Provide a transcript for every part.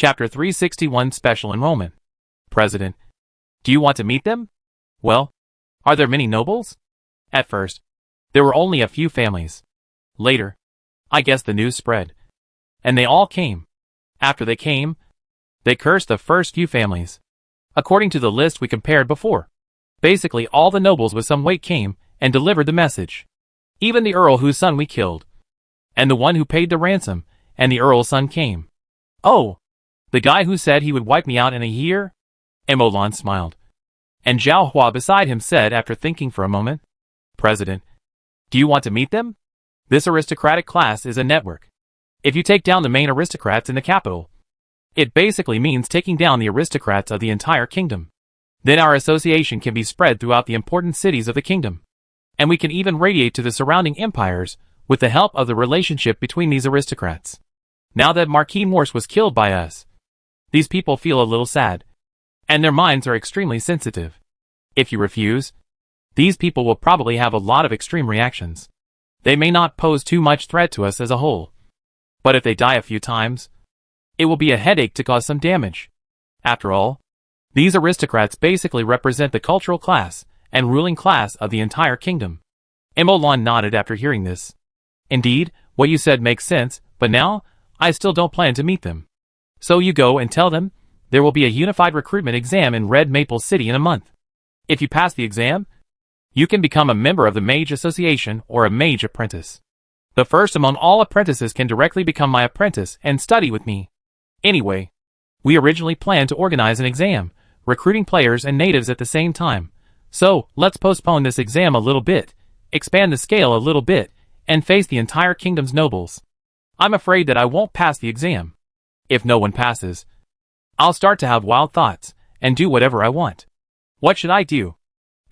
Chapter 361 Special Enrollment. President. Do you want to meet them? Well, are there many nobles? At first, there were only a few families. Later, I guess the news spread. And they all came. After they came, they cursed the first few families. According to the list we compared before. Basically all the nobles with some weight came and delivered the message. Even the earl whose son we killed. And the one who paid the ransom, and the earl's son came. Oh! The guy who said he would wipe me out in a year? Emolan smiled. And Zhao Hua beside him said after thinking for a moment, President, do you want to meet them? This aristocratic class is a network. If you take down the main aristocrats in the capital, it basically means taking down the aristocrats of the entire kingdom. Then our association can be spread throughout the important cities of the kingdom. And we can even radiate to the surrounding empires with the help of the relationship between these aristocrats. Now that Marquis Morse was killed by us, these people feel a little sad. And their minds are extremely sensitive. If you refuse, these people will probably have a lot of extreme reactions. They may not pose too much threat to us as a whole. But if they die a few times, it will be a headache to cause some damage. After all, these aristocrats basically represent the cultural class and ruling class of the entire kingdom. Emolan nodded after hearing this. Indeed, what you said makes sense, but now, I still don't plan to meet them. So you go and tell them, there will be a unified recruitment exam in Red Maple City in a month. If you pass the exam, you can become a member of the Mage Association or a Mage Apprentice. The first among all apprentices can directly become my apprentice and study with me. Anyway, we originally planned to organize an exam, recruiting players and natives at the same time. So, let's postpone this exam a little bit, expand the scale a little bit, and face the entire kingdom's nobles. I'm afraid that I won't pass the exam. If no one passes, I'll start to have wild thoughts, and do whatever I want. What should I do?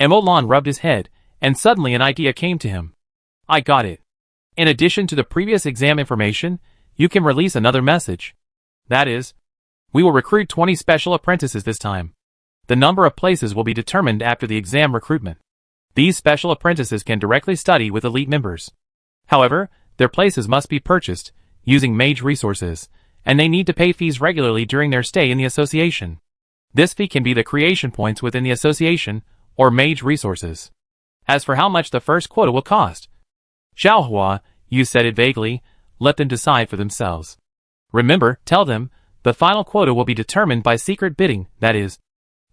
Emolan rubbed his head, and suddenly an idea came to him. I got it. In addition to the previous exam information, you can release another message. That is, we will recruit 20 special apprentices this time. The number of places will be determined after the exam recruitment. These special apprentices can directly study with elite members. However, their places must be purchased, using mage resources, and they need to pay fees regularly during their stay in the association. This fee can be the creation points within the association, or mage resources. As for how much the first quota will cost, Zhao Hua, you said it vaguely, let them decide for themselves. Remember, tell them, the final quota will be determined by secret bidding, that is,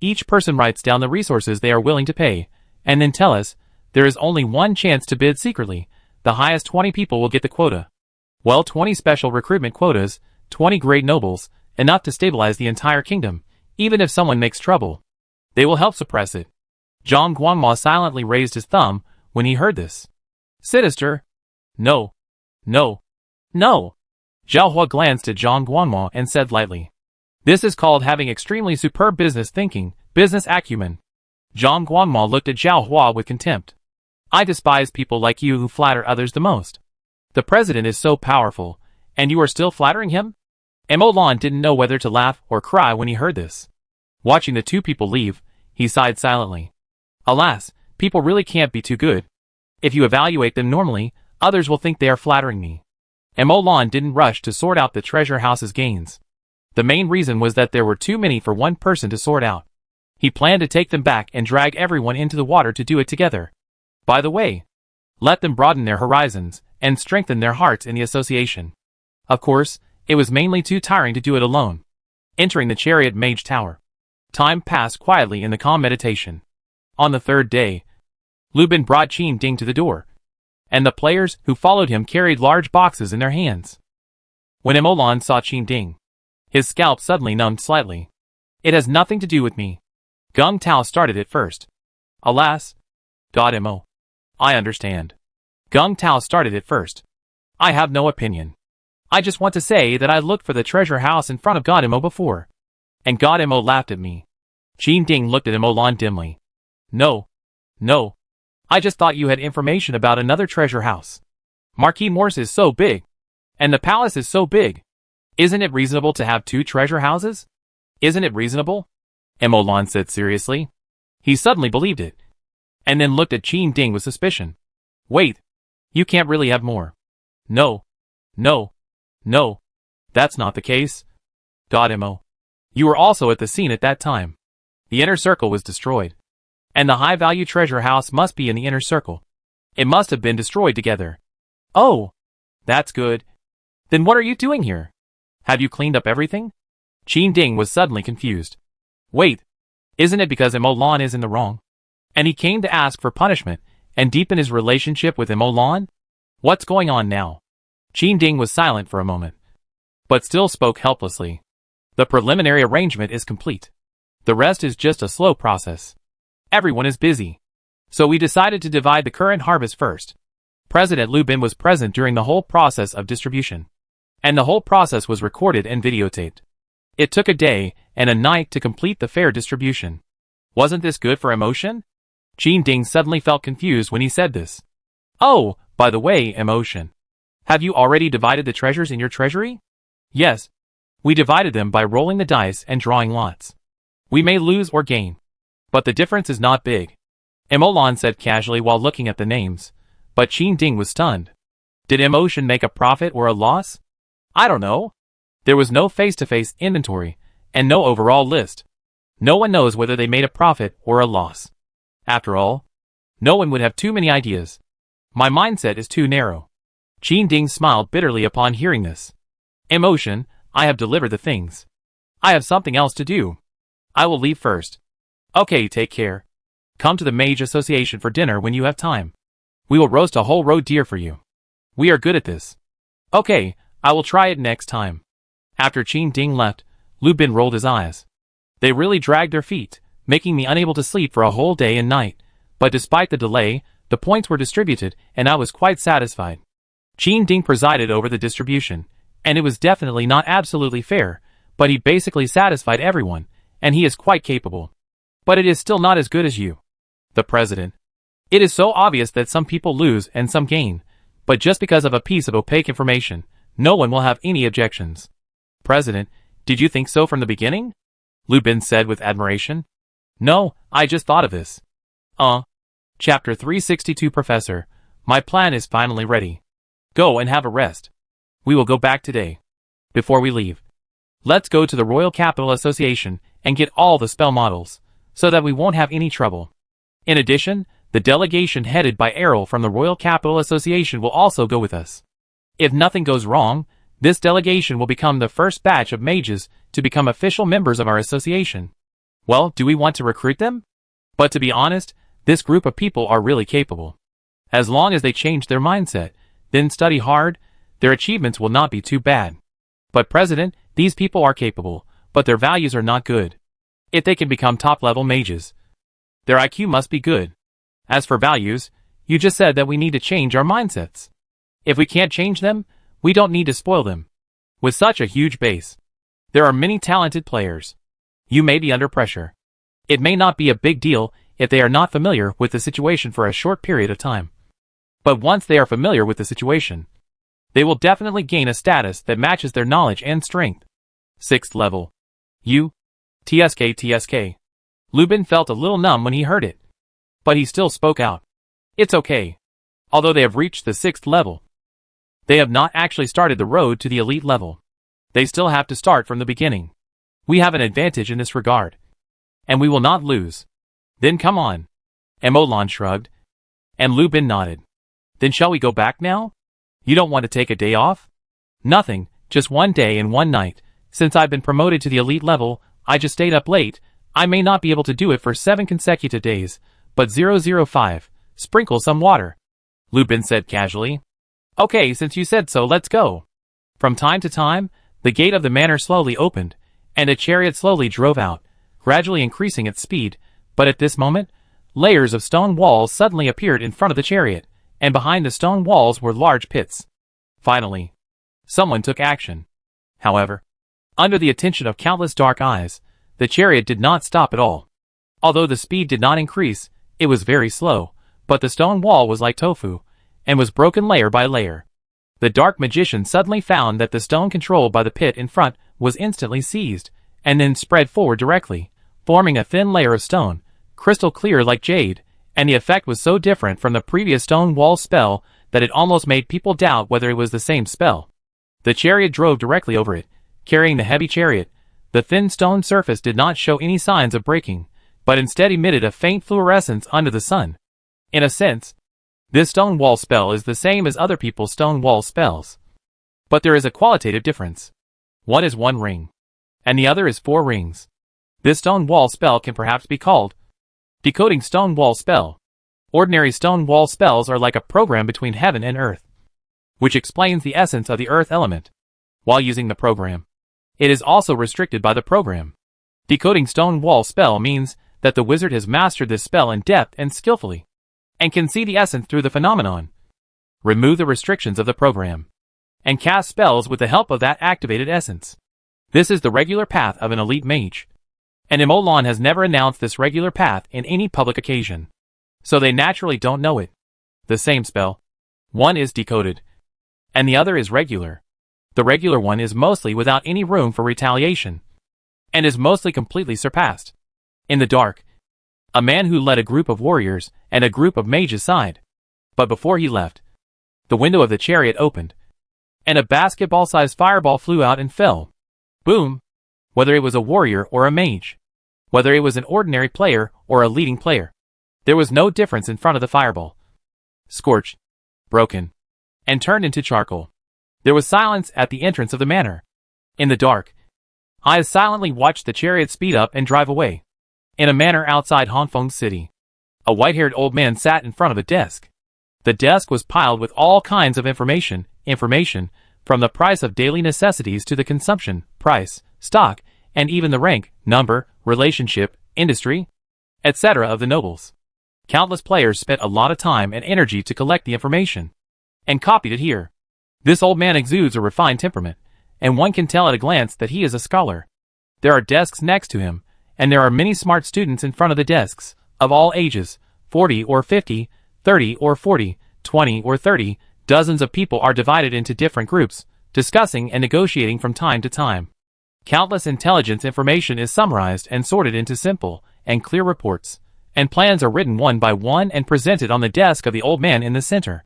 each person writes down the resources they are willing to pay, and then tell us, there is only one chance to bid secretly, the highest 20 people will get the quota. Well, 20 special recruitment quotas, 20 great nobles, enough to stabilize the entire kingdom, even if someone makes trouble. They will help suppress it. Zhang Guangma silently raised his thumb when he heard this. Sinister. No. No. No. Zhao Hua glanced at Zhang Guangma and said lightly. This is called having extremely superb business thinking, business acumen. Zhang Guangma looked at Zhao Hua with contempt. I despise people like you who flatter others the most. The president is so powerful, and you are still flattering him? Emolan didn't know whether to laugh or cry when he heard this. Watching the two people leave, he sighed silently. Alas, people really can't be too good. If you evaluate them normally, others will think they are flattering me. Emolan didn't rush to sort out the treasure house's gains. The main reason was that there were too many for one person to sort out. He planned to take them back and drag everyone into the water to do it together. By the way, let them broaden their horizons and strengthen their hearts in the association. Of course, it was mainly too tiring to do it alone. Entering the chariot mage tower, time passed quietly in the calm meditation. On the third day, Lubin brought Qin Ding to the door, and the players who followed him carried large boxes in their hands. When Emolan saw Qin Ding, his scalp suddenly numbed slightly. It has nothing to do with me. Gung Tao started it first. Alas, God Mo. I understand. Gung Tao started it first. I have no opinion. I just want to say that I looked for the treasure house in front of God Mo before. And God Mo laughed at me. Qin Ding looked at Emolan dimly. No. No. I just thought you had information about another treasure house. Marquis Morse is so big. And the palace is so big. Isn't it reasonable to have 2 treasure houses? Isn't it reasonable? Emolan said seriously. He suddenly believed it. And then looked at Qin Ding with suspicion. Wait. You can't really have more. No. No. No. That's not the case. Mo. You were also at the scene at that time. The inner circle was destroyed. And the high-value treasure house must be in the inner circle. It must have been destroyed together. Oh, that's good. Then what are you doing here? Have you cleaned up everything? Qin Ding was suddenly confused. Wait, isn't it because Mo Lan is in the wrong? And he came to ask for punishment and deepen his relationship with Mo Lan? What's going on now? Qin Ding was silent for a moment, but still spoke helplessly. The preliminary arrangement is complete. The rest is just a slow process. Everyone is busy. So we decided to divide the current harvest first. President Lu Bin was present during the whole process of distribution. And the whole process was recorded and videotaped. It took a day and a night to complete the fair distribution. Wasn't this good for emotion? Qin Ding suddenly felt confused when he said this. Oh, by the way, emotion. Have you already divided the treasures in your treasury? Yes. We divided them by rolling the dice and drawing lots. We may lose or gain. But the difference is not big. Mo Lan said casually while looking at the names. But Qin Ding was stunned. Did emotion make a profit or a loss? I don't know. There was no face-to-face inventory, and no overall list. No one knows whether they made a profit or a loss. After all, no one would have too many ideas. My mindset is too narrow. Qin Ding smiled bitterly upon hearing this. Emotion, I have delivered the things. I have something else to do. I will leave first. Okay, take care. Come to the Mage Association for dinner when you have time. We will roast a whole roe deer for you. We are good at this. Okay, I will try it next time. After Qin Ding left, Lu Bin rolled his eyes. They really dragged their feet, making me unable to sleep for a whole day and night. But despite the delay, the points were distributed, and I was quite satisfied. Qin Ding presided over the distribution, and it was definitely not absolutely fair, but he basically satisfied everyone, and he is quite capable. But it is still not as good as you, the president. It is so obvious that some people lose and some gain, but just because of a piece of opaque information, no one will have any objections. President, did you think so from the beginning? Lu Bin said with admiration. No, I just thought of this. Chapter 362 Professor, my plan is finally ready. Go and have a rest. We will go back today. Before we leave, let's go to the Royal Capital Association and get all the spell models, so that we won't have any trouble. In addition, the delegation headed by Errol from the Royal Capital Association will also go with us. If nothing goes wrong, this delegation will become the first batch of mages to become official members of our association. Well, do we want to recruit them? But to be honest, this group of people are really capable. As long as they change their mindset, then study hard, their achievements will not be too bad. But President, these people are capable, but their values are not good. If they can become top-level mages, their IQ must be good. As for values, you just said that we need to change our mindsets. If we can't change them, we don't need to spoil them. With such a huge base, there are many talented players. You may be under pressure. It may not be a big deal if they are not familiar with the situation for a short period of time. But once they are familiar with the situation, they will definitely gain a status that matches their knowledge and strength. 6th level. TSK. Lu Bin felt a little numb when he heard it. But he still spoke out. It's okay. Although they have reached the 6th level, they have not actually started the road to the elite level. They still have to start from the beginning. We have an advantage in this regard. And we will not lose. Then come on. Mo Lan shrugged. And Lu Bin nodded. Then shall we go back now? You don't want to take a day off? Nothing, just one day and one night. Since I've been promoted to the elite level, I just stayed up late. I may not be able to do it for 7 consecutive days, but 005, sprinkle some water. Lu Bin said casually. Okay, since you said so, let's go. From time to time, the gate of the manor slowly opened, and a chariot slowly drove out, gradually increasing its speed, but at this moment, layers of stone walls suddenly appeared in front of the chariot, and behind the stone walls were large pits. Finally, someone took action. However, under the attention of countless dark eyes, the chariot did not stop at all. Although the speed did not increase, it was very slow, but the stone wall was like tofu, and was broken layer by layer. The dark magician suddenly found that the stone controlled by the pit in front was instantly seized, and then spread forward directly, forming a thin layer of stone, crystal clear like jade, and the effect was so different from the previous stone wall spell that it almost made people doubt whether it was the same spell. The chariot drove directly over it, carrying the heavy chariot, The thin stone surface did not show any signs of breaking, but instead emitted a faint fluorescence under the sun. In a sense, this stone wall spell is the same as other people's stone wall spells. But there is a qualitative difference. One is 1 ring, and the other is 4 rings. This stone wall spell can perhaps be called decoding stone wall spell. Ordinary stone wall spells are like a program between heaven and earth, which explains the essence of the earth element. While using the program, it is also restricted by the program. Decoding stone wall spell means that the wizard has mastered this spell in depth and skillfully, and can see the essence through the phenomenon, remove the restrictions of the program, and cast spells with the help of that activated essence. This is the regular path of an elite mage, and Emolan has never announced this regular path in any public occasion, so they naturally don't know it. The same spell. One is decoded, and the other is regular. The regular one is mostly without any room for retaliation, and is mostly completely surpassed. In the dark, a man who led a group of warriors and a group of mages sighed. But before he left, the window of the chariot opened, and a basketball-sized fireball flew out and fell. Boom! Whether it was a warrior or a mage, whether it was an ordinary player or a leading player, there was no difference in front of the fireball. Scorched, broken, and turned into charcoal. There was silence at the entrance of the manor. In the dark, eyes silently watched the chariot speed up and drive away. In a manor outside Hongfeng City, a white-haired old man sat in front of a desk. The desk was piled with all kinds of information from the price of daily necessities to the consumption, price, stock, and even the rank, number, relationship, industry, etc. of the nobles. Countless players spent a lot of time and energy to collect the information, and copied it here. This old man exudes a refined temperament, and one can tell at a glance that he is a scholar. There are desks next to him, and there are many smart students in front of the desks, of all ages, 40 or 50, 30 or 40, 20 or 30, dozens of people are divided into different groups, discussing and negotiating from time to time. Countless intelligence information is summarized and sorted into simple and clear reports, and plans are written one by one and presented on the desk of the old man in the center.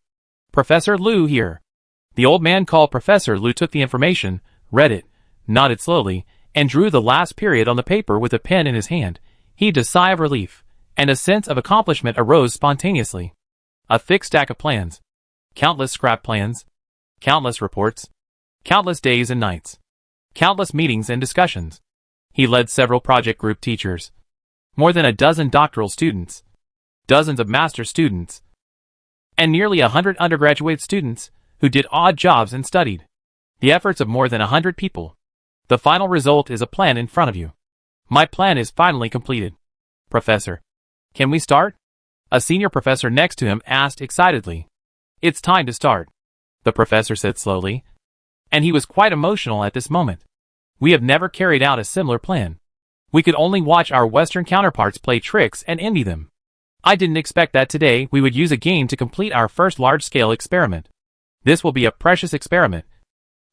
Professor Liu here. The old man called Professor Liu took the information, read it, nodded slowly, and drew the last period on the paper with a pen in his hand. Heaved a sigh of relief, and a sense of accomplishment arose spontaneously. A thick stack of plans. Countless scrap plans. Countless reports. Countless days and nights. Countless meetings and discussions. He led several project group teachers. More than a dozen doctoral students. Dozens of master students. And nearly 100 undergraduate students who did odd jobs and studied. The efforts of more than 100 people. The final result is a plan in front of you. My plan is finally completed. Professor, can we start? A senior professor next to him asked excitedly. It's time to start, the professor said slowly, and he was quite emotional at this moment. We have never carried out a similar plan. We could only watch our Western counterparts play tricks and envy them. I didn't expect that today we would use a game to complete our first large-scale experiment. This will be a precious experiment,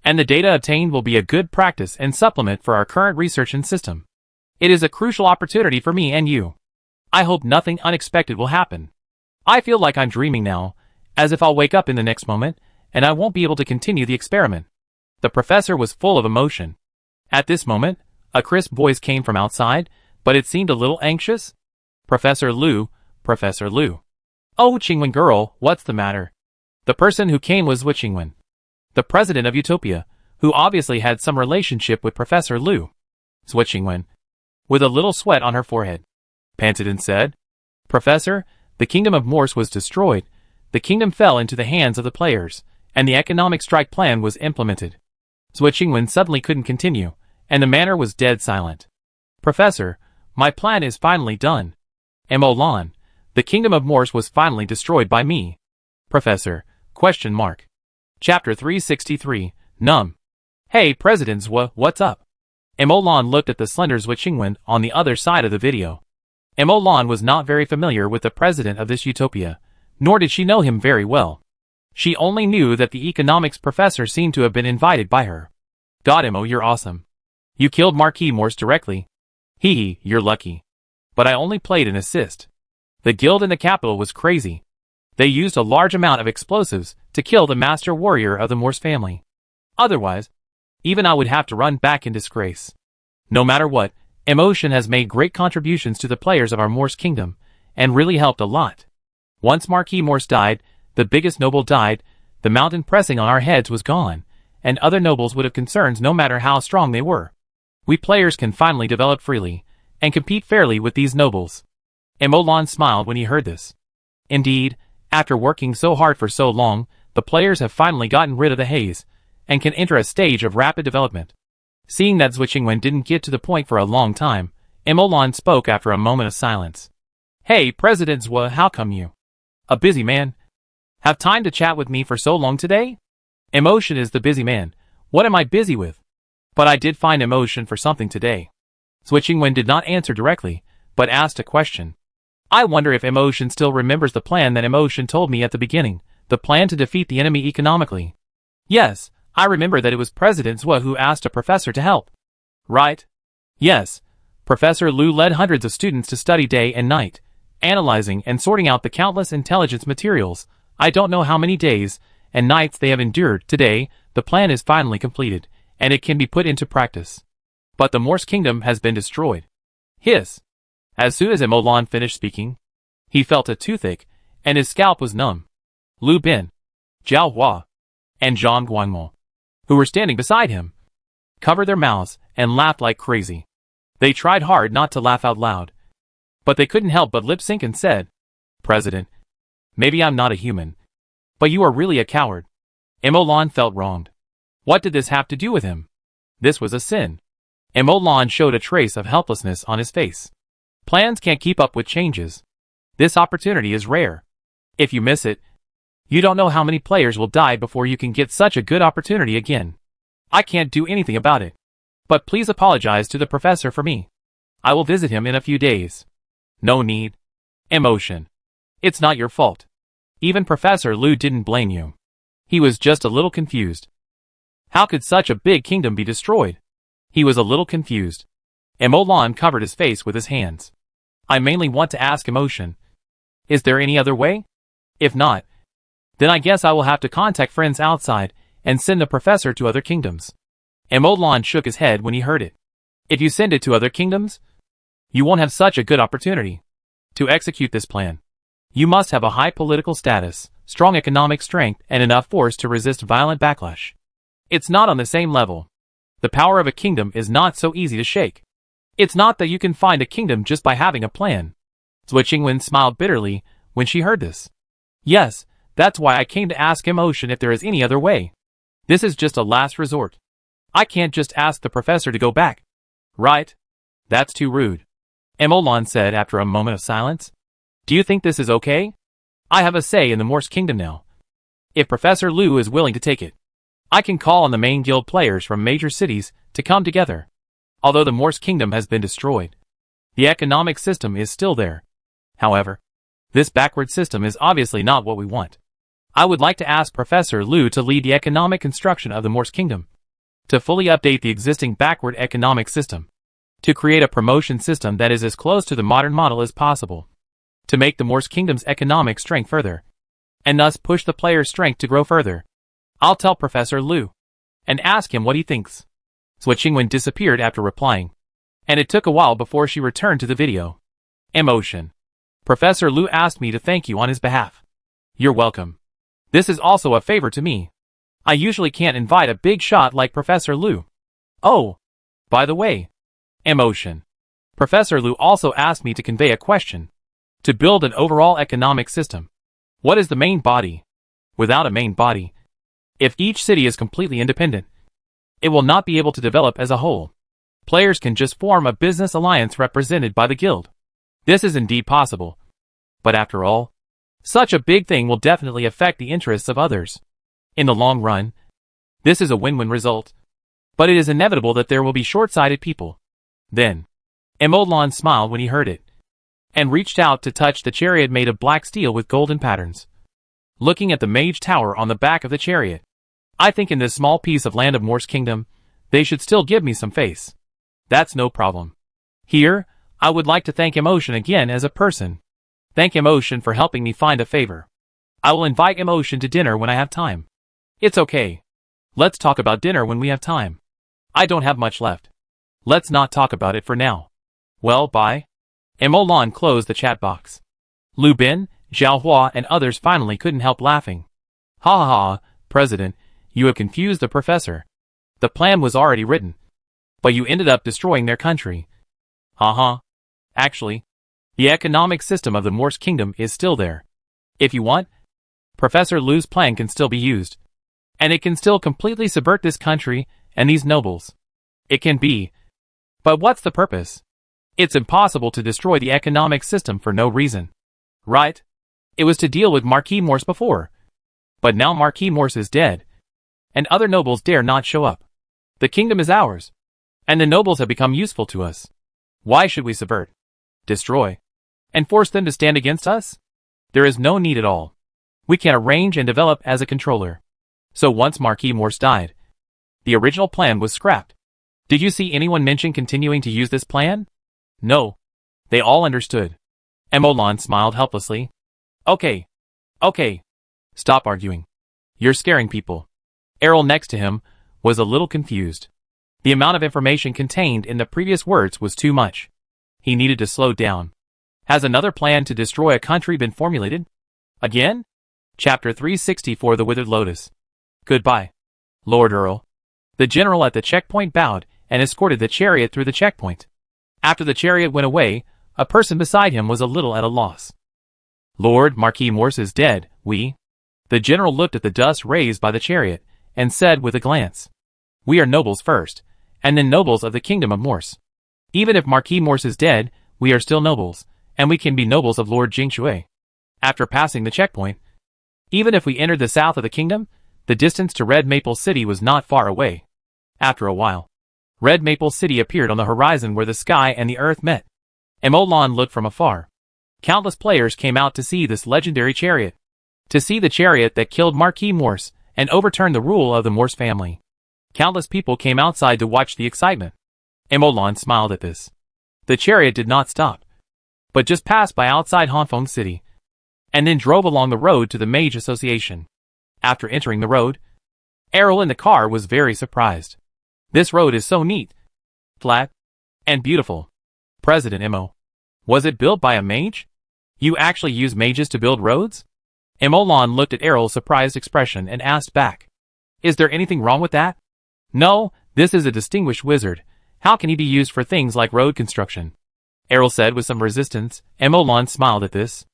and the data obtained will be a good practice and supplement for our current research and system. It is a crucial opportunity for me and you. I hope nothing unexpected will happen. I feel like I'm dreaming now, as if I'll wake up in the next moment, and I won't be able to continue the experiment. The professor was full of emotion. At this moment, a crisp voice came from outside, but it seemed a little anxious. Professor Liu, Professor Liu. Oh, Qingwen girl, what's the matter? The person who came was Wu Qingwen, the president of Utopia, who obviously had some relationship with Professor Liu. Wu Qingwen, with a little sweat on her forehead, panted and said, Professor, the kingdom of Morse was destroyed, the kingdom fell into the hands of the players, and the economic strike plan was implemented. Wu Qingwen suddenly couldn't continue, and the manor was dead silent. Professor, my plan is finally done. Emolan, the kingdom of Morse was finally destroyed by me. Professor, question mark. Chapter 363, Num. Hey, President Zwa, what's up? Emolan looked at the slender Wu Qingwen on the other side of the video. Emolan was not very familiar with the president of this utopia, nor did she know him very well. She only knew that the economics professor seemed to have been invited by her. God, Emo, you're awesome. You killed Marquis Morse directly. Hee hee, you're lucky. But I only played an assist. The guild in the capital was crazy. They used a large amount of explosives to kill the master warrior of the Morse family. Otherwise, even I would have to run back in disgrace. No matter what, emotion has made great contributions to the players of our Morse kingdom, and really helped a lot. Once Marquis Morse died, the biggest noble died, the mountain pressing on our heads was gone, and other nobles would have concerns no matter how strong they were. We players can finally develop freely, and compete fairly with these nobles. Emolan smiled when he heard this. Indeed, after working so hard for so long, the players have finally gotten rid of the haze, and can enter a stage of rapid development. Seeing that Zwichingwen didn't get to the point for a long time, Emolan spoke after a moment of silence. Hey, President Zwa, how come you? A busy man. Have time to chat with me for so long today? Emotion is the busy man. What am I busy with? But I did find emotion for something today. Zwichingwen did not answer directly, but asked a question. I wonder if emotion still remembers the plan that emotion told me at the beginning, the plan to defeat the enemy economically. Yes, I remember that it was President Zwa who asked a professor to help. Right? Yes. Professor Lu led hundreds of students to study day and night, analyzing and sorting out the countless intelligence materials. I don't know how many days and nights they have endured. Today, the plan is finally completed, and it can be put into practice. But the Morse kingdom has been destroyed. Hiss. As soon as Emolan finished speaking, he felt a toothache, and his scalp was numb. Lu Bin, Jiao Hua, and Zhang Guangmo, who were standing beside him, covered their mouths and laughed like crazy. They tried hard not to laugh out loud, but they couldn't help but lip sync and said, President, maybe I'm not a human, but you are really a coward. Emolan felt wronged. What did this have to do with him? This was a sin. Emolan showed a trace of helplessness on his face. Plans can't keep up with changes. This opportunity is rare. If you miss it, you don't know how many players will die before you can get such a good opportunity again. I can't do anything about it. But please apologize to the professor for me. I will visit him in a few days. No need. Emotion. It's not your fault. Even Professor Lu didn't blame you. He was just a little confused. How could such a big kingdom be destroyed? He was a little confused. Emolan covered his face with his hands. I mainly want to ask Emotion. Is there any other way? If not, then I guess I will have to contact friends outside and send the professor to other kingdoms. Emolan shook his head when he heard it. If you send it to other kingdoms, you won't have such a good opportunity to execute this plan. You must have a high political status, strong economic strength, and enough force to resist violent backlash. It's not on the same level. The power of a kingdom is not so easy to shake. It's not that you can find a kingdom just by having a plan. Zwichingwen smiled bitterly when she heard this. Yes, that's why I came to ask Emotion if there is any other way. This is just a last resort. I can't just ask the professor to go back. Right? That's too rude. Emolan said after a moment of silence. Do you think this is okay? I have a say in the Morse kingdom now. If Professor Lu is willing to take it, I can call on the main guild players from major cities to come together. Although the Morse kingdom has been destroyed, the economic system is still there. However, this backward system is obviously not what we want. I would like to ask Professor Lu to lead the economic construction of the Morse kingdom, to fully update the existing backward economic system, to create a promotion system that is as close to the modern model as possible, to make the Morse kingdom's economic strength further, and thus push the player's strength to grow further. I'll tell Professor Lu, and ask him what he thinks. Zwichingwen disappeared after replying, and it took a while before she returned to the video. Emotion. Professor Lu asked me to thank you on his behalf. You're welcome. This is also a favor to me. I usually can't invite a big shot like Professor Lu. Oh, by the way. Emotion. Professor Lu also asked me to convey a question. To build an overall economic system. What is the main body? Without a main body, if each city is completely independent, it will not be able to develop as a whole. Players can just form a business alliance represented by the guild. This is indeed possible. But after all, such a big thing will definitely affect the interests of others. In the long run, this is a win-win result. But it is inevitable that there will be short-sighted people. Then, Emolan smiled when he heard it, and reached out to touch the chariot made of black steel with golden patterns. Looking at the mage tower on the back of the chariot, I think in this small piece of land of Morse kingdom, they should still give me some face. That's no problem. Here, I would like to thank Emotion again as a person. Thank Emotion for helping me find a favor. I will invite Emotion to dinner when I have time. It's okay. Let's talk about dinner when we have time. I don't have much left. Let's not talk about it for now. Well, bye. Emolan closed the chat box. Lu Bin, Zhao Hua and others finally couldn't help laughing. Ha ha ha, President, you have confused the professor. The plan was already written. But you ended up destroying their country. Ha. Actually, the economic system of the Morse Kingdom is still there. If you want, Professor Lu's plan can still be used. And it can still completely subvert this country and these nobles. It can be. But what's the purpose? It's impossible to destroy the economic system for no reason. Right? It was to deal with Marquis Morse before. But now Marquis Morse is dead. And other nobles dare not show up. The kingdom is ours. And the nobles have become useful to us. Why should we subvert, destroy, and force them to stand against us? There is no need at all. We can arrange and develop as a controller. So once Marquis Morse died, the original plan was scrapped. Did you see anyone mention continuing to use this plan? No. They all understood. Emolan smiled helplessly. Okay. Stop arguing. You're scaring people. Errol next to him was a little confused. The amount of information contained in the previous words was too much. He needed to slow down. Has another plan to destroy a country been formulated? Again? Chapter 364 The Withered Lotus. Goodbye, Lord Earl. The general at the checkpoint bowed and escorted the chariot through the checkpoint. After the chariot went away, a person beside him was a little at a loss. Lord Marquis Morse is dead, The general looked at the dust raised by the chariot and said with a glance. We are nobles first, and then nobles of the kingdom of Morse. Even if Marquis Morse is dead, we are still nobles, and we can be nobles of Lord Jingshui. After passing the checkpoint, even if we entered the south of the kingdom, the distance to Red Maple City was not far away. After a while, Red Maple City appeared on the horizon where the sky and the earth met. Emolan looked from afar. Countless players came out to see this legendary chariot. To see the chariot that killed Marquis Morse and overturned the rule of the Morse family. Countless people came outside to watch the excitement. Emolan smiled at this. The chariot did not stop, but just passed by outside Hanfeng City, and then drove along the road to the Mage Association. After entering the road, Errol in the car was very surprised. This road is so neat, flat, and beautiful. President Emo. Was it built by a mage? You actually use mages to build roads? Emolan looked at Errol's surprised expression and asked back. Is there anything wrong with that? No, this is a distinguished wizard. How can he be used for things like road construction? Errol said with some resistance. Emolan smiled at this.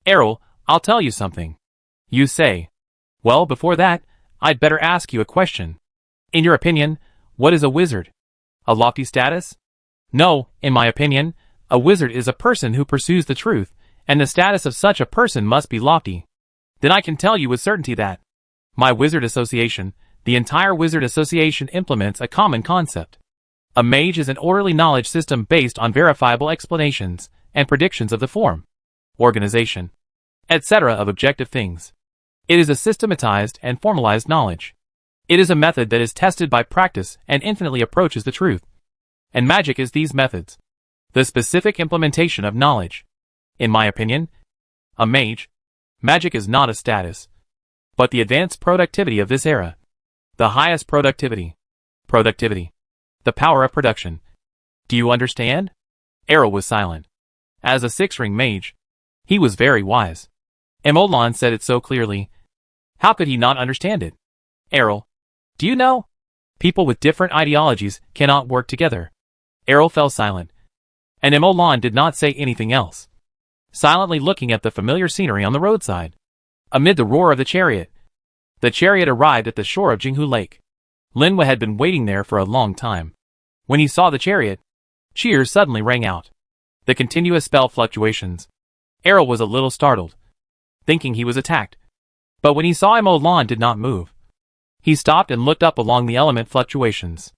Errol, I'll tell you something. You say. Well, before that, I'd better ask you a question. In your opinion, what is a wizard? A lofty status? No, in my opinion, a wizard is a person who pursues the truth, and the status of such a person must be lofty. Then I can tell you with certainty that my wizard association, the entire wizard association implements a common concept. A mage is an orderly knowledge system based on verifiable explanations and predictions of the form, organization, etc. of objective things. It is a systematized and formalized knowledge. It is a method that is tested by practice and infinitely approaches the truth. And magic is these methods. The specific implementation of knowledge. In my opinion, a mage, magic is not a status, but the advanced productivity of this era. The highest productivity. Productivity. The power of production. Do you understand? Errol was silent. As a six-ring mage, he was very wise. Emolan said it so clearly. How could he not understand it? Errol, do you know? People with different ideologies cannot work together. Errol fell silent, and Emolan did not say anything else, silently looking at the familiar scenery on the roadside. Amid the roar of the chariot arrived at the shore of Jinghu Lake. Linhua had been waiting there for a long time. When he saw the chariot, cheers suddenly rang out. The continuous spell fluctuations. Errol was a little startled, thinking he was attacked. But when he saw Emolan did not move, he stopped and looked up along the element fluctuations.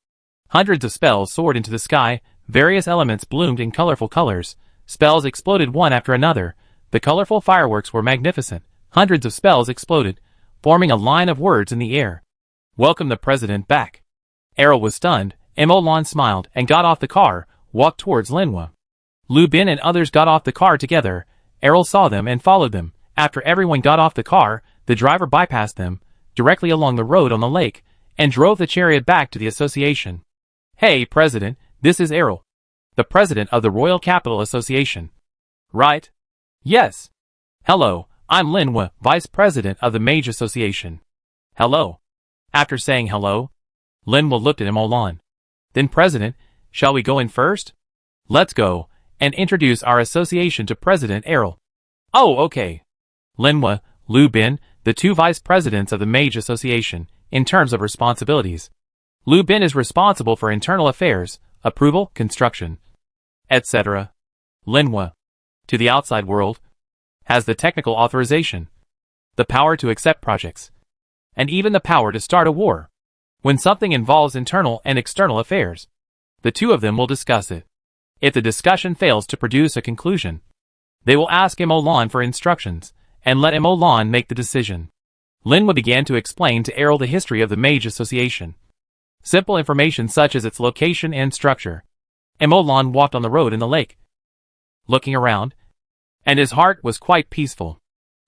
Hundreds of spells soared into the sky, various elements bloomed in colorful colors, spells exploded one after another, the colorful fireworks were magnificent, hundreds of spells exploded, forming a line of words in the air. Welcome the president back. Errol was stunned. Emolan smiled and got off the car, walked towards Linhua. Lu Bin and others got off the car together. Errol saw them and followed them. After everyone got off the car, the driver bypassed them, directly along the road on the lake, and drove the chariot back to the association. Hey, President, This is Errol, the president of the Royal Capital Association. Right? Yes. Hello, I'm Linwa, vice president of the Mage Association. Hello. After saying hello, Linwa looked at Emolan. Then, President, shall we go in first? Let's go, and introduce our association to President Errol. Oh, okay. Linwa, Lu Bin, the two vice presidents of the Mage Association, in terms of responsibilities. Lu Bin is responsible for internal affairs, approval, construction, etc. Linwa, to the outside world, has the technical authorization, the power to accept projects, and even the power to start a war. When something involves internal and external affairs, the two of them will discuss it. If the discussion fails to produce a conclusion, they will ask Emolan for instructions, and let Emolan make the decision. Linwa began to explain to Errol the history of the Mage Association. Simple information such as its location and structure. Emolan walked on the road in the lake, looking around, and his heart was quite peaceful.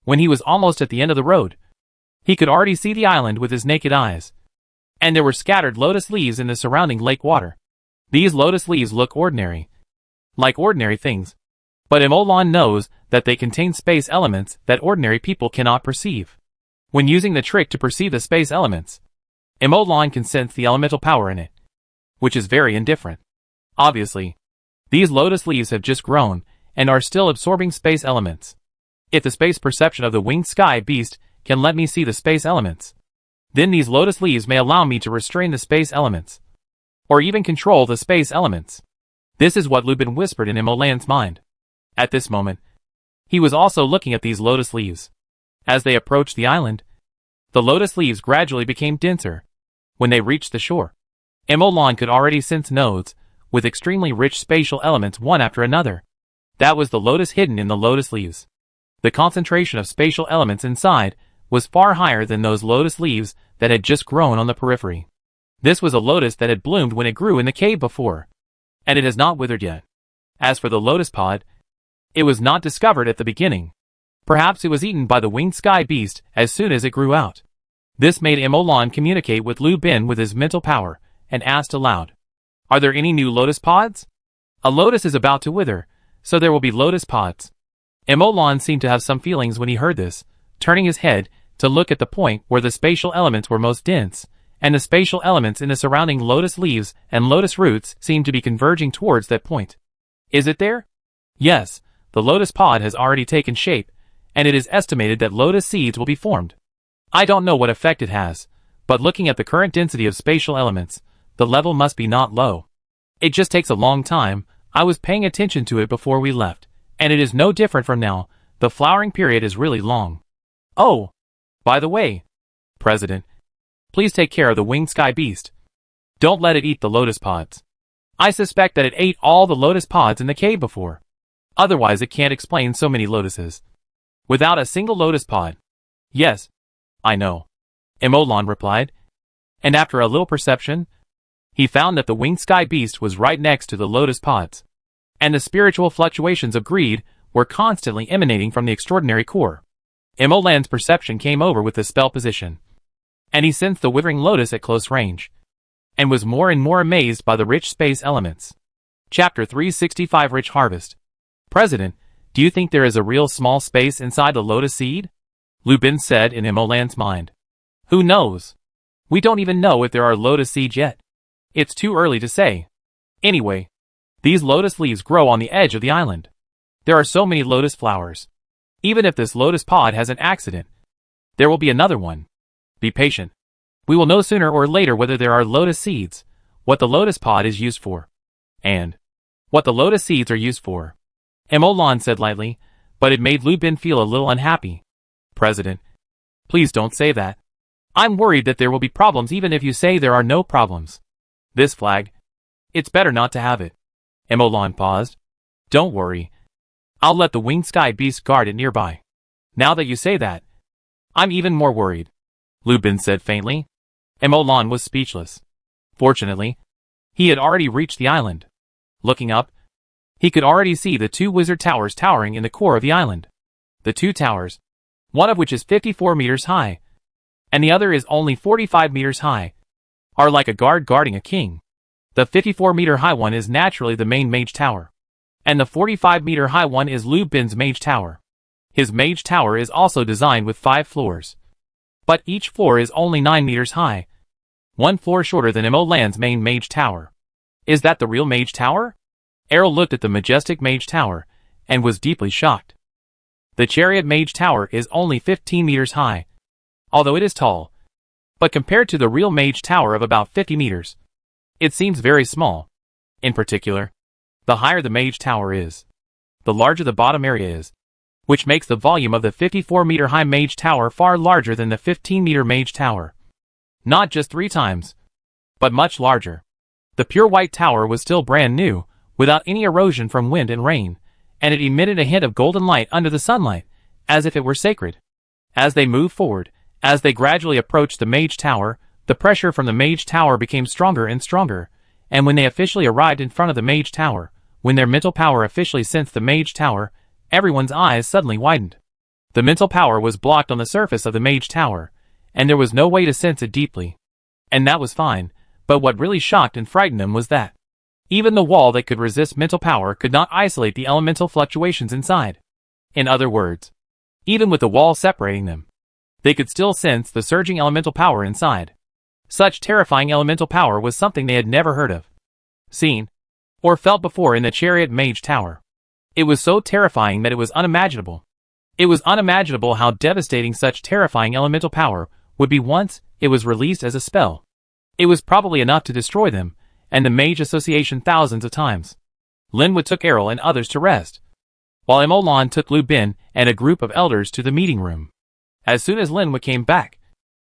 When he was almost at the end of the road, he could already see the island with his naked eyes, and there were scattered lotus leaves in the surrounding lake water. These lotus leaves look ordinary, like ordinary things, but Emolan knows that they contain space elements that ordinary people cannot perceive. When using the trick to perceive the space elements, Emolan can sense the elemental power in it, which is very indifferent. Obviously, these lotus leaves have just grown and are still absorbing space elements. If the space perception of the winged sky beast can let me see the space elements, then these lotus leaves may allow me to restrain the space elements, or even control the space elements. This is what Lu Bin whispered in Emolan's mind. At this moment, he was also looking at these lotus leaves. As they approached the island, the lotus leaves gradually became denser. When they reached the shore, Emolan could already sense nodes with extremely rich spatial elements one after another. That was the lotus hidden in the lotus leaves. The concentration of spatial elements inside was far higher than those lotus leaves that had just grown on the periphery. This was a lotus that had bloomed when it grew in the cave before, and it has not withered yet. As for the lotus pod, it was not discovered at the beginning. Perhaps it was eaten by the winged sky beast as soon as it grew out. This made Emolan communicate with Lu Bin with his mental power, and asked aloud, "Are there any new lotus pods? A lotus is about to wither, so there will be lotus pods." Emolan seemed to have some feelings when he heard this, turning his head to look at the point where the spatial elements were most dense, and the spatial elements in the surrounding lotus leaves and lotus roots seemed to be converging towards that point. Is it there? Yes, the lotus pod has already taken shape, and it is estimated that lotus seeds will be formed. I don't know what effect it has, but looking at the current density of spatial elements, the level must be not low. It just takes a long time. I was paying attention to it before we left, and it is no different from now. The flowering period is really long. Oh, by the way, President, please take care of the winged sky beast. Don't let it eat the lotus pods. I suspect that it ate all the lotus pods in the cave before. Otherwise it can't explain so many lotuses without a single lotus pod. Yes, I know, Emolan replied, and after a little perception, he found that the winged sky beast was right next to the lotus pods, and the spiritual fluctuations of greed were constantly emanating from the extraordinary core. Emolan's perception came over with the spell position, and he sensed the withering lotus at close range, and was more and more amazed by the rich space elements. Chapter 365 Rich Harvest. President, do you think there is a real small space inside the lotus seed? Lu Bin said in Emolan's mind. Who knows? We don't even know if there are lotus seeds yet. It's too early to say. Anyway, these lotus leaves grow on the edge of the island. There are so many lotus flowers. Even if this lotus pod has an accident, there will be another one. Be patient. We will know sooner or later whether there are lotus seeds, what the lotus pod is used for, and what the lotus seeds are used for. Emolan said lightly, but it made Lu Bin feel a little unhappy. President, please don't say that. I'm worried that there will be problems even if you say there are no problems. This flag, it's better not to have it. Emolan paused. Don't worry. I'll let the winged sky beast guard it nearby. Now that you say that, I'm even more worried, Lu Bin said faintly. Emolan was speechless. Fortunately, he had already reached the island. Looking up, he could already see the two wizard towers towering in the core of the island. The two towers, one of which is 54 meters high, and the other is only 45 meters high, are like a guard guarding a king. The 54-meter-high one is naturally the main mage tower, and the 45-meter-high one is Lu Bin's mage tower. His mage tower is also designed with 5 floors, but each floor is only 9 meters high, 1 floor shorter than Mo Lan's main mage tower. Is that the real mage tower? Errol looked at the majestic mage tower and was deeply shocked. The chariot mage tower is only 15 meters high, although it is tall, but compared to the real mage tower of about 50 meters, it seems very small. In particular, the higher the mage tower is, the larger the bottom area is, which makes the volume of the 54-meter-high mage tower far larger than the 15-meter mage tower. Not just 3 times, but much larger. The pure white tower was still brand new, without any erosion from wind and rain, and it emitted a hint of golden light under the sunlight, as if it were sacred. As they moved forward, as they gradually approached the mage tower, the pressure from the mage tower became stronger and stronger, and when they officially arrived in front of the mage tower, when their mental power officially sensed the mage tower, everyone's eyes suddenly widened. The mental power was blocked on the surface of the mage tower, and there was no way to sense it deeply. And that was fine, but what really shocked and frightened them was that even the wall that could resist mental power could not isolate the elemental fluctuations inside. In other words, even with the wall separating them, they could still sense the surging elemental power inside. Such terrifying elemental power was something they had never heard of, seen, or felt before in the chariot mage tower. It was so terrifying that it was unimaginable. It was unimaginable how devastating such terrifying elemental power would be once it was released as a spell. It was probably enough to destroy them, and the Mage Association thousands of times. Linwood took Errol and others to rest, while Mo Lan took Lu Bin and a group of elders to the meeting room. As soon as Linwood came back,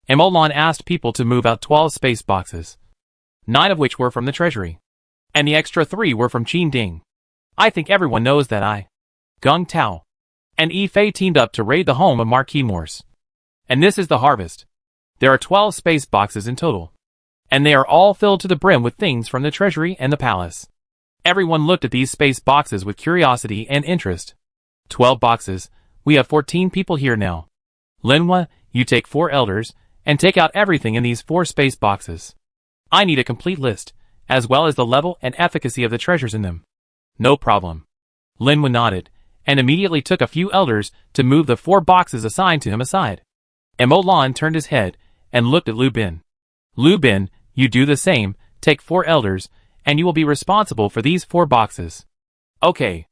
Mo Lan asked people to move out 12 space boxes, 9 of which were from the treasury, and the extra 3 were from Qin Ding. I think everyone knows that Gung Tao, and Yi Fei teamed up to raid the home of Marquis Morse. And this is the harvest. There are 12 space boxes in total, and they are all filled to the brim with things from the treasury and the palace. Everyone looked at these space boxes with curiosity and interest. 12 boxes, we have 14 people here now. Linhua, you take 4 elders, and take out everything in these 4 space boxes. I need a complete list, as well as the level and efficacy of the treasures in them. No problem. Linhua nodded, and immediately took a few elders to move the 4 boxes assigned to him aside. Mo Lan turned his head and looked at Lu Bin. Lu Bin, you do the same, take 4 elders, and you will be responsible for these 4 boxes. Okay.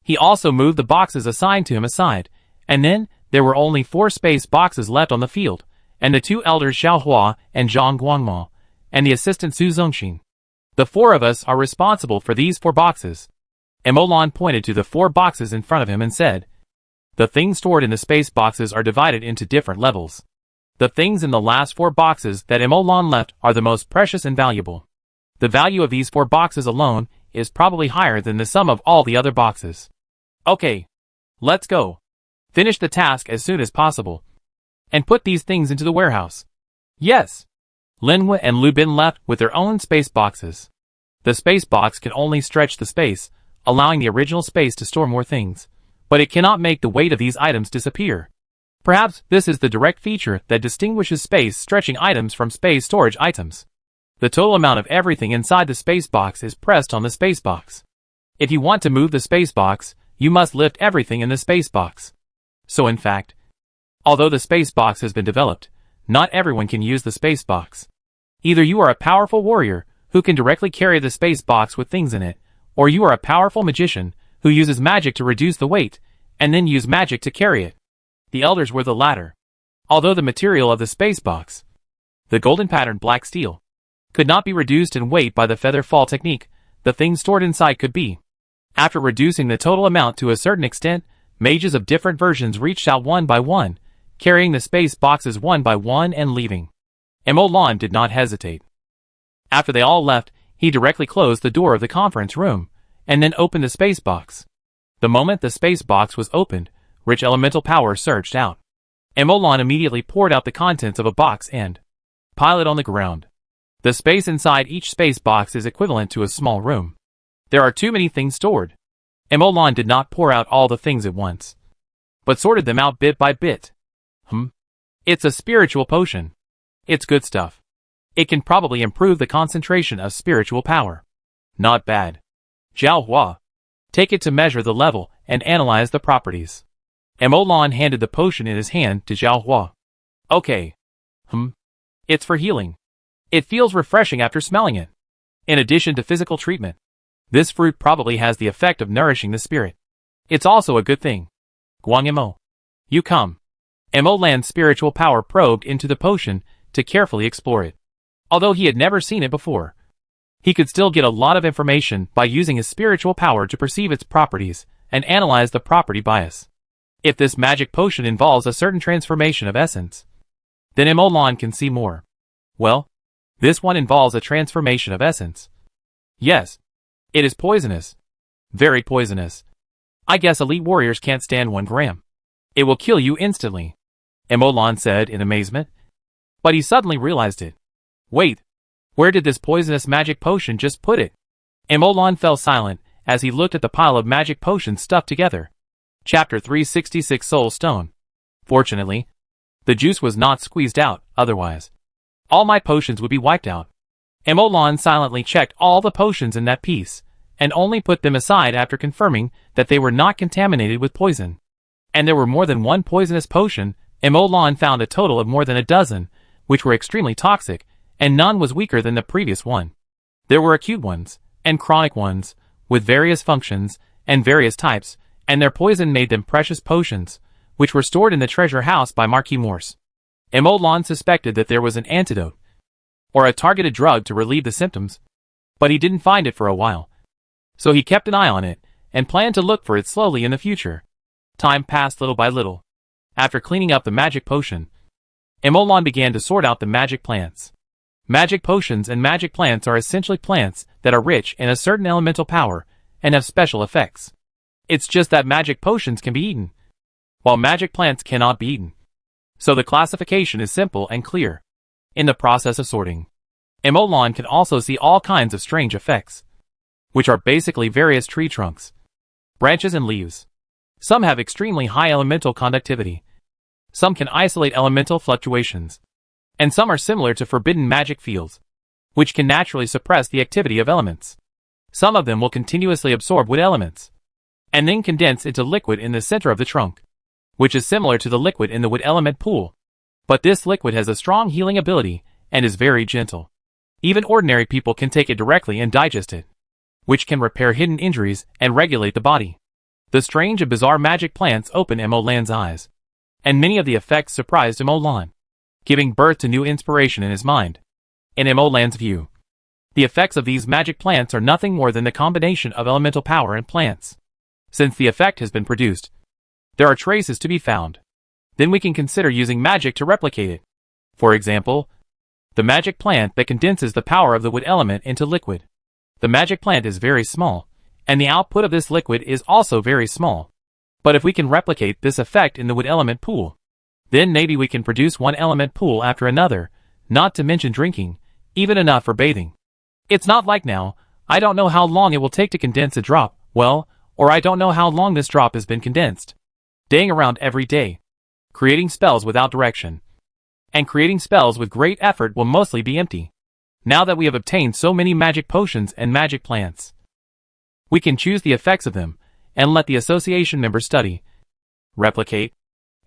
He also moved the boxes assigned to him aside, and then there were only 4 space boxes left on the field, and the 2 elders Xiao Hua and Zhang Guangmo, and the assistant Su Zongxin. The 4 of us are responsible for these 4 boxes. Mo Lan pointed to the 4 boxes in front of him and said, the things stored in the space boxes are divided into different levels. The things in the last 4 boxes that Mo Lan left are the most precious and valuable. The value of these 4 boxes alone is probably higher than the sum of all the other boxes. Okay. Let's go. Finish the task as soon as possible, and put these things into the warehouse. Yes. Linhua and Lu Bin left with their own space boxes. The space box can only stretch the space, allowing the original space to store more things, but it cannot make the weight of these items disappear. Perhaps this is the direct feature that distinguishes space stretching items from space storage items. The total amount of everything inside the space box is pressed on the space box. If you want to move the space box, you must lift everything in the space box. So in fact, although the space box has been developed, not everyone can use the space box. Either you are a powerful warrior who can directly carry the space box with things in it, or you are a powerful magician who uses magic to reduce the weight, and then use magic to carry it. The elders were the latter. Although the material of the space box, the golden patterned black steel, could not be reduced in weight by the feather fall technique, the things stored inside could be. After reducing the total amount to a certain extent, mages of different versions reached out one by one, carrying the space boxes one by one and leaving. Mo Lan did not hesitate. After they all left, he directly closed the door of the conference room, and then opened the space box. The moment the space box was opened, rich elemental power surged out. Mo Lan immediately poured out the contents of a box and piled it on the ground. The space inside each space box is equivalent to a small room. There are too many things stored. Mo Lan did not pour out all the things at once, but sorted them out bit by bit. It's a spiritual potion. It's good stuff. It can probably improve the concentration of spiritual power. Not bad. Zhao Hua. Take it to measure the level and analyze the properties. Mo Lan handed the potion in his hand to Zhao Hua. Okay. It's for healing. It feels refreshing after smelling it. In addition to physical treatment, this fruit probably has the effect of nourishing the spirit. It's also a good thing. Guang Mo. You come. Mo Lan's spiritual power probed into the potion to carefully explore it. Although he had never seen it before, he could still get a lot of information by using his spiritual power to perceive its properties and analyze the property bias. If this magic potion involves a certain transformation of essence, then Mo Lan can see more. Well, this one involves a transformation of essence. Yes. It is poisonous. Very poisonous. I guess elite warriors can't stand 1 gram. It will kill you instantly, Mo Lan said in amazement. But he suddenly realized it. Wait. Where did this poisonous magic potion just put it? Mo Lan fell silent as he looked at the pile of magic potions stuffed together. Chapter 366 Soul Stone. Fortunately, the juice was not squeezed out, otherwise all my potions would be wiped out. Mo Lan silently checked all the potions in that piece, and only put them aside after confirming that they were not contaminated with poison. And there were more than 1 poisonous potion. Mo Lan found a total of more than a dozen, which were extremely toxic, and none was weaker than the previous one. There were acute ones, and chronic ones, with various functions, and various types, and their poison made them precious potions, which were stored in the treasure house by Marquis Morse. Mo Lan suspected that there was an antidote, or a targeted drug to relieve the symptoms, but he didn't find it for a while. So he kept an eye on it, and planned to look for it slowly in the future. Time passed little by little. After cleaning up the magic potion, Mo Lan began to sort out the magic plants. Magic potions and magic plants are essentially plants that are rich in a certain elemental power and have special effects. It's just that magic potions can be eaten, while magic plants cannot be eaten. So the classification is simple and clear. In the process of sorting, Mo Lan can also see all kinds of strange effects, which are basically various tree trunks, branches and leaves. Some have extremely high elemental conductivity. Some can isolate elemental fluctuations. And some are similar to forbidden magic fields, which can naturally suppress the activity of elements. Some of them will continuously absorb wood elements, and then condense into liquid in the center of the trunk, which is similar to the liquid in the wood element pool. But this liquid has a strong healing ability and is very gentle. Even ordinary people can take it directly and digest it, which can repair hidden injuries and regulate the body. The strange and bizarre magic plants opened Mo Lan's eyes, and many of the effects surprised Mo Lan, giving birth to new inspiration in his mind. In Mo Lan's view, the effects of these magic plants are nothing more than the combination of elemental power and plants. Since the effect has been produced, there are traces to be found. Then we can consider using magic to replicate it. For example, the magic plant that condenses the power of the wood element into liquid. The magic plant is very small, and the output of this liquid is also very small. But if we can replicate this effect in the wood element pool, then maybe we can produce one element pool after another, not to mention drinking, even enough for bathing. It's not like now, I don't know how long it will take to condense a drop, well, or I don't know how long this drop has been condensed. Daying around every day, creating spells without direction, and creating spells with great effort will mostly be empty. Now that we have obtained so many magic potions and magic plants, we can choose the effects of them, and let the association members study, replicate,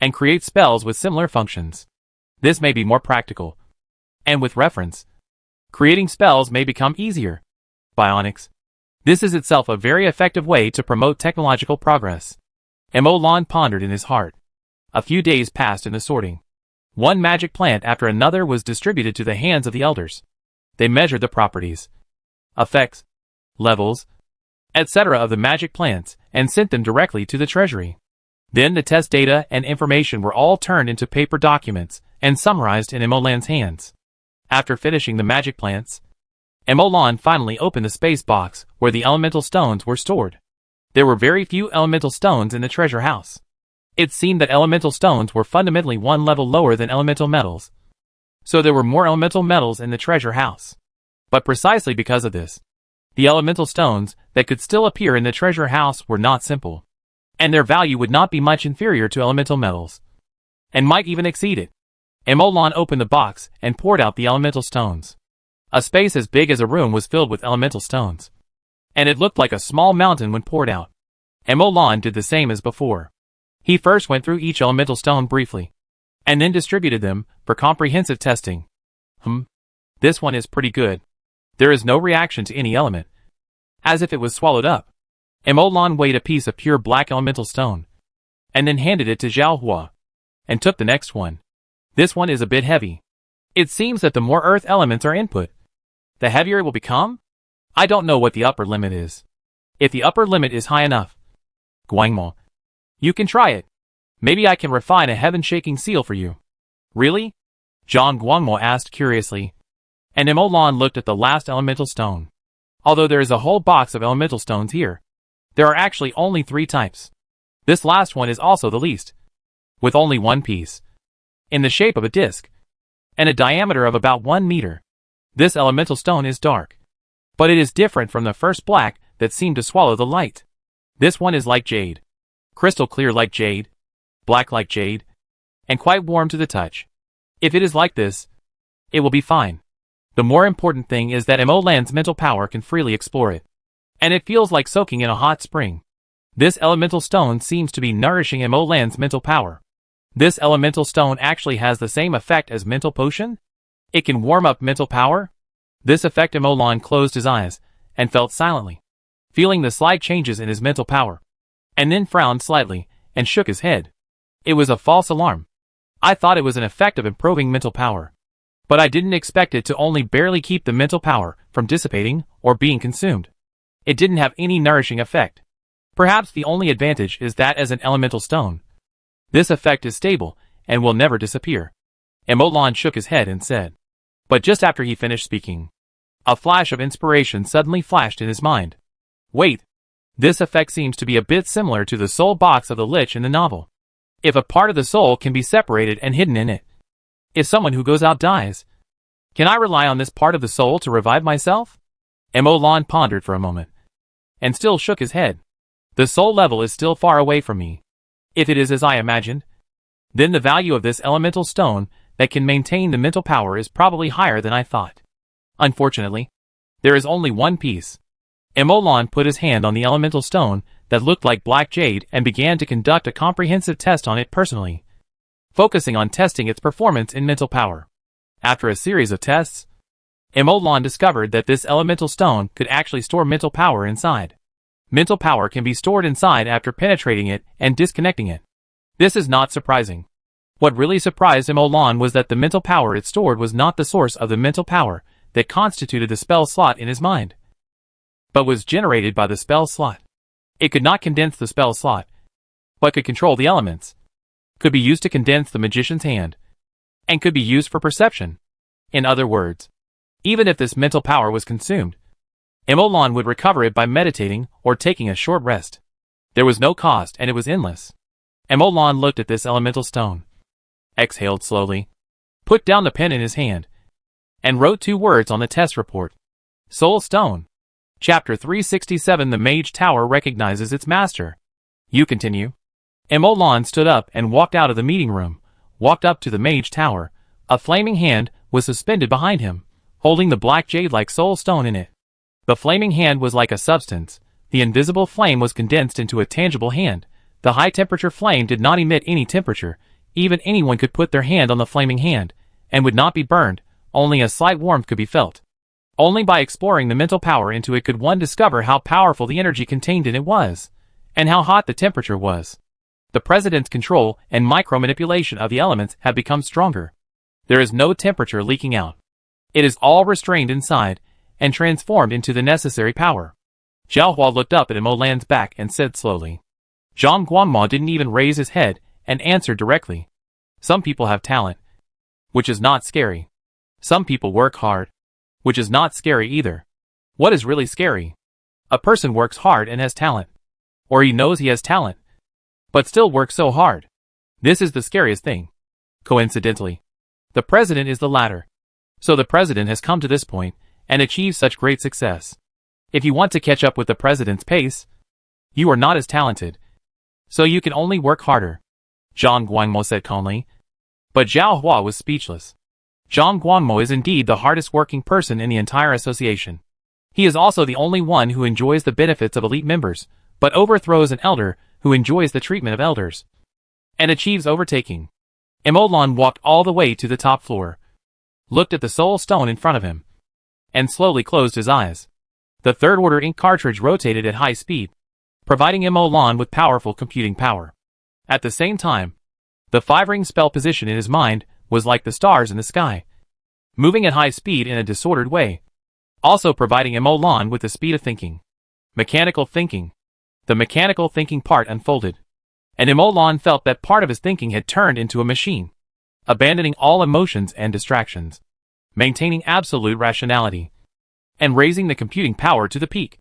and create spells with similar functions. This may be more practical, and with reference, creating spells may become easier. Bionics. This is itself a very effective way to promote technological progress. Mo Lan pondered in his heart. A few days passed in the sorting. One magic plant after another was distributed to the hands of the elders. They measured the properties, effects, levels, etc. of the magic plants and sent them directly to the treasury. Then the test data and information were all turned into paper documents and summarized in Mo Lan's hands. After finishing the magic plants, Mo Lan finally opened the space box where the elemental stones were stored. There were very few elemental stones in the treasure house. It seemed that elemental stones were fundamentally one level lower than elemental metals, so there were more elemental metals in the treasure house. But precisely because of this, the elemental stones that could still appear in the treasure house were not simple, and their value would not be much inferior to elemental metals, and might even exceed it. Emolan opened the box and poured out the elemental stones. A space as big as a room was filled with elemental stones. And it looked like a small mountain when poured out. Emolan did the same as before. He first went through each elemental stone briefly, and then distributed them for comprehensive testing. This one is pretty good. There is no reaction to any element. As if it was swallowed up. Emolan weighed a piece of pure black elemental stone, and then handed it to Zhaohua, and took the next one. This one is a bit heavy. It seems that the more earth elements are input, the heavier it will become? I don't know what the upper limit is. If the upper limit is high enough, Guangmo, you can try it. Maybe I can refine a heaven-shaking seal for you. Really? Zhang Guangmo asked curiously. And Emolan looked at the last elemental stone. Although there is a whole box of elemental stones here, there are actually only 3 types. This last one is also the least, with only one piece, in the shape of a disc, and a diameter of about 1 meter. This elemental stone is dark, but it is different from the first black that seemed to swallow the light. This one is like jade, crystal clear like jade, black like jade, and quite warm to the touch. If it is like this, it will be fine. The more important thing is that Emolan's mental power can freely explore it, and it feels like soaking in a hot spring. This elemental stone seems to be nourishing Emolan's mental power. This elemental stone actually has the same effect as mental potion? It can warm up mental power? This effect Emolan closed his eyes, and felt silently, feeling the slight changes in his mental power, and then frowned slightly, and shook his head. It was a false alarm. I thought it was an effect of improving mental power, but I didn't expect it to only barely keep the mental power from dissipating or being consumed. It didn't have any nourishing effect. Perhaps the only advantage is that as an elemental stone, this effect is stable and will never disappear. Emolan shook his head and said. But just after he finished speaking, a flash of inspiration suddenly flashed in his mind. Wait, this effect seems to be a bit similar to the soul box of the Lich in the novel. If a part of the soul can be separated and hidden in it, if someone who goes out dies, can I rely on this part of the soul to revive myself? Emolan pondered for a moment, and still shook his head. The soul level is still far away from me. If it is as I imagined, then the value of this elemental stone that can maintain the mental power is probably higher than I thought. Unfortunately, there is only one piece. Emolan put his hand on the elemental stone that looked like black jade and began to conduct a comprehensive test on it personally, focusing on testing its performance in mental power. After a series of tests, Emolan discovered that this elemental stone could actually store mental power inside. Mental power can be stored inside after penetrating it and disconnecting it. This is not surprising. What really surprised Emolan was that the mental power it stored was not the source of the mental power that constituted the spell slot in his mind, but was generated by the spell slot. It could not condense the spell slot, but could control the elements, could be used to condense the magician's hand, and could be used for perception. In other words, even if this mental power was consumed, Emolan would recover it by meditating or taking a short rest. There was no cost and it was endless. Emolan looked at this elemental stone, exhaled slowly, put down the pen in his hand, and wrote 2 words on the test report. Soul Stone. Chapter 367 The Mage Tower recognizes its master. You continue. Emolan stood up and walked out of the meeting room, walked up to the Mage Tower. A flaming hand was suspended behind him, holding the black jade-like soul stone in it. The flaming hand was like a substance. The invisible flame was condensed into a tangible hand. The high-temperature flame did not emit any temperature. Even anyone could put their hand on the flaming hand, and would not be burned. Only a slight warmth could be felt. Only by exploring the mental power into it could one discover how powerful the energy contained in it was, and how hot the temperature was. The president's control and micro-manipulation of the elements have become stronger. There is no temperature leaking out. It is all restrained inside, and transformed into the necessary power. Zhaohua looked up at Emolan's back and said slowly. Zhang Guangmo didn't even raise his head, and answered directly. Some people have talent, which is not scary. Some people work hard, which is not scary either. What is really scary? A person works hard and has talent. Or he knows he has talent, but still works so hard. This is the scariest thing. Coincidentally, the president is the latter. So the president has come to this point, and achieved such great success. If you want to catch up with the president's pace, you are not as talented, so you can only work harder. Zhang Guangmo said calmly. But Zhao Hua was speechless. Zhang Guangmo is indeed the hardest working person in the entire association. He is also the only one who enjoys the benefits of elite members, but overthrows an elder who enjoys the treatment of elders and achieves overtaking. Emolan walked all the way to the top floor, looked at the soul stone in front of him, and slowly closed his eyes. The third order ink cartridge rotated at high speed, providing Emolan with powerful computing power. At the same time, the 5-ring spell position in his mind was like the stars in the sky, moving at high speed in a disordered way, also providing Emolan with the speed of thinking. Mechanical thinking. The mechanical thinking part unfolded, and Emolan felt that part of his thinking had turned into a machine, abandoning all emotions and distractions, maintaining absolute rationality, and raising the computing power to the peak.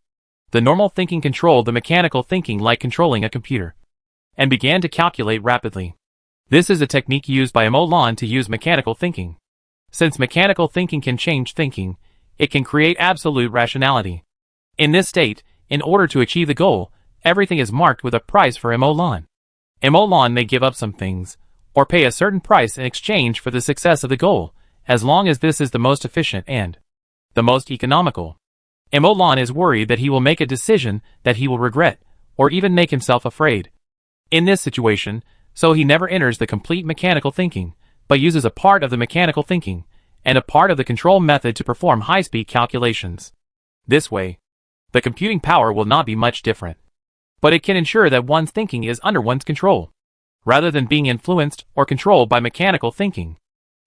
The normal thinking controlled the mechanical thinking like controlling a computer, and began to calculate rapidly. This is a technique used by Emolan to use mechanical thinking. Since mechanical thinking can change thinking, it can create absolute rationality. In this state, in order to achieve the goal, everything is marked with a price for Emolan. Emolan may give up some things, or pay a certain price in exchange for the success of the goal, as long as this is the most efficient and the most economical. Emolan is worried that he will make a decision that he will regret, or even make himself afraid. In this situation, so he never enters the complete mechanical thinking, but uses a part of the mechanical thinking, and a part of the control method to perform high-speed calculations. This way, the computing power will not be much different, but it can ensure that one's thinking is under one's control, rather than being influenced or controlled by mechanical thinking.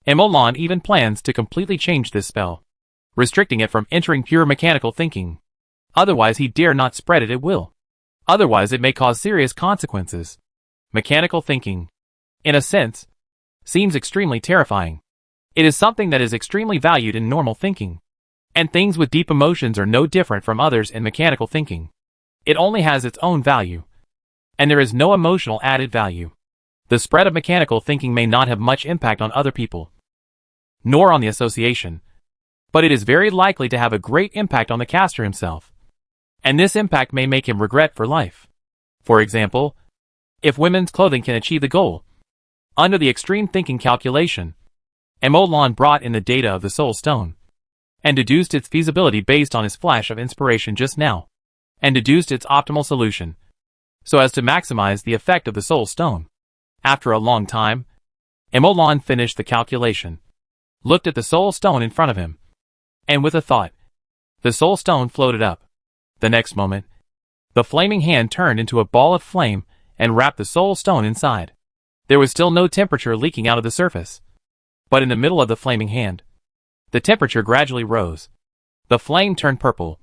Emolan even plans to completely change this spell, restricting it from entering pure mechanical thinking. Otherwise he dare not spread it at will. Otherwise it may cause serious consequences. Mechanical thinking, in a sense, seems extremely terrifying. It is something that is extremely valued in normal thinking, and things with deep emotions are no different from others in mechanical thinking. It only has its own value, and there is no emotional added value. The spread of mechanical thinking may not have much impact on other people, nor on the association, but it is very likely to have a great impact on the caster himself, and this impact may make him regret for life. For example, if women's clothing can achieve the goal, under the extreme thinking calculation, Emolan brought in the data of the soul stone, and deduced its feasibility based on his flash of inspiration just now, and deduced its optimal solution, so as to maximize the effect of the soul stone. After a long time, Emolan finished the calculation, looked at the soul stone in front of him, and with a thought, the soul stone floated up. The next moment, the flaming hand turned into a ball of flame and wrapped the soul stone inside. There was still no temperature leaking out of the surface, but in the middle of the flaming hand, the temperature gradually rose. The flame turned purple.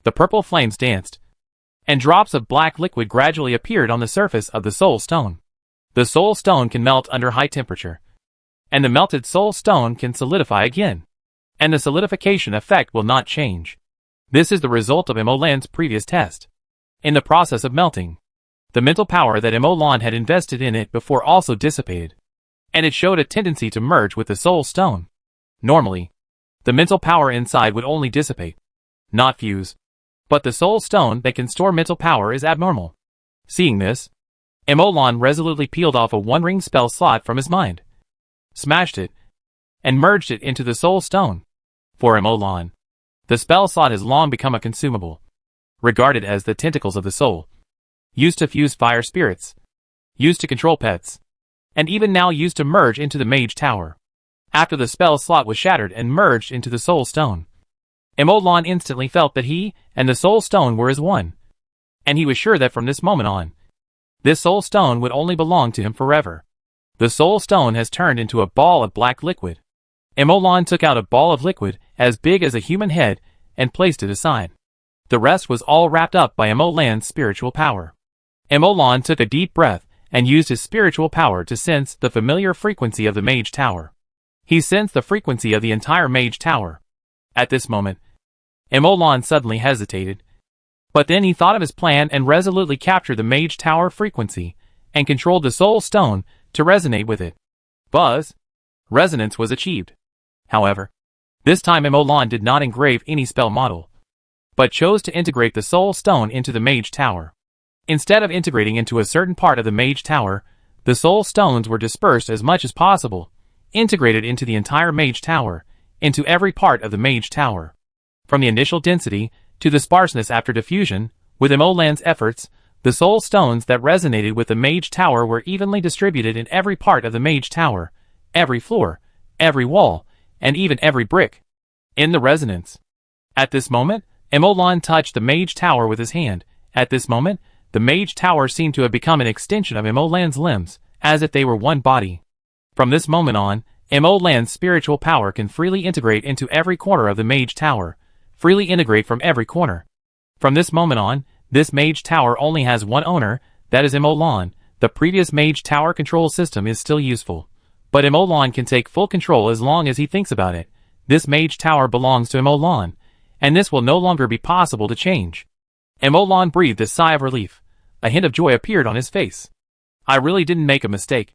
The purple flames danced, and drops of black liquid gradually appeared on the surface of the soul stone. The soul stone can melt under high temperature, and the melted soul stone can solidify again, and the solidification effect will not change. This is the result of Emolan's previous test. In the process of melting, the mental power that Emolan had invested in it before also dissipated, and it showed a tendency to merge with the soul stone. Normally, the mental power inside would only dissipate, not fuse, but the soul stone that can store mental power is abnormal. Seeing this, Emolan resolutely peeled off a 1-ring spell slot from his mind, smashed it, and merged it into the soul stone. For Emolan, the spell slot has long become a consumable, regarded as the tentacles of the soul, used to fuse fire spirits, used to control pets, and even now used to merge into the mage tower. After the spell slot was shattered and merged into the soul stone, Emolan instantly felt that he and the soul stone were as one, and he was sure that from this moment on, this soul stone would only belong to him forever. The soul stone has turned into a ball of black liquid. Emolan took out a ball of liquid as big as a human head and placed it aside. The rest was all wrapped up by Emolan's spiritual power. Emolan took a deep breath and used his spiritual power to sense the familiar frequency of the mage tower. He sensed the frequency of the entire mage tower. At this moment, Emolan suddenly hesitated, but then he thought of his plan and resolutely captured the mage tower frequency and controlled the soul stone to resonate with it. Buzz! Resonance was achieved. However, this time Emolan did not engrave any spell model, but chose to integrate the soul stone into the mage tower. Instead of integrating into a certain part of the mage tower, the soul stones were dispersed as much as possible, integrated into the entire Mage Tower, into every part of the Mage Tower. From the initial density to the sparseness after diffusion, with Emoland's efforts, the soul stones that resonated with the Mage Tower were evenly distributed in every part of the Mage Tower, every floor, every wall, and even every brick. In the resonance. At this moment, Emoland touched the Mage Tower with his hand. At this moment, the Mage Tower seemed to have become an extension of Emoland's limbs, as if they were one body. From this moment on, Emoland's spiritual power can freely integrate into every corner of the Mage Tower, freely integrate from every corner. From this moment on, this Mage Tower only has one owner, that is Emoland. The previous Mage Tower control system is still useful, but Emoland can take full control as long as he thinks about it. This Mage Tower belongs to Emoland, and this will no longer be possible to change. Emoland breathed a sigh of relief. A hint of joy appeared on his face. I really didn't make a mistake.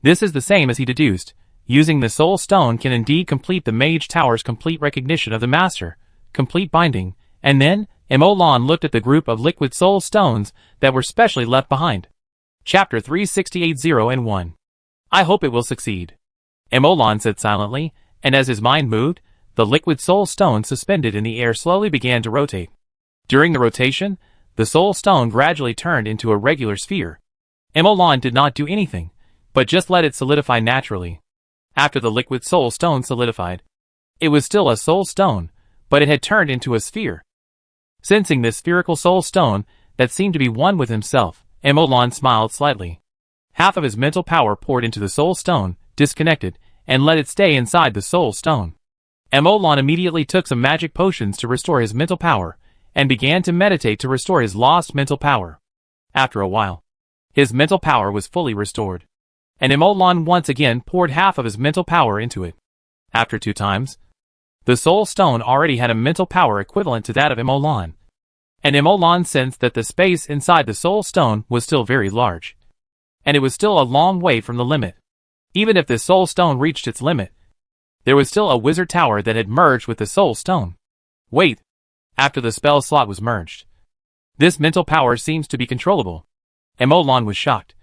This is the same as he deduced. Using the Soul Stone can indeed complete the Mage Tower's complete recognition of the Master, complete binding, and then, Emoland looked at the group of liquid Soul Stones that were specially left behind. Chapter 368-0-1. I hope it will succeed. Emoland said silently, and as his mind moved, the liquid Soul Stone suspended in the air slowly began to rotate. During the rotation, the Soul Stone gradually turned into a regular sphere. Emoland did not do anything, but just let it solidify naturally. After the liquid Soul Stone solidified, it was still a Soul Stone, but it had turned into a sphere. Sensing this spherical Soul Stone that seemed to be one with himself, Emoland smiled slightly. Half of his mental power poured into the Soul Stone, disconnected, and let it stay inside the Soul Stone. Emoland immediately took some magic potions to restore his mental power, and began to meditate to restore his lost mental power. After a while, his mental power was fully restored, and Emoland once again poured half of his mental power into it. After 2 times, the Soul Stone already had a mental power equivalent to that of Emoland, and Emoland sensed that the space inside the Soul Stone was still very large, and it was still a long way from the limit. Even if the Soul Stone reached its limit, there was still a Wizard Tower that had merged with the Soul Stone. Wait. After the spell slot was merged, this mental power seems to be controllable. Emoland was shocked,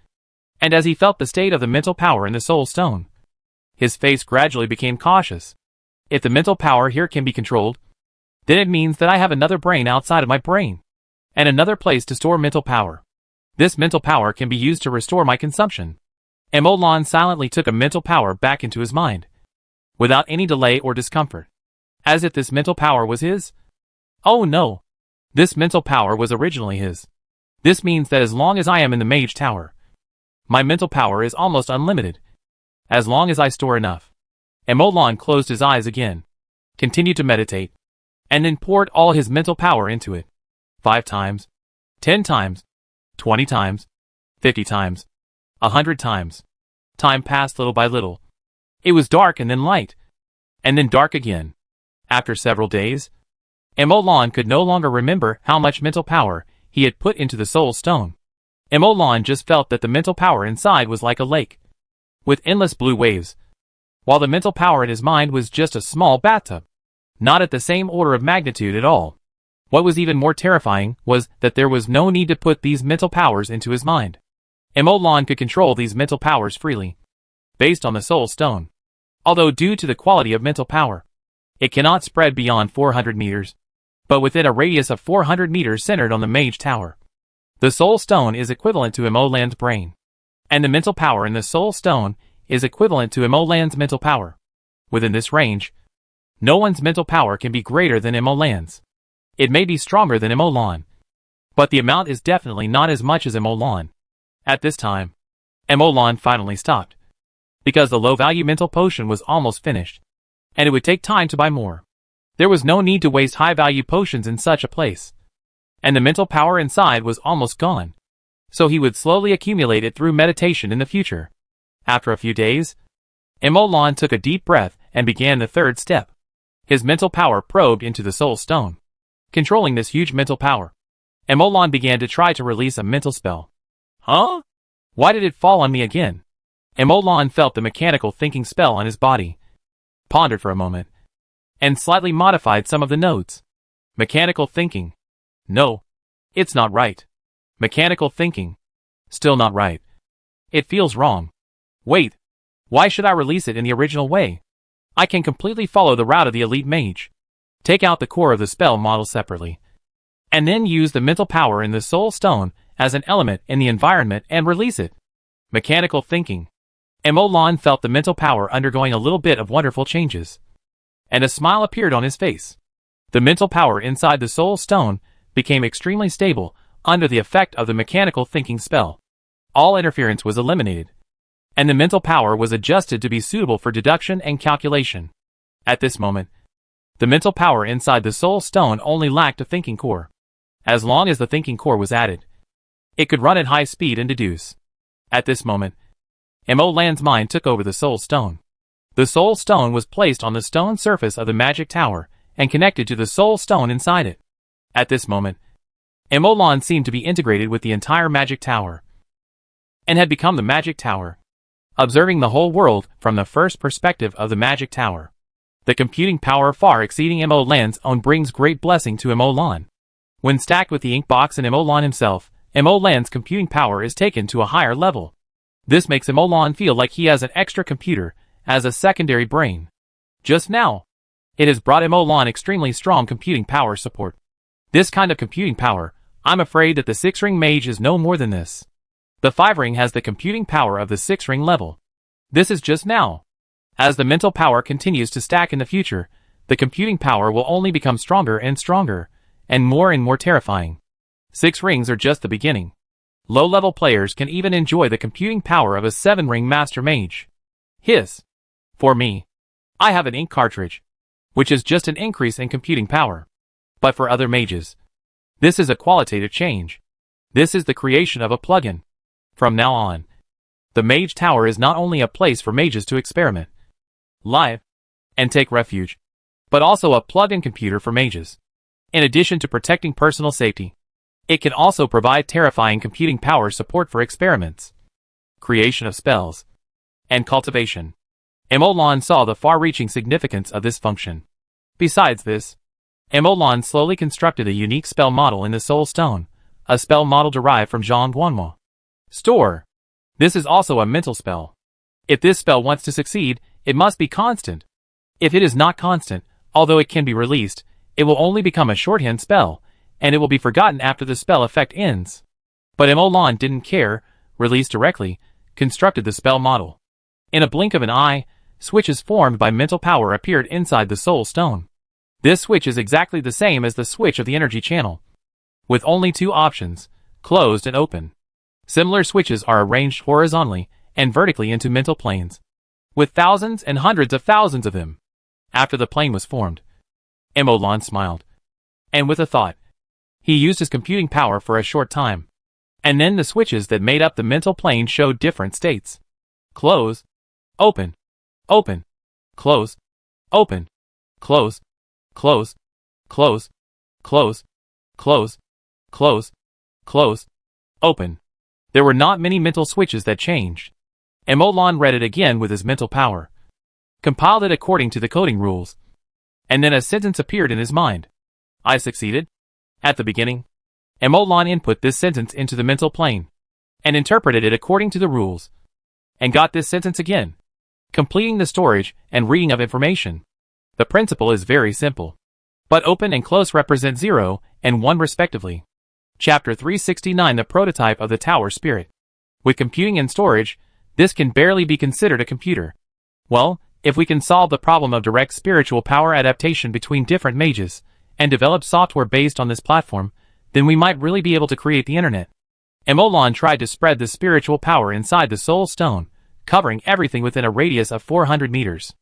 and as he felt the state of the mental power in the Soul Stone, his face gradually became cautious. If the mental power here can be controlled, then it means that I have another brain outside of my brain, and another place to store mental power. This mental power can be used to restore my consumption. Emoland silently took a mental power back into his mind, without any delay or discomfort, as if this mental power was his. Oh no! This mental power was originally his. This means that as long as I am in the Mage Tower, my mental power is almost unlimited, as long as I store enough. Emoland closed his eyes again, continued to meditate, and then poured all his mental power into it. 5 times, 10 times, 20 times, 50 times, 100 times. Time passed little by little. It was dark and then light, and then dark again. After several days, Emoland could no longer remember how much mental power he had put into the Soul Stone. Emoland just felt that the mental power inside was like a lake, with endless blue waves, while the mental power in his mind was just a small bathtub, not at the same order of magnitude at all. What was even more terrifying was that there was no need to put these mental powers into his mind. Emoland could control these mental powers freely, based on the Soul Stone. Although due to the quality of mental power, it cannot spread beyond 400 meters, but within a radius of 400 meters centered on the Mage Tower. The Soul Stone is equivalent to Emoland's brain, and the mental power in the Soul Stone is equivalent to Emoland's mental power. Within this range, no one's mental power can be greater than Emoland's. It may be stronger than Emoland, but the amount is definitely not as much as Emoland. At this time, Emoland finally stopped, because the low-value mental potion was almost finished, and it would take time to buy more. There was no need to waste high-value potions in such a place, and the mental power inside was almost gone, so he would slowly accumulate it through meditation in the future. After a few days, Emoland took a deep breath and began the 3rd step. His mental power probed into the Soul Stone. Controlling this huge mental power, Emoland began to try to release a mental spell. Huh? Why did it fall on me again? Emoland felt the mechanical thinking spell on his body, pondered for a moment, and slightly modified some of the nodes. Mechanical thinking. No. It's not right. Mechanical thinking. Still not right. It feels wrong. Wait. Why should I release it in the original way? I can completely follow the route of the elite mage. Take out the core of the spell model separately, and then use the mental power in the soul stone as an element in the environment and release it. Mechanical thinking. Emolan felt the mental power undergoing a little bit of wonderful changes, and a smile appeared on his face. The mental power inside the soul stone became extremely stable under the effect of the mechanical thinking spell. All interference was eliminated, and the mental power was adjusted to be suitable for deduction and calculation. At this moment, the mental power inside the soul stone only lacked a thinking core. As long as the thinking core was added, it could run at high speed and deduce. At this moment, Emolan's mind took over the soul stone. The soul stone was placed on the stone surface of the magic tower and connected to the soul stone inside it. At this moment, Emolan seemed to be integrated with the entire magic tower, and had become the magic tower, observing the whole world from the first perspective of the magic tower. The computing power far exceeding Emolan's own brings great blessing to Emolan. When stacked with the ink box and Emolan himself, Emolan's computing power is taken to a higher level. This makes Emolan feel like he has an extra computer as a secondary brain. Just now, it has brought Emolan extremely strong computing power support. This kind of computing power, I'm afraid that the 6-ring mage is no more than this. The 5-ring has the computing power of the 6-ring level. This is just now. As the mental power continues to stack in the future, the computing power will only become stronger and more terrifying. 6 rings are just the beginning. Low-level players can even enjoy the computing power of a 7-ring master mage. For me, I have an ink cartridge, which is just an increase in computing power. But for other mages, this is a qualitative change. This is the creation of a plugin. From now on, the Mage Tower is not only a place for mages to experiment, live, and take refuge, but also a plug-in computer for mages. In addition to protecting personal safety, it can also provide terrifying computing power support for experiments, creation of spells, and cultivation. Emolan saw the far-reaching significance of this function. Besides this, Emolan slowly constructed a unique spell model in the Soul Stone, a spell model derived from Zhang Guanmo. Store. This is also a mental spell. If this spell wants to succeed, it must be constant. If it is not constant, although it can be released, it will only become a shorthand spell, and it will be forgotten after the spell effect ends. But Emolan didn't care, released directly, constructed the spell model. In a blink of an eye, switches formed by mental power appeared inside the Soul Stone. This switch is exactly the same as the switch of the energy channel, with only 2 options, closed and open. Similar switches are arranged horizontally and vertically into mental planes, with thousands and hundreds of thousands of them. After the plane was formed, Emolan smiled, and with a thought, he used his computing power for a short time, and then the switches that made up the mental plane showed different states. Close, open, open, close, open, close, close, close, close, close, close, close, open. There were not many mental switches that changed. Emolan read it again with his mental power, compiled it according to the coding rules, and then a sentence appeared in his mind. I succeeded. At the beginning, Emolan input this sentence into the mental plane, and interpreted it according to the rules, and got this sentence again, completing the storage and reading of information. The principle is very simple, but open and close represent 0 and 1 respectively. Chapter 369, the prototype of the Tower Spirit. With computing and storage, this can barely be considered a computer. Well, if we can solve the problem of direct spiritual power adaptation between different mages, and develop software based on this platform, then we might really be able to create the internet. Emolan tried to spread the spiritual power inside the Soul Stone, covering everything within a radius of 400 meters.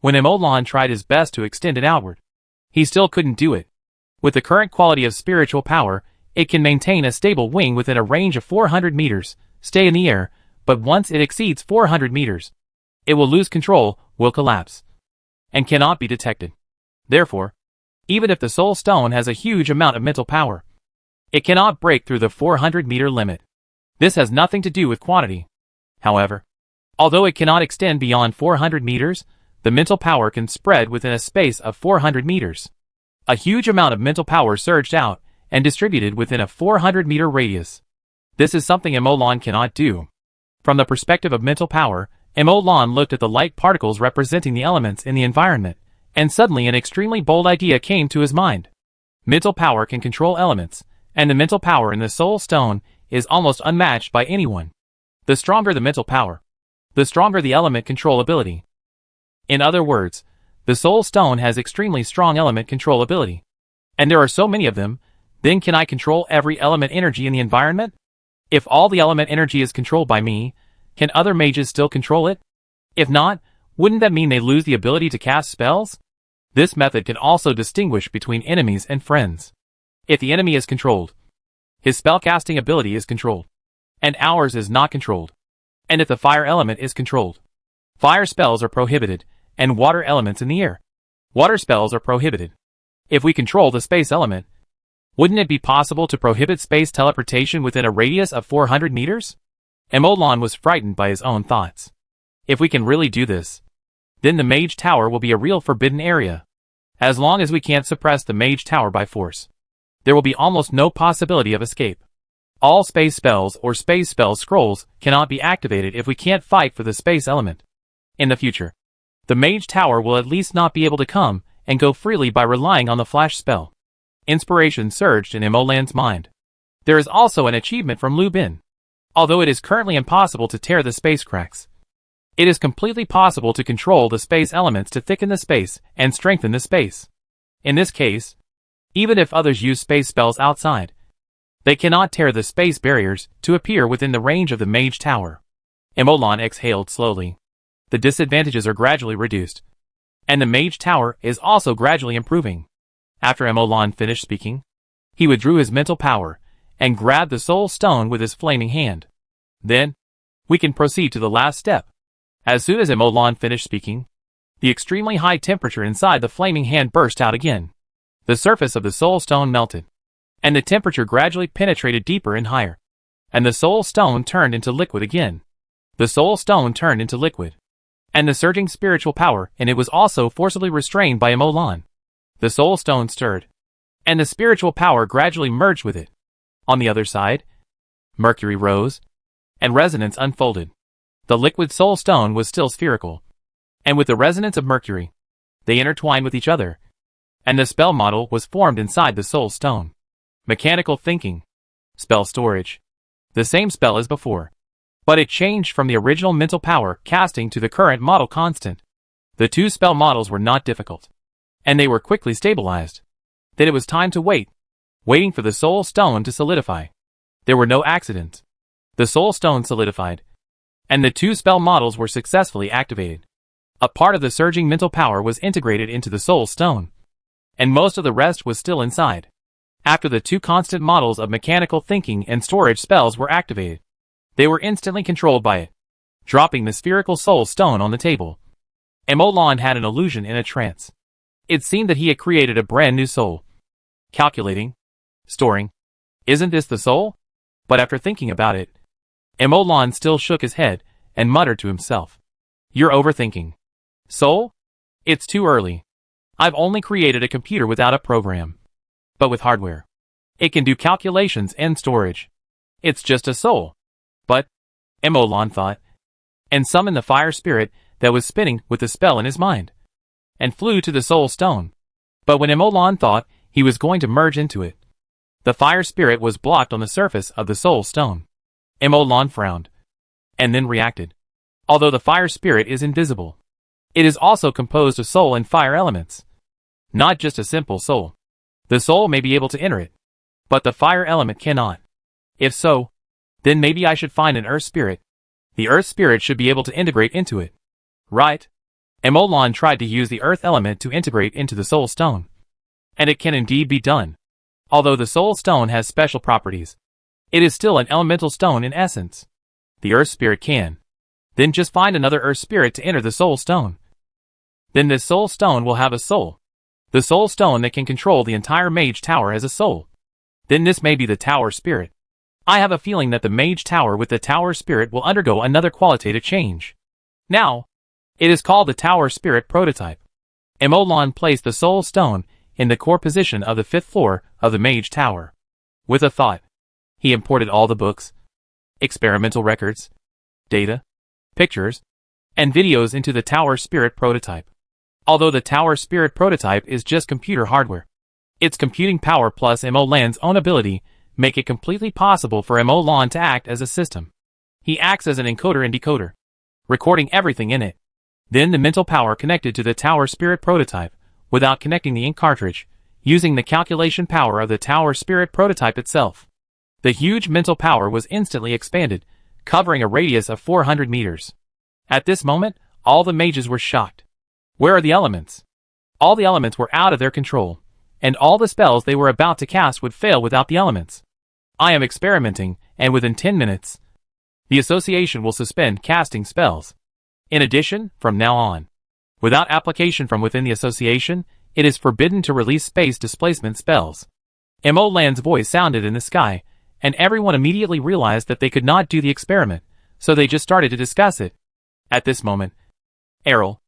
When Emolan tried his best to extend it outward, he still couldn't do it. With the current quality of spiritual power, it can maintain a stable wing within a range of 400 meters, stay in the air, but once it exceeds 400 meters, it will lose control, will collapse, and cannot be detected. Therefore, even if the Soul Stone has a huge amount of mental power, it cannot break through the 400-meter limit. This has nothing to do with quantity. However, although it cannot extend beyond 400 meters, the mental power can spread within a space of 400 meters. A huge amount of mental power surged out and distributed within a 400-meter radius. This is something Emolan cannot do. From the perspective of mental power, Lan looked at the light particles representing the elements in the environment, and suddenly an extremely bold idea came to his mind. Mental power can control elements, and the mental power in the soul stone is almost unmatched by anyone. The stronger the mental power, the stronger the element control ability. In other words, the soul stone has extremely strong element control ability. And there are so many of them, then can I control every element energy in the environment? If all the element energy is controlled by me, can other mages still control it? If not, wouldn't that mean they lose the ability to cast spells? This method can also distinguish between enemies and friends. If the enemy is controlled, his spellcasting ability is controlled, and ours is not controlled. And if the fire element is controlled, fire spells are prohibited, and water elements in the air, water spells are prohibited. If we control the space element, wouldn't it be possible to prohibit space teleportation within a radius of 400 meters? Lan was frightened by his own thoughts. If we can really do this, then the Mage Tower will be a real forbidden area. As long as we can't suppress the Mage Tower by force, there will be almost no possibility of escape. All space spells or space spell scrolls cannot be activated if we can't fight for the space element. In the future, the Mage Tower will at least not be able to come and go freely by relying on the flash spell. Inspiration surged in Lan's mind. There is also an achievement from Lu Bin. Although it is currently impossible to tear the space cracks, it is completely possible to control the space elements to thicken the space and strengthen the space. In this case, even if others use space spells outside, they cannot tear the space barriers to appear within the range of the Mage Tower. Lan exhaled slowly. The disadvantages are gradually reduced, and the Mage Tower is also gradually improving. After Lan finished speaking, he withdrew his mental power and grabbed the soul stone with his flaming hand. Then, we can proceed to the last step. As soon as Lan finished speaking, the extremely high temperature inside the flaming hand burst out again. The surface of the soul stone melted, and the temperature gradually penetrated deeper and higher, and the soul stone turned into liquid again. The soul stone turned into liquid, and the surging spiritual power in it was also forcibly restrained by Lan. The soul stone stirred, and the spiritual power gradually merged with it. On the other side, Mercury rose, and resonance unfolded. The liquid soul stone was still spherical, and with the resonance of Mercury, they intertwined with each other, and the spell model was formed inside the soul stone. Mechanical thinking. Spell storage. The same spell as before, but it changed from the original mental power casting to the current model constant. The two spell models were not difficult, and they were quickly stabilized. Then it was time to waiting for the soul stone to solidify. There were no accidents. The soul stone solidified, and the two spell models were successfully activated. A part of the surging mental power was integrated into the soul stone, and most of the rest was still inside. After the two constant models of mechanical thinking and storage spells were activated, they were instantly controlled by it, dropping the spherical soul stone on the table. Lan had an illusion in a trance. It seemed that he had created a brand new soul. Calculating, storing. Isn't this the soul? But after thinking about it, Lan still shook his head and muttered to himself. You're overthinking. Soul? It's too early. I've only created a computer without a program. But with hardware, it can do calculations and storage. It's just a soul. But, Lan thought, and summoned the fire spirit that was spinning with the spell in his mind, and flew to the soul stone. But when Lan thought he was going to merge into it, the fire spirit was blocked on the surface of the soul stone. Lan frowned, and then reacted. Although the fire spirit is invisible, it is also composed of soul and fire elements. Not just a simple soul. The soul may be able to enter it, but the fire element cannot. If so, then maybe I should find an earth spirit. The earth spirit should be able to integrate into it. Right? Lan tried to use the earth element to integrate into the soul stone. And it can indeed be done. Although the soul stone has special properties, it is still an elemental stone in essence. The earth spirit can. Then just find another earth spirit to enter the soul stone. Then this soul stone will have a soul. The soul stone that can control the entire Mage Tower as a soul. Then this may be the Tower Spirit. I have a feeling that the Mage Tower with the Tower Spirit will undergo another qualitative change. Now, it is called the Tower Spirit Prototype. Lan placed the soul stone in the core position of the 5th floor of the Mage Tower. With a thought, he imported all the books, experimental records, data, pictures, and videos into the Tower Spirit prototype. Although the Tower Spirit prototype is just computer hardware, its computing power plus Mo-Lan's own ability make it completely possible for Mo-Lan to act as a system. He acts as an encoder and decoder, recording everything in it. Then the mental power connected to the Tower Spirit prototype, without connecting the ink cartridge, using the calculation power of the Tower Spirit prototype itself. The huge mental power was instantly expanded, covering a radius of 400 meters. At this moment, all the mages were shocked. Where are the elements? All the elements were out of their control, and all the spells they were about to cast would fail without the elements. I am experimenting, and within 10 minutes, the association will suspend casting spells. In addition, from now on, without application from within the association, it is forbidden to release space displacement spells. Mo-Lan's voice sounded in the sky, and everyone immediately realized that they could not do the experiment, so they just started to discuss it. At this moment, Errol,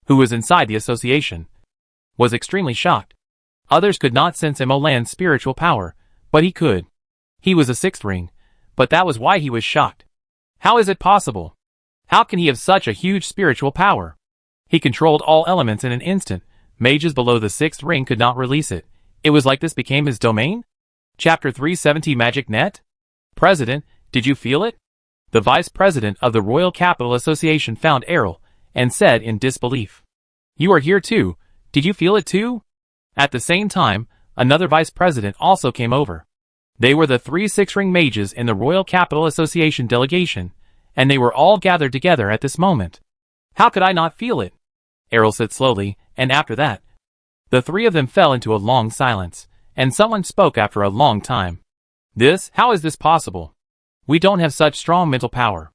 who was inside the association, was extremely shocked. Others could not sense Mo-Lan's spiritual power, but he could. He was a sixth ring, but that was why he was shocked. How is it possible? How can he have such a huge spiritual power? He controlled all elements in an instant. Mages below the sixth ring could not release it. It was like this became his domain? Chapter 370 Magic Net? President, did you feel it? The vice president of the Royal Capital Association found Errol, and said in disbelief. You are here too. Did you feel it too? At the same time, another vice president also came over. They were the 3 six-ring mages in the Royal Capital Association delegation, and they were all gathered together at this moment. How could I not feel it? Errol said slowly, and after that, the 3 of them fell into a long silence, and someone spoke after a long time. How is this possible? We don't have such strong mental power.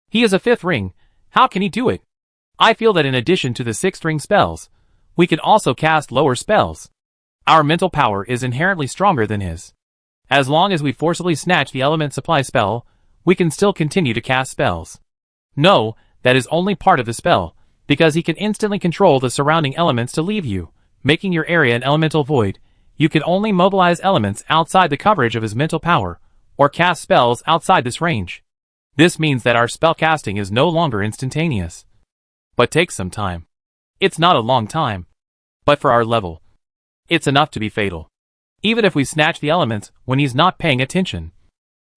He is a 5th ring. How can he do it? I feel that in addition to the 6th ring spells, we can also cast lower spells. Our mental power is inherently stronger than his. As long as we forcibly snatch the element supply spell, we can still continue to cast spells. No, that is only part of the spell, because he can instantly control the surrounding elements to leave you, making your area an elemental void. You can only mobilize elements outside the coverage of his mental power, or cast spells outside this range. This means that our spell casting is no longer instantaneous, but takes some time. It's not a long time, but for our level, it's enough to be fatal. Even if we snatch the elements when he's not paying attention,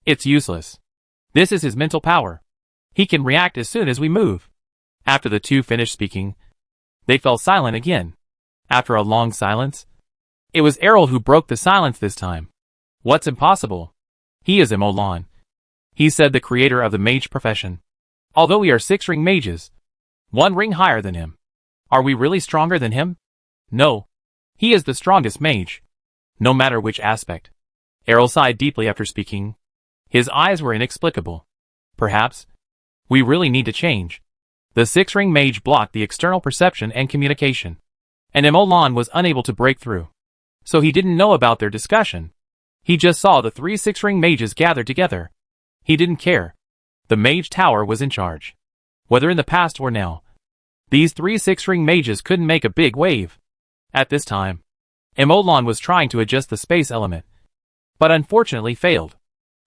it's useless. This is his mental power. He can react as soon as we move. After the 2 finished speaking, they fell silent again. After a long silence, it was Errol who broke the silence this time. What's impossible? He is Mo-Lan. He said, the creator of the mage profession. Although we are 6-ring mages, 1 ring higher than him. Are we really stronger than him? No. He is the strongest mage. No matter which aspect. Errol sighed deeply after speaking. His eyes were inexplicable. Perhaps we really need to change. The 6-ring mage blocked the external perception and communication, and Mo-Lan was unable to break through. So he didn't know about their discussion. He just saw the 3 6-ring mages gathered together. He didn't care. The mage tower was in charge. Whether in the past or now, these 3 6-ring mages couldn't make a big wave. At this time, Mo-Lan was trying to adjust the space element, but unfortunately failed.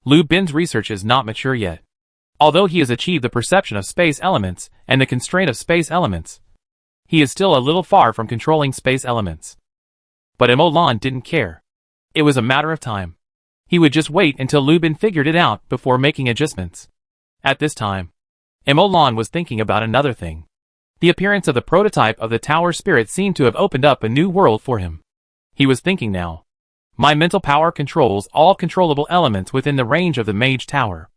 Lu Bin's research is not mature yet. Although he has achieved the perception of space elements and the constraint of space elements, he is still a little far from controlling space elements. But Mo-Lan didn't care. It was a matter of time. He would just wait until Lu Bin figured it out before making adjustments. At this time, Mo-Lan was thinking about another thing. The appearance of the prototype of the Tower Spirit seemed to have opened up a new world for him. He was thinking now. My mental power controls all controllable elements within the range of the Mage Tower.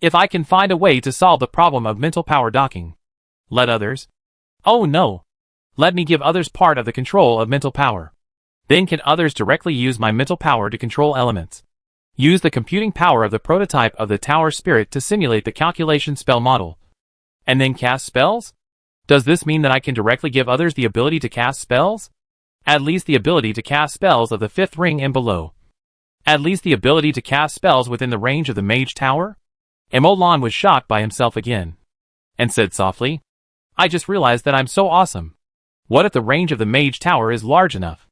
If I can find a way to solve the problem of mental power docking, let others? Oh no! Let me give others part of the control of mental power. Then can others directly use my mental power to control elements? Use the computing power of the prototype of the Tower Spirit to simulate the calculation spell model, and then cast spells? Does this mean that I can directly give others the ability to cast spells? At least the ability to cast spells of the 5th ring and below. At least the ability to cast spells within the range of the Mage Tower? Mo-Lan was shocked by himself again, and said softly, I just realized that I'm so awesome. What if the range of the Mage Tower is large enough?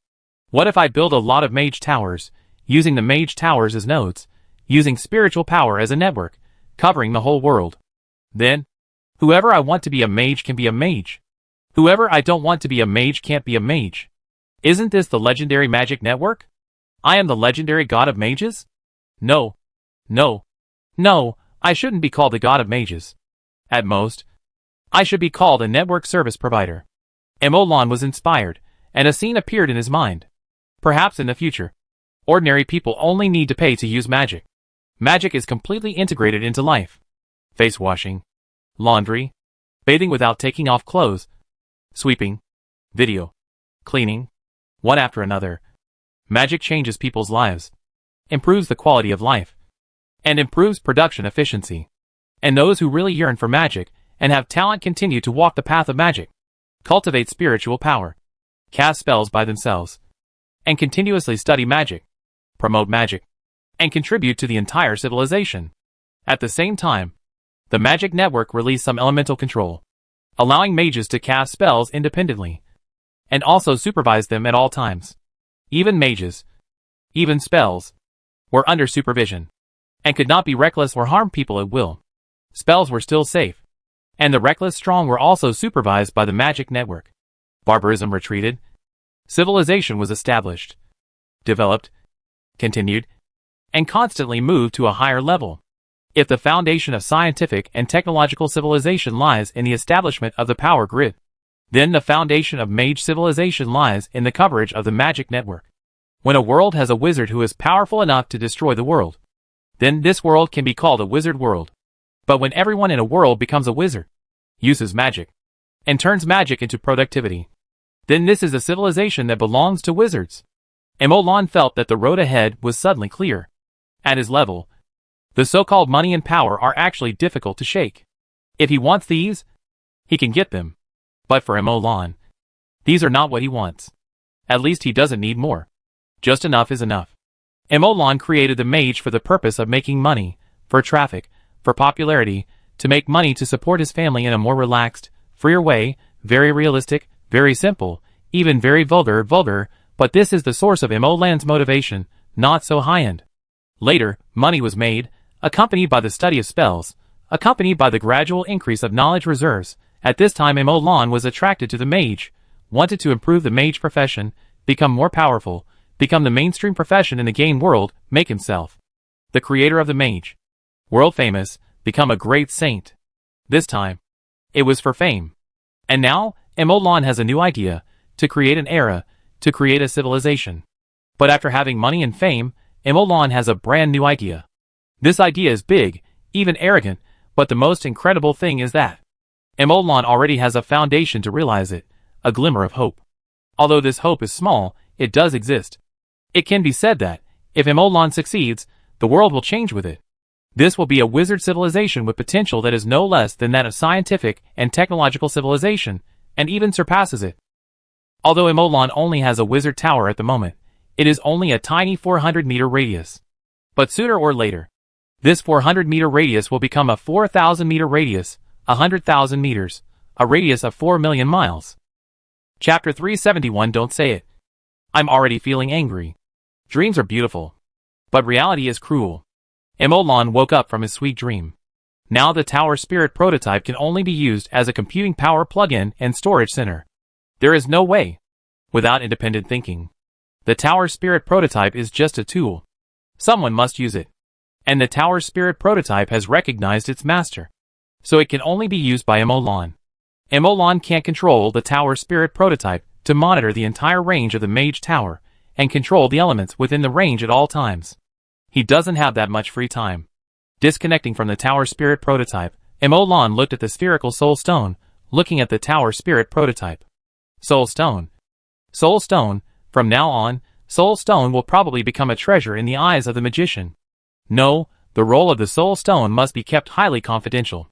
What if I build a lot of Mage Towers, using the Mage Towers as nodes, using spiritual power as a network, covering the whole world? Then, Whoever I want to be a mage can be a mage. Whoever I don't want to be a mage can't be a mage. Isn't this the legendary magic network? I am the legendary god of mages? No. No. No, I shouldn't be called the god of mages. At most, I should be called a network service provider. Emolan was inspired, and a scene appeared in his mind. Perhaps in the future, ordinary people only need to pay to use magic. Magic is completely integrated into life. Face washing, laundry, bathing without taking off clothes, sweeping, video, cleaning, one after another. Magic changes people's lives, improves the quality of life, and improves production efficiency. And those who really yearn for magic and have talent continue to walk the path of magic, cultivate spiritual power, cast spells by themselves, and continuously study magic, promote magic, and contribute to the entire civilization. At the same time, the magic network released some elemental control, allowing mages to cast spells independently, and also supervise them at all times. Even mages, even spells, were under supervision, and could not be reckless or harm people at will. Spells were still safe, and the reckless strong were also supervised by the magic network. Barbarism retreated. Civilization was established, developed, continued, and constantly moved to a higher level. If the foundation of scientific and technological civilization lies in the establishment of the power grid, then the foundation of mage civilization lies in the coverage of the magic network. When a world has a wizard who is powerful enough to destroy the world, then this world can be called a wizard world. But when everyone in a world becomes a wizard, uses magic, and turns magic into productivity, then this is a civilization that belongs to wizards. Emolan felt that the road ahead was suddenly clear. At his level, the so-called money and power are actually difficult to shake. If he wants these, he can get them. But for Emolan, these are not what he wants. At least he doesn't need more. Just enough is enough. Emolan created the mage for the purpose of making money, for traffic, for popularity, to make money to support his family in a more relaxed, freer way, very realistic, very simple, even very vulgar, but this is the source of Emolan's motivation, not so high-end. Later, money was made, accompanied by the study of spells, accompanied by the gradual increase of knowledge reserves. At this time Emolan was attracted to the mage, wanted to improve the mage profession, become more powerful, become the mainstream profession in the game world, make himself the creator of the mage, world famous, become a great saint. This time, it was for fame. And now, Emolan has a new idea, to create an era, to create a civilization. But after having money and fame, Emolan has a brand new idea. This idea is big, even arrogant, but the most incredible thing is that Emolan already has a foundation to realize it, a glimmer of hope. Although this hope is small, it does exist. It can be said that, if Emolan succeeds, the world will change with it. This will be a wizard civilization with potential that is no less than that of scientific and technological civilization, and even surpasses it. Although Emolan only has a wizard tower at the moment, it is only a tiny 400-meter radius. But sooner or later, this 400-meter radius will become a 4,000-meter radius, 100,000 meters, a radius of 4 million miles. Chapter 371. Don't say it. I'm already feeling angry. Dreams are beautiful, but reality is cruel. Emolan woke up from his sweet dream. Now the Tower Spirit prototype can only be used as a computing power plug-in and storage center. There is no way without independent thinking. The Tower Spirit prototype is just a tool. Someone must use it. And the Tower Spirit prototype has recognized its master. So it can only be used by Emolan. Emolan can't control the Tower Spirit prototype to monitor the entire range of the Mage Tower and control the elements within the range at all times. He doesn't have that much free time. Disconnecting from the Tower Spirit prototype, Emolan looked at the spherical Soul Stone, looking at the Tower Spirit prototype. Soul Stone. Soul Stone. From now on, Soul Stone will probably become a treasure in the eyes of the magician. No, the role of the Soul Stone must be kept highly confidential.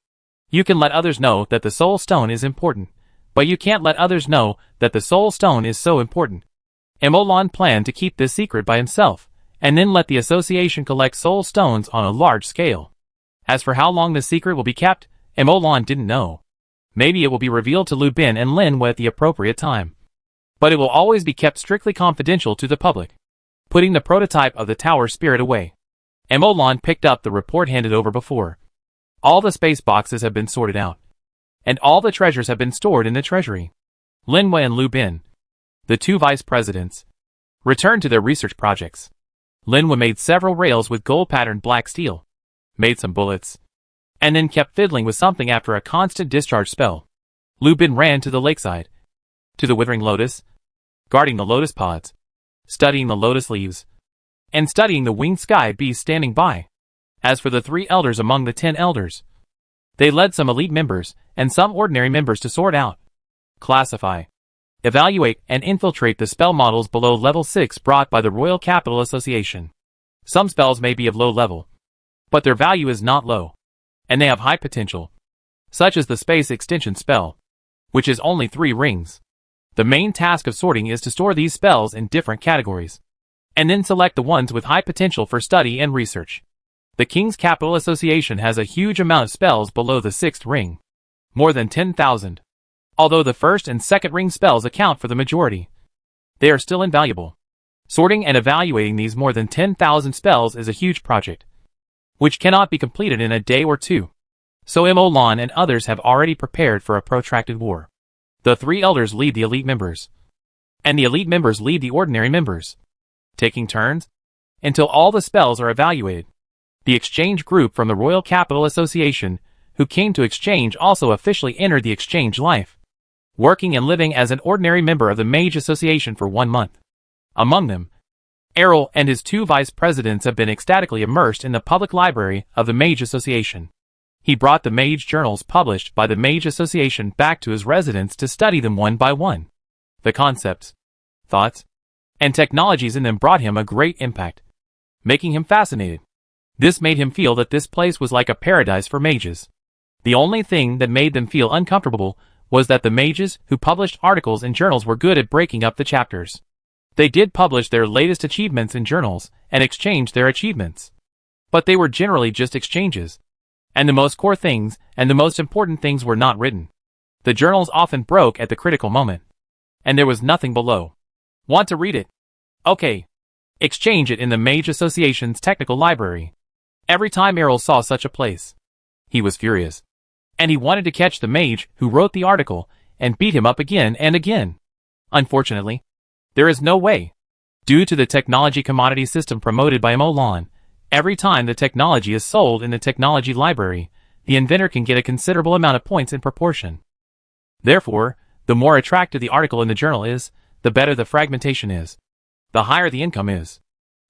You can let others know that the Soul Stone is important, but you can't let others know that the Soul Stone is so important. Emolan planned to keep this secret by himself, and then let the association collect Soul Stones on a large scale. As for how long the secret will be kept, Emolan didn't know. Maybe it will be revealed to Lu Bin and Lin Wei at the appropriate time. But it will always be kept strictly confidential to the public. Putting the prototype of the Tower Spirit away, Emolan picked up the report handed over before. All the space boxes have been sorted out. and all the treasures have been stored in the treasury. Lin Wei and Lu Bin, the two vice presidents, returned to their research projects. Lin Wei made several rails with gold-patterned black steel, made some bullets, and then kept fiddling with something after a constant discharge spell. Lu Bin ran to the lakeside, to the withering lotus, guarding the lotus pods, studying the lotus leaves, and studying the winged sky bees standing by. As for the 3 elders among the 10 elders, they led some elite members and some ordinary members to sort out, classify, evaluate, and infiltrate the spell models below level 6 brought by the Royal Capital Association. Some spells may be of low level, but their value is not low, and they have high potential, such as the Space Extension spell, which is only 3 rings. The main task of sorting is to store these spells in different categories, and then select the ones with high potential for study and research. The King's Capital Association has a huge amount of spells below the 6th ring, more than 10,000. Although the 1st and 2nd ring spells account for the majority, they are still invaluable. Sorting and evaluating these more than 10,000 spells is a huge project, which cannot be completed in a day or 2. So Mo Lan and others have already prepared for a protracted war. The 3 elders lead the elite members, and the elite members lead the ordinary members, taking turns until all the spells are evaluated. The exchange group from the Royal Capital Association, who came to exchange, also officially entered the exchange life, working and living as an ordinary member of the Mage Association for 1 month. Among them, Errol and his 2 vice presidents have been ecstatically immersed in the public library of the Mage Association. He brought the Mage journals published by the Mage Association back to his residence to study them one by one. The concepts, thoughts, and technologies in them brought him a great impact, making him fascinated. This made him feel that this place was like a paradise for mages. The only thing that made them feel uncomfortable was that the mages who published articles in journals were good at breaking up the chapters. They did publish their latest achievements in journals and exchanged their achievements, but they were generally just exchanges, and the most core things and the most important things were not written. The journals often broke at the critical moment, and there was nothing below. Want to read it? Okay. Exchange it in the Mage Association's technical library. Every time Errol saw such a place, he was furious, and he wanted to catch the mage who wrote the article and beat him up again and again. Unfortunately, there is no way. Due to the technology commodity system promoted by Mo Lan, every time the technology is sold in the technology library, the inventor can get a considerable amount of points in proportion. Therefore, the more attractive the article in the journal is, the better the fragmentation is, the higher the income is.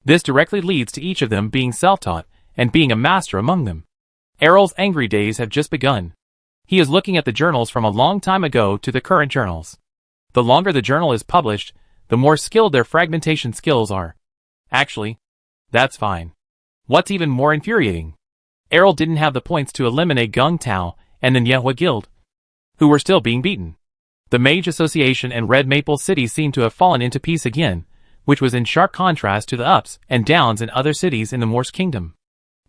This directly leads to each of them being self-taught and being a master among them. Errol's angry days have just begun. He is looking at the journals from a long time ago to the current journals. The longer the journal is published, the more skilled their fragmentation skills are. Actually, that's fine. What's even more infuriating? Errol didn't have the points to eliminate Gung Tao and the Nyehua Guild, who were still being beaten. The Mage Association and Red Maple City seemed to have fallen into peace again, which was in sharp contrast to the ups and downs in other cities in the Morse Kingdom.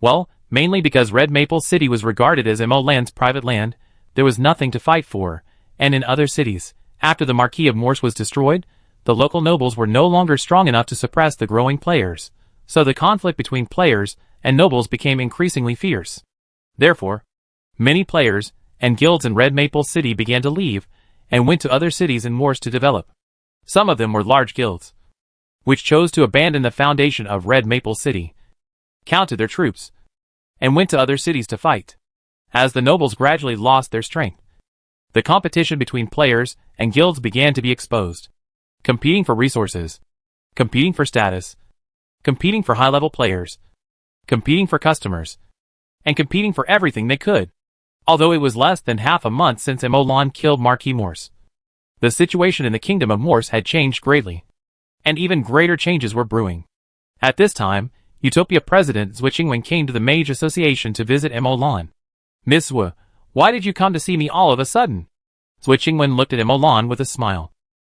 Well, mainly because Red Maple City was regarded as Mo Lan's private land, there was nothing to fight for, and in other cities, after the Marquis of Morse was destroyed, the local nobles were no longer strong enough to suppress the growing players, so the conflict between players and nobles became increasingly fierce. Therefore, many players and guilds in Red Maple City began to leave and went to other cities in Morse to develop. Some of them were large guilds, which chose to abandon the foundation of Red Maple City, counted their troops, and went to other cities to fight. As the nobles gradually lost their strength, the competition between players and guilds began to be exposed, competing for resources, competing for status, competing for high-level players, competing for customers, and competing for everything they could. Although it was less than half a month since Mo Lan killed Marquis Morse, the situation in the Kingdom of Morse had changed greatly, and even greater changes were brewing. At this time, Utopia President Zhui Qingwen came to the Mage Association to visit Mo Lan. Miss Wu, why did you come to see me all of a sudden? Zhui Qingwen looked at Mo Lan with a smile.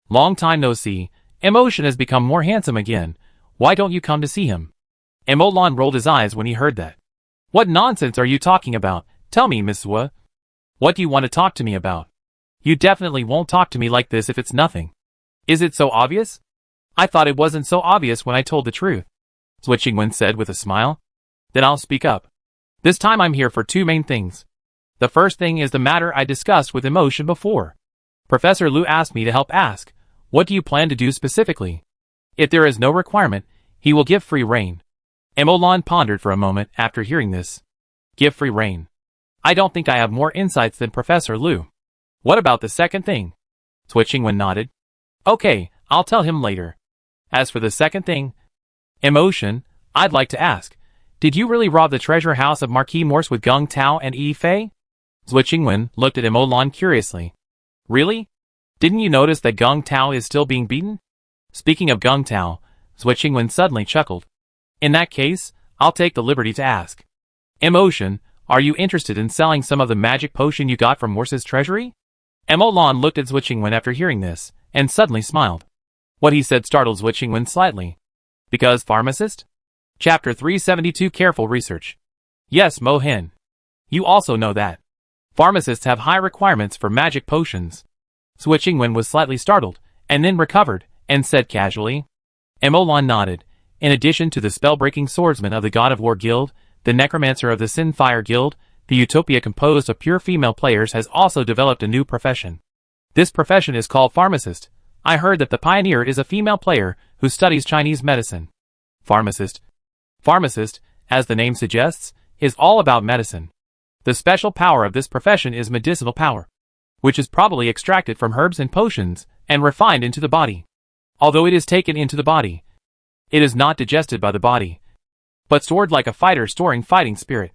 Long time no see, Emotion has become more handsome again. Why don't you come to see him? Mo Lan rolled his eyes when he heard that. What nonsense are you talking about? Tell me, Miss Wu. What do you want to talk to me about? You definitely won't talk to me like this if it's nothing. Is it so obvious? I thought it wasn't so obvious when I told the truth, Zhui Qingwen said with a smile. Then I'll speak up. This time I'm here for 2 main things. The first thing is the matter I discussed with Emotion before. Professor Lu asked me to help ask, what do you plan to do specifically? If there is no requirement, he will give free rein. Emolan pondered for a moment after hearing this. Give free rein. I don't think I have more insights than Professor Lu. What about the second thing? Switching Wen nodded. Okay, I'll tell him later. As for the second thing, Emotion, I'd like to ask, did you really rob the treasure house of Marquis Morse with Gung Tao and Yi Fei? Switching Wen looked at Emolan curiously. Really? Didn't you notice that Gung Tao is still being beaten? Speaking of Gung Tao, Switching Wen suddenly chuckled. In that case, I'll take the liberty to ask. Emotion, are you interested in selling some of the magic potion you got from Morse's treasury? Emolan looked at Switching Wen after hearing this, and suddenly smiled. What he said startled Switching Wen slightly. Because pharmacist? Chapter 372 Careful Research. Yes, Mo Hin. You also know that. Pharmacists have high requirements for magic potions. Switching Wen was slightly startled, and then recovered, and said casually. Emolan nodded. In addition to the spell-breaking swordsman of the God of War Guild, the necromancer of the Sinfire Guild, the Utopia composed of pure female players has also developed a new profession. This profession is called pharmacist. I heard that the pioneer is a female player who studies Chinese medicine. Pharmacist. Pharmacist, as the name suggests, is all about medicine. The special power of this profession is medicinal power, which is probably extracted from herbs and potions and refined into the body. Although it is taken into the body, it is not digested by the body, but stored like a fighter storing fighting spirit.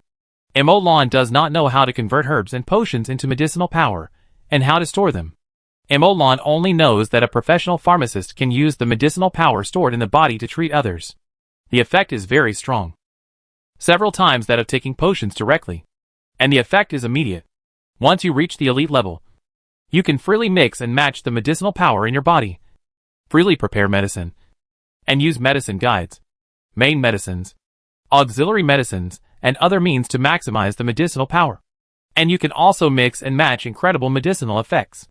Emolan does not know how to convert herbs and potions into medicinal power, and how to store them. Emolan only knows that a professional pharmacist can use the medicinal power stored in the body to treat others. The effect is very strong. Several times that of taking potions directly. And the effect is immediate. Once you reach the elite level, you can freely mix and match the medicinal power in your body. Freely prepare medicine. And use medicine guides, main medicines, auxiliary medicines, and other means to maximize the medicinal power. And you can also mix and match incredible medicinal effects.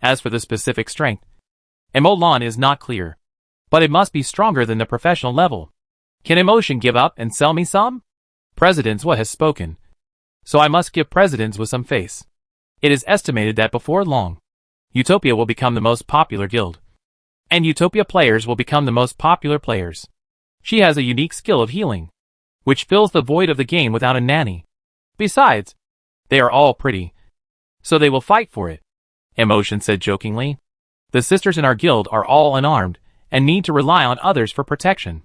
As for the specific strength, Emolan is not clear, but it must be stronger than the professional level. Can Emotion give up and sell me some? President Zwa has spoken, so I must give President Zwa some face. It is estimated that before long, Utopia will become the most popular guild. And Utopia players will become the most popular players. She has a unique skill of healing, which fills the void of the game without a nanny. Besides, they are all pretty, so they will fight for it. Emotion said jokingly. The sisters in our guild are all unarmed, and need to rely on others for protection.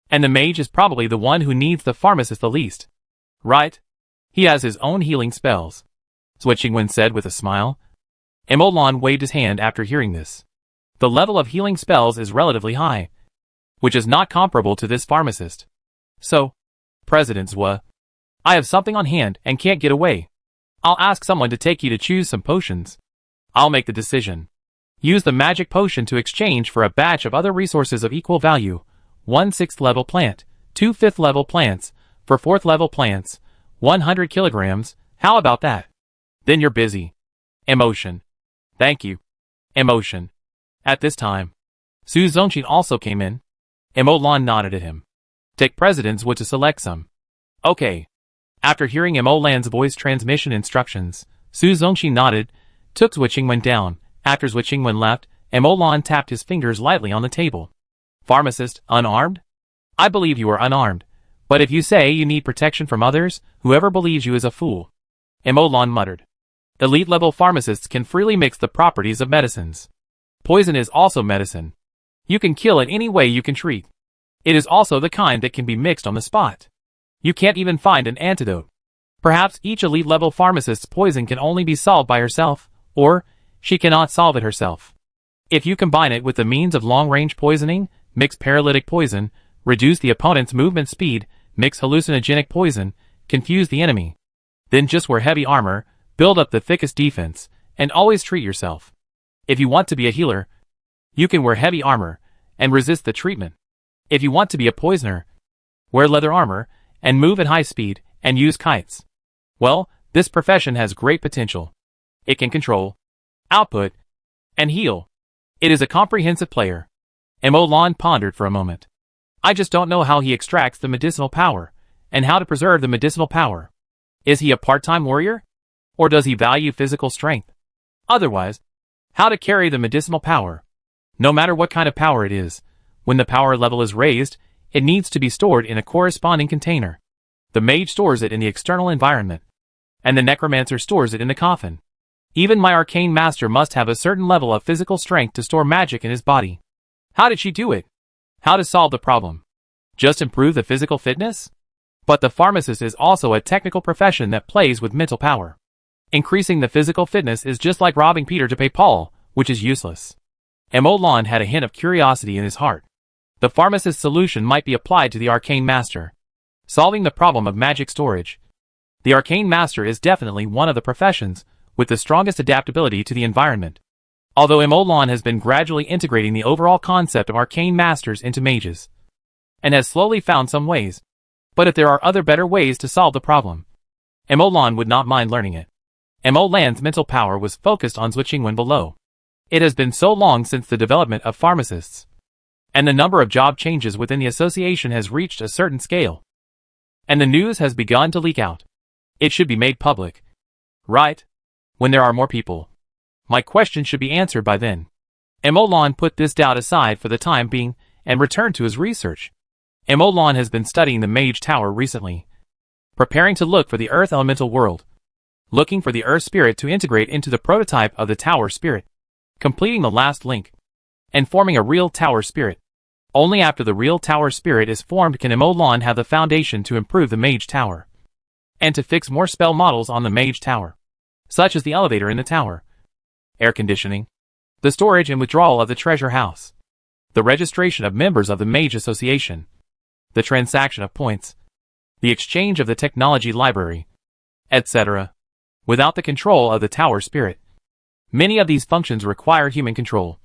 And the mage is probably the one who needs the pharmacist the least. Right? He has his own healing spells. Switching Wen said with a smile. Emolan waved his hand after hearing this. The level of healing spells is relatively high, which is not comparable to this pharmacist. So, President Zwa, I have something on hand and can't get away. I'll ask someone to take you to choose some potions. I'll make the decision. Use the magic potion to exchange for a batch of other resources of equal value. 1 6th level plant, 2 5th level plants, for 4th level plants, 100 kilograms, how about that? Then you're busy. Emotion. Thank you. Emotion. At this time, Su Zongqin also came in. Emolan nodded at him. Take President's Wood to select some. Okay. After hearing Emolan's voice transmission instructions, Su Zongqin nodded, took Switching Wen down. After Switching Wen left, Emolan tapped his fingers lightly on the table. Pharmacist, unarmed? I believe you are unarmed, but if you say you need protection from others, whoever believes you is a fool. Emolan muttered. Elite-level pharmacists can freely mix the properties of medicines. Poison is also medicine. You can kill it any way you can treat. It is also the kind that can be mixed on the spot. You can't even find an antidote. Perhaps each elite-level pharmacist's poison can only be solved by herself, or she cannot solve it herself. If you combine it with the means of long-range poisoning, mix paralytic poison, reduce the opponent's movement speed, mix hallucinogenic poison, confuse the enemy. Then just wear heavy armor, build up the thickest defense, and always treat yourself. If you want to be a healer, you can wear heavy armor, and resist the treatment. If you want to be a poisoner, wear leather armor, and move at high speed, and use kites. Well, this profession has great potential. It can control, output, and heal. It is a comprehensive player. Emolan pondered for a moment. I just don't know how he extracts the medicinal power, and how to preserve the medicinal power. Is he a part-time warrior? Or does he value physical strength? Otherwise, how to carry the medicinal power? No matter what kind of power it is, when the power level is raised, it needs to be stored in a corresponding container. The mage stores it in the external environment, and the necromancer stores it in the coffin. Even my arcane master must have a certain level of physical strength to store magic in his body. How did she do it? How to solve the problem? Just improve the physical fitness? But the pharmacist is also a technical profession that plays with mental power. Increasing the physical fitness is just like robbing Peter to pay Paul, which is useless. Emolan had a hint of curiosity in his heart. The pharmacist's solution might be applied to the arcane master, solving the problem of magic storage. The arcane master is definitely one of the professions with the strongest adaptability to the environment. Although Emolan has been gradually integrating the overall concept of arcane masters into mages, and has slowly found some ways. But if there are other better ways to solve the problem, Emolan would not mind learning it. Emolan's mental power was focused on switching when below. It has been so long since the development of pharmacists, and the number of job changes within the association has reached a certain scale, and the news has begun to leak out. It should be made public, right? When there are more people. My question should be answered by then. Emolan put this doubt aside for the time being and returned to his research. Emolan has been studying the Mage Tower recently, preparing to look for the Earth Elemental World, looking for the Earth Spirit to integrate into the prototype of the Tower Spirit, completing the last link, and forming a real Tower Spirit. Only after the real Tower Spirit is formed can Emolan have the foundation to improve the Mage Tower, and to fix more spell models on the Mage Tower, such as the elevator in the tower, air conditioning, the storage and withdrawal of the treasure house, the registration of members of the Mage Association, the transaction of points, the exchange of the technology library, etc. Without the control of the Tower Spirit, many of these functions require human control,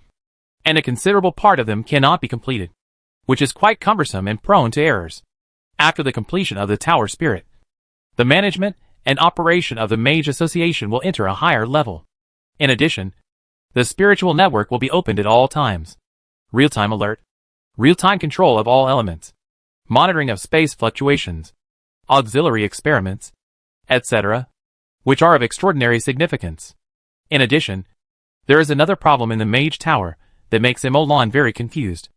and a considerable part of them cannot be completed, which is quite cumbersome and prone to errors. After the completion of the Tower Spirit, the management and operation of the Mage Association will enter a higher level. In addition, the spiritual network will be opened at all times. Real-time alert, real-time control of all elements, monitoring of space fluctuations, auxiliary experiments, etc., which are of extraordinary significance. In addition, there is another problem in the Mage Tower that makes Emolan very confused.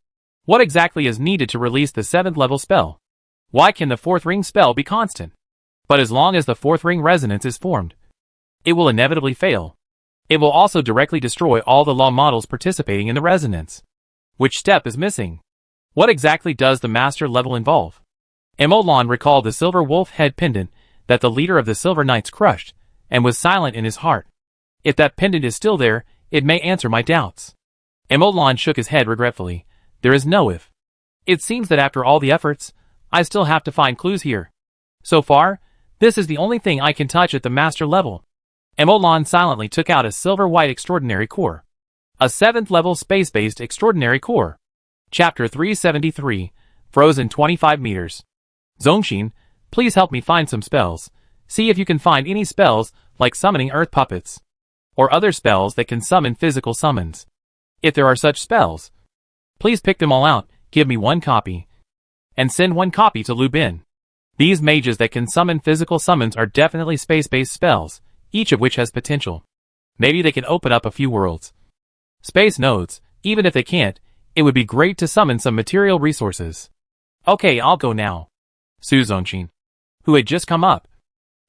What exactly is needed to release the 7th level spell? Why can the 4th ring spell be constant? But as long as the 4th ring resonance is formed, it will inevitably fail. It will also directly destroy all the law models participating in the resonance. Which step is missing? What exactly does the master level involve? Emolan recalled the silver wolf head pendant that the leader of the Silver Knights crushed, and was silent in his heart. If that pendant is still there, it may answer my doubts. Emolan shook his head regretfully. There is no if. It seems that after all the efforts, I still have to find clues here. So far, this is the only thing I can touch at the master level. Emolan silently took out a silver-white extraordinary core. A 7th level space-based extraordinary core. Chapter 373, Frozen 25 meters. Zongshin, please help me find some spells. See if you can find any spells, like summoning earth puppets, or other spells that can summon physical summons. If there are such spells, please pick them all out, give me 1 copy, and send 1 copy to Lubin. These mages that can summon physical summons are definitely space-based spells, each of which has potential. Maybe they can open up a few worlds. Space nodes, even if they can't, it would be great to summon some material resources. Okay, I'll go now. Su Zongshin, who had just come up,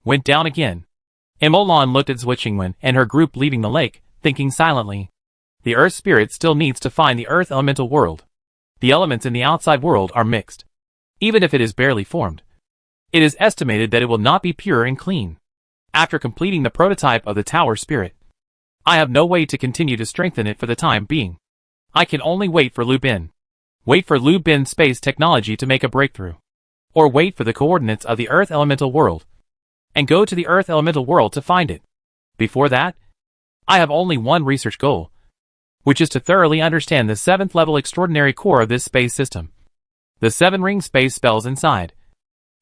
went down again. Emolan looked at Zwichingwen and her group leaving the lake, thinking silently. The Earth Spirit still needs to find the Earth Elemental World. The elements in the outside world are mixed. Even if it is barely formed, it is estimated that it will not be pure and clean. After completing the prototype of the Tower Spirit, I have no way to continue to strengthen it for the time being. I can only wait for Lubin. Wait for Lubin's space technology to make a breakthrough. Or wait for the coordinates of the Earth Elemental World, and go to the Earth Elemental World to find it. Before that, I have only one research goal, which is to thoroughly understand the 7th level extraordinary core of this space system, the 7-ring space spells inside,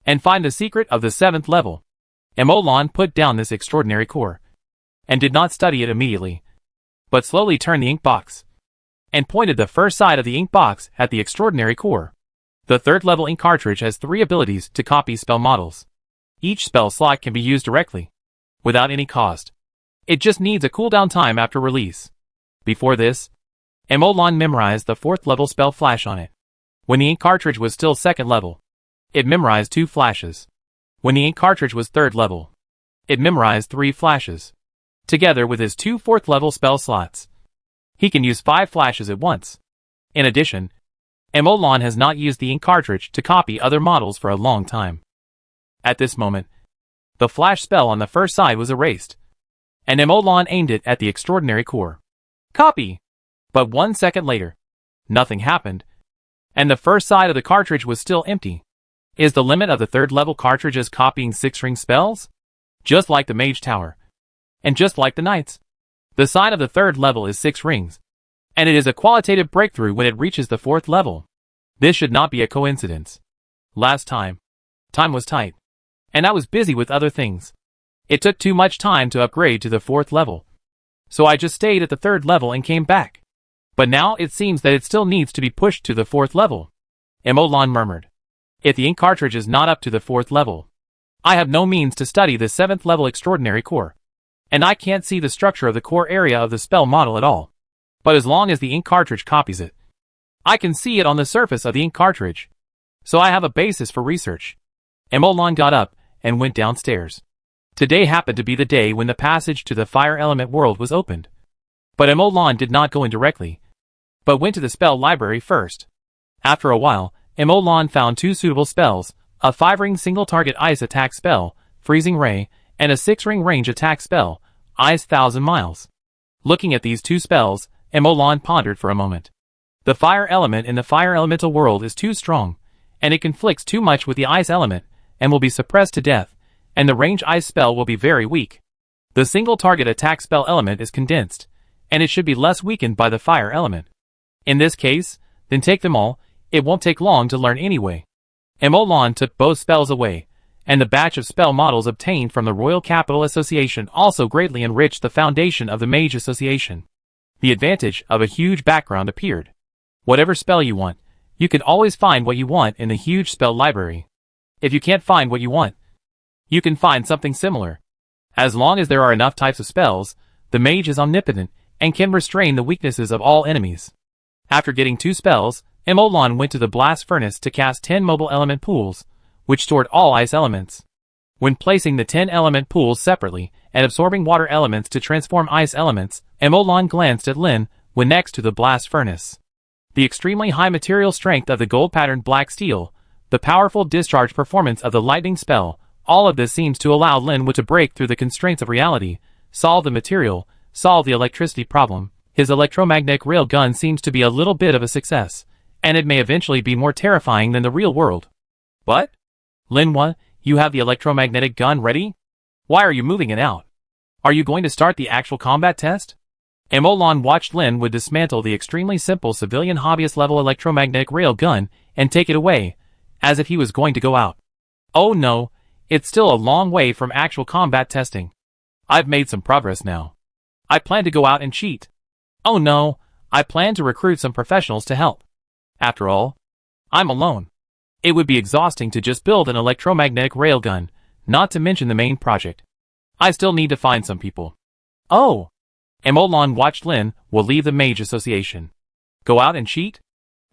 and find the secret of the 7th level. Emolan put down this extraordinary core, and did not study it immediately, but slowly turned the ink box, and pointed the first side of the ink box at the extraordinary core. The 3rd level ink cartridge has 3 abilities to copy spell models. Each spell slot can be used directly, without any cost. It just needs a cooldown time after release. Before this, Emolon memorized the 4th level spell flash on it. When the ink cartridge was still 2nd level, it memorized 2 flashes. When the ink cartridge was 3rd level, it memorized 3 flashes. Together with his 2 4th level spell slots, he can use 5 flashes at once. In addition, Emolon has not used the ink cartridge to copy other models for a long time. At this moment, the flash spell on the first side was erased, and Emolon aimed it at the extraordinary core. Copy! But 1 second later, nothing happened, and the first side of the cartridge was still empty. Is the limit of the 3rd level cartridges copying 6-ring spells? Just like the Mage Tower, and just like the Knights. The side of the 3rd level is 6 rings, and it is a qualitative breakthrough when it reaches the 4th level. This should not be a coincidence. Last time was tight, and I was busy with other things. It took too much time to upgrade to the 4th level, so I just stayed at the 3rd level and came back. But now it seems that it still needs to be pushed to the 4th level. Emolon murmured. If the ink cartridge is not up to the 4th level, I have no means to study the 7th level extraordinary core, and I can't see the structure of the core area of the spell model at all. But as long as the ink cartridge copies it, I can see it on the surface of the ink cartridge, so I have a basis for research. Emolon got up and went downstairs. Today happened to be the day when the passage to the fire element world was opened. But Emolon did not go in directly, but went to the spell library first. After a while, Emolon found 2 suitable spells, a 5-ring single-target ice attack spell, Freezing Ray, and a 6-ring range attack spell, Ice 1000 Miles. Looking at these 2 spells, Emolon pondered for a moment. The fire element in the fire elemental world is too strong, and it conflicts too much with the ice element, and will be suppressed to death, and the range ice spell will be very weak. The single-target attack spell element is condensed, and it should be less weakened by the fire element. In this case, then take them all, it won't take long to learn anyway. Emolon took both spells away, and the batch of spell models obtained from the Royal Capital Association also greatly enriched the foundation of the Mage Association. The advantage of a huge background appeared. Whatever spell you want, you can always find what you want in the huge spell library. If you can't find what you want, you can find something similar. As long as there are enough types of spells, the mage is omnipotent and can restrain the weaknesses of all enemies. After getting 2 spells, Emolon went to the blast furnace to cast 10 mobile element pools, which stored all ice elements. When placing the 10 element pools separately and absorbing water elements to transform ice elements, Emolon glanced at Lin when next to the blast furnace. The extremely high material strength of the gold-patterned black steel, the powerful discharge performance of the lightning spell, all of this seems to allow Lin to break through the constraints of reality, solve the material, solve the electricity problem. His electromagnetic rail gun seems to be a little bit of a success, and it may eventually be more terrifying than the real world. What? Linhua, you have the electromagnetic gun ready? Why are you moving it out? Are you going to start the actual combat test? Emolon watched Lin dismantle the extremely simple civilian hobbyist level electromagnetic rail gun and take it away, as if he was going to go out. Oh no, it's still a long way from actual combat testing. I've made some progress now. I plan to go out and cheat. Oh no, I plan to recruit some professionals to help. After all, I'm alone. It would be exhausting to just build an electromagnetic railgun, not to mention the main project. I still need to find some people. Oh! Emolon watched Lin leave the Mage Association. Go out and cheat?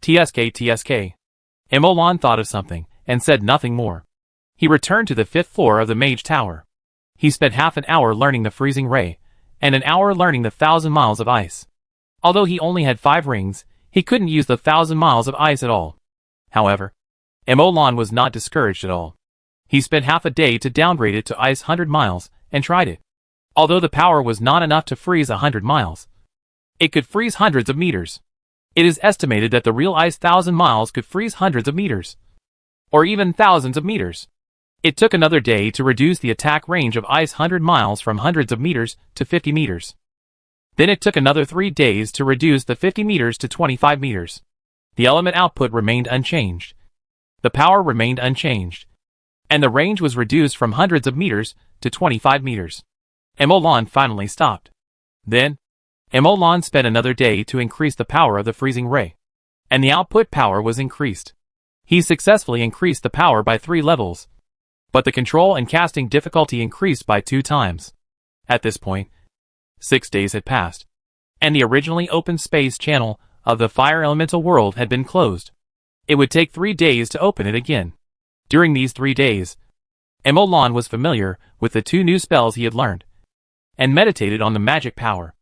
TSK. Emolon thought of something, and said nothing more. He returned to the 5th floor of the Mage Tower. He spent half an hour learning the Freezing Ray, and an hour learning the 1000 Miles of Ice. Although he only had 5 rings, he couldn't use the 1000 Miles of Ice at all. However, Emolon was not discouraged at all. He spent half a day to downgrade it to Ice 100 Miles, and tried it. Although the power was not enough to freeze 100 miles, it could freeze hundreds of meters. It is estimated that the real Ice 1000 Miles could freeze hundreds of meters, or even thousands of meters. It took another day to reduce the attack range of Ice 100 Miles from hundreds of meters to 50 meters. Then it took another 3 days to reduce the 50 meters to 25 meters. The element output remained unchanged. The power remained unchanged. And the range was reduced from hundreds of meters to 25 meters. Emolon finally stopped. Then, Emolon spent another day to increase the power of the Freezing Ray. And the output power was increased. He successfully increased the power by 3 levels. But the control and casting difficulty increased by 2 times. At this point, 6 days had passed, and the originally open space channel of the fire elemental world had been closed. It would take 3 days to open it again. During these 3 days, Emolan was familiar with the 2 new spells he had learned, and meditated on the magic power,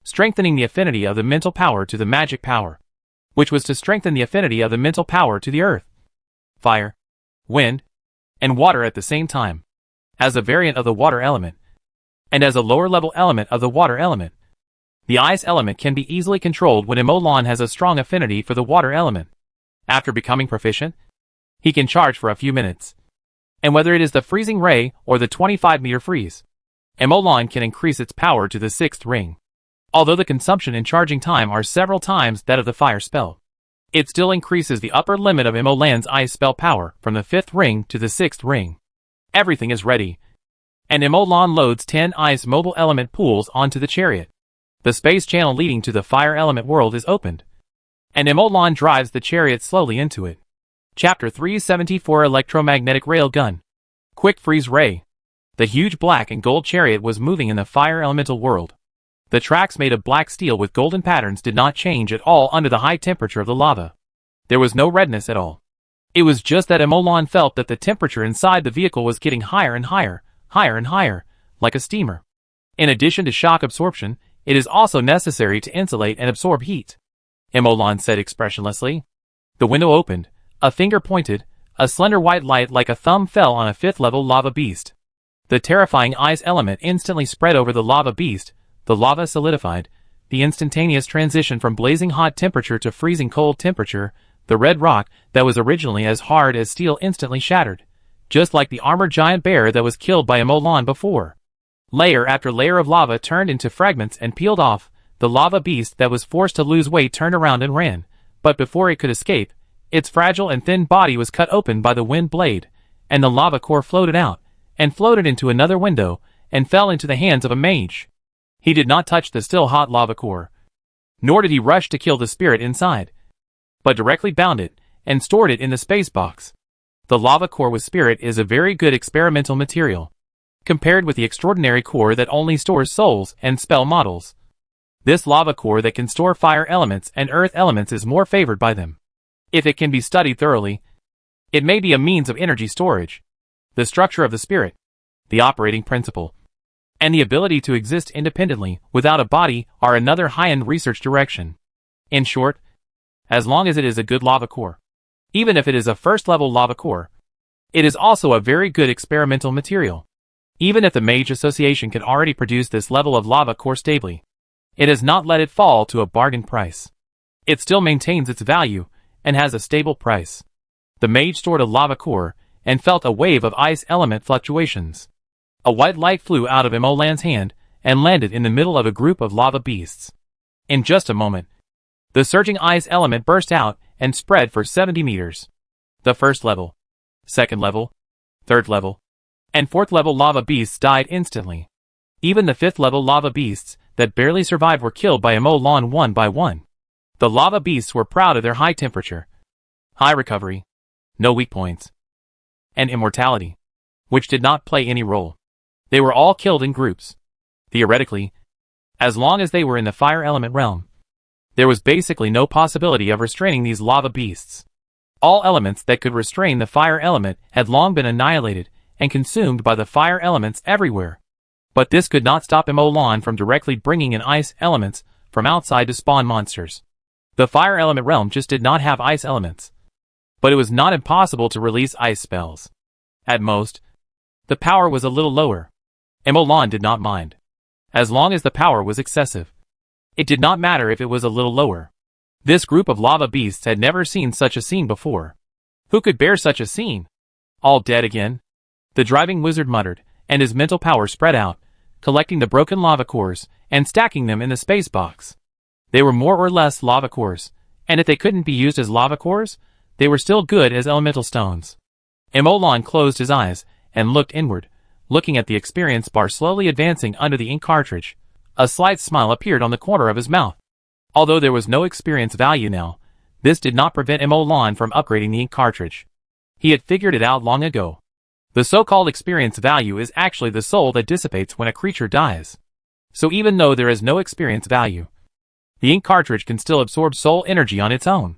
strengthening the affinity of the mental power to the magic power, which was to strengthen the affinity of the mental power to the earth, fire, wind, and water at the same time, as a variant of the water element, and as a lower-level element of the water element. The ice element can be easily controlled when Emolan has a strong affinity for the water element. After becoming proficient, he can charge for a few minutes, and whether it is the freezing ray or the 25-meter freeze, Emolan can increase its power to the 6th ring. Although the consumption and charging time are several times that of the fire spell, it still increases the upper limit of Emolan's ice spell power from the 5th ring to the 6th ring. Everything is ready, and Emolan loads 10 ice mobile element pools onto the chariot. The space channel leading to the fire element world is opened, and Emolan drives the chariot slowly into it. Chapter 374 Electromagnetic Railgun. Quick Freeze Ray. The huge black and gold chariot was moving in the fire elemental world. The tracks made of black steel with golden patterns did not change at all under the high temperature of the lava. There was no redness at all. It was just that Emolan felt that the temperature inside the vehicle was getting higher and higher, higher and higher, like a steamer. In addition to shock absorption, it is also necessary to insulate and absorb heat, Emolan said expressionlessly. The window opened, a finger pointed, a slender white light like a thumb fell on a 5th-level lava beast. The terrifying ice element instantly spread over the lava beast. The lava solidified, the instantaneous transition from blazing hot temperature to freezing cold temperature. The red rock that was originally as hard as steel instantly shattered, just like the armored giant bear that was killed by Emolan before. Layer after layer of lava turned into fragments and peeled off. The lava beast that was forced to lose weight turned around and ran, but before it could escape, its fragile and thin body was cut open by the wind blade, and the lava core floated out, and floated into another window, and fell into the hands of a mage. He did not touch the still hot lava core, nor did he rush to kill the spirit inside, but directly bound it, and stored it in the space box. The lava core with spirit is a very good experimental material, compared with the extraordinary core that only stores souls and spell models. This lava core that can store fire elements and earth elements is more favored by them. If it can be studied thoroughly, it may be a means of energy storage. The structure of the spirit, the operating principle, and the ability to exist independently without a body are another high-end research direction. In short, as long as it is a good lava core, even if it is a first-level lava core, it is also a very good experimental material. Even if the Mage Association can already produce this level of lava core stably, it has not let it fall to a bargain price. It still maintains its value and has a stable price. The mage stored a lava core and felt a wave of ice element fluctuations. A white light flew out of Emolan's hand and landed in the middle of a group of lava beasts. In just a moment, the surging ice element burst out and spread for 70 meters. The first level, second level, third level, and fourth level lava beasts died instantly. Even the fifth level lava beasts that barely survived were killed by Emolan one by one. The lava beasts were proud of their high temperature, high recovery, no weak points, and immortality, which did not play any role. They were all killed in groups. Theoretically, as long as they were in the fire element realm, there was basically no possibility of restraining these lava beasts. All elements that could restrain the fire element had long been annihilated and consumed by the fire elements everywhere. But this could not stop Emolan from directly bringing in ice elements from outside to spawn monsters. The fire element realm just did not have ice elements. But it was not impossible to release ice spells. At most, the power was a little lower. Emolan did not mind. As long as the power was excessive, it did not matter if it was a little lower. This group of lava beasts had never seen such a scene before. Who could bear such a scene? All dead again? The driving wizard muttered, and his mental power spread out, collecting the broken lava cores and stacking them in the space box. They were more or less lava cores, and if they couldn't be used as lava cores, they were still good as elemental stones. Emolan closed his eyes and looked inward, looking at the experience bar slowly advancing under the ink cartridge. A slight smile appeared on the corner of his mouth. Although there was no experience value now, this did not prevent Emolan from upgrading the ink cartridge. He had figured it out long ago. The so-called experience value is actually the soul that dissipates when a creature dies. So even though there is no experience value, the ink cartridge can still absorb soul energy on its own,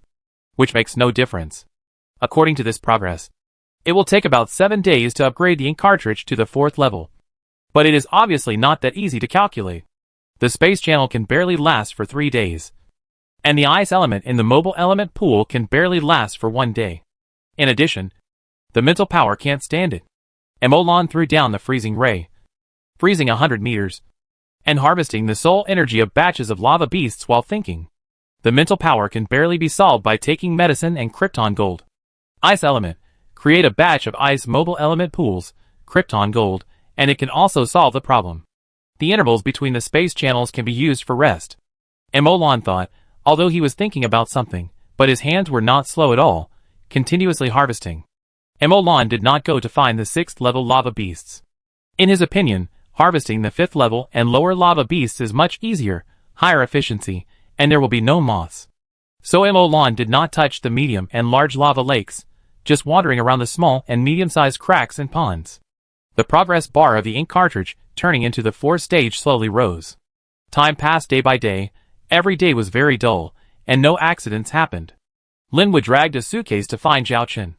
which makes no difference. According to this progress, it will take about 7 days to upgrade the ink cartridge to the 4th level. But it is obviously not that easy to calculate. The space channel can barely last for 3 days. And the ice element in the mobile element pool can barely last for 1 day. In addition, the mental power can't stand it. Emolan threw down the freezing ray, freezing 100 meters, and harvesting the soul energy of batches of lava beasts while thinking. The mental power can barely be solved by taking medicine and Krypton gold. Ice element. Create a batch of ice mobile element pools, Krypton gold, and it can also solve the problem. The intervals between the space channels can be used for rest. Emolan thought, although he was thinking about something, but his hands were not slow at all, continuously harvesting. Emolan did not go to find the 6th level lava beasts. In his opinion, harvesting the 5th level and lower lava beasts is much easier, higher efficiency, and there will be no moths. So Emolan did not touch the medium and large lava lakes, just wandering around the small and medium-sized cracks and ponds. The progress bar of the ink cartridge, turning into the 4th stage, slowly rose. Time passed day by day, every day was very dull, and no accidents happened. Linwood dragged a suitcase to find Zhao Chen,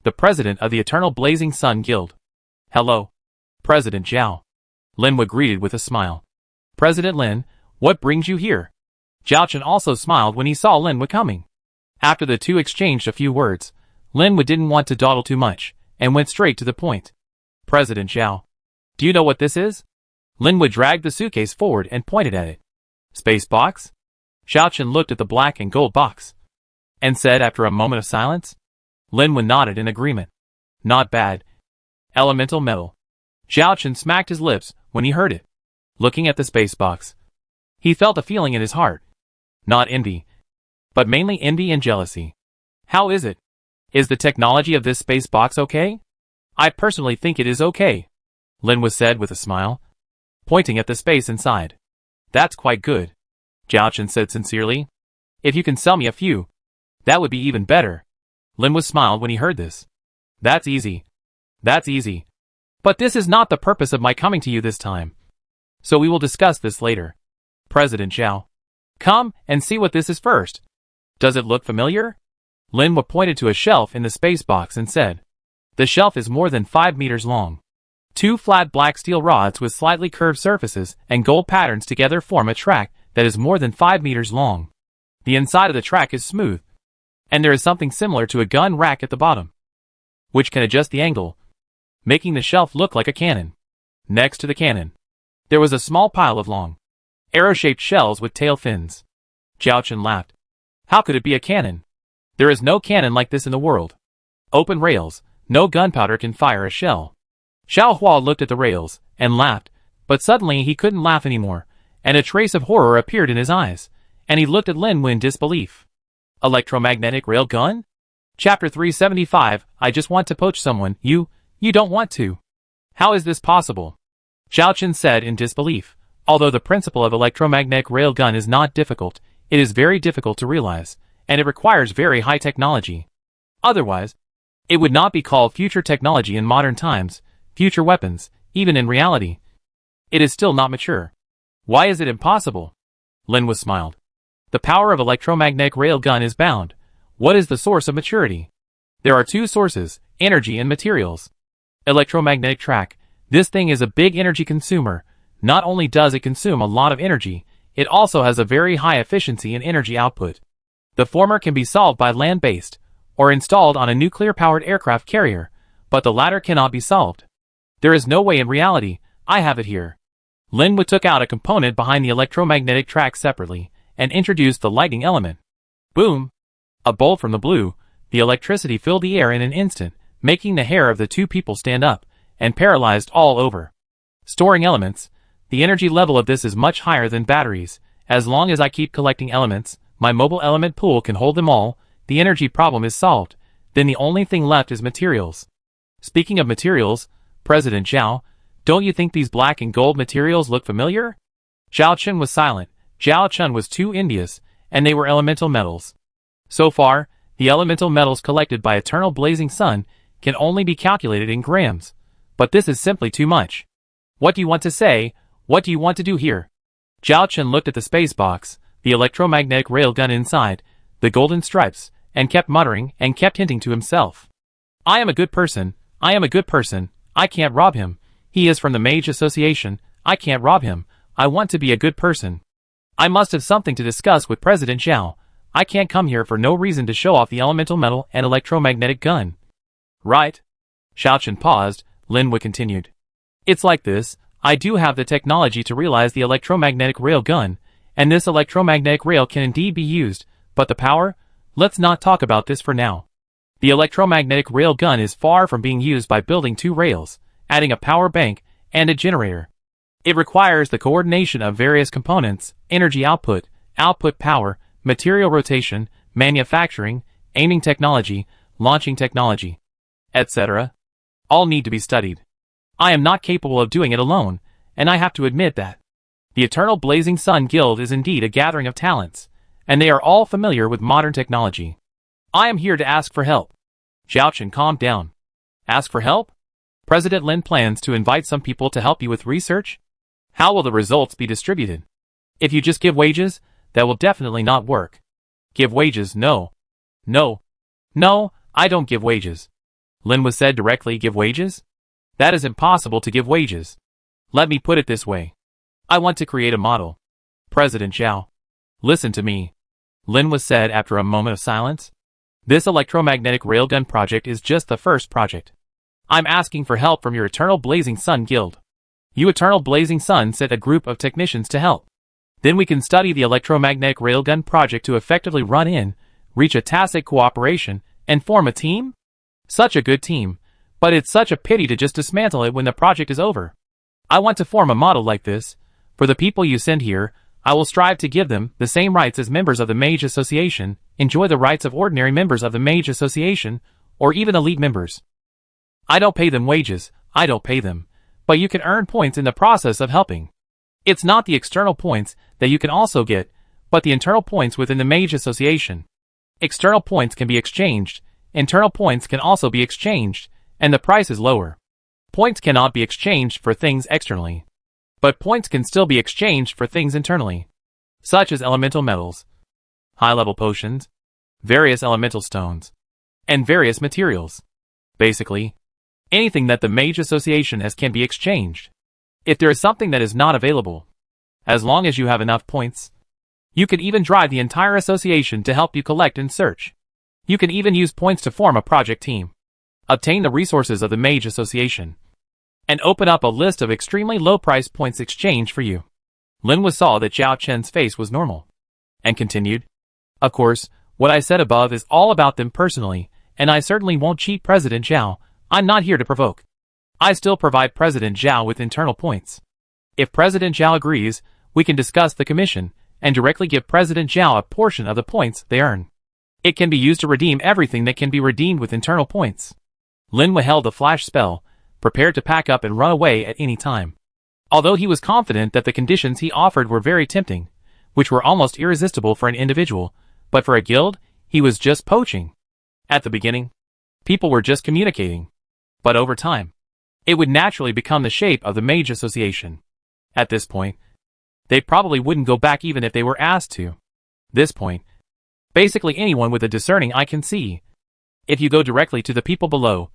the president of the Eternal Blazing Sun Guild. Hello, President Zhao. Linwood greeted with a smile. President Lin, what brings you here? Zhao Chen also smiled when he saw Linwood coming. After the two exchanged a few words, Linwood didn't want to dawdle too much, and went straight to the point. President Zhao, do you know what this is? Linwood dragged the suitcase forward and pointed at it. Space box? Zhao Chen looked at the black and gold box, and said after a moment of silence. Linwood nodded in agreement. Not bad. Elemental metal. Zhao Chen smacked his lips when he heard it. Looking at the space box, he felt a feeling in his heart. Not envy, but mainly envy and jealousy. How is it? Is the technology of this space box okay? I personally think it is okay, Linwood said with a smile, pointing at the space inside. That's quite good, Zhao Chen said sincerely. If you can sell me a few, that would be even better. Linwood smiled when he heard this. That's easy. That's easy. But this is not the purpose of my coming to you this time. So we will discuss this later. President Zhao, come and see what this is first. Does it look familiar? Linwood pointed to a shelf in the space box and said. The shelf is more than 5 meters long. 2 flat black steel rods with slightly curved surfaces and gold patterns together form a track that is more than 5 meters long. The inside of the track is smooth, and there is something similar to a gun rack at the bottom, which can adjust the angle, making the shelf look like a cannon. Next to the cannon, there was a small pile of long, arrow-shaped shells with tail fins. Zhao Chen laughed. How could it be a cannon? There is no cannon like this in the world. Open rails, no gunpowder can fire a shell. Xiao Hua looked at the rails and laughed, but suddenly he couldn't laugh anymore, and a trace of horror appeared in his eyes, and he looked at Linwood in disbelief. Electromagnetic rail gun? Chapter 375, I just want to poach someone, you don't want to. How is this possible? Zhao Chen said in disbelief. Although the principle of electromagnetic railgun is not difficult, it is very difficult to realize, and it requires very high technology. Otherwise, it would not be called future technology in modern times, future weapons, even in reality. It is still not mature. Why is it impossible? Linwood smiled. The power of electromagnetic railgun is bound. What is the source of maturity? There are 2 sources, energy and materials. Electromagnetic track. This thing is a big energy consumer. Not only does it consume a lot of energy, it also has a very high efficiency in energy output. The former can be solved by land-based, or installed on a nuclear-powered aircraft carrier, but the latter cannot be solved. There is no way in reality. I have it here. Linwood took out a component behind the electromagnetic track separately, and introduced the lightning element. Boom! A bolt from the blue, the electricity filled the air in an instant, making the hair of the 2 people stand up, and paralyzed all over. Storing elements. The energy level of this is much higher than batteries. As long as I keep collecting elements, my mobile element pool can hold them all. The energy problem is solved. Then the only thing left is materials. Speaking of materials, President Zhao, don't you think these black and gold materials look familiar? Zhao Chen was silent. Zhao Chen was too envious, and they were elemental metals. So far, the elemental metals collected by Eternal Blazing Sun can only be calculated in grams, But this is simply too much. What do you want to say? What do you want to do here? Zhao Chen looked at the space box, the electromagnetic railgun inside, the golden stripes, and kept muttering and kept hinting to himself. I am a good person. I am a good person. I can't rob him. He is from the Mage Association. I can't rob him. I want to be a good person. I must have something to discuss with President Zhao. I can't come here for no reason to show off the elemental metal and electromagnetic gun. Right? Zhao Chen paused. Linwood continued. It's like this. I do have the technology to realize the electromagnetic rail gun, and this electromagnetic rail can indeed be used, but the power? Let's not talk about this for now. The electromagnetic rail gun is far from being used by building 2 rails, adding a power bank, and a generator. It requires the coordination of various components, energy output, output power, material rotation, manufacturing, aiming technology, launching technology, etc. All need to be studied. I am not capable of doing it alone, and I have to admit that. The Eternal Blazing Sun Guild is indeed a gathering of talents, and they are all familiar with modern technology. I am here to ask for help. Zhao Chen calmed down. Ask for help? President Lin plans to invite some people to help you with research? How will the results be distributed? If you just give wages, that will definitely not work. Give wages, no. No. No, I don't give wages. Lin was said directly give wages? That is impossible to give wages. Let me put it this way. I want to create a model. President Zhao. Listen to me. Lin was said after a moment of silence. This electromagnetic railgun project is just the first project. I'm asking for help from your Eternal Blazing Sun Guild. You Eternal Blazing Sun sent a group of technicians to help. Then we can study the electromagnetic railgun project to effectively run in, reach a tacit cooperation, and form a team? Such a good team. But it's such a pity to just dismantle it when the project is over. I want to form a model like this. For the people you send here, I will strive to give them the same rights as members of the Mage Association, enjoy the rights of ordinary members of the Mage Association, or even elite members. I don't pay them wages, I don't pay them. But you can earn points in the process of helping. It's not the external points that you can also get, but the internal points within the Mage Association. External points can be exchanged, internal points can also be exchanged, and the price is lower. Points cannot be exchanged for things externally. But points can still be exchanged for things internally, such as elemental metals, high-level potions, various elemental stones, and various materials. Basically, anything that the Mage Association has can be exchanged. If there is something that is not available, as long as you have enough points, you can even drive the entire association to help you collect and search. You can even use points to form a project team, obtain the resources of the Mage Association, and open up a list of extremely low price points exchanged for you. Lin saw that Zhao Chen's face was normal, and continued, Of course, what I said above is all about them personally, and I certainly won't cheat President Zhao. I'm not here to provoke. I still provide President Zhao with internal points. If President Zhao agrees, we can discuss the commission, and directly give President Zhao a portion of the points they earn. It can be used to redeem everything that can be redeemed with internal points. Lin held a flash spell, prepared to pack up and run away at any time. Although he was confident that the conditions he offered were very tempting, which were almost irresistible for an individual, but for a guild, he was just poaching. At the beginning, people were just communicating. But over time, it would naturally become the shape of the Mage Association. At this point, they probably wouldn't go back even if they were asked to. This point, basically anyone with a discerning eye can see. If you go directly to the people below,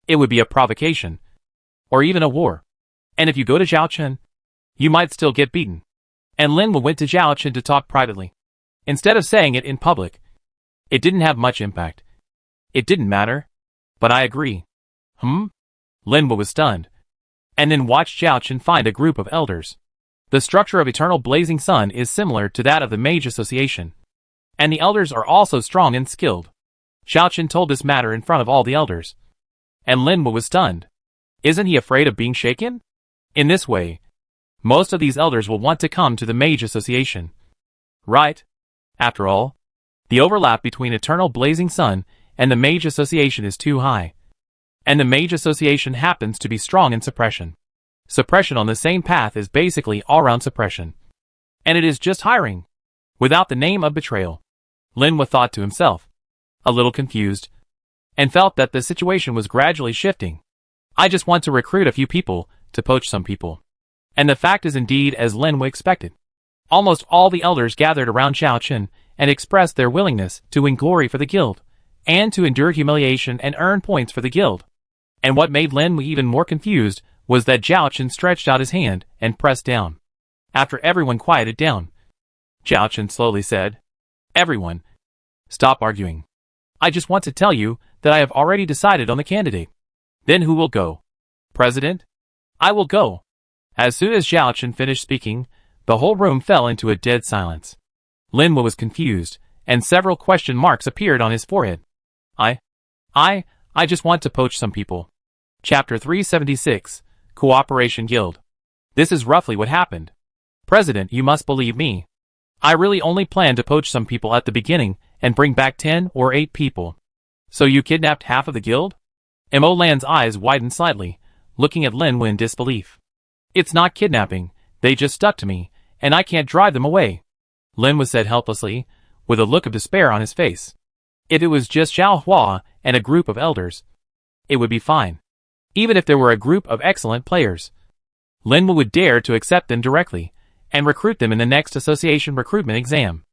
it would be a provocation, or even a war. And if you go to Zhao Chen, you might still get beaten. And Lin went to Zhao Chen to talk privately. Instead of saying it in public, it didn't have much impact. It didn't matter. But I agree. Lin was stunned, and then watched Zhao Chen find a group of elders. The structure of Eternal Blazing Sun is similar to that of the Mage Association, and the elders are also strong and skilled. Zhao Chen told this matter in front of all the elders, and Lin was stunned. Isn't he afraid of being shaken? In this way, most of these elders will want to come to the Mage Association. Right? After all, the overlap between Eternal Blazing Sun and the Mage Association is too high. And the Mage Association happens to be strong in suppression. Suppression on the same path is basically all-round suppression. And it is just hiring, without the name of betrayal. Lin thought to himself, a little confused, and felt that the situation was gradually shifting. I just want to recruit a few people to poach some people. And the fact is indeed as Lin Wu expected. Almost all the elders gathered around Zhao Chen and expressed their willingness to win glory for the guild, and to endure humiliation and earn points for the guild. And what made Lin Wu even more confused was that Zhao Chen stretched out his hand and pressed down. After everyone quieted down, Zhao Chen slowly said, "Everyone, stop arguing. I just want to tell you that I have already decided on the candidate." "Then who will go?" "President? I will go." As soon as Zhao Chen finished speaking, the whole room fell into a dead silence. Lin Wu was confused, and several question marks appeared on his forehead. I just want to poach some people. Chapter 376, Cooperation Guild. This is roughly what happened. President, you must believe me. I really only planned to poach some people at the beginning and bring back 10 or 8 people. So you kidnapped half of the guild? Mo Lan's eyes widened slightly, looking at Lin Wu in disbelief. It's not kidnapping, they just stuck to me, and I can't drive them away. Lin Wu said helplessly, with a look of despair on his face. If it was just Zhao Hua and a group of elders, it would be fine. Even if there were a group of excellent players, Lin Wu would dare to accept them directly, and recruit them in the next association recruitment exam.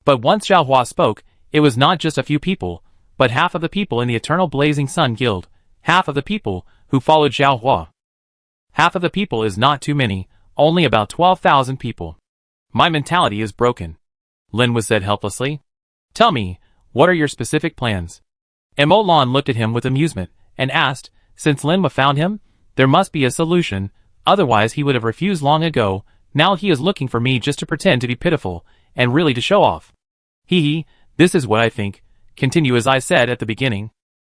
But once Zhao Hua spoke, it was not just a few people, but half of the people in the Eternal Blazing Sun Guild, half of the people who followed Zhao Hua. Half of the people is not too many, only about 12,000 people. My mentality is broken. Lin Wu said helplessly. Tell me, what are your specific plans? Mo Lan looked at him with amusement, and asked, since Lin Wu found him, there must be a solution, otherwise he would have refused long ago. Now he is looking for me just to pretend to be pitiful, and really to show off. Hee, this is what I think. Continue as I said at the beginning.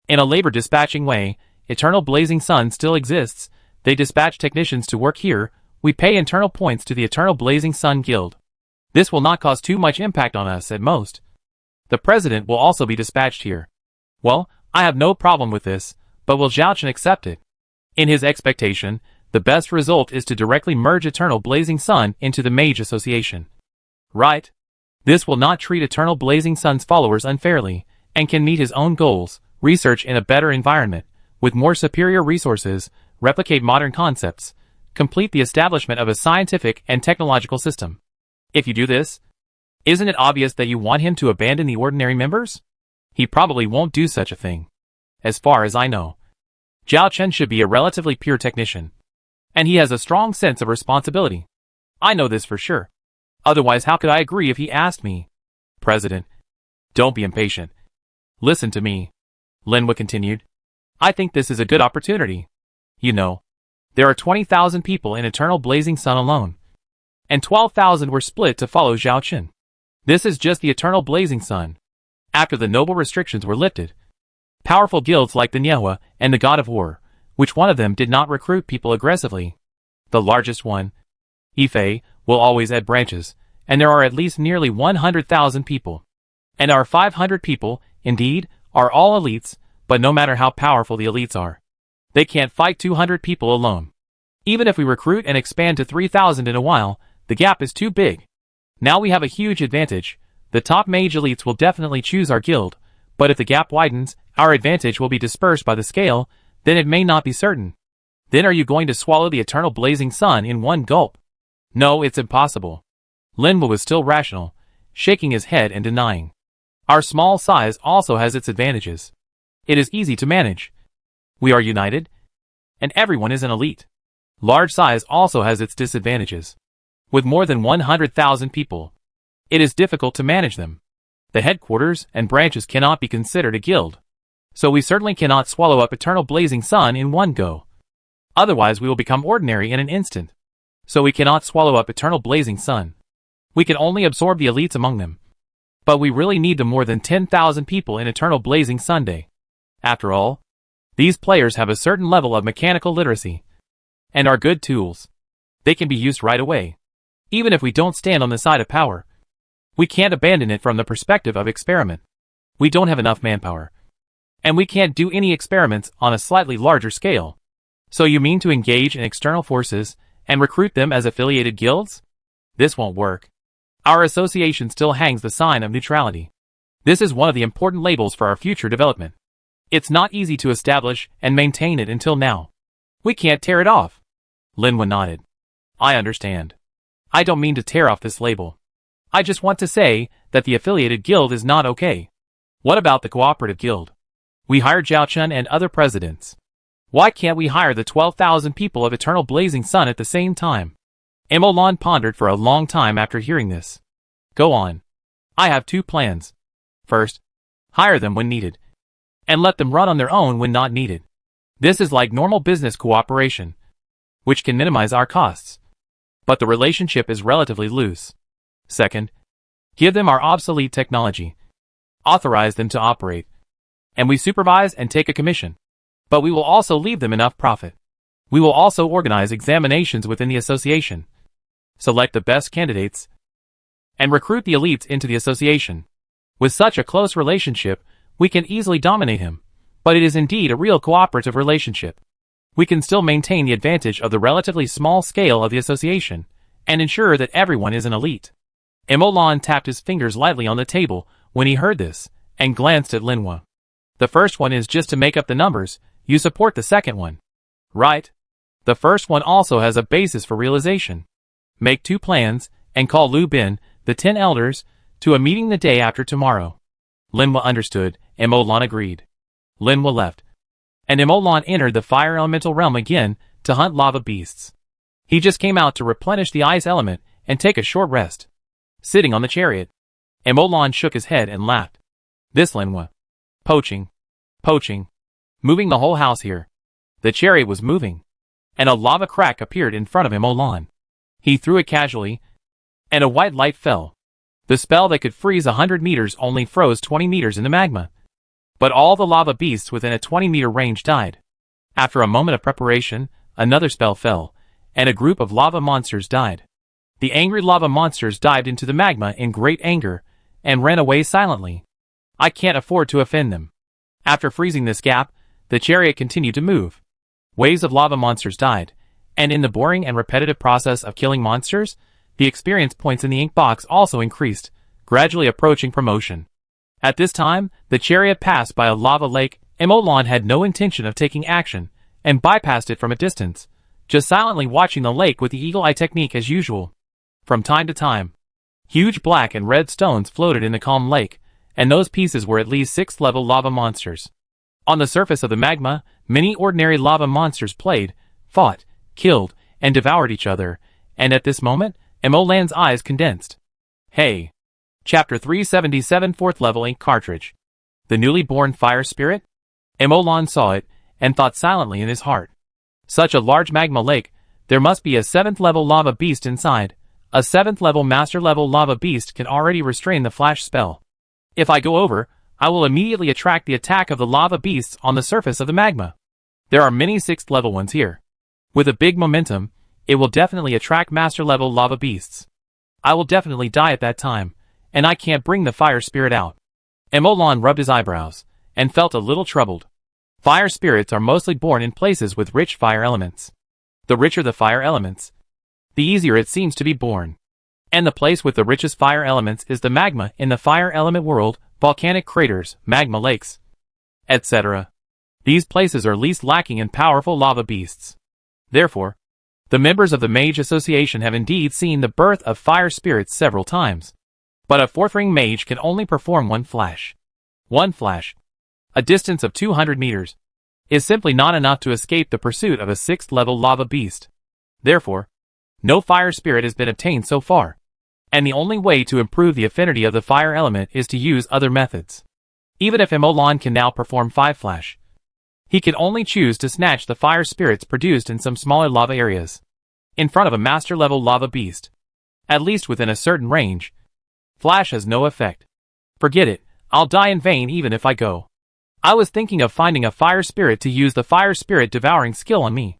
In a labor dispatching way, Eternal Blazing Sun still exists. They dispatch technicians to work here. We pay internal points to the Eternal Blazing Sun Guild. This will not cause too much impact on us at most. The president will also be dispatched here. Well, I have no problem with this, but will Zhao Chen accept it? In his expectation, the best result is to directly merge Eternal Blazing Sun into the Mage Association. Right? This will not treat Eternal Blazing Sun's followers unfairly, and can meet his own goals, research in a better environment, with more superior resources, replicate modern concepts, complete the establishment of a scientific and technological system. If you do this, isn't it obvious that you want him to abandon the ordinary members? He probably won't do such a thing. As far as I know, Zhao Chen should be a relatively pure technician. And he has a strong sense of responsibility. I know this for sure. Otherwise how could I agree if he asked me? President, don't be impatient. Listen to me. Lin Wu continued. I think this is a good opportunity. You know, there are 20,000 people in Eternal Blazing Sun alone. And 12,000 were split to follow Zhao Chen. This is just the Eternal Blazing Sun. After the noble restrictions were lifted, powerful guilds like the Niehua and the God of War, which one of them did not recruit people aggressively? The largest one, Ife, will always add branches, and there are at least nearly 100,000 people. And our 500 people, indeed, are all elites, but no matter how powerful the elites are, they can't fight 200 people alone. Even if we recruit and expand to 3,000 in a while, the gap is too big. Now we have a huge advantage. The top mage elites will definitely choose our guild, but if the gap widens, our advantage will be dispersed by the scale, then it may not be certain. Then are you going to swallow the Eternal Blazing Sun in one gulp? No, it's impossible. Lin Wu was still rational, shaking his head and denying. Our small size also has its advantages. It is easy to manage. We are united, and everyone is an elite. Large size also has its disadvantages. With more than 100,000 people, it is difficult to manage them. The headquarters and branches cannot be considered a guild. So we certainly cannot swallow up Eternal Blazing Sun in one go. Otherwise we will become ordinary in an instant. So we cannot swallow up Eternal Blazing Sun. We can only absorb the elites among them. But we really need the more than 10,000 people in Eternal Blazing Sunday. After all, these players have a certain level of mechanical literacy, and are good tools. They can be used right away. Even if we don't stand on the side of power, we can't abandon it from the perspective of experiment. We don't have enough manpower. And we can't do any experiments on a slightly larger scale. So you mean to engage in external forces and recruit them as affiliated guilds? This won't work. Our association still hangs the sign of neutrality. This is one of the important labels for our future development. It's not easy to establish and maintain it until now. We can't tear it off. Linhua nodded. I understand. I don't mean to tear off this label. I just want to say that the affiliated guild is not okay. What about the cooperative guild? We hired Zhao Chun and other presidents. Why can't we hire the 12,000 people of Eternal Blazing Sun at the same time? Emolan pondered for a long time after hearing this. Go on. I have two plans. First, hire them when needed, and let them run on their own when not needed. This is like normal business cooperation, which can minimize our costs. But the relationship is relatively loose. Second, give them our obsolete technology. Authorize them to operate. And we supervise and take a commission. But we will also leave them enough profit. We will also organize examinations within the association. Select the best candidates. And recruit the elites into the association. With such a close relationship, we can easily dominate him. But it is indeed a real cooperative relationship. We can still maintain the advantage of the relatively small scale of the association, and ensure that everyone is an elite. Emolan tapped his fingers lightly on the table when he heard this, and glanced at Linhua. The first one is just to make up the numbers, you support the second one. Right? The first one also has a basis for realization. Make two plans, and call Lu Bin, the 10 elders, to a meeting the day after tomorrow. Linhua understood, Emolan agreed. Linhua left. And Emolan entered the fire elemental realm again to hunt lava beasts. He just came out to replenish the ice element and take a short rest. Sitting on the chariot, Emolan shook his head and laughed. This Linhua. Poaching. Poaching. Moving the whole house here. The chariot was moving, and a lava crack appeared in front of Emolan. He threw it casually, and a white light fell. The spell that could freeze 100 meters only froze 20 meters in the magma. But all the lava beasts within a 20-meter range died. After a moment of preparation, another spell fell, and a group of lava monsters died. The angry lava monsters dived into the magma in great anger, and ran away silently. I can't afford to offend them. After freezing this gap, the chariot continued to move. Waves of lava monsters died, and in the boring and repetitive process of killing monsters, the experience points in the ink box also increased, gradually approaching promotion. At this time, the chariot passed by a lava lake. Emolan had no intention of taking action, and bypassed it from a distance, just silently watching the lake with the eagle eye technique as usual. From time to time, huge black and red stones floated in the calm lake, and those pieces were at least 6th level lava monsters. On the surface of the magma, many ordinary lava monsters played, fought, killed, and devoured each other, and at this moment, Emolan's eyes condensed. Hey! Chapter 377 4th level ink cartridge. The newly born fire spirit? Emolan saw it, and thought silently in his heart. Such a large magma lake, there must be a 7th level lava beast inside. A 7th level master level lava beast can already restrain the flash spell. If I go over, I will immediately attract the attack of the lava beasts on the surface of the magma. There are many 6th level ones here. With a big momentum, it will definitely attract master level lava beasts. I will definitely die at that time, and I can't bring the fire spirit out. Emolan rubbed his eyebrows, and felt a little troubled. Fire spirits are mostly born in places with rich fire elements. The richer the fire elements, the easier it seems to be born. And the place with the richest fire elements is the magma in the fire element world, volcanic craters, magma lakes, etc. These places are least lacking in powerful lava beasts. Therefore, the members of the Mage Association have indeed seen the birth of fire spirits several times. But a 4th ring mage can only perform one flash. One flash, a distance of 200 meters, is simply not enough to escape the pursuit of a 6th level lava beast. Therefore, no fire spirit has been obtained so far. And the only way to improve the affinity of the fire element is to use other methods. Even if Emolan can now perform 5 flash, he can only choose to snatch the fire spirits produced in some smaller lava areas, in front of a master level lava beast. At least within a certain range, flash has no effect. Forget it, I'll die in vain even if I go. I was thinking of finding a fire spirit to use the fire spirit devouring skill on me.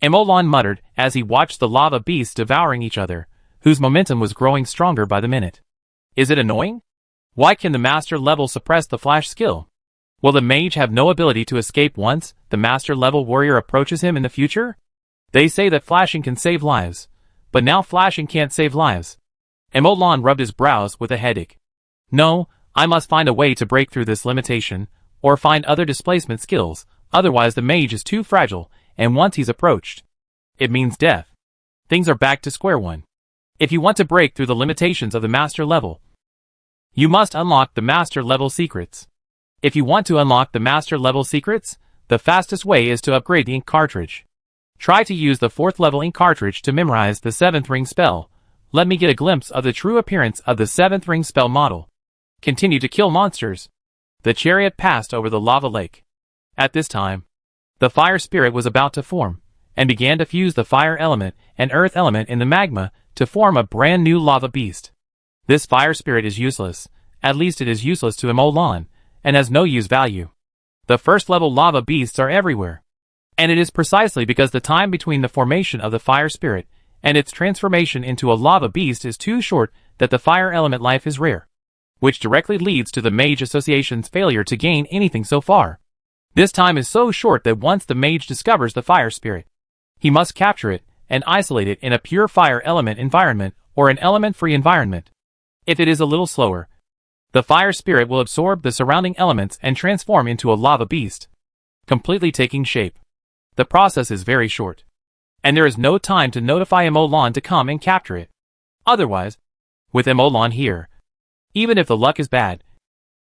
Emolan muttered as he watched the lava beasts devouring each other, whose momentum was growing stronger by the minute. Is it annoying? Why can the master level suppress the flash skill? Will the mage have no ability to escape once the master level warrior approaches him in the future? They say that flashing can save lives, but now flashing can't save lives. Emolan rubbed his brows with a headache. No, I must find a way to break through this limitation, or find other displacement skills, otherwise the mage is too fragile, and once he's approached, it means death. Things are back to square one. If you want to break through the limitations of the master level, you must unlock the master level secrets. If you want to unlock the master level secrets, the fastest way is to upgrade the ink cartridge. Try to use the 4th level ink cartridge to memorize the 7th ring spell. Let me get a glimpse of the true appearance of the 7th ring spell model. Continue to kill monsters. The chariot passed over the lava lake. At this time, the fire spirit was about to form, and began to fuse the fire element and earth element in the magma to form a brand new lava beast. This fire spirit is useless, at least it is useless to Emolan, and has no use value. The 1st level lava beasts are everywhere. And it is precisely because the time between the formation of the fire spirit and its transformation into a lava beast is too short that the fire element life is rare, which directly leads to the Mage Association's failure to gain anything so far. This time is so short that once the mage discovers the fire spirit, he must capture it and isolate it in a pure fire element environment or an element-free environment. If it is a little slower, the fire spirit will absorb the surrounding elements and transform into a lava beast, completely taking shape. The process is very short, and there is no time to notify Emolan to come and capture it. Otherwise, with Emolan here, even if the luck is bad,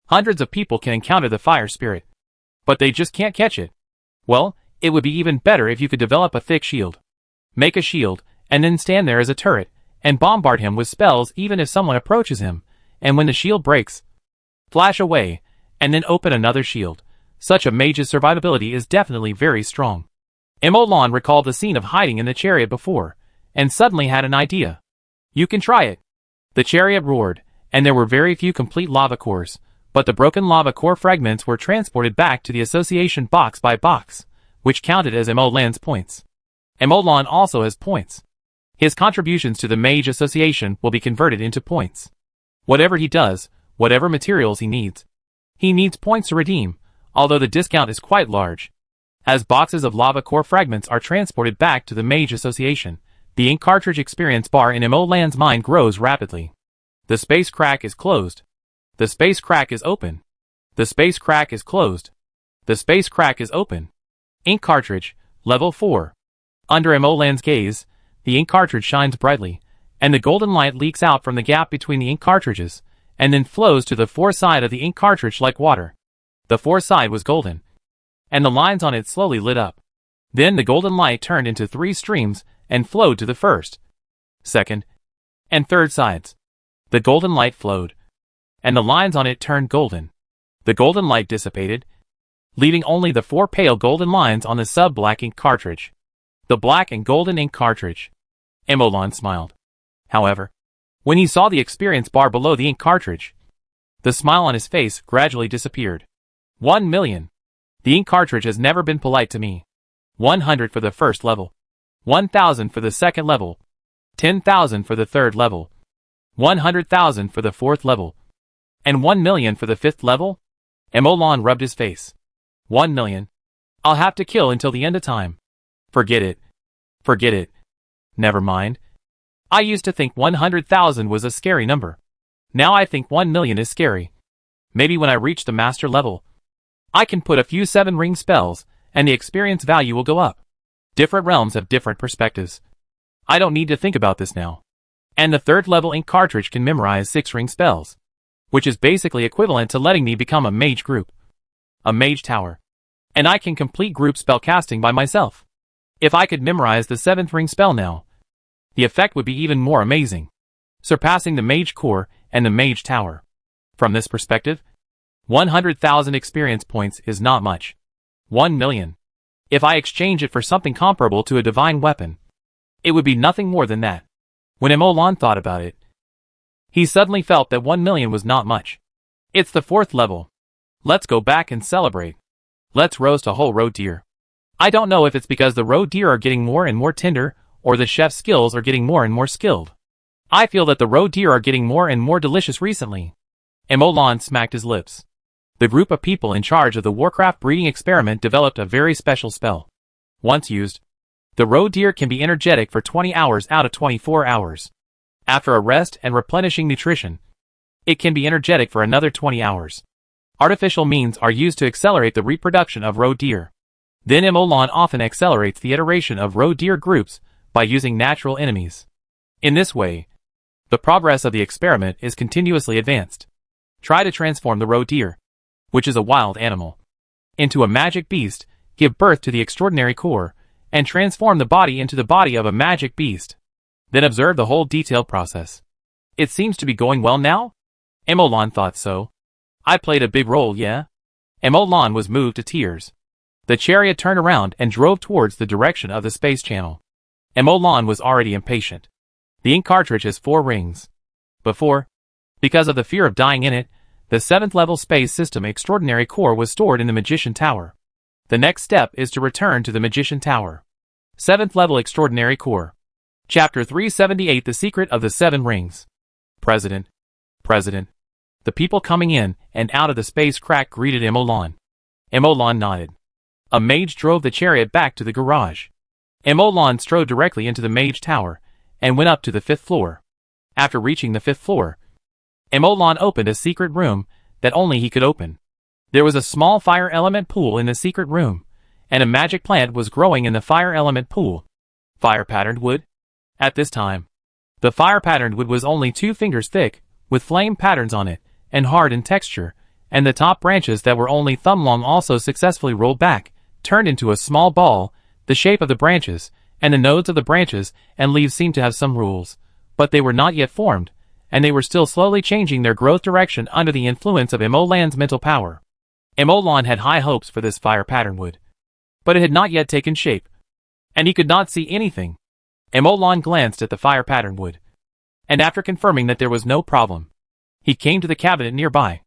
hundreds of people can encounter the fire spirit, but they just can't catch it. Well, it would be even better if you could develop a thick shield. Make a shield, and then stand there as a turret, and bombard him with spells even if someone approaches him, and when the shield breaks, flash away, and then open another shield. Such a mage's survivability is definitely very strong. Emolan recalled the scene of hiding in the chariot before, and suddenly had an idea. You can try it. The chariot roared, and there were very few complete lava cores, but the broken lava core fragments were transported back to the association box by box, which counted as Emolan's points. Emolan also has points. His contributions to the Mage Association will be converted into points. Whatever he does, whatever materials he needs points to redeem, although the discount is quite large. As boxes of lava core fragments are transported back to the Mage Association, the ink cartridge experience bar in Emolan's mind grows rapidly. The space crack is closed. The space crack is open. The space crack is closed. The space crack is open. Ink cartridge, level 4. Under Emolan's gaze, the ink cartridge shines brightly, and the golden light leaks out from the gap between the ink cartridges, and then flows to the foreside of the ink cartridge like water. The foreside was golden, and the lines on it slowly lit up. Then the golden light turned into 3 streams and flowed to the first, second, and third sides. The golden light flowed, and the lines on it turned golden. The golden light dissipated, leaving only the 4 pale golden lines on the sub-black ink cartridge. The black and golden ink cartridge. Emolan smiled. However, when he saw the experience bar below the ink cartridge, the smile on his face gradually disappeared. 1 million. The ink cartridge has never been polite to me. 100 for the first level. 1,000 for the second level. 10,000 for the third level. 100,000 for the fourth level. And 1 million for the fifth level? Emolan rubbed his face. 1 million. I'll have to kill until the end of time. Forget it. Forget it. Never mind. I used to think 100,000 was a scary number. Now I think 1 million is scary. Maybe when I reach the master level, I can put a few 7-ring spells, and the experience value will go up. Different realms have different perspectives. I don't need to think about this now. And the 3rd level ink cartridge can memorize 6-ring spells, which is basically equivalent to letting me become a mage group. A mage tower. And I can complete group spellcasting by myself. If I could memorize the 7th ring spell now, the effect would be even more amazing, surpassing the mage core and the mage tower. From this perspective, 100,000 experience points is not much. 1 million. If I exchange it for something comparable to a divine weapon, it would be nothing more than that. When Emolan thought about it, he suddenly felt that 1 million was not much. It's the 4th level. Let's go back and celebrate. Let's roast a whole roe deer. I don't know if it's because the roe deer are getting more and more tender, or the chef's skills are getting more and more skilled. I feel that the roe deer are getting more and more delicious recently. Emolan smacked his lips. The group of people in charge of the Warcraft breeding experiment developed a very special spell. Once used, the roe deer can be energetic for 20 hours out of 24 hours. After a rest and replenishing nutrition, it can be energetic for another 20 hours. Artificial means are used to accelerate the reproduction of roe deer. Then Emolan often accelerates the iteration of roe deer groups by using natural enemies. In this way, the progress of the experiment is continuously advanced. Try to transform the roe deer, which is a wild animal, into a magic beast, give birth to the extraordinary core, and transform the body into the body of a magic beast. Then observe the whole detailed process. It seems to be going well now? Emolan thought so. I played a big role, yeah? Emolan was moved to tears. The chariot turned around and drove towards the direction of the space channel. Emolan was already impatient. The ink cartridge has 4 rings. Because of the fear of dying in it, the 7th level space system extraordinary core was stored in the Magician Tower. The next step is to return to the Magician Tower. 7th level extraordinary core. Chapter 378 The Secret of the 7 Rings. President. The people coming in and out of the space crack greeted Emolan. Emolan nodded. A mage drove the chariot back to the garage. Emolan strode directly into the mage tower and went up to the 5th floor. After reaching the 5th floor, Emolan opened a secret room that only he could open. There was a small fire element pool in the secret room, and a magic plant was growing in the fire element pool. Fire-patterned wood? At this time, the fire-patterned wood was only 2 fingers thick, with flame patterns on it, and hard in texture, and the top branches that were only thumb long also successfully rolled back, turned into a small ball. The shape of the branches, and the nodes of the branches and leaves seemed to have some rules, but they were not yet formed, and they were still slowly changing their growth direction under the influence of Emolan's mental power. Emolan had high hopes for this fire pattern wood, but it had not yet taken shape, and he could not see anything. Emolan glanced at the fire pattern wood, and after confirming that there was no problem, he came to the cabinet nearby.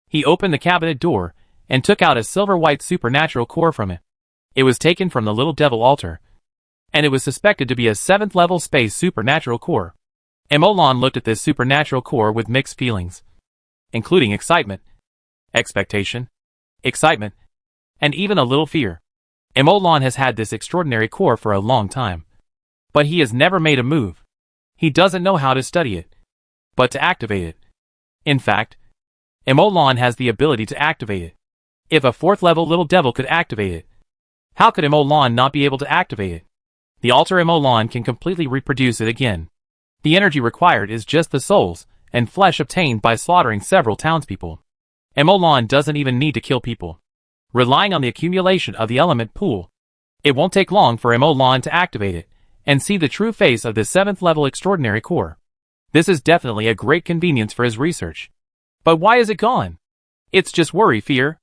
He opened the cabinet door and took out a silver-white supernatural core from it. It was taken from the little devil altar, and it was suspected to be a 7th level space supernatural core. Emolan looked at this supernatural core with mixed feelings, including excitement, expectation, excitement, and even a little fear. Emolan has had this extraordinary core for a long time, but he has never made a move. He doesn't know how to study it, but to activate it. In fact, Emolan has the ability to activate it. If a 4th level little devil could activate it, how could Emolan not be able to activate it? The altar Emolan can completely reproduce it again. The energy required is just the souls and flesh obtained by slaughtering several townspeople. Emolan doesn't even need to kill people. Relying on the accumulation of the element pool, it won't take long for Emolan to activate it and see the true face of the 7th level extraordinary core. This is definitely a great convenience for his research. But why is it gone? It's just worry, fear.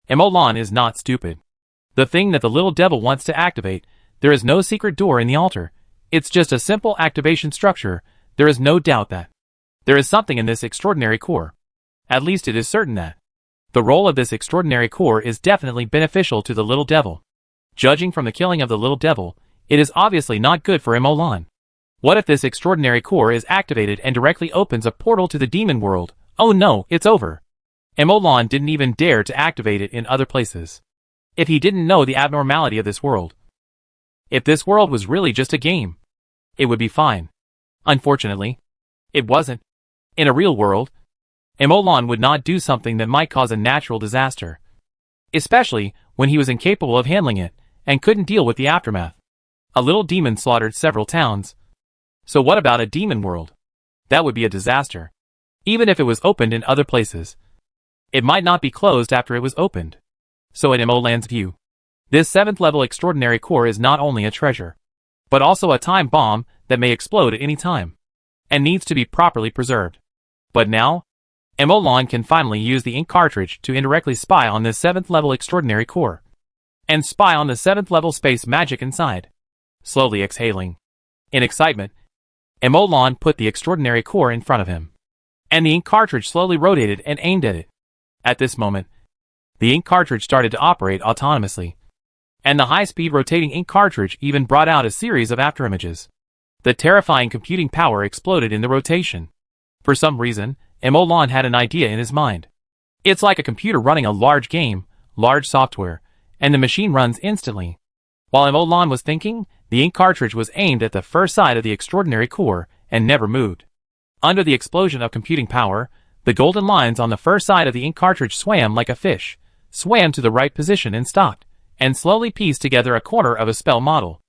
Emolan is not stupid. The thing that the little devil wants to activate, there is no secret door in the altar. It's just a simple activation structure. There is no doubt that there is something in this extraordinary core. At least it is certain that the role of this extraordinary core is definitely beneficial to the little devil. Judging from the killing of the little devil, it is obviously not good for Emolan. What if this extraordinary core is activated and directly opens a portal to the demon world? Oh no, it's over. Emolan didn't even dare to activate it in other places. If he didn't know the abnormality of this world. If this world was really just a game, it would be fine. Unfortunately, it wasn't. In a real world, Emolan would not do something that might cause a natural disaster. Especially when he was incapable of handling it and couldn't deal with the aftermath. A little demon slaughtered several towns. So what about a demon world? That would be a disaster. Even if it was opened in other places, it might not be closed after it was opened. So in Emolan's view, this 7th level extraordinary core is not only a treasure, but also a time bomb that may explode at any time, and needs to be properly preserved. But now, Emolan can finally use the ink cartridge to indirectly spy on this 7th level extraordinary core, and spy on the 7th level space magic inside. Slowly exhaling in excitement, Emolan put the extraordinary core in front of him, and the ink cartridge slowly rotated and aimed at it. At this moment, the ink cartridge started to operate autonomously, and the high-speed rotating ink cartridge even brought out a series of afterimages. The terrifying computing power exploded in the rotation. For some reason, Emolan had an idea in his mind. It's like a computer running a large game, large software, and the machine runs instantly. While Emolan was thinking, the ink cartridge was aimed at the first side of the extraordinary core and never moved. Under the explosion of computing power, the golden lines on the first side of the ink cartridge swam like a fish, swam to the right position and stopped, and slowly pieced together a corner of a spell model.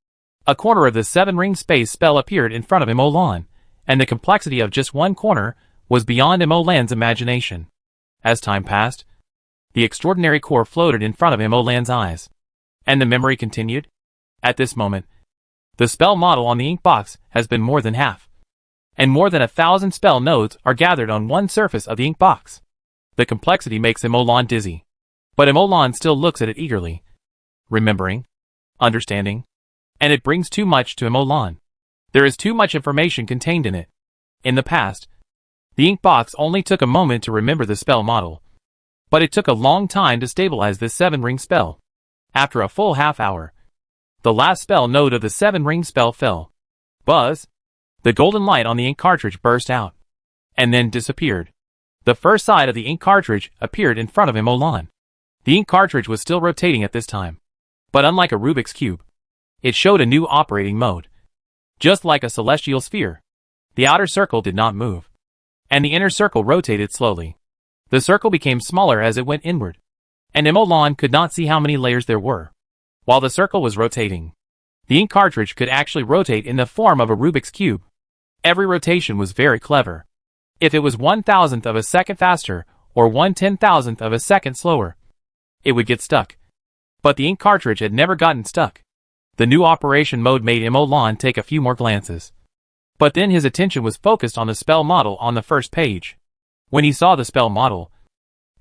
A corner of the 7-ring space spell appeared in front of Imolan, and the complexity of just one corner was beyond Imolan's imagination. As time passed, the extraordinary core floated in front of Imolan's eyes. And the memory continued. At this moment, the spell model on the ink box has been more than half, and more than 1,000 spell nodes are gathered on one surface of the ink box. The complexity makes Imolan dizzy, but Imolan still looks at it eagerly, remembering, understanding, and it brings too much to Imolan. There is too much information contained in it. In the past, the ink box only took a moment to remember the spell model, but it took a long time to stabilize this 7-ring spell. After a full half hour, the last spell node of the 7-ring spell fell. Buzz! The golden light on the ink cartridge burst out, and then disappeared. The first side of the ink cartridge appeared in front of Imolan. The ink cartridge was still rotating at this time, but unlike a Rubik's Cube, it showed a new operating mode. Just like a celestial sphere, the outer circle did not move, and the inner circle rotated slowly. The circle became smaller as it went inward, and Imolan could not see how many layers there were. While the circle was rotating, the ink cartridge could actually rotate in the form of a Rubik's Cube. Every rotation was very clever. If it was 1,000th of a second faster, or 1/10,000th of a second slower, it would get stuck. But the ink cartridge had never gotten stuck. The new operation mode made Imolan take a few more glances. But then his attention was focused on the spell model on the first page. When he saw the spell model,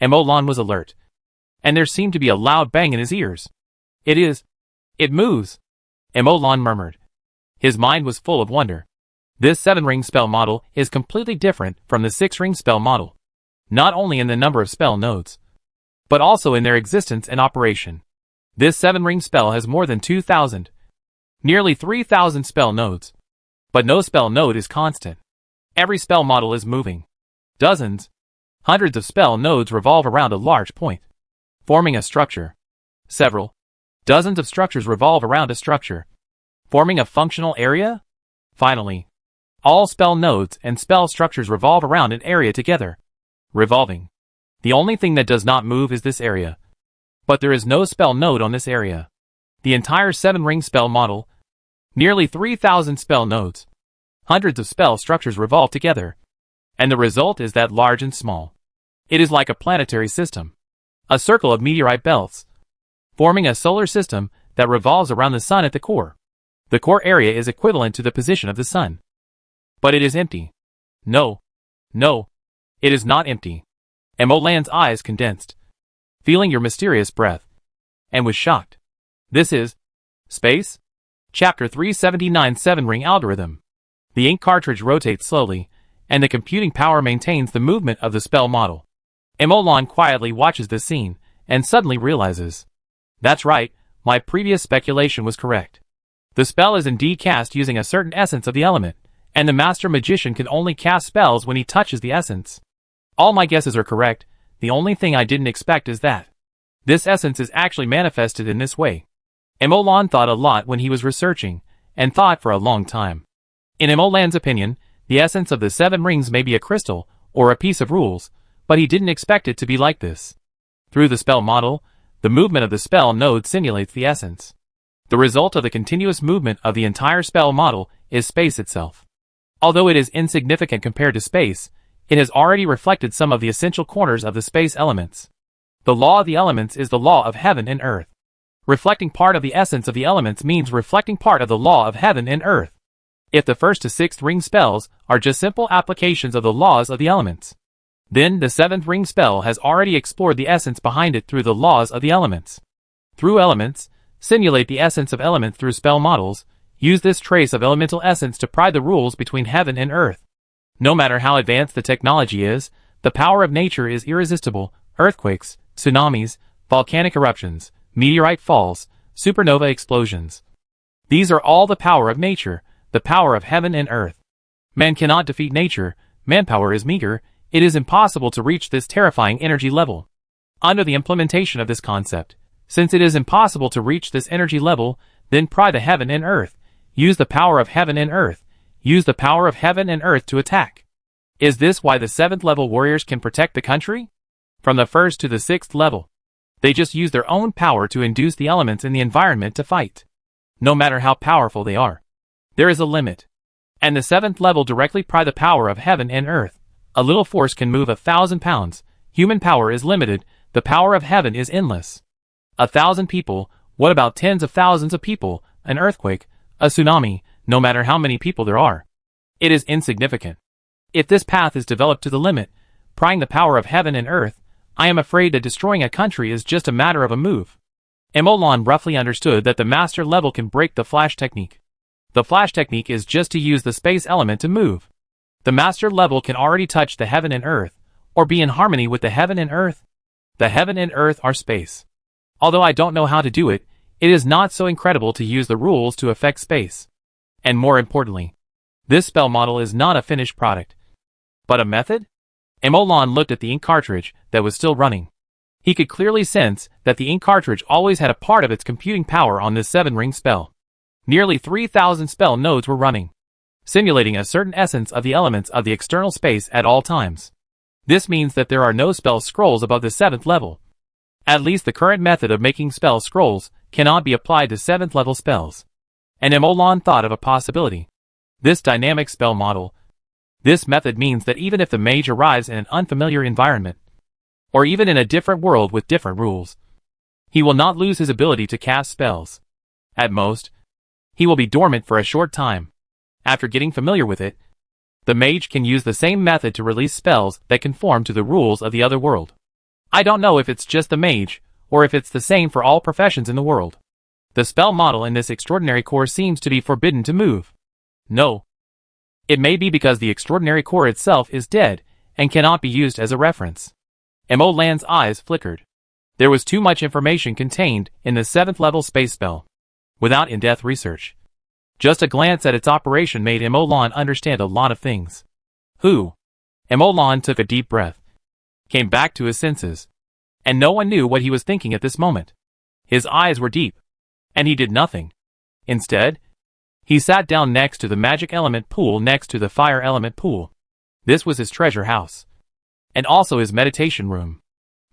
Imolan was alert, and there seemed to be a loud bang in his ears. It moves, Imolan murmured. His mind was full of wonder. This 7-ring spell model is completely different from the 6-ring spell model, not only in the number of spell nodes, but also in their existence and operation. This 7-ring spell has more than 2,000, nearly 3,000 spell nodes. But no spell node is constant. Every spell model is moving. Dozens, hundreds of spell nodes revolve around a large point, forming a structure. Several, dozens of structures revolve around a structure, forming a functional area. Finally, all spell nodes and spell structures revolve around an area together, revolving. The only thing that does not move is this area. But there is no spell node on this area. The entire 7-ring spell model, nearly 3,000 spell nodes, hundreds of spell structures revolve together, and the result is that large and small. It is like a planetary system, a circle of meteorite belts, forming a solar system that revolves around the sun at the core. The core area is equivalent to the position of the sun. But it is empty. No, it is not empty. Imolan's eyes condensed, feeling your mysterious breath, and was shocked. This is Space? Chapter 379 7-ring algorithm. The ink cartridge rotates slowly, and the computing power maintains the movement of the spell model. Imolan quietly watches this scene, and suddenly realizes, that's right, my previous speculation was correct. The spell is indeed cast using a certain essence of the element, and the master magician can only cast spells when he touches the essence. All my guesses are correct. The only thing I didn't expect is that this essence is actually manifested in this way. Imolan thought a lot when he was researching, and thought for a long time. In Imolan's opinion, the essence of the 7 rings may be a crystal, or a piece of rules, but he didn't expect it to be like this. Through the spell model, the movement of the spell node simulates the essence. The result of the continuous movement of the entire spell model is space itself. Although it is insignificant compared to space, it has already reflected some of the essential corners of the space elements. The law of the elements is the law of heaven and earth. Reflecting part of the essence of the elements means reflecting part of the law of heaven and earth. If the 1st to 6th ring spells are just simple applications of the laws of the elements, then the 7th ring spell has already explored the essence behind it through the laws of the elements. Through elements, simulate the essence of elements through spell models, use this trace of elemental essence to pry the rules between heaven and earth. No matter how advanced the technology is, the power of nature is irresistible. Earthquakes, tsunamis, volcanic eruptions, meteorite falls, supernova explosions. These are all the power of nature, the power of heaven and earth. Man cannot defeat nature, manpower is meager, it is impossible to reach this terrifying energy level. Under the implementation of this concept, since it is impossible to reach this energy level, then pry the heaven and earth, use the power of heaven and earth, use the power of heaven and earth to attack. Is this why the 7th level warriors can protect the country? From the 1st to the 6th level, They just use their own power to induce the elements in the environment to fight. No matter how powerful they are, there is a limit. And the 7th level directly pry the power of heaven and earth. A little force can move 1,000 pounds. Human power is limited. The power of heaven is endless. 1,000 people, what about tens of thousands of people, an earthquake, a tsunami, no matter how many people there are? It is insignificant. If this path is developed to the limit, prying the power of heaven and earth, I am afraid that destroying a country is just a matter of a move. Emolan roughly understood that the master level can break the flash technique. The flash technique is just to use the space element to move. The master level can already touch the heaven and earth, or be in harmony with the heaven and earth. The heaven and earth are space. Although I don't know how to do it, it is not so incredible to use the rules to affect space. And more importantly, this spell model is not a finished product, but a method? Emolan looked at the ink cartridge that was still running. He could clearly sense that the ink cartridge always had a part of its computing power on this 7-ring spell. Nearly 3,000 spell nodes were running, simulating a certain essence of the elements of the external space at all times. This means that there are no spell scrolls above the 7th level. At least the current method of making spell scrolls cannot be applied to 7th level spells. And Emolan thought of a possibility. This dynamic spell model. This method means that even if the mage arrives in an unfamiliar environment, or even in a different world with different rules, he will not lose his ability to cast spells. At most, he will be dormant for a short time. After getting familiar with it, the mage can use the same method to release spells that conform to the rules of the other world. I don't know if it's just the mage, or if it's the same for all professions in the world. The spell model in this extraordinary core seems to be forbidden to move. No. It may be because the extraordinary core itself is dead, and cannot be used as a reference. Emolan's eyes flickered. There was too much information contained in the 7th level space spell, without in-depth research. Just a glance at its operation made Emolan understand a lot of things. Who? Emolan took a deep breath, came back to his senses, and no one knew what he was thinking at this moment. His eyes were deep, and he did nothing. Instead, he sat down next to the magic element pool next to the fire element pool. This was his treasure house, and also his meditation room.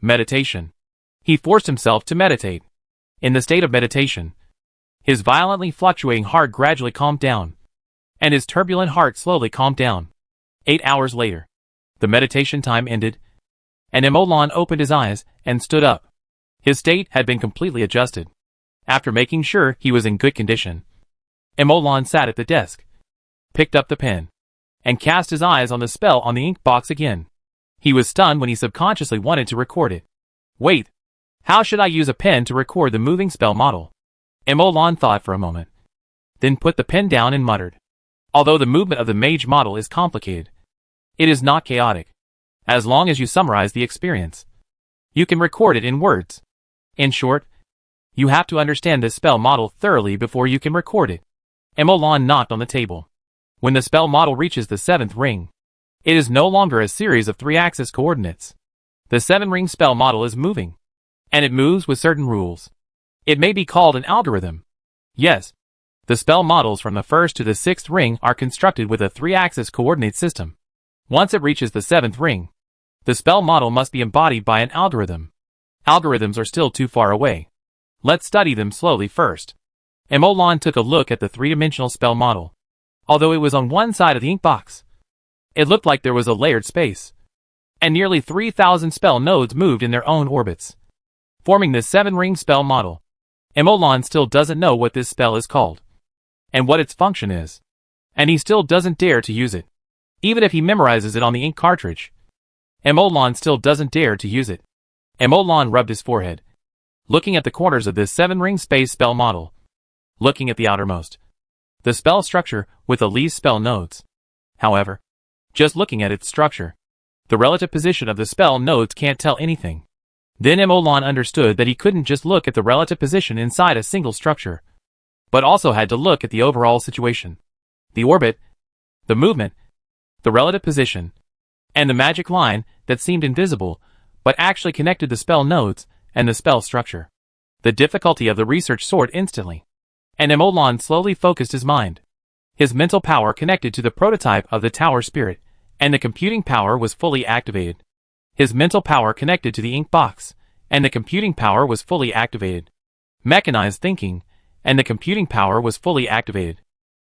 Meditation. He forced himself to meditate. In the state of meditation, his violently fluctuating heart gradually calmed down, and his turbulent heart slowly calmed down. 8 hours later, the meditation time ended, and Emolan opened his eyes and stood up. His state had been completely adjusted. After making sure he was in good condition, Emolan sat at the desk, picked up the pen, and cast his eyes on the spell on the ink box again. He was stunned when he subconsciously wanted to record it. Wait, how should I use a pen to record the moving spell model? Emolan thought for a moment, then put the pen down and muttered. Although the movement of the mage model is complicated, it is not chaotic. As long as you summarize the experience, you can record it in words. In short, you have to understand this spell model thoroughly before you can record it. Emolan knocked on the table. When the spell model reaches the 7th ring, it is no longer a series of 3-axis coordinates. The 7-ring spell model is moving, and it moves with certain rules. It may be called an algorithm. Yes, the spell models from the 1st to the 6th ring are constructed with a 3-axis coordinate system. Once it reaches the 7th ring, the spell model must be embodied by an algorithm. Algorithms are still too far away. Let's study them slowly first. Emolan took a look at the 3-dimensional spell model. Although it was on one side of the ink box, it looked like there was a layered space, and nearly 3,000 spell nodes moved in their own orbits, forming this 7-ring spell model. Emolan still doesn't know what this spell is called, and what its function is, and he still doesn't dare to use it. Even if he memorizes it on the ink cartridge, Emolan still doesn't dare to use it. Emolan rubbed his forehead, looking at the corners of this 7-ring space spell model, looking at the outermost, the spell structure with the least spell nodes. However, just looking at its structure, the relative position of the spell nodes can't tell anything. Then Emolan understood that he couldn't just look at the relative position inside a single structure, but also had to look at the overall situation. The orbit, the movement, the relative position, and the magic line that seemed invisible, but actually connected the spell nodes and the spell structure. The difficulty of the research soared instantly, and Emolan slowly focused his mind. His mental power connected to the prototype of the tower spirit, and the computing power was fully activated. His mental power connected to the ink box, and the computing power was fully activated. Mechanized thinking, and the computing power was fully activated.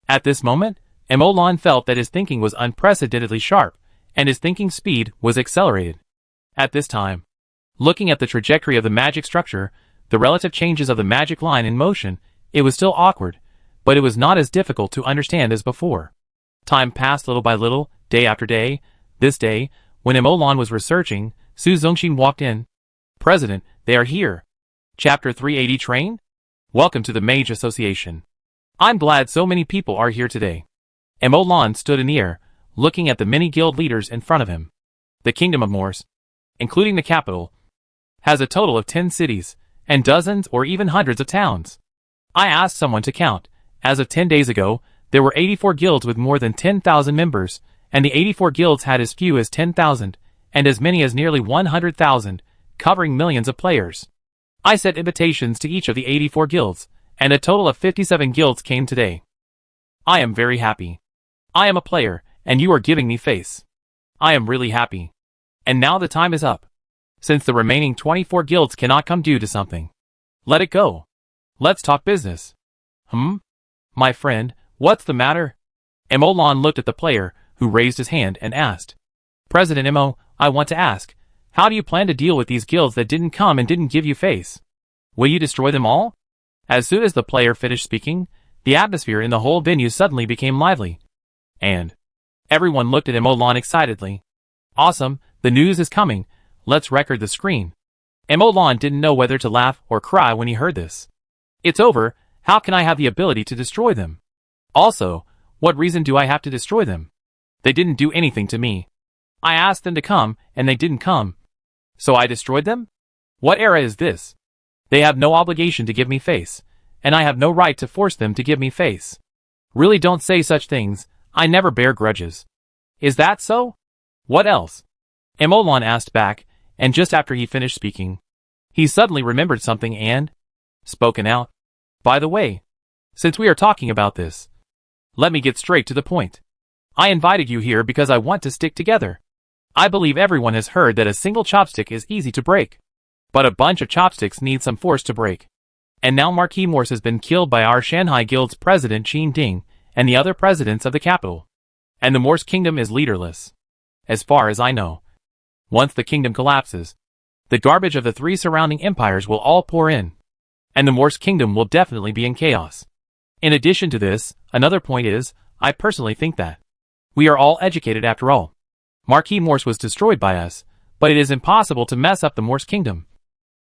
At this moment, Emolan felt that his thinking was unprecedentedly sharp, and his thinking speed was accelerated. At this time, looking at the trajectory of the magic structure, the relative changes of the magic line in motion, it was still awkward, but it was not as difficult to understand as before. Time passed little by little, day after day. This day, when Emolan was researching, Su Zongxin walked in. President, they are here. Chapter 380 Train? Welcome to the Mage Association. I'm glad so many people are here today. Emolan stood in the air, looking at the many guild leaders in front of him. The Kingdom of Morse, including the capital, has a total of 10 cities, and dozens or even hundreds of towns. I asked someone to count. As of 10 days ago, there were 84 guilds with more than 10,000 members, and the 84 guilds had as few as 10,000, and as many as nearly 100,000, covering millions of players. I sent invitations to each of the 84 guilds, and a total of 57 guilds came today. I am very happy. I am a player, and you are giving me face. I am really happy. And now the time is up. Since the remaining 24 guilds cannot come due to something, let it go. Let's talk business. My friend, what's the matter? Emolan looked at the player, who raised his hand and asked. President Emo, I want to ask, how do you plan to deal with these guilds that didn't come and didn't give you face? Will you destroy them all? As soon as the player finished speaking, the atmosphere in the whole venue suddenly became lively. And everyone looked at Emolan excitedly. Awesome, the news is coming. Let's record the screen. Emolan didn't know whether to laugh or cry when he heard this. It's over, how can I have the ability to destroy them? Also, what reason do I have to destroy them? They didn't do anything to me. I asked them to come, and they didn't come. So I destroyed them? What era is this? They have no obligation to give me face, and I have no right to force them to give me face. Really don't say such things, I never bear grudges. Is that so? What else? Emolan asked back, and just after he finished speaking, he suddenly remembered something and spoken out. By the way, since we are talking about this, let me get straight to the point. I invited you here because I want to stick together. I believe everyone has heard that a single chopstick is easy to break, but a bunch of chopsticks need some force to break. And now Marquis Morse has been killed by our Shanghai Guild's president Qin Ding and the other presidents of the capital. And the Morse Kingdom is leaderless, as far as I know. Once the kingdom collapses, the garbage of the 3 surrounding empires will all pour in, and the Morse Kingdom will definitely be in chaos. In addition to this, another point is, I personally think that we are all educated after all. Marquis Morse was destroyed by us, but it is impossible to mess up the Morse Kingdom.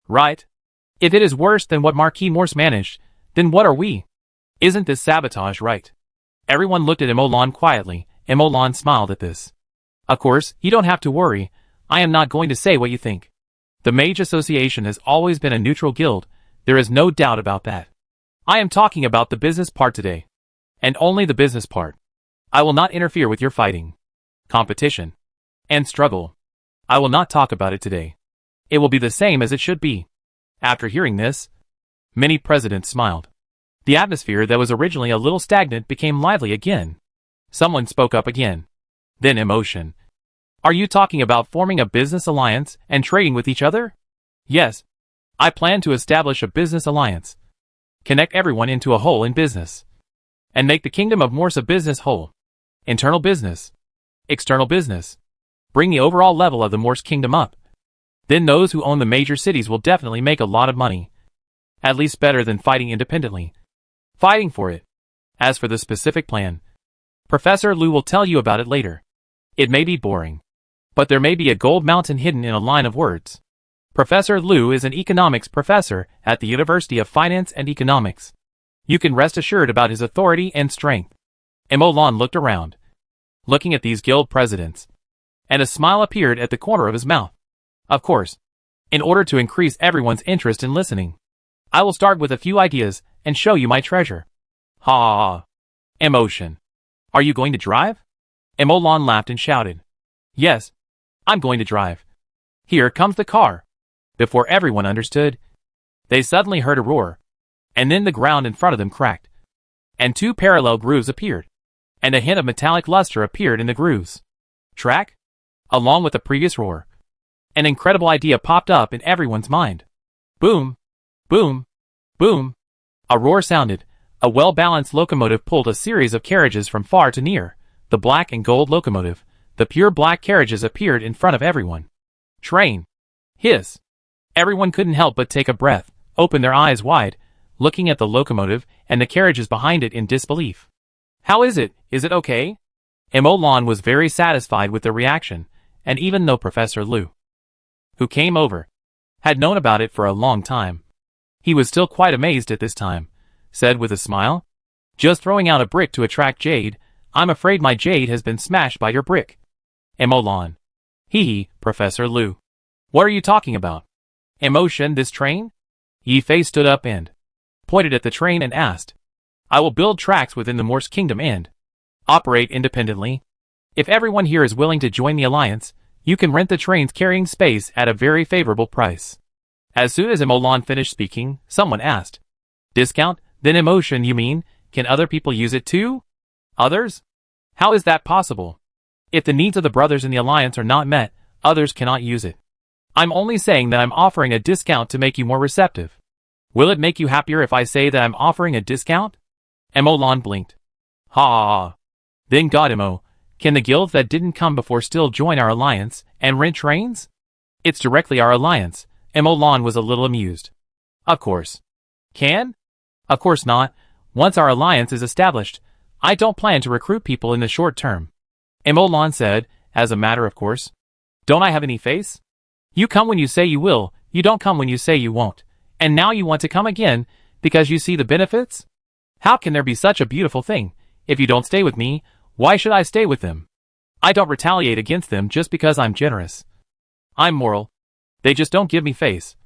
Right? If it is worse than what Marquis Morse managed, then what are we? Isn't this sabotage, right? Everyone looked at Emolan quietly. Emolan smiled at this. Of course, you don't have to worry. I am not going to say what you think. The Mage Association has always been a neutral guild. There is no doubt about that. I am talking about the business part today. And only the business part. I will not interfere with your fighting, competition, and struggle. I will not talk about it today. It will be the same as it should be. After hearing this, many presidents smiled. The atmosphere that was originally a little stagnant became lively again. Someone spoke up again. Then emotion. Are you talking about forming a business alliance and trading with each other? Yes. I plan to establish a business alliance. Connect everyone into a whole in business. And make the Kingdom of Morse a business whole. Internal business. External business. Bring the overall level of the Morse Kingdom up. Then those who own the major cities will definitely make a lot of money. At least better than fighting independently. Fighting for it. As for the specific plan, Professor Lu will tell you about it later. It may be boring, but there may be a gold mountain hidden in a line of words. Professor Lu is an economics professor at the University of Finance and Economics. You can rest assured about his authority and strength. Emolan looked around, looking at these guild presidents, and a smile appeared at the corner of his mouth. Of course, in order to increase everyone's interest in listening, I will start with a few ideas and show you my treasure. Ha ha ha. Emotion. Are you going to drive? Emolan laughed and shouted. Yes, I'm going to drive. Here comes the car. Before everyone understood, they suddenly heard a roar, and then the ground in front of them cracked, and 2 parallel grooves appeared, and a hint of metallic luster appeared in the grooves. Track? Along with the previous roar, an incredible idea popped up in everyone's mind. Boom! Boom! Boom! A roar sounded. A well-balanced locomotive pulled a series of carriages from far to near. The black and gold locomotive. The pure black carriages appeared in front of everyone. Train! Hiss! Everyone couldn't help but take a breath, open their eyes wide, looking at the locomotive and the carriages behind it in disbelief. How is it? Is it okay? Emolan was very satisfied with the reaction, and even though Professor Liu, who came over, had known about it for a long time, he was still quite amazed at this time, said with a smile, "Just throwing out a brick to attract jade. I'm afraid my jade has been smashed by your brick." Emolan. Hee, Professor Liu. What are you talking about? Emotion, this train? Yi Fei stood up and pointed at the train and asked, I will build tracks within the Morse Kingdom and operate independently. If everyone here is willing to join the alliance, you can rent the trains carrying space at a very favorable price. As soon as Emolan finished speaking, someone asked, Discount? Then emotion, you mean? Can other people use it too? Others? How is that possible? If the needs of the brothers in the alliance are not met, others cannot use it. I'm only saying that I'm offering a discount to make you more receptive. Will it make you happier if I say that I'm offering a discount? Emolan blinked. Ha! Then God Emo, can the guilds that didn't come before still join our alliance and rent trains? It's directly our alliance. Emolan was a little amused. Of course. Can? Of course not. Once our alliance is established, I don't plan to recruit people in the short term. Emolan said, as a matter of course. Don't I have any face? You come when you say you will, you don't come when you say you won't. And now you want to come again, because you see the benefits? How can there be such a beautiful thing? If you don't stay with me, why should I stay with them? I don't retaliate against them just because I'm generous. I'm moral. They just don't give me face.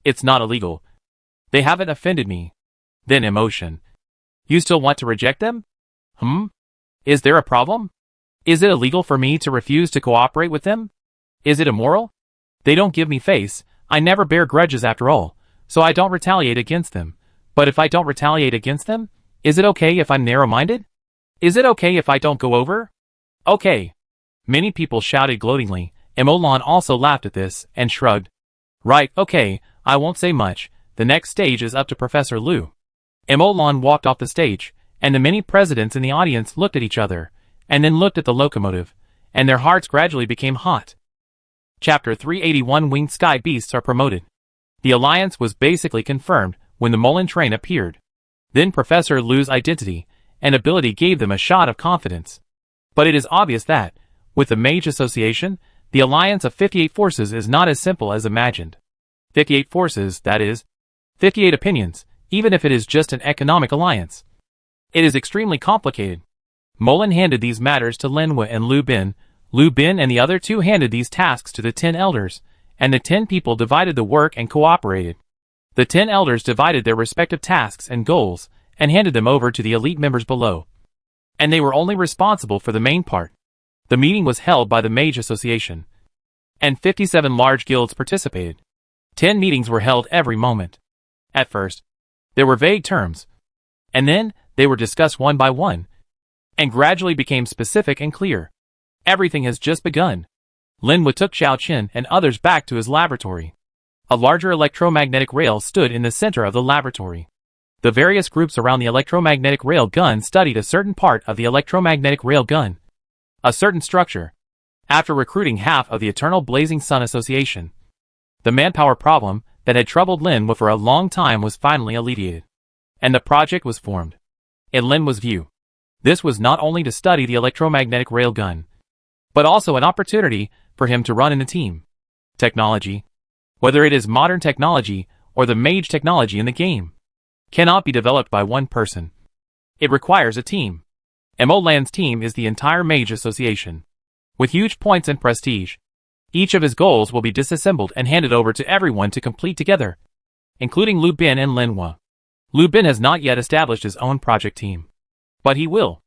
It's not illegal. They haven't offended me. Then emotion. You still want to reject them? Is there a problem? Is it illegal for me to refuse to cooperate with them? Is it immoral? They don't give me face. I never bear grudges after all, so I don't retaliate against them. But if I don't retaliate against them, is it okay if I'm narrow-minded? Is it okay if I don't go over? Okay. Many people shouted gloatingly. Emolan also laughed at this and shrugged. Right, okay, I won't say much. The next stage is up to Professor Liu. Emolan walked off the stage, and the many presidents in the audience looked at each other, and then looked at the locomotive, and their hearts gradually became hot. Chapter 381 Winged Sky Beasts are promoted. The alliance was basically confirmed when the Mullen train appeared. Then Professor Liu's identity and ability gave them a shot of confidence. But it is obvious that, with the Mage Association, the alliance of 58 forces is not as simple as imagined. 58 forces, that is, 58 opinions, even if it is just an economic alliance. It is extremely complicated. Mullen handed these matters to Linhua and Lu Bin. Lu Bin and the other two handed these tasks to the 10 elders, and the 10 people divided the work and cooperated. The 10 elders divided their respective tasks and goals, and handed them over to the elite members below. And they were only responsible for the main part. The meeting was held by the Mage Association, and 57 large guilds participated. 10 meetings were held every moment. At first, there were vague terms, and then they were discussed one by one, and gradually became specific and clear. Everything has just begun. Linhua took Xiao Qin and others back to his laboratory. A larger electromagnetic rail stood in the center of the laboratory. The various groups around the electromagnetic rail gun studied a certain part of the electromagnetic rail gun, a certain structure. After recruiting half of the Eternal Blazing Sun Association, the manpower problem that had troubled Linhua for a long time was finally alleviated, and the project was formed. In Linhua's view, this was not only to study the electromagnetic rail gun, but also an opportunity for him to run in a team. Technology, whether it is modern technology or the mage technology in the game, cannot be developed by one person. It requires a team. Emolan's team is the entire Mage Association. With huge points and prestige, each of his goals will be disassembled and handed over to everyone to complete together, including Lu Bin and Linhua. Lu Bin has not yet established his own project team. But he will.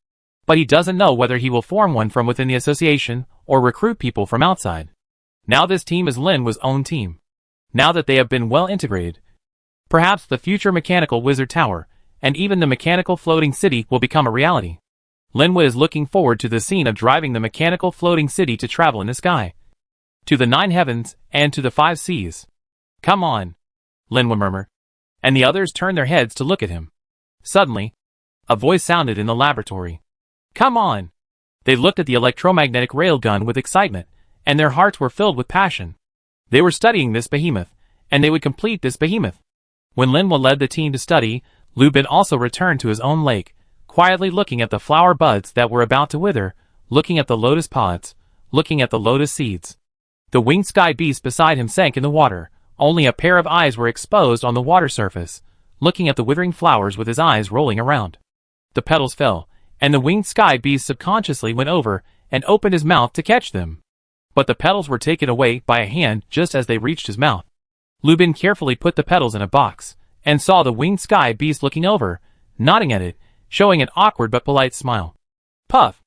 But he doesn't know whether he will form one from within the association or recruit people from outside. Now this team is Linhua's own team. Now that they have been well integrated, perhaps the future mechanical wizard tower and even the mechanical floating city will become a reality. Linhua is looking forward to the scene of driving the mechanical floating city to travel in the sky, to the 9 heavens and to the 5 seas. Come on. Linwa murmured, and the others turned their heads to look at him. Suddenly, a voice sounded in the laboratory. Come on! They looked at the electromagnetic railgun with excitement, and their hearts were filled with passion. They were studying this behemoth, and they would complete this behemoth. When Linwa led the team to study, Lu Bin also returned to his own lake, quietly looking at the flower buds that were about to wither, looking at the lotus pods, looking at the lotus seeds. The winged sky beast beside him sank in the water. Only a pair of eyes were exposed on the water surface, looking at the withering flowers with his eyes rolling around. The petals fell, and the winged sky beast subconsciously went over and opened his mouth to catch them. But the petals were taken away by a hand just as they reached his mouth. Lu Bin carefully put the petals in a box, and saw the winged sky beast looking over, nodding at it, showing an awkward but polite smile. Puff!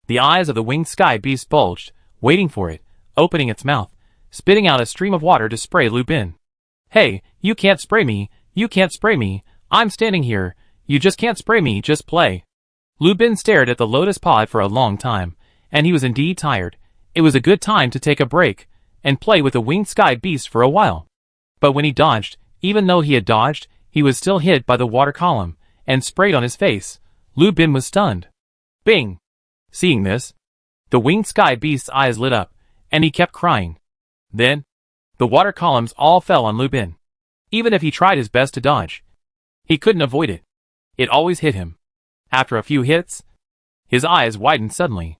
The eyes of the winged sky beast bulged, waiting for it, opening its mouth, spitting out a stream of water to spray Lu Bin. Hey, you can't spray me, you can't spray me, I'm standing here, you just can't spray me, just play. Lu Bin stared at the lotus pod for a long time, and he was indeed tired. It was a good time to take a break, and play with the winged sky beast for a while. But when he dodged, even though he had dodged, he was still hit by the water column, and sprayed on his face. Lu Bin was stunned. Bing! Seeing this, the winged sky beast's eyes lit up, and he kept crying. Then, the water columns all fell on Lu Bin. Even if he tried his best to dodge, he couldn't avoid it. It always hit him. After a few hits, his eyes widened suddenly.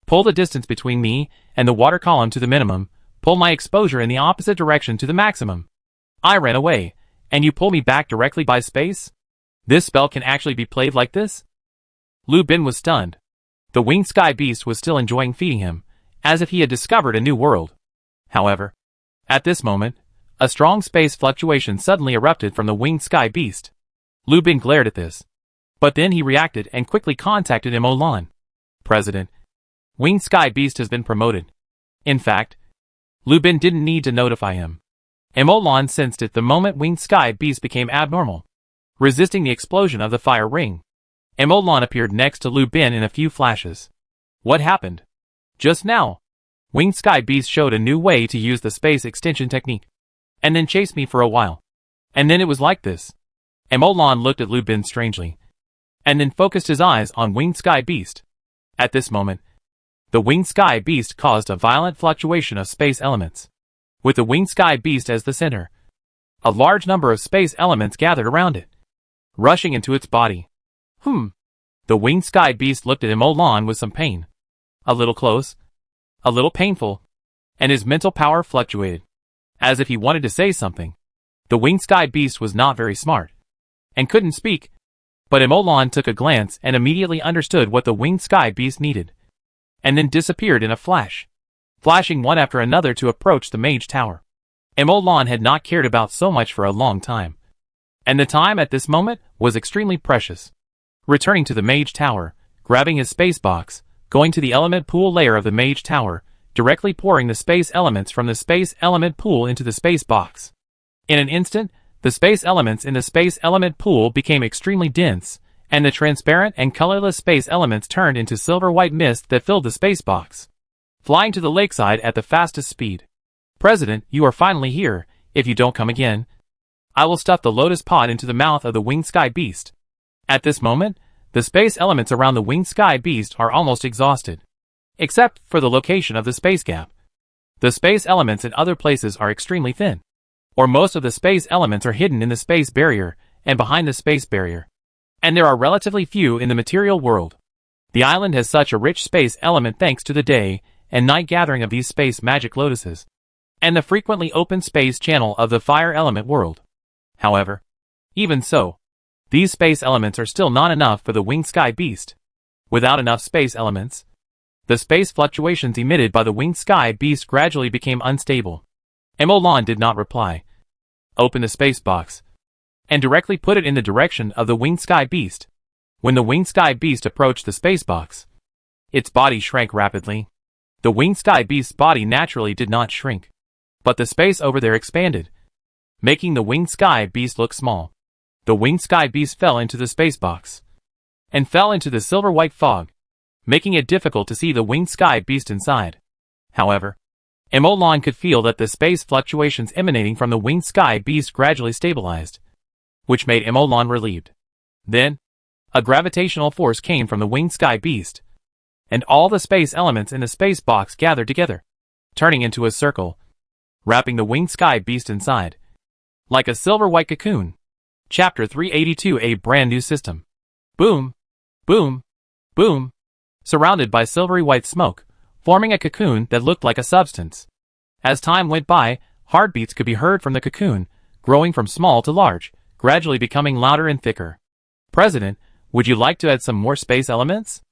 Pull the distance between me and the water column to the minimum, pull my exposure in the opposite direction to the maximum. I ran away, and you pull me back directly by space? This spell can actually be played like this? Lu Bin was stunned. The winged sky beast was still enjoying feeding him, as if he had discovered a new world. However, at this moment, a strong space fluctuation suddenly erupted from the winged sky beast. Lu Bin glared at this. But then he reacted and quickly contacted Imolan. President, winged sky beast has been promoted. In fact, Lu Bin didn't need to notify him. Imolan sensed it the moment winged sky beast became abnormal, resisting the explosion of the fire ring. Imolan appeared next to Lu Bin in a few flashes. What happened? Just now, winged sky beast showed a new way to use the space extension technique, and then chased me for a while. And then it was like this. Imolan looked at Lu Bin strangely, and then focused his eyes on winged sky beast. At this moment, the winged sky beast caused a violent fluctuation of space elements. With the winged sky beast as the center, a large number of space elements gathered around it, rushing into its body. The winged sky beast looked at Imolan with some pain. A little close, a little painful, and his mental power fluctuated, as if he wanted to say something. The winged sky beast was not very smart, and couldn't speak, but Imolan took a glance and immediately understood what the winged sky beast needed, and then disappeared in a flash, flashing one after another to approach the mage tower. Imolan had not cared about so much for a long time, and the time at this moment was extremely precious. Returning to the mage tower, grabbing his space box, going to the element pool layer of the mage tower, directly pouring the space elements from the space element pool into the space box. In an instant, the space elements in the space element pool became extremely dense, and the transparent and colorless space elements turned into silver-white mist that filled the space box. Flying to the lakeside at the fastest speed. President, you are finally here. If you don't come again, I will stuff the lotus pod into the mouth of the winged sky beast. At this moment, the space elements around the winged sky beast are almost exhausted. Except for the location of the space gap. The space elements in other places are extremely thin. Or most of the space elements are hidden in the space barrier and behind the space barrier. And there are relatively few in the material world. The island has such a rich space element thanks to the day and night gathering of these space magic lotuses, and the frequently open space channel of the fire element world. However, even so, these space elements are still not enough for the winged sky beast. Without enough space elements, the space fluctuations emitted by the winged sky beast gradually became unstable. Imolan did not reply. Opened the space box, and directly put it in the direction of the winged sky beast. When the winged sky beast approached the space box, its body shrank rapidly. The winged sky beast's body naturally did not shrink, but the space over there expanded, making the winged sky beast look small. The winged sky beast fell into the space box, and fell into the silver-white fog, making it difficult to see the winged sky beast inside. However, Emolan could feel that the space fluctuations emanating from the winged sky beast gradually stabilized, which made Emolan relieved. Then, a gravitational force came from the winged sky beast, and all the space elements in the space box gathered together, turning into a circle, wrapping the winged sky beast inside. Like a silver-white cocoon. Chapter 382, a brand new system. Boom, boom, boom. Surrounded by silvery white smoke, forming a cocoon that looked like a substance. As time went by, heartbeats could be heard from the cocoon, growing from small to large, gradually becoming louder and thicker. President, would you like to add some more space elements?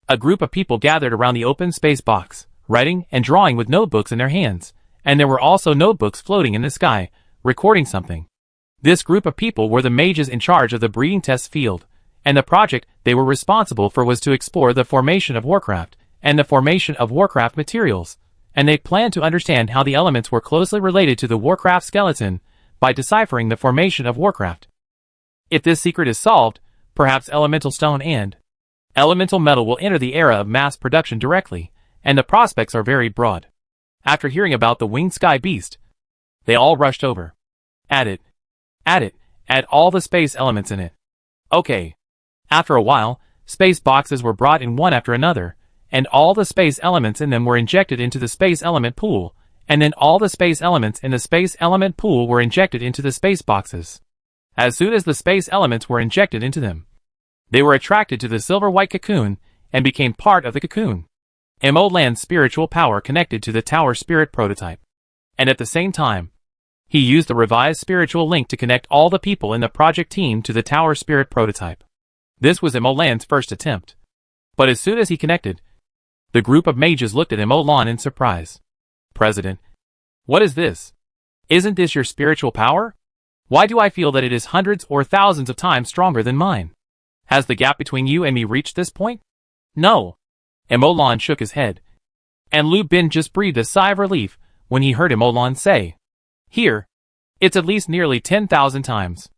A group of people gathered around the open space box, writing and drawing with notebooks in their hands, and there were also notebooks floating in the sky, recording something. This group of people were the mages in charge of the breeding test field, and the project they were responsible for was to explore the formation of Warcraft and the formation of Warcraft materials, and they planned to understand how the elements were closely related to the Warcraft skeleton by deciphering the formation of Warcraft. If this secret is solved, perhaps elemental stone and elemental metal will enter the era of mass production directly, and the prospects are very broad. After hearing about the winged sky beast, they all rushed over. Add all the space elements in it. Okay. After a while, space boxes were brought in one after another, and all the space elements in them were injected into the space element pool, and then all the space elements in the space element pool were injected into the space boxes. As soon as the space elements were injected into them, they were attracted to the silver-white cocoon and became part of the cocoon. Emolan's spiritual power connected to the Tower Spirit prototype, and at the same time, he used the revised spiritual link to connect all the people in the project team to the Tower Spirit prototype. This was Emolan's first attempt. But as soon as he connected, the group of mages looked at Emolan in surprise. President, what is this? Isn't this your spiritual power? Why do I feel that it is hundreds or thousands of times stronger than mine? Has the gap between you and me reached this point? No. Emolan shook his head. And Lu Bin just breathed a sigh of relief when he heard Emolan say, Here, it's at least nearly 10,000 times.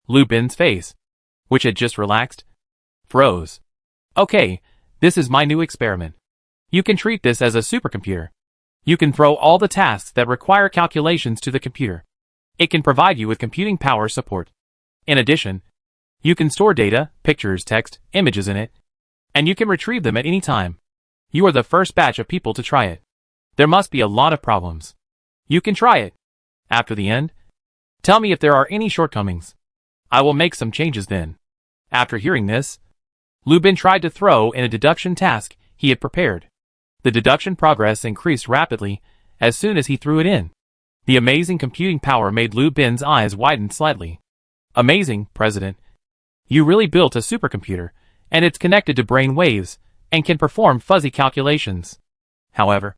Lu Bin's face, which had just relaxed, froze. Okay, this is my new experiment. You can treat this as a supercomputer. You can throw all the tasks that require calculations to the computer. It can provide you with computing power support. In addition, you can store data, pictures, text, images in it, and you can retrieve them at any time. You are the first batch of people to try it. There must be a lot of problems. You can try it. After the end, tell me if there are any shortcomings. I will make some changes then. After hearing this, Lu Bin tried to throw in a deduction task he had prepared. The deduction progress increased rapidly as soon as he threw it in. The amazing computing power made Lu Bin's eyes widen slightly. Amazing, President. You really built a supercomputer, and it's connected to brain waves and can perform fuzzy calculations. However,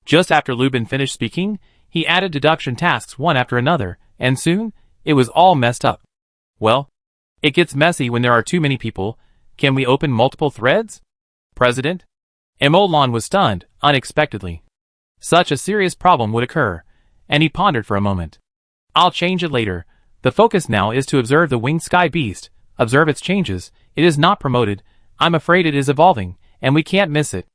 just after Lu Bin finished speaking, he added deduction tasks one after another, and soon, it was all messed up. Well, it gets messy when there are too many people. Can we open multiple threads? President? Emolan was stunned, unexpectedly. Such a serious problem would occur, and he pondered for a moment. I'll change it later. The focus now is to observe the winged sky beast, observe its changes. It is not promoted. I'm afraid it is evolving, and we can't miss it.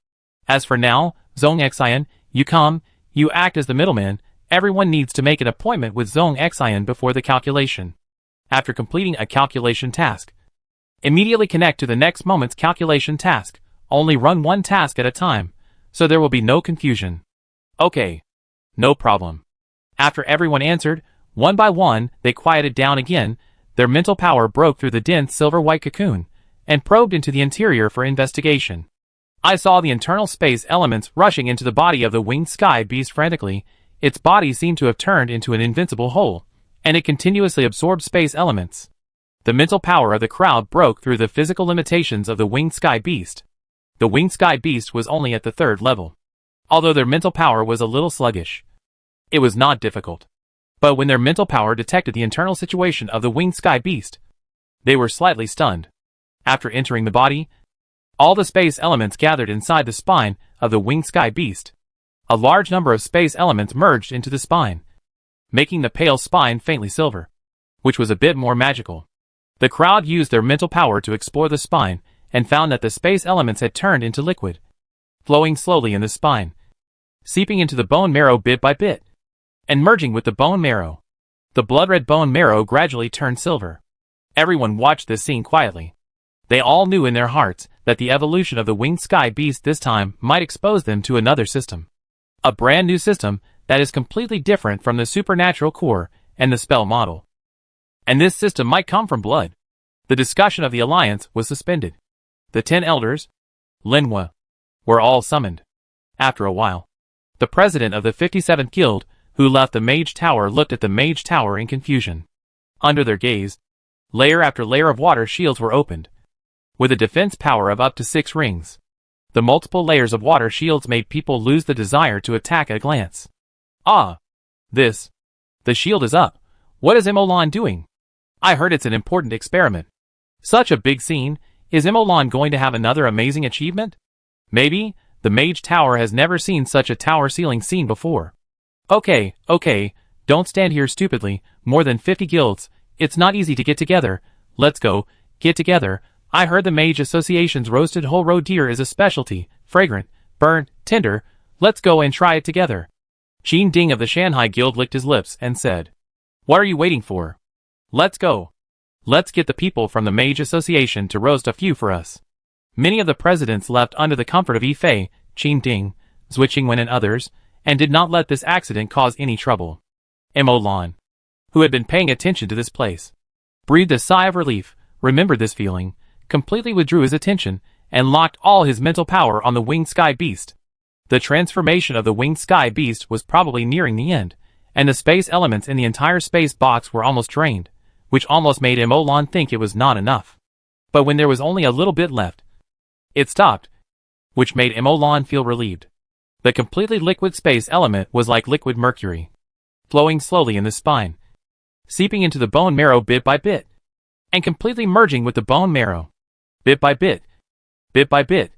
As for now, Zong Xian, you come, you act as the middleman. Everyone needs to make an appointment with Zong Xian before the calculation. After completing a calculation task, immediately connect to the next moment's calculation task. Only run one task at a time, so there will be no confusion. Okay. No problem. After everyone answered, one by one, they quieted down again. Their mental power broke through the dense silver-white cocoon and probed into the interior for investigation. I saw the internal space elements rushing into the body of the winged sky beast frantically. Its body seemed to have turned into an invincible hole, and it continuously absorbed space elements. The mental power of the crowd broke through the physical limitations of the winged sky beast. The winged sky beast was only at the 3rd level. Although their mental power was a little sluggish, it was not difficult. But when their mental power detected the internal situation of the winged sky beast, they were slightly stunned. After entering the body, all the space elements gathered inside the spine of the winged sky beast. A large number of space elements merged into the spine, making the pale spine faintly silver, which was a bit more magical. The crowd used their mental power to explore the spine and found that the space elements had turned into liquid, flowing slowly in the spine. seeping into the bone marrow bit by bit, and merging with the bone marrow. The blood-red bone marrow gradually turned silver. Everyone watched this scene quietly. They all knew in their hearts that the evolution of the winged sky beast this time might expose them to another system. A brand new system that is completely different from the supernatural core and the spell model. And this system might come from blood. The discussion of the alliance was suspended. The 10 elders, Linhua, were all summoned. After a while, the president of the 57th Guild, who left the Mage Tower, looked at the Mage Tower in confusion. Under their gaze, layer after layer of water shields were opened, with a defense power of up to 6 rings. The multiple layers of water shields made people lose the desire to attack at a glance. Ah! The shield is up. What is Imolan doing? I heard it's an important experiment. Such a big scene. Is Imolan going to have another amazing achievement? Maybe. The Mage Tower has never seen such a tower ceiling scene before. Okay, don't stand here stupidly. More than 50 guilds. It's not easy to get together. Let's go, get together. I heard the Mage Association's roasted whole roe deer is a specialty. Fragrant, burnt, tender. Let's go and try it together. Qin Ding of the Shanghai Guild licked his lips and said, "What are you waiting for? Let's go. Let's get the people from the Mage Association to roast a few for us." Many of the presidents left under the comfort of Yifei, Qin Ding, Zui Qingwen and others, and did not let this accident cause any trouble. Imolan, who had been paying attention to this place, breathed a sigh of relief, remembered this feeling, completely withdrew his attention, and locked all his mental power on the winged sky beast. The transformation of the winged sky beast was probably nearing the end, and the space elements in the entire space box were almost drained, which almost made Imolan think it was not enough. But when there was only a little bit left, it stopped, which made Imolan feel relieved. The completely liquid space element was like liquid mercury, flowing slowly in the spine, seeping into the bone marrow bit by bit, and completely merging with the bone marrow. Bit by bit, bit by bit,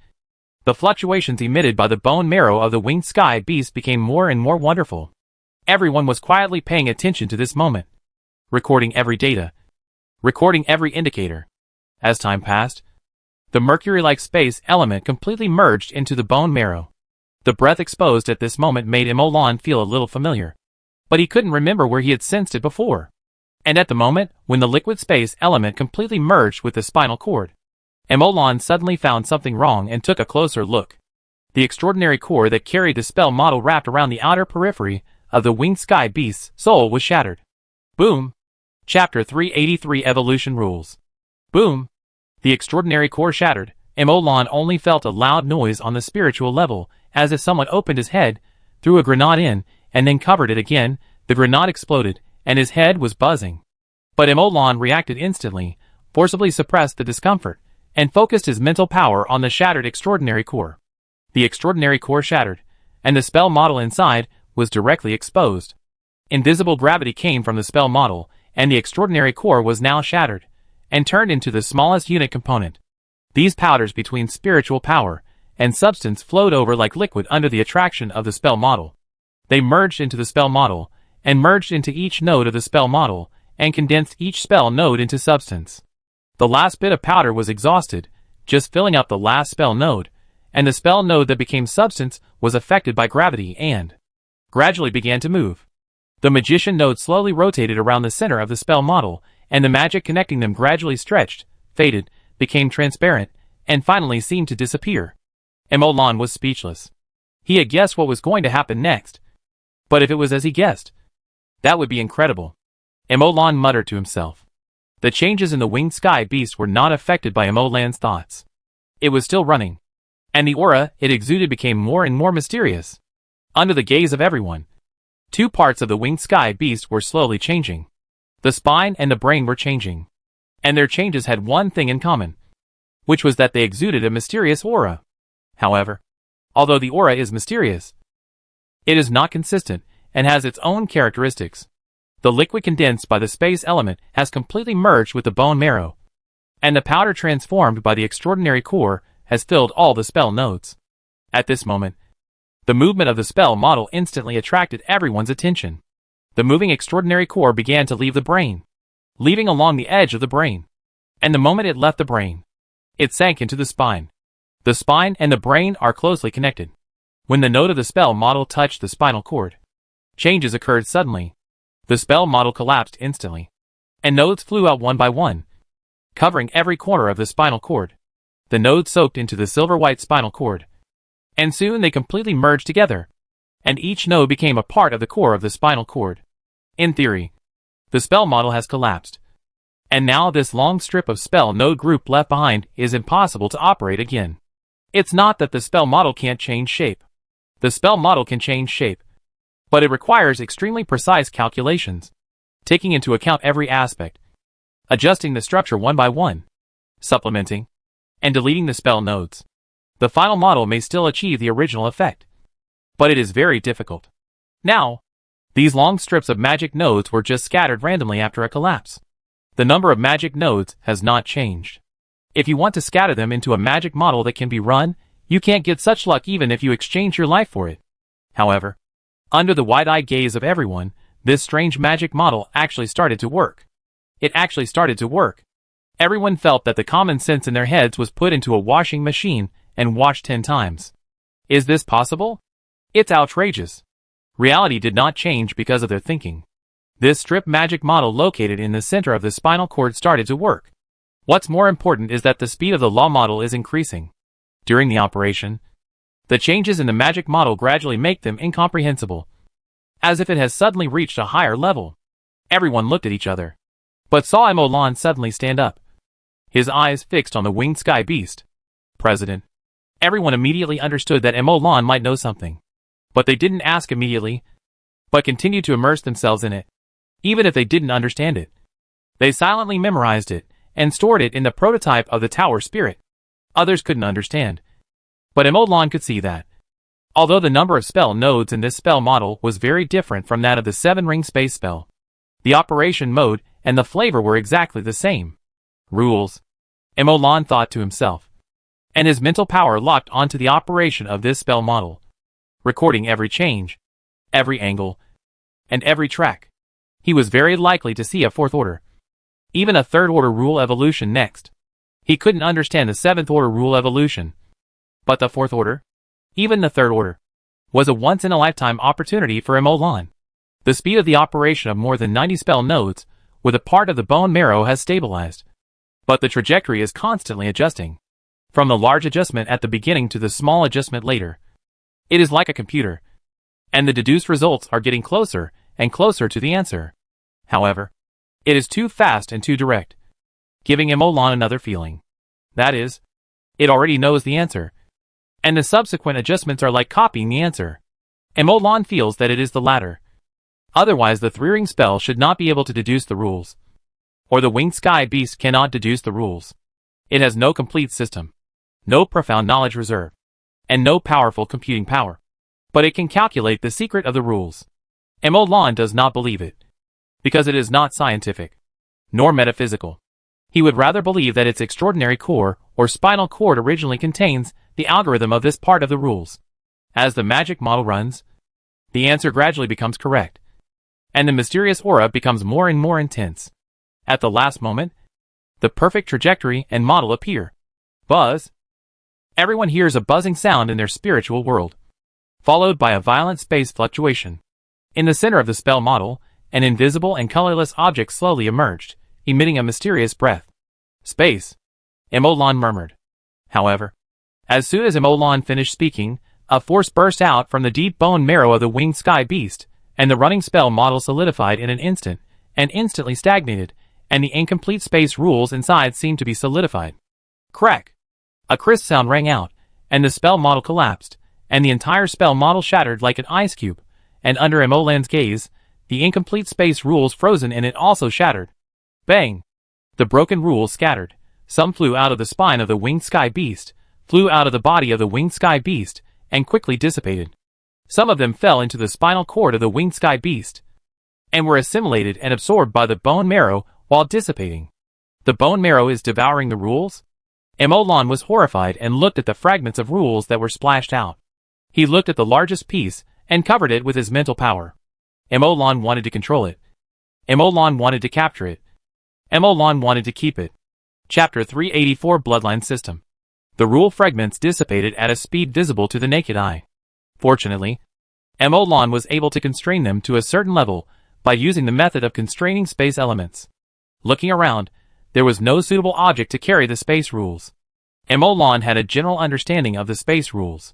the fluctuations emitted by the bone marrow of the winged sky beast became more and more wonderful. Everyone was quietly paying attention to this moment, recording every data, recording every indicator. As time passed, the mercury-like space element completely merged into the bone marrow. The breath exposed at this moment made Imolan feel a little familiar, but he couldn't remember where he had sensed it before. And at the moment, when the liquid space element completely merged with the spinal cord, Imolan suddenly found something wrong and took a closer look. The extraordinary core that carried the spell model wrapped around the outer periphery of the winged sky beast's soul was shattered. Boom! Chapter 383 Evolution Rules. Boom! The extraordinary core shattered. Imolan only felt a loud noise on the spiritual level, as if someone opened his head, threw a grenade in, and then covered it again. The grenade exploded, and his head was buzzing. But Imolan reacted instantly, forcibly suppressed the discomfort, and focused his mental power on the shattered extraordinary core. The extraordinary core shattered, and the spell model inside was directly exposed. Invisible gravity came from the spell model, and the extraordinary core was now shattered, and turned into the smallest unit component. These powders between spiritual power and substance flowed over like liquid under the attraction of the spell model. They merged into the spell model, and merged into each node of the spell model, and condensed each spell node into substance. The last bit of powder was exhausted, just filling up the last spell node, and the spell node that became substance was affected by gravity and gradually began to move. The magician node slowly rotated around the center of the spell model, and the magic connecting them gradually stretched, faded, became transparent, and finally seemed to disappear. Imolan was speechless. He had guessed what was going to happen next. But if it was as he guessed, that would be incredible. Imolan muttered to himself. The changes in the winged sky beast were not affected by Imolan's thoughts. It was still running, and the aura it exuded became more and more mysterious. Under the gaze of everyone, 2 parts of the winged sky beast were slowly changing. The spine and the brain were changing, and their changes had one thing in common, which was that they exuded a mysterious aura. However, although the aura is mysterious, it is not consistent and has its own characteristics. The liquid condensed by the space element has completely merged with the bone marrow, and the powder transformed by the extraordinary core has filled all the spell nodes. At this moment, the movement of the spell model instantly attracted everyone's attention. The moving extraordinary core began to leave the brain, leaving along the edge of the brain, and the moment it left the brain, it sank into the spine. The spine and the brain are closely connected. When the node of the spell model touched the spinal cord, changes occurred suddenly. The spell model collapsed instantly, and nodes flew out one by one, covering every corner of the spinal cord. The nodes soaked into the silver-white spinal cord, and soon they completely merged together, and each node became a part of the core of the spinal cord. In theory, the spell model has collapsed, and now this long strip of spell node group left behind is impossible to operate again. It's not that the spell model can't change shape. The spell model can change shape, but it requires extremely precise calculations, taking into account every aspect, adjusting the structure one by one, supplementing, and deleting the spell nodes. The final model may still achieve the original effect, but it is very difficult. Now, these long strips of magic nodes were just scattered randomly after a collapse. The number of magic nodes has not changed. If you want to scatter them into a magic model that can be run, you can't get such luck even if you exchange your life for it. However, under the wide-eyed gaze of everyone, this strange magic model actually started to work. It actually started to work. Everyone felt that the common sense in their heads was put into a washing machine and washed 10 times. Is this possible? It's outrageous. Reality did not change because of their thinking. This strip magic model located in the center of the spinal cord started to work. What's more important is that the speed of the law model is increasing. During the operation, the changes in the magic model gradually make them incomprehensible, as if it has suddenly reached a higher level. Everyone looked at each other, but saw Emolan suddenly stand up, his eyes fixed on the winged sky beast. President. Everyone immediately understood that Emolan might know something, but they didn't ask immediately, but continued to immerse themselves in it, even if they didn't understand it. They silently memorized it, and stored it in the prototype of the tower spirit. Others couldn't understand, but Emolan could see that, although the number of spell nodes in this spell model was very different from that of the 7-ring space spell, the operation mode and the flavor were exactly the same. Rules, Emolan thought to himself, and his mental power locked onto the operation of this spell model, recording every change, every angle, and every track. He was very likely to see a 4th order, even a 3rd order rule evolution next. He couldn't understand the 7th order rule evolution, but the 4th order, even the 3rd order, was a once-in-a-lifetime opportunity for Emolan. The speed of the operation of more than 90 spell nodes with a part of the bone marrow has stabilized, but the trajectory is constantly adjusting, from the large adjustment at the beginning to the small adjustment later. It is like a computer, and the deduced results are getting closer and closer to the answer. However, it is too fast and too direct, giving Emolan another feeling. That is, it already knows the answer, and the subsequent adjustments are like copying the answer. Emolan feels that it is the latter. Otherwise the 3-ring spell should not be able to deduce the rules, or the winged sky beast cannot deduce the rules. It has no complete system, no profound knowledge reserve, and no powerful computing power. But it can calculate the secret of the rules. Emolan does not believe it, because it is not scientific, nor metaphysical. He would rather believe that its extraordinary core, or spinal cord originally contains the algorithm of this part of the rules. As the magic model runs, the answer gradually becomes correct, and the mysterious aura becomes more and more intense. At the last moment, the perfect trajectory and model appear. Buzz. Everyone hears a buzzing sound in their spiritual world, followed by a violent space fluctuation. In the center of the spell model, an invisible and colorless object slowly emerged, emitting a mysterious breath. Space, Emolan murmured. However, as soon as Emolan finished speaking, a force burst out from the deep bone marrow of the winged sky beast, and the running spell model solidified in an instant, and instantly stagnated, and the incomplete space rules inside seemed to be solidified. Crack! A crisp sound rang out, and the spell model collapsed, and the entire spell model shattered like an ice cube, and under Emolan's gaze, the incomplete space rules frozen in it also shattered. Bang! The broken rules scattered. Some flew out of the spine of the winged sky beast, flew out of the body of the winged sky beast, and quickly dissipated. Some of them fell into the spinal cord of the winged sky beast, and were assimilated and absorbed by the bone marrow while dissipating. The bone marrow is devouring the rules? Emolan was horrified and looked at the fragments of rules that were splashed out. He looked at the largest piece and covered it with his mental power. Emolan wanted to control it. Emolan wanted to capture it. Emolan wanted to keep it. Chapter 384 Bloodline System. The rule fragments dissipated at a speed visible to the naked eye. Fortunately, Emolan was able to constrain them to a certain level by using the method of constraining space elements. Looking around, there was no suitable object to carry the space rules. Emolan had a general understanding of the space rules.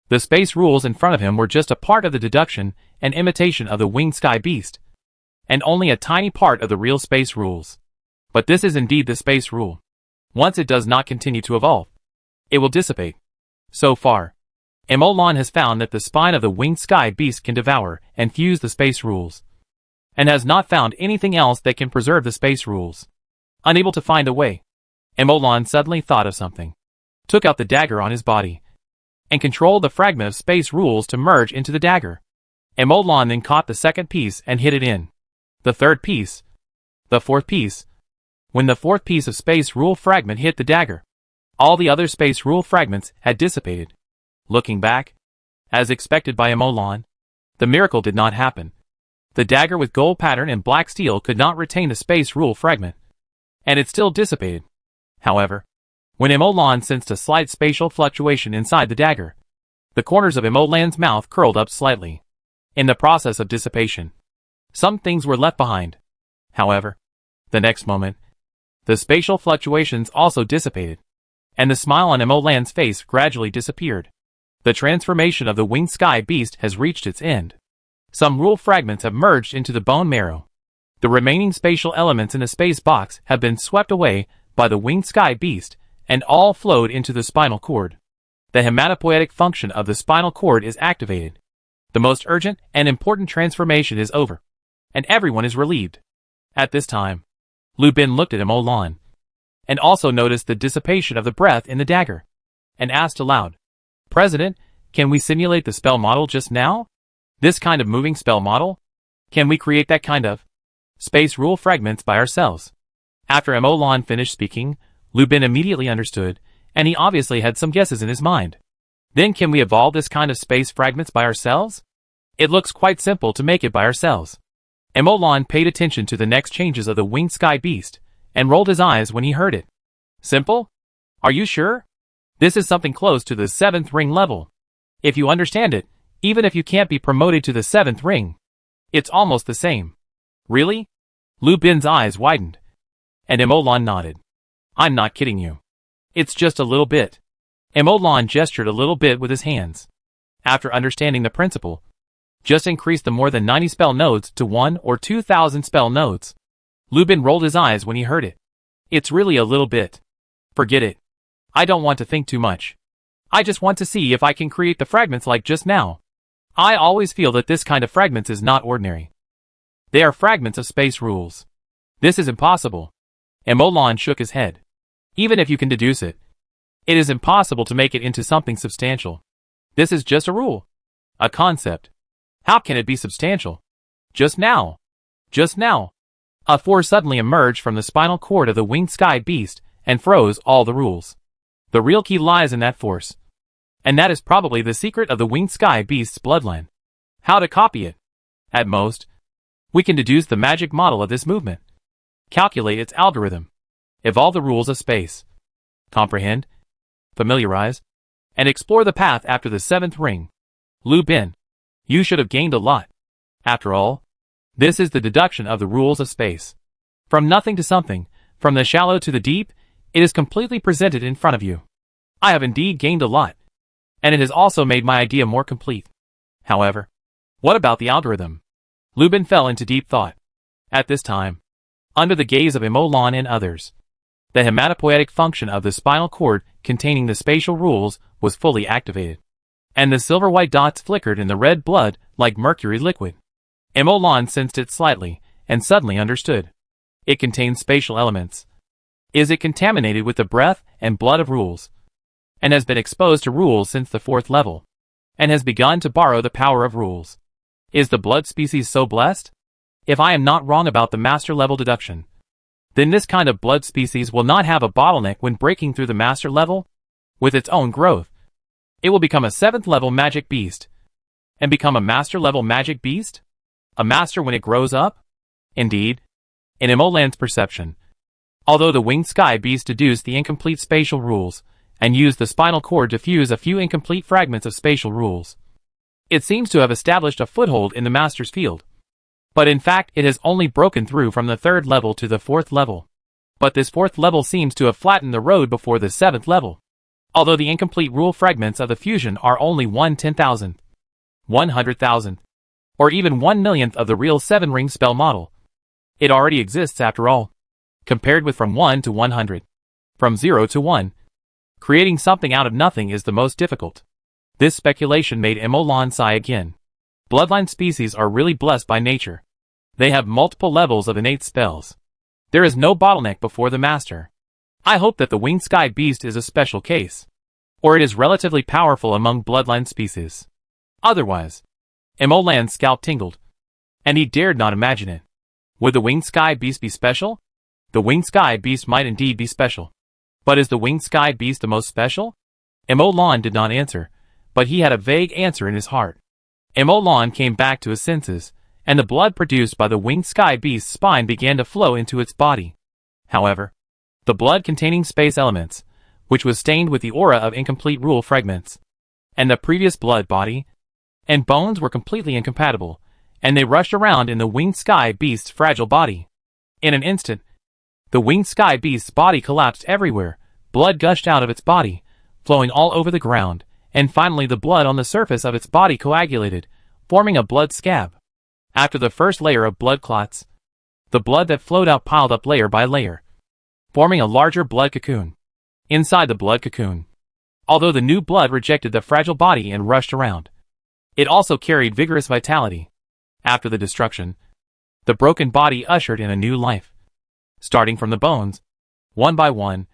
The space rules in front of him were just a part of the deduction and imitation of the winged sky beast, and only a tiny part of the real space rules. But this is indeed the space rule. Once it does not continue to evolve, it will dissipate. So far, Emolan has found that the spine of the winged sky beast can devour and fuse the space rules, and has not found anything else that can preserve the space rules. Unable to find a way, Emolan suddenly thought of something, took out the dagger on his body, and controlled the fragment of space rules to merge into the dagger. Emolan then caught the second piece and hid it in the third piece, the fourth piece. When the fourth piece of space rule fragment hit the dagger, all the other space rule fragments had dissipated. Looking back, as expected by Emolan, the miracle did not happen. The dagger with gold pattern and black steel could not retain the space rule fragment, and it still dissipated. However, when Emolan sensed a slight spatial fluctuation inside the dagger, the corners of Emolan's mouth curled up slightly. In the process of dissipation, some things were left behind. However, the next moment, the spatial fluctuations also dissipated, and the smile on Emolan's face gradually disappeared. The transformation of the winged sky beast has reached its end. Some rule fragments have merged into the bone marrow. The remaining spatial elements in the space box have been swept away by the winged sky beast, and all flowed into the spinal cord. The hematopoietic function of the spinal cord is activated. The most urgent and important transformation is over, and everyone is relieved. At this time, Lubin looked at Emolan, and also noticed the dissipation of the breath in the dagger, and asked aloud, "President, can we simulate the spell model just now? This kind of moving spell model? Can we create that kind of space rule fragments by ourselves?" After Emolan finished speaking, Lubin immediately understood, and he obviously had some guesses in his mind. "Then can we evolve this kind of space fragments by ourselves? It looks quite simple to make it by ourselves." Emolan paid attention to the next changes of the winged sky beast, and rolled his eyes when he heard it. "Simple? Are you sure? This is something close to the 7th ring level. If you understand it, even if you can't be promoted to the 7th ring, it's almost the same." "Really?" Lubin's eyes widened, and Emolan nodded. "I'm not kidding you. It's just a little bit." Emolan gestured a little bit with his hands. After understanding the principle, just increase the more than 90 spell nodes to 1 or 2,000 spell nodes. Lubin rolled his eyes when he heard it. "It's really a little bit. Forget it. I don't want to think too much. I just want to see if I can create the fragments like just now. I always feel that this kind of fragments is not ordinary. They are fragments of space rules. This is impossible." Emolan shook his head. "Even if you can deduce it, it is impossible to make it into something substantial. This is just a rule. A concept. How can it be substantial? Just now. A force suddenly emerged from the spinal cord of the winged sky beast and froze all the rules. The real key lies in that force. And that is probably the secret of the winged sky beast's bloodline. How to copy it? At most, we can deduce the magic model of this movement, calculate its algorithm, evolve the rules of space, comprehend, familiarize, and explore the path after the 7th ring. Lubin, you should have gained a lot. After all, this is the deduction of the rules of space. From nothing to something, from the shallow to the deep, it is completely presented in front of you. I have indeed gained a lot, and it has also made my idea more complete. However, what about the algorithm?" Lubin fell into deep thought. At this time, under the gaze of Emolan and others, the hematopoietic function of the spinal cord containing the spatial rules was fully activated, and the silver-white dots flickered in the red blood like mercury liquid. Emolan sensed it slightly, and suddenly understood. It contains spatial elements. Is it contaminated with the breath and blood of rules, and has been exposed to rules since the 4th level, and has begun to borrow the power of rules? Is the blood species so blessed? If I am not wrong about the master level deduction, then this kind of blood species will not have a bottleneck when breaking through the master level. With its own growth, it will become a 7th level magic beast, and become a master level magic beast? A master when it grows up? Indeed, in Emolan's perception, although the winged sky beast deduced the incomplete spatial rules, and used the spinal cord to fuse a few incomplete fragments of spatial rules, It seems to have established a foothold in the Master's field. But in fact it has only broken through from the 3rd level to the 4th level. But this 4th level seems to have flattened the road before the 7th level. Although the incomplete rule fragments of the fusion are only 1/10,000, 100,000, or even 1/1,000,000th of the real 7-ring spell model. It already exists after all. Compared with from 1 to 100. From 0 to 1. Creating something out of nothing is the most difficult. This speculation made Emolan sigh again. Bloodline species are really blessed by nature. They have multiple levels of innate spells. There is no bottleneck before the Master. I hope that the Winged Sky Beast is a special case. Or it is relatively powerful among bloodline species. Otherwise, Emolan's scalp tingled. And he dared not imagine it. Would the Winged Sky Beast be special? The Winged Sky Beast might indeed be special. But is the Winged Sky Beast the most special? Emolan did not answer, but he had a vague answer in his heart. Emolan came back to his senses, and the blood produced by the Winged Sky Beast's spine began to flow into its body. However, the blood containing space elements, which was stained with the aura of incomplete rule fragments, and the previous blood body and bones were completely incompatible, and they rushed around in the Winged Sky Beast's fragile body. In an instant, the Winged Sky Beast's body collapsed everywhere, blood gushed out of its body, flowing all over the ground, and finally the blood on the surface of its body coagulated, forming a blood scab. After the first layer of blood clots, the blood that flowed out piled up layer by layer, forming a larger blood cocoon. Inside the blood cocoon, although the new blood rejected the fragile body and rushed around, it also carried vigorous vitality. After the destruction, the broken body ushered in a new life. Starting from the bones, one by one,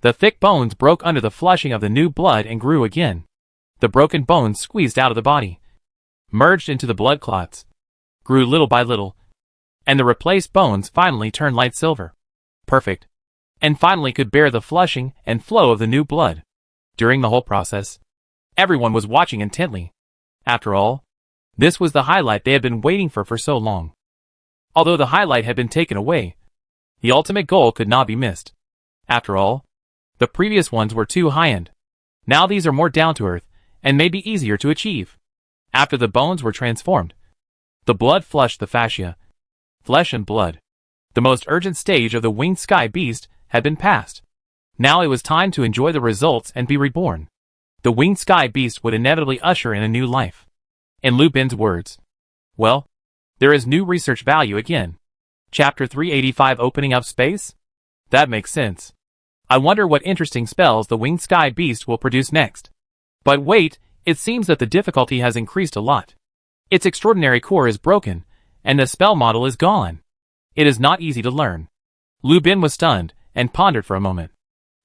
the thick bones broke under the flushing of the new blood and grew again. The broken bones squeezed out of the body, merged into the blood clots, grew little by little, and the replaced bones finally turned light silver. Perfect. And finally could bear the flushing and flow of the new blood. During the whole process, everyone was watching intently. After all, this was the highlight they had been waiting for so long. Although the highlight had been taken away, the ultimate goal could not be missed. After all, the previous ones were too high-end. Now these are more down-to-earth, and may be easier to achieve. After the bones were transformed, the blood flushed the fascia, flesh and blood. The most urgent stage of the Winged Sky Beast had been passed. Now it was time to enjoy the results and be reborn. The Winged Sky Beast would inevitably usher in a new life. In Lupin's words, well, there is new research value again. Chapter 385 Opening Up Space? That makes sense. I wonder what interesting spells the Winged Sky Beast will produce next. But wait, it seems that the difficulty has increased a lot. Its extraordinary core is broken, and the spell model is gone. It is not easy to learn. Lupin was stunned, and pondered for a moment.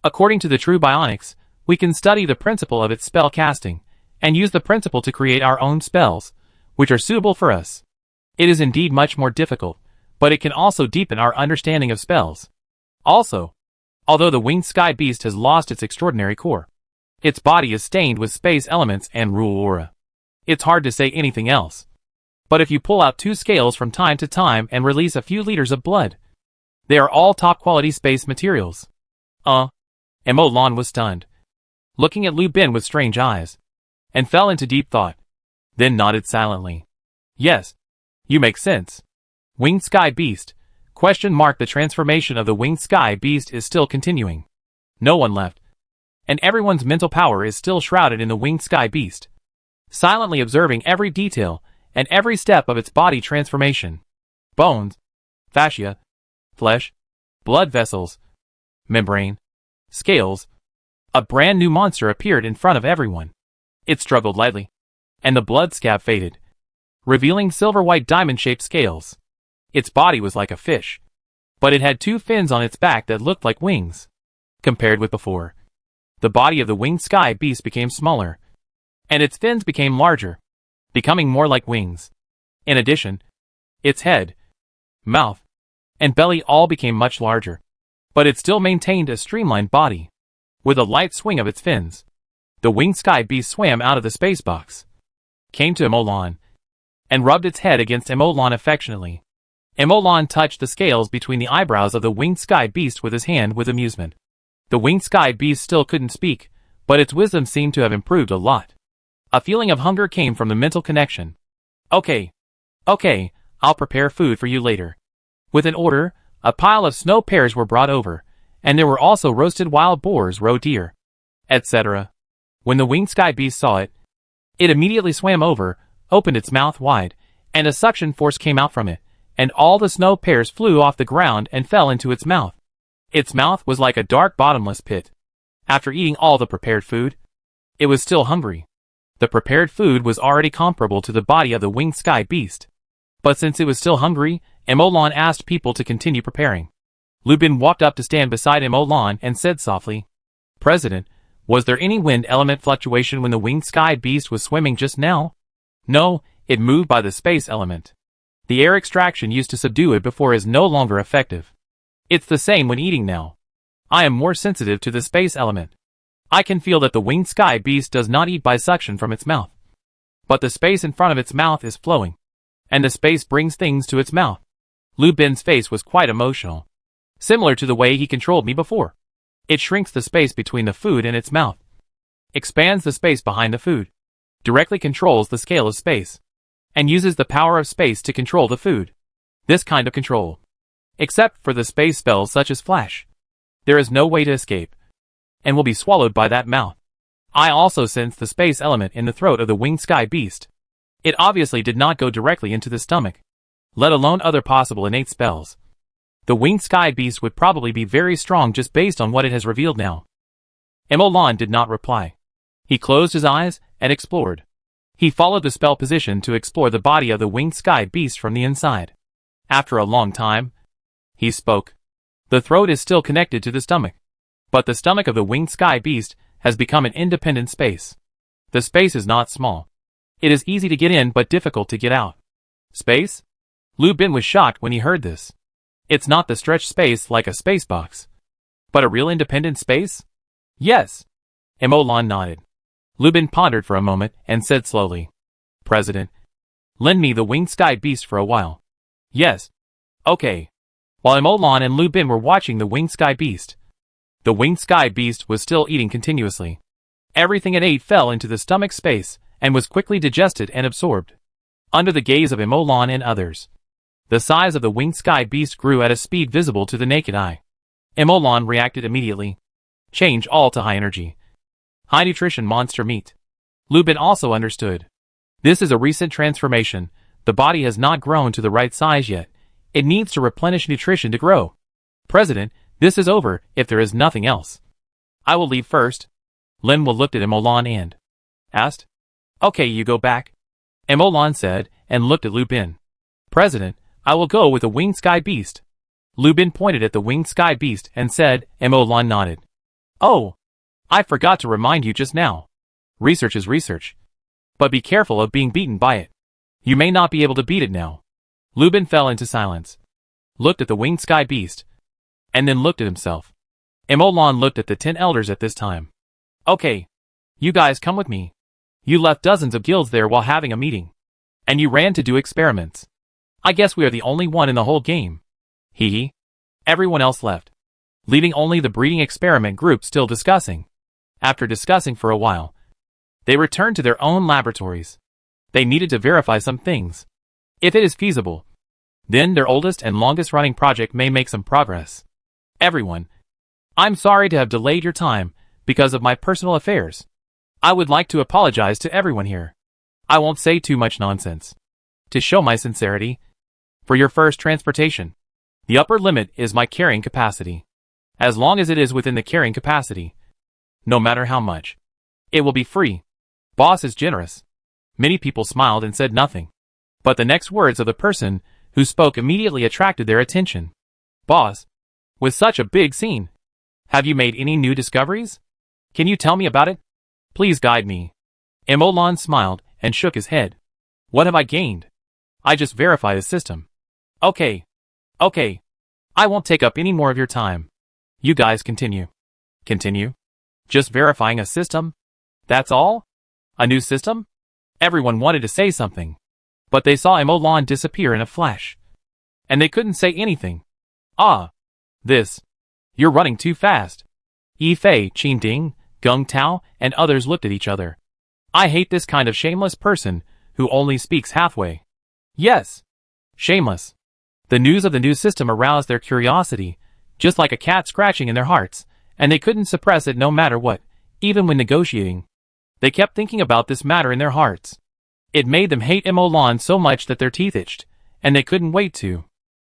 According to the true bionics, we can study the principle of its spell casting, and use the principle to create our own spells, which are suitable for us. It is indeed much more difficult, but it can also deepen our understanding of spells. Also, although the Winged Sky Beast has lost its extraordinary core, its body is stained with space elements and rule aura. It's hard to say anything else. But if you pull out 2 scales from time to time and release a few liters of blood, they are all top-quality space materials. Emolan was stunned, looking at Lupin with strange eyes, and fell into deep thought, then nodded silently. Yes, you make sense. Winged Sky Beast, ? The transformation of the Winged Sky Beast is still continuing. No one left, and everyone's mental power is still shrouded in the Winged Sky Beast, silently observing every detail and every step of its body transformation. Bones, fascia, flesh, blood vessels, membrane, scales. A brand new monster appeared in front of everyone. It struggled lightly, and the blood scab faded, revealing silver-white diamond-shaped scales. Its body was like a fish, but it had 2 fins on its back that looked like wings. Compared with before, the body of the Winged Sky Beast became smaller, and its fins became larger, becoming more like wings. In addition, its head, mouth, and belly all became much larger, but it still maintained a streamlined body. With a light swing of its fins, the Winged Sky Beast swam out of the space box, came to Emolan, and rubbed its head against Emolan affectionately. Emolan touched the scales between the eyebrows of the Winged Sky Beast with his hand with amusement. The Winged Sky Beast still couldn't speak, but its wisdom seemed to have improved a lot. A feeling of hunger came from the mental connection. Okay. Okay, I'll prepare food for you later. With an order, a pile of snow pears were brought over, and there were also roasted wild boars, roe deer, etc. When the winged sky beast saw it, it immediately swam over, opened its mouth wide, and a suction force came out from it, and all the snow pears flew off the ground and fell into its mouth. Its mouth was like a dark bottomless pit. After eating all the prepared food, it was still hungry. The prepared food was already comparable to the body of the winged sky beast. But since it was still hungry, Emolan asked people to continue preparing. Lubin walked up to stand beside Emolan and said softly, "President, was there any wind element fluctuation when the winged sky beast was swimming just now?" "No, it moved by the space element. The air extraction used to subdue it before is no longer effective. It's the same when eating now. I am more sensitive to the space element. I can feel that the winged sky beast does not eat by suction from its mouth. But the space in front of its mouth is flowing, and the space brings things to its mouth." Lubin's face was quite emotional. Similar to the way he controlled me before. It shrinks the space between the food and its mouth. Expands the space behind the food. Directly controls the scale of space. And uses the power of space to control the food. This kind of control. Except for the space spells such as flash. There is no way to escape. And will be swallowed by that mouth. I also sense the space element in the throat of the winged sky beast. It obviously did not go directly into the stomach. Let alone other possible innate spells. The winged sky beast would probably be very strong just based on what it has revealed now. Emolan did not reply. He closed his eyes and explored. He followed the spell position to explore the body of the winged sky beast from the inside. After a long time, he spoke. The throat is still connected to the stomach. But the stomach of the winged sky beast has become an independent space. The space is not small. It is easy to get in but difficult to get out. Space? Lubin was shocked when he heard this. It's not the stretched space like a space box. But a real independent space? Yes. Emolan nodded. Lubin pondered for a moment and said slowly, "President, lend me the winged sky beast for a while." "Yes." "Okay." While Emolan and Lubin were watching the winged sky beast, the winged sky beast was still eating continuously. Everything it ate fell into the stomach space and was quickly digested and absorbed. Under the gaze of Emolan and others, the size of the winged sky beast grew at a speed visible to the naked eye. Emolan reacted immediately. Change all to high energy. High nutrition monster meat. Lubin also understood. This is a recent transformation. The body has not grown to the right size yet. It needs to replenish nutrition to grow. "President, this is over if there is nothing else. I will leave first." Linwa looked at Emolan and asked, "Okay, you go back?" Emolan said and looked at Lubin. "President, I will go with the winged sky beast." Lubin pointed at the winged sky beast and said. Emolan nodded. "Oh, I forgot to remind you just now. Research is research. But be careful of being beaten by it. You may not be able to beat it now." Lubin fell into silence. Looked at the winged sky beast. And then looked at himself. Emolan looked at the 10 elders at this time. "Okay. You guys come with me. You left dozens of guilds there while having a meeting. And you ran to do experiments. I guess we are the only one in the whole game. Hee hee. Everyone else left, leaving only the breeding experiment group still discussing. After discussing for a while, they returned to their own laboratories. They needed to verify some things. If it is feasible, then their oldest and longest running project may make some progress. Everyone, I'm sorry to have delayed your time because of my personal affairs. I would like to apologize to everyone here. I won't say too much nonsense. To show my sincerity, for your first transportation, the upper limit is my carrying capacity. As long as it is within the carrying capacity, no matter how much, it will be free. Boss is generous." Many people smiled and said nothing. But the next words of the person who spoke immediately attracted their attention. "Boss, with such a big scene, have you made any new discoveries? Can you tell me about it? Please guide me." Emolan smiled and shook his head. "What have I gained? I just verify the system." Okay. I won't take up any more of your time. You guys continue." "Continue? Just verifying a system? That's all? A new system?" Everyone wanted to say something, but they saw Emolan disappear in a flash. And they couldn't say anything. You're running too fast." Yi Fei, Qin Ding, Gung Tao, and others looked at each other. I hate this kind of shameless person who only speaks halfway. Yes. Shameless. The news of the new system aroused their curiosity, just like a cat scratching in their hearts, and they couldn't suppress it no matter what, even when negotiating. They kept thinking about this matter in their hearts. It made them hate Emolan so much that their teeth itched, and they couldn't wait to.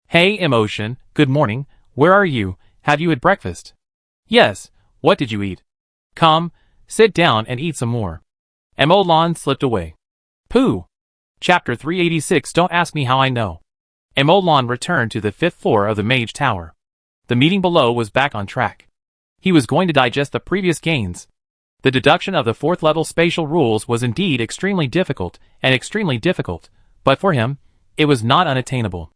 Hey Emotion, good morning, where are you, have you had breakfast? Yes, what did you eat? Come, sit down and eat some more. Emolan slipped away. Pooh. Chapter 386. Don't ask me how I know. Emolan returned to the 5th floor of the Mage Tower. The meeting below was back on track. He was going to digest the previous gains. The deduction of the 4th level spatial rules was indeed extremely difficult, but for him, it was not unattainable.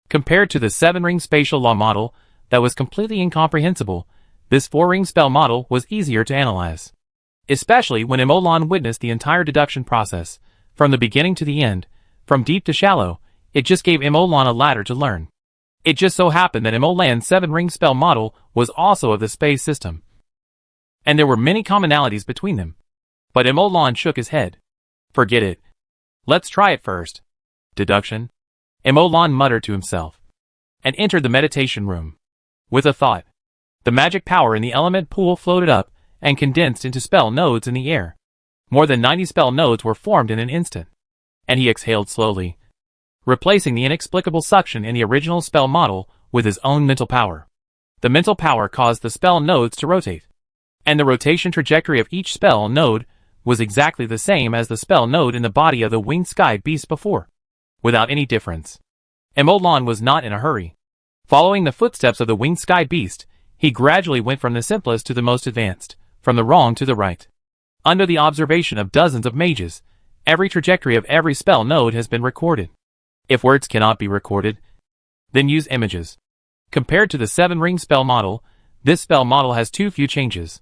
Compared to the 7-ring spatial law model that was completely incomprehensible, this 4-ring spell model was easier to analyze. Especially when Emolan witnessed the entire deduction process, from the beginning to the end, from deep to shallow, it just gave Emolan a ladder to learn. It just so happened that Emolan's 7-ring spell model was also of the space system, and there were many commonalities between them. But Emolan shook his head. Forget it. Let's try it first. Deduction? Emolan muttered to himself, and entered the meditation room. With a thought, the magic power in the element pool floated up and condensed into spell nodes in the air. More than 90 spell nodes were formed in an instant. And he exhaled slowly, replacing the inexplicable suction in the original spell model with his own mental power. The mental power caused the spell nodes to rotate, and the rotation trajectory of each spell node was exactly the same as the spell node in the body of the winged sky beast before, without any difference. Emolan was not in a hurry. Following the footsteps of the winged sky beast, he gradually went from the simplest to the most advanced, from the wrong to the right. Under the observation of dozens of mages, every trajectory of every spell node has been recorded. If words cannot be recorded, then use images. Compared to the 7-ring spell model, this spell model has too few changes.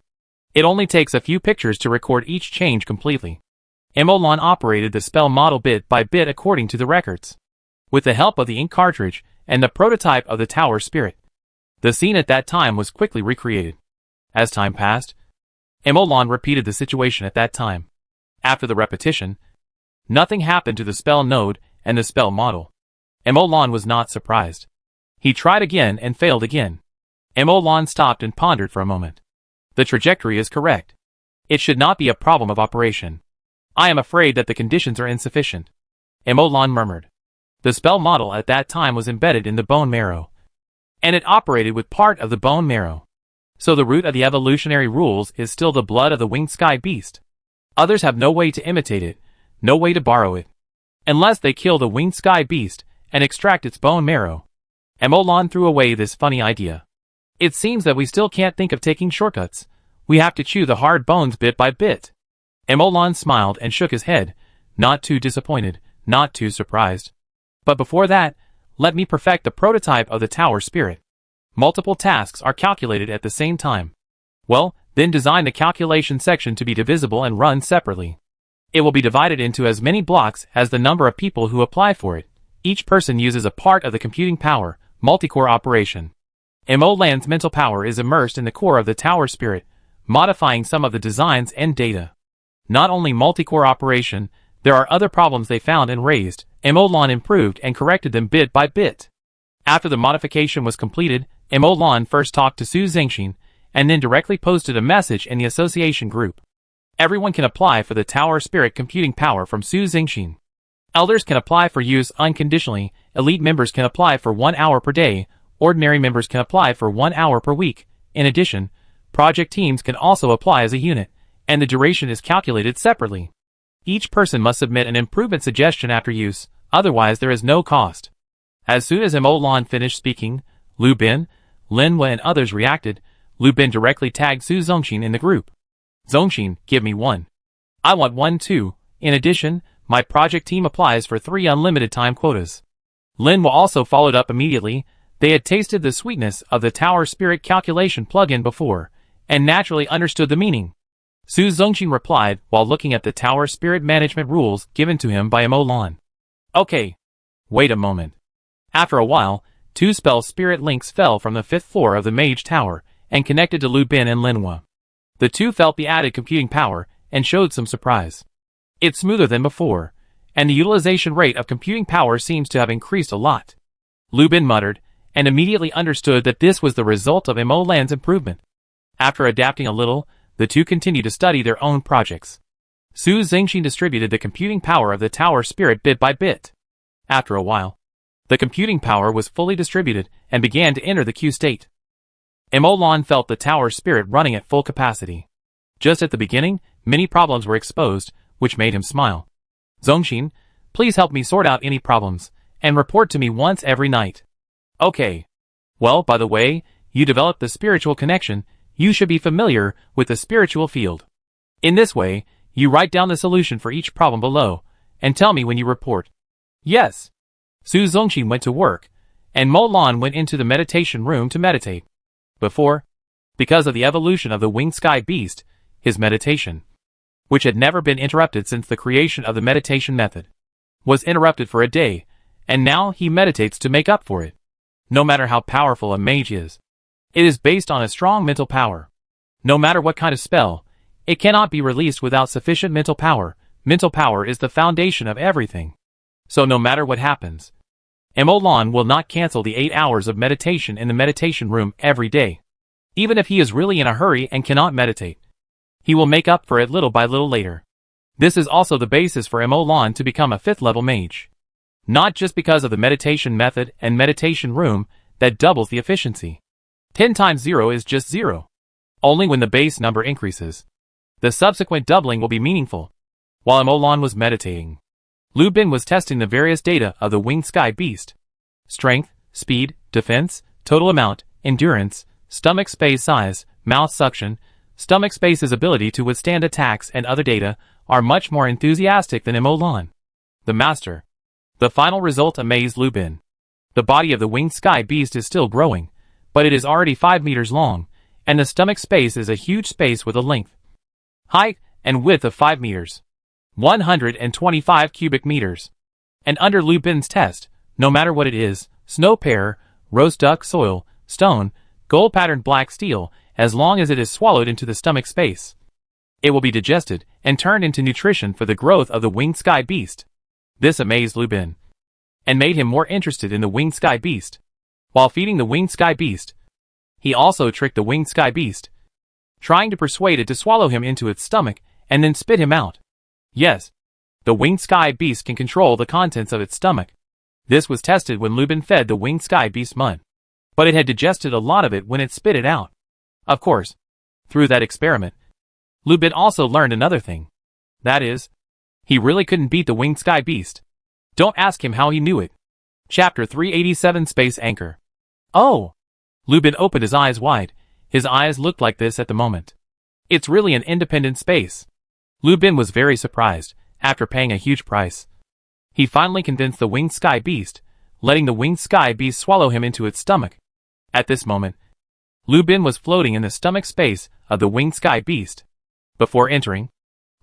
It only takes a few pictures to record each change completely. Emolan operated the spell model bit by bit according to the records, with the help of the ink cartridge and the prototype of the tower spirit. The scene at that time was quickly recreated. As time passed, Emolan repeated the situation at that time. After the repetition, nothing happened to the spell node and the spell model. Emolan was not surprised. He tried again and failed again. Emolan stopped and pondered for a moment. The trajectory is correct. It should not be a problem of operation. I am afraid that the conditions are insufficient. Emolan murmured. The spell model at that time was embedded in the bone marrow, and it operated with part of the bone marrow. So the root of the evolutionary rules is still the blood of the winged sky beast. Others have no way to imitate it, no way to borrow it, unless they kill the winged sky beast and extract its bone marrow. Emolan threw away this funny idea. It seems that we still can't think of taking shortcuts. We have to chew the hard bones bit by bit. Emolan smiled and shook his head, not too disappointed, not too surprised. But before that, let me perfect the prototype of the tower spirit. Multiple tasks are calculated at the same time. Well, then design the calculation section to be divisible and run separately. It will be divided into as many blocks as the number of people who apply for it. Each person uses a part of the computing power, multi-core operation. Emolan's mental power is immersed in the core of the tower spirit, modifying some of the designs and data. Not only multi-core operation, there are other problems they found and raised. Emolan improved and corrected them bit by bit. After the modification was completed, Emolan first talked to Su Zengxin, and then directly posted a message in the association group. Everyone can apply for the tower spirit computing power from Su Zengxin. Elders can apply for use unconditionally, elite members can apply for 1 hour per day, ordinary members can apply for 1 hour per week. In addition, project teams can also apply as a unit, and the duration is calculated separately. Each person must submit an improvement suggestion after use, otherwise there is no cost. As soon as Emolan finished speaking, Lu Bin, Lin Hua and others reacted. Lu Bin directly tagged Su Zengxin in the group. Zengxin, give me 1. I want 1 too. In addition, my project team applies for 3 unlimited time quotas. Lin Hua also followed up immediately. They had tasted the sweetness of the tower spirit calculation plugin before, and naturally understood the meaning. Su Zengxin replied while looking at the tower spirit management rules given to him by Emolan. Okay. Wait a moment. After a while, 2 spell spirit links fell from the 5th floor of the mage tower and connected to Lu Bin and Lin Hua. The two felt the added computing power and showed some surprise. It's smoother than before, and the utilization rate of computing power seems to have increased a lot. Lu Bin muttered, and immediately understood that this was the result of Mo Lan's improvement. After adapting a little, the two continued to study their own projects. Su Zingxin distributed the computing power of the tower spirit bit by bit. After a while, the computing power was fully distributed and began to enter the Q state. Mo Lan felt the tower spirit running at full capacity. Just at the beginning, many problems were exposed, which made him smile. Zongxin, please help me sort out any problems, and report to me once every night. Okay. Well, by the way, you developed the spiritual connection, you should be familiar with the spiritual field. In this way, you write down the solution for each problem below, and tell me when you report. Yes. Su Zongxin went to work, and Mo Lan went into the meditation room to meditate. Because of the evolution of the winged sky beast, his meditation, which had never been interrupted since the creation of the meditation method, was interrupted for a day, and now he meditates to make up for it. No matter how powerful a mage is, it is based on a strong mental power. No matter what kind of spell, it cannot be released without sufficient mental power. Mental power is the foundation of everything. So no matter what happens, Mo Lan will not cancel the 8 hours of meditation in the meditation room every day. Even if he is really in a hurry and cannot meditate, he will make up for it little by little later. This is also the basis for Mo Lan to become a 5th level mage. Not just because of the meditation method and meditation room that doubles the efficiency. 10 times 0 is just 0. Only when the base number increases, the subsequent doubling will be meaningful. While Mo Lan was meditating, Lu Bin was testing the various data of the winged sky beast. Strength, speed, defense, total amount, endurance, stomach space size, mouth suction, stomach space's ability to withstand attacks and other data are much more enthusiastic than Mo Lan, the master. The final result amazed Lu Bin. The body of the winged sky beast is still growing, but it is already 5 meters long, and the stomach space is a huge space with a length, height, and width of 5 meters. 125 cubic meters. And under Lu Bin's test, no matter what it is, snow pear, roast duck soil, stone, gold-patterned black steel, as long as it is swallowed into the stomach space, it will be digested and turned into nutrition for the growth of the winged sky beast. This amazed Lu Bin, and made him more interested in the winged sky beast. While feeding the winged sky beast, he also tricked the winged sky beast, trying to persuade it to swallow him into its stomach and then spit him out. Yes, the winged sky beast can control the contents of its stomach. This was tested when Lu Bin fed the winged sky beast mud, but it had digested a lot of it when it spit it out. Of course, through that experiment, Lu Bin also learned another thing. That is, he really couldn't beat the winged sky beast. Don't ask him how he knew it. Chapter 387 Space Anchor. Oh! Lu Bin opened his eyes wide. His eyes looked like this at the moment. It's really an independent space. Lu Bin was very surprised, after paying a huge price. He finally convinced the winged sky beast, letting the winged sky beast swallow him into its stomach. At this moment, Lu Bin was floating in the stomach space of the winged sky beast. Before entering,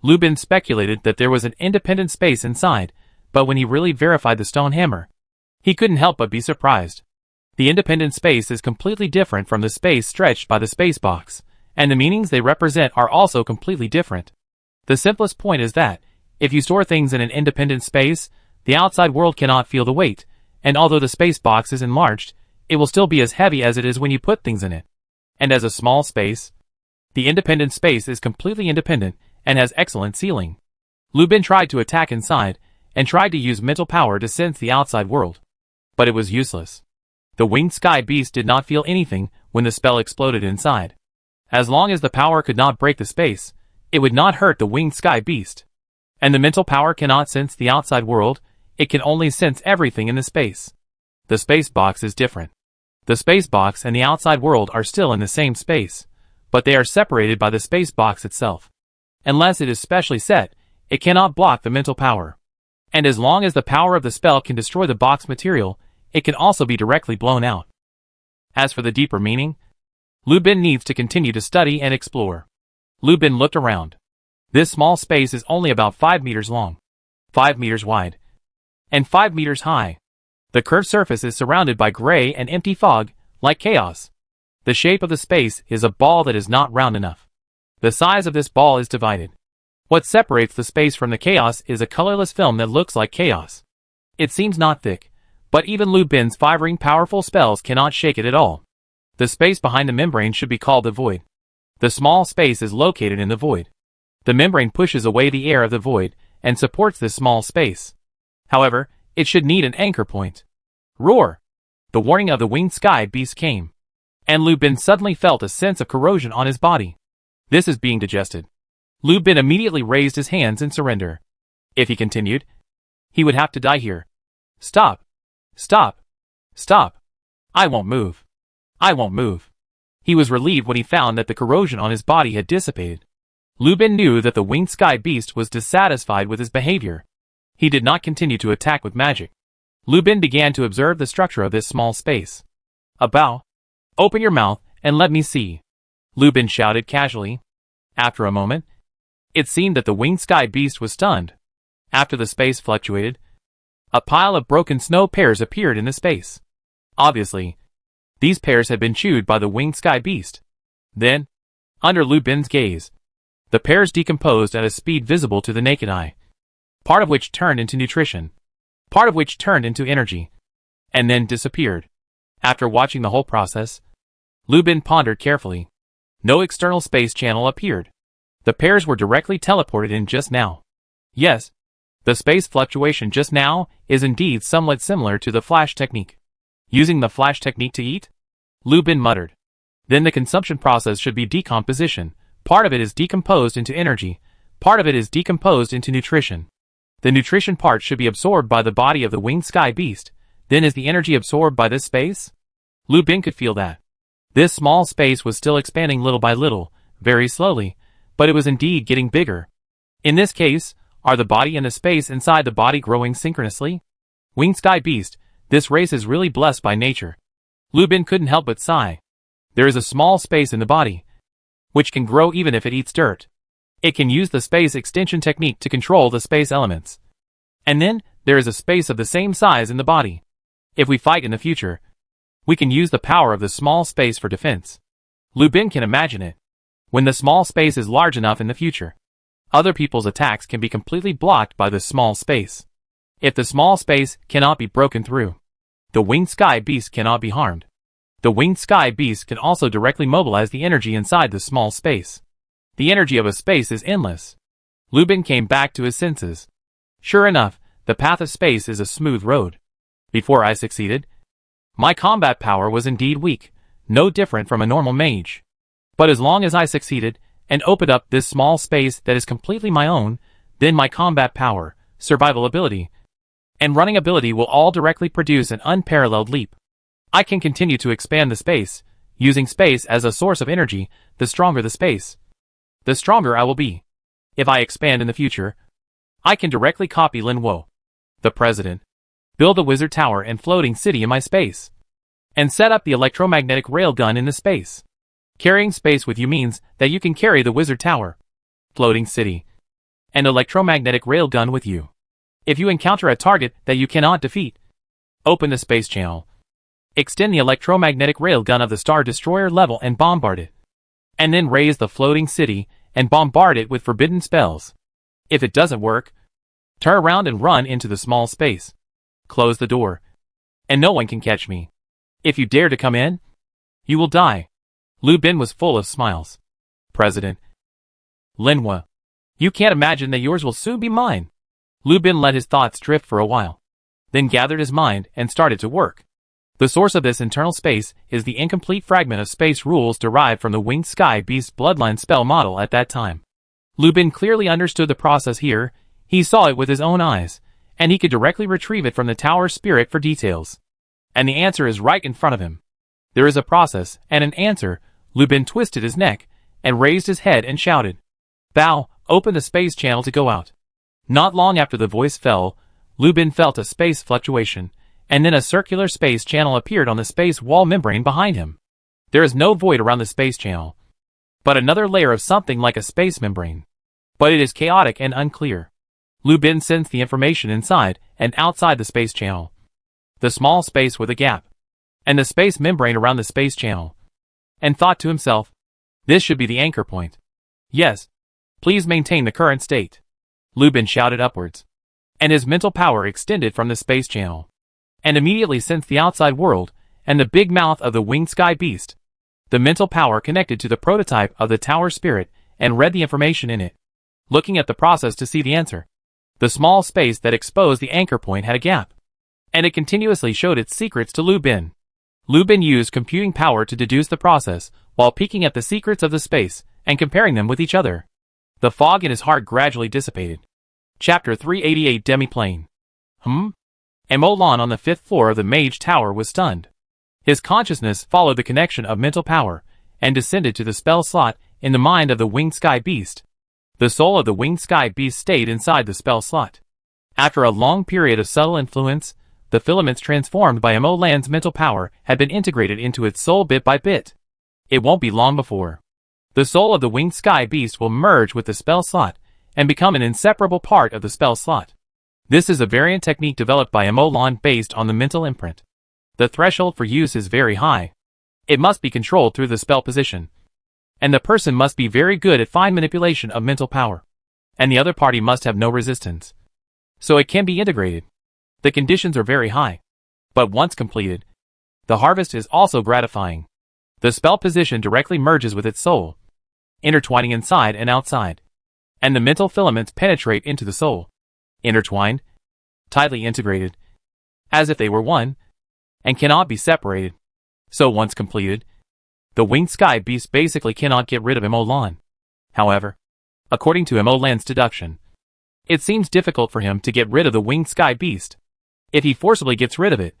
Lu Bin speculated that there was an independent space inside, but when he really verified the stone hammer, he couldn't help but be surprised. The independent space is completely different from the space stretched by the space box, and the meanings they represent are also completely different. The simplest point is that, if you store things in an independent space, the outside world cannot feel the weight, and although the space box is enlarged, it will still be as heavy as it is when you put things in it. And as a small space, the independent space is completely independent and has excellent sealing. Lu Bin tried to attack inside, and tried to use mental power to sense the outside world. But it was useless. The winged sky beast did not feel anything when the spell exploded inside. As long as the power could not break the space, it would not hurt the winged sky beast. And the mental power cannot sense the outside world, it can only sense everything in the space. The space box is different. The space box and the outside world are still in the same space, but they are separated by the space box itself. Unless it is specially set, it cannot block the mental power. And as long as the power of the spell can destroy the box material, it can also be directly blown out. As for the deeper meaning, Lu Bin needs to continue to study and explore. Lu Bin looked around. This small space is only about 5 meters long, 5 meters wide, and 5 meters high. The curved surface is surrounded by gray and empty fog, like chaos. The shape of the space is a ball that is not round enough. The size of this ball is divided. What separates the space from the chaos is a colorless film that looks like chaos. It seems not thick, but even Lu Bin's 5 powerful spells cannot shake it at all. The space behind the membrane should be called the void. The small space is located in the void. The membrane pushes away the air of the void and supports this small space. However, it should need an anchor point. Roar! The warning of the winged sky beast came. And Lu Bin suddenly felt a sense of corrosion on his body. This is being digested. Lu Bin immediately raised his hands in surrender. If he continued, he would have to die here. Stop! Stop! Stop! I won't move. I won't move. He was relieved when he found that the corrosion on his body had dissipated. Lu Bin knew that the winged sky beast was dissatisfied with his behavior. He did not continue to attack with magic. Lu Bin began to observe the structure of this small space. A bow. Open your mouth and let me see. Lu Bin shouted casually. After a moment, it seemed that the winged sky beast was stunned. After the space fluctuated, a pile of broken snow pears appeared in the space. Obviously, these pears had been chewed by the winged sky beast. Then, under Lu Bin's gaze, the pears decomposed at a speed visible to the naked eye. Part of which turned into nutrition. Part of which turned into energy. And then disappeared. After watching the whole process, Lu Bin pondered carefully. No external space channel appeared. The pears were directly teleported in just now. Yes, the space fluctuation just now is indeed somewhat similar to the flash technique. Using the flash technique to eat? Lu Bin muttered. Then the consumption process should be decomposition. Part of it is decomposed into energy. Part of it is decomposed into nutrition. The nutrition part should be absorbed by the body of the winged sky beast. Then is the energy absorbed by this space? Lu Bin could feel that. This small space was still expanding little by little, very slowly, but it was indeed getting bigger. In this case, are the body and the space inside the body growing synchronously? Winged sky beast, this race is really blessed by nature. Lu Bin couldn't help but sigh. There is a small space in the body, which can grow even if it eats dirt. It can use the space extension technique to control the space elements. And then, there is a space of the same size in the body. If we fight in the future, we can use the power of the small space for defense. Lu Bin can imagine it. When the small space is large enough in the future, other people's attacks can be completely blocked by the small space. If the small space cannot be broken through, the winged sky beast cannot be harmed. The winged sky beast can also directly mobilize the energy inside the small space. The energy of a space is endless. Lu Bin came back to his senses. Sure enough, the path of space is a smooth road. Before I succeeded, my combat power was indeed weak, no different from a normal mage. But as long as I succeeded, and opened up this small space that is completely my own, then my combat power, survival ability, and running ability will all directly produce an unparalleled leap. I can continue to expand the space, using space as a source of energy. The stronger the space, the stronger I will be. If I expand in the future, I can directly copy Lin Wo, the president, build a wizard tower and floating city in my space, and set up the electromagnetic railgun in the space. Carrying space with you means that you can carry the wizard tower, floating city, and electromagnetic railgun with you. If you encounter a target that you cannot defeat, open the space channel, extend the electromagnetic railgun of the Star Destroyer level and bombard it, and then raise the floating city and bombard it with forbidden spells. If it doesn't work, turn around and run into the small space. Close the door, and no one can catch me. If you dare to come in, you will die. Lu Bin was full of smiles. President Linhua, you can't imagine that yours will soon be mine. Lu Bin let his thoughts drift for a while, then gathered his mind and started to work. The source of this internal space is the incomplete fragment of space rules derived from the Winged Sky Beast bloodline spell model at that time. Lu Bin clearly understood the process here. He saw it with his own eyes, and he could directly retrieve it from the tower spirit for details. And the answer is right in front of him. There is a process and an answer. Lu Bin twisted his neck and raised his head and shouted, "Bow, open the space channel to go out." Not long after the voice fell, Lu Bin felt a space fluctuation, and then a circular space channel appeared on the space wall membrane behind him. There is no void around the space channel, but another layer of something like a space membrane. But it is chaotic and unclear. Lu Bin sensed the information inside and outside the space channel. The small space with a gap, and the space membrane around the space channel. And thought to himself, this should be the anchor point. Yes, Please maintain the current state. Lu Bin shouted upwards. And his mental power extended from the space channel. And immediately sensed the outside world, and the big mouth of the winged sky beast. The mental power connected to the prototype of the tower spirit, and read the information in it. Looking at the process to see the answer. The small space that exposed the anchor point had a gap. And it continuously showed its secrets to Lu Bin. Lu Bin used computing power to deduce the process, while peeking at the secrets of the space, and comparing them with each other. The fog in his heart gradually dissipated. Chapter 388 Demiplane. Emolan on the 5th floor of the Mage Tower was stunned. His consciousness followed the connection of mental power, and descended to the spell slot in the mind of the winged sky beast. The soul of the winged sky beast stayed inside the spell slot. After a long period of subtle influence, the filaments transformed by Emolan's mental power had been integrated into its soul bit by bit. It won't be long before the soul of the winged sky beast will merge with the spell slot and become an inseparable part of the spell slot. This is a variant technique developed by Emolan based on the mental imprint. The threshold for use is very high. It must be controlled through the spell position. And the person must be very good at fine manipulation of mental power. And the other party must have no resistance. So it can be integrated. The conditions are very high. But once completed, the harvest is also gratifying. The spell position directly merges with its soul, intertwining inside and outside. And the mental filaments penetrate into the soul, intertwined, tightly integrated, as if they were one, and cannot be separated. So once completed, the winged sky beast basically cannot get rid of Emolan. However, according to Emolan's deduction, it seems difficult for him to get rid of the winged sky beast. If he forcibly gets rid of it,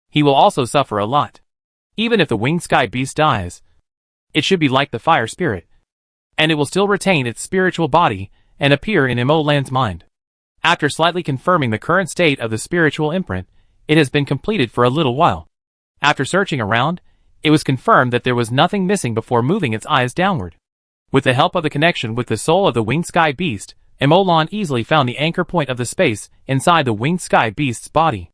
he will also suffer a lot. Even if the winged sky beast dies, it should be like the fire spirit, and it will still retain its spiritual body and appear in Emolan's mind. After slightly confirming the current state of the spiritual imprint, it has been completed for a little while. After searching around, it was confirmed that there was nothing missing before moving its eyes downward. With the help of the connection with the soul of the winged sky beast, Emolan easily found the anchor point of the space inside the winged sky beast's body.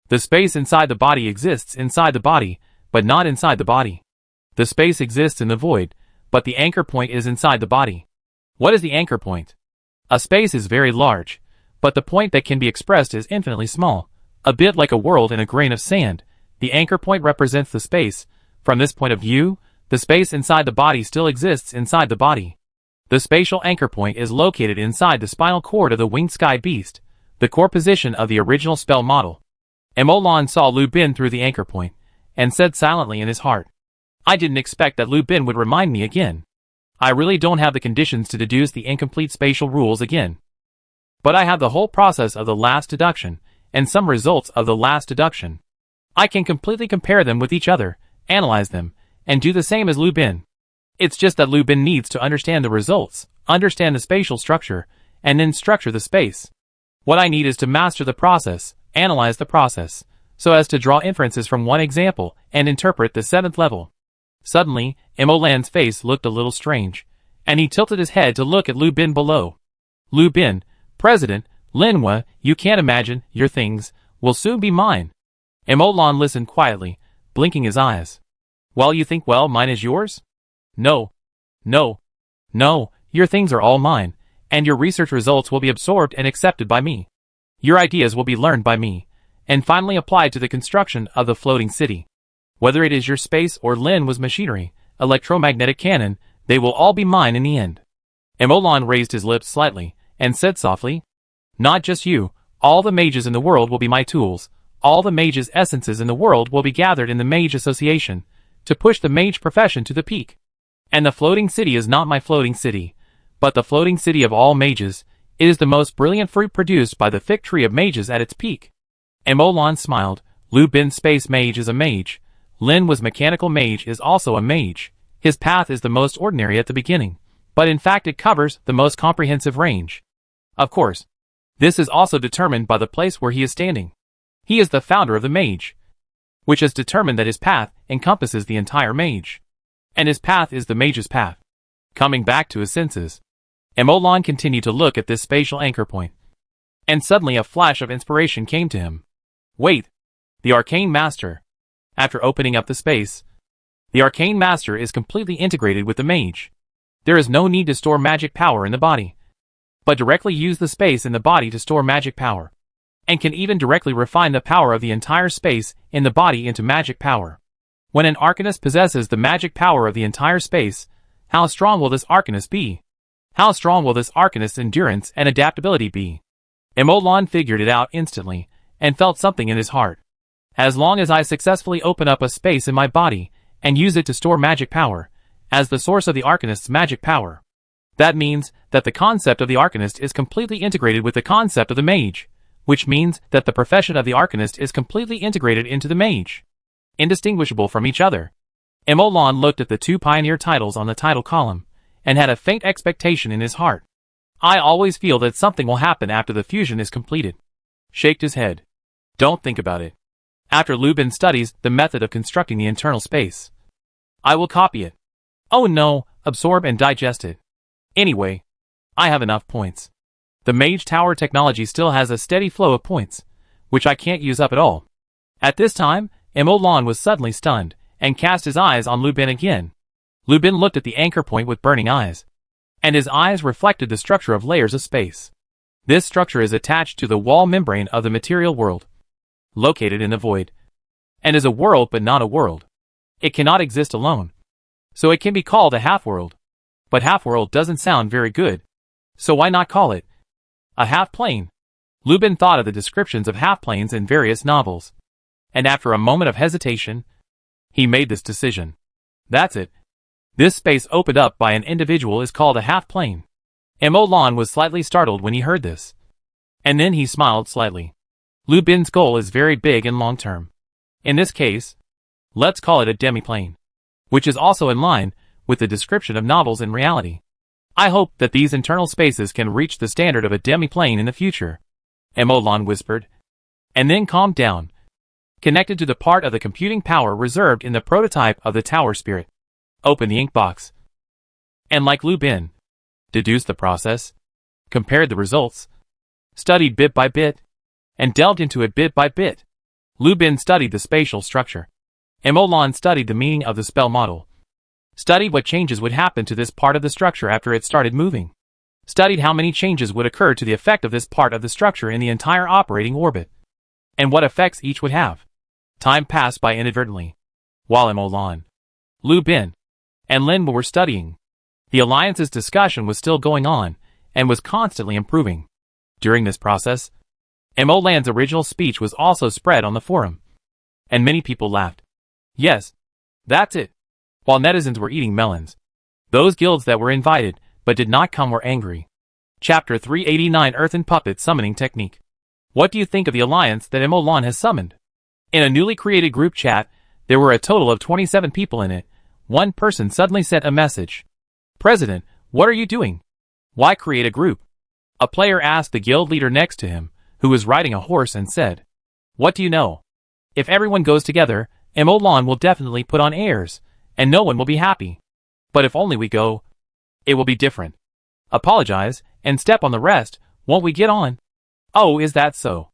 The space inside the body exists inside the body, but not inside the body. The space exists in the void, but the anchor point is inside the body. What is the anchor point? A space is very large, but the point that can be expressed is infinitely small, a bit like a world in a grain of sand. The anchor point represents the space. From this point of view, the space inside the body still exists inside the body. The spatial anchor point is located inside the spinal cord of the winged sky beast, the core position of the original spell model. Emolan saw Lu Bin through the anchor point, and said silently in his heart, I didn't expect that Lu Bin would remind me again. I really don't have the conditions to deduce the incomplete spatial rules again. But I have the whole process of the last deduction, and some results of the last deduction. I can completely compare them with each other, analyze them, and do the same as Lu Bin. It's just that Lu Bin needs to understand the results, understand the spatial structure, and then structure the space. What I need is to master the process, analyze the process, so as to draw inferences from one example and interpret the 7th level. Suddenly, Emolan's face looked a little strange, and he tilted his head to look at Lu Bin below. Lu Bin, President, Linhua, you can't imagine, your things will soon be mine. Emolan listened quietly, blinking his eyes. Well, you think, well, mine is yours? No. No. No, your things are all mine, and your research results will be absorbed and accepted by me. Your ideas will be learned by me, and finally applied to the construction of the floating city. Whether it is your space or Linhua's machinery, electromagnetic cannon, they will all be mine in the end. Emolan raised his lips slightly, and said softly, Not just you, all the mages in the world will be my tools. All the mages' essences in the world will be gathered in the Mage Association, to push the mage profession to the peak. And the floating city is not my floating city, but the floating city of all mages. It is the most brilliant fruit produced by the thick tree of mages at its peak. Emolan smiled. Lu Bin's space mage is a mage. Linhua's mechanical mage is also a mage. His path is the most ordinary at the beginning, but in fact it covers the most comprehensive range. Of course, this is also determined by the place where he is standing. He is the founder of the mage, which has determined that his path encompasses the entire mage. And his path is the mage's path. Coming back to his senses, Emolan continued to look at this spatial anchor point. And suddenly a flash of inspiration came to him. Wait! The Arcane Master. After opening up the space, the Arcane Master is completely integrated with the mage. There is no need to store magic power in the body, but directly use the space in the body to store magic power, and can even directly refine the power of the entire space in the body into magic power. When an arcanist possesses the magic power of the entire space, how strong will this arcanist be? How strong will this arcanist's endurance and adaptability be? Emolan figured it out instantly, and felt something in his heart. As long as I successfully open up a space in my body, and use it to store magic power, as the source of the arcanist's magic power, that means that the concept of the arcanist is completely integrated with the concept of the mage, which means that the profession of the arcanist is completely integrated into the mage, indistinguishable from each other. Emolan looked at the two pioneer titles on the title column, and had a faint expectation in his heart. I always feel that something will happen after the fusion is completed. Shaked his head. Don't think about it. After Lubin studies the method of constructing the internal space, I will copy it. Oh no, absorb and digest it. Anyway, I have enough points. The Mage Tower technology still has a steady flow of points, which I can't use up at all. At this time, Emolan was suddenly stunned, and cast his eyes on Lubin again. Lubin looked at the anchor point with burning eyes, and his eyes reflected the structure of layers of space. This structure is attached to the wall membrane of the material world, located in the void, and is a world but not a world. It cannot exist alone, so it can be called a half-world. But half-world doesn't sound very good, so why not call it a half-plane? Lubin thought of the descriptions of half-planes in various novels, and after a moment of hesitation, he made this decision. That's it. This space opened up by an individual is called a half-plane. Emolan was slightly startled when he heard this, and then he smiled slightly. Lubin's goal is very big and long-term. In this case, let's call it a demi-plane, which is also in line with the description of novels in reality. I hope that these internal spaces can reach the standard of a demi-plane in the future, Emolan whispered, and then calmed down, connected to the part of the computing power reserved in the prototype of the tower spirit. Open the ink box, and like Lubin, deduced the process, compared the results, studied bit by bit, and delved into it bit by bit. Lubin studied the spatial structure. Emolan studied the meaning of the spell model, studied what changes would happen to this part of the structure after it started moving, studied how many changes would occur to the effect of this part of the structure in the entire operating orbit, and what effects each would have. Time passed by inadvertently, while Emolan, Lubin, and Lin were studying. The Alliance's discussion was still going on, and was constantly improving. During this process, Emolan's original speech was also spread on the forum, and many people laughed. Yes, that's it. While netizens were eating melons, those guilds that were invited but did not come were angry. Chapter 389 Earthen Puppet Summoning Technique. What do you think of the alliance that Emolan has summoned? In a newly created group chat, there were a total of 27 people in it. One person suddenly sent a message. President, what are you doing? Why create a group? A player asked the guild leader next to him, who was riding a horse, and said, What do you know? If everyone goes together, Emolan will definitely put on airs, and no one will be happy. But if only we go, it will be different. Apologize, and step on the rest, won't we get on? Oh, is that so?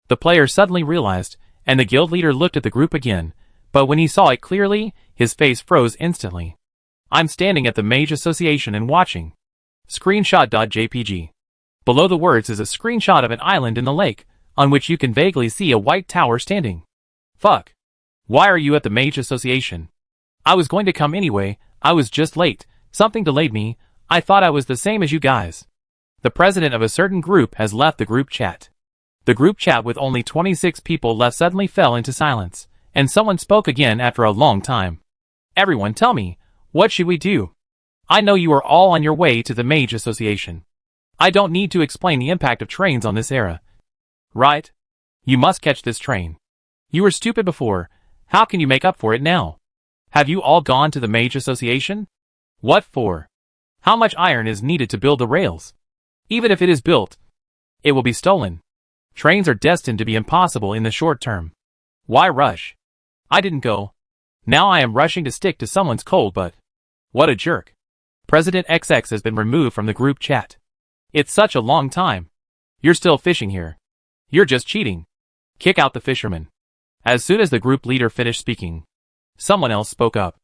The player suddenly realized, and the guild leader looked at the group again, but when he saw it clearly, his face froze instantly. I'm standing at the Mage Association and watching. Screenshot.jpg. Below the words is a screenshot of an island in the lake, on which you can vaguely see a white tower standing. Fuck. Why are you at the Mage Association? I was going to come anyway, I was just late, something delayed me, I thought I was the same as you guys. The president of a certain group has left the group chat. The group chat with only 26 people left suddenly fell into silence, and someone spoke again after a long time. Everyone tell me, what should we do? I know you are all on your way to the Mage Association. I don't need to explain the impact of trains on this era. Right? You must catch this train. You were stupid before, how can you make up for it now? Have you all gone to the Mage Association? What for? How much iron is needed to build the rails? Even if it is built, it will be stolen. Trains are destined to be impossible in the short term. Why rush? I didn't go. Now I am rushing to stick to someone's cold butt. What a jerk. President XX has been removed from the group chat. It's such a long time. You're still fishing here. You're just cheating. Kick out the fisherman. As soon as the group leader finished speaking, someone else spoke up.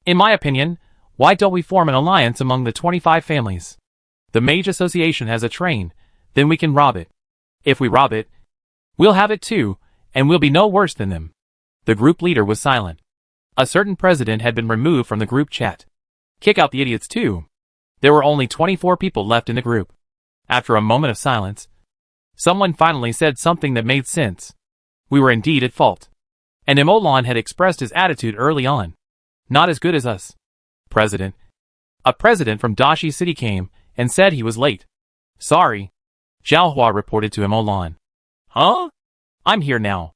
In my opinion, Why don't we form an alliance among the 25 families? The Mage Association has a train, then we can rob it. If we rob it, we'll have it too, and we'll be no worse than them. The group leader was silent. A certain president had been removed from the group chat. Kick out the idiots too. There were only 24 people left in the group. After a moment of silence, someone finally said something that made sense. We were indeed at fault. And Emolan had expressed his attitude early on. Not as good as us. President. A president from Dashi City came and said he was late. Sorry. Xiaohua reported to Emolan. Huh? I'm here now.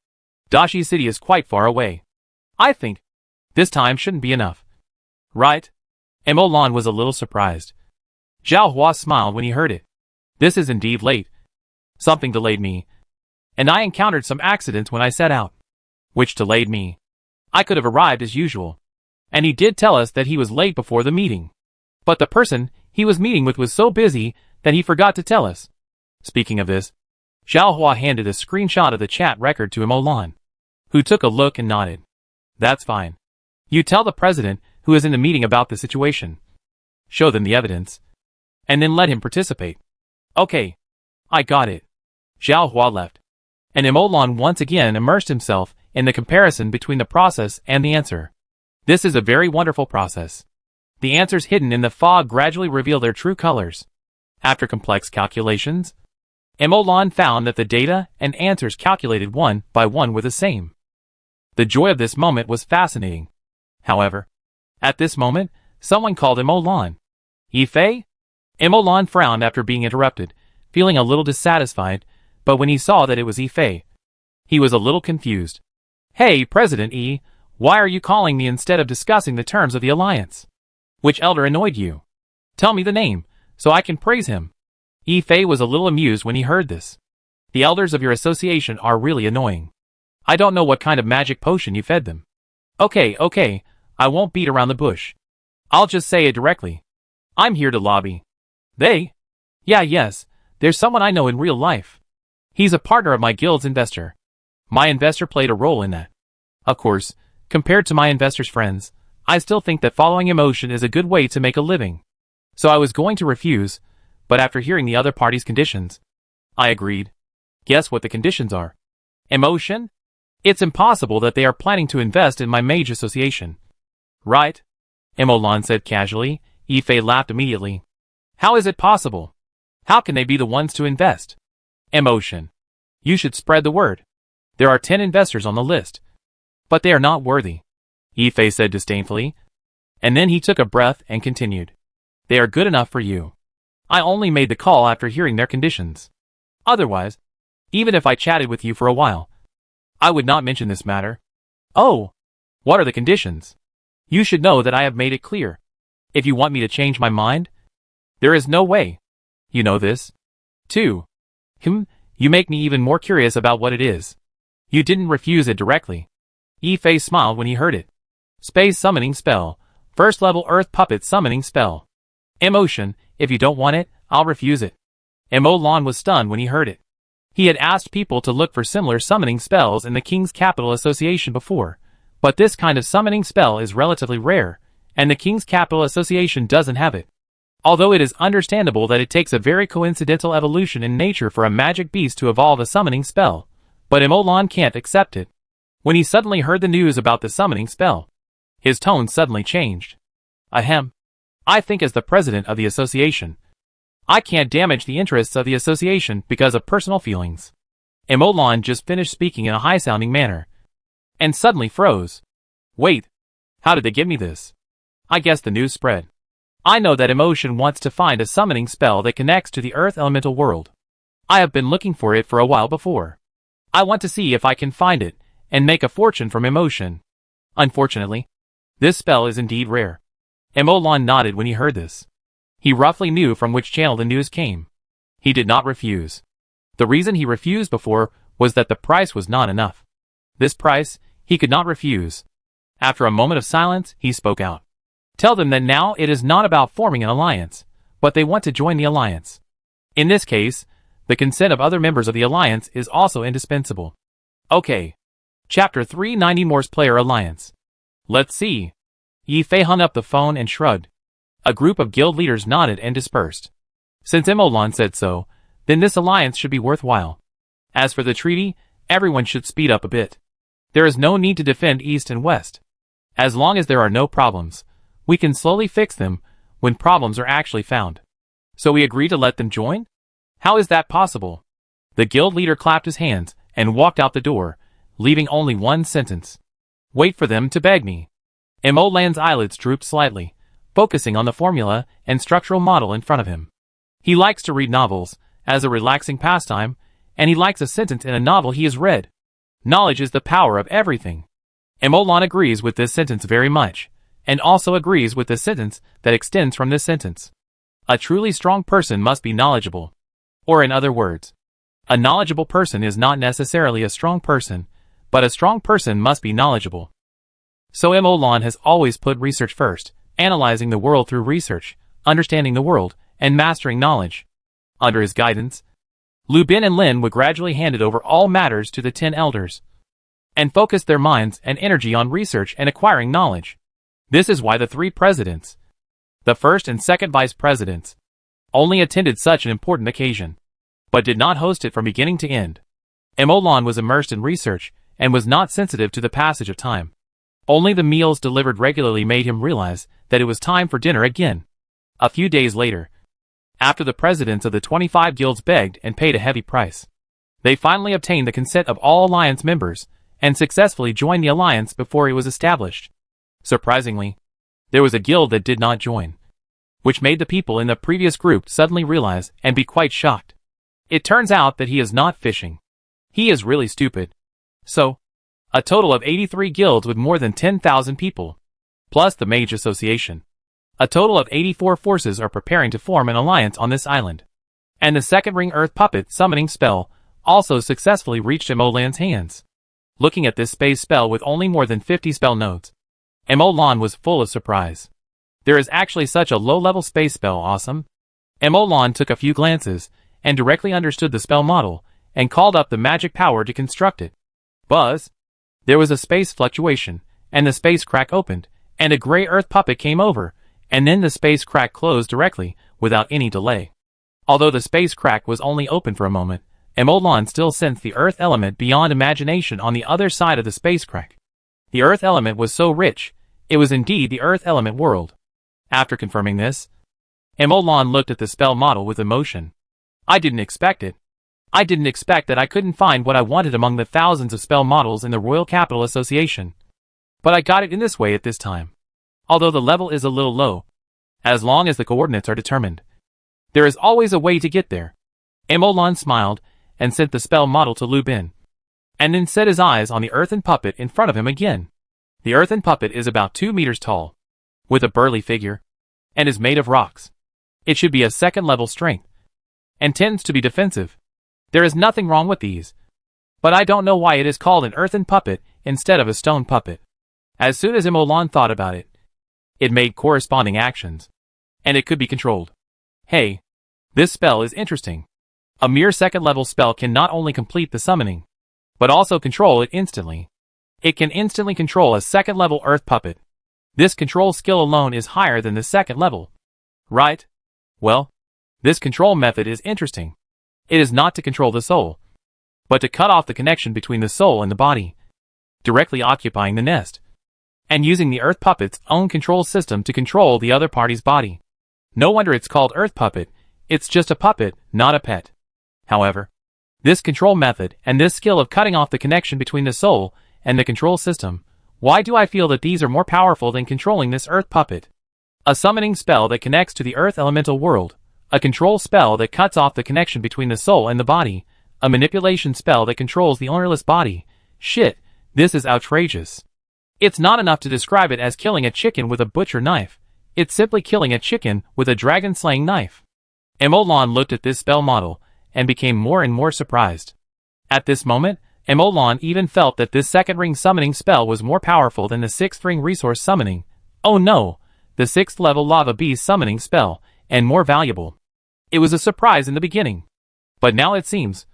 Dashi City is quite far away. I think this time shouldn't be enough. Right? Emolan was a little surprised. Xiaohua smiled when he heard it. This is indeed late. Something delayed me. And I encountered some accidents when I set out. Which delayed me. I could have arrived as usual. And he did tell us that he was late before the meeting. But the person he was meeting with was so busy that he forgot to tell us. Speaking of this, Xiaohua handed a screenshot of the chat record to Emolan, who took a look and nodded. That's fine. You tell the president who is in the meeting about the situation. Show them the evidence. And then let him participate. Okay. I got it. Xiaohua left. And Emolan once again immersed himself in the comparison between the process and the answer. This is a very wonderful process. The answers hidden in the fog gradually reveal their true colors. After complex calculations, Emolan found that the data and answers calculated one by one were the same. The joy of this moment was fascinating. However, at this moment, someone called Emolan. Yifei? Emolan frowned after being interrupted, feeling a little dissatisfied, but when he saw that it was Yifei, he was a little confused. Hey, President Yi, why are you calling me instead of discussing the terms of the alliance? Which elder annoyed you? Tell me the name, so I can praise him. Yifei was a little amused when he heard this. The elders of your association are really annoying. I don't know what kind of magic potion you fed them. Okay, I won't beat around the bush. I'll just say it directly. I'm here to lobby. They? Yes, there's someone I know in real life. He's a partner of my guild's investor. My investor played a role in that. Of course, compared to my investor's friends, I still think that following emotion is a good way to make a living. So I was going to refuse, but after hearing the other party's conditions, I agreed. Guess what the conditions are? Emotion? It's impossible that they are planning to invest in my mage association. Right? Emolan said casually. Yifei laughed immediately. How is it possible? How can they be the ones to invest? Emotion. You should spread the word. There are 10 investors on the list. But they are not worthy. Yifei said disdainfully. And then he took a breath and continued. They are good enough for you. I only made the call after hearing their conditions. Otherwise, even if I chatted with you for a while, I would not mention this matter. Oh, what are the conditions? You should know that I have made it clear. If you want me to change my mind, there is no way. You know this. 2. You make me even more curious about what it is. You didn't refuse it directly. Yifei smiled when he heard it. Space summoning spell. First level earth puppet summoning spell. Emotion, if you don't want it, I'll refuse it. Emolan was stunned when he heard it. He had asked people to look for similar summoning spells in the King's Capital Association before, but this kind of summoning spell is relatively rare, and the King's Capital Association doesn't have it. Although it is understandable that it takes a very coincidental evolution in nature for a magic beast to evolve a summoning spell, but Emolan can't accept it. When he suddenly heard the news about the summoning spell, his tone suddenly changed. Ahem. I think as the president of the association, I can't damage the interests of the association because of personal feelings. Emolan just finished speaking in a high-sounding manner, and suddenly froze. Wait, how did they give me this? I guess the news spread. I know that Emotion wants to find a summoning spell that connects to the Earth elemental world. I have been looking for it for a while before. I want to see if I can find it, and make a fortune from Emotion. Unfortunately, this spell is indeed rare. Emolan nodded when he heard this. He roughly knew from which channel the news came. He did not refuse. The reason he refused before was that the price was not enough. This price, he could not refuse. After a moment of silence, he spoke out. Tell them that now it is not about forming an alliance, but they want to join the alliance. In this case, the consent of other members of the alliance is also indispensable. Okay. Chapter 390 Morse Player Alliance. Let's see. Yifei hung up the phone and shrugged. A group of guild leaders nodded and dispersed. Since Emolan said so, then this alliance should be worthwhile. As for the treaty, everyone should speed up a bit. There is no need to defend east and west. As long as there are no problems, we can slowly fix them when problems are actually found. So we agree to let them join? How is that possible? The guild leader clapped his hands and walked out the door, leaving only one sentence. Wait for them to beg me. Emolan's eyelids drooped slightly, focusing on the formula and structural model in front of him. He likes to read novels as a relaxing pastime, and he likes a sentence in a novel he has read. Knowledge is the power of everything. Emolan agrees with this sentence very much, and also agrees with the sentence that extends from this sentence. A truly strong person must be knowledgeable. Or in other words, a knowledgeable person is not necessarily a strong person, but a strong person must be knowledgeable. So Emolan has always put research first, analyzing the world through research, understanding the world, and mastering knowledge. Under his guidance, Lu Bin and Lin would gradually hand over all matters to the 10 elders, and focus their minds and energy on research and acquiring knowledge. This is why the 3 presidents, the first and second vice presidents, only attended such an important occasion, but did not host it from beginning to end. Emolan was immersed in research and was not sensitive to the passage of time. Only the meals delivered regularly made him realize that it was time for dinner again. A few days later, after the presidents of the 25 guilds begged and paid a heavy price, they finally obtained the consent of all alliance members and successfully joined the alliance before it was established. Surprisingly, there was a guild that did not join, which made the people in the previous group suddenly realize and be quite shocked. It turns out that he is not fishing. He is really stupid. So, a total of 83 guilds with more than 10,000 people, plus the Mage Association. A total of 84 forces are preparing to form an alliance on this island. And the second ring earth puppet summoning spell also successfully reached Emolan's hands. Looking at this space spell with only more than 50 spell nodes, Emolan was full of surprise. There is actually such a low-level space spell, awesome. Emolan took a few glances and directly understood the spell model and called up the magic power to construct it. Buzz! There was a space fluctuation, and the space crack opened, and a gray earth puppet came over, and then the space crack closed directly, without any delay. Although the space crack was only open for a moment, Emolan still sensed the earth element beyond imagination on the other side of the space crack. The earth element was so rich, it was indeed the earth element world. After confirming this, Emolan looked at the spell model with emotion. I didn't expect it. I didn't expect that I couldn't find what I wanted among the thousands of spell models in the Royal Capital Association. But I got it in this way at this time. Although the level is a little low, as long as the coordinates are determined, there is always a way to get there. Emolan smiled and sent the spell model to Lu Bin, and then set his eyes on the earthen puppet in front of him again. The earthen puppet is about 2 meters tall, with a burly figure, and is made of rocks. It should be a second level strength, and tends to be defensive. There is nothing wrong with these, but I don't know why it is called an earthen puppet instead of a stone puppet. As soon as Emolan thought about it, it made corresponding actions, and it could be controlled. Hey, this spell is interesting. A mere second level spell can not only complete the summoning, but also control it instantly. It can instantly control a second level earth puppet. This control skill alone is higher than the second level. Right? Well, this control method is interesting. It is not to control the soul, but to cut off the connection between the soul and the body, directly occupying the nest, and using the earth puppet's own control system to control the other party's body. No wonder it's called earth puppet. It's just a puppet, not a pet. However, this control method and this skill of cutting off the connection between the soul and the control system, why do I feel that these are more powerful than controlling this earth puppet? A summoning spell that connects to the earth elemental world, a control spell that cuts off the connection between the soul and the body, a manipulation spell that controls the ownerless body. Shit, this is outrageous. It's not enough to describe it as killing a chicken with a butcher knife. It's simply killing a chicken with a dragon-slaying knife. Emolan looked at this spell model and became more and more surprised. At this moment, Emolan even felt that this second ring summoning spell was more powerful than the 6th ring resource summoning. Oh no, the 6th level lava beast summoning spell, and more valuable. It was a surprise in the beginning, but now it seems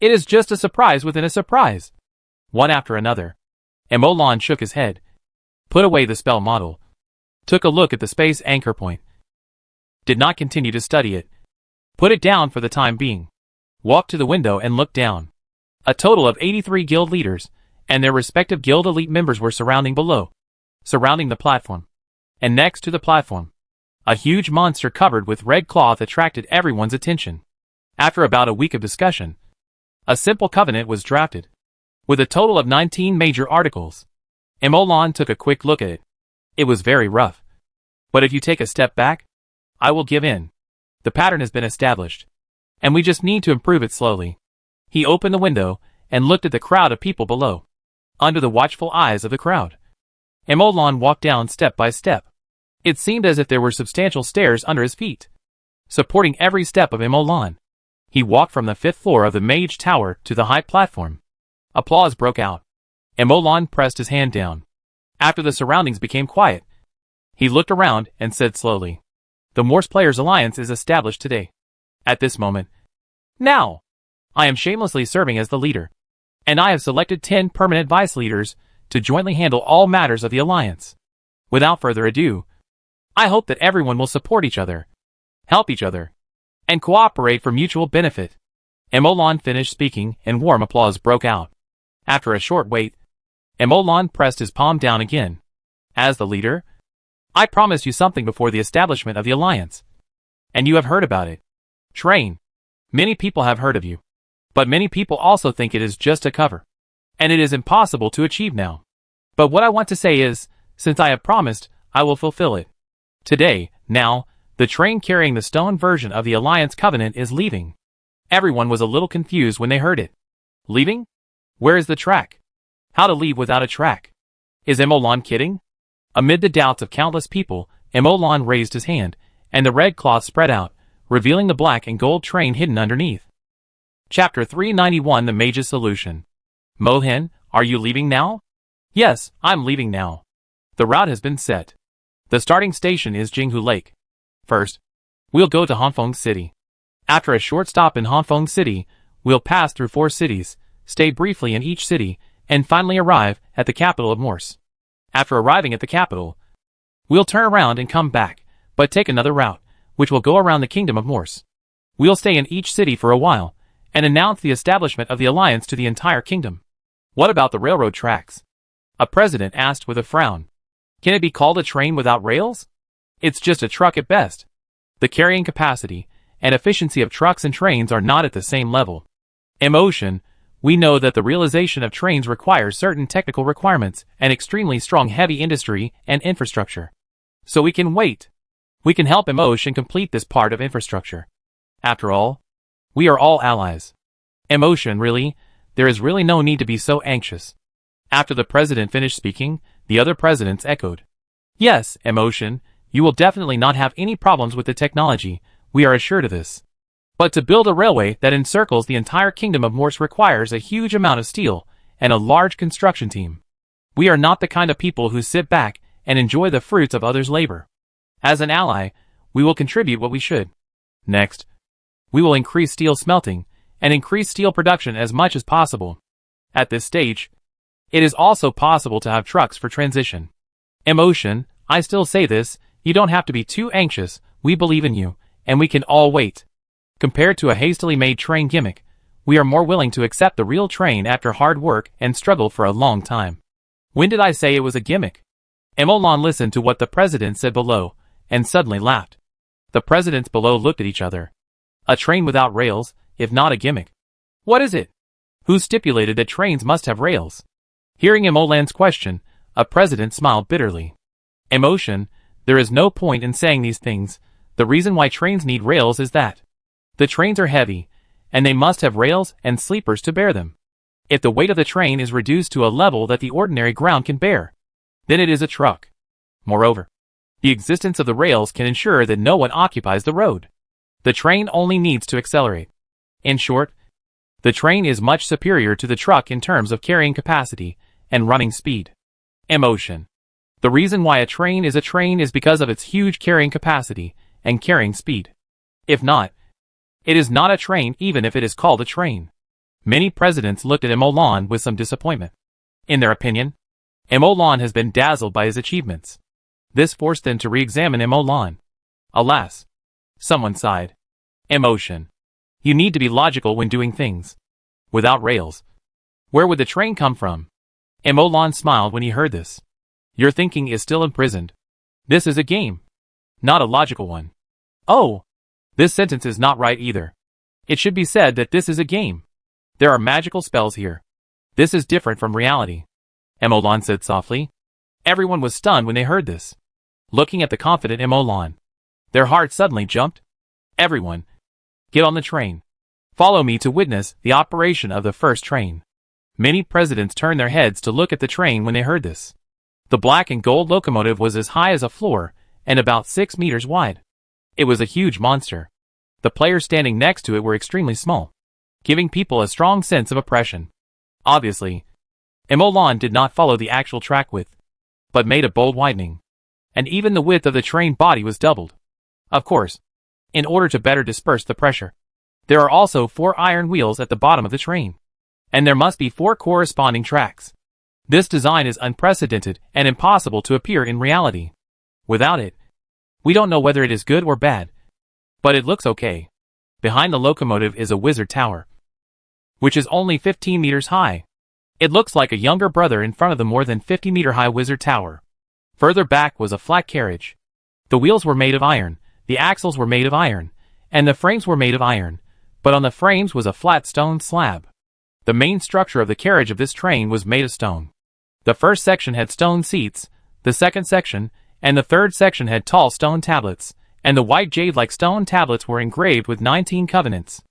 it is just a surprise within a surprise. One after another, Emolan shook his head, put away the spell model, took a look at the space anchor point, did not continue to study it. Put it down for the time being. Walked to the window and looked down. A total of 83 guild leaders and their respective guild elite members were surrounding the platform. And next to the platform, a huge monster covered with red cloth attracted everyone's attention. After about a week of discussion, a simple covenant was drafted, with a total of 19 major articles. Emolan took a quick look at it. It was very rough. But if you take a step back, I will give in. The pattern has been established, and we just need to improve it slowly. He opened the window and looked at the crowd of people below. Under the watchful eyes of the crowd, Emolan walked down step by step. It seemed as if there were substantial stairs under his feet, supporting every step of Emolan. He walked from the 5th floor of the Mage Tower to the high platform. Applause broke out. Emolan pressed his hand down. After the surroundings became quiet, he looked around and said slowly, "The Morse Players Alliance is established today. At this moment. Now, I am shamelessly serving as the leader, and I have selected 10 permanent vice leaders to jointly handle all matters of the Alliance. Without further ado, I hope that everyone will support each other, help each other, and cooperate for mutual benefit." Emolan finished speaking and warm applause broke out. After a short wait, Emolan pressed his palm down again. "As the leader, I promised you something before the establishment of the Alliance. And you have heard about it. Train. Many people have heard of you. But many people also think it is just a cover. And it is impossible to achieve now. But what I want to say is, since I have promised, I will fulfill it. Today, now, the train carrying the stone version of the Alliance Covenant is leaving." Everyone was a little confused when they heard it. Leaving? Where is the track? How to leave without a track? Is Emolan kidding? Amid the doubts of countless people, Emolan raised his hand, and the red cloth spread out, revealing the black and gold train hidden underneath. Chapter 391 The Mage's Solution. "Mohin, are you leaving now?" "Yes, I'm leaving now. The route has been set. The starting station is Jinghu Lake. First, we'll go to Hanfeng City. After a short stop in Hanfeng City, we'll pass through 4 cities, stay briefly in each city, and finally arrive at the capital of Morse. After arriving at the capital, we'll turn around and come back, but take another route, which will go around the kingdom of Morse. We'll stay in each city for a while, and announce the establishment of the alliance to the entire kingdom." "What about the railroad tracks?" a president asked with a frown. "Can it be called a train without rails? It's just a truck at best. The carrying capacity and efficiency of trucks and trains are not at the same level. Emotion, we know that the realization of trains requires certain technical requirements and extremely strong heavy industry and infrastructure. So we can wait. We can help Emotion complete this part of infrastructure. After all, we are all allies. Emotion, really, there is really no need to be so anxious." After the president finished speaking, the other presidents echoed. "Yes, Emotion, you will definitely not have any problems with the technology, we are assured of this. But to build a railway that encircles the entire kingdom of Morse requires a huge amount of steel and a large construction team. We are not the kind of people who sit back and enjoy the fruits of others' labor. As an ally, we will contribute what we should. Next, we will increase steel smelting and increase steel production as much as possible. At this stage, it is also possible to have trucks for transition. Emotion, I still say this, you don't have to be too anxious, we believe in you, and we can all wait. Compared to a hastily made train gimmick, we are more willing to accept the real train after hard work and struggle for a long time." "When did I say it was a gimmick?" Emolan listened to what the president said below, and suddenly laughed. The presidents below looked at each other. A train without rails, if not a gimmick. What is it? Who stipulated that trains must have rails? Hearing Emolan's question, a president smiled bitterly. "Emotion, there is no point in saying these things. The reason why trains need rails is that the trains are heavy, and they must have rails and sleepers to bear them. If the weight of the train is reduced to a level that the ordinary ground can bear, then it is a truck. Moreover, the existence of the rails can ensure that no one occupies the road. The train only needs to accelerate. In short, the train is much superior to the truck in terms of carrying capacity and running speed. Emotion. The reason why a train is because of its huge carrying capacity and carrying speed. If not, it is not a train even if it is called a train." Many presidents looked at Emolan with some disappointment. In their opinion, Emolan has been dazzled by his achievements. This forced them to re-examine Emolan. Alas, Someone sighed. Emotion. You need to be logical when doing things. Without rails, where would the train come from? Emolan smiled when he heard this. Your thinking is still imprisoned. This is a game. Not a logical one. Oh! This sentence is not right either. It should be said that this is a game. There are magical spells here. This is different from reality. Emolan said softly. Everyone was stunned when they heard this. Looking at the confident Emolan, their hearts suddenly jumped. Everyone, get on the train. Follow me to witness the operation of the first train. Many presidents turned their heads to look at the train when they heard this. The black and gold locomotive was as high as a floor and about 6 meters wide. It was a huge monster. The players standing next to it were extremely small, giving people a strong sense of oppression. Obviously, Emolan did not follow the actual track width, but made a bold widening, and even the width of the train body was doubled. Of course, in order to better disperse the pressure. There are also 4 iron wheels at the bottom of the train, and there must be 4 corresponding tracks. This design is unprecedented and impossible to appear in reality. Without it, we don't know whether it is good or bad, but it looks okay. Behind the locomotive is a wizard tower, which is only 15 meters high. It looks like a younger brother in front of the more than 50-meter-high wizard tower. Further back was a flat carriage. The wheels were made of iron, the axles were made of iron, and the frames were made of iron, but on the frames was a flat stone slab. The main structure of the carriage of this train was made of stone. The first section had stone seats, the second section, and the third section had tall stone tablets, and the white jade-like stone tablets were engraved with 19 covenants.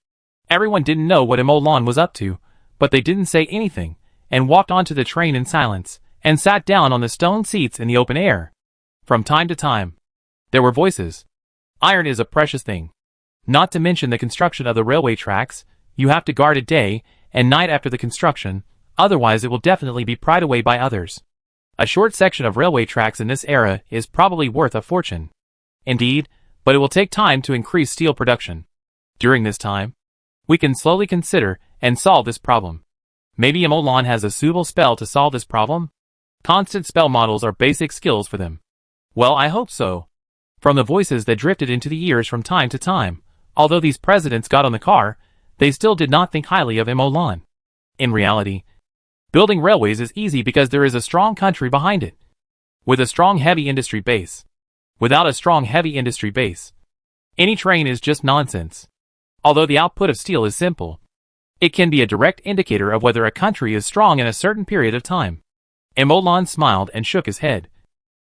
Everyone didn't know what Emolan was up to, but they didn't say anything, and walked onto the train in silence, and sat down on the stone seats in the open air. From time to time, there were voices. Iron is a precious thing. Not to mention the construction of the railway tracks, you have to guard it day and night after the construction, otherwise it will definitely be pried away by others. A short section of railway tracks in this era is probably worth a fortune. Indeed, but it will take time to increase steel production. During this time, we can slowly consider and solve this problem. Maybe Emolan has a suitable spell to solve this problem? Constant spell models are basic skills for them. Well, I hope so. From the voices that drifted into the ears from time to time, although these presidents got on the car, they still did not think highly of Emolan. In reality, building railways is easy because there is a strong country behind it, with a strong heavy industry base. Without a strong heavy industry base, any train is just nonsense. Although the output of steel is simple, it can be a direct indicator of whether a country is strong in a certain period of time. Emolan smiled and shook his head,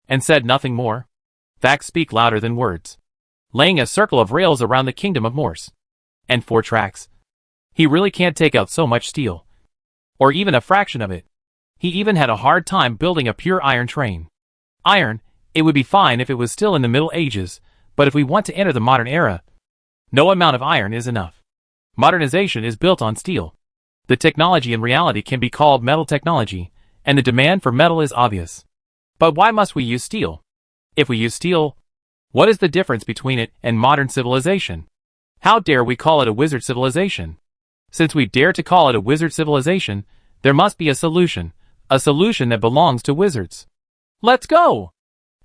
and said nothing more. Facts speak louder than words. Laying a circle of rails around the kingdom of Morse, and 4 tracks. He really can't take out so much steel, or even a fraction of it. He even had a hard time building a pure iron train. Iron, it would be fine if it was still in the Middle Ages, but if we want to enter the modern era, no amount of iron is enough. Modernization is built on steel. The technology in reality can be called metal technology, and the demand for metal is obvious. But why must we use steel? If we use steel, what is the difference between it and modern civilization? How dare we call it a wizard civilization? Since we dare to call it a wizard civilization, there must be a solution that belongs to wizards. Let's go!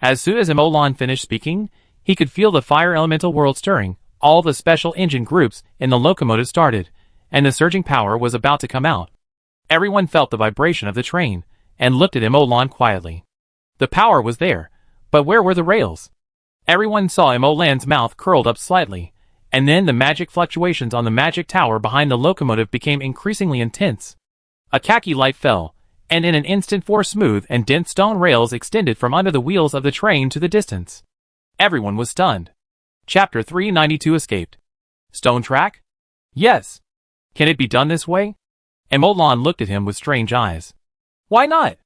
As soon as Emolan finished speaking, he could feel the fire elemental world stirring, all the special engine groups in the locomotive started, and the surging power was about to come out. Everyone felt the vibration of the train, and looked at Emolan quietly. The power was there, but where were the rails? Everyone saw Emolan's mouth curled up slightly, and then the magic fluctuations on the magic tower behind the locomotive became increasingly intense. A khaki light fell, and in an instant 4 smooth and dense stone rails extended from under the wheels of the train to the distance. Everyone was stunned. Chapter 392 escaped. Stone track? Yes. Can it be done this way? Emolan looked at him with strange eyes. Why not?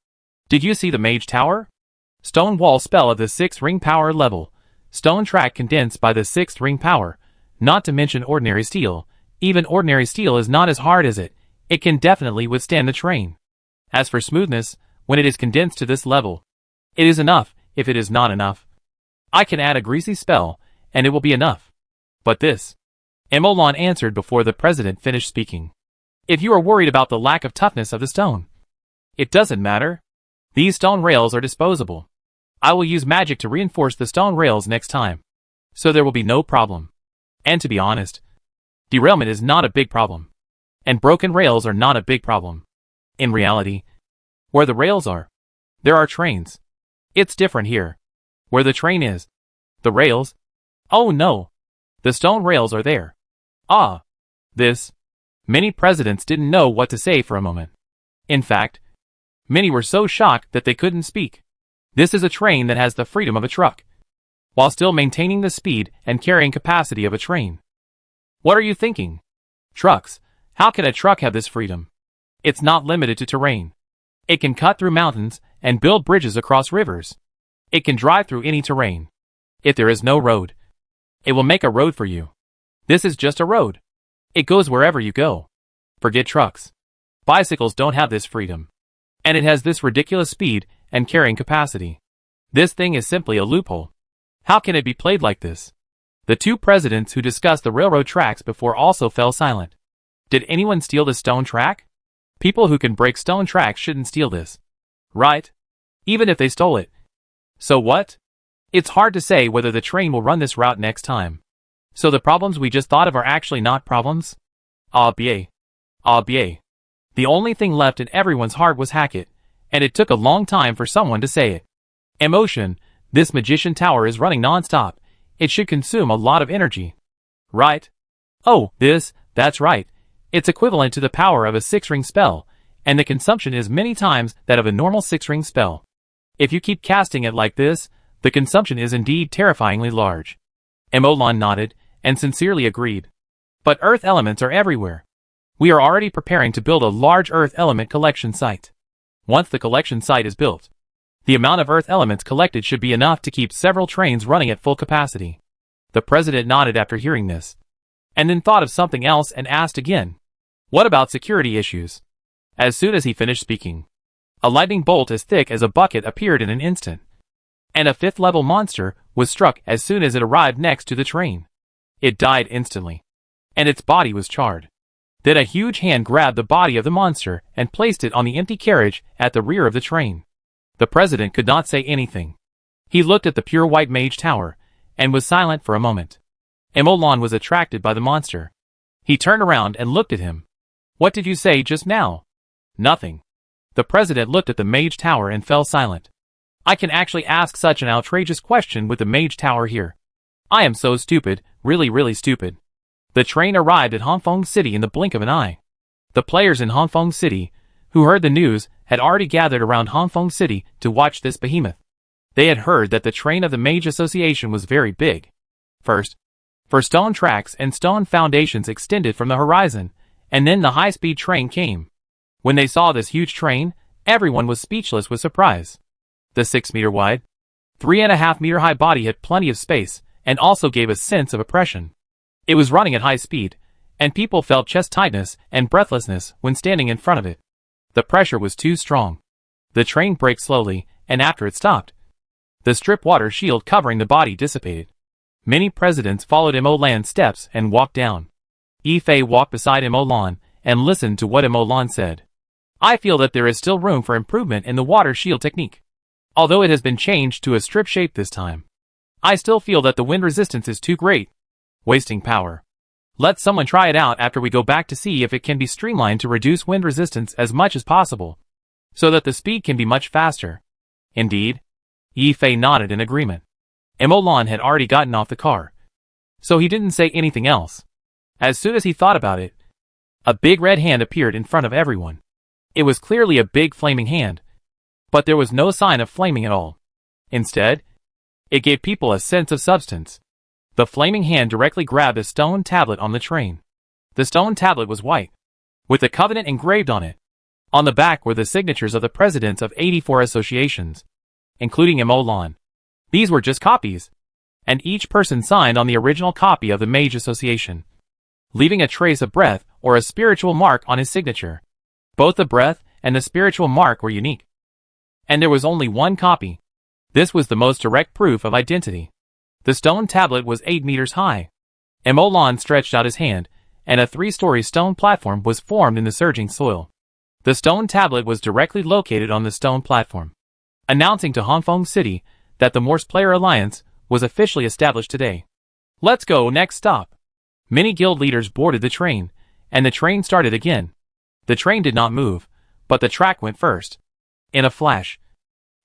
Did you see the mage tower? Stone wall spell of the 6th ring power level. Stone track condensed by the 6th ring power. Not to mention ordinary steel. Even ordinary steel is not as hard as it. It can definitely withstand the train. As for smoothness, when it is condensed to this level, it is enough. If it is not enough, I can add a greasy spell, and it will be enough. But this, Emolan answered before the president finished speaking. If you are worried about the lack of toughness of the stone, it doesn't matter. These stone rails are disposable. I will use magic to reinforce the stone rails next time, so there will be no problem. And to be honest, derailment is not a big problem. And broken rails are not a big problem. In reality, where the rails are, there are trains. It's different here. Where the train is, the rails? Oh no. The stone rails are there. Ah. This. Many presidents didn't know what to say for a moment. In fact, many were so shocked that they couldn't speak. This is a train that has the freedom of a truck, while still maintaining the speed and carrying capacity of a train. What are you thinking? Trucks. How can a truck have this freedom? It's not limited to terrain. It can cut through mountains and build bridges across rivers. It can drive through any terrain. If there is no road, it will make a road for you. This is just a road. It goes wherever you go. Forget trucks. Bicycles don't have this freedom. And it has this ridiculous speed and carrying capacity. This thing is simply a loophole. How can it be played like this? The two presidents who discussed the railroad tracks before also fell silent. Did anyone steal the stone track? People who can break stone tracks shouldn't steal this. Right? Even if they stole it. So what? It's hard to say whether the train will run this route next time. So the problems we just thought of are actually not problems? Ah bien. Ah bien. The only thing left in everyone's heart was Hackett, and it took a long time for someone to say it. Emotion. This magician tower is running non-stop. It should consume a lot of energy. Right? Oh, that's right. It's equivalent to the power of a 6-ring spell, and the consumption is many times that of a normal 6-ring spell. If you keep casting it like this, the consumption is indeed terrifyingly large. Emolan nodded, and sincerely agreed. But earth elements are everywhere. We are already preparing to build a large earth element collection site. Once the collection site is built, the amount of earth elements collected should be enough to keep several trains running at full capacity. The president nodded after hearing this, and then thought of something else and asked again. What about security issues? As soon as he finished speaking, a lightning bolt as thick as a bucket appeared in an instant, and a 5th-level monster was struck as soon as it arrived next to the train. It died instantly, and its body was charred. Then a huge hand grabbed the body of the monster and placed it on the empty carriage at the rear of the train. The president could not say anything. He looked at the pure white mage tower, and was silent for a moment. Emolan was attracted by the monster. He turned around and looked at him. What did you say just now? Nothing. The president looked at the mage tower and fell silent. I can actually ask such an outrageous question with the mage tower here. I am so stupid, really stupid. The train arrived at Hongfeng City in the blink of an eye. The players in Hongfeng City, who heard the news, had already gathered around Hongfeng City to watch this behemoth. They had heard that the train of the Mage Association was very big. First, for stone tracks and stone foundations extended from the horizon, and then the high-speed train came. When they saw this huge train, everyone was speechless with surprise. The 6-meter-wide, 3.5-meter-high body had plenty of space, and also gave a sense of oppression. It was running at high speed, and people felt chest tightness and breathlessness when standing in front of it. The pressure was too strong. The train braked slowly, and after it stopped, the strip water shield covering the body dissipated. Many presidents followed Emolan's steps and walked down. Yifei walked beside Emolan and listened to what Emolan said. I feel that there is still room for improvement in the water shield technique. Although it has been changed to a strip shape this time, I still feel that the wind resistance is too great. Wasting power. Let someone try it out after we go back to see if it can be streamlined to reduce wind resistance as much as possible, so that the speed can be much faster. Indeed. Yifei nodded in agreement. Emolan had already gotten off the car, so he didn't say anything else. As soon as he thought about it, a big red hand appeared in front of everyone. It was clearly a big flaming hand, but there was no sign of flaming at all. Instead, it gave people a sense of substance. The flaming hand directly grabbed a stone tablet on the train. The stone tablet was white, with the covenant engraved on it. On the back were the signatures of the presidents of 84 associations, including Emolan. These were just copies, and each person signed on the original copy of the Mage Association, leaving a trace of breath or a spiritual mark on his signature. Both the breath and the spiritual mark were unique. And there was only one copy. This was the most direct proof of identity. The stone tablet was 8 meters high. Emolan stretched out his hand, and a 3-story stone platform was formed in the surging soil. The stone tablet was directly located on the stone platform, announcing to Hongfeng City that the Morse Player Alliance was officially established today. Let's go, next stop. Many guild leaders boarded the train, and the train started again. The train did not move, but the track went first. In a flash,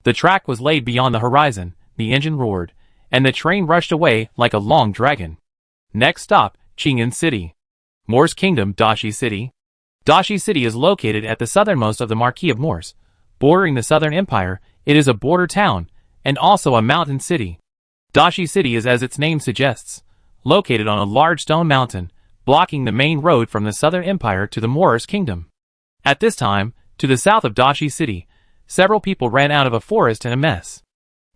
the track was laid beyond the horizon, the engine roared, and the train rushed away like a long dragon. Next stop, Qing'an City. Mor's Kingdom, Dashi City. Dashi City is located at the southernmost of the Marquis of Mor's. Bordering the Southern Empire, it is a border town, and also a mountain city. Dashi City is, as its name suggests, located on a large stone mountain, blocking the main road from the Southern Empire to the Mor's Kingdom. At this time, to the south of Dashi City, several people ran out of a forest in a mess.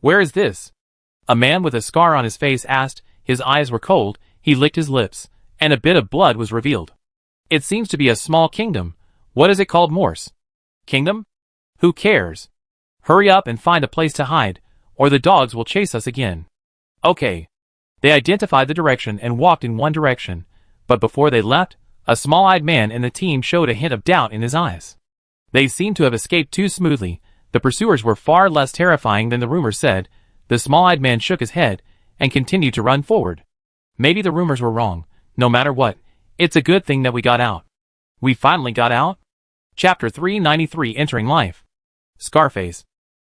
"Where is this?" A man with a scar on his face asked. His eyes were cold, he licked his lips, and a bit of blood was revealed. "It seems to be a small kingdom. What is it called, Mor's Kingdom? Who cares? Hurry up and find a place to hide, or the dogs will chase us again." "Okay." They identified the direction and walked in one direction, but before they left, a small-eyed man in the team showed a hint of doubt in his eyes. They seemed to have escaped too smoothly. The pursuers were far less terrifying than the rumors said. The small-eyed man shook his head and continued to run forward. Maybe the rumors were wrong. No matter what, it's a good thing that we got out. We finally got out? Chapter 393, Entering Life. Scarface,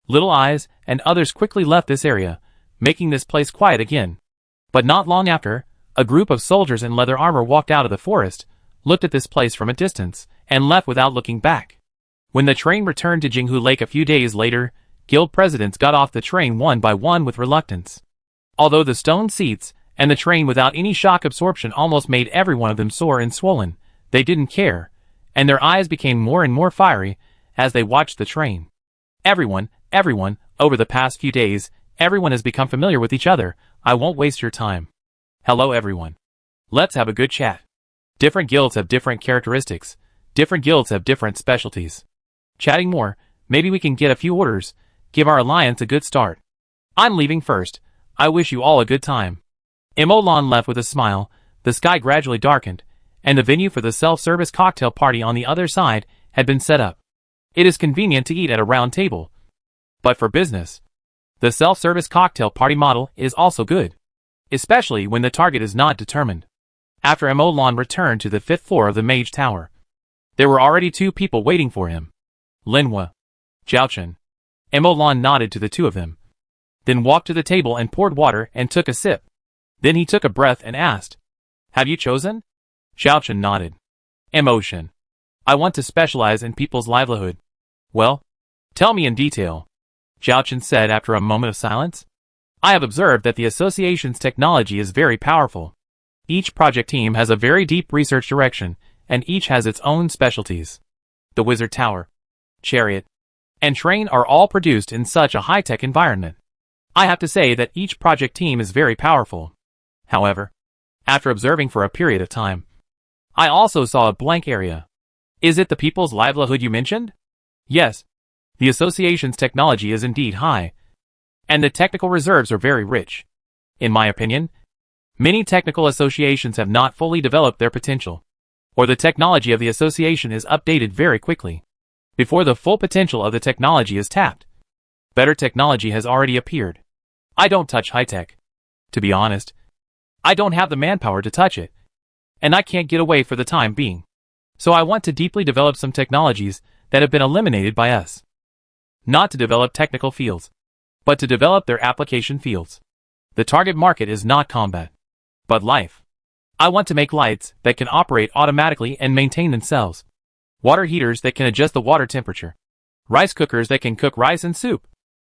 Little Eyes, and others quickly left this area, making this place quiet again. But not long after, a group of soldiers in leather armor walked out of the forest, looked at this place from a distance, and left without looking back. When the train returned to Jinghu Lake a few days later, guild presidents got off the train one by one with reluctance. Although the stone seats and the train without any shock absorption almost made every one of them sore and swollen, they didn't care, and their eyes became more and more fiery as they watched the train. Everyone, over the past few days, everyone has become familiar with each other. I won't waste your time. Hello everyone. Let's have a good chat. Different guilds have different characteristics. Different guilds have different specialties. Chatting more, maybe we can get a few orders, give our alliance a good start. I'm leaving first. I wish you all a good time. Imolan left with a smile. The sky gradually darkened, and the venue for the self-service cocktail party on the other side had been set up. It is convenient to eat at a round table. But for business, the self-service cocktail party model is also good, especially when the target is not determined. After Imolan returned to the 5th floor of the Mage Tower, there were already two people waiting for him. Linhua, Zhaochen. Imolan nodded to the two of them, then walked to the table and poured water and took a sip. Then he took a breath and asked, "Have you chosen?" Zhaochen nodded. "Emotion. I want to specialize in people's livelihood." "Well, tell me in detail," Zhaochen said after a moment of silence. "I have observed that the association's technology is very powerful. Each project team has a very deep research direction, and each has its own specialties. The Wizard Tower, Chariot, and Train are all produced in such a high-tech environment. I have to say that each project team is very powerful. However, after observing for a period of time, I also saw a blank area. Is it the people's livelihood you mentioned?" "Yes. The association's technology is indeed high, and the technical reserves are very rich. In my opinion, many technical associations have not fully developed their potential, or the technology of the association is updated very quickly. Before the full potential of the technology is tapped, better technology has already appeared. I don't touch high-tech. To be honest, I don't have the manpower to touch it, and I can't get away for the time being. So I want to deeply develop some technologies that have been eliminated by us. Not to develop technical fields, but to develop their application fields. The target market is not combat, but life. I want to make lights that can operate automatically and maintain themselves. Water heaters that can adjust the water temperature. Rice cookers that can cook rice and soup.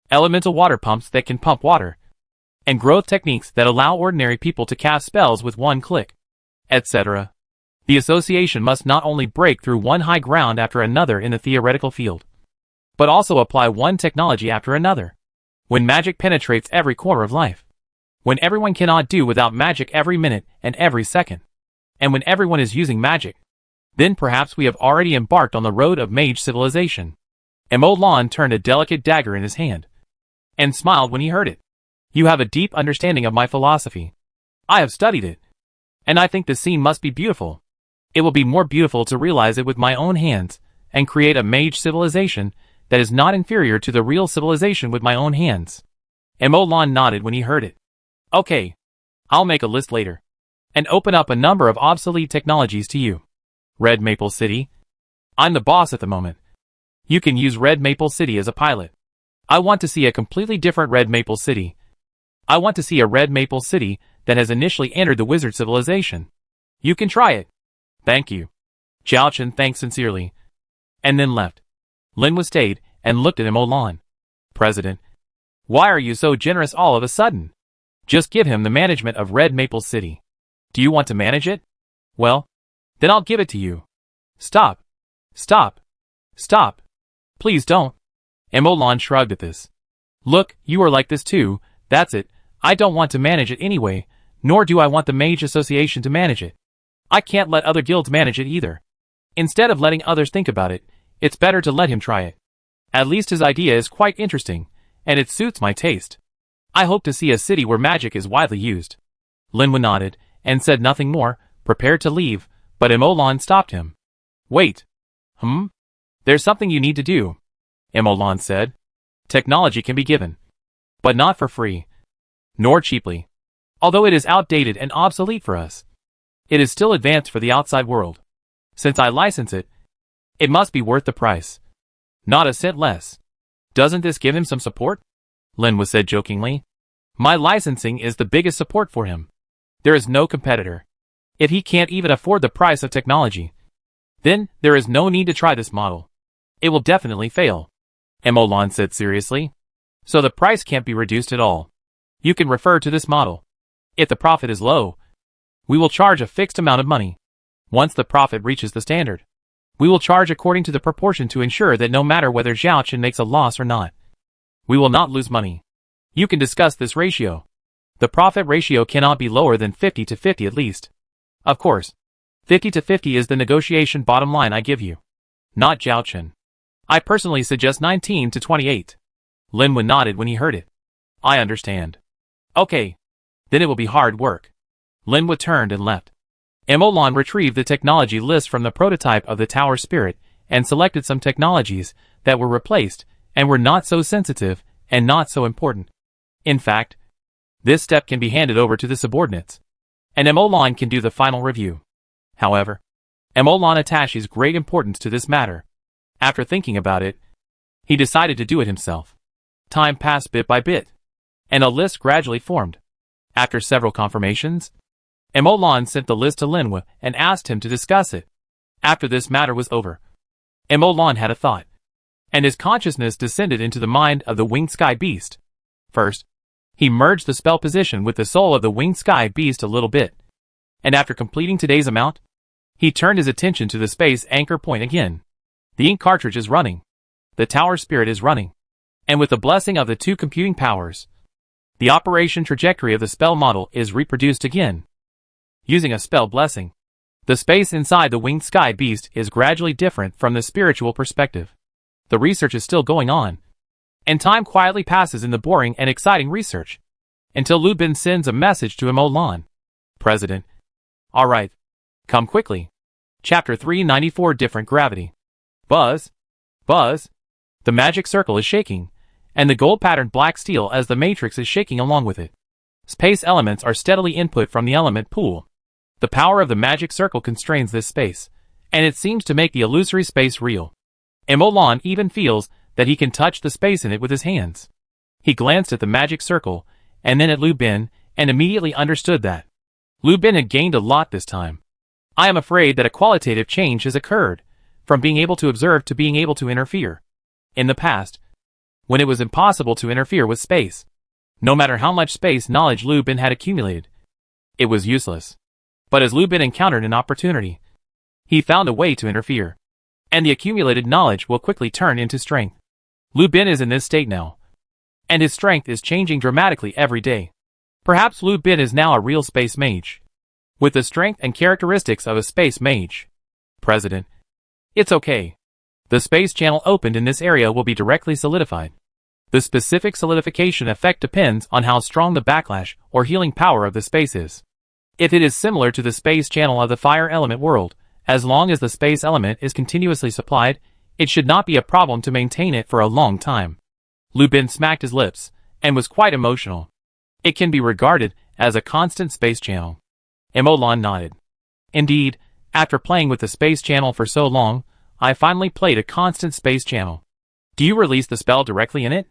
Elemental water pumps that can pump water. And growth techniques that allow ordinary people to cast spells with one click, etc. The association must not only break through one high ground after another in the theoretical field, but also apply one technology after another. When magic penetrates every corner of life. When everyone cannot do without magic every minute and every second. And when everyone is using magic, then perhaps we have already embarked on the road of mage civilization." Imolan turned a delicate dagger in his hand, and smiled when he heard it. "You have a deep understanding of my philosophy. I have studied it, and I think the scene must be beautiful. It will be more beautiful to realize it with my own hands, and create a mage civilization that is not inferior to the real civilization with my own hands." Imolan nodded when he heard it. "Okay. I'll make a list later. and open up a number of obsolete technologies to you. Red Maple City. I'm the boss at the moment. You can use Red Maple City as a pilot. I want to see a completely different Red Maple City. I want to see a Red Maple City that has initially entered the wizard civilization. You can try it. Thank you. Zhao Chen thanked sincerely, and then left. Lin was stayed and looked at him. Olan. President, why are you so generous all of a sudden? Just give him the management of Red Maple City. Do you want to manage it? Well, then I'll give it to you. Stop. Stop. Stop. Please don't. Olan shrugged at this. Look, you are like this too, that's it. I don't want to manage it anyway, nor do I want the Mage Association to manage it. I can't let other guilds manage it either. Instead of letting others think about it, it's better to let him try it. At least his idea is quite interesting, and it suits my taste. I hope to see a city where magic is widely used. Linwen nodded, and said nothing more, prepared to leave, but Olan stopped him. Wait. There's something you need to do. Olan said. Technology can be given, but not for free, nor cheaply. Although it is outdated and obsolete for us, it is still advanced for the outside world. Since I license it, it must be worth the price. Not a cent less. Doesn't this give him some support? Lin was said jokingly. My licensing is the biggest support for him. There is no competitor. If he can't even afford the price of technology, then there is no need to try this model. It will definitely fail. Olan said seriously. So the price can't be reduced at all. You can refer to this model. If the profit is low, we will charge a fixed amount of money. Once the profit reaches the standard, we will charge according to the proportion to ensure that no matter whether Zhao Chen makes a loss or not, we will not lose money. You can discuss this ratio. The profit ratio cannot be lower than 50 to 50 at least. Of course, 50 to 50 is the negotiation bottom line I give you. Not Zhao Chen. I personally suggest 19 to 28. Linwen nodded when he heard it. I understand. Okay. Then it will be hard work. Linwen turned and left. Olan retrieved the technology list from the prototype of the Tower Spirit and selected some technologies that were replaced and were not so sensitive and not so important. In fact, this step can be handed over to the subordinates, and Olan can do the final review. However, Olan attaches great importance to this matter. After thinking about it, he decided to do it himself. Time passed bit by bit, and a list gradually formed. After several confirmations, Olan sent the list to Linwe and asked him to discuss it. After this matter was over, Olan had a thought, and his consciousness descended into the mind of the winged sky beast. First, he merged the spell position with the soul of the winged sky beast a little bit, and after completing today's amount, he turned his attention to the space anchor point again. The ink cartridge is running. The Tower Spirit is running. And with the blessing of the two computing powers, the operation trajectory of the spell model is reproduced again. Using a spell blessing, the space inside the winged sky beast is gradually different from the spiritual perspective. The research is still going on, and time quietly passes in the boring and exciting research, until Lu Bin sends a message to Olan. President. Alright. Come quickly. Chapter 394 Different Gravity. Buzz. Buzz. The magic circle is shaking, and the gold-patterned black steel as the matrix is shaking along with it. Space elements are steadily input from the element pool. The power of the magic circle constrains this space, and it seems to make the illusory space real. Olan even feels that he can touch the space in it with his hands. He glanced at the magic circle, and then at Lu Bin, and immediately understood that Lu Bin had gained a lot this time. I am afraid that a qualitative change has occurred, from being able to observe to being able to interfere. In the past, when it was impossible to interfere with space, no matter how much space knowledge Lu Bin had accumulated, it was useless. But as Lu Bin encountered an opportunity, he found a way to interfere, and the accumulated knowledge will quickly turn into strength. Lu Bin is in this state now, and his strength is changing dramatically every day. Perhaps Lu Bin is now a real space mage, with the strength and characteristics of a space mage. President. It's okay. The space channel opened in this area will be directly solidified. The specific solidification effect depends on how strong the backlash or healing power of the space is. If it is similar to the space channel of the fire element world, as long as the space element is continuously supplied, it should not be a problem to maintain it for a long time. Lu Bin smacked his lips, and was quite emotional. It can be regarded as a constant space channel. Emolan nodded. Indeed, after playing with the space channel for so long, I finally played a constant space channel. Do you release the spell directly in it?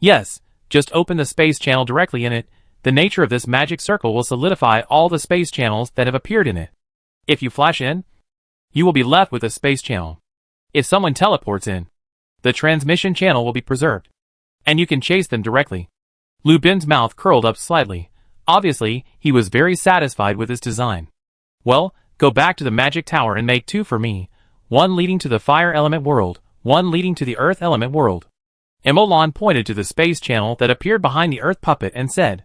Yes, just open the space channel directly in it. The nature of this magic circle will solidify all the space channels that have appeared in it. If you flash in, you will be left with a space channel. If someone teleports in, the transmission channel will be preserved, and you can chase them directly. Lu Bin's mouth curled up slightly. Obviously, he was very satisfied with his design. Well, go back to the magic tower and make 2 for me, 1 leading to the fire element world, 1 leading to the earth element world. Emolan pointed to the space channel that appeared behind the earth puppet and said.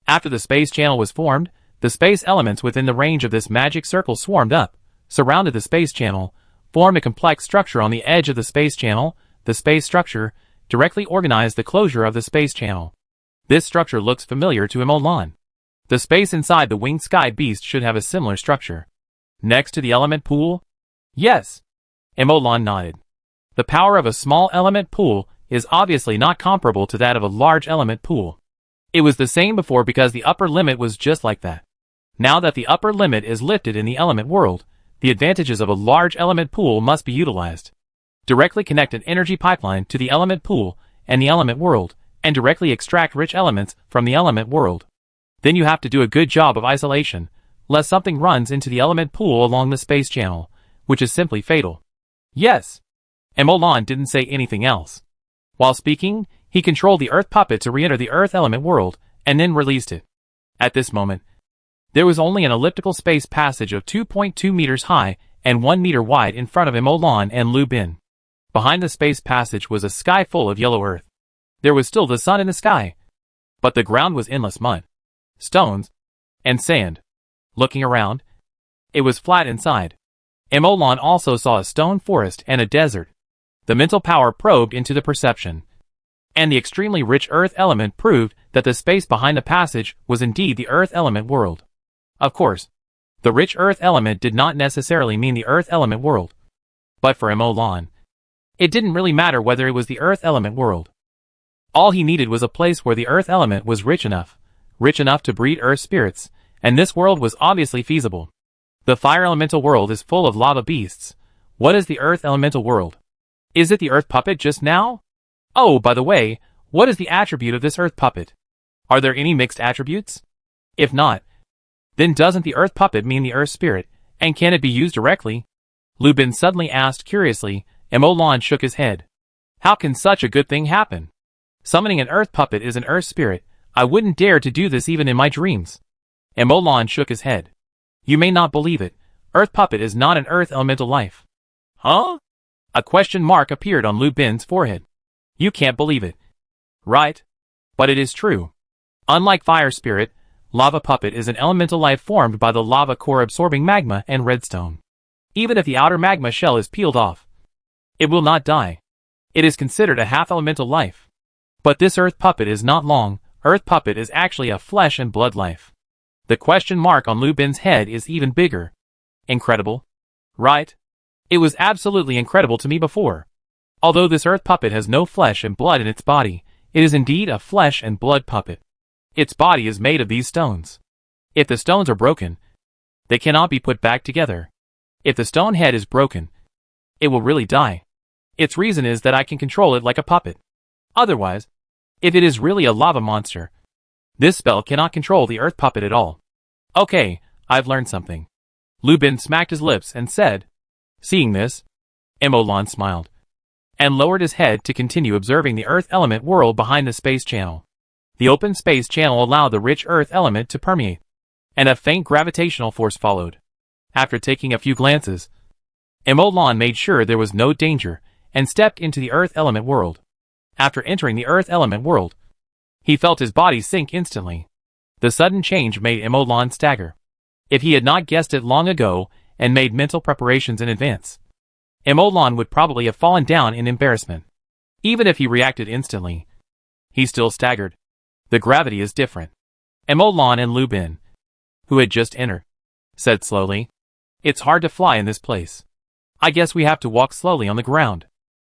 After the space channel was formed, the space elements within the range of this magic circle swarmed up, surrounded the space channel, formed a complex structure on the edge of the space channel. The space structure directly organized the closure of the space channel. This structure looks familiar to Emolan. The space inside the winged sky beast should have a similar structure. Next to the element pool? Yes. Emolan nodded. The power of a small element pool is obviously not comparable to that of a large element pool. It was the same before because the upper limit was just like that. Now that the upper limit is lifted in the element world, the advantages of a large element pool must be utilized. Directly connect an energy pipeline to the element pool and the element world, and directly extract rich elements from the element world. Then you have to do a good job of isolation, lest something runs into the element pool along the space channel, which is simply fatal. Yes. Emolan didn't say anything else. While speaking, he controlled the earth puppet to re-enter the earth element world, and then released it. At this moment, there was only an elliptical space passage of 2.2 meters high and 1 meter wide in front of Emolan and Lu Bin. Behind the space passage was a sky full of yellow earth. There was still the sun in the sky, but the ground was endless mud, stones, and sand. Looking around, it was flat inside. Emolan also saw a stone forest and a desert. The mental power probed into the perception, and the extremely rich earth element proved that the space behind the passage was indeed the earth element world. Of course, the rich earth element did not necessarily mean the earth element world. But for Emolan, it didn't really matter whether it was the earth element world. All he needed was a place where the earth element was rich enough to breed earth spirits, and this world was obviously feasible. The fire elemental world is full of lava beasts. What is the earth elemental world? Is it the earth puppet just now? Oh, by the way, what is the attribute of this earth puppet? Are there any mixed attributes? If not, then doesn't the earth puppet mean the earth spirit, and can it be used directly? Lu Bin suddenly asked curiously. Emolan shook his head. How can such a good thing happen? Summoning an earth puppet is an earth spirit. I wouldn't dare to do this even in my dreams. Emolan shook his head. You may not believe it. Earth puppet is not an earth elemental life. Huh? A question mark appeared on Lu Bin's forehead. You can't believe it. Right? But it is true. Unlike fire spirit, lava puppet is an elemental life formed by the lava core absorbing magma and redstone. Even if the outer magma shell is peeled off, it will not die. It is considered a half-elemental life. But this earth puppet is not long. Earth puppet is actually a flesh and blood life. The question mark on Lu Bin's head is even bigger. Incredible. Right? It was absolutely incredible to me before. Although this earth puppet has no flesh and blood in its body, it is indeed a flesh and blood puppet. Its body is made of these stones. If the stones are broken, they cannot be put back together. If the stone head is broken, it will really die. Its reason is that I can control it like a puppet. Otherwise, if it is really a lava monster, this spell cannot control the earth puppet at all. Okay, I've learned something. Lu Bin smacked his lips and said. Seeing this, Emolan smiled, and lowered his head to continue observing the earth element world behind the space channel. The open space channel allowed the rich earth element to permeate, and a faint gravitational force followed. After taking a few glances, Emolan made sure there was no danger, and stepped into the earth element world. After entering the earth element world, he felt his body sink instantly. The sudden change made Emolan stagger. If he had not guessed it long ago, and made mental preparations in advance, Emolan would probably have fallen down in embarrassment. Even if he reacted instantly, he still staggered. The gravity is different. Emolan and Lu Bin, who had just entered, said slowly, It's hard to fly in this place. I guess we have to walk slowly on the ground.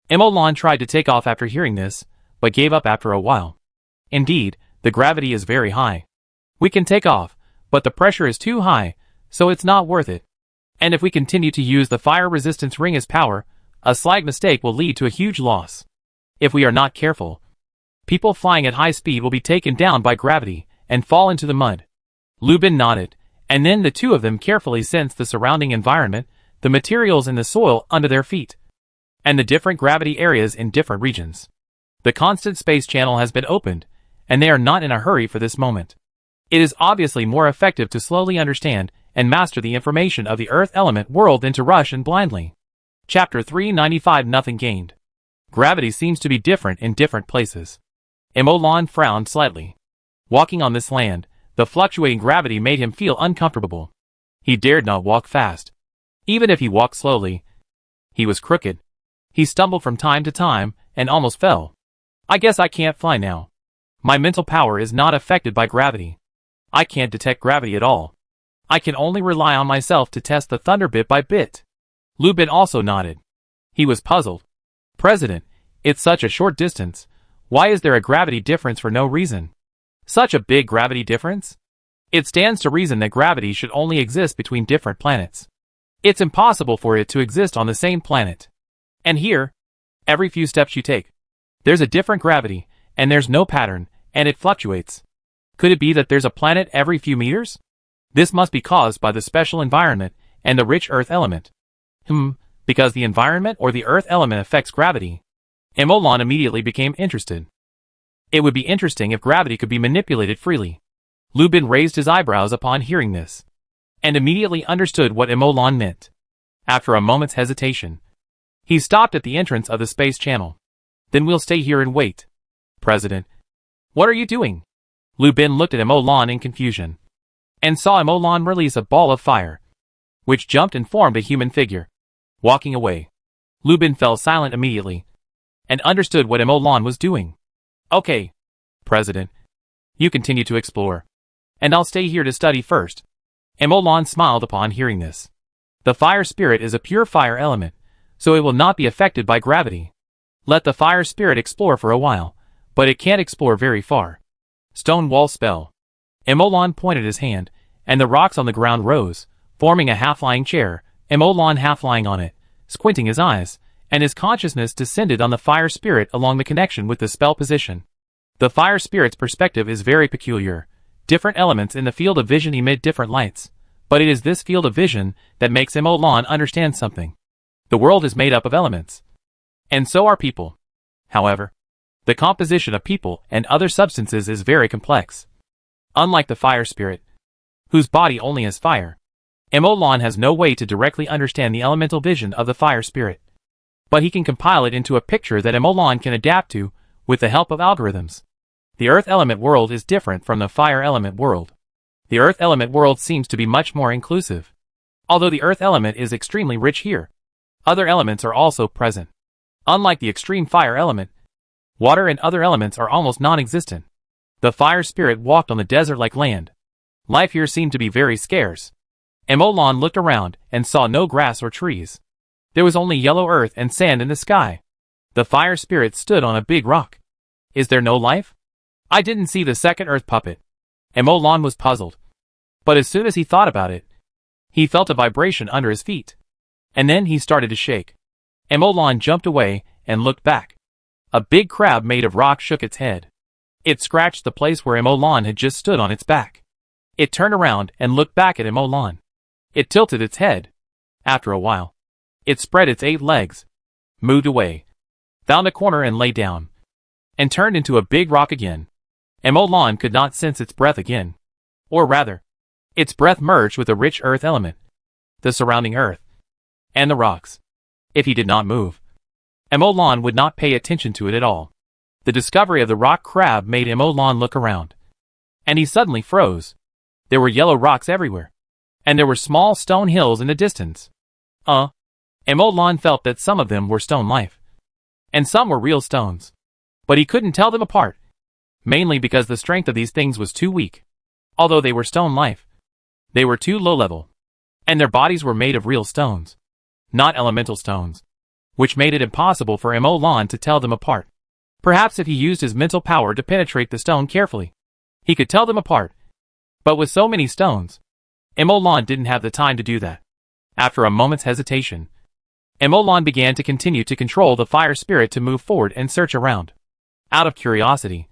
Emolan tried to take off after hearing this, but gave up after a while. Indeed, the gravity is very high. We can take off, but the pressure is too high. so it's not worth it. And if we continue to use the fire resistance ring as power, a slight mistake will lead to a huge loss. If we are not careful, people flying at high speed will be taken down by gravity and fall into the mud. Lubin nodded, and then the two of them carefully sensed the surrounding environment, the materials in the soil under their feet, and the different gravity areas in different regions. The constant space channel has been opened, and they are not in a hurry for this moment. It is obviously more effective to slowly understand and master the information of the Earth element world than to rush and blindly. Chapter 395 Nothing Gained. Gravity seems to be different in different places. Emolan frowned slightly. Walking on this land, the fluctuating gravity made him feel uncomfortable. He dared not walk fast. Even if he walked slowly, he was crooked. He stumbled from time to time and almost fell. I guess I can't fly now. My mental power is not affected by gravity. I can't detect gravity at all. I can only rely on myself to test the thunder bit by bit. Lubin also nodded. He was puzzled. President, it's such a short distance. Why is there a gravity difference for no reason? Such a big gravity difference? It stands to reason that gravity should only exist between different planets. It's impossible for it to exist on the same planet. And here, every few steps you take, there's a different gravity, and there's no pattern, and it fluctuates. Could it be that there's a planet every few meters? This must be caused by the special environment and the rich Earth element. Because the environment or the Earth element affects gravity. Emolan immediately became interested. It would be interesting if gravity could be manipulated freely. Lubin raised his eyebrows upon hearing this, and immediately understood what Emolan meant. After a moment's hesitation, he stopped at the entrance of the space channel. Then we'll stay here and wait. President, what are you doing? Lubin looked at Emolan in confusion, and saw Emolan release a ball of fire, which jumped and formed a human figure. Walking away, Lubin fell silent immediately, and understood what Emolan was doing. Okay, President. You continue to explore, and I'll stay here to study first. Emolan smiled upon hearing this. The fire spirit is a pure fire element, so it will not be affected by gravity. Let the fire spirit explore for a while, but it can't explore very far. Stone wall spell. Emolan pointed his hand, and the rocks on the ground rose, forming a half-lying chair, Emolan half-lying on it, squinting his eyes, and his consciousness descended on the fire spirit along the connection with the spell position. The fire spirit's perspective is very peculiar. Different elements in the field of vision emit different lights, but it is this field of vision that makes Emolan understand something. The world is made up of elements, and so are people. However, the composition of people and other substances is very complex. Unlike the fire spirit, whose body only has fire, Emolan has no way to directly understand the elemental vision of the fire spirit. But he can compile it into a picture that Emolan can adapt to with the help of algorithms. The earth element world is different from the fire element world. The earth element world seems to be much more inclusive. Although the earth element is extremely rich here, other elements are also present. Unlike the extreme fire element, water and other elements are almost non-existent. The fire spirit walked on the desert-like land. Life here seemed to be very scarce. Emolan looked around and saw no grass or trees. There was only yellow earth and sand in the sky. The fire spirit stood on a big rock. Is there no life? I didn't see the second earth puppet. Emolan was puzzled. But as soon as he thought about it, he felt a vibration under his feet. And then he started to shake. Emolan jumped away and looked back. A big crab made of rock shook its head. It scratched the place where Emolan had just stood on its back. It turned around and looked back at Emolan. It tilted its head. After a while, it spread its 8 legs, moved away, found a corner and lay down, and turned into a big rock again. Emolan could not sense its breath again. Or rather, its breath merged with the rich earth element, the surrounding earth, and the rocks. If he did not move, Emolan would not pay attention to it at all. The discovery of the rock crab made Emolan look around, and he suddenly froze. There were yellow rocks everywhere, and there were small stone hills in the distance. Emolan felt that some of them were stone life, and some were real stones. But he couldn't tell them apart, mainly because the strength of these things was too weak. Although they were stone life, they were too low level, and their bodies were made of real stones, not elemental stones, which made it impossible for Emolan to tell them apart. Perhaps if he used his mental power to penetrate the stone carefully, he could tell them apart. But with so many stones, Emolan didn't have the time to do that. After a moment's hesitation, Emolan began to continue to control the fire spirit to move forward and search around. Out of curiosity,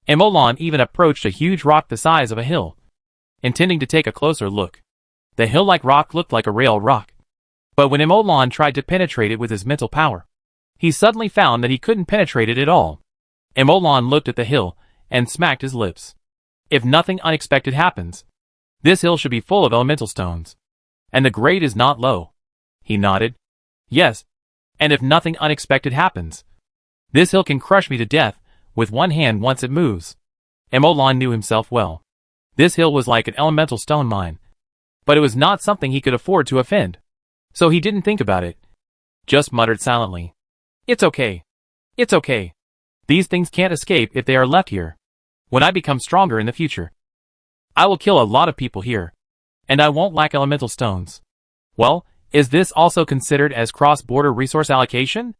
Emolan even approached a huge rock the size of a hill, intending to take a closer look. The hill-like rock looked like a real rock. But when Emolan tried to penetrate it with his mental power, he suddenly found that he couldn't penetrate it at all. Emolan looked at the hill and smacked his lips. If nothing unexpected happens, this hill should be full of elemental stones. And the grade is not low. He nodded. Yes. And if nothing unexpected happens, this hill can crush me to death with one hand once it moves. Emolan knew himself well. This hill was like an elemental stone mine. But it was not something he could afford to offend. So he didn't think about it. Just muttered silently. It's okay. It's okay. These things can't escape if they are left here. When I become stronger in the future, I will kill a lot of people here. And I won't lack elemental stones. Well, is this also considered as cross-border resource allocation?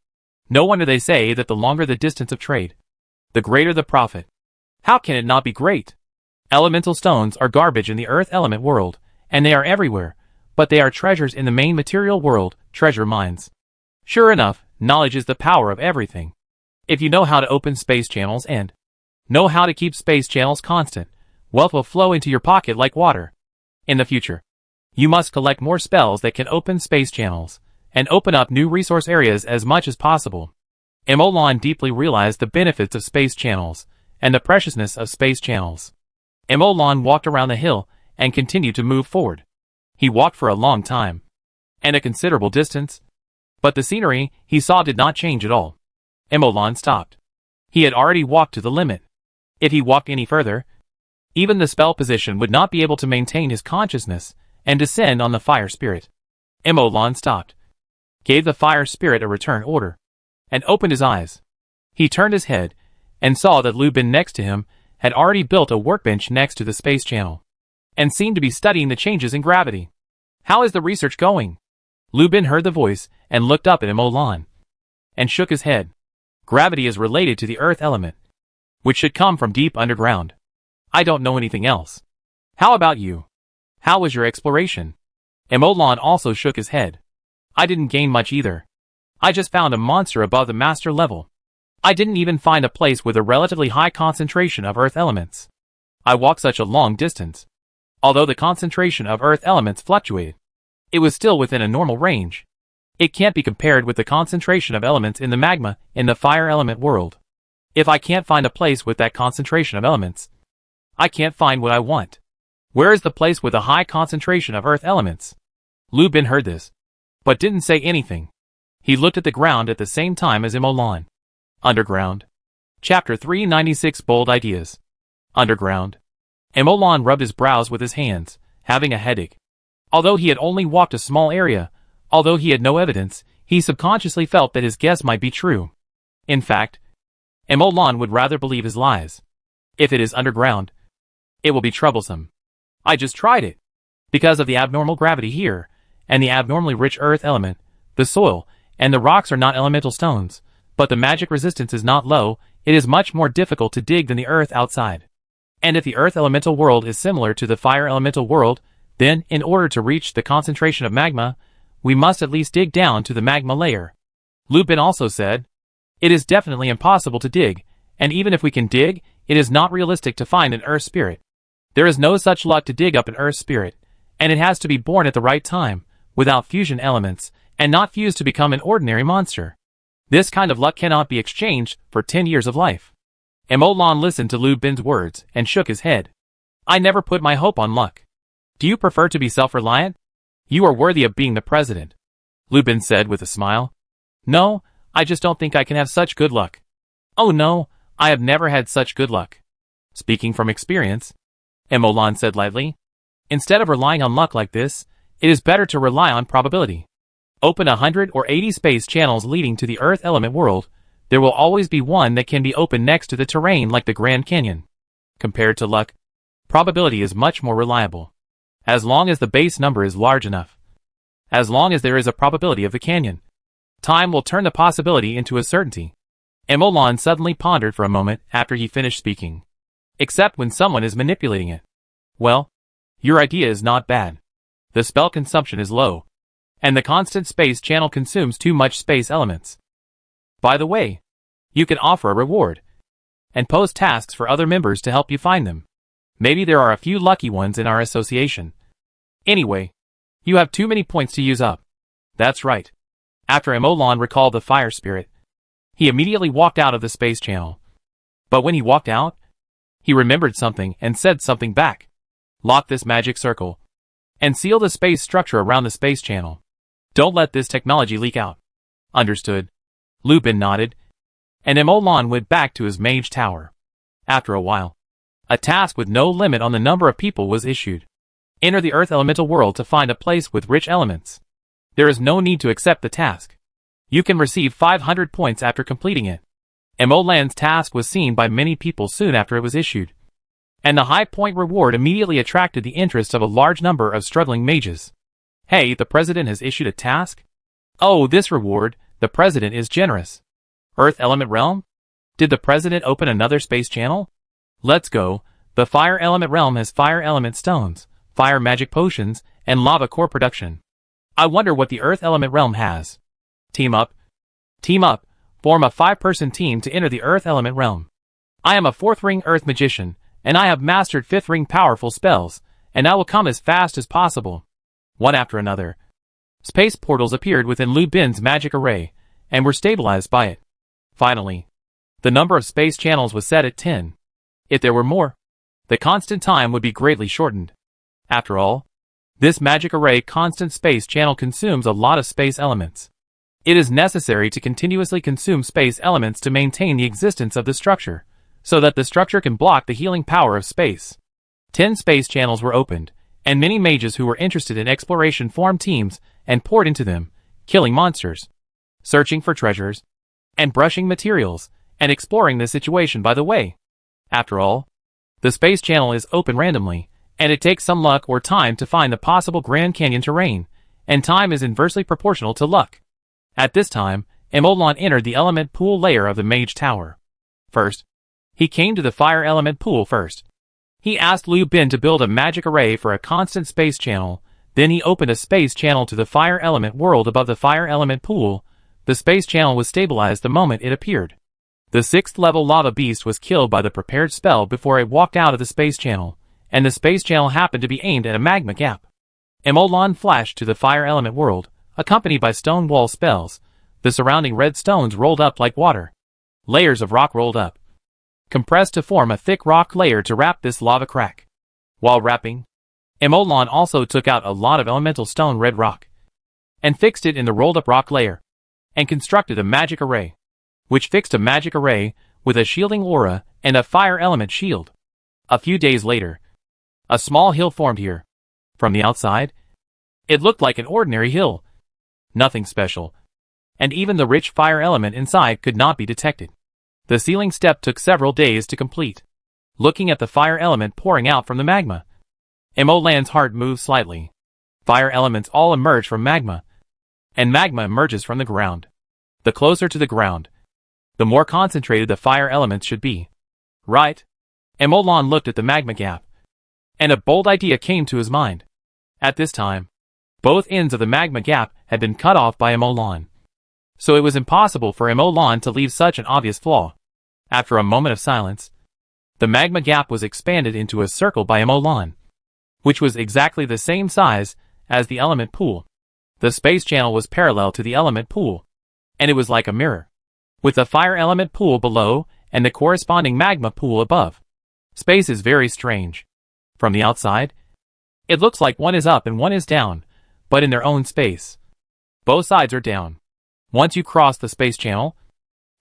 No wonder they say that the longer the distance of trade, the greater the profit. How can it not be great? Elemental stones are garbage in the earth element world, and they are everywhere, but they are treasures in the main material world, treasure mines. Sure enough, knowledge is the power of everything. If you know how to open space channels and know how to keep space channels constant, wealth will flow into your pocket like water. In the future, you must collect more spells that can open space channels, and open up new resource areas as much as possible. Emolan deeply realized the benefits of space channels, and the preciousness of space channels. Emolan walked around the hill, and continued to move forward. He walked for a long time, and a considerable distance, but the scenery he saw did not change at all. Emolan stopped. He had already walked to the limit. If he walked any further, even the spell position would not be able to maintain his consciousness and descend on the fire spirit. Emolan stopped, gave the fire spirit a return order, and opened his eyes. He turned his head and saw that Lubin next to him had already built a workbench next to the space channel, and seemed to be studying the changes in gravity. How is the research going? Lubin heard the voice and looked up at Emolan, and shook his head. Gravity is related to the earth element, which should come from deep underground. I don't know anything else. How about you? How was your exploration? Emolan also shook his head. I didn't gain much either. I just found a monster above the master level. I didn't even find a place with a relatively high concentration of earth elements. I walked such a long distance. Although the concentration of earth elements fluctuated, it was still within a normal range. It can't be compared with the concentration of elements in the magma in the fire element world. If I can't find a place with that concentration of elements, I can't find what I want. Where is the place with a high concentration of earth elements? Lubin heard this, but didn't say anything. He looked at the ground at the same time as Emolan. Underground. Chapter 396 Bold Ideas. Underground. Emolan rubbed his brows with his hands, having a headache. Although he had only walked a small area, although he had no evidence, he subconsciously felt that his guess might be true. In fact, Emolan would rather believe his lies. If it is underground, it will be troublesome. I just tried it. Because of the abnormal gravity here, and the abnormally rich earth element, the soil, and the rocks are not elemental stones, but the magic resistance is not low, it is much more difficult to dig than the earth outside. And if the earth elemental world is similar to the fire elemental world, then, in order to reach the concentration of magma, we must at least dig down to the magma layer. Lubin also said, it is definitely impossible to dig, and even if we can dig, it is not realistic to find an earth spirit. There is no such luck to dig up an earth spirit, and it has to be born at the right time, without fusion elements, and not fused to become an ordinary monster. This kind of luck cannot be exchanged for 10 years of life. Emolan listened to Lubin's words and shook his head. I never put my hope on luck. Do you prefer to be self-reliant? You are worthy of being the president, Lubin said with a smile. No, I just don't think I can have such good luck. Oh no, I have never had such good luck. Speaking from experience, Emolan said lightly, instead of relying on luck like this, it is better to rely on probability. Open 100 or 80 space channels leading to the earth element world, there will always be one that can be opened next to the terrain like the Grand Canyon. Compared to luck, probability is much more reliable. As long as the base number is large enough. As long as there is a probability of the canyon. Time will turn the possibility into a certainty. Emolan suddenly pondered for a moment after he finished speaking. Except when someone is manipulating it. Well, your idea is not bad. The spell consumption is low, and the constant space channel consumes too much space elements. By the way, you can offer a reward and post tasks for other members to help you find them. Maybe there are a few lucky ones in our association. Anyway, you have too many points to use up. That's right. After Emolan recalled the fire spirit, he immediately walked out of the space channel. But when he walked out, he remembered something and said something back. Lock this magic circle and seal the space structure around the space channel. Don't let this technology leak out. Understood. Lupin nodded, and Emolan went back to his mage tower. After a while, a task with no limit on the number of people was issued. Enter the Earth elemental world to find a place with rich elements. There is no need to accept the task. You can receive 500 points after completing it. Emolan's task was seen by many people soon after it was issued, and the high point reward immediately attracted the interest of a large number of struggling mages. Hey, the president has issued a task? Oh, this reward, the president is generous. Earth element realm? Did the president open another space channel? Let's go. The fire element realm has fire element stones, fire magic potions, and lava core production. I wonder what the earth element realm has. Team up. Team up. Form a 5-person team to enter the earth element realm. I am a 4th ring earth magician, and I have mastered 5th ring powerful spells, and I will come as fast as possible. One after another, space portals appeared within Lupin's magic array, and were stabilized by it. Finally, the number of space channels was set at 10. If there were more, the constant time would be greatly shortened. After all, this magic array constant space channel consumes a lot of space elements. It is necessary to continuously consume space elements to maintain the existence of the structure, so that the structure can block the healing power of space. 10 space channels were opened, and many mages who were interested in exploration formed teams and poured into them, killing monsters, searching for treasures, and brushing materials, and exploring the situation by the way. After all, the space channel is open randomly, and it takes some luck or time to find the possible Grand Canyon terrain, and time is inversely proportional to luck. At this time, Emolan entered the element pool layer of the mage tower. First, he came to the fire element pool first. He asked Lupin to build a magic array for a constant space channel, then he opened a space channel to the fire element world above the fire element pool. The space channel was stabilized the moment it appeared. The 6th level lava beast was killed by the prepared spell before it walked out of the space channel, and the space channel happened to be aimed at a magma gap. Emolan flashed to the fire element world, accompanied by stone wall spells. The surrounding red stones rolled up like water. Layers of rock rolled up, compressed to form a thick rock layer to wrap this lava crack. While wrapping, Emolan also took out a lot of elemental stone red rock, and fixed it in the rolled up rock layer, and constructed a magic array, which fixed a magic array with a shielding aura and a fire element shield. A few days later, a small hill formed here. From the outside, it looked like an ordinary hill. Nothing special, and even the rich fire element inside could not be detected. The sealing step took several days to complete. Looking at the fire element pouring out from the magma, Emolan's heart moved slightly. Fire elements all emerge from magma, and magma emerges from the ground. The closer to the ground, the more concentrated the fire elements should be. Right? Emolan looked at the magma gap, and a bold idea came to his mind. At this time, both ends of the magma gap had been cut off by Emolan, so it was impossible for Emolan to leave such an obvious flaw. After a moment of silence, the magma gap was expanded into a circle by Emolan, which was exactly the same size as the element pool. The space channel was parallel to the element pool, and it was like a mirror, with the fire element pool below and the corresponding magma pool above. Space is very strange. From the outside, it looks like one is up and one is down, but in their own space. Both sides are down. Once you cross the space channel,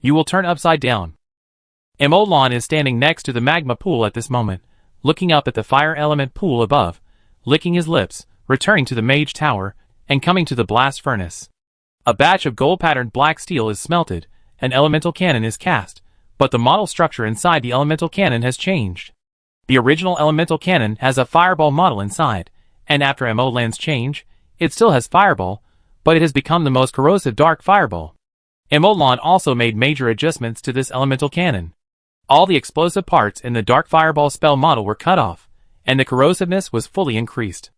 you will turn upside down. Emolan is standing next to the magma pool at this moment, looking up at the fire element pool above, licking his lips, returning to the mage tower, and coming to the blast furnace. A batch of gold-patterned black steel is smelted, an elemental cannon is cast, but the model structure inside the elemental cannon has changed. The original elemental cannon has a fireball model inside, and after Emolan's change, it still has fireball, but it has become the most corrosive dark fireball. Emolan also made major adjustments to this elemental cannon. All the explosive parts in the dark fireball spell model were cut off, and the corrosiveness was fully increased.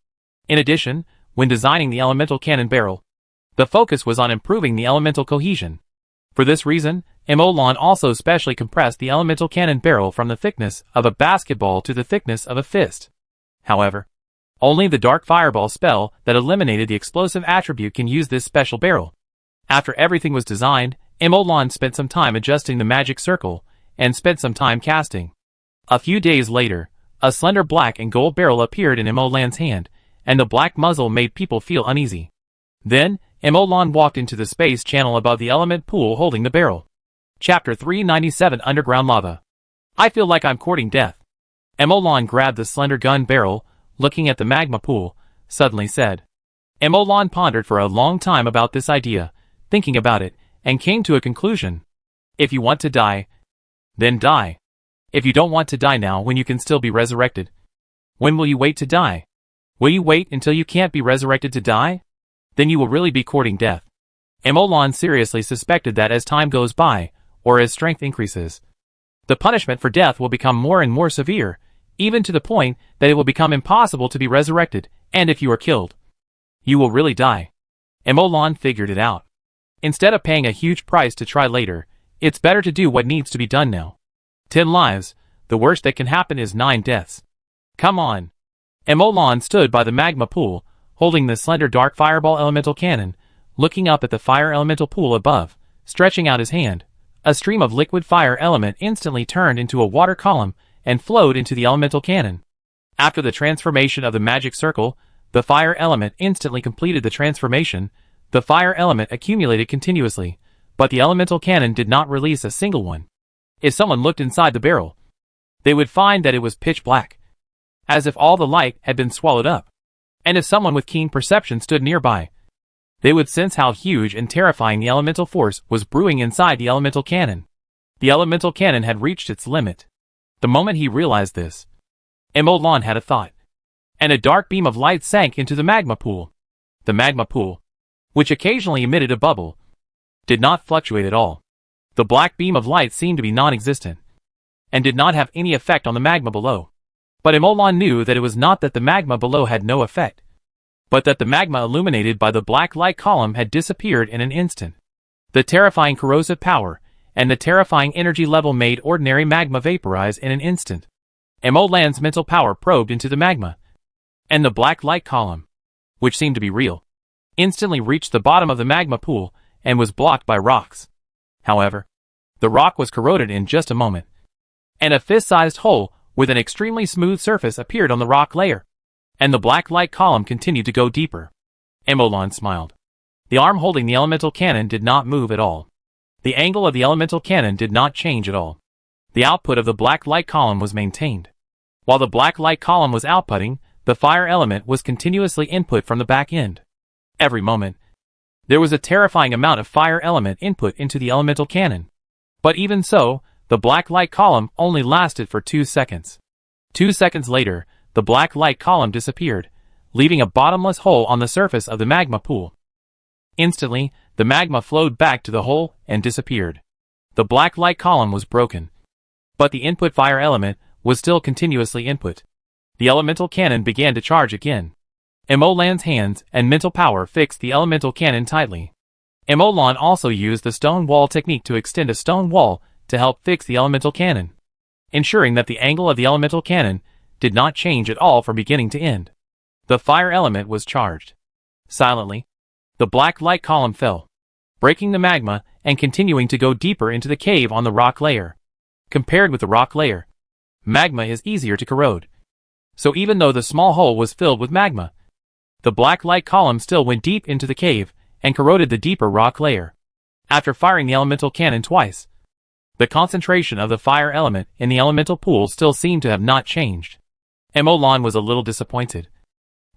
In addition, When designing the elemental cannon barrel, the focus was on improving the elemental cohesion. For this reason, Emolan also specially compressed the elemental cannon barrel from the thickness of a basketball to the thickness of a fist. However, only the Dark Fireball spell that eliminated the explosive attribute can use this special barrel. After everything was designed, Emolan spent some time adjusting the magic circle, and spent some time casting. A few days later, a slender black and gold barrel appeared in Emolan's hand, and the black muzzle made people feel uneasy. Then, Emolan walked into the space channel above the element pool holding the barrel. Chapter 397 Underground Lava. I feel like I'm courting death. Emolan grabbed the slender gun barrel, looking at the magma pool, suddenly said. Emolan pondered for a long time about this idea, thinking about it, and came to a conclusion. If you want to die, then die. If you don't want to die now when you can still be resurrected, when will you wait to die? Will you wait until you can't be resurrected to die? Then you will really be courting death. Emolan seriously suspected that as time goes by, or as strength increases, the punishment for death will become more and more severe, even to the point that it will become impossible to be resurrected, and if you are killed, you will really die. Emolan figured it out. Instead of paying a huge price to try later, it's better to do what needs to be done now. 10 lives, the worst that can happen is 9 deaths. Come on. Emolan stood by the magma pool, holding the slender dark fireball elemental cannon, looking up at the fire elemental pool above, stretching out his hand. A stream of liquid fire element instantly turned into a water column and flowed into the elemental cannon. After the transformation of the magic circle, the fire element instantly completed the transformation. The fire element accumulated continuously, but the elemental cannon did not release a single one. If someone looked inside the barrel, they would find that it was pitch black, as if all the light had been swallowed up. And if someone with keen perception stood nearby, they would sense how huge and terrifying the elemental force was brewing inside the elemental cannon. The elemental cannon had reached its limit. The moment he realized this, Emolan had a thought, and a dark beam of light sank into the magma pool. The magma pool, which occasionally emitted a bubble, did not fluctuate at all. The black beam of light seemed to be non-existent, and did not have any effect on the magma below. But Emolan knew that it was not that the magma below had no effect, but that the magma illuminated by the black light column had disappeared in an instant. The terrifying corrosive power and the terrifying energy level made ordinary magma vaporize in an instant. Emolan's mental power probed into the magma, and the black light column, which seemed to be real, instantly reached the bottom of the magma pool and was blocked by rocks. However, the rock was corroded in just a moment, and a fist-sized hole with an extremely smooth surface appeared on the rock layer, and the black light column continued to go deeper. Emolan smiled. The arm holding the elemental cannon did not move at all. The angle of the elemental cannon did not change at all. The output of the black light column was maintained. While the black light column was outputting, the fire element was continuously input from the back end. Every moment, there was a terrifying amount of fire element input into the elemental cannon. But even so, the black light column only lasted for 2 seconds. 2 seconds later, the black light column disappeared, leaving a bottomless hole on the surface of the magma pool. Instantly, the magma flowed back to the hole and disappeared. The black light column was broken, but the input fire element was still continuously input. The elemental cannon began to charge again. Emolan's hands and mental power fixed the elemental cannon tightly. Emolan also used the stone wall technique to extend a stone wall to help fix the elemental cannon, ensuring that the angle of the elemental cannon did not change at all from beginning to end. The fire element was charged. Silently, the black light column fell, breaking the magma and continuing to go deeper into the cave on the rock layer. Compared with the rock layer, magma is easier to corrode. So even though the small hole was filled with magma, the black light column still went deep into the cave and corroded the deeper rock layer. After firing the elemental cannon twice, the concentration of the fire element in the elemental pool still seemed to have not changed. Emolan was a little disappointed,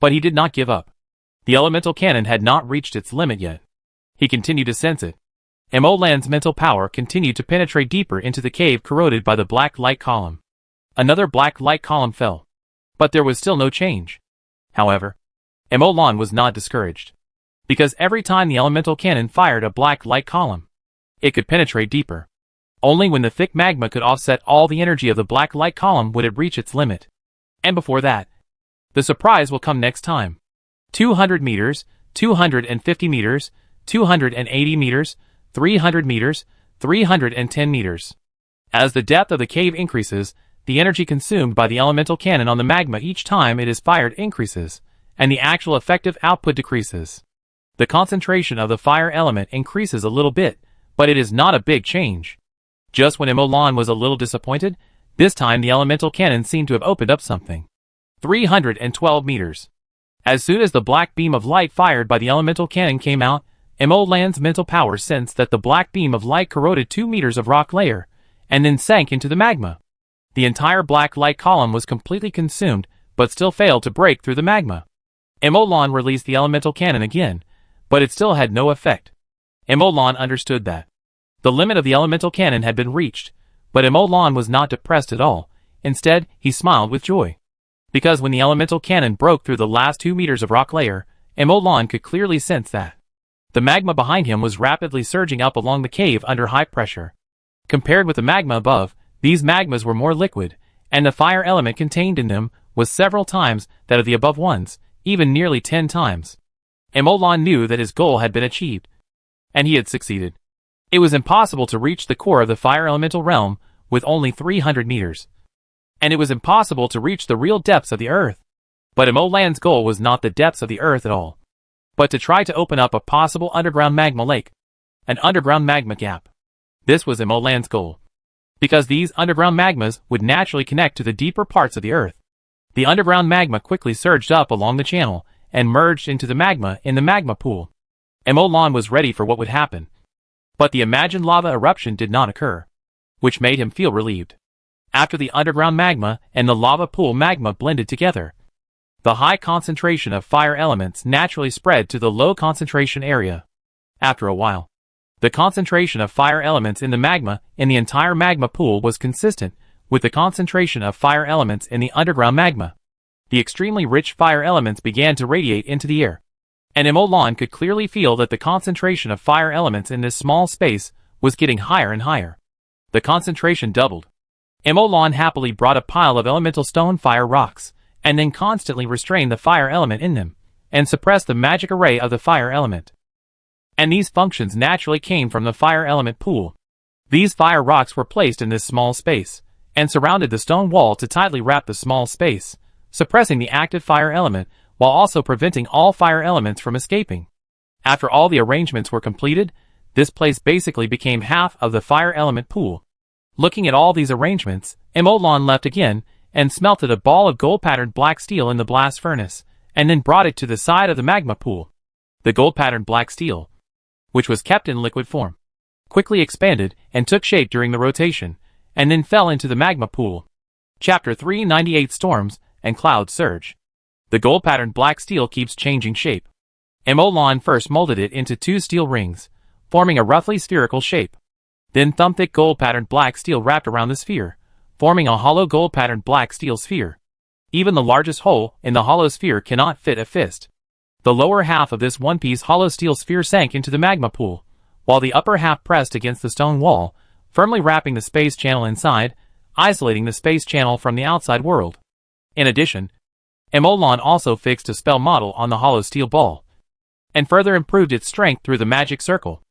but he did not give up. The elemental cannon had not reached its limit yet. He continued to sense it. Emolan's mental power continued to penetrate deeper into the cave corroded by the black light column. Another black light column fell, but there was still no change. However, Emolan was not discouraged, because every time the elemental cannon fired a black light column, it could penetrate deeper. Only when the thick magma could offset all the energy of the black light column would it reach its limit. And before that, the surprise will come next time. 200 meters, 250 meters, 280 meters, 300 meters, 310 meters. As the depth of the cave increases, the energy consumed by the elemental cannon on the magma each time it is fired increases, and the actual effective output decreases. The concentration of the fire element increases a little bit, but it is not a big change. Just when Emolan was a little disappointed, this time the elemental cannon seemed to have opened up something. 312 meters. As soon as the black beam of light fired by the elemental cannon came out, Emolan's mental power sensed that the black beam of light corroded 2 meters of rock layer, and then sank into the magma. The entire black light column was completely consumed, but still failed to break through the magma. Emolan released the elemental cannon again, but it still had no effect. Emolan understood that the limit of the elemental cannon had been reached, but Emolan was not depressed at all. Instead, he smiled with joy. Because when the elemental cannon broke through the last 2 meters of rock layer, Emolan could clearly sense that the magma behind him was rapidly surging up along the cave under high pressure. Compared with the magma above, these magmas were more liquid, and the fire element contained in them was several times that of the above ones, even nearly 10 times. Emolan knew that his goal had been achieved, and he had succeeded. It was impossible to reach the core of the fire elemental realm with only 300 meters. And it was impossible to reach the real depths of the earth. But Emolan's goal was not the depths of the earth at all, but to try to open up a possible underground magma lake, an underground magma gap. This was Emolan's goal, because these underground magmas would naturally connect to the deeper parts of the earth. The underground magma quickly surged up along the channel and merged into the magma in the magma pool. Emolan was ready for what would happen, but the imagined lava eruption did not occur, which made him feel relieved. After the underground magma and the lava pool magma blended together, the high concentration of fire elements naturally spread to the low concentration area. After a while, the concentration of fire elements in the magma in the entire magma pool was consistent with the concentration of fire elements in the underground magma. The extremely rich fire elements began to radiate into the air, and Emolan could clearly feel that the concentration of fire elements in this small space was getting higher and higher. The concentration doubled. Emolan happily brought a pile of elemental stone fire rocks, and then constantly restrained the fire element in them, and suppressed the magic array of the fire element. And these functions naturally came from the fire element pool. These fire rocks were placed in this small space, and surrounded the stone wall to tightly wrap the small space, suppressing the active fire element, while also preventing all fire elements from escaping. After all the arrangements were completed, this place basically became half of the fire element pool. Looking at all these arrangements, Emolan left again, and smelted a ball of gold-patterned black steel in the blast furnace, and then brought it to the side of the magma pool. The gold-patterned black steel, which was kept in liquid form, quickly expanded and took shape during the rotation, and then fell into the magma pool. Chapter 398 Storms and Cloud Surge. The gold-patterned black steel keeps changing shape. Emolan first molded it into 2 steel rings, forming a roughly spherical shape. Then thumb-thick gold-patterned black steel wrapped around the sphere, forming a hollow gold-patterned black steel sphere. Even the largest hole in the hollow sphere cannot fit a fist. The lower half of this one-piece hollow steel sphere sank into the magma pool, while the upper half pressed against the stone wall, firmly wrapping the space channel inside, isolating the space channel from the outside world. In addition, Emolan also fixed a spell model on the hollow steel ball, and further improved its strength through the magic circle.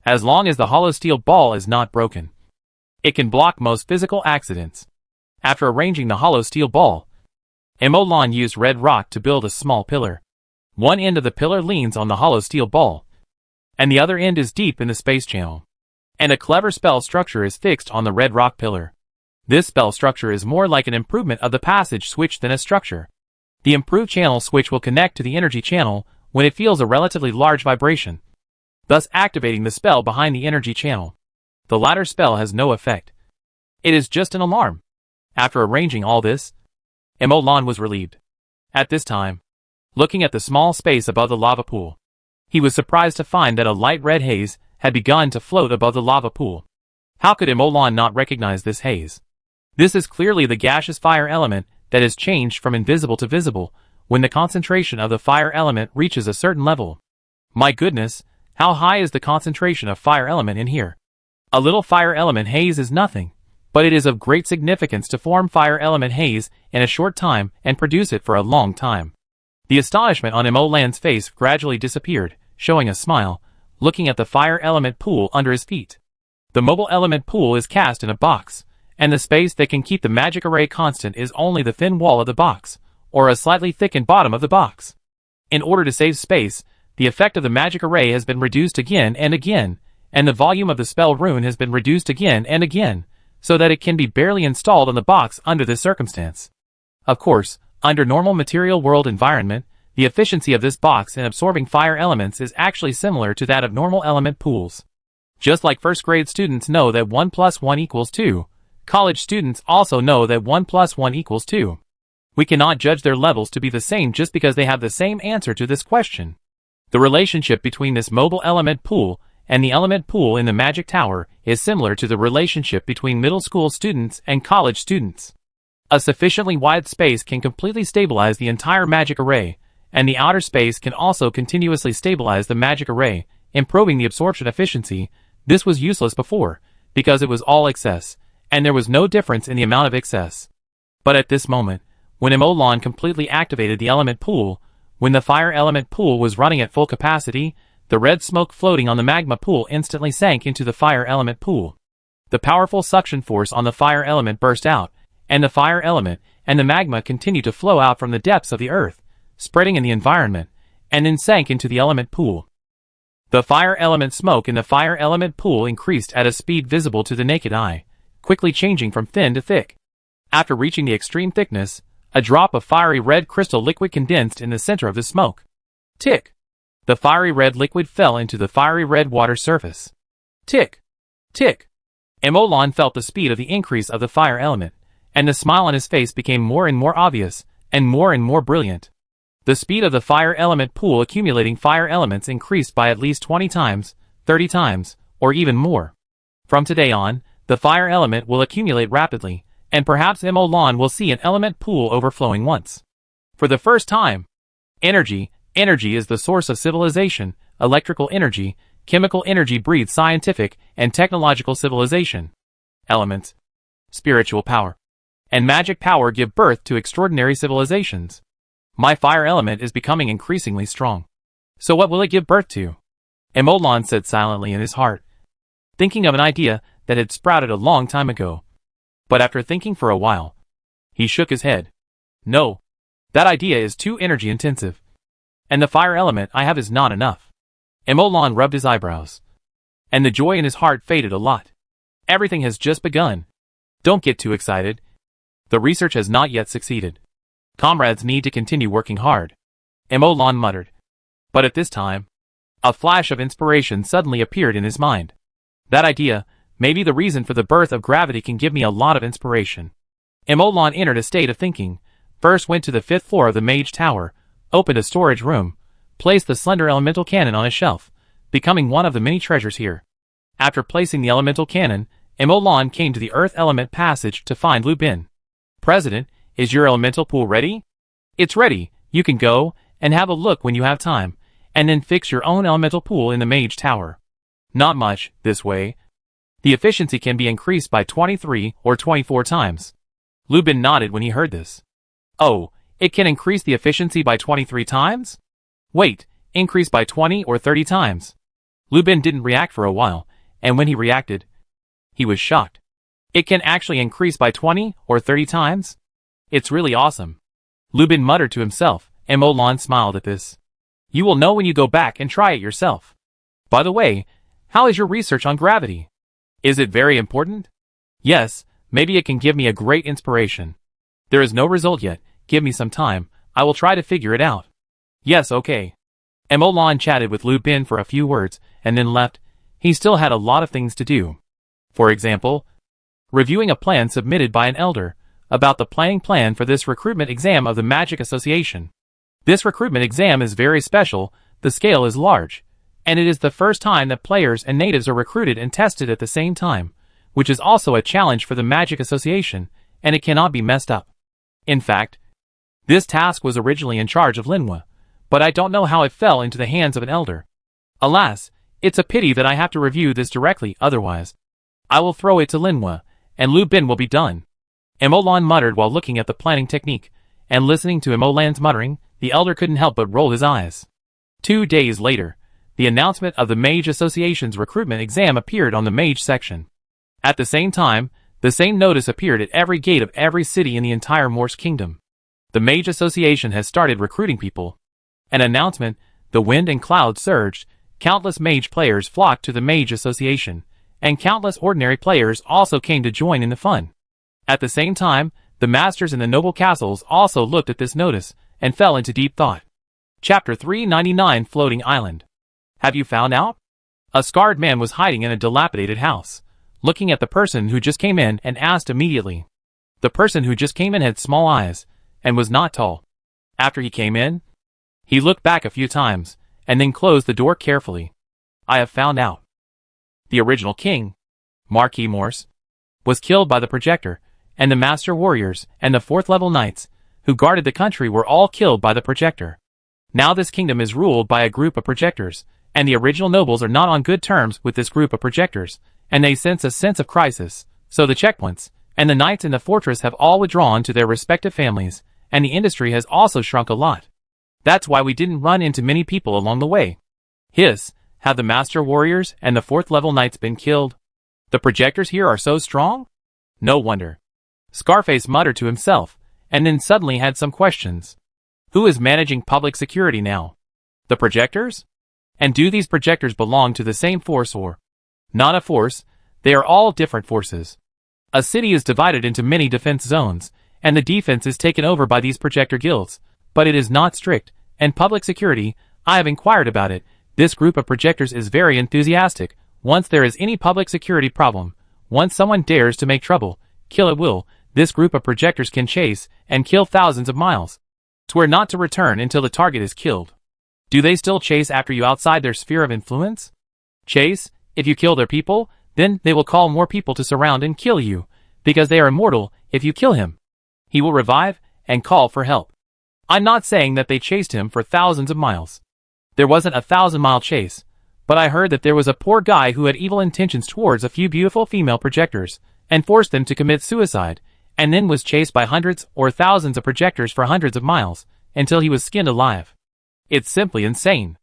As long as the hollow steel ball is not broken, it can block most physical accidents. After arranging the hollow steel ball, Emolan used red rock to build a small pillar. One end of the pillar leans on the hollow steel ball, and the other end is deep in the space channel. And a clever spell structure is fixed on the red rock pillar. This spell structure is more like an improvement of the passage switch than a structure. The improved channel switch will connect to the energy channel when it feels a relatively large vibration, thus activating the spell behind the energy channel. The latter spell has no effect. It is just an alarm. After arranging all this, Emolan was relieved. At this time, looking at the small space above the lava pool, he was surprised to find that a light red haze had begun to float above the lava pool. How could Emolan not recognize this haze? This is clearly the gaseous fire element that is changed from invisible to visible when the concentration of the fire element reaches a certain level. My goodness, how high is the concentration of fire element in here? A little fire element haze is nothing, but it is of great significance to form fire element haze in a short time and produce it for a long time. The astonishment on Imo-Lan's face gradually disappeared, showing a smile, looking at the fire element pool under his feet. The mobile element pool is cast in a box, and the space that can keep the magic array constant is only the thin wall of the box, or a slightly thickened bottom of the box. In order to save space, the effect of the magic array has been reduced again and again, and the volume of the spell rune has been reduced again and again, so that it can be barely installed on the box under this circumstance. Of course, under normal material world environment, the efficiency of this box in absorbing fire elements is actually similar to that of normal element pools. Just like first grade students know that 1 plus 1 equals 2, college students also know that 1 plus 1 equals 2. We cannot judge their levels to be the same just because they have the same answer to this question. The relationship between this mobile element pool and the element pool in the magic tower is similar to the relationship between middle school students and college students. A sufficiently wide space can completely stabilize the entire magic array, and the outer space can also continuously stabilize the magic array, improving the absorption efficiency. This was useless before, because it was all excess, and there was no difference in the amount of excess. But at this moment, when Imo-Lan completely activated the element pool, when the fire element pool was running at full capacity, the red smoke floating on the magma pool instantly sank into the fire element pool. The powerful suction force on the fire element burst out, and the fire element and the magma continued to flow out from the depths of the earth, spreading in the environment, and then sank into the element pool. The fire element smoke in the fire element pool increased at a speed visible to the naked eye, quickly changing from thin to thick. After reaching the extreme thickness, a drop of fiery red crystal liquid condensed in the center of the smoke. Tick! The fiery red liquid fell into the fiery red water surface. Tick! Tick! Imo-Lan felt the speed of the increase of the fire element, and the smile on his face became more and more obvious, and more brilliant. The speed of the fire element pool accumulating fire elements increased by at least 20 times, 30 times, or even more. From today on, the fire element will accumulate rapidly, and perhaps Imo-Lan will see an element pool overflowing once. For the first time. Energy is the source of civilization. Electrical energy, chemical energy breeds scientific and technological civilization. Elements, spiritual power, and magic power give birth to extraordinary civilizations. My fire element is becoming increasingly strong. So what will it give birth to? Imo-Lan said silently in his heart, thinking of an idea that had sprouted a long time ago. But after thinking for a while, he shook his head. No, that idea is too energy intensive. And the fire element I have is not enough. Imo-Lan rubbed his eyebrows, and the joy in his heart faded a lot. Everything has just begun. Don't get too excited. The research has not yet succeeded. Comrades need to continue working hard. Imo-Lan muttered. But at this time, a flash of inspiration suddenly appeared in his mind. That idea, maybe the reason for the birth of gravity, can give me a lot of inspiration. Imo-Lan entered a state of thinking, first went to the 5th floor of the mage tower, opened a storage room, placed the slender elemental cannon on a shelf, becoming one of the many treasures here. After placing the elemental cannon, Imo-Lan came to the earth element passage to find Lu Bin. President, is your elemental pool ready? It's ready. You can go and have a look when you have time, and then fix your own elemental pool in the mage tower. Not much, this way. The efficiency can be increased by 23 or 24 times. Lu Bin nodded when he heard this. Oh, it can increase the efficiency by 23 times? Wait, increase by 20 or 30 times. Lu Bin didn't react for a while, and when he reacted, he was shocked. It can actually increase by 20 or 30 times? It's really awesome. Lu Bin muttered to himself, and Imo-Lan smiled at this. You will know when you go back and try it yourself. By the way, how is your research on gravity? Is it very important? Yes, maybe it can give me a great inspiration. There is no result yet, give me some time, I will try to figure it out. Yes, okay. Imo-Lan chatted with Lu Bin for a few words, and then left. He still had a lot of things to do. For example, reviewing a plan submitted by an elder, about the planning plan for this recruitment exam of the Magic Association. This recruitment exam is very special, the scale is large, and it is the first time that players and natives are recruited and tested at the same time, which is also a challenge for the Magic Association, and it cannot be messed up. In fact, this task was originally in charge of Linhua, but I don't know how it fell into the hands of an elder. Alas, it's a pity that I have to review this directly, otherwise I will throw it to Linhua, and Lu Bin will be done. Imo-Lan muttered while looking at the planning technique, and listening to Imo-Lan's muttering, the elder couldn't help but roll his eyes. 2 days later, the announcement of the Mage Association's recruitment exam appeared on the Mage section. At the same time, the same notice appeared at every gate of every city in the entire Morse Kingdom. The Mage Association has started recruiting people. An announcement, the wind and cloud surged, countless mage players flocked to the Mage Association, and countless ordinary players also came to join in the fun. At the same time, the masters in the noble castles also looked at this notice, and fell into deep thought. Chapter 399 Floating Island. Have you found out? A scarred man was hiding in a dilapidated house, looking at the person who just came in and asked immediately. The person who just came in had small eyes, and was not tall. After he came in, he looked back a few times, and then closed the door carefully. I have found out. The original king, Marquis Morse, was killed by the projector, and the master warriors and the 4th level knights, who guarded the country, were all killed by the projector. Now this kingdom is ruled by a group of projectors, and the original nobles are not on good terms with this group of projectors, and they sense a sense of crisis, so the checkpoints, and the knights in the fortress have all withdrawn to their respective families, and the industry has also shrunk a lot. That's why we didn't run into many people along the way. Have the master warriors and the 4th level knights been killed? The projectors here are so strong? No wonder. Scarface muttered to himself, and then suddenly had some questions. Who is managing public security now? The projectors? And do these projectors belong to the same force or not a force? They are all different forces. A city is divided into many defense zones, and the defense is taken over by these projector guilds, but it is not strict, and public security, I have inquired about it. This group of projectors is very enthusiastic. Once there is any public security problem, once someone dares to make trouble, kill at will, this group of projectors can chase and kill thousands of miles. Swear not to return until the target is killed. Do they still chase after you outside their sphere of influence? Chase? If you kill their people, then they will call more people to surround and kill you, because they are immortal. If you kill him, he will revive and call for help. I'm not saying that they chased him for thousands of miles. There wasn't a 1,000-mile chase, but I heard that there was a poor guy who had evil intentions towards a few beautiful female projectors, and forced them to commit suicide, and then was chased by hundreds or thousands of projectors for hundreds of miles, until he was skinned alive. It's simply insane.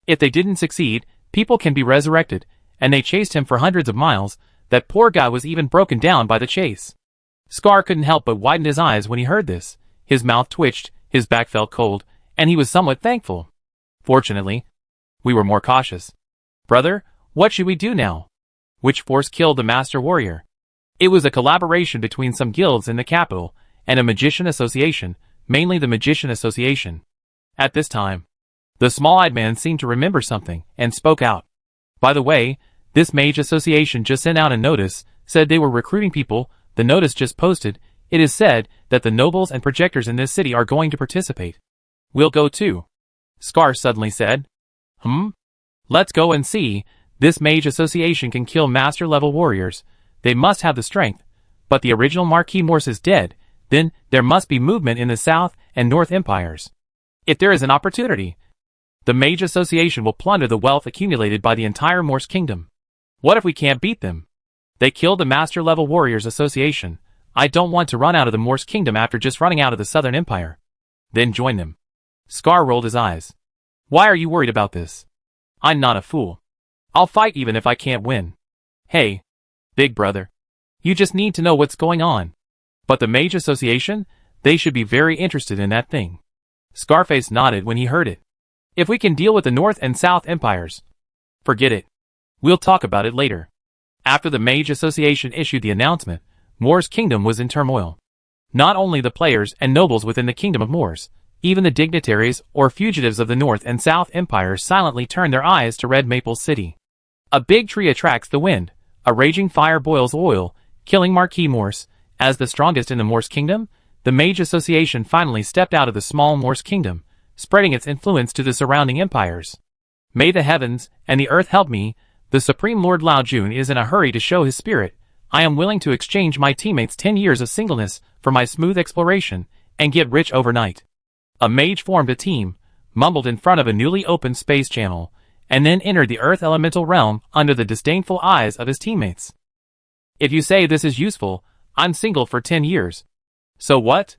If they didn't succeed, people can be resurrected, and they chased him for hundreds of miles. That poor guy was even broken down by the chase. Scar couldn't help but widen his eyes when he heard this. His mouth twitched, his back felt cold, and he was somewhat thankful. Fortunately, we were more cautious. Brother, what should we do now? Which force killed the master warrior? It was a collaboration between some guilds in the capital and a magician association, mainly the magician association. At this time, the small-eyed man seemed to remember something and spoke out. By the way, this mage association just sent out a notice, said they were recruiting people. The notice just posted. It is said that the nobles and projectors in this city are going to participate. We'll go too. Scar suddenly said. Let's go and see. This mage association can kill master-level warriors. They must have the strength. But the original Marquis Morse is dead. Then there must be movement in the South and North empires. If there is an opportunity, the Mage Association will plunder the wealth accumulated by the entire Morse Kingdom. What if we can't beat them? They killed the Master-Level Warriors Association. I don't want to run out of the Morse Kingdom after just running out of the Southern Empire. Then join them. Scar rolled his eyes. Why are you worried about this? I'm not a fool. I'll fight even if I can't win. Hey, big brother. You just need to know what's going on. But the Mage Association? They should be very interested in that thing. Scarface nodded when he heard it. If we can deal with the North and South empires, forget it. We'll talk about it later. After the Mage Association issued the announcement, Morse Kingdom was in turmoil. Not only the players and nobles within the Kingdom of Morse, even the dignitaries or fugitives of the North and South empires silently turned their eyes to Red Maple City. A big tree attracts the wind, a raging fire boils oil, killing Marquis Morse. As the strongest in the Morse Kingdom, the Mage Association finally stepped out of the small Morse Kingdom, spreading its influence to the surrounding empires. May the heavens and the earth help me. The Supreme Lord Lao Jun is in a hurry to show his spirit. I am willing to exchange my teammates' 10 years of singleness for my smooth exploration and get rich overnight. A mage formed a team, mumbled in front of a newly opened space channel, and then entered the Earth Elemental Realm under the disdainful eyes of his teammates. If you say this is useful, I'm single for 10 years. So what?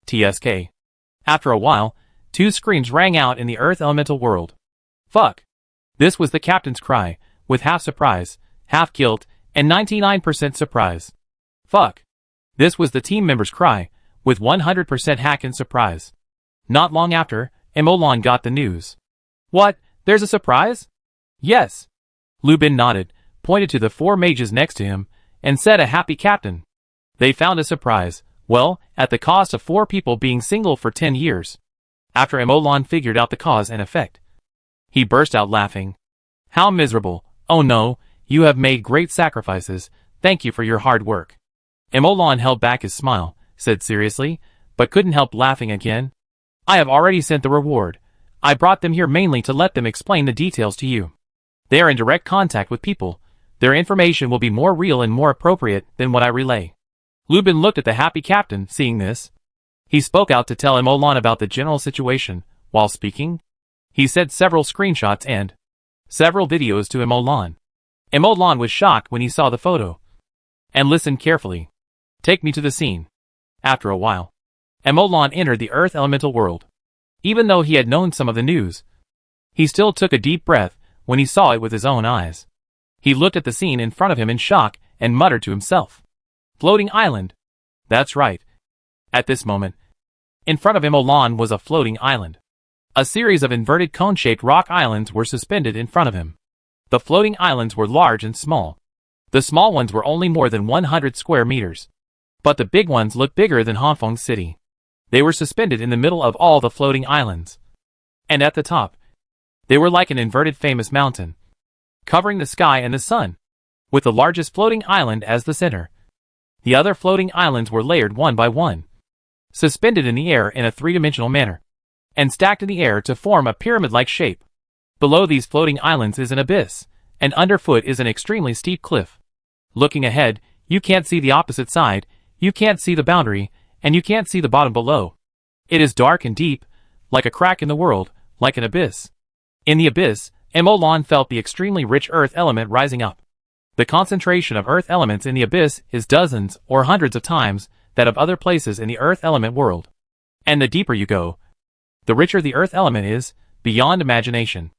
TSK. After a while, two screams rang out in the earth elemental world. Fuck! This was the captain's cry, with half surprise, half guilt, and 99% surprise. Fuck! This was the team member's cry, with 100% hack and surprise. Not long after, Emolan got the news. What? There's a surprise? Yes. Lu Bin nodded, pointed to the four mages next to him, and said a happy captain. They found a surprise, well, at the cost of 4 people being single for 10 years. After Emolan figured out the cause and effect, he burst out laughing. How miserable. Oh no, you have made great sacrifices, thank you for your hard work. Emolan held back his smile, said seriously, but couldn't help laughing again. I have already sent the reward. I brought them here mainly to let them explain the details to you. They are in direct contact with people. Their information will be more real and more appropriate than what I relay. Lu Bin looked at the happy captain, seeing this. He spoke out to tell Emolan about the general situation. While speaking, he said several screenshots and several videos to Emolan. Emolan was shocked when he saw the photo and listened carefully. Take me to the scene. After a while, Emolan entered the earth elemental world. Even though he had known some of the news, he still took a deep breath when he saw it with his own eyes. He looked at the scene in front of him in shock and muttered to himself. Floating island. That's right. At this moment, in front of Emolan was a floating island. A series of inverted cone-shaped rock islands were suspended in front of him. The floating islands were large and small. The small ones were only more than 100 square meters. But the big ones looked bigger than Hongfeng City. They were suspended in the middle of all the floating islands. And at the top, they were like an inverted famous mountain, covering the sky and the sun, with the largest floating island as the center. The other floating islands were layered one by one, suspended in the air in a three-dimensional manner, and stacked in the air to form a pyramid-like shape. Below these floating islands is an abyss, and underfoot is an extremely steep cliff. Looking ahead, you can't see the opposite side, you can't see the boundary, and you can't see the bottom below. It is dark and deep, like a crack in the world, like an abyss. In the abyss, Emolan felt the extremely rich earth element rising up. The concentration of earth elements in the abyss is dozens or hundreds of times that of other places in the earth element world. And the deeper you go, the richer the earth element is, beyond imagination.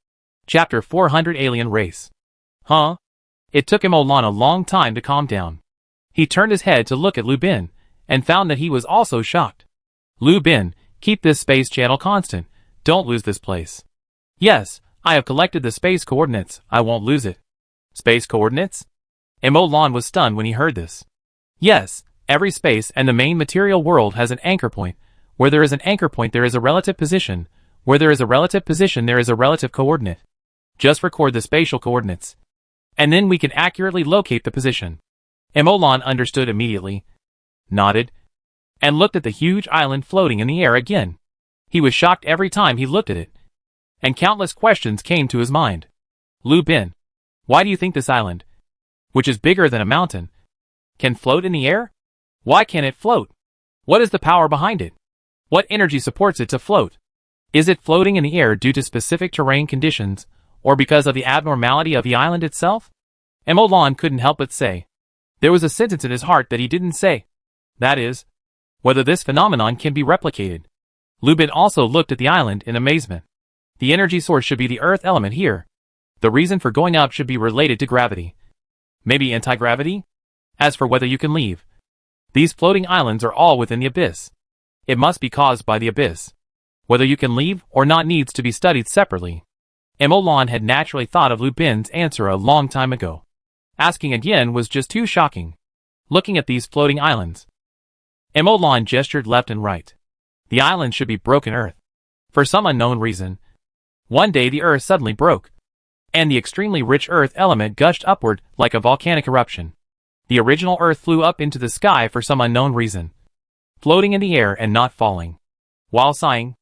Chapter 400 Alien Race. Huh? It took Emolan a long time to calm down. He turned his head to look at Lu Bin, and found that he was also shocked. Lu Bin, keep this space channel constant. Don't lose this place. Yes, I have collected the space coordinates. I won't lose it. Space coordinates? Emolan was stunned when he heard this. Yes, every space and the main material world has an anchor point. Where there is an anchor point there is a relative position. Where there is a relative position there is a relative coordinate. Just record the spatial coordinates, and then we can accurately locate the position. Emolan understood immediately, nodded, and looked at the huge island floating in the air again. He was shocked every time he looked at it, and countless questions came to his mind. Lu Bin, why do you think this island, which is bigger than a mountain, can float in the air? Why can it float? What is the power behind it? What energy supports it to float? Is it floating in the air due to specific terrain conditions, or because of the abnormality of the island itself? Emolan couldn't help but say. There was a sentence in his heart that he didn't say. That is, whether this phenomenon can be replicated. Lu Bin also looked at the island in amazement. The energy source should be the earth element here. The reason for going up should be related to gravity. Maybe anti-gravity? As for whether you can leave, these floating islands are all within the abyss. It must be caused by the abyss. Whether you can leave or not needs to be studied separately. Emolan had naturally thought of Lu Bin's answer a long time ago. Asking again was just too shocking. Looking at these floating islands, Emolan gestured left and right. The island should be broken earth. For some unknown reason, one day the earth suddenly broke, and the extremely rich earth element gushed upward like a volcanic eruption. The original earth flew up into the sky for some unknown reason, floating in the air and not falling. While sighing,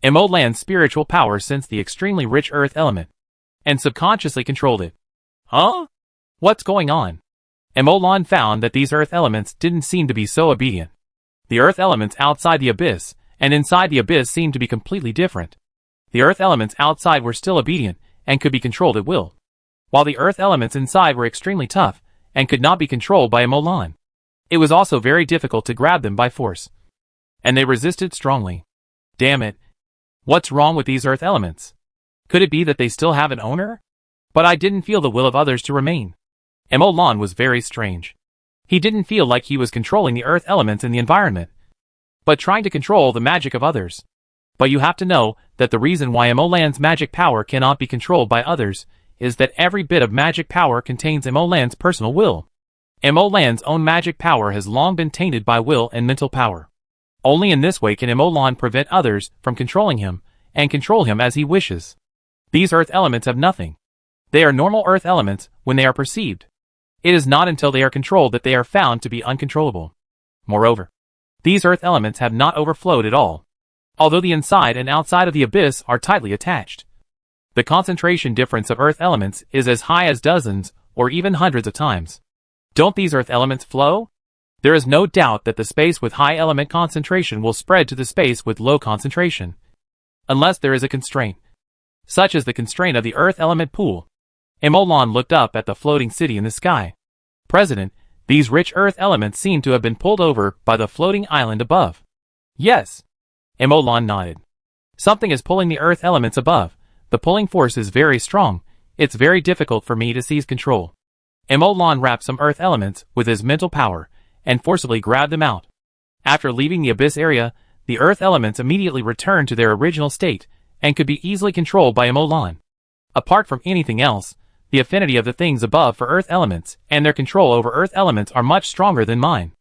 Emolan's spiritual power sensed the extremely rich earth element, and subconsciously controlled it. Huh? What's going on? Emolan found that these earth elements didn't seem to be so obedient. The earth elements outside the abyss and inside the abyss seemed to be completely different. The earth elements outside were still obedient and could be controlled at will, while the earth elements inside were extremely tough and could not be controlled by Emolan. It was also very difficult to grab them by force, and they resisted strongly. Damn it. What's wrong with these earth elements? Could it be that they still have an owner? But I didn't feel the will of others to remain. Emolan was very strange. He didn't feel like he was controlling the earth elements in the environment, but trying to control the magic of others. But you have to know that the reason why Emolan's magic power cannot be controlled by others is that every bit of magic power contains Emolan's personal will. Emolan's own magic power has long been tainted by will and mental power. Only in this way can Emolan prevent others from controlling him and control him as he wishes. These earth elements have nothing. They are normal earth elements when they are perceived. It is not until they are controlled that they are found to be uncontrollable. Moreover, these earth elements have not overflowed at all, although the inside and outside of the abyss are tightly attached. The concentration difference of earth elements is as high as dozens or even hundreds of times. Don't these earth elements flow? There is no doubt that the space with high element concentration will spread to the space with low concentration, unless there is a constraint, such as the constraint of the earth element pool. Emolan looked up at the floating city in the sky. President, these rich earth elements seem to have been pulled over by the floating island above. Yes. Emolan nodded. Something is pulling the earth elements above. The pulling force is very strong. It's very difficult for me to seize control. Emolan wrapped some earth elements with his mental power and forcibly grabbed them out. After leaving the abyss area, the earth elements immediately returned to their original state and could be easily controlled by Emolan. Apart from anything else, the affinity of the things above for earth elements and their control over earth elements are much stronger than mine.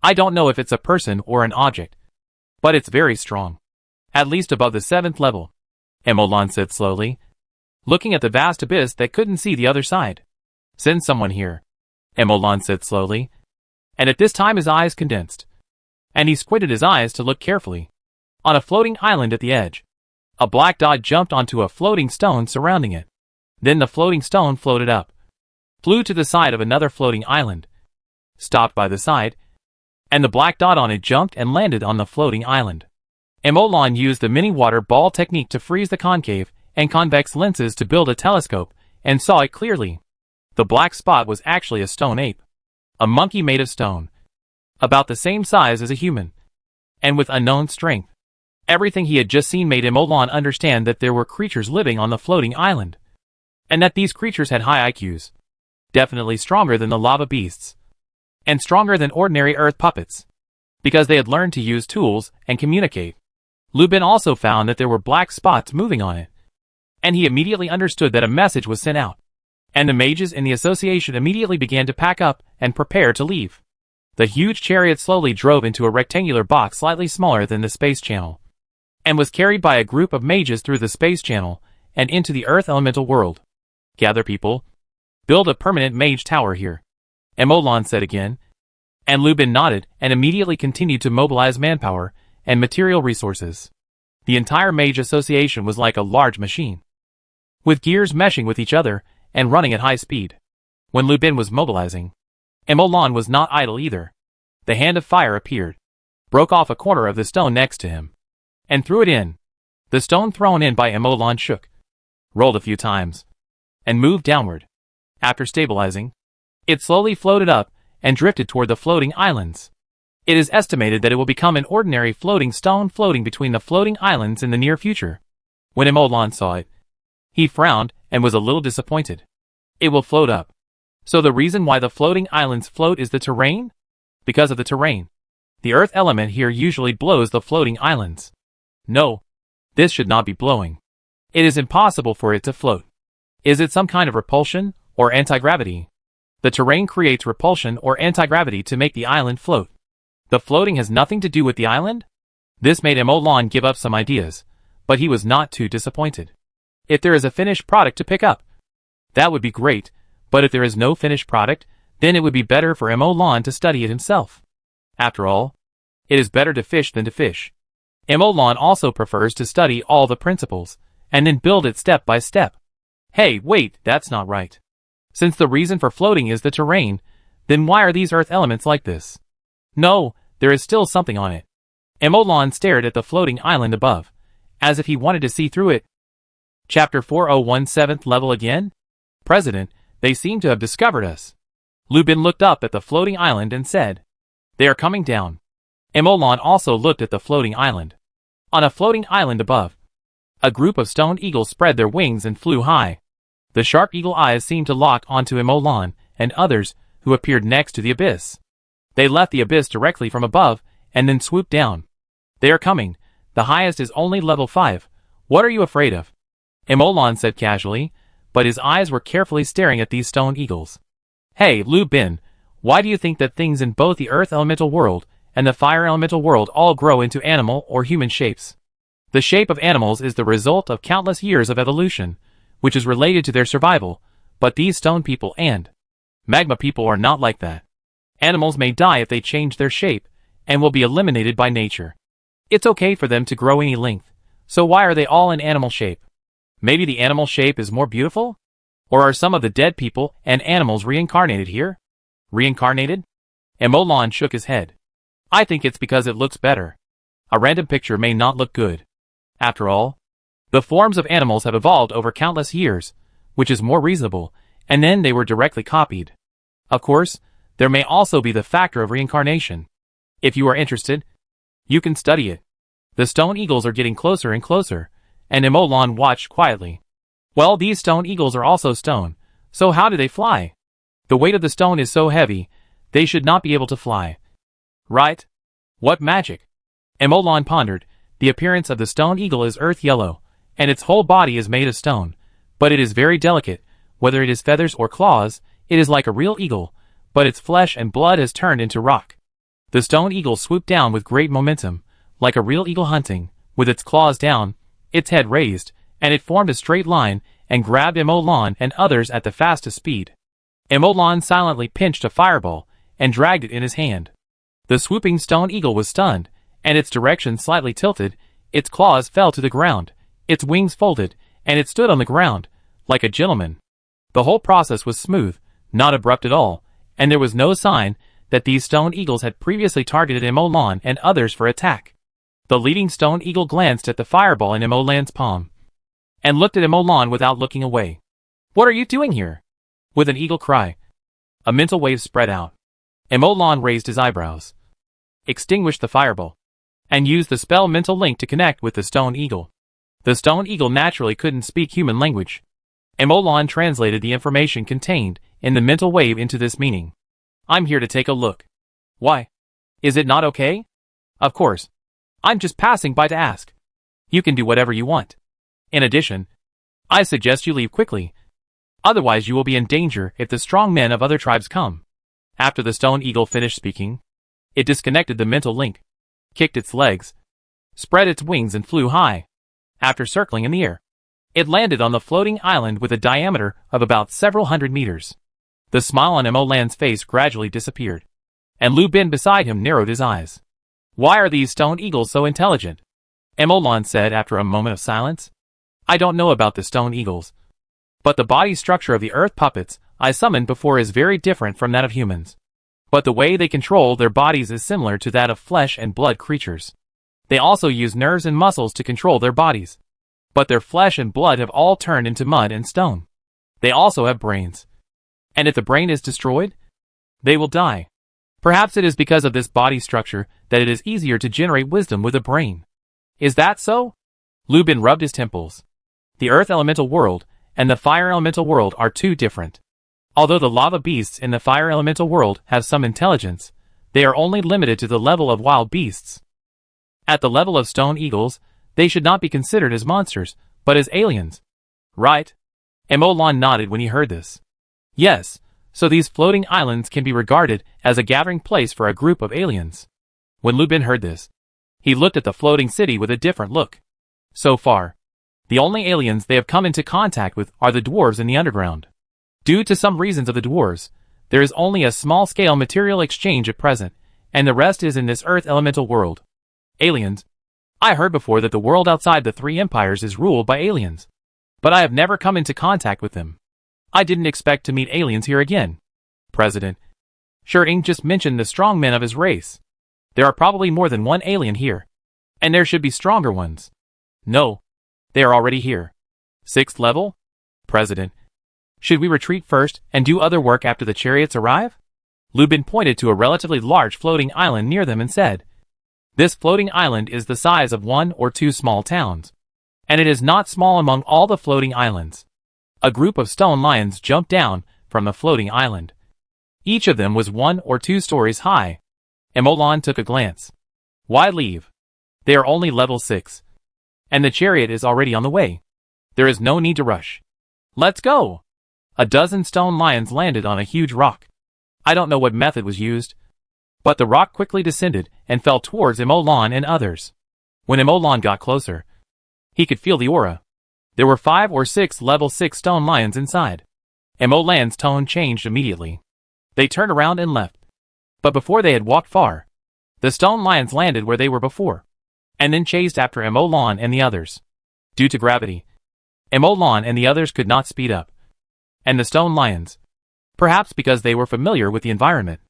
I don't know if it's a person or an object, but it's very strong. At least above the 7th level, Emolan said slowly, looking at the vast abyss that couldn't see the other side. Send someone here, Emolan said slowly, and at this time his eyes condensed, and he squinted his eyes to look carefully. On a floating island at the edge, a black dot jumped onto a floating stone surrounding it. Then the floating stone floated up, flew to the side of another floating island, stopped by the side, and the black dot on it jumped and landed on the floating island. Emolan used the mini water ball technique to freeze the concave and convex lenses to build a telescope and saw it clearly. The black spot was actually a stone ape, a monkey made of stone, about the same size as a human, and with unknown strength. Everything he had just seen made Emolan understand that there were creatures living on the floating island, and that these creatures had high IQs, definitely stronger than the lava beasts, and stronger than ordinary earth puppets, because they had learned to use tools and communicate. Lubin also found that there were black spots moving on it, and he immediately understood that a message was sent out, and the mages in the association immediately began to pack up and prepare to leave. The huge chariot slowly drove into a rectangular box slightly smaller than the space channel, and was carried by a group of mages through the space channel and into the earth elemental world. Gather people. Build a permanent mage tower here, Emolan said again, and Lubin nodded and immediately continued to mobilize manpower and material resources. The entire mage association was like a large machine, with gears meshing with each other and running at high speed. When Lubin was mobilizing, Emolan was not idle either. The hand of fire appeared, broke off a corner of the stone next to him, and threw it in. The stone thrown in by Emolan shook, rolled a few times, and moved downward. After stabilizing, it slowly floated up and drifted toward the floating islands. It is estimated that it will become an ordinary floating stone floating between the floating islands in the near future. When Emolan saw it, he frowned and was a little disappointed. It will float up. So the reason why the floating islands float is the terrain? Because of the terrain. The earth element here usually blows the floating islands. No, this should not be blowing. It is impossible for it to float. Is it some kind of repulsion or anti-gravity? The terrain creates repulsion or anti-gravity to make the island float. The floating has nothing to do with the island? This made Emolan give up some ideas, but he was not too disappointed. If there is a finished product to pick up, that would be great, but if there is no finished product, then it would be better for Emolan to study it himself. After all, it is better to fish than to fish. Emolan also prefers to study all the principles, and then build it step by step. Hey, wait, that's not right. Since the reason for floating is the terrain, then why are these earth elements like this? No, there is still something on it. Emolan stared at the floating island above, as if he wanted to see through it. Chapter 401 7th level again? President, they seem to have discovered us. Lubin looked up at the floating island and said, they are coming down. Emolan also looked at the floating island. On a floating island above, A group of stone eagles spread their wings and flew high. The sharp eagle eyes seemed to lock onto Emolan and others who appeared next to the abyss. They left the abyss directly from above and then swooped down. They are coming. The highest is only level 5. What are you afraid of? Emolan said casually, but his eyes were carefully staring at these stone eagles. Hey, Lu Bin, why do you think that things in both the earth elemental world and the fire elemental world all grow into animal or human shapes? The shape of animals is the result of countless years of evolution, which is related to their survival, but these stone people and magma people are not like that. Animals may die if they change their shape, and will be eliminated by nature. It's okay for them to grow any length, so why are they all in animal shape? Maybe the animal shape is more beautiful? Or are some of the dead people and animals reincarnated here? Reincarnated? Emolan shook his head. I think it's because it looks better. A random picture may not look good. After all, the forms of animals have evolved over countless years, which is more reasonable, and then they were directly copied. Of course, there may also be the factor of reincarnation. If you are interested, you can study it. The stone eagles are getting closer and closer, and Emolan watched quietly. Well, these stone eagles are also stone, so how do they fly? The weight of the stone is so heavy, they should not be able to fly. Right? What magic? Emolan pondered. The appearance of the stone eagle is earth yellow, and its whole body is made of stone, but it is very delicate. Whether it is feathers or claws, it is like a real eagle, but its flesh and blood has turned into rock. The stone eagle swooped down with great momentum, like a real eagle hunting, with its claws down, its head raised, and it formed a straight line and grabbed Emolan and others at the fastest speed. Emolan silently pinched a fireball and dragged it in his hand. The swooping stone eagle was stunned, and its direction slightly tilted. Its claws fell to the ground, its wings folded, and it stood on the ground, like a gentleman. The whole process was smooth, not abrupt at all, and there was no sign that these stone eagles had previously targeted Emolan and others for attack. The leading stone eagle glanced at the fireball in Emolan's palm, and looked at Emolan without looking away. What are you doing here? With an eagle cry, a mental wave spread out. Emolan raised his eyebrows, extinguished the fireball, and used the spell mental link to connect with the stone eagle. The stone eagle naturally couldn't speak human language. Emolan translated the information contained in the mental wave into this meaning. I'm here to take a look. Why? Is it not okay? Of course. I'm just passing by to ask. You can do whatever you want. In addition, I suggest you leave quickly. Otherwise you will be in danger if the strong men of other tribes come. After the stone eagle finished speaking, it disconnected the mental link, kicked its legs, spread its wings and flew high. After circling in the air, it landed on the floating island with a diameter of about several hundred meters. The smile on Emolan's face gradually disappeared, and Lu Bin beside him narrowed his eyes. Why are these stone eagles so intelligent? Emolan said after a moment of silence. I don't know about the stone eagles, but the body structure of the earth puppets I summoned before is very different from that of humans. But the way they control their bodies is similar to that of flesh and blood creatures. They also use nerves and muscles to control their bodies. But their flesh and blood have all turned into mud and stone. They also have brains. And if the brain is destroyed, they will die. Perhaps it is because of this body structure that it is easier to generate wisdom with a brain. Is that so? Lu Bin rubbed his temples. The earth elemental world and the fire elemental world are two different. Although the lava beasts in the fire elemental world have some intelligence, they are only limited to the level of wild beasts. At the level of stone eagles, they should not be considered as monsters, but as aliens. Right? Emolan nodded when he heard this. Yes, so these floating islands can be regarded as a gathering place for a group of aliens. When Lu Bin heard this, he looked at the floating city with a different look. So far, the only aliens they have come into contact with are the dwarves in the underground. Due to some reasons of the dwarves, there is only a small-scale material exchange at present, and the rest is in this earth elemental world. Aliens. I heard before that the world outside the three empires is ruled by aliens, but I have never come into contact with them. I didn't expect to meet aliens here again. President Shirting just mentioned the strong men of his race. There are probably more than one alien here, and there should be stronger ones. No, they are already here. 6th level? President, should we retreat first and do other work after the chariots arrive? Lu Bin pointed to a relatively large floating island near them and said, this floating island is the size of one or two small towns. and it is not small among all the floating islands. A group of stone lions jumped down from the floating island. Each of them was 1 or 2 stories high. Emolan took a glance. Why leave? They are only level 6. And the chariot is already on the way. There is no need to rush. Let's go! A dozen stone lions landed on a huge rock. I don't know what method was used, but the rock quickly descended and fell towards Emolan and others. When Emolan got closer, he could feel the aura. There were 5 or 6 level 6 stone lions inside. Emolan's tone changed immediately. They turned around and left. But before they had walked far, the stone lions landed where they were before, and then chased after Emolan and the others. Due to gravity, Emolan and the others could not speed up. And the stone lions, perhaps because they were familiar with the environment,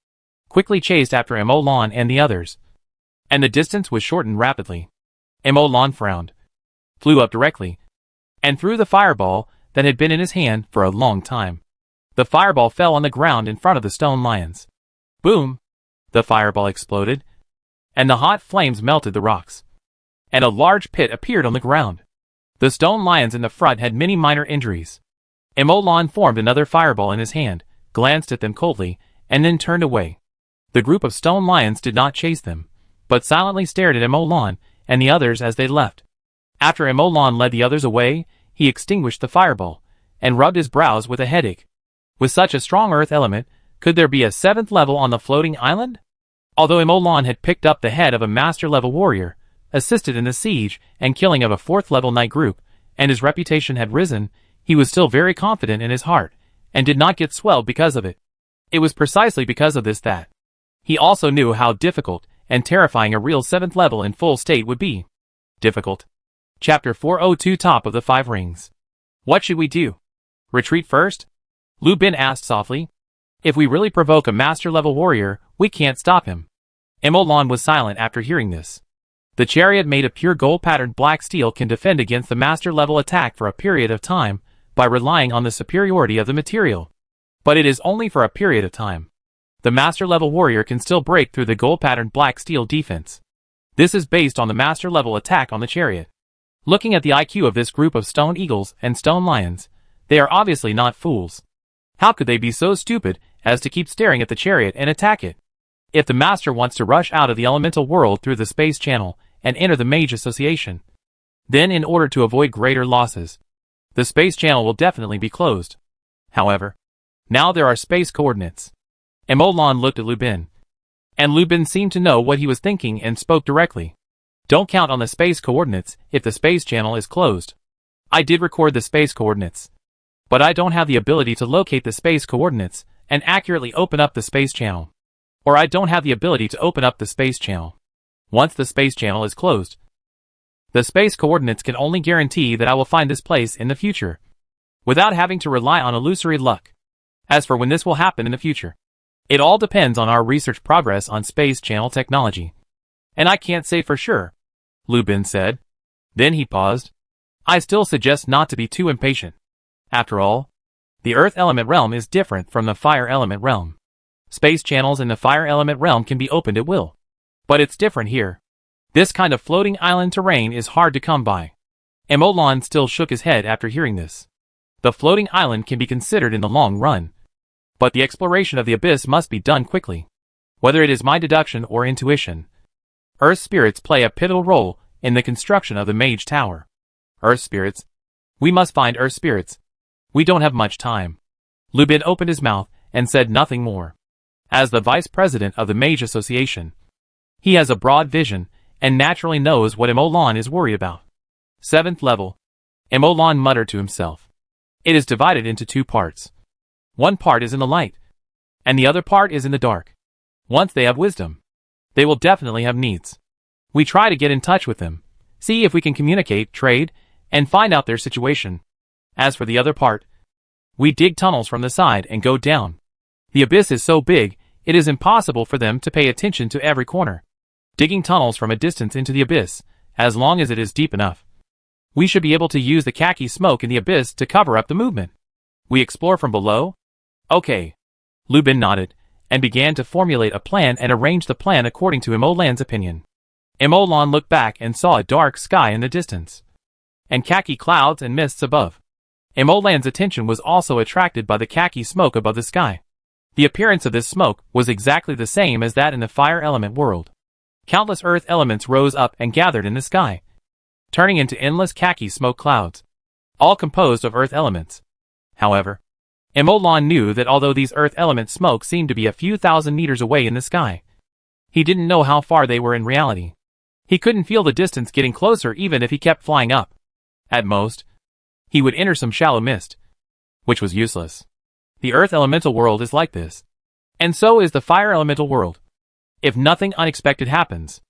quickly chased after Emolan and the others. And the distance was shortened rapidly. Emolan frowned, flew up directly, and threw the fireball that had been in his hand for a long time. The fireball fell on the ground in front of the stone lions. Boom! The fireball exploded, and the hot flames melted the rocks. And a large pit appeared on the ground. The stone lions in the front had many minor injuries. Emolan formed another fireball in his hand, glanced at them coldly, and then turned away. The group of stone lions did not chase them, but silently stared at Emolan and the others as they left. After Emolan led the others away, he extinguished the fireball, and rubbed his brows with a headache. With such a strong earth element, could there be a 7th level on the floating island? Although Emolan had picked up the head of a master-level warrior, assisted in the siege and killing of a 4th level knight group, and his reputation had risen, he was still very confident in his heart, and did not get swelled because of it. It was precisely because of this that he also knew how difficult and terrifying a real 7th level in full state would be. Difficult. Chapter 402 Top of the 5 Rings. What should we do? Retreat first? Lu Bin asked softly. If we really provoke a master-level warrior, we can't stop him. Emolan was silent after hearing this. The chariot made of pure gold-patterned black steel can defend against the master-level attack for a period of time by relying on the superiority of the material. But it is only for a period of time. The master-level warrior can still break through the gold-patterned black steel defense. This is based on the master-level attack on the chariot. Looking at the IQ of this group of stone eagles and stone lions, they are obviously not fools. How could they be so stupid as to keep staring at the chariot and attack it? If the master wants to rush out of the elemental world through the space channel and enter the Mage Association, then in order to avoid greater losses, the space channel will definitely be closed. However, now there are space coordinates. Emolan looked at Lu Bin, and Lu Bin seemed to know what he was thinking and spoke directly. Don't count on the space coordinates if the space channel is closed. I did record the space coordinates, but I don't have the ability to locate the space coordinates and accurately open up the space channel. Or I don't have the ability to open up the space channel. Once the space channel is closed, the space coordinates can only guarantee that I will find this place in the future, without having to rely on illusory luck. As for when this will happen in the future, it all depends on our research progress on space channel technology. And I can't say for sure, Lu Bin said. Then he paused. I still suggest not to be too impatient. After all, the Earth element realm is different from the Fire element realm. Space channels in the Fire element realm can be opened at will. But it's different here. This kind of floating island terrain is hard to come by. Emolan still shook his head after hearing this. The floating island can be considered in the long run, but the exploration of the abyss must be done quickly. Whether it is my deduction or intuition, Earth spirits play a pivotal role in the construction of the Mage Tower. Earth spirits? We must find Earth spirits. We don't have much time. Lu Bin opened his mouth and said nothing more. As the vice president of the Mage Association, he has a broad vision and naturally knows what Emolan is worried about. 7th level. Emolan muttered to himself. It is divided into 2 parts. One part is in the light, and the other part is in the dark. Once they have wisdom, they will definitely have needs. We try to get in touch with them, see if we can communicate, trade, and find out their situation. As for the other part, we dig tunnels from the side and go down. The abyss is so big, it is impossible for them to pay attention to every corner. Digging tunnels from a distance into the abyss, as long as it is deep enough, we should be able to use the khaki smoke in the abyss to cover up the movement. We explore from below? Okay. Lu Bin nodded, and began to formulate a plan and arrange the plan according to Emolan's opinion. Emolan looked back and saw a dark sky in the distance. and khaki clouds and mists above. Emolan's attention was also attracted by the khaki smoke above the sky. The appearance of this smoke was exactly the same as that in the fire element world. Countless earth elements rose up and gathered in the sky, turning into endless khaki smoke clouds, all composed of earth elements. However, Emolan knew that although these earth element smoke seemed to be a few thousand meters away in the sky, he didn't know how far they were in reality. He couldn't feel the distance getting closer even if he kept flying up. At most, he would enter some shallow mist, which was useless. The earth elemental world is like this. And so is the fire elemental world. If nothing unexpected happens,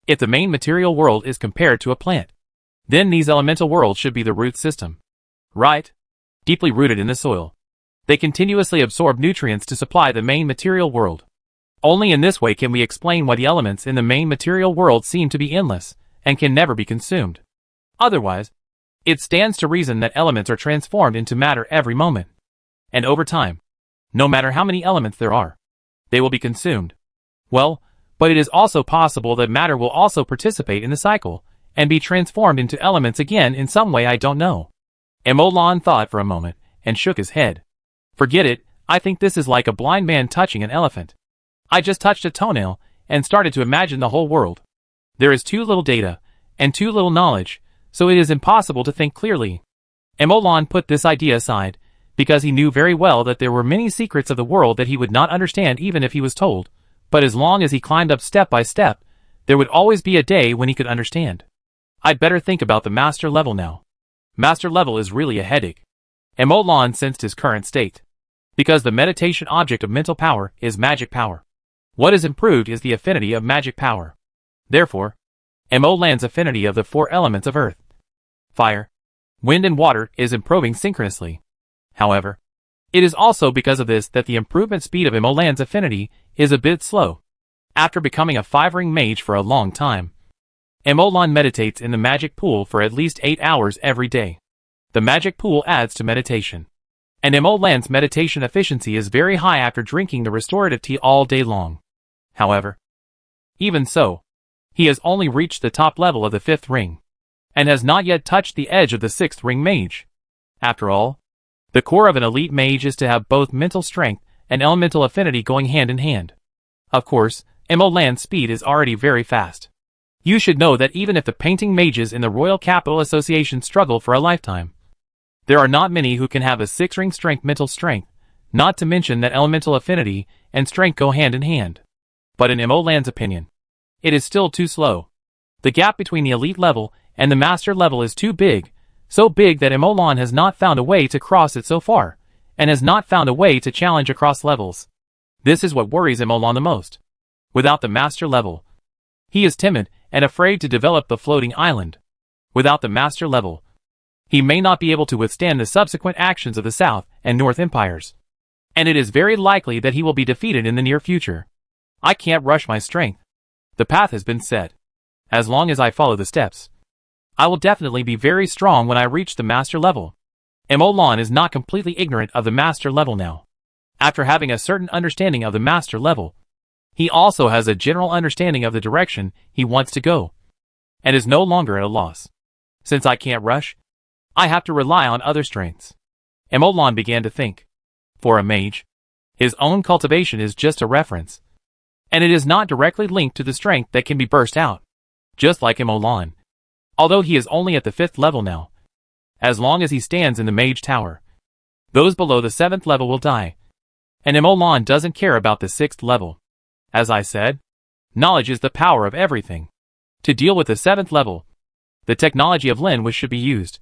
if the main material world is compared to a plant, then these elemental worlds should be the root system. Right? Deeply rooted in the soil. They continuously absorb nutrients to supply the main material world. Only in this way can we explain why the elements in the main material world seem to be endless, and can never be consumed. Otherwise, it stands to reason that elements are transformed into matter every moment. And over time, no matter how many elements there are, they will be consumed. Well, but it is also possible that matter will also participate in the cycle, and be transformed into elements again in some way I don't know. Emolan thought for a moment, and shook his head. Forget it, I think this is like a blind man touching an elephant. I just touched a toenail, and started to imagine the whole world. There is too little data, and too little knowledge, so it is impossible to think clearly. Emolan put this idea aside, because he knew very well that there were many secrets of the world that he would not understand even if he was told, but as long as he climbed up step by step, there would always be a day when he could understand. I'd better think about the master level now. Master level is really a headache. Emolan sensed his current state. Because the meditation object of mental power is magic power. What is improved is the affinity of magic power. Therefore, Emolan's affinity of the four elements of earth, fire, wind and water is improving synchronously. However, it is also because of this that the improvement speed of Emolan's affinity is a bit slow. After becoming a 5-ring mage for a long time, Emolan meditates in the magic pool for at least 8 hours every day. The magic pool adds to meditation. And Emolan's meditation efficiency is very high after drinking the restorative tea all day long. However, even so, he has only reached the top level of the 5th ring, and has not yet touched the edge of the 6th ring mage. After all, the core of an elite mage is to have both mental strength and elemental affinity going hand in hand. Of course, Emolan's speed is already very fast. You should know that even if the painting mages in the Royal Capital Association struggle for a lifetime, there are not many who can have a 6-ring strength mental strength, not to mention that elemental affinity and strength go hand in hand. But in Emolan's opinion, it is still too slow. The gap between the elite level and the master level is too big, so big that Emolan has not found a way to cross it so far, and has not found a way to challenge across levels. This is what worries Emolan the most. Without the master level, he is timid and afraid to develop the floating island. Without the master level, he may not be able to withstand the subsequent actions of the South and North Empires. And it is very likely that he will be defeated in the near future. I can't rush my strength. The path has been set. As long as I follow the steps, I will definitely be very strong when I reach the master level. Emolan is not completely ignorant of the master level now. After having a certain understanding of the master level, he also has a general understanding of the direction he wants to go, and is no longer at a loss. Since I can't rush, I have to rely on other strengths. Emolan began to think. For a mage, his own cultivation is just a reference, and it is not directly linked to the strength that can be burst out. Just like Emolan, although he is only at the 5th level now, as long as he stands in the mage tower, those below the 7th level will die, and Emolan doesn't care about the 6th level. As I said, knowledge is the power of everything. To deal with the 7th level, the technology of Lin should be used.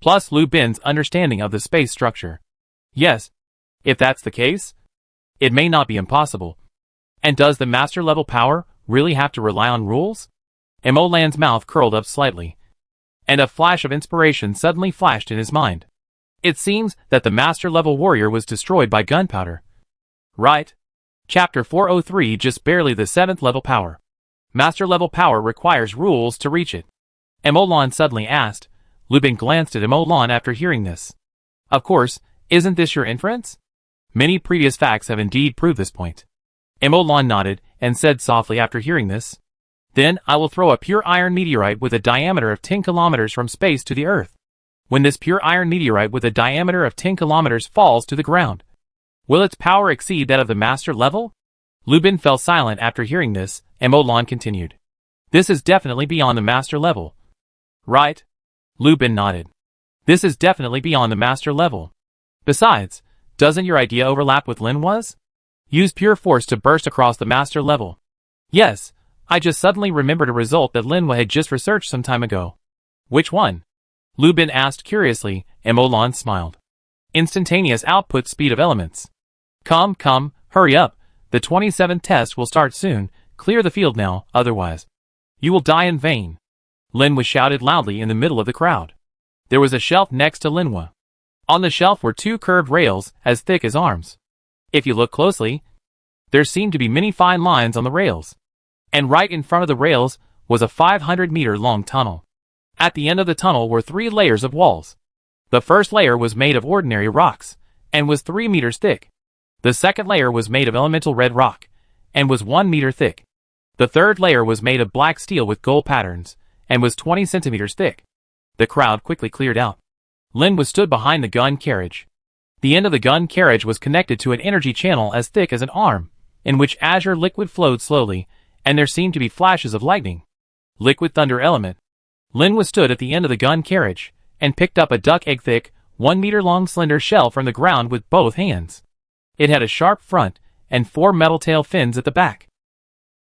Plus Lu Bin's understanding of the space structure. Yes, if that's the case, it may not be impossible. And does the master level power really have to rely on rules? Emolan's mouth curled up slightly, and a flash of inspiration suddenly flashed in his mind. It seems that the master level warrior was destroyed by gunpowder. Right. Chapter 403, just barely the 7th level power. Master level power requires rules to reach it. Emolan suddenly asked. Lu Bin glanced at Emolan after hearing this. Of course, isn't this your inference? Many previous facts have indeed proved this point. Emolan nodded and said softly after hearing this. Then I will throw a pure iron meteorite with a diameter of 10 kilometers from space to the Earth. When this pure iron meteorite with a diameter of 10 kilometers falls to the ground, will its power exceed that of the master level? Lubin fell silent after hearing this, and Molan continued. This is definitely beyond the master level. Right? Lubin nodded. This is definitely beyond the master level. Besides, doesn't your idea overlap with Linhua's? Use pure force to burst across the master level. Yes, I just suddenly remembered a result that Linhua had just researched some time ago. Which one? Lubin asked curiously, and Molan smiled. Instantaneous output speed of elements. Come, hurry up. The 27th test will start soon. Clear the field now, otherwise you will die in vain. Linhua shouted loudly in the middle of the crowd. There was a shelf next to Linhua. On the shelf were two curved rails as thick as arms. If you look closely, there seemed to be many fine lines on the rails. And right in front of the rails was a 500-meter-long tunnel. At the end of the tunnel were 3 layers of walls. The first layer was made of ordinary rocks, and was 3 meters thick. The second layer was made of elemental red rock, and was 1 meter thick. The third layer was made of black steel with gold patterns, and was 20 centimeters thick. The crowd quickly cleared out. Linhua stood behind the gun carriage. The end of the gun carriage was connected to an energy channel as thick as an arm, in which azure liquid flowed slowly, and there seemed to be flashes of lightning. Liquid thunder element. Linhua stood at the end of the gun carriage, and picked up a duck egg thick, 1 meter long slender shell from the ground with both hands. It had a sharp front, and 4 metal tail fins at the back.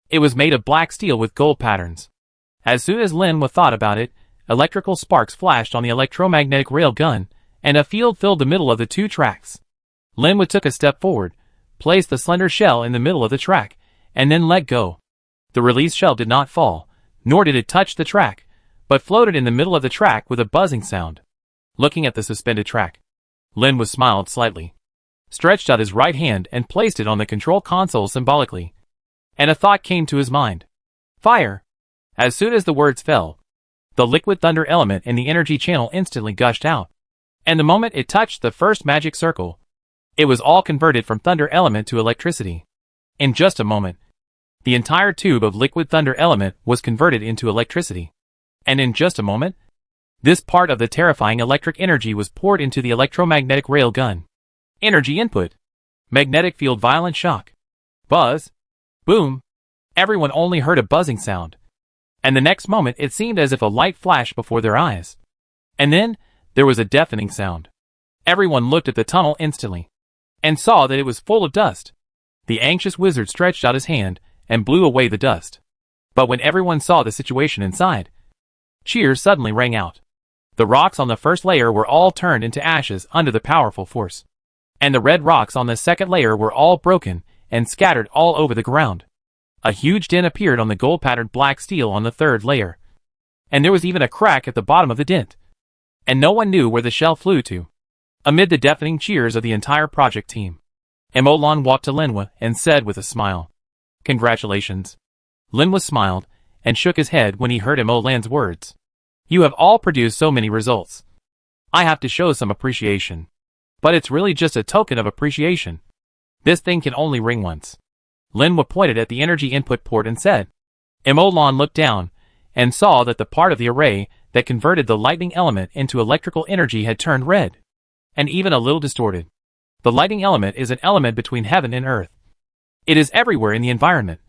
It was made of black steel with gold patterns. As soon as Linhua thought about it, electrical sparks flashed on the electromagnetic rail gun, and a field filled the middle of the 2 tracks. Linhua took a step forward, placed the slender shell in the middle of the track, and then let go. The released shell did not fall, nor did it touch the track, but floated in the middle of the track with a buzzing sound. Looking at the suspended track, Linhua smiled slightly, stretched out his right hand and placed it on the control console symbolically. And a thought came to his mind. Fire! As soon as the words fell, the liquid thunder element in the energy channel instantly gushed out. And the moment it touched the first magic circle, it was all converted from thunder element to electricity. In just a moment, the entire tube of liquid thunder element was converted into electricity. And in just a moment, this part of the terrifying electric energy was poured into the electromagnetic rail gun. Energy input. Magnetic field violent shock. Buzz. Boom. Everyone only heard a buzzing sound. And the next moment it seemed as if a light flashed before their eyes. And then, there was a deafening sound. Everyone looked at the tunnel instantly, and saw that it was full of dust. The anxious wizard stretched out his hand, and blew away the dust. But when everyone saw the situation inside, cheers suddenly rang out. The rocks on the first layer were all turned into ashes under the powerful force. And the red rocks on the second layer were all broken, and scattered all over the ground. A huge dent appeared on the gold-patterned black steel on the third layer. And there was even a crack at the bottom of the dent. And no one knew where the shell flew to. Amid the deafening cheers of the entire project team, Molan walked to Linhua and said with a smile, Congratulations. Linhua smiled, and shook his head when he heard Molan's words. You have all produced so many results. I have to show some appreciation. But it's really just a token of appreciation. This thing can only ring once. Linhua pointed at the energy input port and said. Molan looked down, and saw that the part of the array that converted the lightning element into electrical energy had turned red, and even a little distorted. The lightning element is an element between heaven and earth. It is everywhere in the environment.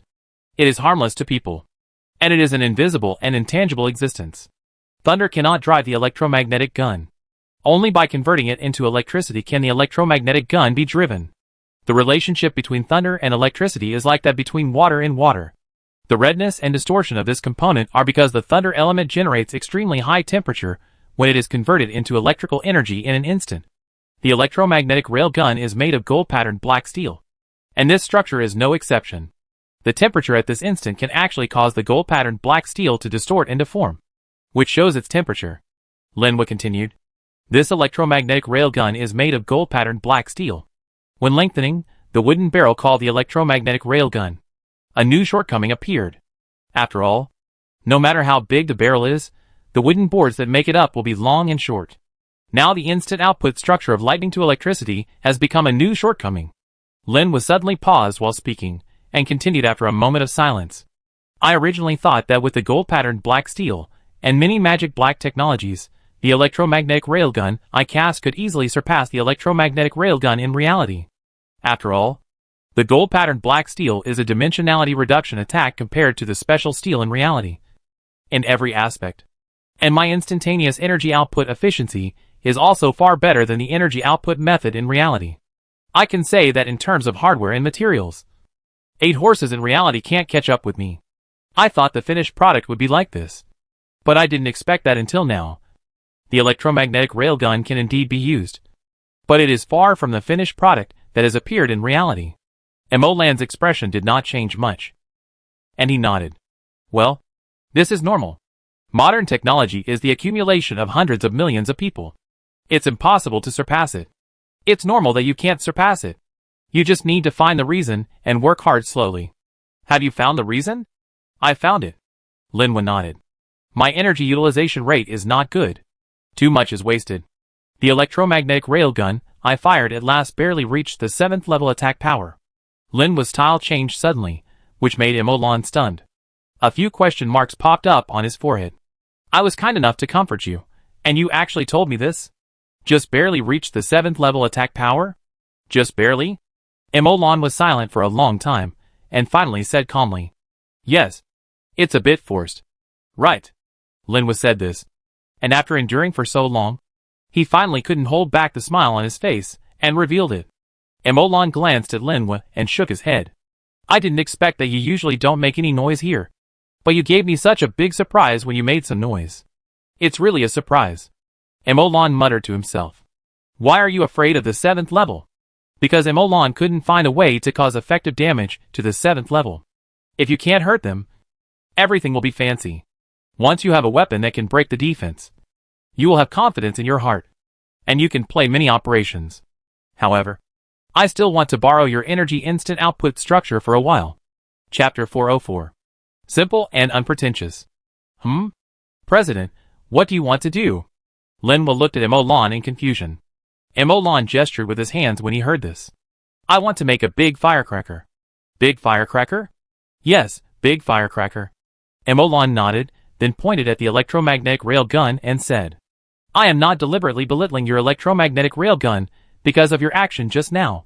It is harmless to people. And it is an invisible and intangible existence. Thunder cannot drive the electromagnetic gun. Only by converting it into electricity can the electromagnetic gun be driven. The relationship between thunder and electricity is like that between water and water. The redness and distortion of this component are because the thunder element generates extremely high temperature when it is converted into electrical energy in an instant. The electromagnetic rail gun is made of gold-patterned black steel. And this structure is no exception. The temperature at this instant can actually cause the gold-patterned black steel to distort and deform, which shows its temperature. Linhua continued. This electromagnetic rail gun is made of gold-patterned black steel. When lengthening, the wooden barrel called the electromagnetic rail gun, a new shortcoming appeared. After all, no matter how big the barrel is, the wooden boards that make it up will be long and short. Now the instant output structure of lightning to electricity has become a new shortcoming. Linhua suddenly paused while speaking, and continued after a moment of silence. I originally thought that with the gold-patterned black steel and many magic black technologies, the electromagnetic railgun I cast could easily surpass the electromagnetic railgun in reality. After all, the gold-patterned black steel is a dimensionality reduction attack compared to the special steel in reality. In every aspect. And my instantaneous energy output efficiency is also far better than the energy output method in reality. I can say that in terms of hardware and materials. 8 horses in reality can't catch up with me. I thought the finished product would be like this. But I didn't expect that until now. The electromagnetic railgun can indeed be used. But it is far from the finished product that has appeared in reality. Emolan's expression did not change much. And he nodded. Well, this is normal. Modern technology is the accumulation of hundreds of millions of people. It's impossible to surpass it. It's normal that you can't surpass it. You just need to find the reason and work hard slowly. Have you found the reason? I found it. Linwa nodded. My energy utilization rate is not good. Too much is wasted. The electromagnetic railgun I fired at last barely reached the 7th level attack power. Linwa's style changed suddenly, which made Emolan stunned. A few question marks popped up on his forehead. I was kind enough to comfort you, and you actually told me this? Just barely reached the 7th level attack power? Just barely? Emolan was silent for a long time, and finally said calmly. Yes. It's a bit forced. Right. Linwa said this. And after enduring for so long, he finally couldn't hold back the smile on his face, and revealed it. Emolan glanced at Linwa and shook his head. I didn't expect that you usually don't make any noise here. But you gave me such a big surprise when you made some noise. It's really a surprise. Emolan muttered to himself. Why are you afraid of the 7th level? Because Emolan couldn't find a way to cause effective damage to the 7th level. If you can't hurt them, everything will be fancy. Once you have a weapon that can break the defense, you will have confidence in your heart, and you can play many operations. However, I still want to borrow your energy instant output structure for a while. Chapter 404. Simple and unpretentious. President, what do you want to do? Linwa looked at Emolan in confusion. Emolan gestured with his hands when he heard this. I want to make a big firecracker. Big firecracker? Yes, big firecracker. Emolan nodded, then pointed at the electromagnetic railgun and said, I am not deliberately belittling your electromagnetic railgun because of your action just now.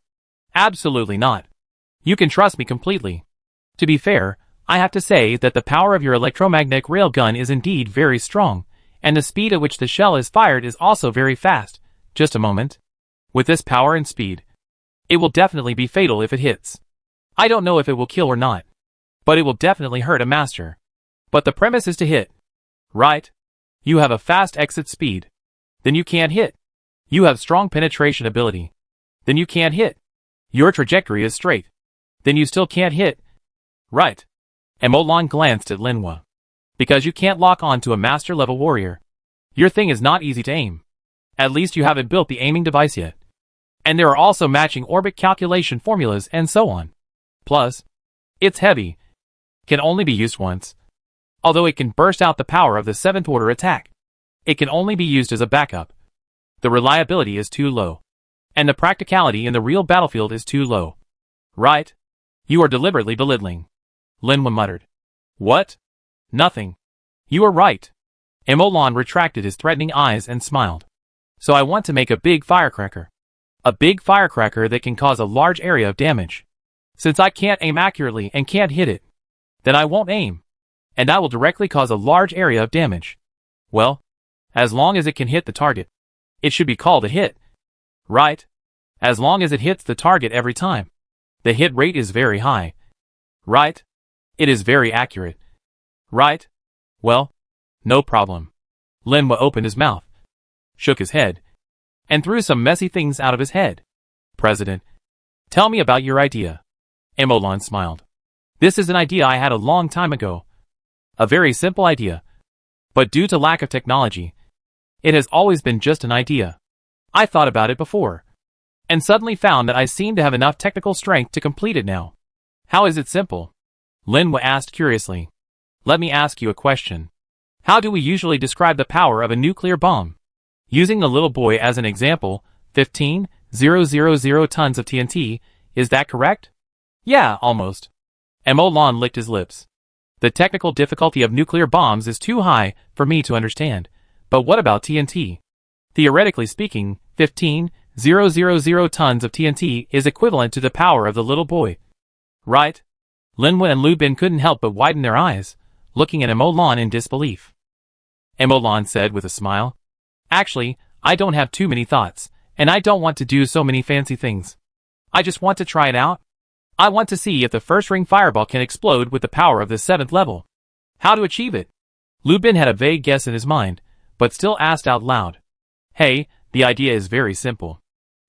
Absolutely not. You can trust me completely. To be fair, I have to say that the power of your electromagnetic railgun is indeed very strong, and the speed at which the shell is fired is also very fast. Just a moment. With this power and speed, it will definitely be fatal if it hits. I don't know if it will kill or not, but it will definitely hurt a master. But the premise is to hit. Right? You have a fast exit speed. Then you can't hit. You have strong penetration ability. Then you can't hit. Your trajectory is straight. Then you still can't hit. Right. Emolan glanced at Linwa. Because you can't lock on to a master-level warrior. Your thing is not easy to aim. At least you haven't built the aiming device yet. And there are also matching orbit calculation formulas and so on. Plus, it's heavy. Can only be used once. Although it can burst out the power of the 7th order attack, it can only be used as a backup. The reliability is too low. And the practicality in the real battlefield is too low. Right? You are deliberately belittling. Linwa muttered. What? Nothing. You are right. Emolan retracted his threatening eyes and smiled. So I want to make a big firecracker. A big firecracker that can cause a large area of damage. Since I can't aim accurately and can't hit it, then I won't aim. And that will directly cause a large area of damage. Well, as long as it can hit the target, it should be called a hit. Right? As long as it hits the target every time. The hit rate is very high. Right? It is very accurate. Right? Well, no problem. Linwa opened his mouth, shook his head, and threw some messy things out of his head. President, tell me about your idea. Emolan smiled. This is an idea I had a long time ago. A very simple idea. But due to lack of technology, it has always been just an idea. I thought about it before, and suddenly found that I seem to have enough technical strength to complete it now. How is it simple? Linwa asked curiously. Let me ask you a question. How do we usually describe the power of a nuclear bomb? Using the little boy as an example, 15,000 tons of TNT, is that correct? Yeah, almost. Emolan licked his lips. The technical difficulty of nuclear bombs is too high for me to understand. But what about TNT? Theoretically speaking, 15,000 tons of TNT is equivalent to the power of the little boy. Right? Linhua and Lu Bin couldn't help but widen their eyes, looking at Emolan in disbelief. Emolan said with a smile, "Actually, I don't have too many thoughts, and I don't want to do so many fancy things. I just want to try it out. I want to see if the first ring fireball can explode with the power of the 7th level. How to achieve it?" Lu Bin had a vague guess in his mind, but still asked out loud. "Hey, the idea is very simple.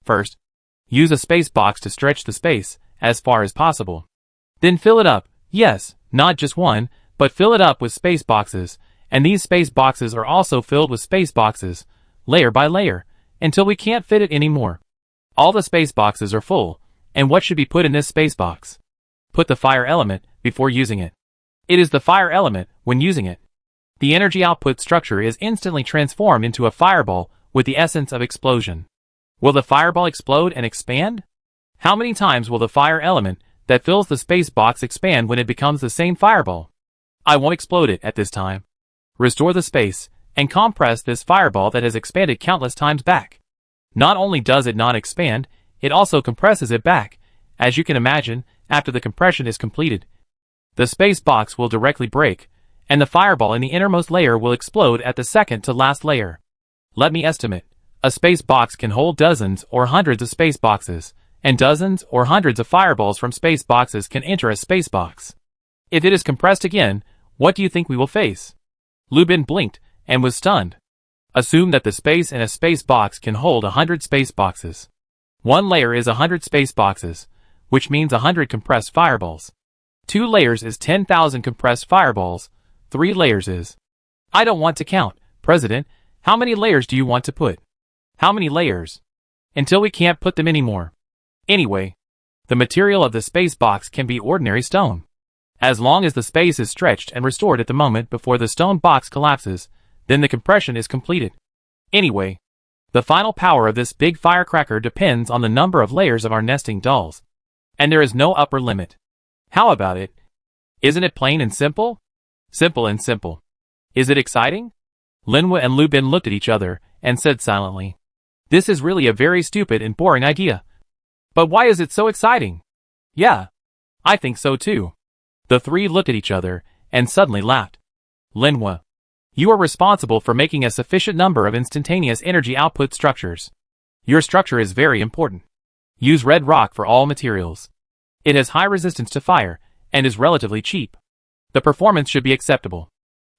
First, use a space box to stretch the space as far as possible. Then fill it up, yes, not just one, but fill it up with space boxes, and these space boxes are also filled with space boxes, layer by layer, until we can't fit it anymore. All the space boxes are full, and what should be put in this space box? Put the fire element before using it. It is the fire element when using it. The energy output structure is instantly transformed into a fireball with the essence of explosion. Will the fireball explode and expand? How many times will the fire element that fills the space box expand when it becomes the same fireball? I won't explode it at this time. Restore the space, and compress this fireball that has expanded countless times back. Not only does it not expand, it also compresses it back. As you can imagine, after the compression is completed, the space box will directly break, and the fireball in the innermost layer will explode at the second to last layer. Let me estimate. A space box can hold dozens or hundreds of space boxes, and dozens or hundreds of fireballs from space boxes can enter a space box. If it is compressed again, what do you think we will face?" Lu Bin blinked and was stunned. Assume that the space in a space box can hold 100 space boxes. One layer is 100 space boxes, which means 100 compressed fireballs. 2 layers is 10,000 compressed fireballs. 3 layers is... I don't want to count, President. How many layers do you want to put? How many layers? Until we can't put them anymore. Anyway, the material of the space box can be ordinary stone. As long as the space is stretched and restored at the moment before the stone box collapses, then the compression is completed. Anyway, the final power of this big firecracker depends on the number of layers of our nesting dolls. And there is no upper limit. How about it? Isn't it plain and simple? Simple and simple. Is it exciting? Linhua and Lu Bin looked at each other and said silently, "This is really a very stupid and boring idea. But why is it so exciting?" "Yeah, I think so too." The three looked at each other and suddenly laughed. "Linhua, you are responsible for making a sufficient number of instantaneous energy output structures. Your structure is very important. Use red rock for all materials. It has high resistance to fire and is relatively cheap. The performance should be acceptable.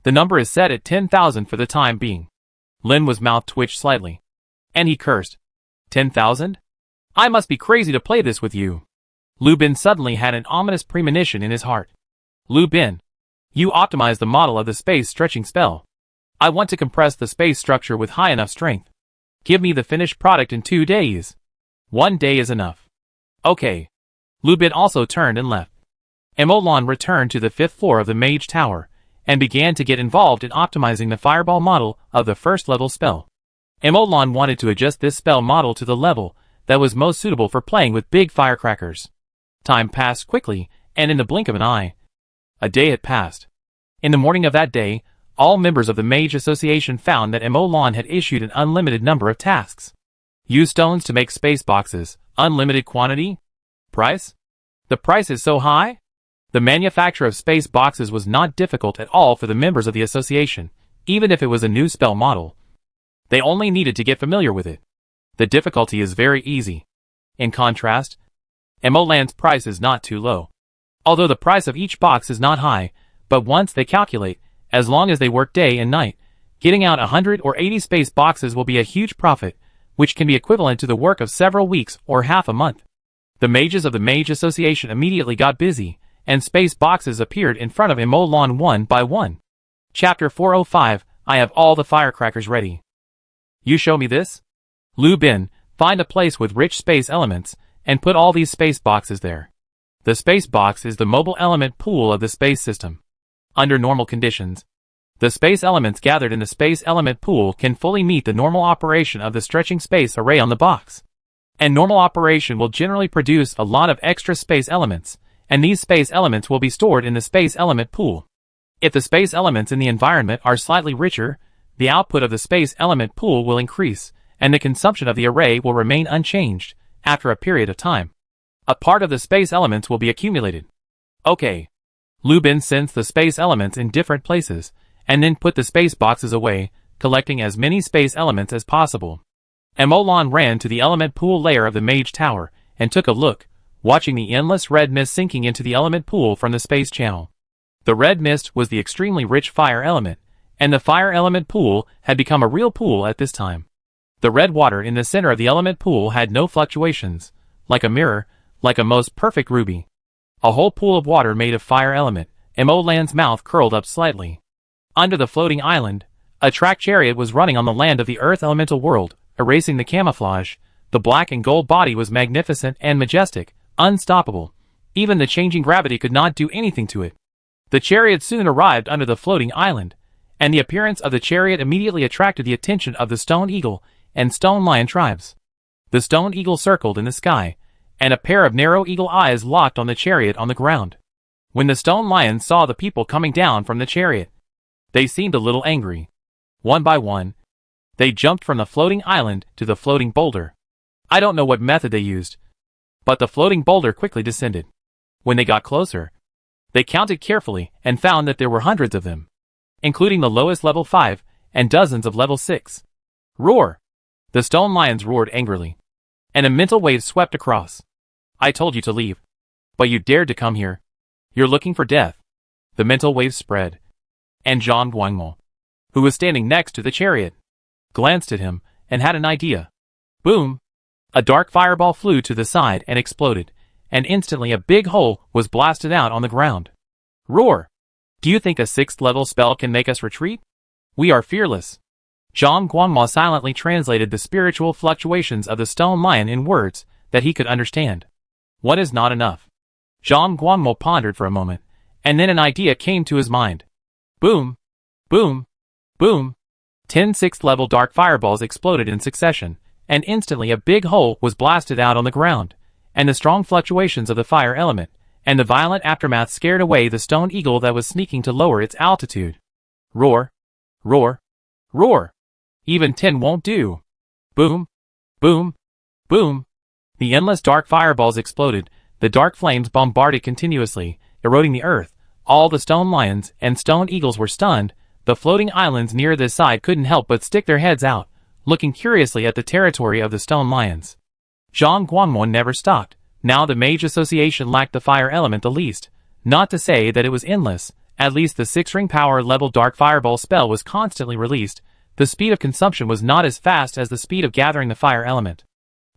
The number is set at 10,000 for the time being." Linhua's mouth twitched slightly, and he cursed. 10,000? I must be crazy to play this with you. Lu Bin suddenly had an ominous premonition in his heart. "Lu Bin, you optimize the model of the space stretching spell. I want to compress the space structure with high enough strength. Give me the finished product in 2 days. 1 day is enough." "Okay." Lu Bin also turned and left. Emolan returned to the 5th floor of the Mage Tower and began to get involved in optimizing the fireball model of the first level spell. Emolan wanted to adjust this spell model to the level that was most suitable for playing with big firecrackers. Time passed quickly, and in the blink of an eye, a day had passed. In the morning of that day, all members of the Mage Association found that Emolan had issued an unlimited number of tasks. Use stones to make space boxes, unlimited quantity. Price? The price is so high? The manufacture of space boxes was not difficult at all for the members of the association, even if it was a new spell model. They only needed to get familiar with it. The difficulty is very easy. In contrast, Emolan's price is not too low. Although the price of each box is not high, but once they calculate, as long as they work day and night, getting out 100 or 80 space boxes will be a huge profit, which can be equivalent to the work of several weeks or half a month. The mages of the Mage Association immediately got busy, and space boxes appeared in front of Emolan one by one. Chapter 405, I have all the firecrackers ready. You show me this? Lu Bin, find a place with rich space elements, and put all these space boxes there. The space box is the mobile element pool of the space system. Under normal conditions, the space elements gathered in the space element pool can fully meet the normal operation of the stretching space array on the box. And normal operation will generally produce a lot of extra space elements, and these space elements will be stored in the space element pool. If the space elements in the environment are slightly richer, the output of the space element pool will increase, and the consumption of the array will remain unchanged after a period of time. A part of the space elements will be accumulated. Okay. Lubin sends the space elements in different places, and then put the space boxes away, collecting as many space elements as possible. Emolan ran to the element pool layer of the Mage Tower, and took a look, watching the endless red mist sinking into the element pool from the space channel. The red mist was the extremely rich fire element, and the fire element pool had become a real pool at this time. The red water in the center of the element pool had no fluctuations, like a mirror, like a most perfect ruby. A whole pool of water made of fire element. Emolan's mouth curled up slightly. Under the floating island, a track chariot was running on the land of the earth elemental world, erasing the camouflage. The black and gold body was magnificent and majestic, unstoppable. Even the changing gravity could not do anything to it. The chariot soon arrived under the floating island, and the appearance of the chariot immediately attracted the attention of the Stone Eagle and Stone Lion tribes. The Stone Eagle circled in the sky, and a pair of narrow eagle eyes locked on the chariot on the ground. When the Stone Lions saw the people coming down from the chariot, they seemed a little angry. One by one, they jumped from the floating island to the floating boulder. I don't know what method they used, but the floating boulder quickly descended. When they got closer, they counted carefully and found that there were hundreds of them, including the lowest level 5 and dozens of level 6. Roar! The Stone Lions roared angrily, and a mental wave swept across. I told you to leave, but you dared to come here. You're looking for death. The mental wave spread, and Zhang Guangmo, who was standing next to the chariot, glanced at him and had an idea. Boom! A dark fireball flew to the side and exploded, and instantly a big hole was blasted out on the ground. Roar! Do you think a 6th level spell can make us retreat? We are fearless. Zhang Guangmo silently translated the spiritual fluctuations of the Stone Lion in words that he could understand. What is not enough? Zhang Guangmo pondered for a moment, and then an idea came to his mind. Boom! Boom! Boom! 10 6th level dark fireballs exploded in succession, and instantly a big hole was blasted out on the ground, and the strong fluctuations of the fire element and the violent aftermath scared away the Stone Eagle that was sneaking to lower its altitude. Roar! Roar! Roar! Even 10 won't do. Boom! Boom! Boom! The endless dark fireballs exploded, the dark flames bombarded continuously, eroding the earth. All the Stone Lions and Stone Eagles were stunned. The floating islands near this side couldn't help but stick their heads out, looking curiously at the territory of the Stone Lions. Zhang Guangmo never stopped. Now the Mage Association lacked the fire element the least. Not to say that it was endless, at least the 6-ring power level dark fireball spell was constantly released. The speed of consumption was not as fast as the speed of gathering the fire element.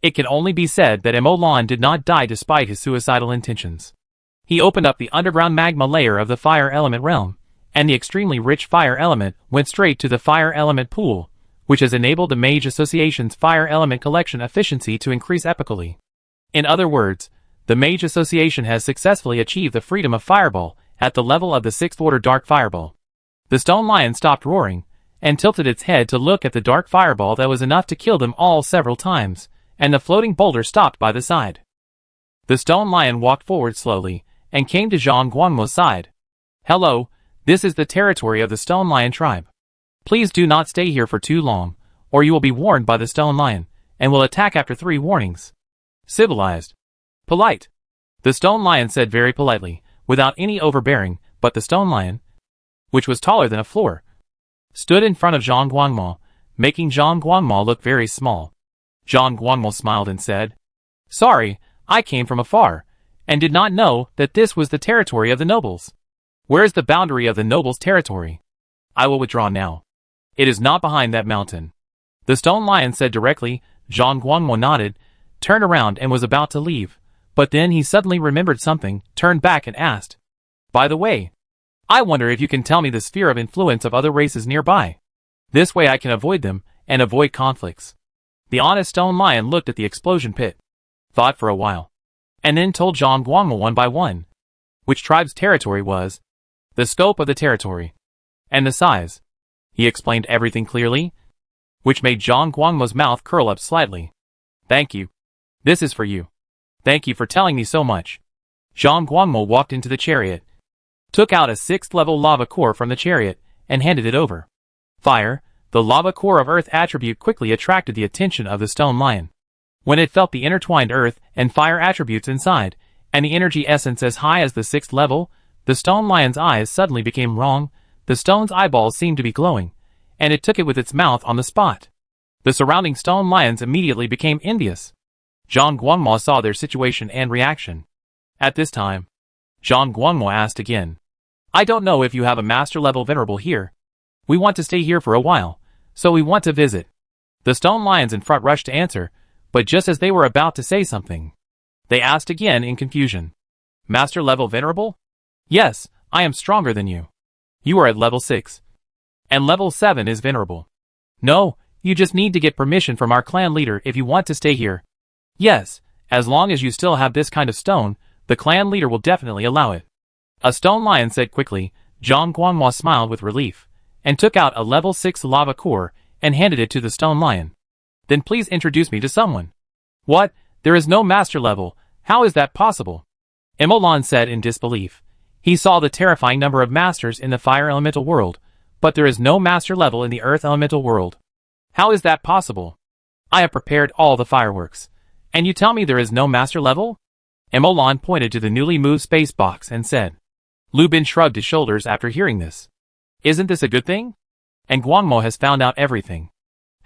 It can only be said that Emolan did not die despite his suicidal intentions. He opened up the underground magma layer of the fire element realm, and the extremely rich fire element went straight to the fire element pool, which has enabled the Mage Association's fire element collection efficiency to increase epically. In other words, the Mage Association has successfully achieved the freedom of fireball at the level of the 6th order dark fireball. The Stone Lion stopped roaring, and tilted its head to look at the dark fireball that was enough to kill them all several times, and the floating boulder stopped by the side. The Stone Lion walked forward slowly, and came to Zhang Guangmo's side. Hello, this is the territory of the Stone Lion tribe. Please do not stay here for too long, or you will be warned by the Stone Lion, and will attack after 3 warnings. Civilized. Polite. The Stone Lion said very politely, without any overbearing, but the Stone Lion, which was taller than a floor, stood in front of Zhang Guangmo, making Zhang Guangmo look very small. Zhang Guangmo smiled and said, Sorry, I came from afar, and did not know that this was the territory of the nobles. Where is the boundary of the nobles' territory? I will withdraw now. It is not behind that mountain. The Stone Lion said directly. Zhang Guangmo nodded, turned around and was about to leave, but then he suddenly remembered something, turned back and asked, By the way, I wonder if you can tell me the sphere of influence of other races nearby. This way I can avoid them, and avoid conflicts. The honest Stone Lion looked at the explosion pit, thought for a while, and then told Zhang Guangmo one by one which tribe's territory was, the scope of the territory, and the size. He explained everything clearly, which made Zhang Guangmo's mouth curl up slightly. Thank you. This is for you. Thank you for telling me so much. Zhang Guangmo walked into the chariot. took out a 6th level lava core from the chariot, and handed it over. Fire, the lava core of earth attribute, quickly attracted the attention of the stone lion. When it felt the intertwined earth and fire attributes inside, and the energy essence as high as the 6th level, the stone lion's eyes suddenly became wrong. The stone's eyeballs seemed to be glowing, and it took it with its mouth on the spot. The surrounding stone lions immediately became envious. Zhang Guangmo saw their situation and reaction. At this time, Zhang Guangmo asked again, I don't know if you have a master-level venerable here. We want to stay here for a while, so we want to visit. The stone lions in front rushed to answer, but just as they were about to say something, they asked again in confusion. Master-level venerable? Yes, I am stronger than you. You are at level 6. And level 7 is venerable. No, you just need to get permission from our clan leader if you want to stay here. Yes, as long as you still have this kind of stone, the clan leader will definitely allow it. A stone lion said quickly. Zhang Guangmo smiled with relief, and took out a level 6 lava core, and handed it to the stone lion. Then please introduce me to someone. What? There is no master level. How is that possible? Emolan said in disbelief. He saw the terrifying number of masters in the fire elemental world, but there is no master level in the earth elemental world. How is that possible? I have prepared all the fireworks, and you tell me there is no master level? Emolan pointed to the newly moved space box and said. Lu Bin shrugged his shoulders after hearing this. Isn't this a good thing? And Guangmo has found out everything.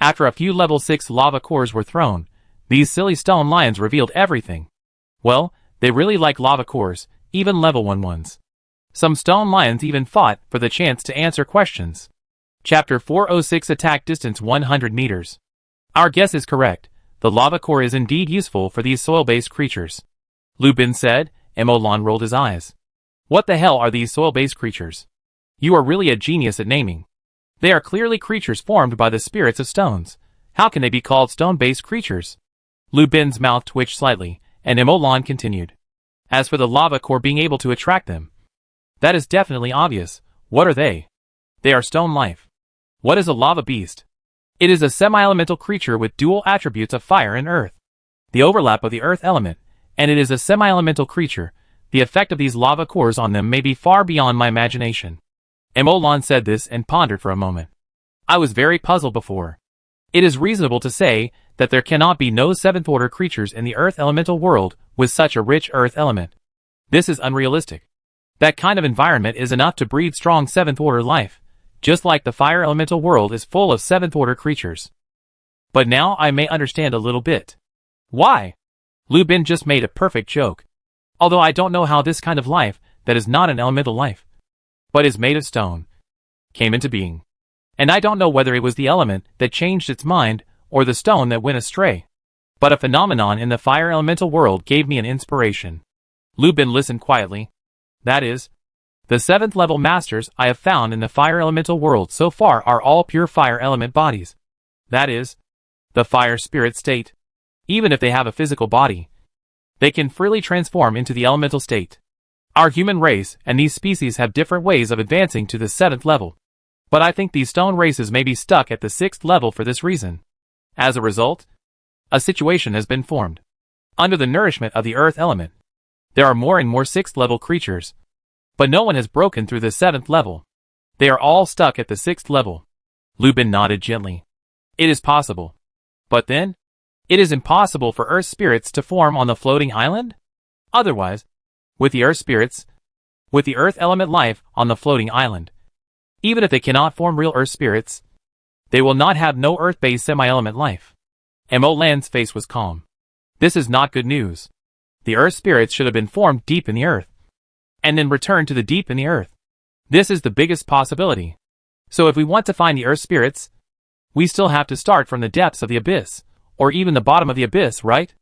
After a few level 6 lava cores were thrown, these silly stone lions revealed everything. Well, they really like lava cores, even level 1 ones. Some stone lions even fought for the chance to answer questions. Chapter 406 Attack Distance 100 meters. Our guess is correct. The lava core is indeed useful for these soil-based creatures. Lu Bin said. Emolan rolled his eyes. What the hell are these soil-based creatures? You are really a genius at naming. They are clearly creatures formed by the spirits of stones. How can they be called stone-based creatures? Lu Bin's mouth twitched slightly, and Emolan continued. As for the lava core being able to attract them, that is definitely obvious. What are they? They are stone life. What is a lava beast? It is a semi-elemental creature with dual attributes of fire and earth. The overlap of the earth element, and it is a semi-elemental creature. The effect of these lava cores on them may be far beyond my imagination. Emolan said this and pondered for a moment. I was very puzzled before. It is reasonable to say that there cannot be no 7th order creatures in the earth elemental world with such a rich earth element. This is unrealistic. That kind of environment is enough to breed strong 7th order life, just like the fire elemental world is full of 7th order creatures. But now I may understand a little bit. Why? Lu Bin just made a perfect joke. Although I don't know how this kind of life, that is not an elemental life, but is made of stone, came into being. And I don't know whether it was the element that changed its mind, or the stone that went astray. But a phenomenon in the fire elemental world gave me an inspiration. Lu Bin listened quietly. That is, the 7th level masters I have found in the fire elemental world so far are all pure fire element bodies. That is, the fire spirit state. Even if they have a physical body, they can freely transform into the elemental state. Our human race and these species have different ways of advancing to the 7th level. But I think these stone races may be stuck at the 6th level for this reason. As a result, a situation has been formed. Under the nourishment of the earth element, there are more and more 6th level creatures. But no one has broken through the 7th level. They are all stuck at the 6th level. Lu Bin nodded gently. It is possible. But then, it is impossible for earth spirits to form on the floating island? Otherwise, with the earth spirits, with the earth element life on the floating island, even if they cannot form real earth spirits, they will not have no earth-based semi-element life. Emolan's face was calm. This is not good news. The earth spirits should have been formed deep in the earth, and then returned to the deep in the earth. This is the biggest possibility. So if we want to find the earth spirits, we still have to start from the depths of the abyss, or even the bottom of the abyss, right?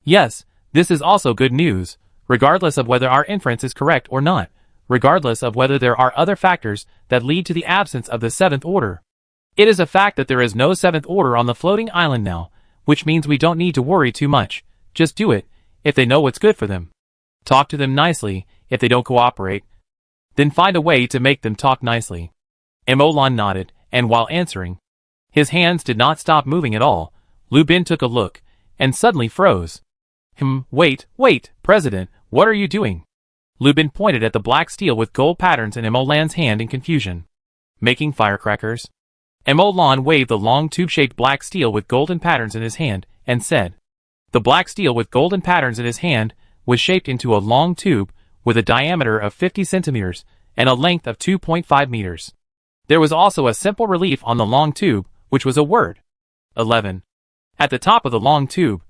Yes, this is also good news, regardless of whether our inference is correct or not, regardless of whether there are other factors that lead to the absence of the 7th order. It is a fact that there is no 7th order on the floating island now, which means we don't need to worry too much. Just do it, if they know what's good for them. Talk to them nicely, if they don't cooperate. Then find a way to make them talk nicely. Emolan nodded, and while answering, his hands did not stop moving at all. Lu Bin took a look, and suddenly froze. Wait, President, what are you doing? Lu Bin pointed at the black steel with gold patterns in Mo Lan's hand in confusion. Making firecrackers? Mo Lan waved the long tube-shaped black steel with golden patterns in his hand, and said. The black steel with golden patterns in his hand was shaped into a long tube with a diameter of 50 centimeters and a length of 2.5 meters. There was also a simple relief on the long tube, which was a word. 11. At the top of the long tube,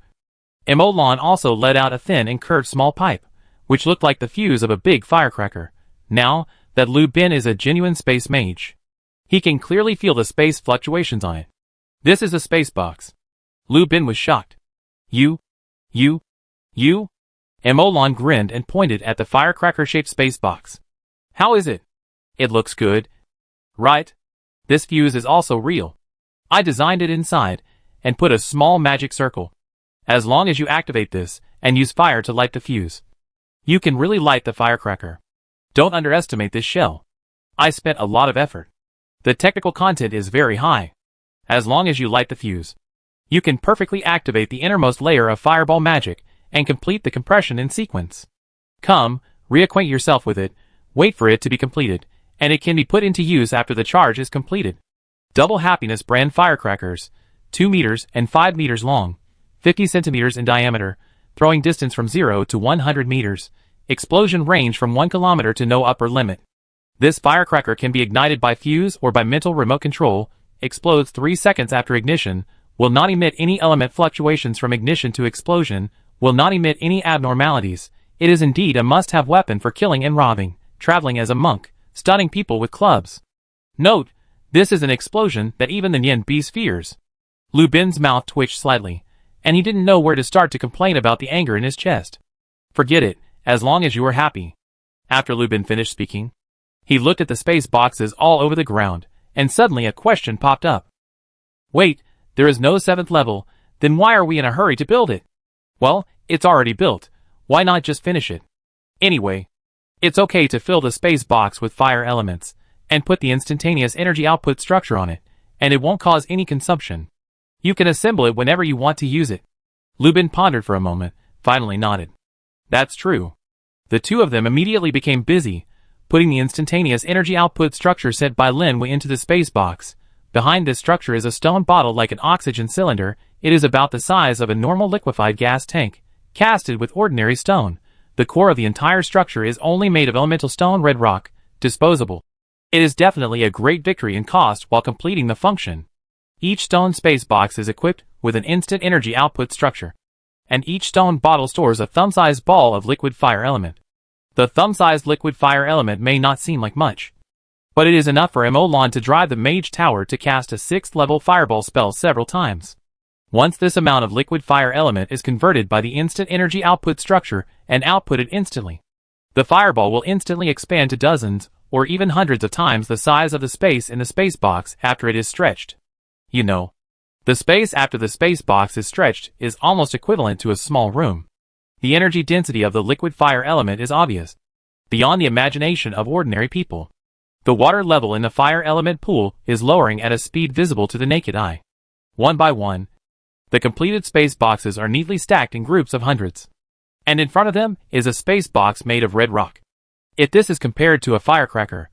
Mo Lan also let out a thin and curved small pipe, which looked like the fuse of a big firecracker. Now that Lu Bin is a genuine space mage, he can clearly feel the space fluctuations on it. This is a space box. Lu Bin was shocked. You? Mo Lan grinned and pointed at the firecracker-shaped space box. How is it? It looks good. Right? This fuse is also real. I designed it inside and put a small magic circle. As long as you activate this and use fire to light the fuse, you can really light the firecracker. Don't underestimate this shell. I spent a lot of effort. The technical content is very high. As long as you light the fuse, you can perfectly activate the innermost layer of fireball magic and complete the compression in sequence. Come, reacquaint yourself with it, wait for it to be completed, and it can be put into use after the charge is completed. Double Happiness brand firecrackers, 2 meters and 5 meters long, 50 centimeters in diameter, throwing distance from 0 to 100 meters, explosion range from 1 kilometer to no upper limit. This firecracker can be ignited by fuse or by mental remote control, explodes 3 seconds after ignition, will not emit any element fluctuations from ignition to explosion, will not emit any abnormalities. It is indeed a must-have weapon for killing and robbing, traveling as a monk, stunning people with clubs. Note, this is an explosion that even the Nyan Beast fears. Lu Bin's mouth twitched slightly, and he didn't know where to start to complain about the anger in his chest. Forget it, as long as you are happy. After Lu Bin finished speaking, he looked at the space boxes all over the ground, and suddenly a question popped up. Wait, there is no 7th level, then why are we in a hurry to build it? Well, it's already built, why not just finish it? Anyway, it's okay to fill the space box with fire elements, and put the instantaneous energy output structure on it, and it won't cause any consumption. You can assemble it whenever you want to use it. Lu Bin pondered for a moment, finally nodded. That's true. The two of them immediately became busy, putting the instantaneous energy output structure sent by Lin Wei into the space box. Behind this structure is a stone bottle like an oxygen cylinder. It is about the size of a normal liquefied gas tank, casted with ordinary stone. The core of the entire structure is only made of elemental stone red rock, disposable. It is definitely a great victory in cost while completing the function. Each stone space box is equipped with an instant energy output structure, and each stone bottle stores a thumb-sized ball of liquid fire element. The thumb-sized liquid fire element may not seem like much, but it is enough for Mo Lan to drive the mage tower to cast a 6th level fireball spell several times. Once this amount of liquid fire element is converted by the instant energy output structure and outputted instantly, the fireball will instantly expand to dozens or even hundreds of times the size of the space in the space box after it is stretched. You know, the space after the space box is stretched is almost equivalent to a small room. The energy density of the liquid fire element is obvious, beyond the imagination of ordinary people. The water level in the fire element pool is lowering at a speed visible to the naked eye. One by one, the completed space boxes are neatly stacked in groups of hundreds. And in front of them is a space box made of red rock. If this is compared to a firecracker,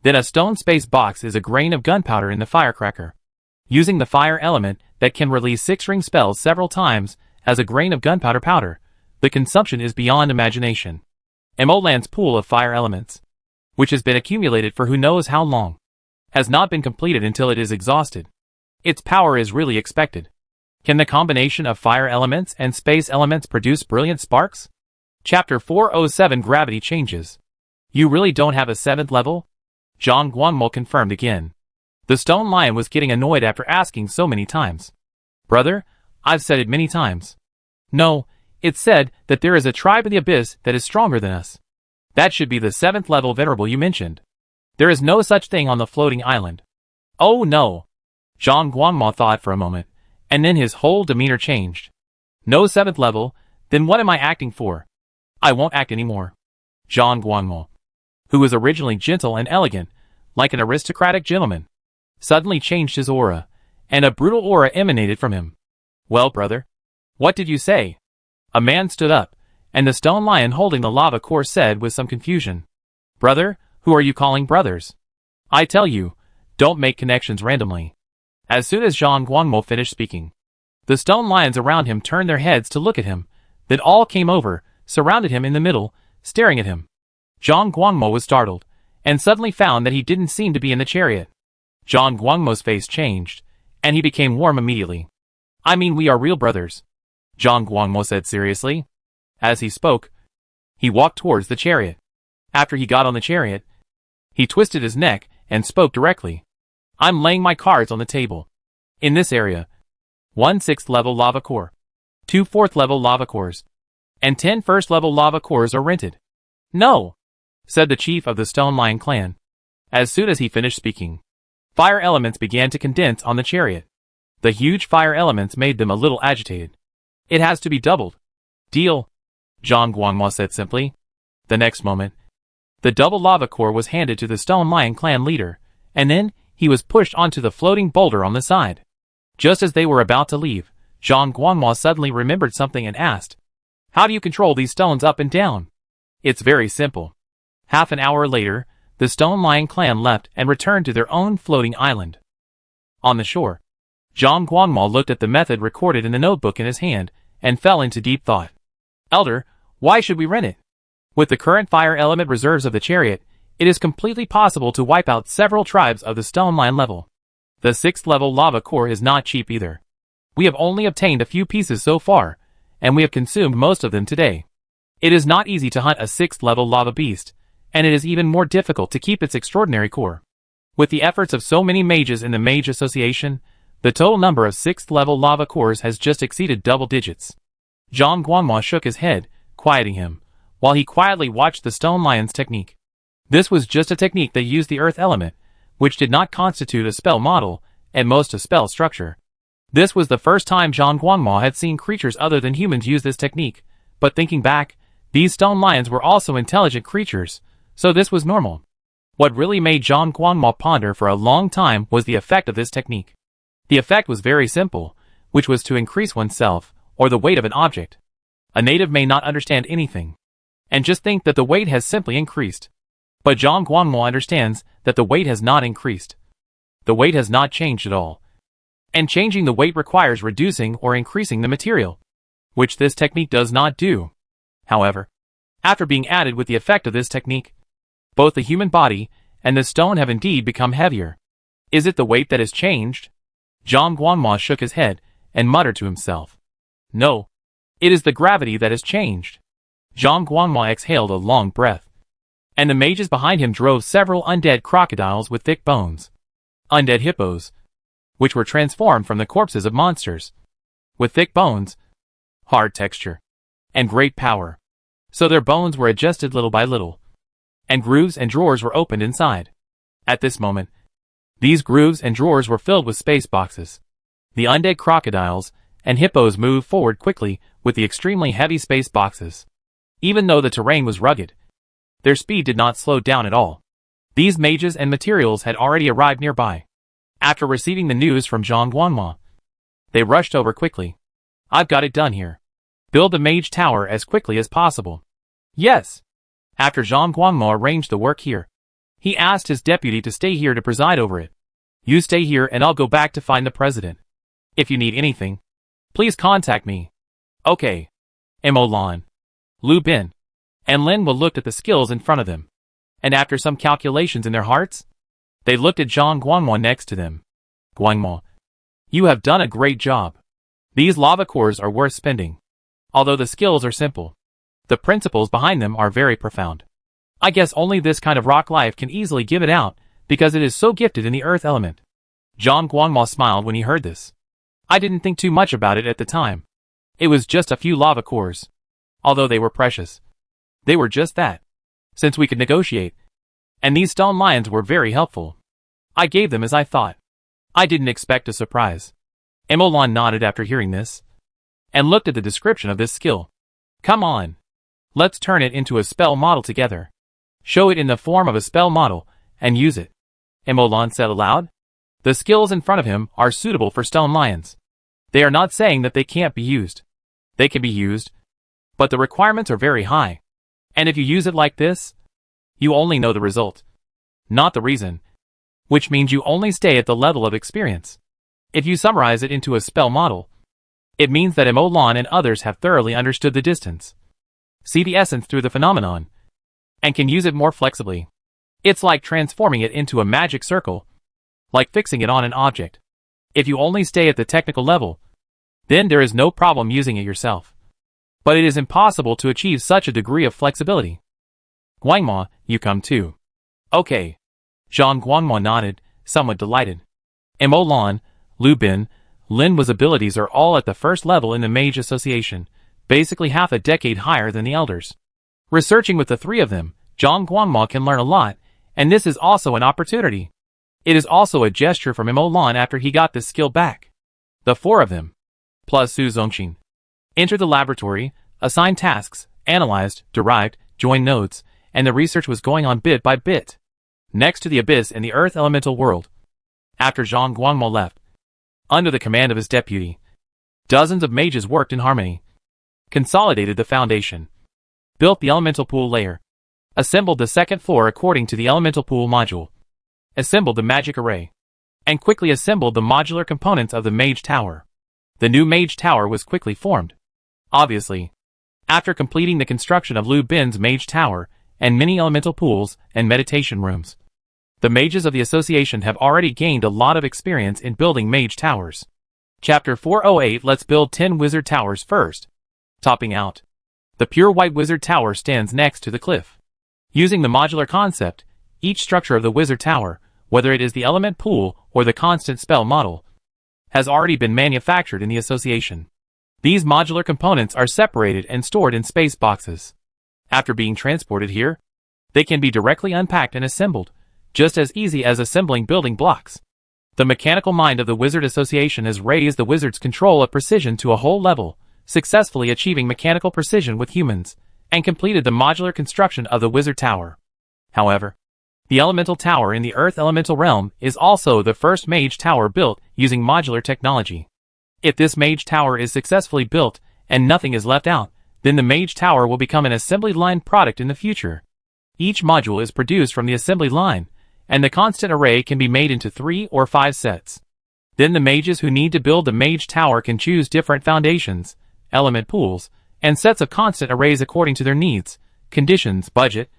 then a stone space box is a grain of gunpowder in the firecracker. Using the fire element that can release 6-ring spells several times as a grain of gunpowder powder, the consumption is beyond imagination. Mo Lan's pool of fire elements, which has been accumulated for who knows how long, has not been completed until it is exhausted. Its power is really expected. Can the combination of fire elements and space elements produce brilliant sparks? Chapter 407 Gravity Changes. You really don't have a 7th level? Zhang Guangmo confirmed again. The stone lion was getting annoyed after asking so many times. Brother, I've said it many times. No, it's said that there is a tribe in the abyss that is stronger than us. That should be the 7th level venerable you mentioned. There is no such thing on the floating island. Oh no. Zhang Guangmo thought for a moment, and then his whole demeanor changed. No 7th level, then what am I acting for? I won't act anymore. Zhang Guangmo, who was originally gentle and elegant, like an aristocratic gentleman, suddenly changed his aura, and a brutal aura emanated from him. Well, brother, what did you say? A man stood up, And the stone lion holding the lava core said with some confusion, "Brother, who are you calling brothers? I tell you, don't make connections randomly." As soon as Zhang Guangmo finished speaking, the stone lions around him turned their heads to look at him, then all came over, surrounded him in the middle, staring at him. Zhang Guangmo was startled, and suddenly found that he didn't seem to be in the chariot. Zhang Guangmo's face changed, and he became warm immediately. "I mean, we are real brothers," Zhang Guangmo said seriously. As he spoke, he walked towards the chariot. After he got on the chariot, he twisted his neck and spoke directly. "I'm laying my cards on the table. In this area, 1 6th level lava core, 2 4th level lava cores, and 10 1st level lava cores are rented." "No," said the chief of the Stone Lion clan. As soon as he finished speaking, fire elements began to condense on the chariot. The huge fire elements made them a little agitated. "It has to be doubled." "Deal," Zhang Guangmo said simply. The next moment, the double lava core was handed to the Stone Lion clan leader, and then he was pushed onto the floating boulder on the side. Just as they were about to leave, Zhang Guangmo suddenly remembered something and asked, "How do you control these stones up and down?" "It's very simple." Half an hour later, the Stone Lion clan left and returned to their own floating island. On the shore, Zhang Guangmo looked at the method recorded in the notebook in his hand and fell into deep thought. "Elder, why should we rent it? With the current fire element reserves of the chariot, it is completely possible to wipe out several tribes of the Stone Lion level. The 6th level lava core is not cheap either. We have only obtained a few pieces so far, and we have consumed most of them today. It is not easy to hunt a 6th level lava beast, and it is even more difficult to keep its extraordinary core. With the efforts of so many mages in the Mage Association, the total number of 6th level lava cores has just exceeded double digits." Zhang Guangmo shook his head, quieting him, while he quietly watched the Stone Lion's technique. This was just a technique that used the earth element, which did not constitute a spell model, and most a spell structure. This was the first time Zhang Guangmo had seen creatures other than humans use this technique, but thinking back, these stone lions were also intelligent creatures, so this was normal. What really made Zhang Guangmo ponder for a long time was the effect of this technique. The effect was very simple, which was to increase oneself, or the weight of an object. A native may not understand anything, and just think that the weight has simply increased. But Zhang Guangmo understands that the weight has not increased. The weight has not changed at all. And changing the weight requires reducing or increasing the material, which this technique does not do. However, after being added with the effect of this technique, both the human body and the stone have indeed become heavier. Is it the weight that has changed? Zhang Guangmo shook his head and muttered to himself. No, it is the gravity that has changed. Zhang Guangmo exhaled a long breath, and the mages behind him drove several undead crocodiles with thick bones. Undead hippos, which were transformed from the corpses of monsters, with thick bones, hard texture, and great power. So their bones were adjusted little by little, and grooves and drawers were opened inside. At this moment, these grooves and drawers were filled with space boxes. The undead crocodiles and hippos moved forward quickly with the extremely heavy space boxes. Even though the terrain was rugged, their speed did not slow down at all. These mages and materials had already arrived nearby. After receiving the news from Zhang Guangmo, they rushed over quickly. I've got it done here. Build the mage tower as quickly as possible. Yes. After Zhang Guangmo arranged the work here, he asked his deputy to stay here to preside over it. You stay here and I'll go back to find the president. If you need anything, please contact me. Okay. Mo Lan, Lu Bin, and Lin Wu looked at the skills in front of them, and after some calculations in their hearts, they looked at Zhang Guangmo next to them. Guangmo, you have done a great job. These lava cores are worth spending. Although the skills are simple, the principles behind them are very profound. I guess only this kind of rock life can easily give it out, because it is so gifted in the earth element. Zhang Guangmo smiled when he heard this. I didn't think too much about it at the time. It was just a few lava cores. Although they were precious, they were just that. Since we could negotiate, and these stone lions were very helpful, I gave them as I thought. I didn't expect a surprise. Mo Lan nodded after hearing this, and looked at the description of this skill. Come on. Let's turn it into a spell model together. Show it in the form of a spell model, and use it. Mo Lan said aloud. The skills in front of him are suitable for stone lions. They are not saying that they can't be used. They can be used. But the requirements are very high. And if you use it like this, you only know the result, not the reason. Which means you only stay at the level of experience. If you summarize it into a spell model, it means that Emolan and others have thoroughly understood the distance, see the essence through the phenomenon, and can use it more flexibly. It's like transforming it into a magic circle, like fixing it on an object. If you only stay at the technical level, then there is no problem using it yourself. But it is impossible to achieve such a degree of flexibility. Guangma, you come too. Okay. Zhang Guangma nodded, somewhat delighted. Emolan, Lu Bin, Lin Wa's abilities are all at the first level in the Mage Association, basically half a decade higher than the elders. Researching with the three of them, Zhang Guangma can learn a lot, and this is also an opportunity. It is also a gesture from Emolan after he got this skill back. The four of them, plus Su Zongxin, entered the laboratory, assigned tasks, analyzed, derived, joined nodes, and the research was going on bit by bit. Next to the abyss in the earth elemental world. After Zhang Guangma left, under the command of his deputy, dozens of mages worked in harmony, consolidated the foundation, built the elemental pool layer, assembled the second floor according to the elemental pool module, assembled the magic array, and quickly assembled the modular components of the mage tower. The new mage tower was quickly formed. Obviously, after completing the construction of Lu Bin's mage tower and many elemental pools and meditation rooms, the mages of the association have already gained a lot of experience in building mage towers. Chapter 408. Let's build 10 wizard towers first. Topping out, the pure white wizard tower stands next to the cliff. Using the modular concept, each structure of the wizard tower, whether it is the element pool or the constant spell model, has already been manufactured in the association. These modular components are separated and stored in space boxes. After being transported here, they can be directly unpacked and assembled, just as easy as assembling building blocks. The mechanical mind of the Wizard Association has raised the wizard's control of precision to a whole level, successfully achieving mechanical precision with humans, and completed the modular construction of the wizard tower. However, the elemental tower in the earth elemental realm is also the first mage tower built using modular technology. If this mage tower is successfully built and nothing is left out, then the mage tower will become an assembly line product in the future. Each module is produced from the assembly line, and the constant array can be made into 3 or 5 sets. Then the mages who need to build the mage tower can choose different foundations, element pools, and sets of constant arrays according to their needs, conditions, budget,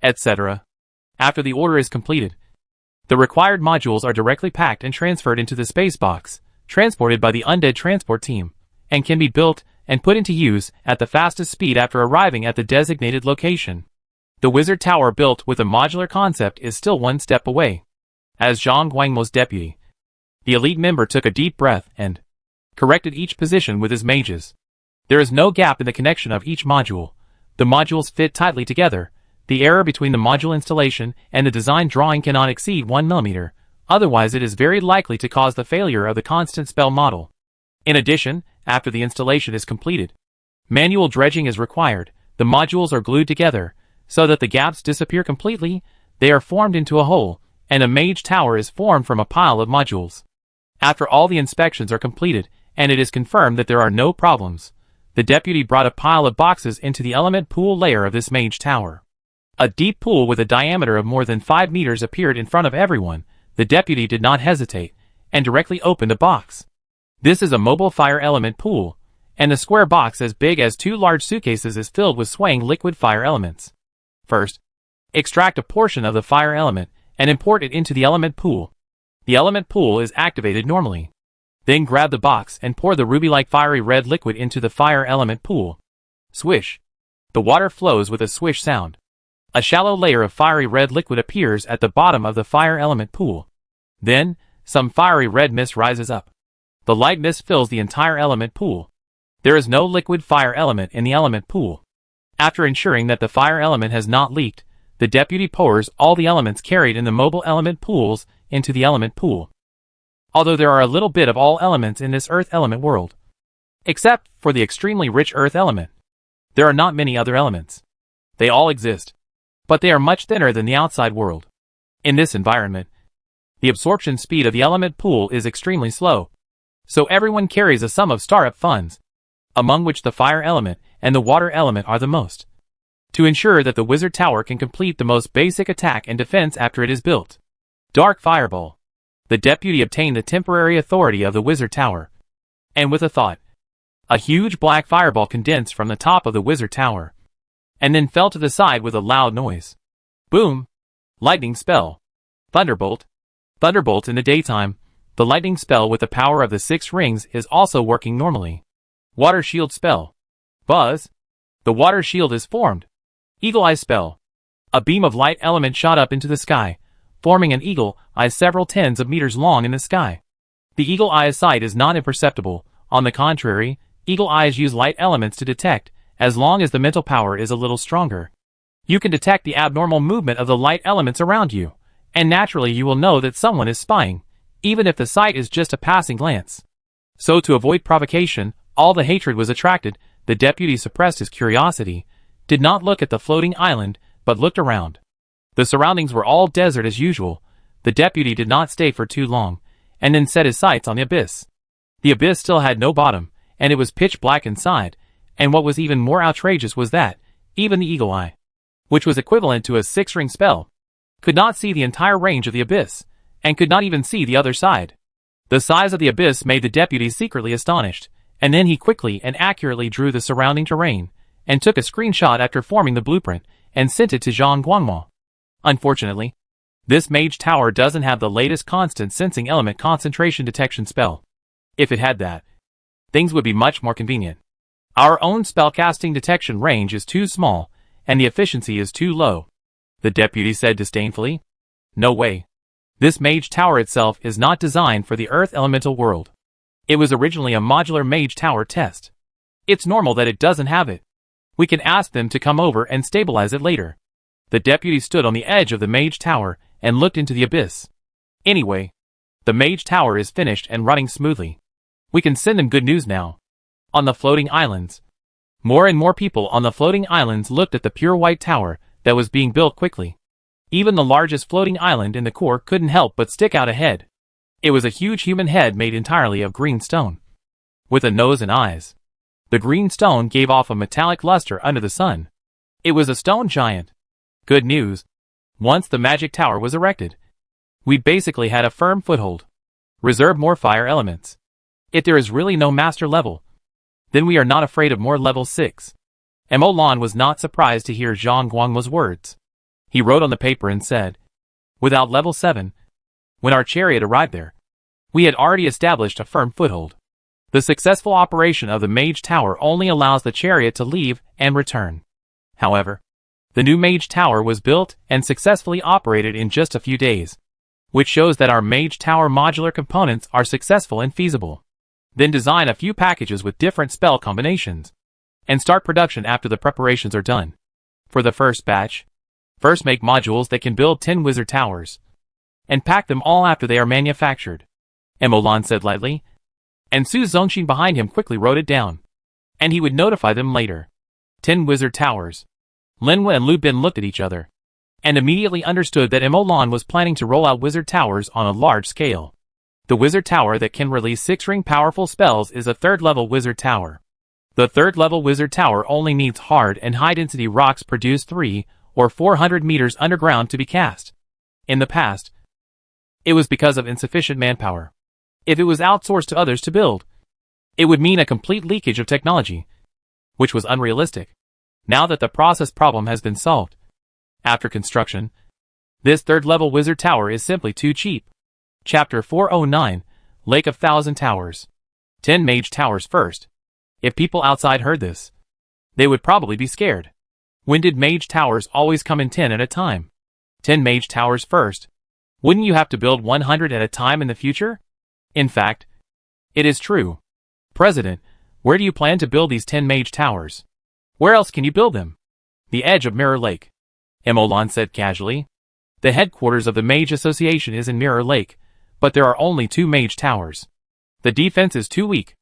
etc. After the order is completed, the required modules are directly packed and transferred into the space box, transported by the undead transport team, and can be built and put into use at the fastest speed after arriving at the designated location. The wizard tower built with a modular concept is still one step away. As Zhang Guangmo's deputy, the elite member took a deep breath and corrected each position with his mages. There is no gap in the connection of each module. The modules fit tightly together. The error between the module installation and the design drawing cannot exceed 1 mm, otherwise it is very likely to cause the failure of the constant spell model. In addition, after the installation is completed, manual dredging is required. The modules are glued together, so that the gaps disappear completely, they are formed into a whole, and a mage tower is formed from a pile of modules. After all the inspections are completed, and it is confirmed that there are no problems, the deputy brought a pile of boxes into the element pool layer of this mage tower. A deep pool with a diameter of more than 5 meters appeared in front of everyone. The deputy did not hesitate, and directly opened a box. This is a mobile fire element pool, and the square box as big as 2 large suitcases is filled with swaying liquid fire elements. First, extract a portion of the fire element and import it into the element pool. The element pool is activated normally. Then grab the box and pour the ruby-like fiery red liquid into the fire element pool. Swish. The water flows with a swish sound. A shallow layer of fiery red liquid appears at the bottom of the fire element pool. Then, some fiery red mist rises up. The light mist fills the entire element pool. There is no liquid fire element in the element pool. After ensuring that the fire element has not leaked, the deputy pours all the elements carried in the mobile element pools into the element pool. Although there are a little bit of all elements in this earth element world, except for the extremely rich earth element, there are not many other elements. They all exist, but they are much thinner than the outside world. In this environment, the absorption speed of the element pool is extremely slow, so everyone carries a sum of startup funds. among which the fire element and the water element are the most, to ensure that the wizard tower can complete the most basic attack and defense after it is built. Dark Fireball. The deputy obtained the temporary authority of the wizard tower, and with a thought, a huge black fireball condensed from the top of the wizard tower, and then fell to the side with a loud noise. Boom! Lightning spell. Thunderbolt. Thunderbolt in the daytime. The lightning spell with the power of the 6 rings is also working normally. Water shield spell. Buzz. The water shield is formed. Eagle eye spell. A beam of light element shot up into the sky, forming an eagle eye several tens of meters long in the sky. The eagle eye's sight is not imperceptible. On the contrary, eagle eyes use light elements to detect, as long as the mental power is a little stronger. You can detect the abnormal movement of the light elements around you, and naturally you will know that someone is spying, even if the sight is just a passing glance. So to avoid provocation, all the hatred was attracted. The deputy suppressed his curiosity, did not look at the floating island, but looked around. The surroundings were all desert as usual. The deputy did not stay for too long, and then set his sights on the abyss. The abyss still had no bottom, and it was pitch black inside, and what was even more outrageous was that, even the eagle eye, which was equivalent to a 6-ring spell, could not see the entire range of the abyss, and could not even see the other side. The size of the abyss made the deputy secretly astonished, and then he quickly and accurately drew the surrounding terrain, and took a screenshot after forming the blueprint, and sent it to Zhang Guangmo. Unfortunately, this mage tower doesn't have the latest constant sensing element concentration detection spell. If it had that, things would be much more convenient. Our own spellcasting detection range is too small, and the efficiency is too low, the deputy said disdainfully. No way. This mage tower itself is not designed for the earth elemental world. It was originally a modular mage tower test. It's normal that it doesn't have it. We can ask them to come over and stabilize it later. The deputy stood on the edge of the mage tower and looked into the abyss. Anyway, the mage tower is finished and running smoothly. We can send them good news now. On the floating islands. More and more people on the floating islands looked at the pure white tower that was being built quickly. Even the largest floating island in the core couldn't help but stick out ahead. It was a huge human head made entirely of green stone, with a nose and eyes. The green stone gave off a metallic luster under the sun. It was a stone giant. Good news. Once the magic tower was erected, we basically had a firm foothold. Reserve more fire elements. If there is really no master level, then we are not afraid of more level 6. Emolan was not surprised to hear Zhang Guangmo's words. He wrote on the paper and said, without level 7, when our chariot arrived there, we had already established a firm foothold. The successful operation of the mage tower only allows the chariot to leave and return. However, the new mage tower was built and successfully operated in just a few days, which shows that our mage tower modular components are successful and feasible. Then design a few packages with different spell combinations, and start production after the preparations are done. For the first batch, first make modules that can build 10 wizard towers, and pack them all after they are manufactured, Emolan said lightly, and Su Zongxin behind him quickly wrote it down, and he would notify them later. 10 wizard towers. Linwa and Lu Bin looked at each other, and immediately understood that Emolan was planning to roll out wizard towers on a large scale. The wizard tower that can release 6-ring powerful spells is a 3rd-level wizard tower. The 3rd-level wizard tower only needs hard and high-density rocks produced 3 or 400 meters underground to be cast. In the past, it was because of insufficient manpower. If it was outsourced to others to build, it would mean a complete leakage of technology, which was unrealistic. Now that the process problem has been solved, after construction, this 3rd-level wizard tower is simply too cheap. Chapter 409, Lake of Thousand Towers. 10 mage towers first. If people outside heard this, they would probably be scared. When did mage towers always come in 10 at a time? 10 mage towers first. Wouldn't you have to build 100 at a time in the future? In fact, it is true. President, where do you plan to build these 10 mage towers? Where else can you build them? The edge of Mirror Lake, Emolan said casually. The headquarters of the Mage Association is in Mirror Lake, but there are only 2 mage towers. The defense is too weak.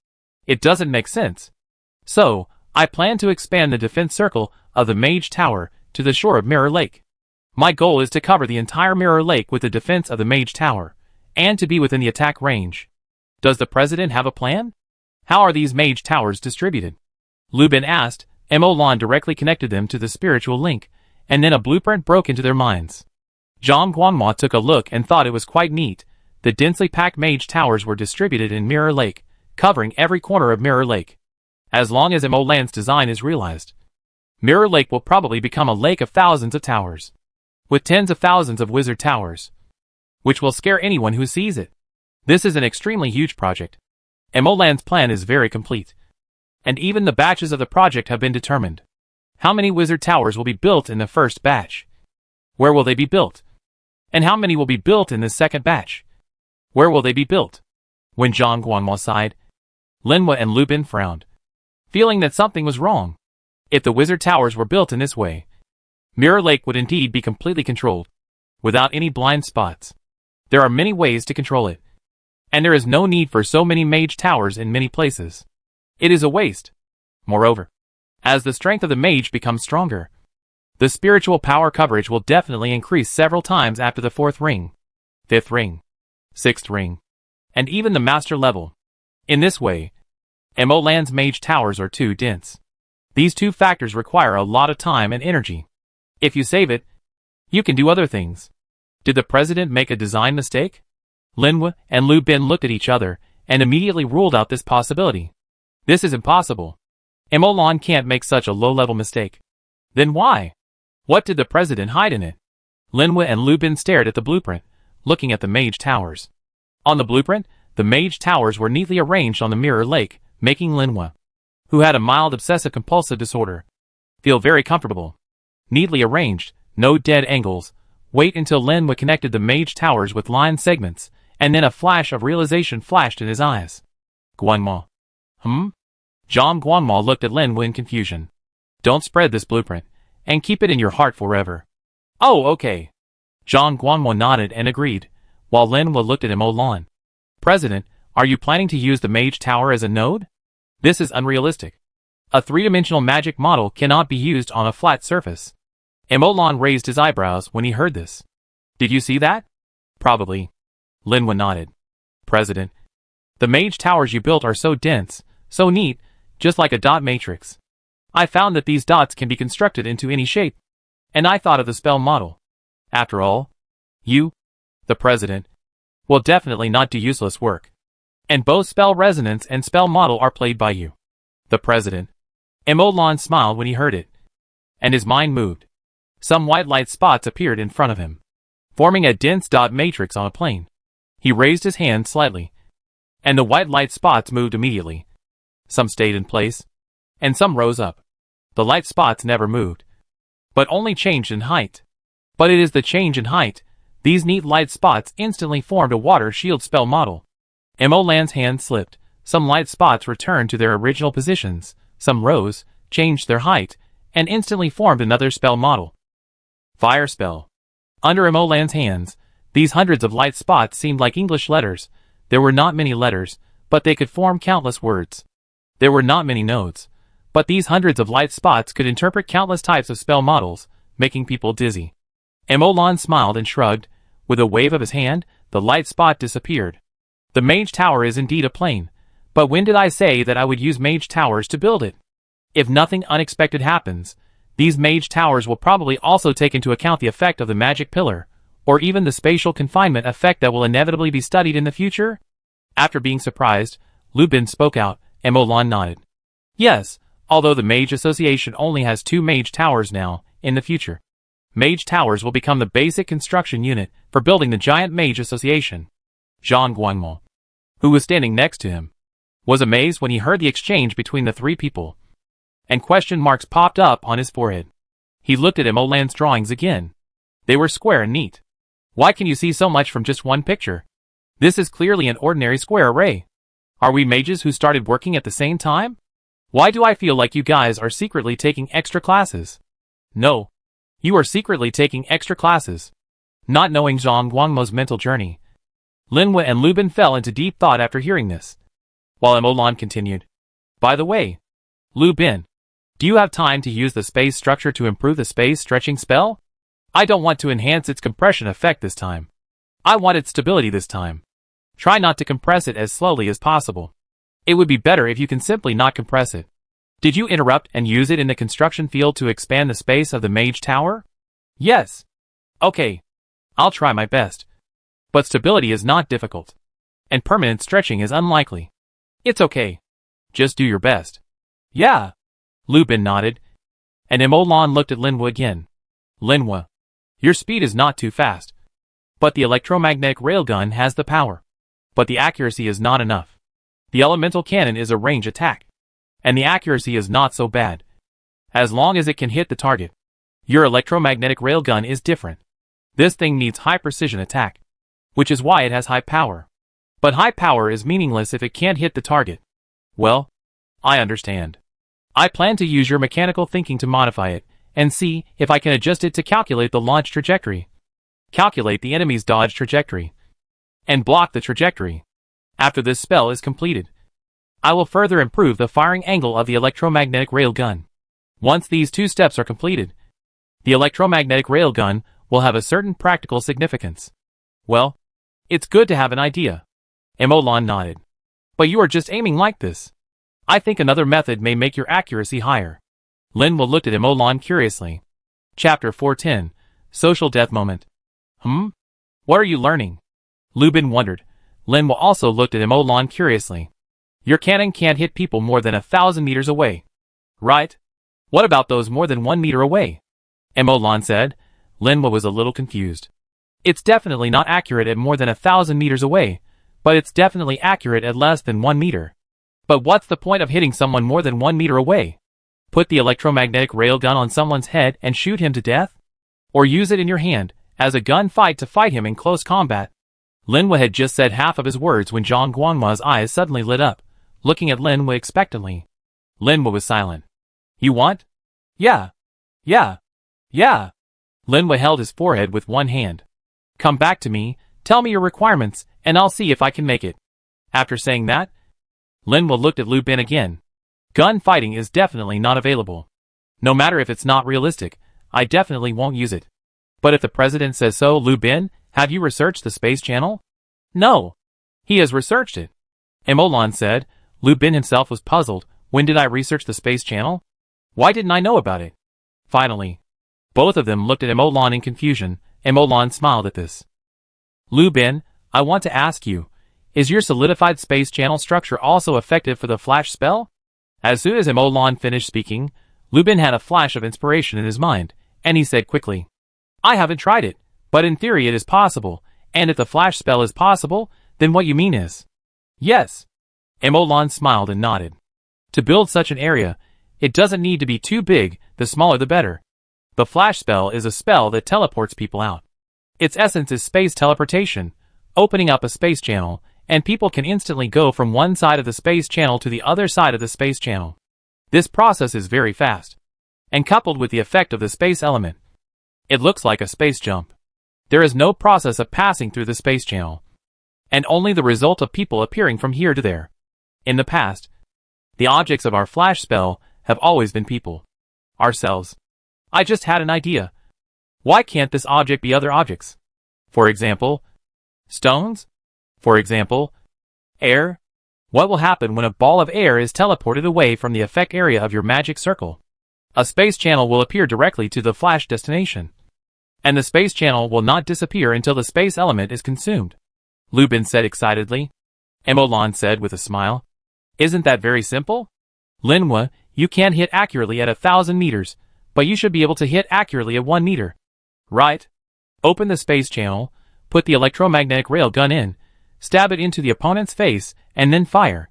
It doesn't make sense. So, I plan to expand the defense circle of the mage tower to the shore of Mirror Lake. My goal is to cover the entire Mirror Lake with the defense of the mage tower, and to be within the attack range. Does the president have a plan? How are these mage towers distributed? Lu Bin asked. Mo-Lan directly connected them to the spiritual link, and then a blueprint broke into their minds. Zhang Guanghua took a look and thought it was quite neat. The densely packed mage towers were distributed in Mirror Lake, covering every corner of Mirror Lake. As long as Mo-Lan's design is realized, Mirror Lake will probably become a lake of thousands of towers, with tens of thousands of wizard towers, which will scare anyone who sees it. This is an extremely huge project. Mo-Lan's plan is very complete, and even the batches of the project have been determined. How many wizard towers will be built in the first batch? Where will they be built? And how many will be built in the second batch? Where will they be built? When Zhang Guanghua sighed, Linhua and Lu Bin frowned, feeling that something was wrong. If the wizard towers were built in this way, Mirror Lake would indeed be completely controlled, without any blind spots. There are many ways to control it, and there is no need for so many mage towers in many places. It is a waste. Moreover, as the strength of the mage becomes stronger, the spiritual power coverage will definitely increase several times after the 4th ring, 5th ring, 6th ring, and even the master level. In this way, Mo-Lan's mage towers are too dense. These two factors require a lot of time and energy. If you save it, you can do other things. Did the president make a design mistake? Linhua and Lu Bin looked at each other and immediately ruled out this possibility. This is impossible. Mo-Lan can't make such a low-level mistake. Then why? What did the president hide in it? Linhua and Lu Bin stared at the blueprint, looking at the mage towers. On the blueprint, the mage towers were neatly arranged on the Mirror Lake, making Linhua, who had a mild obsessive-compulsive disorder, feel very comfortable. Neatly arranged, no dead angles. Wait until Linhua connected the mage towers with line segments, and then a flash of realization flashed in his eyes. Guanghua. Zhang Guanghua looked at Linhua in confusion. Don't spread this blueprint, and keep it in your heart forever. Oh, okay. Zhang Guanghua nodded and agreed, while Linhua looked at Mo-Lan. President, are you planning to use the mage tower as a node? This is unrealistic. A three-dimensional magic model cannot be used on a flat surface. Mo-Lan raised his eyebrows when he heard this. Did you see that? Probably. Linhua nodded. President, the mage towers you built are so dense, so neat, just like a dot matrix. I found that these dots can be constructed into any shape, and I thought of the spell model. After all, you, the president, will definitely not do useless work. And both spell resonance and spell model are played by you, the president. Mo-Lan smiled when he heard it, and his mind moved. Some white light spots appeared in front of him, forming a dense dot matrix on a plane. He raised his hand slightly, and the white light spots moved immediately. Some stayed in place, and some rose up. The light spots never moved, but only changed in height. But it is the change in height. These neat light spots instantly formed a water shield spell model. Mo-Lan's hand slipped. Some light spots returned to their original positions. Some rose, changed their height, and instantly formed another spell model. Fire spell. Under Mo-Lan's hands, these hundreds of light spots seemed like English letters. There were not many letters, but they could form countless words. There were not many nodes, but these hundreds of light spots could interpret countless types of spell models, making people dizzy. Mo-Lan smiled and shrugged. With a wave of his hand, the light spot disappeared. The mage tower is indeed a plane, but when did I say that I would use mage towers to build it? If nothing unexpected happens, these mage towers will probably also take into account the effect of the magic pillar, or even the spatial confinement effect that will inevitably be studied in the future? After being surprised, Lu Bin spoke out, and Mo-Lan nodded. Yes, although the Mage Association only has 2 mage towers now, in the future, mage towers will become the basic construction unit for building the giant Mage Association. Zhang Guanghua, who was standing next to him, was amazed when he heard the exchange between the 3 people, and question marks popped up on his forehead. He looked at Mo-Lan's drawings again. They were square and neat. Why can you see so much from just one picture? This is clearly an ordinary square array. Are we mages who started working at the same time? Why do I feel like you guys are secretly taking extra classes? No. You are secretly taking extra classes. Not knowing Zhang Guangmo's mental journey, Linhua and Lu Bin fell into deep thought after hearing this, while Mo-Lan continued. By the way, Lu Bin, do you have time to use the space structure to improve the space stretching spell? I don't want to enhance its compression effect this time. I want its stability this time. Try not to compress it as slowly as possible. It would be better if you can simply not compress it. Did you interrupt and use it in the construction field to expand the space of the Mage Tower? Yes. Okay. I'll try my best. But stability is not difficult. And permanent stretching is unlikely. It's okay. Just do your best. Yeah. Lu Bin nodded. And Imolan looked at Linhua again. Linhua, your speed is not too fast. But the electromagnetic railgun has the power. But the accuracy is not enough. The elemental cannon is a range attack. And the accuracy is not so bad. As long as it can hit the target. Your electromagnetic railgun is different. This thing needs high precision attack. Which is why it has high power. But high power is meaningless if it can't hit the target. Well, I understand. I plan to use your mechanical thinking to modify it, and see if I can adjust it to calculate the launch trajectory. Calculate the enemy's dodge trajectory. And block the trajectory. After this spell is completed, I will further improve the firing angle of the electromagnetic railgun. Once these two steps are completed, the electromagnetic railgun will have a certain practical significance. Well, it's good to have an idea. Imolan nodded. But you are just aiming like this. I think another method may make your accuracy higher. Linhua looked at Imolan curiously. Chapter 410, Social Death Moment. What are you learning? Lu Bin wondered. Linhua also looked at Imolan curiously. Your cannon can't hit people more than 1,000 meters away. Right? What about those more than 1 meter away? Imolan said. Linhua was a little confused. It's definitely not accurate at more than 1,000 meters away, but it's definitely accurate at less than 1 meter. But what's the point of hitting someone more than 1 meter away? Put the electromagnetic railgun on someone's head and shoot him to death? Or use it in your hand, as a gunfight to fight him in close combat? Linhua had just said half of his words when Zhang Guanhua's eyes suddenly lit up, looking at Linhua expectantly. Linhua was silent. You want? Yeah. Linhua held his forehead with one hand. Come back to me, tell me your requirements, and I'll see if I can make it. After saying that, Linhua looked at Lu Bin again. Gun fighting is definitely not available. No matter if it's not realistic, I definitely won't use it. But if the president says so, Lu Bin, have you researched the space channel? No. He has researched it. Imolan said. Lu Bin himself was puzzled. When did I research the space channel? Why didn't I know about it? Finally, both of them looked at Imolan in confusion. Imolan smiled at this. Lu Bin, I want to ask you, is your solidified space channel structure also effective for the flash spell? As soon as Imolan finished speaking, Lu Bin had a flash of inspiration in his mind, and he said quickly, I haven't tried it, but in theory it is possible, and if the flash spell is possible, then what you mean is? Yes. Imolan smiled and nodded. To build such an area, it doesn't need to be too big, the smaller the better. The flash spell is a spell that teleports people out. Its essence is space teleportation, opening up a space channel, and people can instantly go from one side of the space channel to the other side of the space channel. This process is very fast. And coupled with the effect of the space element, it looks like a space jump. There is no process of passing through the space channel, and only the result of people appearing from here to there. In the past, the objects of our flash spell have always been people. Ourselves. I just had an idea. Why can't this object be other objects? For example, stones? For example, air? What will happen when a ball of air is teleported away from the effect area of your magic circle? A space channel will appear directly to the flash destination. And the space channel will not disappear until the space element is consumed. Lu Bin said excitedly. Imolan said with a smile. Isn't that very simple? Linhua, you can't hit accurately at 1,000 meters, but you should be able to hit accurately at 1 meter. Right? Open the space channel, put the electromagnetic railgun in, stab it into the opponent's face, and then fire.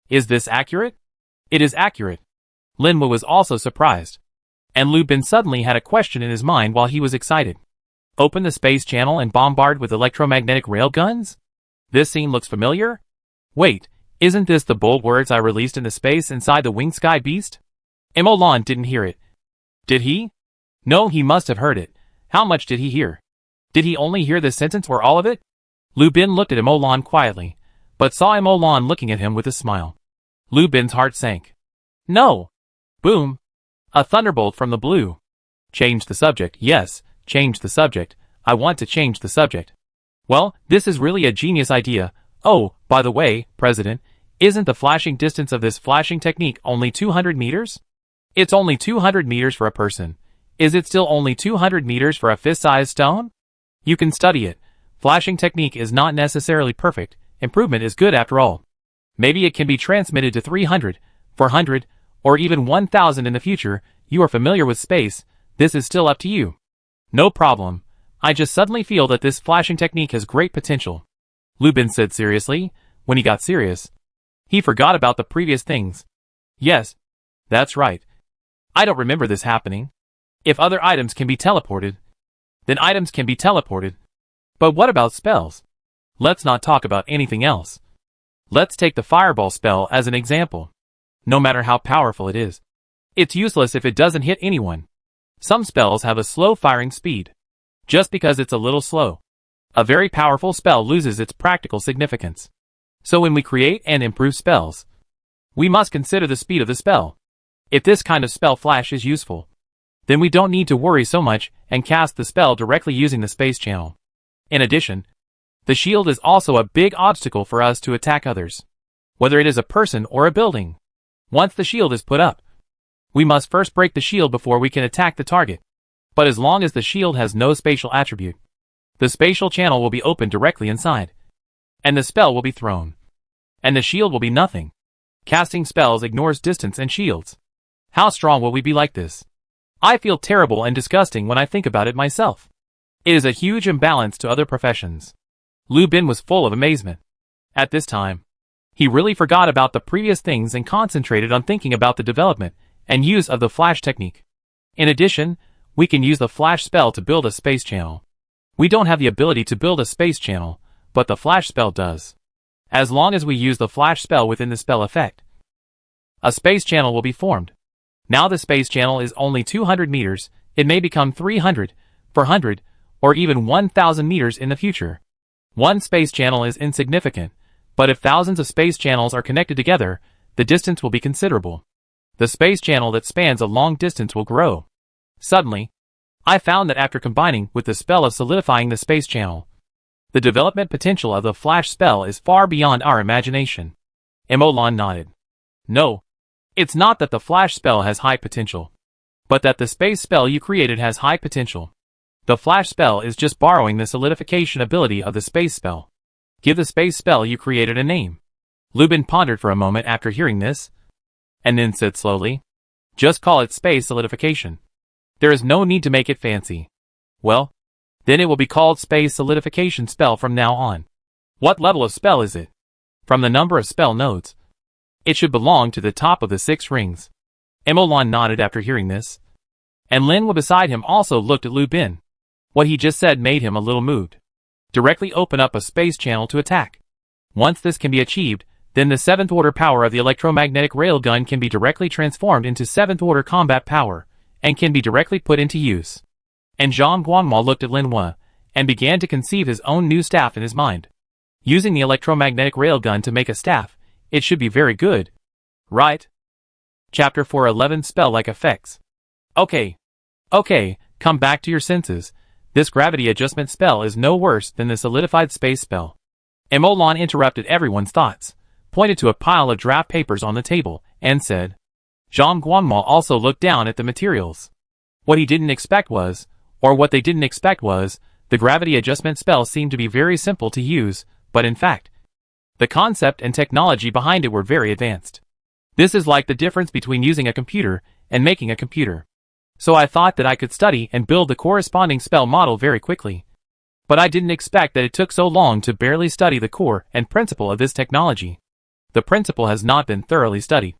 Is this accurate? It is accurate. Linhua was also surprised. And Lu Bin suddenly had a question in his mind while he was excited. Open the space channel and bombard with electromagnetic railguns? This scene looks familiar? Wait, isn't this the bold words I released in the space inside the winged sky beast? Imolan didn't hear it. Did he? No, he must have heard it. How much did he hear? Did he only hear this sentence or all of it? Lu Bin looked at Imolan quietly, but saw Imolan looking at him with a smile. Lu Bin's heart sank. No! Boom! A thunderbolt from the blue. Change the subject. Yes, change the subject. I want to change the subject. Well, this is really a genius idea. Oh, by the way, President, Isn't the flashing distance of this flashing technique only 200 meters? It's only 200 meters for a person. Is it still only 200 meters for a fist-sized stone? You can study it. Flashing technique is not necessarily perfect. Improvement is good after all. Maybe it can be transmitted to 300, 400, or even 1000 in the future. You are familiar with space. This is still up to you. No problem. I just suddenly feel that this flashing technique has great potential. Lubin said seriously. When he got serious, he forgot about the previous things. Yes, that's right. I don't remember this happening. If other items can be teleported, then items can be teleported. But what about spells? Let's not talk about anything else. Let's take the fireball spell as an example. No matter how powerful it is, it's useless if it doesn't hit anyone. Some spells have a slow firing speed. Just because it's a little slow, a very powerful spell loses its practical significance. So when we create and improve spells, we must consider the speed of the spell. If this kind of spell flash is useful, then we don't need to worry so much and cast the spell directly using the space channel. In addition, the shield is also a big obstacle for us to attack others, whether it is a person or a building. Once the shield is put up, we must first break the shield before we can attack the target. But as long as the shield has no spatial attribute, the spatial channel will be opened directly inside, and the spell will be thrown, and the shield will be nothing. Casting spells ignores distance and shields. How strong will we be like this? I feel terrible and disgusting when I think about it myself. It is a huge imbalance to other professions. Lu Bin was full of amazement. At this time, he really forgot about the previous things and concentrated on thinking about the development and use of the flash technique. In addition, we can use the flash spell to build a space channel. We don't have the ability to build a space channel, but the flash spell does. As long as we use the flash spell within the spell effect, a space channel will be formed. Now the space channel is only 200 meters, it may become 300, 400, or even 1000 meters in the future. One space channel is insignificant, but if thousands of space channels are connected together, the distance will be considerable. The space channel that spans a long distance will grow. Suddenly, I found that after combining with the spell of solidifying the space channel, the development potential of the flash spell is far beyond our imagination. Emolan nodded. No, it's not that the flash spell has high potential, but that the space spell you created has high potential. The flash spell is just borrowing the solidification ability of the space spell. Give the space spell you created a name. Lubin pondered for a moment after hearing this, and then said slowly, just call it space solidification. There is no need to make it fancy. Well, then it will be called space solidification spell from now on. What level of spell is it? From the number of spell nodes, it should belong to the top of the 6 rings. Emolan nodded after hearing this, and Lin Wu beside him also looked at Lu Bin. What he just said made him a little moved. Directly open up a space channel to attack. Once this can be achieved, then the 7th order power of the electromagnetic railgun can be directly transformed into 7th order combat power, and can be directly put into use. And Zhang Guangmo looked at Lin Wu, and began to conceive his own new staff in his mind. Using the electromagnetic railgun to make a staff, it should be very good. Right? Chapter 411 Spell-like effects. Okay, come back to your senses. This gravity adjustment spell is no worse than the solidified space spell. Emolan interrupted everyone's thoughts, pointed to a pile of draft papers on the table, and said. Zhang Guangmo also looked down at the materials. What they didn't expect was, the gravity adjustment spell seemed to be very simple to use, but in fact, the concept and technology behind it were very advanced. This is like the difference between using a computer and making a computer. So I thought that I could study and build the corresponding spell model very quickly. But I didn't expect that it took so long to barely study the core and principle of this technology. The principle has not been thoroughly studied,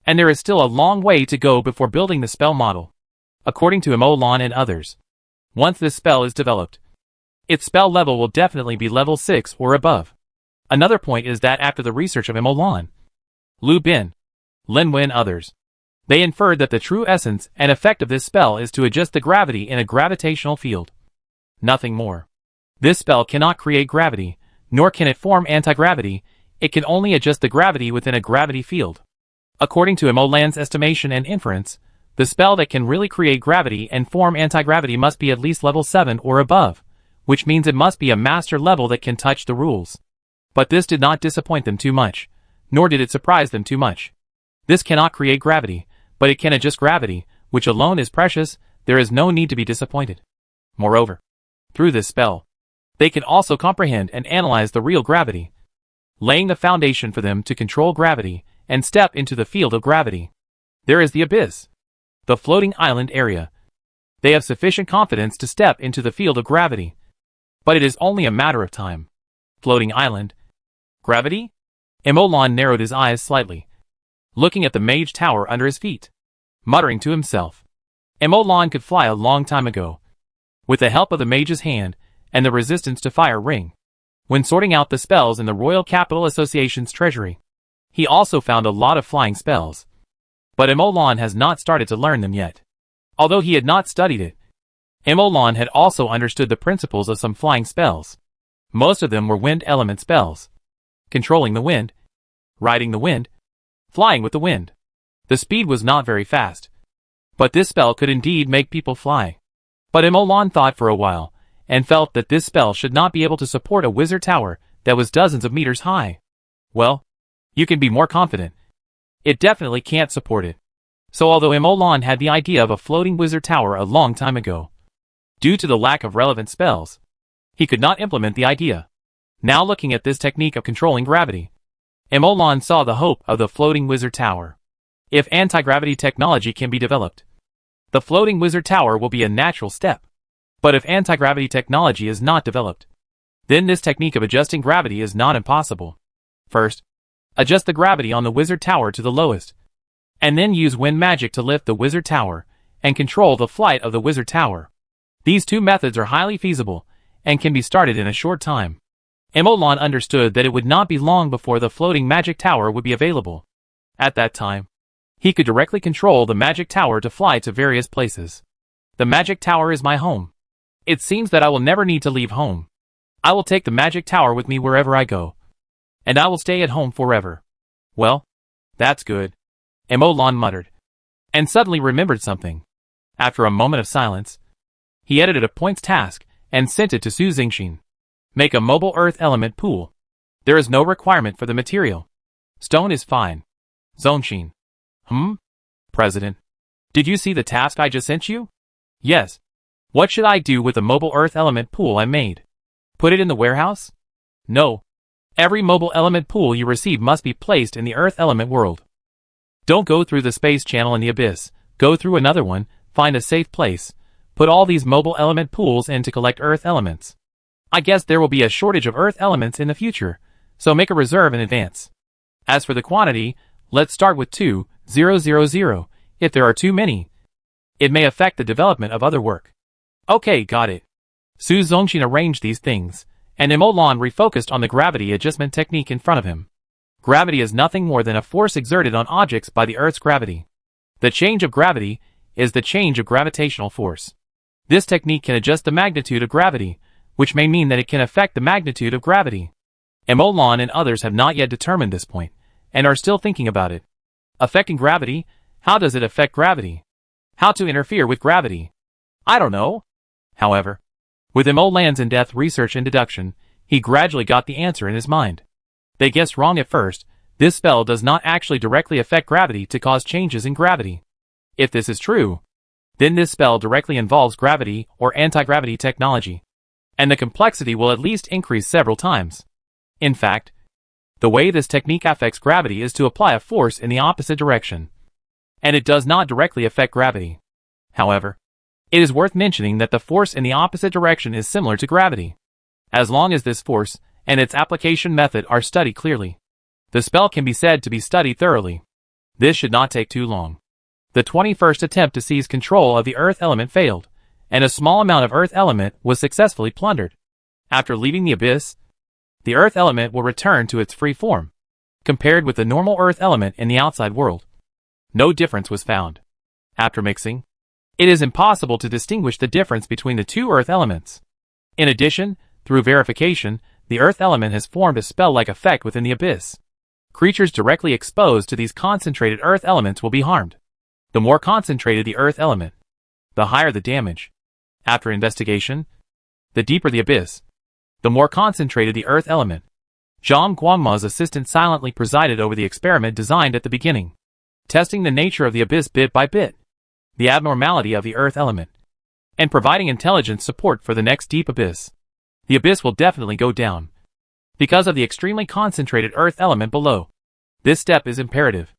and there is still a long way to go before building the spell model. According to Emolan and others, once this spell is developed, its spell level will definitely be level 6 or above. Another point is that after the research of Emolan, Lu Bin, Lin Wu and others, they inferred that the true essence and effect of this spell is to adjust the gravity in a gravitational field. Nothing more. This spell cannot create gravity, nor can it form anti-gravity, it can only adjust the gravity within a gravity field. According to Emolan's estimation and inference, the spell that can really create gravity and form anti-gravity must be at least level 7 or above, which means it must be a master level that can touch the rules. But this did not disappoint them too much, nor did it surprise them too much. This cannot create gravity, but it can adjust gravity, which alone is precious. There is no need to be disappointed. Moreover, through this spell, they can also comprehend and analyze the real gravity, laying the foundation for them to control gravity and step into the field of gravity. There is the abyss, the floating island area. They have sufficient confidence to step into the field of gravity, but it is only a matter of time. Floating island. Gravity? Emolan narrowed his eyes slightly, looking at the mage tower under his feet, muttering to himself. Emolan could fly a long time ago, with the help of the mage's hand and the resistance to fire ring. When sorting out the spells in the Royal Capital Association's treasury, he also found a lot of flying spells. But Emolan has not started to learn them yet. Although he had not studied it, Emolan had also understood the principles of some flying spells. Most of them were wind element spells. Controlling the wind, riding the wind, flying with the wind. The speed was not very fast, but this spell could indeed make people fly. But Emolan thought for a while, and felt that this spell should not be able to support a wizard tower that was dozens of meters high. Well, you can be more confident. It definitely can't support it. So although Emolan had the idea of a floating wizard tower a long time ago, due to the lack of relevant spells, he could not implement the idea. Now looking at this technique of controlling gravity, Emolan saw the hope of the floating wizard tower. If anti-gravity technology can be developed, the floating wizard tower will be a natural step. But if anti-gravity technology is not developed, then this technique of adjusting gravity is not impossible. First, adjust the gravity on the wizard tower to the lowest, and then use wind magic to lift the wizard tower and control the flight of the wizard tower. These two methods are highly feasible and can be started in a short time. Emolan understood that it would not be long before the floating magic tower would be available. At that time, he could directly control the magic tower to fly to various places. The magic tower is my home. It seems that I will never need to leave home. I will take the magic tower with me wherever I go, and I will stay at home forever. Well, that's good, Emolan muttered, and suddenly remembered something. After a moment of silence, he edited a points task and sent it to Su Zingxin. Make a mobile earth element pool. There is no requirement for the material. Stone is fine. Zongxin. President. Did you see the task I just sent you? Yes. What should I do with the mobile earth element pool I made? Put it in the warehouse? No. Every mobile element pool you receive must be placed in the earth element world. Don't go through the space channel in the abyss. Go through another one, find a safe place, put all these mobile element pools in to collect earth elements. I guess there will be a shortage of earth elements in the future, so make a reserve in advance. As for the quantity, let's start with 2,000. If there are too many, it may affect the development of other work. Okay, got it. Su Zongxin arranged these things, and Emolan refocused on the gravity adjustment technique in front of him. Gravity is nothing more than a force exerted on objects by the Earth's gravity. The change of gravity is the change of gravitational force. This technique can adjust the magnitude of gravity, which may mean that it can affect the magnitude of gravity. Emolan and others have not yet determined this point, and are still thinking about it. Affecting gravity? How does it affect gravity? How to interfere with gravity? I don't know. However, with Emolan's in-depth research and deduction, he gradually got the answer in his mind. They guessed wrong at first. This spell does not actually directly affect gravity to cause changes in gravity. If this is true, then this spell directly involves gravity or anti-gravity technology, and the complexity will at least increase several times. In fact, the way this technique affects gravity is to apply a force in the opposite direction, and it does not directly affect gravity. However, it is worth mentioning that the force in the opposite direction is similar to gravity. As long as this force and its application method are studied clearly, the spell can be said to be studied thoroughly. This should not take too long. The 21st attempt to seize control of the earth element failed, and a small amount of earth element was successfully plundered. After leaving the abyss, the earth element will return to its free form. Compared with the normal earth element in the outside world, no difference was found. After mixing, it is impossible to distinguish the difference between the two earth elements. In addition, through verification, the earth element has formed a spell-like effect within the abyss. Creatures directly exposed to these concentrated earth elements will be harmed. The more concentrated the earth element, the higher the damage. After investigation, the deeper the abyss, the more concentrated the earth element. Zhang Guangma's assistant silently presided over the experiment designed at the beginning, testing the nature of the abyss bit by bit, the abnormality of the earth element, and providing intelligence support for the next deep abyss. The abyss will definitely go down, because of the extremely concentrated earth element below. This step is imperative.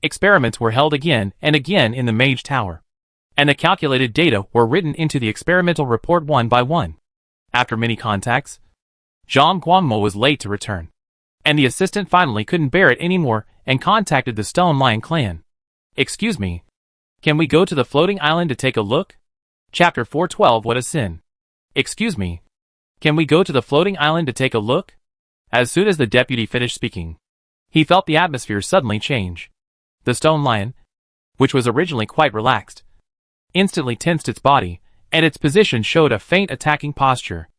Experiments were held again and again in the Mage Tower, and the calculated data were written into the experimental report one by one. After many contacts, Zhang Guangmo was late to return, and the assistant finally couldn't bear it anymore and contacted the Stone Lion clan. "Excuse me, can we go to the floating island to take a look?" Chapter 412 What a Sin. "Excuse me, can we go to the floating island to take a look?" As soon as the deputy finished speaking, he felt the atmosphere suddenly change. The Stone Lion, which was originally quite relaxed, instantly tensed its body, and its position showed a faint attacking posture.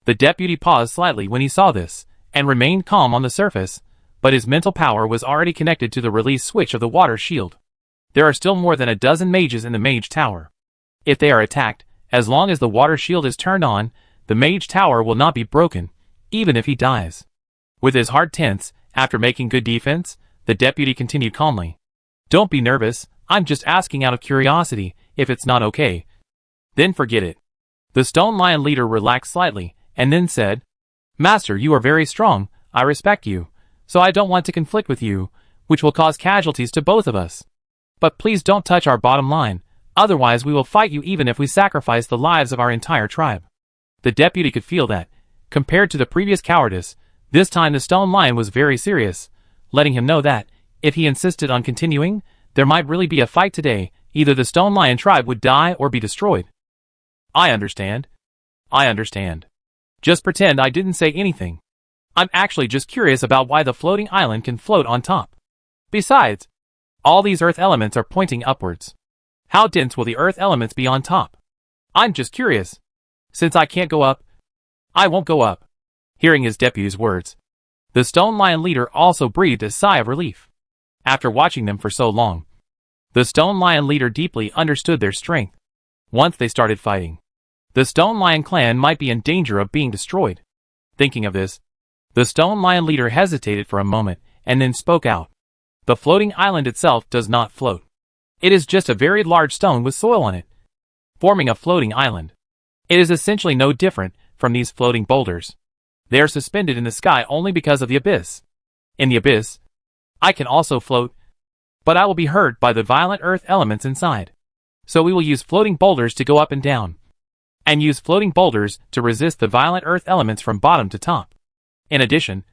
The deputy paused slightly when he saw this, and remained calm on the surface, but his mental power was already connected to the release switch of the water shield. There are still more than a dozen mages in the Mage Tower. If they are attacked, as long as the water shield is turned on, the Mage Tower will not be broken, even if he dies. With his heart tense, after making good defense, the deputy continued calmly. "Don't be nervous, I'm just asking out of curiosity, if it's not okay." "Then forget it." The Stone Lion leader relaxed slightly, and then said, "Master, you are very strong, I respect you, so I don't want to conflict with you, which will cause casualties to both of us. But please don't touch our bottom line, otherwise we will fight you even if we sacrifice the lives of our entire tribe." The deputy could feel that, compared to the previous cowardice, this time the Stone Lion was very serious, letting him know that, if he insisted on continuing, there might really be a fight today. Either the Stone Lion tribe would die or be destroyed. I understand. Just pretend I didn't say anything. I'm actually just curious about why the floating island can float on top. Besides, all these earth elements are pointing upwards. How dense will the earth elements be on top? I'm just curious. Since I can't go up, I won't go up." Hearing his deputy's words, the Stone Lion leader also breathed a sigh of relief. After watching them for so long, the Stone Lion leader deeply understood their strength. Once they started fighting, the Stone Lion clan might be in danger of being destroyed. Thinking of this, the Stone Lion leader hesitated for a moment and then spoke out. "The floating island itself does not float. It is just a very large stone with soil on it, forming a floating island. It is essentially no different from these floating boulders. They are suspended in the sky only because of the abyss. In the abyss, I can also float, but I will be hurt by the violent earth elements inside. So we will use floating boulders to go up and down, and use floating boulders to resist the violent earth elements from bottom to top. In addition,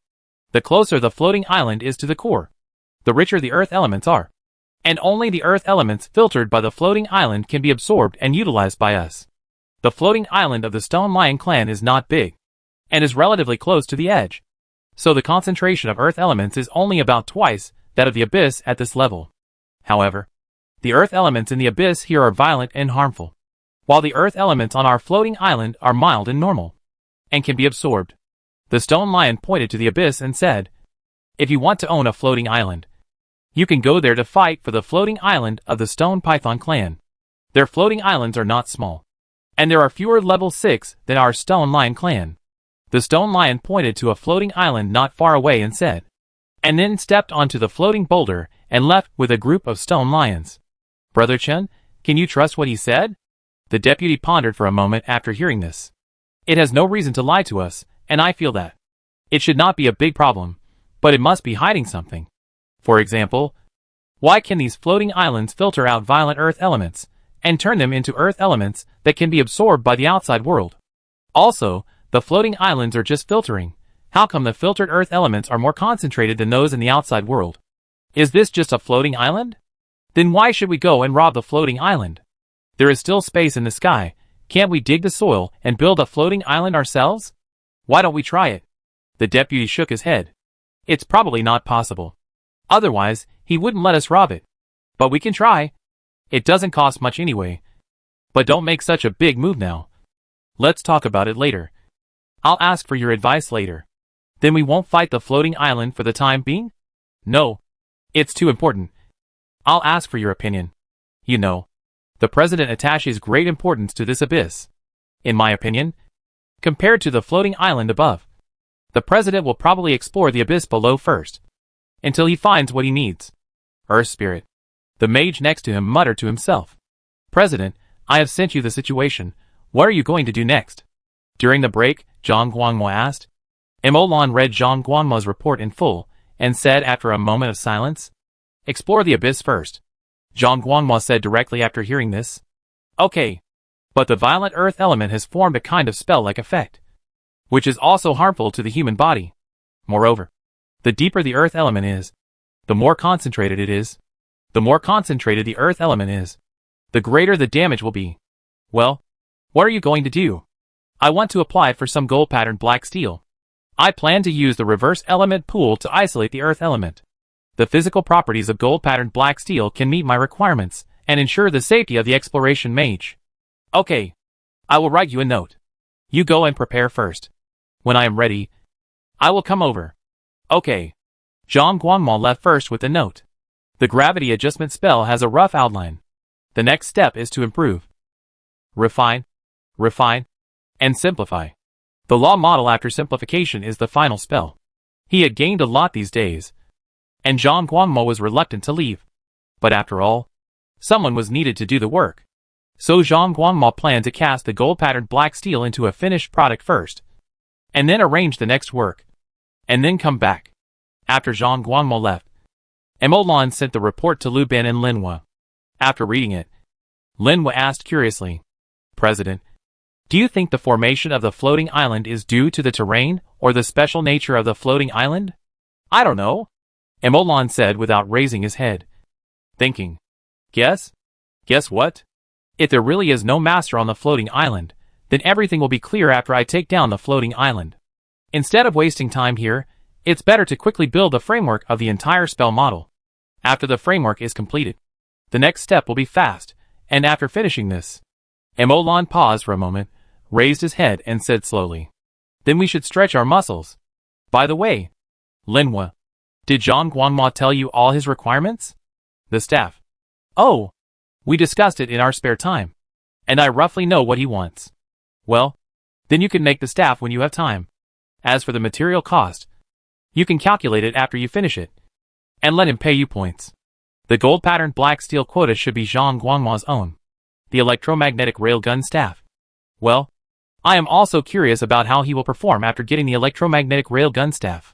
the closer the floating island is to the core, the richer the earth elements are, and only the earth elements filtered by the floating island can be absorbed and utilized by us. The floating island of the Stone Lion clan is not big, and is relatively close to the edge, so the concentration of earth elements is only about twice that of the abyss at this level. However, the earth elements in the abyss here are violent and harmful, while the earth elements on our floating island are mild and normal, and can be absorbed." The Stone Lion pointed to the abyss and said, "If you want to own a floating island, you can go there to fight for the floating island of the Stone Python clan. Their floating islands are not small, and there are fewer level 6 than our Stone Lion clan." The Stone Lion pointed to a floating island not far away and said, and then stepped onto the floating boulder and left with a group of Stone Lions. "Brother Chen, can you trust what he said?" The deputy pondered for a moment after hearing this. "It has no reason to lie to us, and I feel that it should not be a big problem, but it must be hiding something. For example, why can these floating islands filter out violent earth elements, and turn them into earth elements that can be absorbed by the outside world? Also, the floating islands are just filtering. How come the filtered earth elements are more concentrated than those in the outside world? Is this just a floating island? Then why should we go and rob the floating island? There is still space in the sky. Can't we dig the soil and build a floating island ourselves? Why don't we try it?" The deputy shook his head. "It's probably not possible. Otherwise, he wouldn't let us rob it. But we can try. It doesn't cost much anyway. But don't make such a big move now. Let's talk about it later. I'll ask for your advice later." "Then we won't fight the floating island for the time being?" "No. It's too important. I'll ask for your opinion. You know, the president attaches great importance to this abyss. In my opinion, compared to the floating island above, The president will probably explore the abyss below first, until he finds what he needs. Earth Spirit. The mage next to him muttered to himself. President, I have sent you the situation. What are you going to do next? During the break, Zhang Guangmo asked. Emolan read Zhang Guangmo's report in full, and said after a moment of silence, Explore the abyss first. Zhang Guangmo said directly after hearing this. Okay. But the violent earth element has formed a kind of spell-like effect, which is also harmful to the human body. Moreover, the deeper the earth element is, the more concentrated it is. The more concentrated the earth element is, the greater the damage will be. Well, what are you going to do? I want to apply for some gold-patterned black steel. I plan to use the reverse element pool to isolate the earth element. The physical properties of gold-patterned black steel can meet my requirements and ensure the safety of the exploration mage. Okay. I will write you a note. You go and prepare first. When I am ready, I will come over. Okay. Zhang Guangmo left first with the note. The gravity adjustment spell has a rough outline. The next step is to improve, refine, and simplify. The law model after simplification is the final spell. He had gained a lot these days, and Zhang Guangmo was reluctant to leave. But after all, someone was needed to do the work. So Zhang Guangmo planned to cast the gold-patterned black steel into a finished product first, and then arrange the next work, and then come back. After Zhang Guangmo left, Emolan sent the report to Lu Bin and Linhua. After reading it, Linhua asked curiously, President, do you think the formation of the floating island is due to the terrain or the special nature of the floating island? I don't know, Emolan said without raising his head. Thinking. Guess? Guess what? If there really is no master on the floating island, then everything will be clear after I take down the floating island. Instead of wasting time here, it's better to quickly build the framework of the entire spell model. After the framework is completed, the next step will be fast, and after finishing this, Emolan paused for a moment, raised his head and said slowly, then we should stretch our muscles. By the way, Linhua, did Zhang Guangmo tell you all his requirements? The staff. Oh, we discussed it in our spare time, and I roughly know what he wants. Well, then you can make the staff when you have time. As for the material cost, you can calculate it after you finish it, and let him pay you points. The gold-patterned black steel quota should be Zhang Guangmo's own. The electromagnetic railgun staff. Well, I am also curious about how he will perform after getting the electromagnetic railgun staff.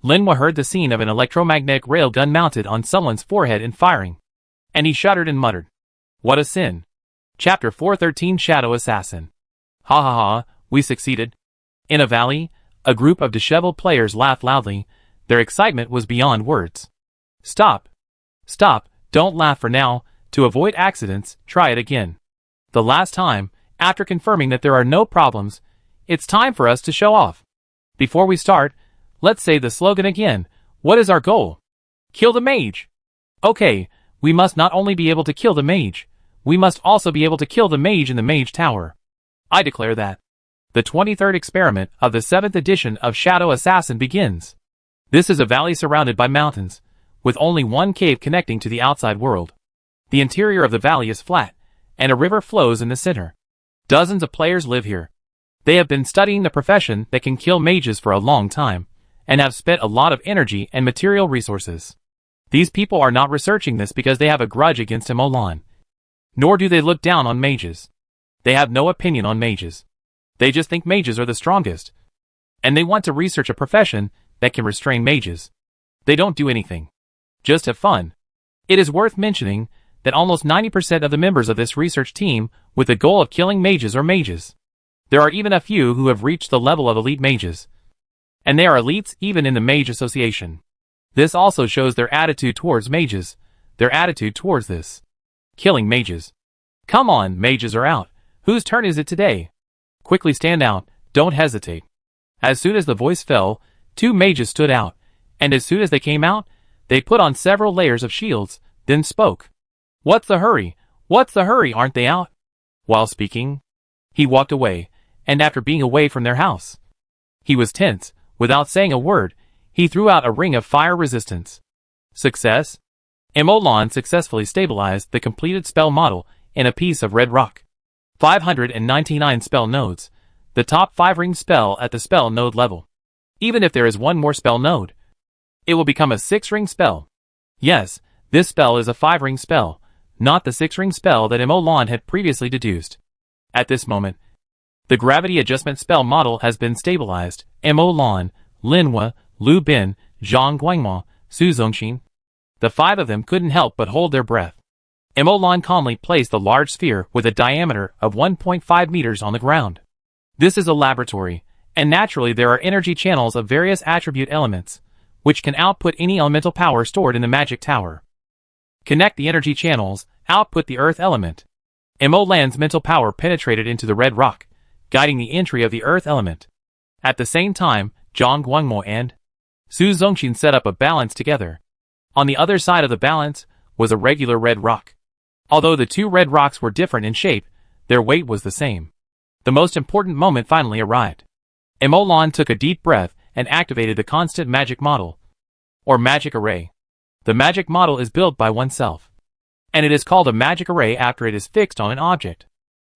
Linhua heard the scene of an electromagnetic railgun mounted on someone's forehead and firing, and he shuddered and muttered, What a sin. Chapter 413 Shadow Assassin. Ha ha ha, we succeeded. In a valley, a group of disheveled players laughed loudly. Their excitement was beyond words. Stop. Stop, don't laugh for now. To avoid accidents, try it again. The last time, after confirming that there are no problems, it's time for us to show off. Before we start, let's say the slogan again. What is our goal? Kill the mage. Okay, we must not only be able to kill the mage, we must also be able to kill the mage in the mage tower. I declare that the 23rd experiment of the 7th edition of Shadow Assassin begins. This is a valley surrounded by mountains, with only one cave connecting to the outside world. The interior of the valley is flat, and a river flows in the center. Dozens of players live here. They have been studying the profession that can kill mages for a long time, and have spent a lot of energy and material resources. These people are not researching this because they have a grudge against Emolan. Nor do they look down on mages. They have no opinion on mages. They just think mages are the strongest. And they want to research a profession that can restrain mages. They don't do anything. Just have fun. It is worth mentioning that almost 90% of the members of this research team with the goal of killing mages are mages. There are even a few who have reached the level of elite mages. And they are elites even in the Mage Association. This also shows their attitude towards mages, their attitude towards this. Killing mages. Come on, mages are out. Whose turn is it today? Quickly stand out, don't hesitate. As soon as the voice fell, 2 mages stood out, and as soon as they came out, they put on several layers of shields, then spoke. What's the hurry? What's the hurry, aren't they out? While speaking, he walked away, and after being away from their house, he was tense. Without saying a word, he threw out a ring of fire resistance. Success? Emolan successfully stabilized the completed spell model in a piece of red rock. 599 spell nodes, the top 5 ring spell at the spell node level. Even if there is one more spell node, it will become a 6-ring spell. Yes, this spell is a 5-ring spell, not the 6-ring spell that Mo Lan had previously deduced. At this moment, the gravity adjustment spell model has been stabilized. Mo Lan, Linhua, Lu Bin, Zhang Guangmo, Su Zongxin. The 5 of them couldn't help but hold their breath. Mo Lan calmly placed the large sphere with a diameter of 1.5 meters on the ground. This is a laboratory, and naturally there are energy channels of various attribute elements, which can output any elemental power stored in the magic tower. Connect the energy channels, output the earth element. Mo Lan's mental power penetrated into the red rock, guiding the entry of the earth element. At the same time, Zhang Guangmo and Su Zongxin set up a balance together. On the other side of the balance was a regular red rock. Although the 2 red rocks were different in shape, their weight was the same. The most important moment finally arrived. Mo Lan took a deep breath and activated the constant magic model, or magic array. The magic model is built by oneself, and it is called a magic array after it is fixed on an object.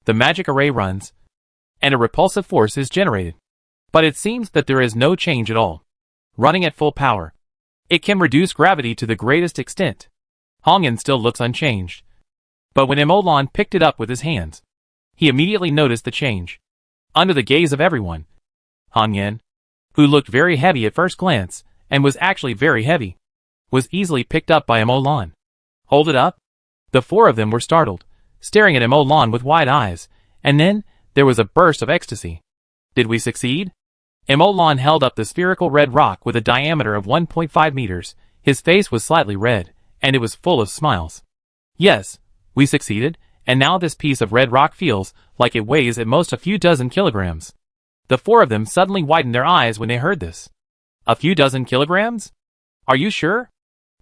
The magic array runs, and a repulsive force is generated. But it seems that there is no change at all. Running at full power, it can reduce gravity to the greatest extent. Hongyan still looks unchanged. But when Mo Lan picked it up with his hands, he immediately noticed the change. Under the gaze of everyone, Hongyan, who looked very heavy at first glance, and was actually very heavy, was easily picked up by Mo Lan. Hold it up? The 4 of them were startled, staring at Mo Lan with wide eyes, and then there was a burst of ecstasy. Did we succeed? Mo Lan held up the spherical red rock with a diameter of 1.5 meters. His face was slightly red, and it was full of smiles. Yes, we succeeded, and now this piece of red rock feels like it weighs at most a few dozen kilograms. The 4 of them suddenly widened their eyes when they heard this. A few dozen kilograms? Are you sure?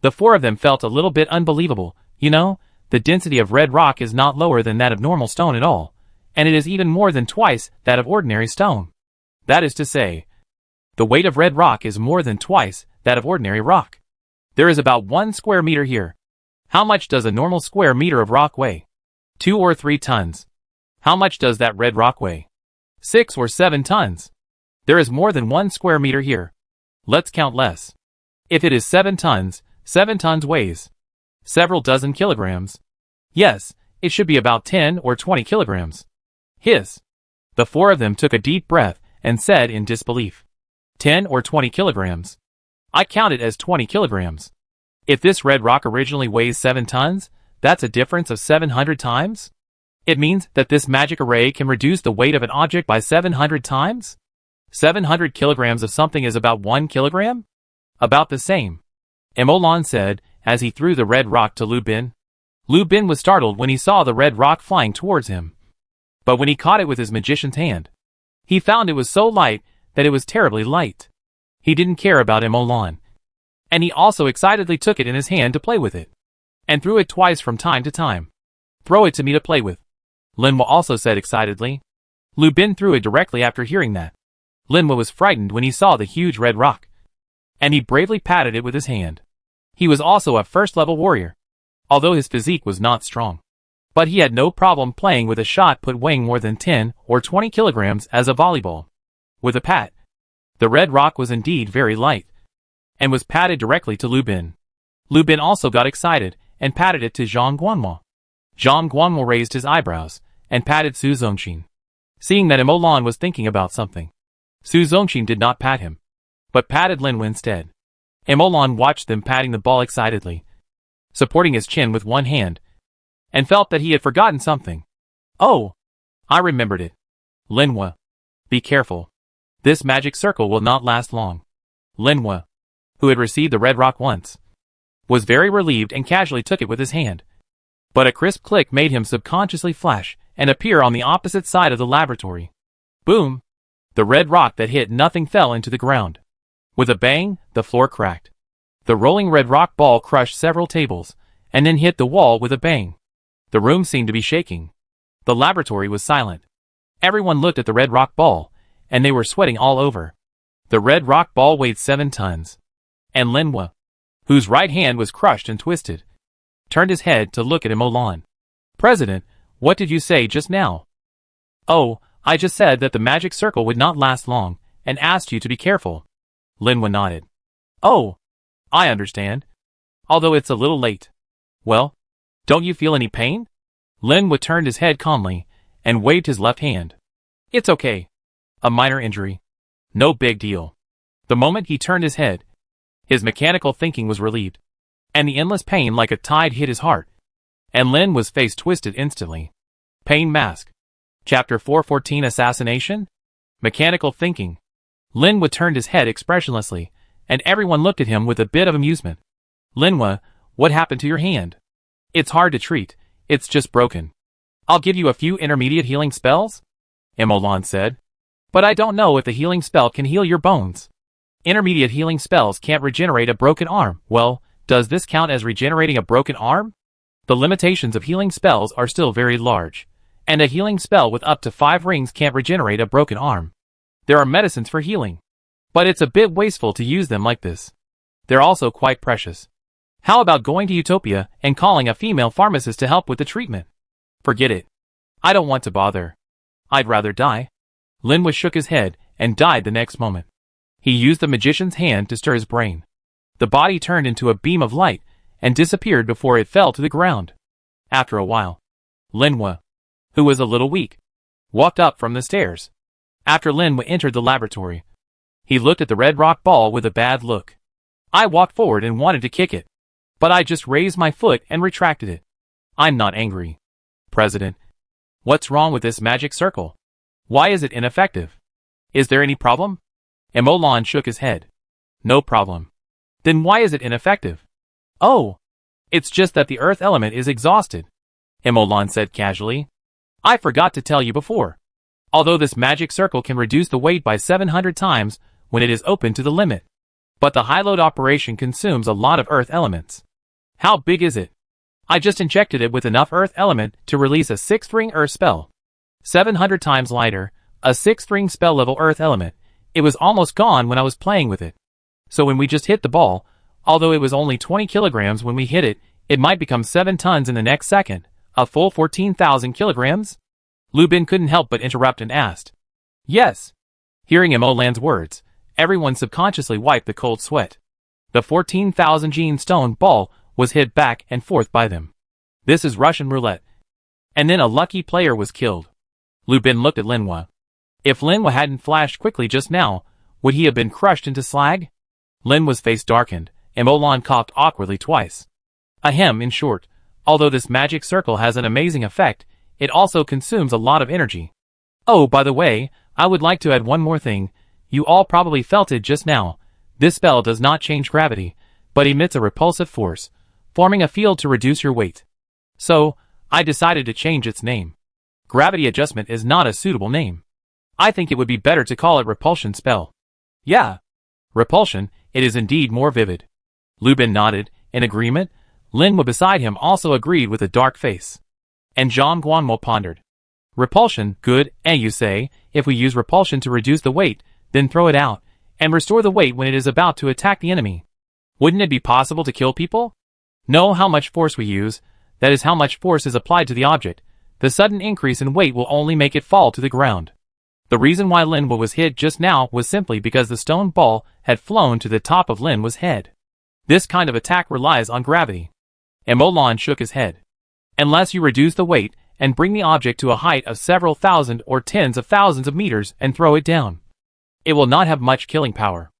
The 4 of them felt a little bit unbelievable. You know, the density of red rock is not lower than that of normal stone at all, and it is even more than twice that of ordinary stone. That is to say, the weight of red rock is more than twice that of ordinary rock. There is about 1 square meter here. How much does a normal square meter of rock weigh? 2 or 3 tons. How much does that red rock weigh? 6 or 7 tons. There is more than 1 square meter here. Let's count less. If it is 7 tons weighs several dozen kilograms. Yes, it should be about 10 or 20 kilograms. Hiss. The 4 of them took a deep breath and said in disbelief. 10 or 20 kilograms. I count it as 20 kilograms. If this red rock originally weighs 7 tons, that's a difference of 700 times? It means that this magic array can reduce the weight of an object by 700 times? 700 kilograms of something is about 1 kilogram? About the same. Mo Lan said, as he threw the red rock to Lu Bin. Lu Bin was startled when he saw the red rock flying towards him. But when he caught it with his magician's hand, he found it was so light that it was terribly light. He didn't care about Mo Lan, and he also excitedly took it in his hand to play with it, and threw it twice from time to time. Throw it to me to play with, Linhua also said excitedly. Lu Bin threw it directly after hearing that. Linhua was frightened when he saw the huge red rock, and he bravely patted it with his hand. He was also a first-level warrior, although his physique was not strong. But he had no problem playing with a shot put weighing more than 10 or 20 kilograms as a volleyball. With a pat, the red rock was indeed very light, and was patted directly to Lu Bin. Lu Bin also got excited, and patted it to Zhang Guangmo. Zhang Guangmo raised his eyebrows, and patted Su Zongxin. Seeing that Mo Lan was thinking about something, Su Zongxin did not pat him, but patted Linhua instead. Mo Lan watched them patting the ball excitedly, supporting his chin with one hand, and felt that he had forgotten something. Oh, I remembered it. Linhua, be careful. This magic circle will not last long. Linhua, who had received the red rock once, was very relieved and casually took it with his hand. But a crisp click made him subconsciously flash and appear on the opposite side of the laboratory. Boom! The red rock that hit nothing fell into the ground. With a bang, the floor cracked. The rolling red rock ball crushed several tables, and then hit the wall with a bang. The room seemed to be shaking. The laboratory was silent. Everyone looked at the red rock ball, and they were sweating all over. The red rock ball weighed 7 tons. And Linhua, whose right hand was crushed and twisted, turned his head to look at Mo Lan. President, what did you say just now? Oh, I just said that the magic circle would not last long, and asked you to be careful. Linhua nodded. Oh, I understand. Although it's a little late. Well, don't you feel any pain? Linhua turned his head calmly and waved his left hand. It's okay. A minor injury. No big deal. The moment he turned his head, his mechanical thinking was relieved, and the endless pain like a tide hit his heart, and Linhua's face twisted instantly. Pain mask. Chapter 414 Assassination? Mechanical thinking. Linhua turned his head expressionlessly, and everyone looked at him with a bit of amusement. Linhua, what happened to your hand? It's hard to treat, it's just broken. I'll give you a few intermediate healing spells? Imolan said. But I don't know if the healing spell can heal your bones. Intermediate healing spells can't regenerate a broken arm. Well, does this count as regenerating a broken arm? The limitations of healing spells are still very large, and a healing spell with up to 5 rings can't regenerate a broken arm. There are medicines for healing, but it's a bit wasteful to use them like this. They're also quite precious. How about going to Utopia and calling a female pharmacist to help with the treatment? Forget it. I don't want to bother. I'd rather die. Linhua shook his head and died the next moment. He used the magician's hand to stir his brain. The body turned into a beam of light and disappeared before it fell to the ground. After a while, Linhua, who was a little weak, walked up from the stairs. After Linhua entered the laboratory, he looked at the red rock ball with a bad look. I walked forward and wanted to kick it, but I just raised my foot and retracted it. I'm not angry. President, what's wrong with this magic circle? Why is it ineffective? Is there any problem? Imolan shook his head. No problem. Then why is it ineffective? Oh, it's just that the earth element is exhausted, Imolan said casually. I forgot to tell you before. Although this magic circle can reduce the weight by 700 times when it is open to the limit, but the high-load operation consumes a lot of earth elements. How big is it? I just injected it with enough earth element to release a 6th-ring earth spell. 700 times lighter, a 6th-ring spell level earth element. It was almost gone when I was playing with it. So when we just hit the ball, although it was only 20 kilograms when we hit it, it might become 7 tons in the next second, a full 14,000 kilograms? Lubin couldn't help but interrupt and asked. Yes. Hearing Imolan's words, everyone subconsciously wiped the cold sweat. The 14,000 gene stone ball was hit back and forth by them. This is Russian roulette. And then a lucky player was killed. Lubin looked at Linhua. If Linhua hadn't flashed quickly just now, would he have been crushed into slag? Linhua's face darkened, and Imolan coughed awkwardly twice. Ahem, in short, although this magic circle has an amazing effect, it also consumes a lot of energy. Oh, by the way, I would like to add one more thing. You all probably felt it just now. This spell does not change gravity, but emits a repulsive force, forming a field to reduce your weight. So, I decided to change its name. Gravity adjustment is not a suitable name. I think it would be better to call it repulsion spell. Yeah. Repulsion, it is indeed more vivid. Lubin nodded, in agreement. Linhua beside him also agreed with a dark face. And Zhang Guanmo pondered. Repulsion, good, and you say, if we use repulsion to reduce the weight, then throw it out, and restore the weight when it is about to attack the enemy. Wouldn't it be possible to kill people? Know how much force we use, that is how much force is applied to the object. The sudden increase in weight will only make it fall to the ground. The reason why Linhua was hit just now was simply because the stone ball had flown to the top of Linhua's head. This kind of attack relies on gravity. Imolan shook his head. Unless you reduce the weight and bring the object to a height of several thousand or tens of thousands of meters and throw it down, it will not have much killing power.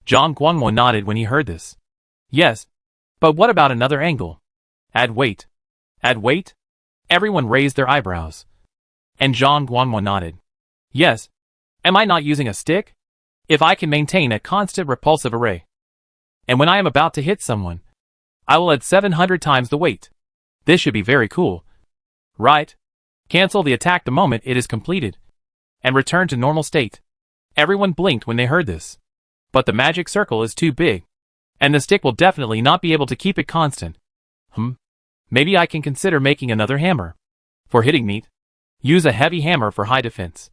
Zhang Guanmo nodded when he heard this. Yes, but what about another angle? Add weight. Add weight? Everyone raised their eyebrows. And Zhang Guanmo nodded. Yes. Am I not using a stick? If I can maintain a constant repulsive array, and when I am about to hit someone, I will add 700 times the weight. This should be very cool. Right? Cancel the attack the moment it is completed, and return to normal state. Everyone blinked when they heard this. But the magic circle is too big, and the stick will definitely not be able to keep it constant. Maybe I can consider making another hammer. For hitting meat, use a heavy hammer for high defense.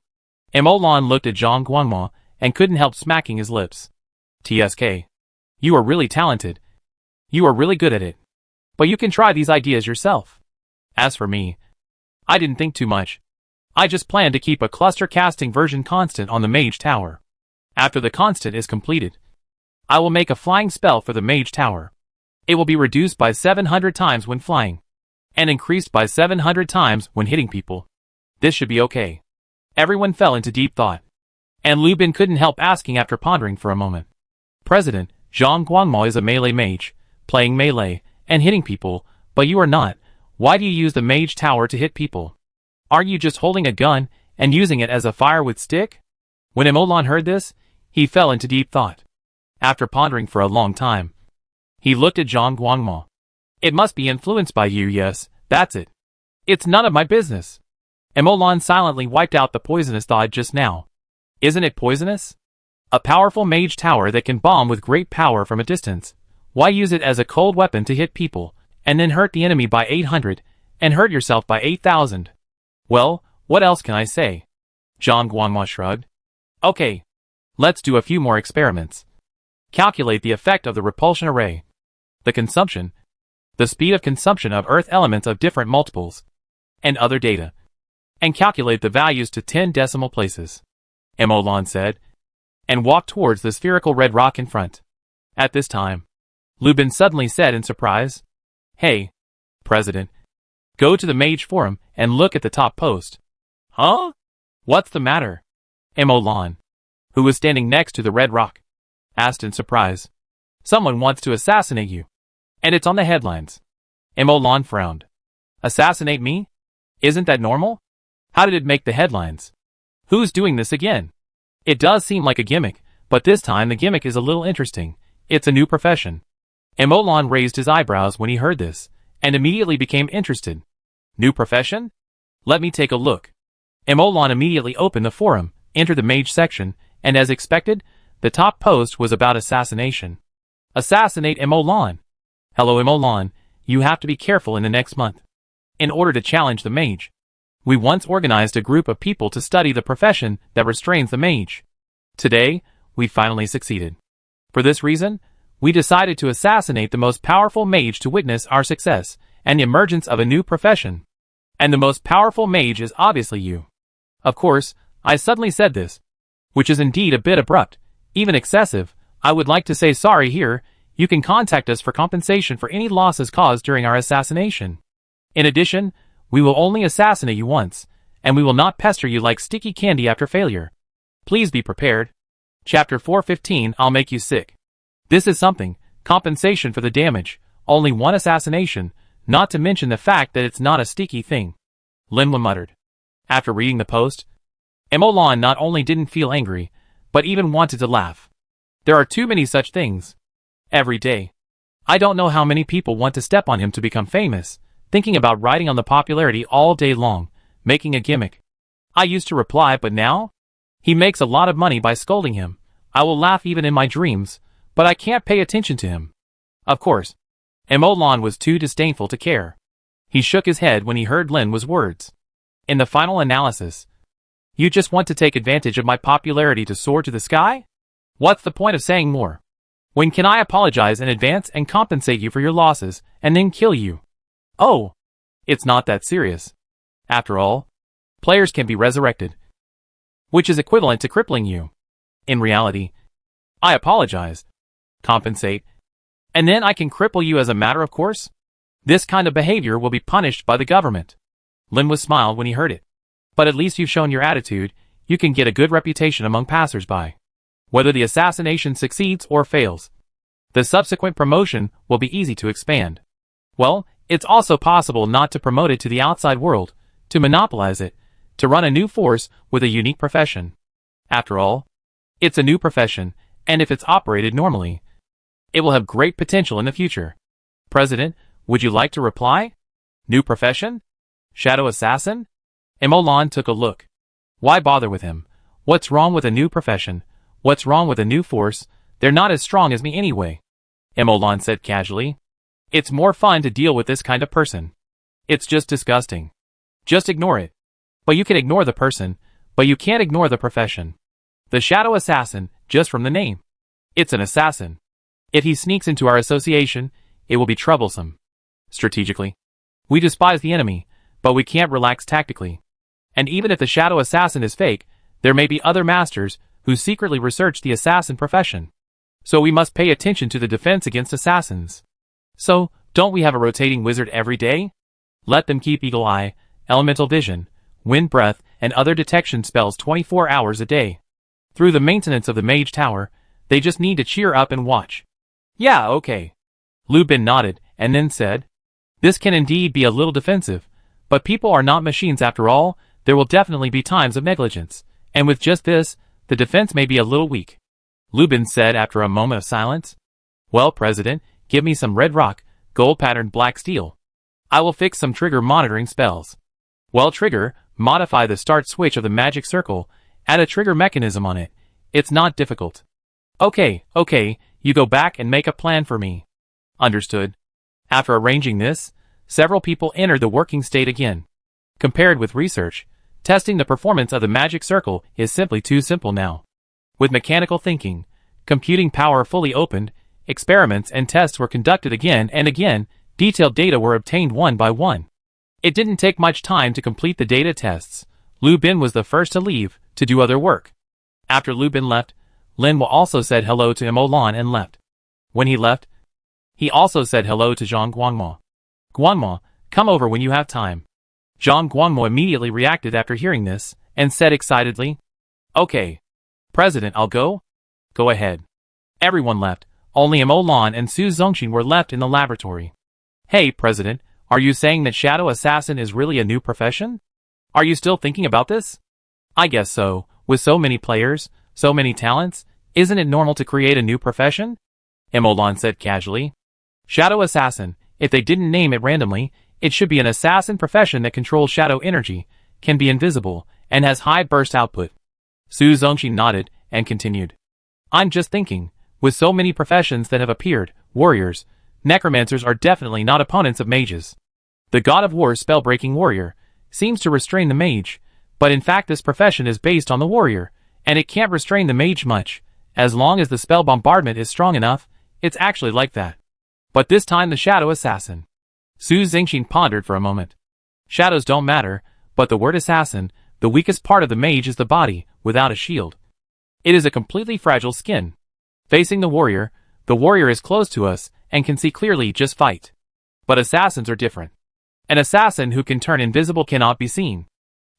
Imolan looked at Zhang Guanmo and couldn't help smacking his lips. TSK. You are really talented. You are really good at it. But you can try these ideas yourself. As for me, I didn't think too much. I just planned to keep a cluster casting version constant on the mage tower. After the constant is completed, I will make a flying spell for the mage tower. It will be reduced by 700 times when flying, and increased by 700 times when hitting people. This should be okay. Everyone fell into deep thought, and Lu Bin couldn't help asking after pondering for a moment. President, Zhang Guangmo is a melee mage, playing melee, and hitting people, but you are not. Why do you use the mage tower to hit people? Aren't you just holding a gun and using it as a fire with stick? When Emolan heard this, he fell into deep thought. After pondering for a long time, he looked at Zhang Guangmo. It must be influenced by you, yes, that's it. It's none of my business. Emolan silently wiped out the poisonous thought just now. Isn't it poisonous? A powerful mage tower that can bomb with great power from a distance. Why use it as a cold weapon to hit people, and then hurt the enemy by 800, and hurt yourself by 8,000? Well, what else can I say? Zhang Guangmo shrugged. Okay. Let's do a few more experiments. Calculate the effect of the repulsion array. The consumption. The speed of consumption of earth elements of different multiples. And other data. And calculate the values to 10 decimal places. Emolan said, and walked towards the spherical red rock in front. At this time, Lu Bin suddenly said in surprise, Hey, President, go to the Mage Forum and look at the top post. Huh? What's the matter? Emolan, who was standing next to the red rock, asked in surprise. Someone wants to assassinate you. And it's on the headlines. Emolan frowned. Assassinate me? Isn't that normal? How did it make the headlines? Who's doing this again? It does seem like a gimmick, but this time the gimmick is a little interesting. It's a new profession. Emolan raised his eyebrows when he heard this, and immediately became interested. New profession? Let me take a look. Emolan immediately opened the forum, entered the mage section, and as expected, the top post was about assassination. Assassinate Emolan. Hello Emolan, you have to be careful in the next month. In order to challenge the mage, we once organized a group of people to study the profession that restrains the mage. Today, we finally succeeded. For this reason, we decided to assassinate the most powerful mage to witness our success and the emergence of a new profession. And the most powerful mage is obviously you. Of course, I suddenly said this, which is indeed a bit abrupt, even excessive. I would like to say sorry here. You can contact us for compensation for any losses caused during our assassination. In addition, we will only assassinate you once, and we will not pester you like sticky candy after failure. Please be prepared. Chapter 415, I'll make you sick. This is something, compensation for the damage, only one assassination, not to mention the fact that it's not a sticky thing. Linwa muttered. After reading the post, Emolan not only didn't feel angry, but even wanted to laugh. There are too many such things. Every day. I don't know how many people want to step on him to become famous, thinking about riding on the popularity all day long, making a gimmick. I used to reply, but now? He makes a lot of money by scolding him. I will laugh even in my dreams, but I can't pay attention to him. Of course. Emolan was too disdainful to care. He shook his head when he heard Linwa's words. In the final analysis, you just want to take advantage of my popularity to soar to the sky? What's the point of saying more? When can I apologize in advance and compensate you for your losses, and then kill you? Oh, it's not that serious. After all, players can be resurrected, which is equivalent to crippling you. In reality, I apologize, compensate, and then I can cripple you as a matter of course? This kind of behavior will be punished by the government. Linwa smiled when he heard it. But at least you've shown your attitude, you can get a good reputation among passers-by. Whether the assassination succeeds or fails, the subsequent promotion will be easy to expand. Well, it's also possible not to promote it to the outside world, to monopolize it, to run a new force with a unique profession. After all, it's a new profession, and if it's operated normally, it will have great potential in the future. President, would you like to reply? New profession? Shadow assassin? Emolan took a look. Why bother with him? What's wrong with a new profession? What's wrong with a new force? They're not as strong as me anyway. Emolan said casually. It's more fun to deal with this kind of person. It's just disgusting. Just ignore it. But you can ignore the person, but you can't ignore the profession. The shadow assassin, just from the name. It's an assassin. If he sneaks into our association, it will be troublesome. Strategically, we despise the enemy, but we can't relax tactically. And even if the shadow assassin is fake, there may be other masters who secretly research the assassin profession. So we must pay attention to the defense against assassins. So, don't we have a rotating wizard every day? Let them keep eagle eye, elemental vision, wind breath, and other detection spells 24 hours a day. Through the maintenance of the mage tower, they just need to cheer up and watch. Yeah, okay. Lu Bin nodded, and then said, this can indeed be a little defensive, but people are not machines after all. There will definitely be times of negligence, and with just this, the defense may be a little weak. Lu Bin said after a moment of silence. Well, President, give me some red rock, gold-patterned black steel. I will fix some trigger monitoring spells. Well, trigger, modify the start switch of the magic circle, add a trigger mechanism on it. It's not difficult. Okay, you go back and make a plan for me. Understood. After arranging this, several people entered the working state again. Compared with research, testing the performance of the magic circle is simply too simple now. With mechanical thinking, computing power fully opened, experiments and tests were conducted again and again, detailed data were obtained one by one. It didn't take much time to complete the data tests. Lu Bin was the first to leave, to do other work. After Lu Bin left, Lin Wo also said hello to Mo Lan and left. When he left, he also said hello to Zhang Guangmo. Guangmo, come over when you have time. Zhang Guangmo immediately reacted after hearing this, and said excitedly, okay. President, I'll go? Go ahead. Everyone left, only Mo Lan and Su Zongxin were left in the laboratory. Hey, President, are you saying that Shadow Assassin is really a new profession? Are you still thinking about this? I guess so. With so many players, so many talents, isn't it normal to create a new profession? Mo Lan said casually. Shadow Assassin, if they didn't name it randomly, it should be an assassin profession that controls shadow energy, can be invisible, and has high burst output. Su Zongxin nodded, and continued. I'm just thinking, with so many professions that have appeared, warriors, necromancers are definitely not opponents of mages. The God of War's spell-breaking warrior seems to restrain the mage, but in fact this profession is based on the warrior, and it can't restrain the mage much. As long as the spell bombardment is strong enough, it's actually like that. But this time the Shadow Assassin. Su Zongxin pondered for a moment. Shadows don't matter, but the word assassin, the weakest part of the mage is the body, without a shield. It is a completely fragile skin. Facing the warrior is close to us, and can see clearly, just fight. But assassins are different. An assassin who can turn invisible cannot be seen.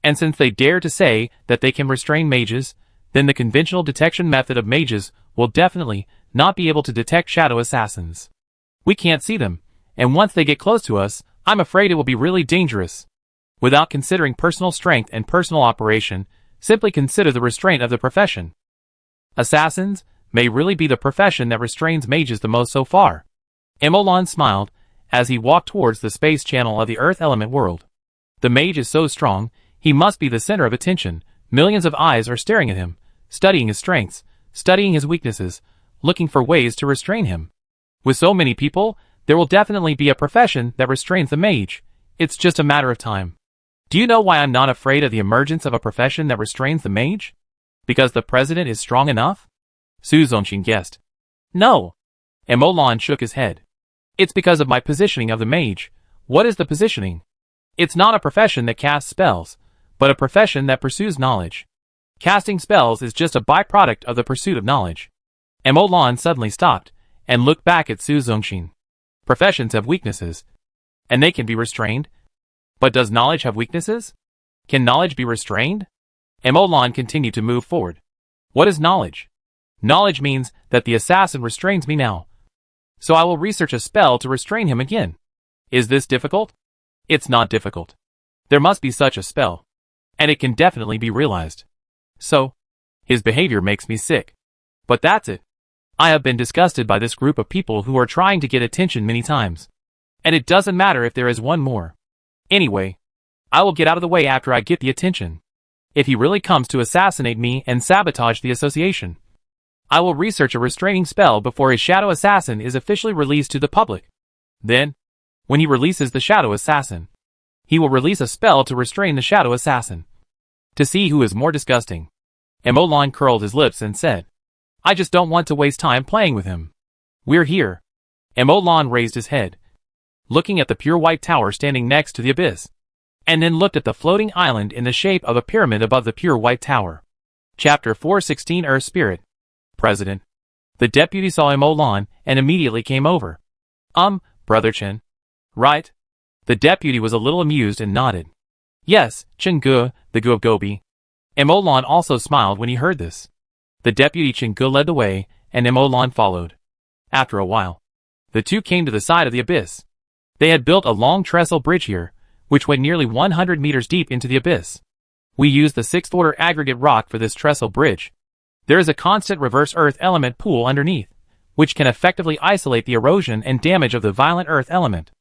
And since they dare to say that they can restrain mages, then the conventional detection method of mages will definitely not be able to detect shadow assassins. We can't see them, and once they get close to us, I'm afraid it will be really dangerous. Without considering personal strength and personal operation, simply consider the restraint of the profession. Assassins may really be the profession that restrains mages the most so far. Mo Lan smiled as he walked towards the space channel of the Earth element world. The mage is so strong, he must be the center of attention. Millions of eyes are staring at him, studying his strengths, studying his weaknesses, looking for ways to restrain him. With so many people, there will definitely be a profession that restrains the mage. It's just a matter of time. Do you know why I'm not afraid of the emergence of a profession that restrains the mage? Because the president is strong enough? Su Zongxin guessed. No. Mo Lan shook his head. It's because of my positioning of the mage. What is the positioning? It's not a profession that casts spells, but a profession that pursues knowledge. Casting spells is just a byproduct of the pursuit of knowledge. Mo Lan suddenly stopped, and looked back at Su Zongxin. Professions have weaknesses, and they can be restrained. But does knowledge have weaknesses? Can knowledge be restrained? Mo Lan continued to move forward. What is knowledge? Knowledge means that the assassin restrains me now. So I will research a spell to restrain him again. Is this difficult? It's not difficult. There must be such a spell. And it can definitely be realized. So, his behavior makes me sick. But that's it. I have been disgusted by this group of people who are trying to get attention many times. And it doesn't matter if there is one more. Anyway, I will get out of the way after I get the attention. If he really comes to assassinate me and sabotage the association, I will research a restraining spell before his shadow assassin is officially released to the public. Then, when he releases the shadow assassin, he will release a spell to restrain the shadow assassin. To see who is more disgusting. Mo Lan curled his lips and said, I just don't want to waste time playing with him. We're here. Mo Lan raised his head, looking at the pure white tower standing next to the abyss, and then looked at the floating island in the shape of a pyramid above the pure white tower. Chapter 416 Earth Spirit. President. The deputy saw Emolan and immediately came over. Brother Chen. Right? The deputy was a little amused and nodded. Yes, Chen Ge, the Gu of Gobi. Emolan also smiled when he heard this. The deputy Chen Ge led the way, and Emolan followed. After a while, the two came to the side of the abyss. They had built a long trestle bridge here, which went nearly 100 meters deep into the abyss. We used the 6th order aggregate rock for this trestle bridge. There is a constant reverse earth element pool underneath, which can effectively isolate the erosion and damage of the violent earth element.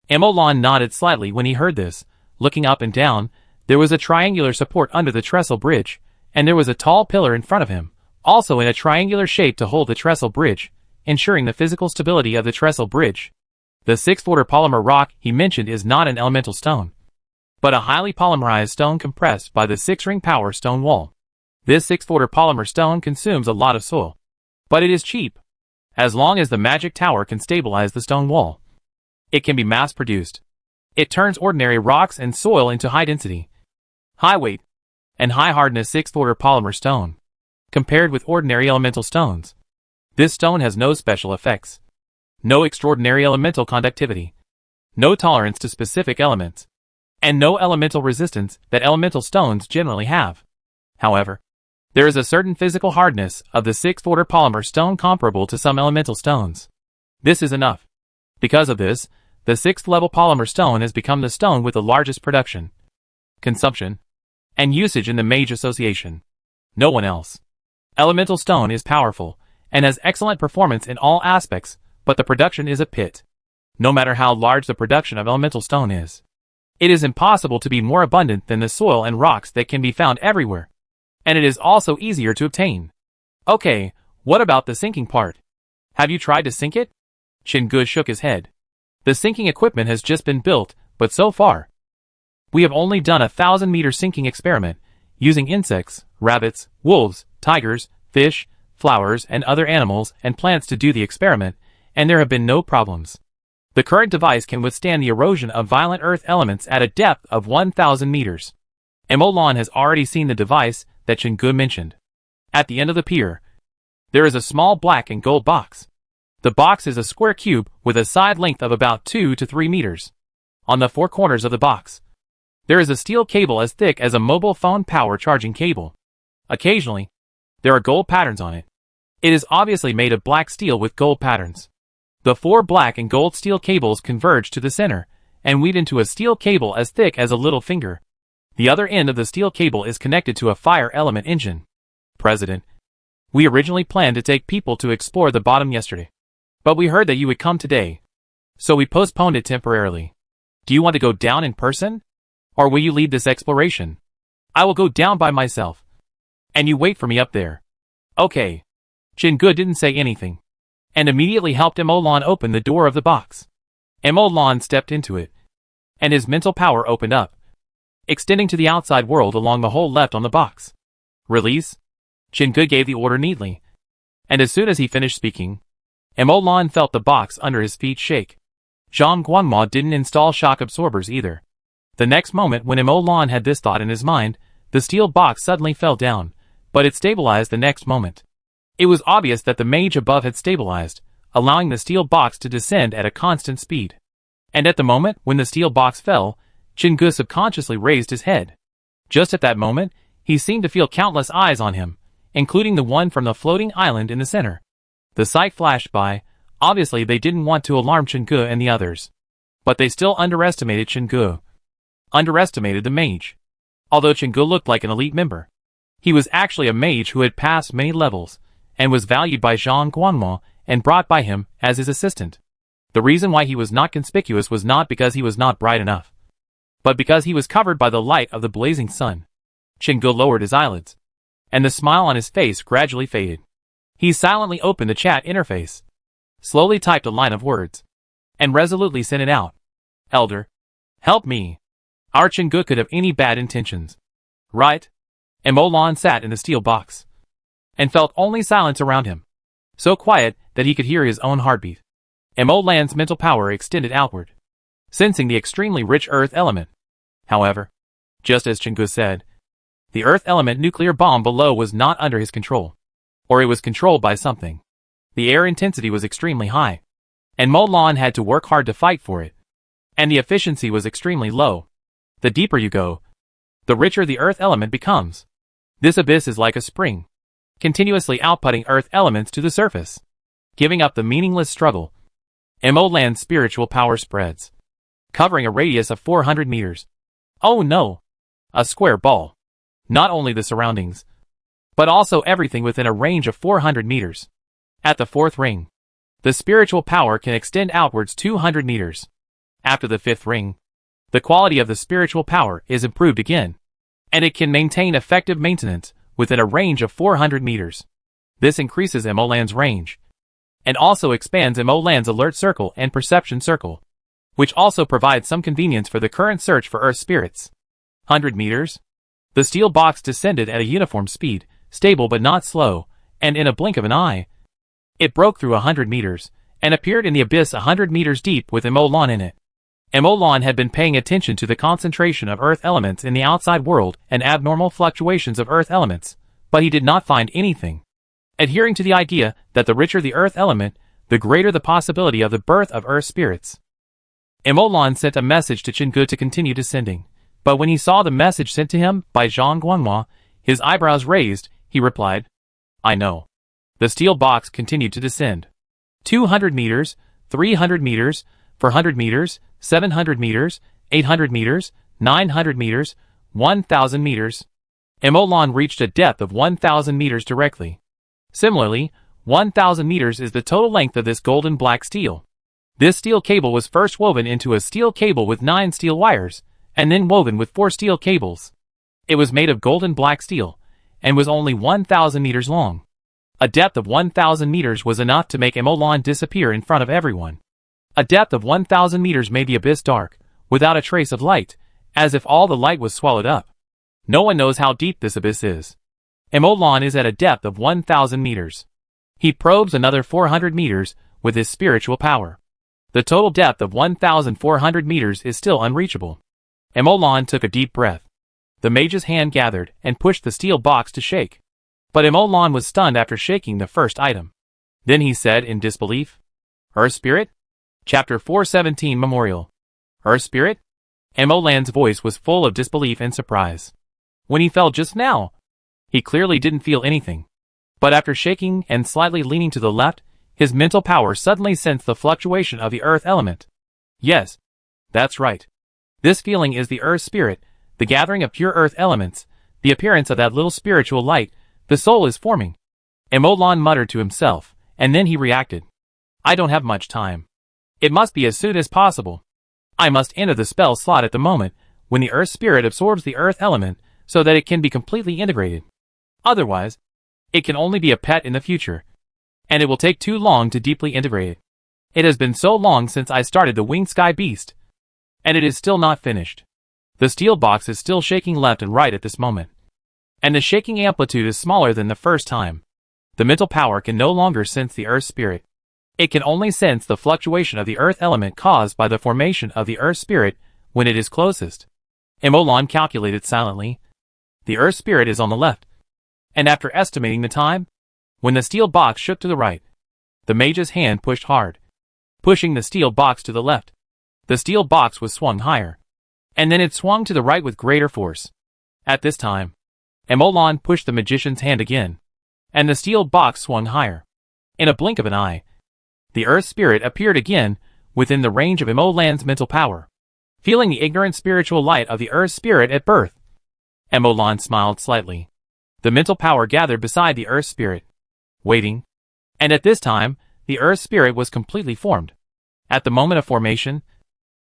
Emolan nodded slightly when he heard this. Looking up and down, there was a triangular support under the trestle bridge, and there was a tall pillar in front of him, also in a triangular shape to hold the trestle bridge, ensuring the physical stability of the trestle bridge. The 6th order polymer rock he mentioned is not an elemental stone, but a highly polymerized stone compressed by the 6-ring power stone wall. This 6th order polymer stone consumes a lot of soil, but it is cheap. As long as the magic tower can stabilize the stone wall, it can be mass-produced. It turns ordinary rocks and soil into high-density, high-weight, and high-hardness 6th order polymer stone. Compared with ordinary elemental stones, this stone has no special effects, no extraordinary elemental conductivity, no tolerance to specific elements, and no elemental resistance that elemental stones generally have. However, there is a certain physical hardness of the 6th order polymer stone comparable to some elemental stones. This is enough. Because of this, the 6th level polymer stone has become the stone with the largest production, consumption, and usage in the Mage Association. No one else. Elemental stone is powerful, and has excellent performance in all aspects, but the production is a pit. No matter how large the production of elemental stone is, it is impossible to be more abundant than the soil and rocks that can be found everywhere. And it is also easier to obtain. Okay, what about the sinking part? Have you tried to sink it? Chen Ge shook his head. The sinking equipment has just been built, but so far, we have only done a 1,000-meter sinking experiment, using insects, rabbits, wolves, tigers, fish, flowers, and other animals and plants to do the experiment, and there have been no problems. The current device can withstand the erosion of violent earth elements at a depth of 1,000 meters. Emolan has already seen the device that Chen Ge mentioned. At the end of the pier, there is a small black and gold box. The box is a square cube with a side length of about 2 to 3 meters. On the 4 corners of the box, there is a steel cable as thick as a mobile phone power charging cable. Occasionally, there are gold patterns on it. It is obviously made of black steel with gold patterns. The 4 black and gold steel cables converge to the center, and lead into a steel cable as thick as a little finger. The other end of the steel cable is connected to a fire element engine. President, we originally planned to take people to explore the bottom yesterday, but we heard that you would come today, so we postponed it temporarily. Do you want to go down in person? Or will you lead this exploration? I will go down by myself, and you wait for me up there. Okay. Chen Ge didn't say anything, and immediately helped Emolan open the door of the box. Emolan stepped into it, and his mental power opened up, extending to the outside world along the hole left on the box. Release? Chen Ge gave the order neatly, and as soon as he finished speaking, Emolan felt the box under his feet shake. Zhang Guanma didn't install shock absorbers either. The next moment when Emolan had this thought in his mind, the steel box suddenly fell down, but it stabilized the next moment. It was obvious that the mage above had stabilized, allowing the steel box to descend at a constant speed. And at the moment when the steel box fell, Chen Ge subconsciously raised his head. Just at that moment, he seemed to feel countless eyes on him, including the one from the floating island in the center. The sight flashed by. Obviously they didn't want to alarm Chen Ge and the others. But they still underestimated Chen Ge. Underestimated the mage. Although Chen Ge looked like an elite member, he was actually a mage who had passed many levels, and was valued by Zhang Guanma and brought by him as his assistant. The reason why he was not conspicuous was not because he was not bright enough, but because he was covered by the light of the blazing sun. Chen Ge lowered his eyelids, and the smile on his face gradually faded. He silently opened the chat interface, slowly typed a line of words, and resolutely sent it out. Elder, help me. Our Chen Ge could have any bad intentions, right? Emolan sat in the steel box, and felt only silence around him, so quiet that he could hear his own heartbeat. Emolan's mental power extended outward, sensing the extremely rich earth element. However, just as Chen Ge said, the earth element nuclear bomb below was not under his control, or it was controlled by something. The air intensity was extremely high, and Mulan had to work hard to fight for it. And the efficiency was extremely low. The deeper you go, the richer the earth element becomes. This abyss is like a spring, continuously outputting earth elements to the surface. Giving up the meaningless struggle, Mulan's spiritual power spreads, covering a radius of 400 meters. Oh no! A square ball. Not only the surroundings, but also everything within a range of 400 meters. At the fourth ring, the spiritual power can extend outwards 200 meters. After the fifth ring, the quality of the spiritual power is improved again, and it can maintain effective maintenance within a range of 400 meters. This increases Mulan's range, and also expands Mulan's alert circle and perception circle, which also provides some convenience for the current search for earth spirits. 100 meters. The steel box descended at a uniform speed, stable but not slow, and in a blink of an eye, it broke through 100 meters, and appeared in the abyss 100 meters deep with Mulan in it. Mulan had been paying attention to the concentration of earth elements in the outside world and abnormal fluctuations of earth elements, but he did not find anything. Adhering to the idea that the richer the earth element, the greater the possibility of the birth of earth spirits. Mulan sent a message to Chingu to continue descending, but when he saw the message sent to him by Zhang Guanghua, his eyebrows raised, he replied, "I know." The steel box continued to descend. 200 meters, 300 meters, 400 meters, 700 meters, 800 meters, 900 meters, 1,000 meters. Mulan reached a depth of 1,000 meters directly. Similarly, 1,000 meters is the total length of this golden black steel. This steel cable was first woven into a steel cable with 9 steel wires, and then woven with 4 steel cables. It was made of golden black steel, and was only 1,000 meters long. A depth of 1,000 meters was enough to make Mulan disappear in front of everyone. A depth of 1,000 meters made the abyss dark, without a trace of light, as if all the light was swallowed up. No one knows how deep this abyss is. Mulan is at a depth of 1,000 meters. He probes another 400 meters with his spiritual power. The total depth of 1,400 meters is still unreachable. Mulan took a deep breath. The mage's hand gathered and pushed the steel box to shake. But Mulan was stunned after shaking the first item. Then he said in disbelief, "Earth Spirit?" Chapter 417 Memorial. Earth Spirit? Mulan's voice was full of disbelief and surprise. When he fell just now, he clearly didn't feel anything. But after shaking and slightly leaning to the left, his mental power suddenly sensed the fluctuation of the earth element. Yes, that's right. This feeling is the Earth Spirit, the gathering of pure earth elements, the appearance of that little spiritual light, the soul is forming. Mulan muttered to himself, and then he reacted. I don't have much time. It must be as soon as possible. I must enter the spell slot at the moment, when the Earth Spirit absorbs the earth element, so that it can be completely integrated. Otherwise, it can only be a pet in the future, and it will take too long to deeply integrate it. It has been so long since I started the Winged Sky Beast, and it is still not finished. The steel box is still shaking left and right at this moment, and the shaking amplitude is smaller than the first time. The mental power can no longer sense the Earth Spirit. It can only sense the fluctuation of the earth element caused by the formation of the Earth Spirit when it is closest. Mulan calculated silently. The Earth Spirit is on the left. And after estimating the time, when the steel box shook to the right, the mage's hand pushed hard, pushing the steel box to the left. The steel box was swung higher, and then it swung to the right with greater force. At this time, Mulan pushed the magician's hand again, and the steel box swung higher. In a blink of an eye, the Earth Spirit appeared again within the range of Mulan's mental power. Feeling the ignorant spiritual light of the Earth Spirit at birth, Mulan smiled slightly. The mental power gathered beside the Earth Spirit, waiting. And at this time, the Earth Spirit was completely formed. At the moment of formation,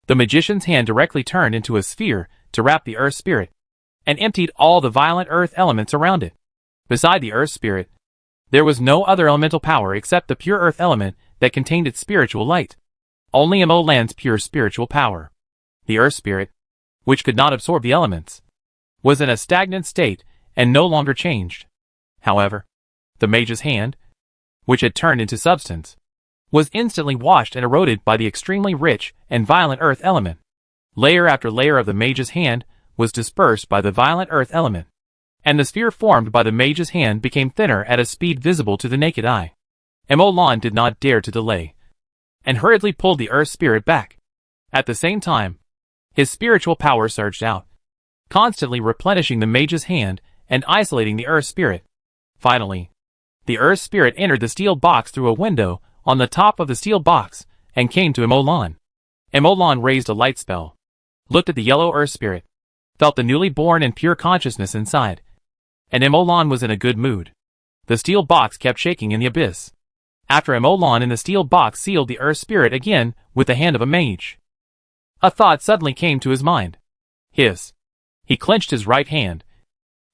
the magician's hand directly turned into a sphere to wrap the Earth Spirit, and emptied all the violent earth elements around it. Beside the Earth Spirit, there was no other elemental power except the pure earth element that contained its spiritual light. Only Mulan's pure spiritual power. The Earth Spirit, which could not absorb the elements, was in a stagnant state and no longer changed. However, the mage's hand, which had turned into substance, was instantly washed and eroded by the extremely rich and violent earth element. Layer after layer of the mage's hand was dispersed by the violent earth element, and the sphere formed by the mage's hand became thinner at a speed visible to the naked eye. Lan did not dare to delay, and hurriedly pulled the earth spirit back. At the same time, his spiritual power surged out, constantly replenishing the mage's hand and isolating the earth spirit. Finally, the earth spirit entered the steel box through a window on the top of the steel box and came to Lan. Lan raised a light spell, looked at the yellow earth spirit, felt the newly born and pure consciousness inside, and Lan was in a good mood. The steel box kept shaking in the abyss. After Lan in the steel box sealed the earth spirit again with the hand of a mage. A thought suddenly came to his mind. He clenched his right hand,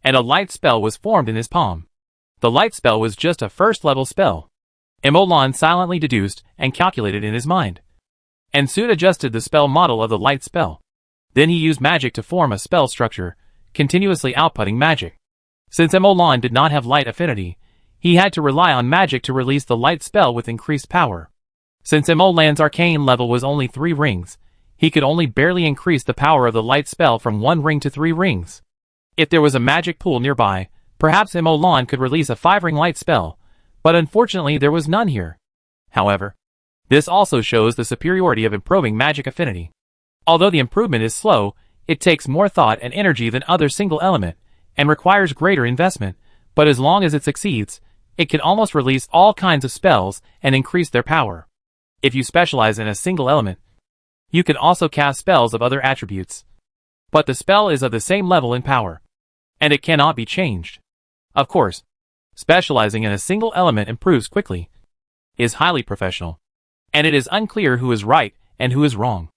and a light spell was formed in his palm. The light spell was just a first-level spell. Lan silently deduced and calculated in his mind, and soon adjusted the spell model of the light spell. Then he used magic to form a spell structure, continuously outputting magic. Since Lan did not have light affinity, he had to rely on magic to release the light spell with increased power. Since Lan's arcane level was only 3 rings, he could only barely increase the power of the light spell from 1 ring to 3 rings. If there was a magic pool nearby, perhaps Lan could release a 5-ring light spell, but unfortunately there was none here. However, this also shows the superiority of improving magic affinity. Although the improvement is slow, it takes more thought and energy than other single element, and requires greater investment, but as long as it succeeds, it can almost release all kinds of spells and increase their power. If you specialize in a single element, you can also cast spells of other attributes. But the spell is of the same level in power, and it cannot be changed. Of course, specializing in a single element improves quickly, is highly professional, and it is unclear who is right and who is wrong,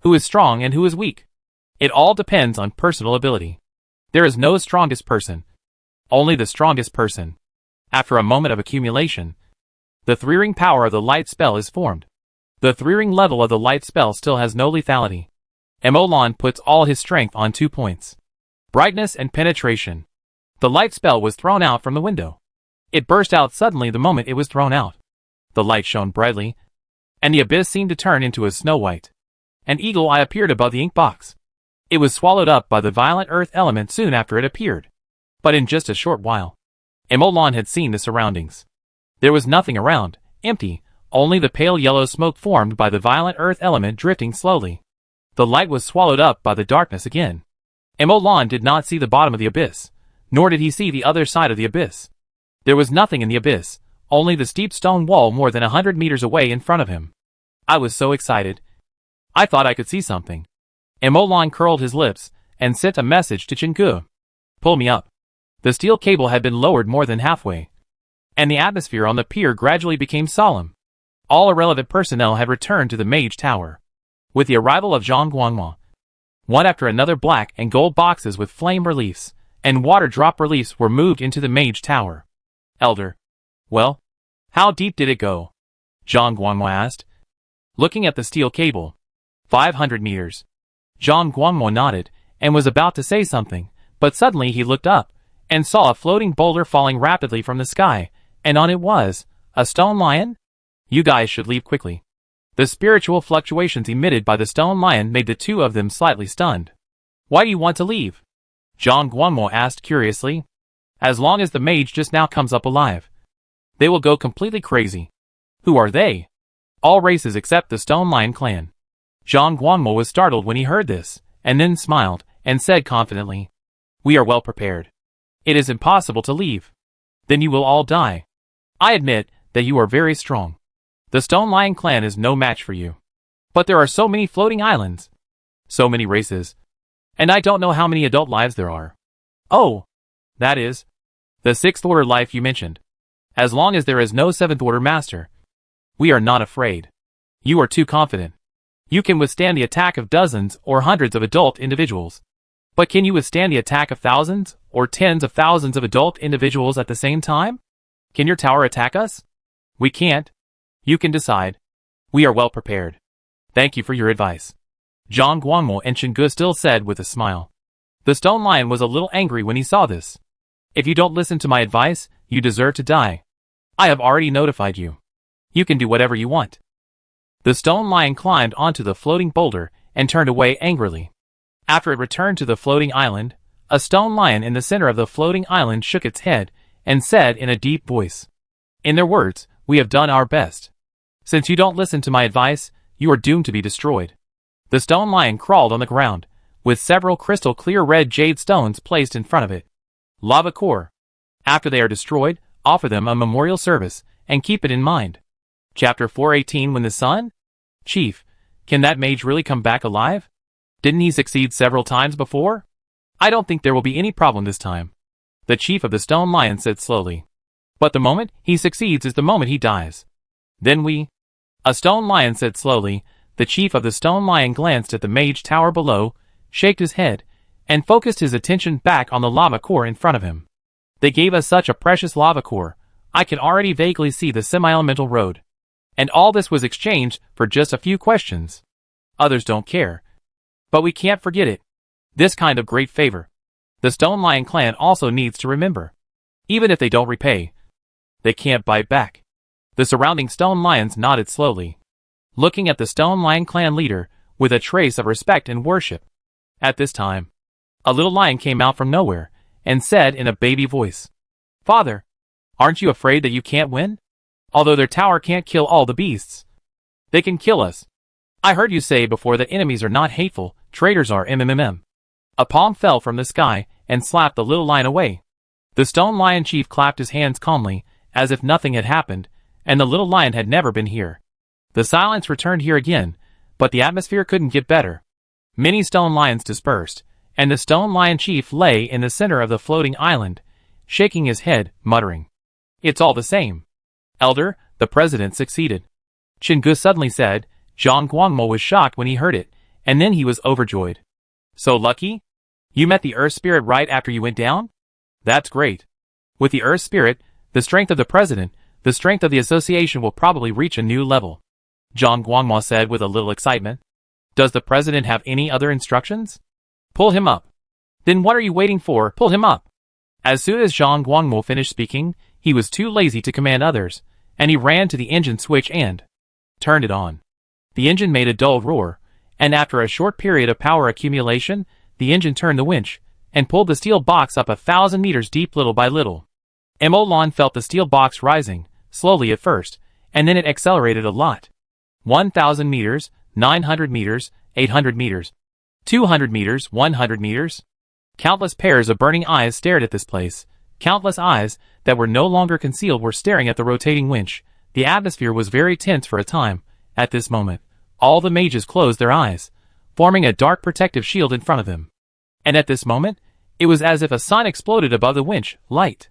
who is strong and who is weak. It all depends on personal ability. There is no strongest person, only the strongest person. After a moment of accumulation, the 3-ring power of the light spell is formed. The 3-ring level of the light spell still has no lethality. Lan puts all his strength on 2 points: brightness and penetration. The light spell was thrown out from the window. It burst out suddenly the moment it was thrown out. The light shone brightly, and the abyss seemed to turn into a snow white. An eagle eye appeared above the ink box. It was swallowed up by the violent earth element soon after it appeared. But in just a short while, Lan had seen the surroundings. There was nothing around, empty, only the pale yellow smoke formed by the violent earth element drifting slowly. The light was swallowed up by the darkness again. Lan did not see the bottom of the abyss, nor did he see the other side of the abyss. There was nothing in the abyss, only the steep stone wall more than 100 meters away in front of him. I was so excited. I thought I could see something. Lan curled his lips and sent a message to Chingu. Pull me up. The steel cable had been lowered more than halfway, and the atmosphere on the pier gradually became solemn. All irrelevant personnel had returned to the Mage Tower. With the arrival of Zhang Guangmo, one after another black and gold boxes with flame reliefs and water drop reliefs were moved into the Mage Tower. Elder. Well, how deep did it go? Zhang Guangmo asked, looking at the steel cable. 500 meters. Zhang Guangmo nodded and was about to say something, but suddenly he looked up and saw a floating boulder falling rapidly from the sky, and on it was a stone lion. You guys should leave quickly. The spiritual fluctuations emitted by the stone lion made the two of them slightly stunned. Why do you want to leave? Zhang Guangmo asked curiously. As long as the mage just now comes up alive, they will go completely crazy. Who are they? All races except the Stone Lion clan. Zhang Guangmo was startled when he heard this, and then smiled, and said confidently, We are well prepared. It is impossible to leave. Then you will all die. I admit that you are very strong. The Stone Lion clan is no match for you. But there are so many floating islands, so many races, and I don't know how many adult lives there are. Oh, that is the 6th order life you mentioned. As long as there is no 7th order master, we are not afraid. You are too confident. You can withstand the attack of dozens or hundreds of adult individuals. But can you withstand the attack of thousands or tens of thousands of adult individuals at the same time? Can your tower attack us? We can't. You can decide. We are well prepared. Thank you for your advice. Zhang Guangmo and Chingu still said with a smile. The Stone Lion was a little angry when he saw this. If you don't listen to my advice, you deserve to die. I have already notified you. You can do whatever you want. The Stone Lion climbed onto the floating boulder and turned away angrily. After it returned to the floating island, a stone lion in the center of the floating island shook its head and said in a deep voice. In their words, we have done our best. Since you don't listen to my advice, you are doomed to be destroyed. The stone lion crawled on the ground, with several crystal clear red jade stones placed in front of it. Lava core. After they are destroyed, offer them a memorial service, and keep it in mind. Chapter 418 When the sun? Chief, can that mage really come back alive? Didn't he succeed several times before? I don't think there will be any problem this time. The chief of the stone lion said slowly. But the moment he succeeds is the moment he dies. Then A stone lion said slowly. The chief of the stone lion glanced at the mage tower below, shook his head, and focused his attention back on the lava core in front of him. They gave us such a precious lava core, I can already vaguely see the semi-elemental road. And all this was exchanged for just a few questions. Others don't care. But we can't forget it. This kind of great favor. The Stone Lion clan also needs to remember. Even if they don't repay, they can't buy back. The surrounding Stone Lions nodded slowly, looking at the Stone Lion clan leader with a trace of respect and worship. At this time, a little lion came out from nowhere and said in a baby voice, "Father, aren't you afraid that you can't win? Although their tower can't kill all the beasts, they can kill us. I heard you say before that enemies are not hateful, traitors are mmm." A palm fell from the sky and slapped the little lion away. The Stone Lion chief clapped his hands calmly, as if nothing had happened, and the little lion had never been here. The silence returned here again, but the atmosphere couldn't get better. Many stone lions dispersed, and the Stone Lion chief lay in the center of the floating island, shaking his head, muttering, "It's all the same." "Elder, the president succeeded," Chingu suddenly said. Zhang Guangmo was shocked when he heard it, and then he was overjoyed. "So lucky? You met the Earth Spirit right after you went down? That's great. With the Earth Spirit, the strength of the president, the strength of the association will probably reach a new level," Zhang Guangmo said with a little excitement. "Does the president have any other instructions?" "Pull him up." "Then what are you waiting for? Pull him up." As soon as Zhang Guangmo finished speaking, he was too lazy to command others, and he ran to the engine switch and turned it on. The engine made a dull roar, and after a short period of power accumulation, the engine turned the winch and pulled the steel box up 1,000 meters deep little by little. Emolan felt the steel box rising, slowly at first, and then it accelerated a lot. 1,000 meters, 900 meters, 800 meters, 200 meters, 100 meters. Countless pairs of burning eyes stared at this place. Countless eyes that were no longer concealed were staring at the rotating winch. The atmosphere was very tense for a time. At this moment, all the mages closed their eyes, forming a dark protective shield in front of them. And at this moment, it was as if a sun exploded above the winch. Light.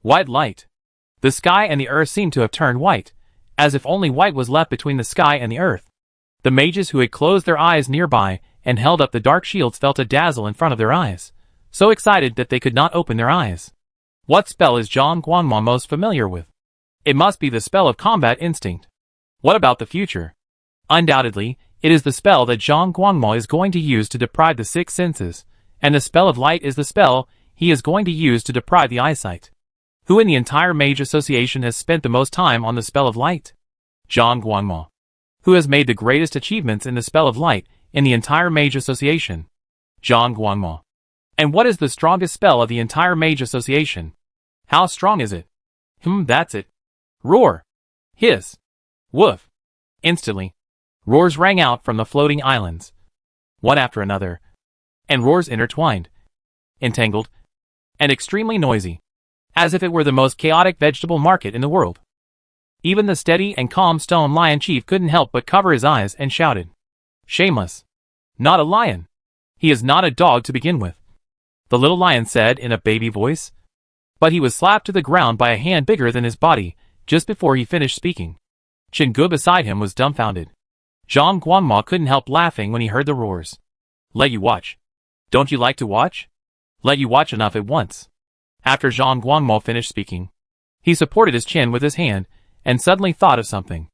White light. The sky and the earth seemed to have turned white, as if only white was left between the sky and the earth. The mages who had closed their eyes nearby and held up the dark shields felt a dazzle in front of their eyes, so excited that they could not open their eyes. What spell is Zhang Guangmo most familiar with? It must be the spell of combat instinct. What about the future? Undoubtedly, it is the spell that Zhang Guangmo is going to use to deprive the six senses, and the spell of light is the spell he is going to use to deprive the eyesight. Who in the entire Mage Association has spent the most time on the spell of light? Zhang Guangmo. Who has made the greatest achievements in the spell of light in the entire Mage Association? Zhang Guangmo. And what is the strongest spell of the entire Mage Association? How strong is it? That's it. Roar. Hiss. Woof. Instantly, roars rang out from the floating islands, one after another, and roars intertwined, entangled, and extremely noisy, as if it were the most chaotic vegetable market in the world. Even the steady and calm Stone Lion chief couldn't help but cover his eyes and shouted, "Shameless! Not a lion! He is not a dog to begin with," the little lion said in a baby voice. But he was slapped to the ground by a hand bigger than his body just before he finished speaking. Chingu beside him was dumbfounded. Zhang Guangmo couldn't help laughing when he heard the roars. "Let you watch. Don't you like to watch? Let you watch enough at once." After Zhang Guangmo finished speaking, he supported his chin with his hand and suddenly thought of something.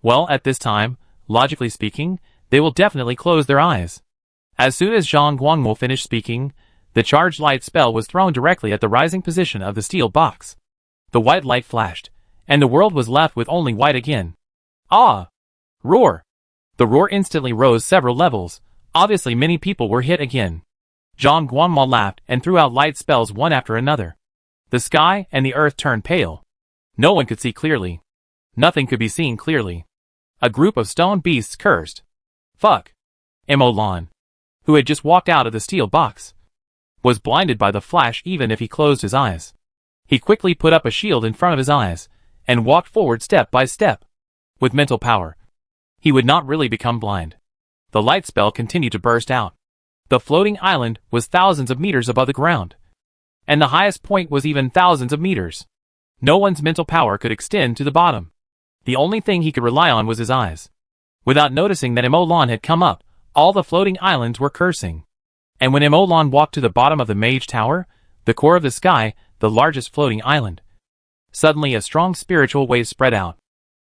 Well, at this time, logically speaking, they will definitely close their eyes. As soon as Zhang Guangmo finished speaking, the charged light spell was thrown directly at the rising position of the steel box. The white light flashed, and the world was left with only white again. Ah! Roar! The roar instantly rose several levels. Obviously many people were hit again. Zhang Guangmo laughed and threw out light spells one after another. The sky and the earth turned pale. No one could see clearly. Nothing could be seen clearly. A group of stone beasts cursed. Fuck. Emolan, who had just walked out of the steel box, was blinded by the flash even if he closed his eyes. He quickly put up a shield in front of his eyes, and walked forward step by step. With mental power, he would not really become blind. The light spell continued to burst out. The floating island was thousands of meters above the ground, and the highest point was even thousands of meters. No one's mental power could extend to the bottom. The only thing he could rely on was his eyes. Without noticing that Emolan had come up, all the floating islands were cursing. And when Emolan walked to the bottom of the Mage Tower, the core of the sky, the largest floating island, suddenly a strong spiritual wave spread out.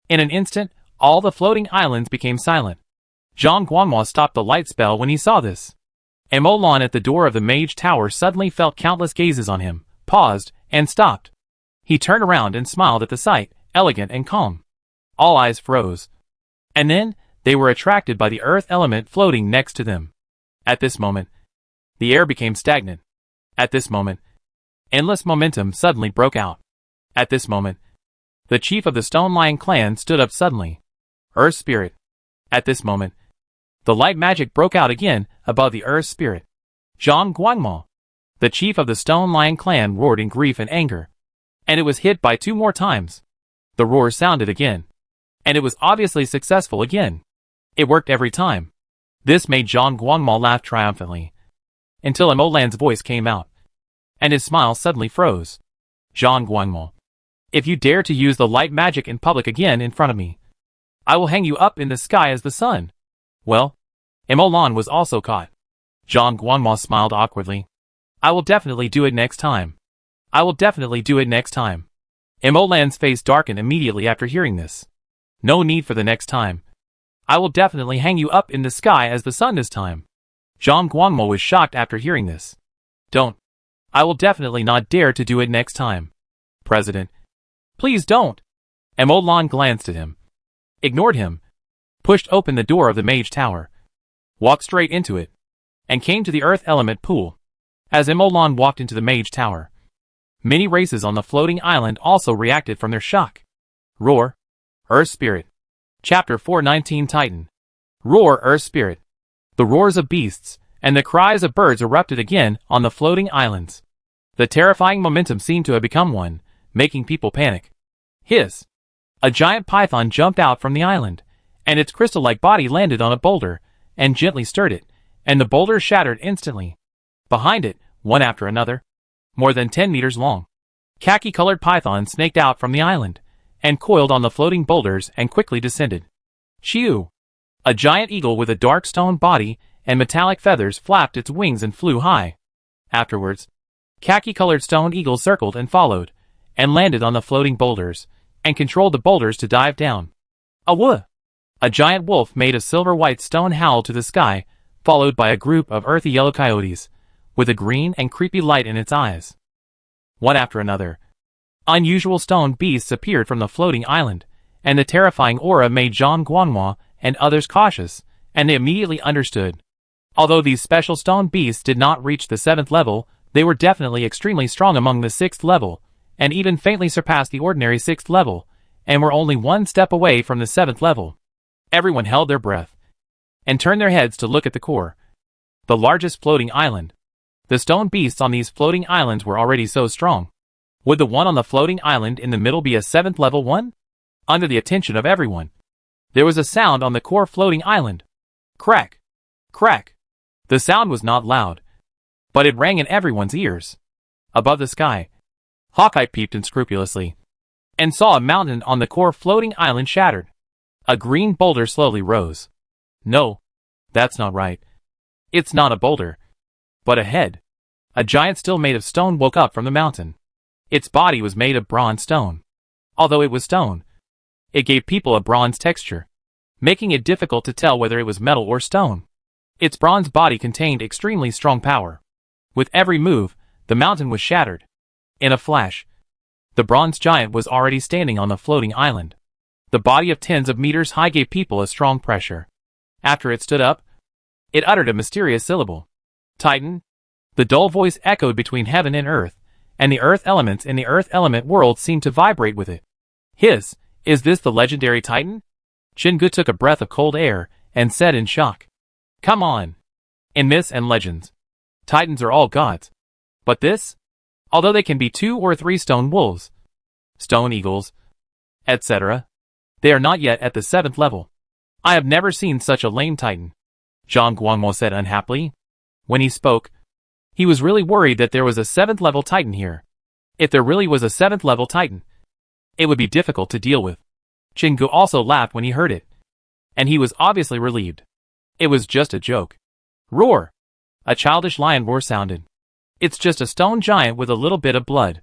In an instant, all the floating islands became silent. Zhang Guanghua stopped the light spell when he saw this. Emolan at the door of the Mage Tower suddenly felt countless gazes on him, paused, and stopped. He turned around and smiled at the sight, elegant and calm. All eyes froze. And then, they were attracted by the earth element floating next to them. At this moment, the air became stagnant. At this moment, endless momentum suddenly broke out. At this moment, the chief of the Stone Lion clan stood up suddenly. Earth Spirit. At this moment, the light magic broke out again above the Earth Spirit. Zhang Guanghua, the chief of the Stone Lion clan, roared in grief and anger. And it was hit by 2 more times. The roar sounded again. And it was obviously successful again. It worked every time. This made Zhang Guanghua laugh triumphantly. Until Emolan's voice came out. And his smile suddenly froze. Zhang Guanghua, if you dare to use the light magic in public again in front of me, I will hang you up in the sky as the sun. Well, Emolan was also caught. Zhang Guanghua smiled awkwardly. I will definitely do it next time. I will definitely do it next time. Emolan's face darkened immediately after hearing this. No need for the next time. I will definitely hang you up in the sky as the sun this time. Zhang Guanghua was shocked after hearing this. Don't. I will definitely not dare to do it next time. President. Please don't. Emolan glanced at him, ignored him, pushed open the door of the Mage Tower, walked straight into it, and came to the earth element pool. As Emolan walked into the Mage Tower, many races on the floating island also reacted from their shock. Roar. Earth Spirit. Chapter 419 Titan. Roar Earth Spirit. The roars of beasts and the cries of birds erupted again on the floating islands. The terrifying momentum seemed to have become one, making people panic. Hiss. A giant python jumped out from the island, and its crystal-like body landed on a boulder, and gently stirred it, and the boulder shattered instantly. Behind it, one after another, more than 10 meters long, khaki-colored pythons snaked out from the island, and coiled on the floating boulders and quickly descended. Shiu. A giant eagle with a dark stone body and metallic feathers flapped its wings and flew high. Afterwards, khaki-colored stone eagles circled and followed, and landed on the floating boulders, and controlled the boulders to dive down. Awoo! A giant wolf made a silver-white stone howl to the sky, followed by a group of earthy yellow coyotes, with a green and creepy light in its eyes. One after another, unusual stone beasts appeared from the floating island, and the terrifying aura made Zhang Guanghua and others cautious, and they immediately understood. Although these special stone beasts did not reach the 7th level, they were definitely extremely strong among the 6th level, and even faintly surpassed the ordinary 6th level, and were only 1 step away from the 7th level. Everyone held their breath, and turned their heads to look at the core, the largest floating island. The stone beasts on these floating islands were already so strong. Would the one on the floating island in the middle be a 7th level one? Under the attention of everyone, there was a sound on the core floating island. Crack! Crack! The sound was not loud, but it rang in everyone's ears. Above the sky, Hawkeye peeped unscrupulously, and saw a mountain on the core floating island shattered. A green boulder slowly rose. No, that's not right. It's not a boulder, but a head. A giant still made of stone woke up from the mountain. Its body was made of bronze stone. Although it was stone, it gave people a bronze texture, making it difficult to tell whether it was metal or stone. Its bronze body contained extremely strong power. With every move, the mountain was shattered. In a flash, the bronze giant was already standing on the floating island. The body of tens of meters high gave people a strong pressure. After it stood up, it uttered a mysterious syllable. Titan. The dull voice echoed between heaven and earth, and the earth elements in the earth element world seemed to vibrate with it. Hiss, Is this the legendary Titan? Chingu took a breath of cold air and said in shock. Come on. In myths and legends, Titans are all gods. But this? Although they can be 2 or 3 stone wolves, stone eagles, etc., they are not yet at the 7th level. I have never seen such a lame Titan, Zhang Guangmo said unhappily. When he spoke, he was really worried that there was a 7th level Titan here. If there really was a 7th level Titan, it would be difficult to deal with. Chingu also laughed when he heard it, and he was obviously relieved. It was just a joke. Roar! A childish lion roar sounded. It's just a stone giant with a little bit of blood.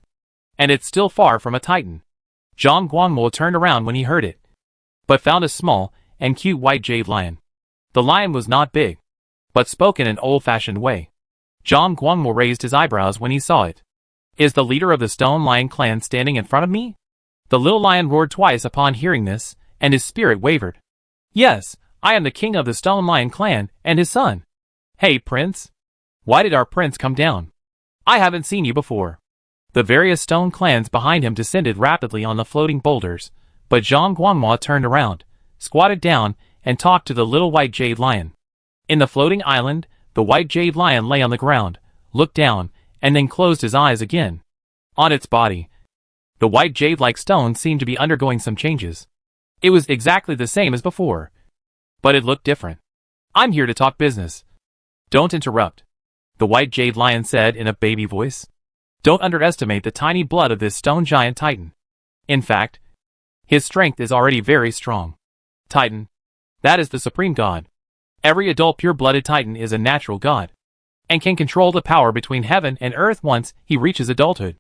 And it's still far from a Titan. Zhang Guangmo turned around when he heard it, but found a small and cute white jade lion. The lion was not big, but spoke in an old-fashioned way. Zhang Guangmo raised his eyebrows when he saw it. Is the leader of the Stone Lion clan standing in front of me? The little lion roared twice upon hearing this, and his spirit wavered. Yes, I am the king of the Stone Lion clan and his son. Hey, prince. Why did our prince come down? I haven't seen you before. The various stone clans behind him descended rapidly on the floating boulders, but Zhang Guangmo turned around, squatted down, and talked to the little white jade lion. In the floating island, the white jade lion lay on the ground, looked down, and then closed his eyes again. On its body, the white jade-like stone seemed to be undergoing some changes. It was exactly the same as before, but it looked different. I'm here to talk business. Don't interrupt, the white jade lion said in a baby voice. Don't underestimate the tiny blood of this stone giant Titan. In fact, his strength is already very strong. Titan, that is the supreme god. Every adult pure-blooded Titan is a natural god, and can control the power between heaven and earth once he reaches adulthood.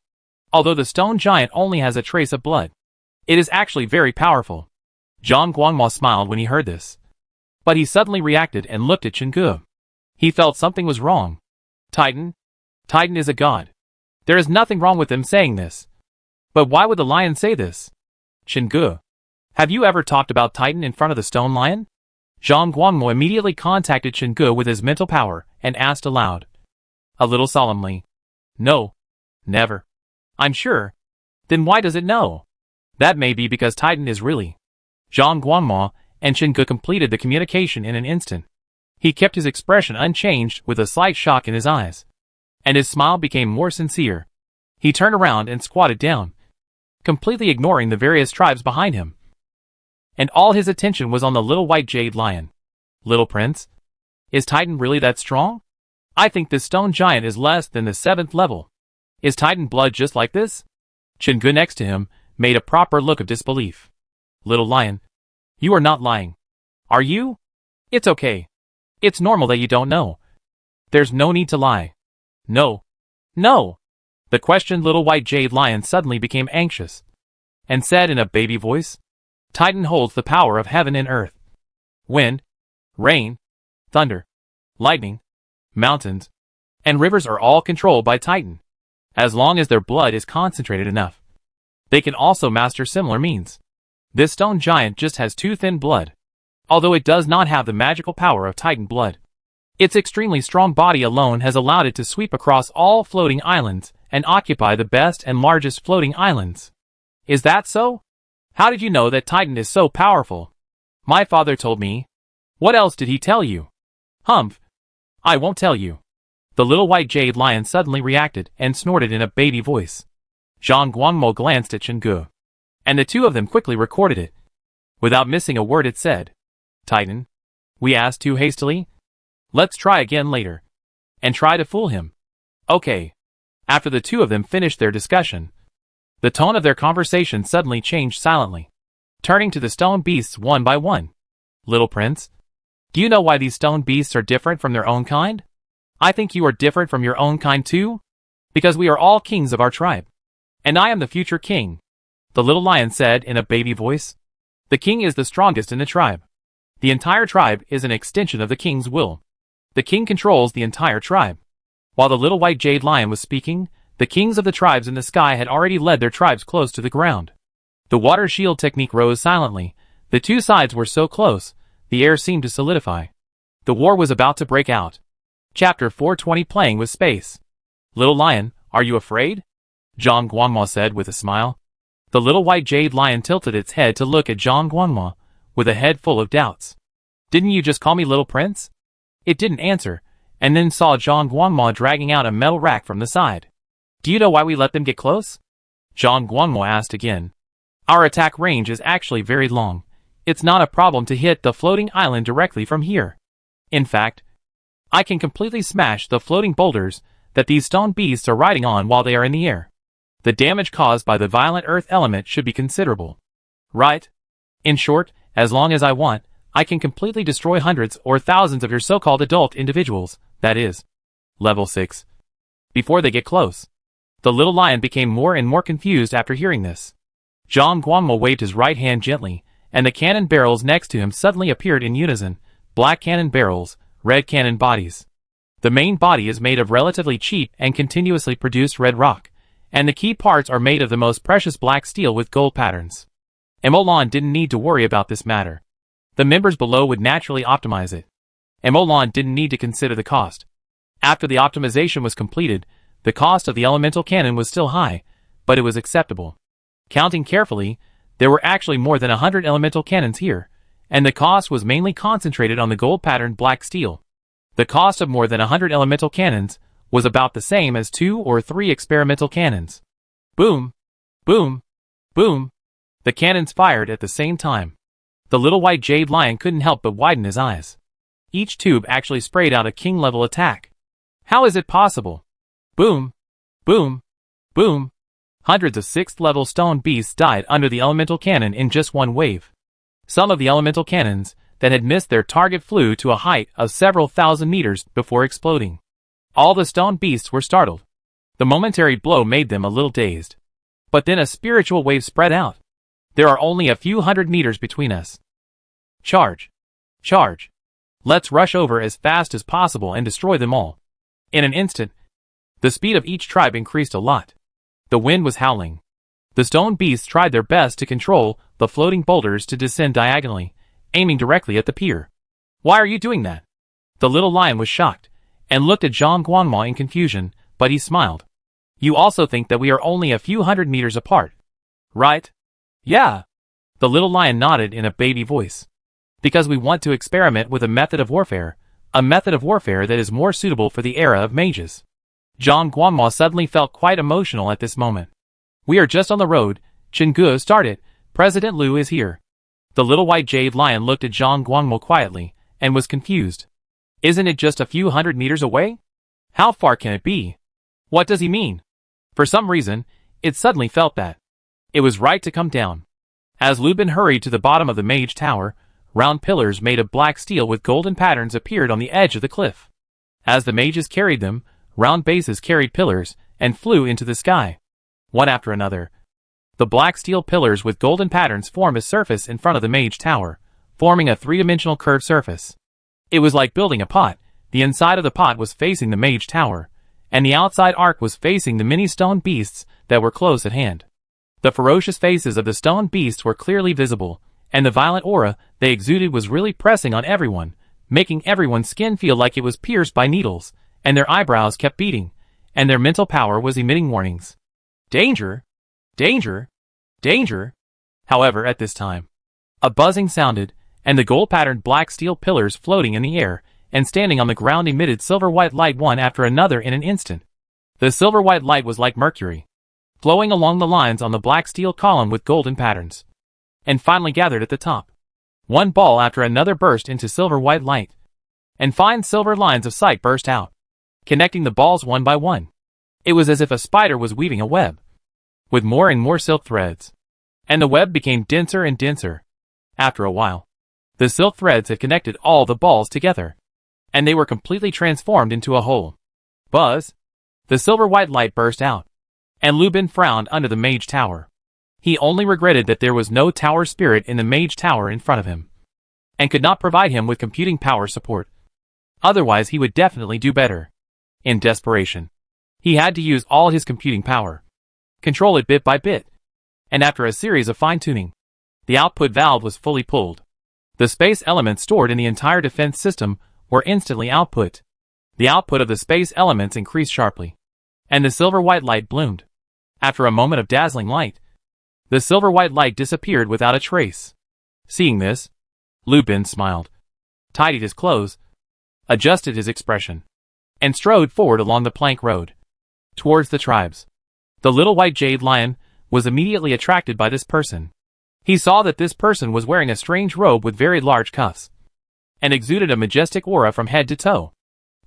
Although the stone giant only has a trace of blood, it is actually very powerful. Zhang Guangmo smiled when he heard this, but he suddenly reacted and looked at Chingu. He felt something was wrong. Titan is a god. There is nothing wrong with them saying this. But why would the lion say this? Chingu, have you ever talked about Titan in front of the stone lion? Zhang Guangmo immediately contacted Chingu with his mental power and asked aloud, a little solemnly. No. Never. I'm sure. Then why does it know? That may be because Titan is really. Zhang Guangmo and Chingu completed the communication in an instant. He kept his expression unchanged with a slight shock in his eyes, and his smile became more sincere. He turned around and squatted down, completely ignoring the various tribes behind him. And all his attention was on the little white jade lion. Little prince, is Titan really that strong? I think this stone giant is less than the 7th level. Is Titan blood just like this? Chingu next to him made a proper look of disbelief. Little lion, you are not lying. Are you? It's okay. It's normal that you don't know. There's no need to lie. No. No. The questioned little white jade lion suddenly became anxious, and said in a baby voice, Titan holds the power of heaven and earth. Wind, rain, thunder, lightning, mountains, and rivers are all controlled by Titan. As long as their blood is concentrated enough, they can also master similar means. This stone giant just has too thin blood, although it does not have the magical power of Titan blood. Its extremely strong body alone has allowed it to sweep across all floating islands and occupy the best and largest floating islands. Is that so? How did you know that Titan is so powerful? My father told me. What else did he tell you? Humph. I won't tell you. The little white jade lion suddenly reacted and snorted in a baby voice. Zhang Guangmo glanced at Chingu, and the two of them quickly recorded it. Without missing a word it said, Titan, we asked too hastily? Let's try again later, and try to fool him. Okay. After the two of them finished their discussion, the tone of their conversation suddenly changed silently, turning to the stone beasts one by one. Little prince, do you know why these stone beasts are different from their own kind? I think you are different from your own kind too, because we are all kings of our tribe. And I am the future king, the little lion said in a baby voice. The king is the strongest in the tribe. The entire tribe is an extension of the king's will. The king controls the entire tribe. While the little white jade lion was speaking, the kings of the tribes in the sky had already led their tribes close to the ground. The water shield technique rose silently. The two sides were so close, the air seemed to solidify. The war was about to break out. Chapter 420 Playing with Space. Little lion, are you afraid? Zhang Guangmo said with a smile. The little white jade lion tilted its head to look at Zhang Guangmo, with a head full of doubts. Didn't you just call me little prince? It didn't answer, and then saw Zhang Guangmo dragging out a metal rack from the side. Do you know why we let them get close? Zhang Guangmo asked again. Our attack range is actually very long. It's not a problem to hit the floating island directly from here. In fact, I can completely smash the floating boulders that these stone beasts are riding on while they are in the air. The damage caused by the violent earth element should be considerable. Right? In short, as long as I want, I can completely destroy hundreds or thousands of your so-called adult individuals, that is, level 6. Before they get close. The little lion became more and more confused after hearing this. Zhang Guangmo waved his right hand gently, and the cannon barrels next to him suddenly appeared in unison, black cannon barrels, red cannon bodies. The main body is made of relatively cheap and continuously produced red rock, and the key parts are made of the most precious black steel with gold patterns. Emolan didn't need to worry about this matter. The members below would naturally optimize it. Emolan didn't need to consider the cost. After the optimization was completed, the cost of the elemental cannon was still high, but it was acceptable. Counting carefully, there were actually more than 100 elemental cannons here, and the cost was mainly concentrated on the gold-patterned black steel. The cost of more than 100 elemental cannons was about the same as 2 or 3 experimental cannons. Boom! Boom! Boom! The cannons fired at the same time. The little white jade lion couldn't help but widen his eyes. Each tube actually sprayed out a king-level attack. How is it possible? Boom! Boom! Boom! Hundreds of 6th-level stone beasts died under the elemental cannon in just one wave. Some of the elemental cannons that had missed their target flew to a height of several thousand meters before exploding. All the stone beasts were startled. The momentary blow made them a little dazed. But then a spiritual wave spread out. There are only a few hundred meters between us. Charge! Charge! Let's rush over as fast as possible and destroy them all. In an instant, the speed of each tribe increased a lot. The wind was howling. The stone beasts tried their best to control the floating boulders to descend diagonally, aiming directly at the pier. Why are you doing that? The little lion was shocked, and looked at Zhang Guangmo in confusion, but he smiled. You also think that we are only a few hundred meters apart, right? Yeah. The little lion nodded in a baby voice. Because we want to experiment with a method of warfare that is more suitable for the era of mages. Zhang Guangmo suddenly felt quite emotional at this moment. We are just on the road, Chenggu started, President Liu is here. The little white jade lion looked at Zhang Guangmo quietly, and was confused. Isn't it just a few hundred meters away? How far can it be? What does he mean? For some reason, it suddenly felt that it was right to come down. As Lubin hurried to the bottom of the mage tower, round pillars made of black steel with golden patterns appeared on the edge of the cliff. As the mages carried them, round bases carried pillars, and flew into the sky. One after another. The black steel pillars with golden patterns formed a surface in front of the mage tower, forming a three-dimensional curved surface. It was like building a pot. The inside of the pot was facing the mage tower, and the outside arc was facing the many stone beasts that were close at hand. The ferocious faces of the stone beasts were clearly visible, and the violent aura they exuded was really pressing on everyone, making everyone's skin feel like it was pierced by needles, and their eyebrows kept beating, and their mental power was emitting warnings. Danger! Danger! Danger! However, at this time, a buzzing sounded, and the gold-patterned black steel pillars floating in the air and standing on the ground emitted silver-white light one after another in an instant. The silver-white light was like mercury, flowing along the lines on the black steel column with golden patterns, and finally gathered at the top. One ball after another burst into silver-white light, and fine silver lines of sight burst out, connecting the balls one by one. It was as if a spider was weaving a web, with more and more silk threads, and the web became denser and denser. After a while, the silk threads had connected all the balls together, and they were completely transformed into a whole. Buzz! The silver-white light burst out, and Lubin frowned under the mage tower. He only regretted that there was no tower spirit in the mage tower in front of him, and could not provide him with computing power support. Otherwise he would definitely do better. In desperation, he had to use all his computing power, control it bit by bit, and after a series of fine-tuning, the output valve was fully pulled. The space elements stored in the entire defense system were instantly output. The output of the space elements increased sharply, and the silver-white light bloomed. After a moment of dazzling light, The silver-white light disappeared without a trace. Seeing this, Lu Bin smiled, tidied his clothes, adjusted his expression, and strode forward along the plank road, towards the tribes. The little white jade lion was immediately attracted by this person. He saw that this person was wearing a strange robe with very large cuffs, and exuded a majestic aura from head to toe.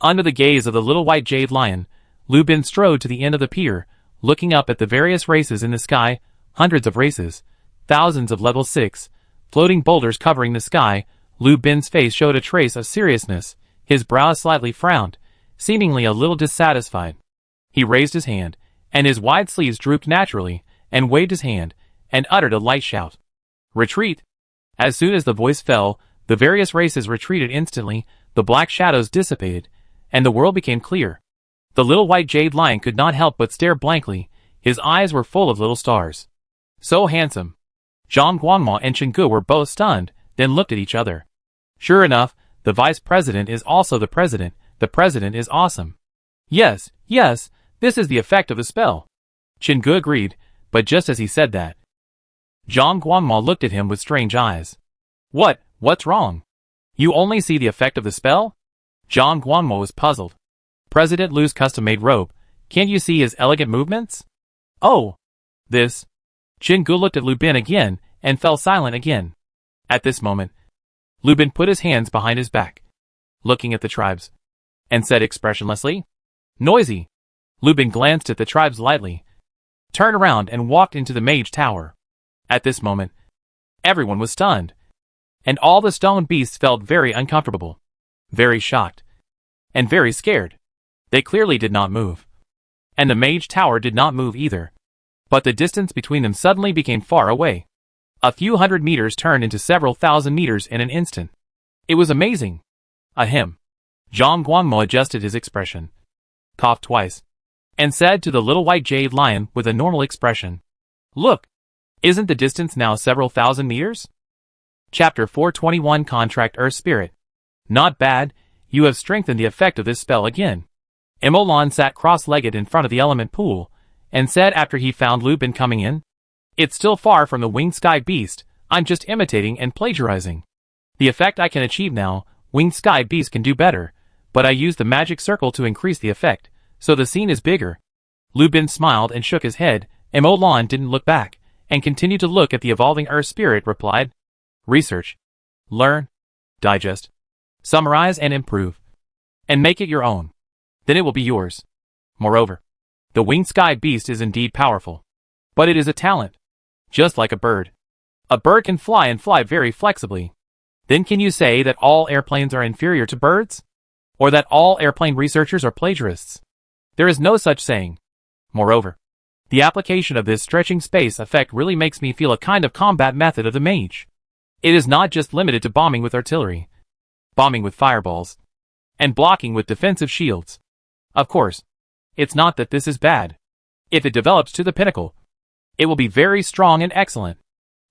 Under the gaze of the little white jade lion, Lu Bin strode to the end of the pier, looking up at the various races in the sky, hundreds of races, thousands of level 6, floating boulders covering the sky. Lu Bin's face showed a trace of seriousness, his brows slightly frowned, seemingly a little dissatisfied. He raised his hand, and his wide sleeves drooped naturally, and waved his hand, and uttered a light shout. Retreat! As soon as the voice fell, the various races retreated instantly, the black shadows dissipated, and the world became clear. The little white jade lion could not help but stare blankly, his eyes were full of little stars. So handsome! Zhang Guangma and Chen Ge were both stunned, then looked at each other. Sure enough, the vice president is also the president is awesome. Yes, this is the effect of the spell. Chen Ge agreed, but just as he said that, Zhang Guangma looked at him with strange eyes. What's wrong? You only see the effect of the spell? Zhang Guangma was puzzled. President Lu's custom-made robe, can't you see his elegant movements? Oh, this. Chen Ge looked at Lu Bin again, and fell silent again. At this moment, Lu Bin put his hands behind his back, looking at the tribes, and said expressionlessly, "Noisy." Lu Bin glanced at the tribes lightly, turned around and walked into the mage tower. At this moment, everyone was stunned, and all the stone beasts felt very uncomfortable, very shocked, and very scared. They clearly did not move. And the mage tower did not move either. But the distance between them suddenly became far away. A few hundred meters turned into several thousand meters in an instant. It was amazing. Ahem. Zhang Guangmo adjusted his expression, coughed twice, and said to the little white jade lion with a normal expression, "Look, isn't the distance now several thousand meters?" Chapter 421 Contract Earth Spirit. Not bad, you have strengthened the effect of this spell again. Emolan sat cross-legged in front of the element pool, and said after he found Lu Bin coming in, "It's still far from the winged sky beast, I'm just imitating and plagiarizing. The effect I can achieve now, winged sky beast can do better, but I used the magic circle to increase the effect, so the scene is bigger." Lu Bin smiled and shook his head. Emolan didn't look back, and continued to look at the evolving earth spirit, replied, "Research, learn, digest, summarize and improve, and make it your own. Then it will be yours. Moreover, the winged sky beast is indeed powerful, but it is a talent, just like a bird. A bird can fly and fly very flexibly. Then can you say that all airplanes are inferior to birds? Or that all airplane researchers are plagiarists? There is no such saying. Moreover, the application of this stretching space effect really makes me feel a kind of combat method of the mage. It is not just limited to bombing with artillery, bombing with fireballs, and blocking with defensive shields. Of course, it's not that this is bad. If it develops to the pinnacle, it will be very strong and excellent.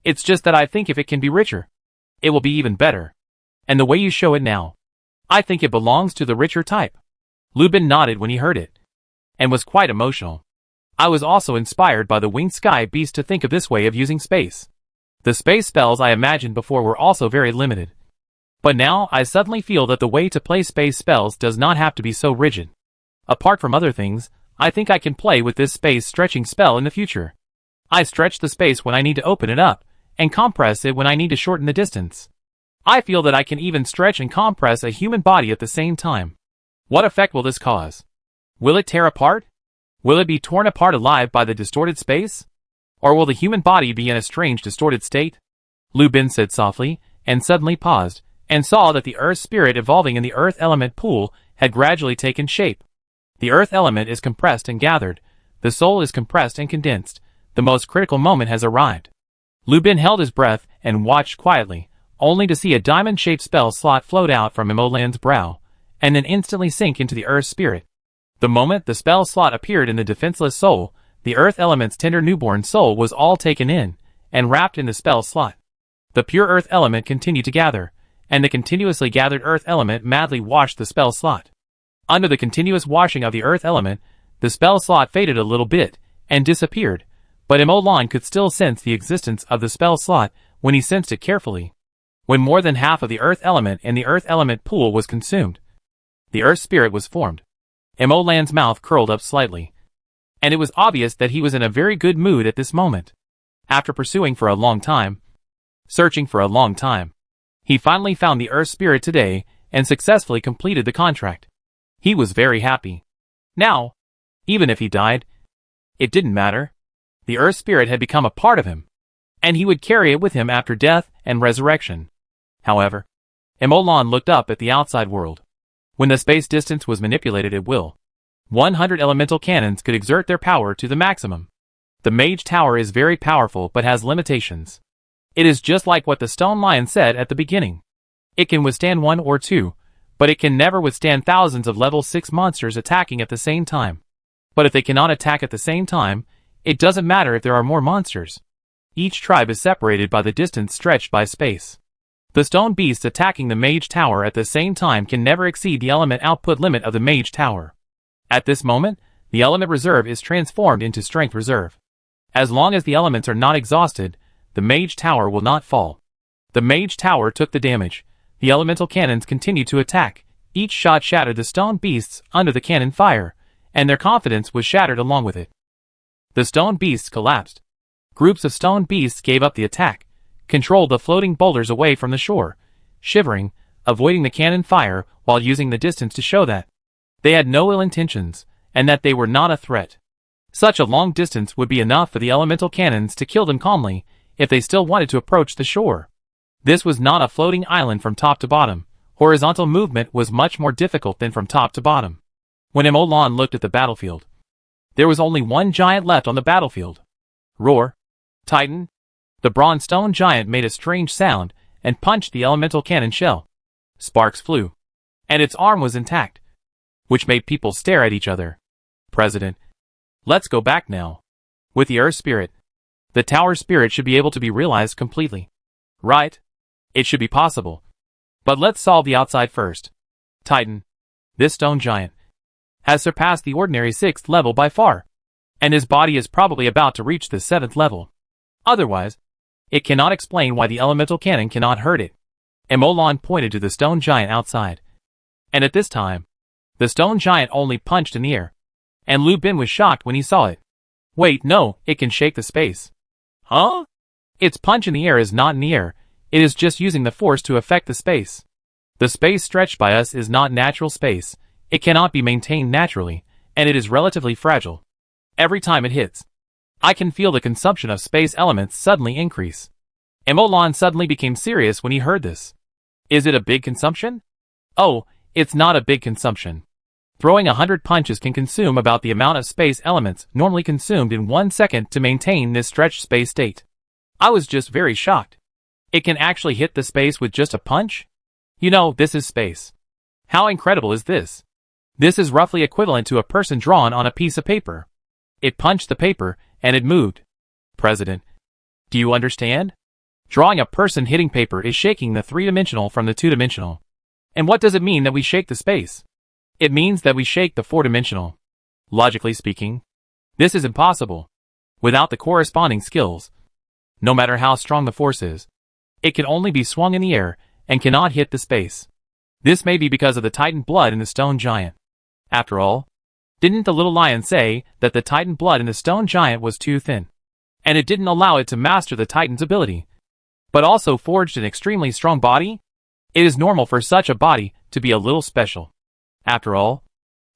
It's just that I think if it can be richer, it will be even better. And the way you show it now, I think it belongs to the richer type." Lu Bin nodded when he heard it, and was quite emotional. I was also inspired by the winged sky beast to think of this way of using space. The space spells I imagined before were also very limited. But now I suddenly feel that the way to play space spells does not have to be so rigid. Apart from other things, I think I can play with this space stretching spell in the future. I stretch the space when I need to open it up, and compress it when I need to shorten the distance. I feel that I can even stretch and compress a human body at the same time. What effect will this cause? Will it tear apart? Will it be torn apart alive by the distorted space? Or will the human body be in a strange distorted state? Lu Bin said softly, and suddenly paused, and saw that the earth spirit evolving in the earth element pool had gradually taken shape. The earth element is compressed and gathered, the soul is compressed and condensed, the most critical moment has arrived. Lu Bin held his breath and watched quietly, only to see a diamond-shaped spell slot float out from Emolan's brow, and then instantly sink into the earth spirit. The moment the spell slot appeared in the defenseless soul, the earth element's tender newborn soul was all taken in, and wrapped in the spell slot. The pure earth element continued to gather, and the continuously gathered earth element madly washed the spell slot. Under the continuous washing of the earth element, the spell slot faded a little bit, and disappeared, But Lan could still sense the existence of the spell slot when he sensed it carefully. When more than half of the earth element in the earth element pool was consumed, the earth spirit was formed. Lan's mouth curled up slightly, and it was obvious that he was in a very good mood at this moment. After pursuing for a long time, searching for a long time, he finally found the earth spirit today and successfully completed the contract. He was very happy. Now, even if he died, it didn't matter. The earth spirit had become a part of him, and he would carry it with him after death and resurrection. However, Lan looked up at the outside world. When the space distance was manipulated at will, 100 elemental cannons could exert their power to the maximum. The Mage Tower is very powerful but has limitations. It is just like what the Stone Lion said at the beginning. It can withstand 1 or 2, but it can never withstand thousands of level 6 monsters attacking at the same time. But if they cannot attack at the same time, it doesn't matter if there are more monsters. Each tribe is separated by the distance stretched by space. The stone beasts attacking the Mage Tower at the same time can never exceed the element output limit of the Mage Tower. At this moment, the element reserve is transformed into strength reserve. As long as the elements are not exhausted, the Mage Tower will not fall. The Mage Tower took the damage. The elemental cannons continued to attack. Each shot shattered the stone beasts under the cannon fire, and their confidence was shattered along with it. The stone beasts collapsed. Groups of stone beasts gave up the attack, controlled the floating boulders away from the shore, shivering, avoiding the cannon fire while using the distance to show that they had no ill intentions, and that they were not a threat. Such a long distance would be enough for the elemental cannons to kill them calmly if they still wanted to approach the shore. This was not a floating island from top to bottom. Horizontal movement was much more difficult than from top to bottom. When Lan looked at the battlefield, there was only one giant left on the battlefield. Roar! Titan! The bronze stone giant made a strange sound and punched the elemental cannon shell. Sparks flew, and its arm was intact, which made people stare at each other. President, let's go back now. With the earth spirit, the tower spirit should be able to be realized completely. Right? It should be possible. But let's solve the outside first. Titan, this stone giant has surpassed the ordinary 6th level by far, and his body is probably about to reach the 7th level. Otherwise, it cannot explain why the elemental cannon cannot hurt it. Lan pointed to the stone giant outside. And at this time, the stone giant only punched in the air, and Lu Bin was shocked when he saw it. Wait, no, it can shake the space. Huh? Its punch in the air is not in the air, it is just using the force to affect the space. The space stretched by us is not natural space, it cannot be maintained naturally, and it is relatively fragile. Every time it hits, I can feel the consumption of space elements suddenly increase. Lan suddenly became serious when he heard this. Is it a big consumption? Oh, it's not a big consumption. Throwing 100 punches can consume about the amount of space elements normally consumed in 1 second to maintain this stretched space state. I was just very shocked. It can actually hit the space with just a punch? You know, this is space. How incredible is this? This is roughly equivalent to a person drawn on a piece of paper. It punched the paper, and it moved. President, do you understand? Drawing a person hitting paper is shaking the 3-dimensional from the 2-dimensional. And what does it mean that we shake the space? It means that we shake the 4-dimensional. Logically speaking, this is impossible. Without the corresponding skills, no matter how strong the force is, it can only be swung in the air and cannot hit the space. This may be because of the Titan blood in the stone giant. After all, didn't the little lion say that the Titan blood in the stone giant was too thin, and it didn't allow it to master the Titan's ability, but also forged an extremely strong body? It is normal for such a body to be a little special. After all,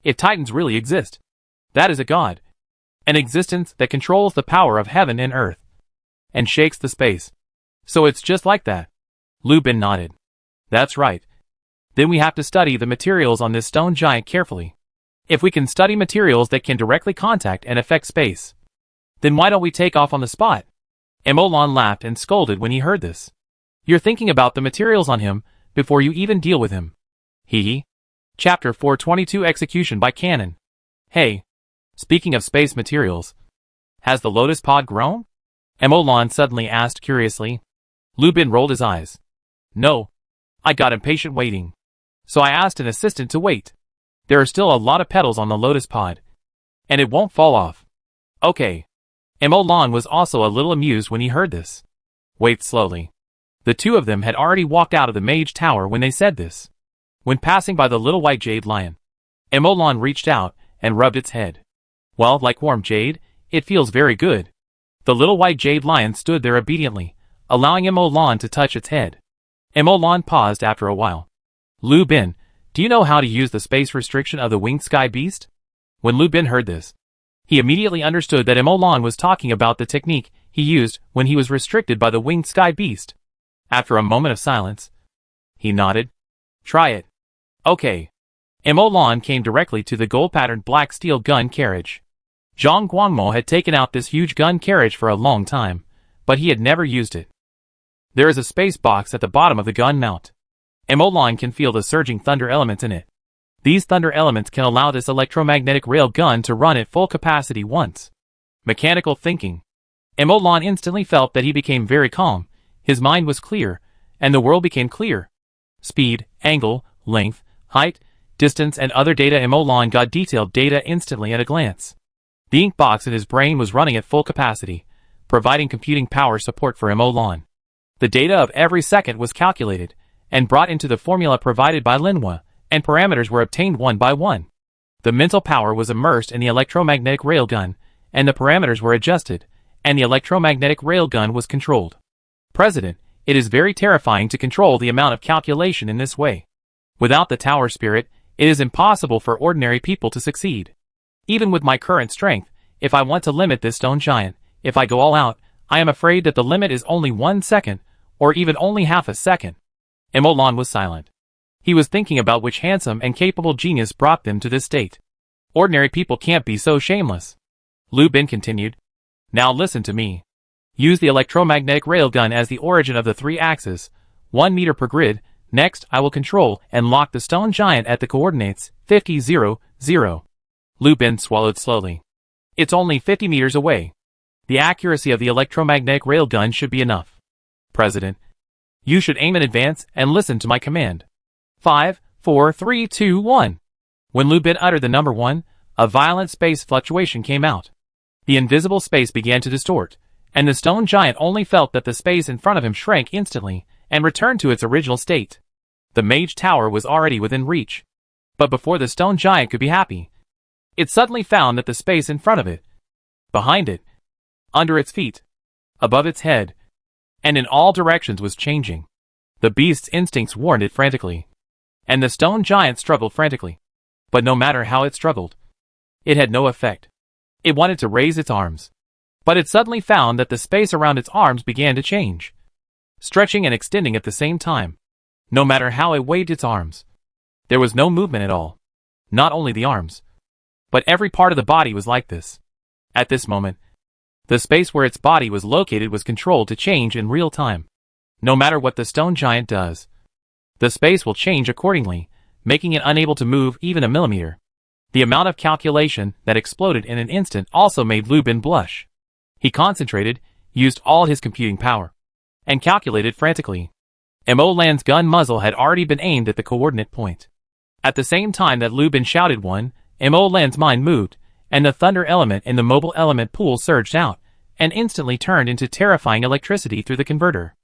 if Titans really exist, that is a god, an existence that controls the power of heaven and earth, and shakes the space. So it's just like that. Lu Bin nodded. That's right. Then we have to study the materials on this stone giant carefully. If we can study materials that can directly contact and affect space, then why don't we take off on the spot? Lan laughed and scolded when he heard this. You're thinking about the materials on him before you even deal with him. Hee. Chapter 422 Execution by Cannon. Hey, speaking of space materials, has the lotus pod grown? Lan suddenly asked curiously. Lu Bin rolled his eyes. No. I got impatient waiting, so I asked an assistant to wait. There are still a lot of petals on the lotus pod, and it won't fall off. Okay. Emolan was also a little amused when he heard this. Wait slowly. The two of them had already walked out of the mage tower when they said this. When passing by the little white jade lion, Emolan reached out and rubbed its head. Well, like warm jade, it feels very good. The little white jade lion stood there obediently, allowing Emolan to touch its head. Emolan paused after a while. Lu Bin, do you know how to use the space restriction of the winged sky beast? When Lu Bin heard this, he immediately understood that Emolan was talking about the technique he used when he was restricted by the winged sky beast. After a moment of silence, he nodded. Try it. Okay. Emolan came directly to the gold-patterned black steel gun carriage. Zhang Guangmo had taken out this huge gun carriage for a long time, but he had never used it. There is a space box at the bottom of the gun mount. Emolan can feel the surging thunder elements in it. These thunder elements can allow this electromagnetic rail gun to run at full capacity once. Mechanical thinking. Emolan instantly felt that he became very calm, his mind was clear, and the world became clear. Speed, angle, length, height, distance and other data. Emolan got detailed data instantly at a glance. The ink box in his brain was running at full capacity, providing computing power support for Emolan. The data of every second was calculated, and brought into the formula provided by Linhua, and parameters were obtained one by one. The mental power was immersed in the electromagnetic railgun, and the parameters were adjusted, and the electromagnetic railgun was controlled. President, it is very terrifying to control the amount of calculation in this way. Without the tower spirit, it is impossible for ordinary people to succeed. Even with my current strength, if I want to limit this stone giant, if I go all out, I am afraid that the limit is only 1 second, or even only half a second. Emolan was silent. He was thinking about which handsome and capable genius brought them to this state. Ordinary people can't be so shameless. Lu Bin continued. Now listen to me. Use the electromagnetic railgun as the origin of the 3 axes, 1 meter per grid. Next, I will control and lock the stone giant at the coordinates 50, 0, 0. Lu Bin swallowed slowly. It's only 50 meters away. The accuracy of the electromagnetic railgun should be enough. President, you should aim in advance and listen to my command. 5, 4, 3, 2, 1. When Lu Bin uttered the number 1, a violent space fluctuation came out. The invisible space began to distort, and the stone giant only felt that the space in front of him shrank instantly and returned to its original state. The mage tower was already within reach. But before the stone giant could be happy, it suddenly found that the space in front of it, behind it, under its feet, above its head, and in all directions was changing. The beast's instincts warned it frantically, and the stone giant struggled frantically. But no matter how it struggled, it had no effect. It wanted to raise its arms, but it suddenly found that the space around its arms began to change, stretching and extending at the same time. No matter how it waved its arms, there was no movement at all. Not only the arms, but every part of the body was like this. At this moment, the space where its body was located was controlled to change in real time. No matter what the stone giant does, the space will change accordingly, making it unable to move even a millimeter. The amount of calculation that exploded in an instant also made Lu Bin blush. He concentrated, used all his computing power, and calculated frantically. Emolan's gun muzzle had already been aimed at the coordinate point. At the same time that Lu Bin shouted 1, Emolan's mind moved, and the thunder element in the mobile element pool surged out, and instantly turned into terrifying electricity through the converter.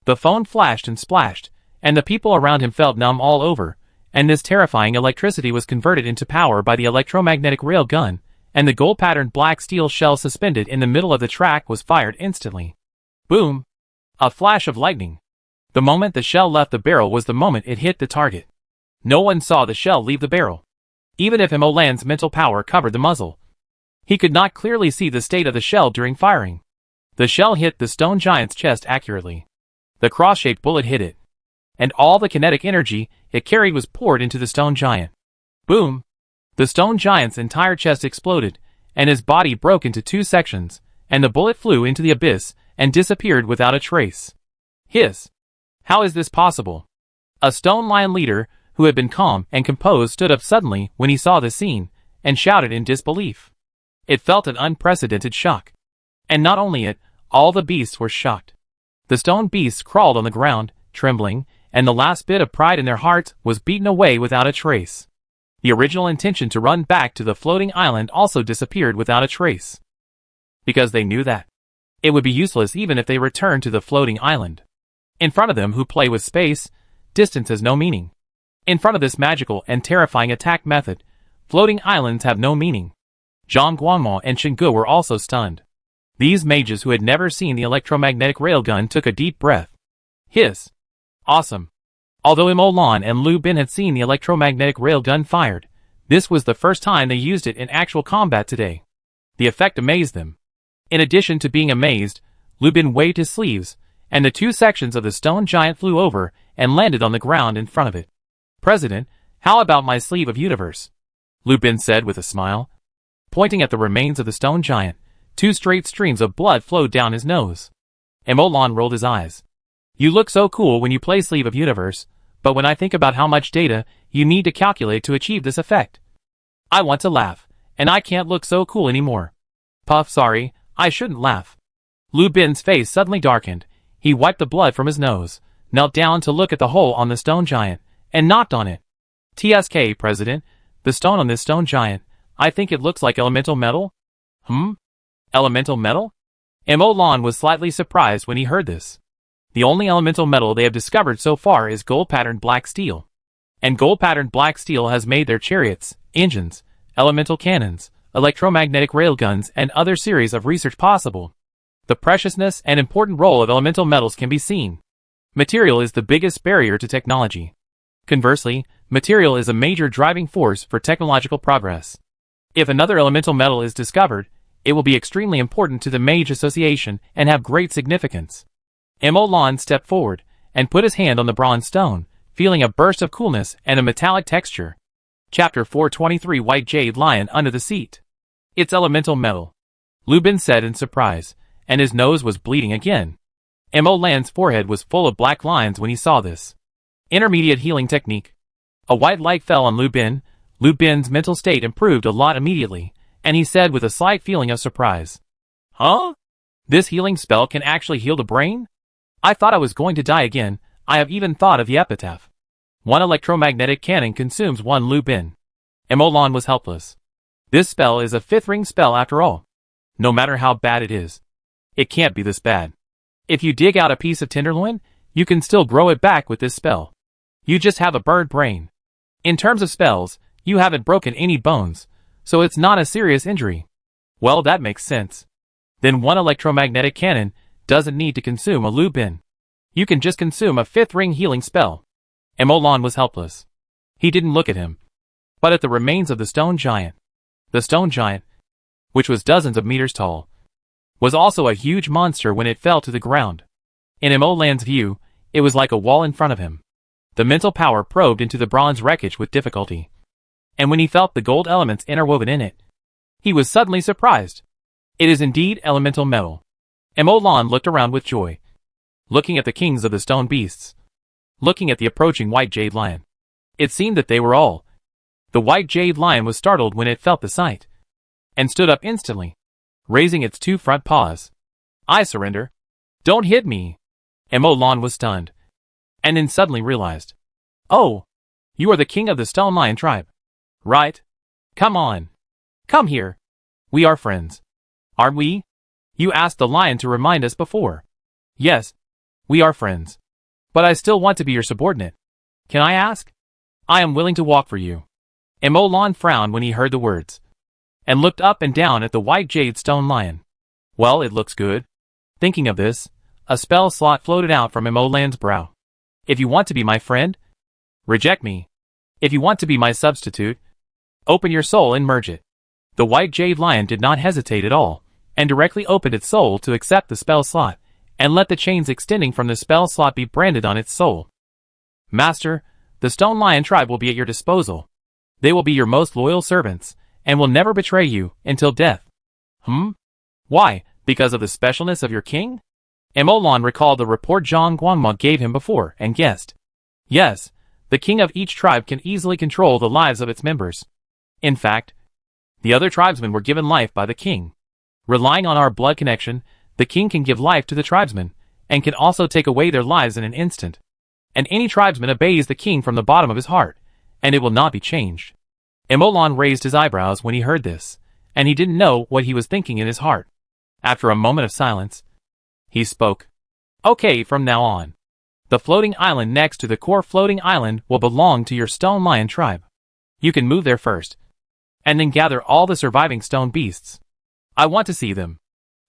The phone flashed and splashed, and the people around him felt numb all over, and this terrifying electricity was converted into power by the electromagnetic rail gun, and the gold-patterned black steel shell suspended in the middle of the track was fired instantly. Boom! A flash of lightning. The moment the shell left the barrel was the moment it hit the target. No one saw the shell leave the barrel. Even if Emolan's mental power covered the muzzle, he could not clearly see the state of the shell during firing. The shell hit the stone giant's chest accurately. The cross-shaped bullet hit it, and all the kinetic energy it carried was poured into the stone giant. Boom! The stone giant's entire chest exploded, and his body broke into 2 sections, and the bullet flew into the abyss and disappeared without a trace. Hiss! How is this possible? A stone lion leader, who had been calm and composed, stood up suddenly when he saw the scene, and shouted in disbelief. It felt an unprecedented shock. And not only it, all the beasts were shocked. The stone beasts crawled on the ground, trembling, and the last bit of pride in their hearts was beaten away without a trace. The original intention to run back to the floating island also disappeared without a trace. because they knew that it would be useless even if they returned to the floating island. In front of them who play with space, distance has no meaning. In front of this magical and terrifying attack method, floating islands have no meaning. Zhang Guangmo and Shingu were also stunned. These mages who had never seen the electromagnetic railgun took a deep breath. Hiss. Awesome. Although Mo Lan and Lu Bin had seen the electromagnetic railgun fired, this was the first time they used it in actual combat today. The effect amazed them. In addition to being amazed, Lu Bin waved his sleeves, and the two sections of the stone giant flew over and landed on the ground in front of it. President, how about my sleeve of universe? Lu Bin said with a smile. Pointing at the remains of the stone giant, two straight streams of blood flowed down his nose. Mo Lan rolled his eyes. You look so cool when you play Sleeve of Universe, but when I think about how much data you need to calculate to achieve this effect, I want to laugh, and I can't look so cool anymore. Puff, sorry, I shouldn't laugh. Lu Bin's face suddenly darkened. He wiped the blood from his nose, knelt down to look at the hole on the stone giant, and knocked on it. TSK, President, the stone on this stone giant, I think it looks like elemental metal? Elemental metal? Mo Lan was slightly surprised when he heard this. The only elemental metal they have discovered so far is gold-patterned black steel. And gold-patterned black steel has made their chariots, engines, elemental cannons, electromagnetic railguns, and other series of research possible. The preciousness and important role of elemental metals can be seen. Material is the biggest barrier to technology. Conversely, material is a major driving force for technological progress. If another elemental metal is discovered, it will be extremely important to the Mage Association and have great significance. Mo Lan stepped forward and put his hand on the bronze stone, feeling a burst of coolness and a metallic texture. Chapter 423 White Jade Lion Under the Seat. It's elemental metal, Lu Bin said in surprise, and his nose was bleeding again. Mo Lan's forehead was full of black lines when he saw this. Intermediate healing technique. A white light fell on Lu Bin. Lu Bin's mental state improved a lot immediately, and he said with a slight feeling of surprise. Huh? This healing spell can actually heal the brain? I thought I was going to die again. I have even thought of the epitaph. One electromagnetic cannon consumes one Lu Bin. Mo Lan was helpless. This spell is a fifth ring spell after all. No matter how bad it is, it can't be this bad. If you dig out a piece of tenderloin, you can still grow it back with this spell. You just have a bird brain. In terms of spells, you haven't broken any bones, so it's not a serious injury. Well, that makes sense. Then one electromagnetic cannon doesn't need to consume a Lu Bin. You can just consume a fifth ring healing spell. Mo Lan was helpless. He didn't look at him, but at the remains of the stone giant. The stone giant, which was dozens of meters tall, was also a huge monster when it fell to the ground. In Mo Lan's view, it was like a wall in front of him. The mental power probed into the bronze wreckage with difficulty. And when he felt the gold elements interwoven in it, he was suddenly surprised. It is indeed elemental metal. Mo Lan looked around with joy, looking at the kings of the stone beasts, looking at the approaching white jade lion. It seemed that they were all. The white jade lion was startled when it felt the sight, and stood up instantly, raising its two front paws. I surrender. Don't hit me. Mo Lan was stunned, and then suddenly realized. Oh, you are the king of the stone lion tribe. Right? Come on. Come here. We are friends. Aren't we? You asked the lion to remind us before. Yes, we are friends. But I still want to be your subordinate. Can I ask? I am willing to walk for you. Mo Lan frowned when he heard the words, and looked up and down at the white jade stone lion. Well, it looks good. Thinking of this, a spell slot floated out from Mo Lan's brow. If you want to be my friend, reject me. If you want to be my substitute, open your soul and merge it. The white jade lion did not hesitate at all, and directly opened its soul to accept the spell slot, and let the chains extending from the spell slot be branded on its soul. Master, the stone lion tribe will be at your disposal. They will be your most loyal servants, and will never betray you until death. Why? Because of the specialness of your king? Mo Lan recalled the report Zhang Guangmo gave him before, and guessed. Yes, the king of each tribe can easily control the lives of its members. In fact, the other tribesmen were given life by the king. Relying on our blood connection, the king can give life to the tribesmen, and can also take away their lives in an instant. And any tribesman obeys the king from the bottom of his heart, and it will not be changed. Mo Lan raised his eyebrows when he heard this, and he didn't know what he was thinking in his heart. After a moment of silence, he spoke. Okay, from now on, the floating island next to the core floating island will belong to your stone lion tribe. You can move there first, and then gather all the surviving stone beasts. I want to see them.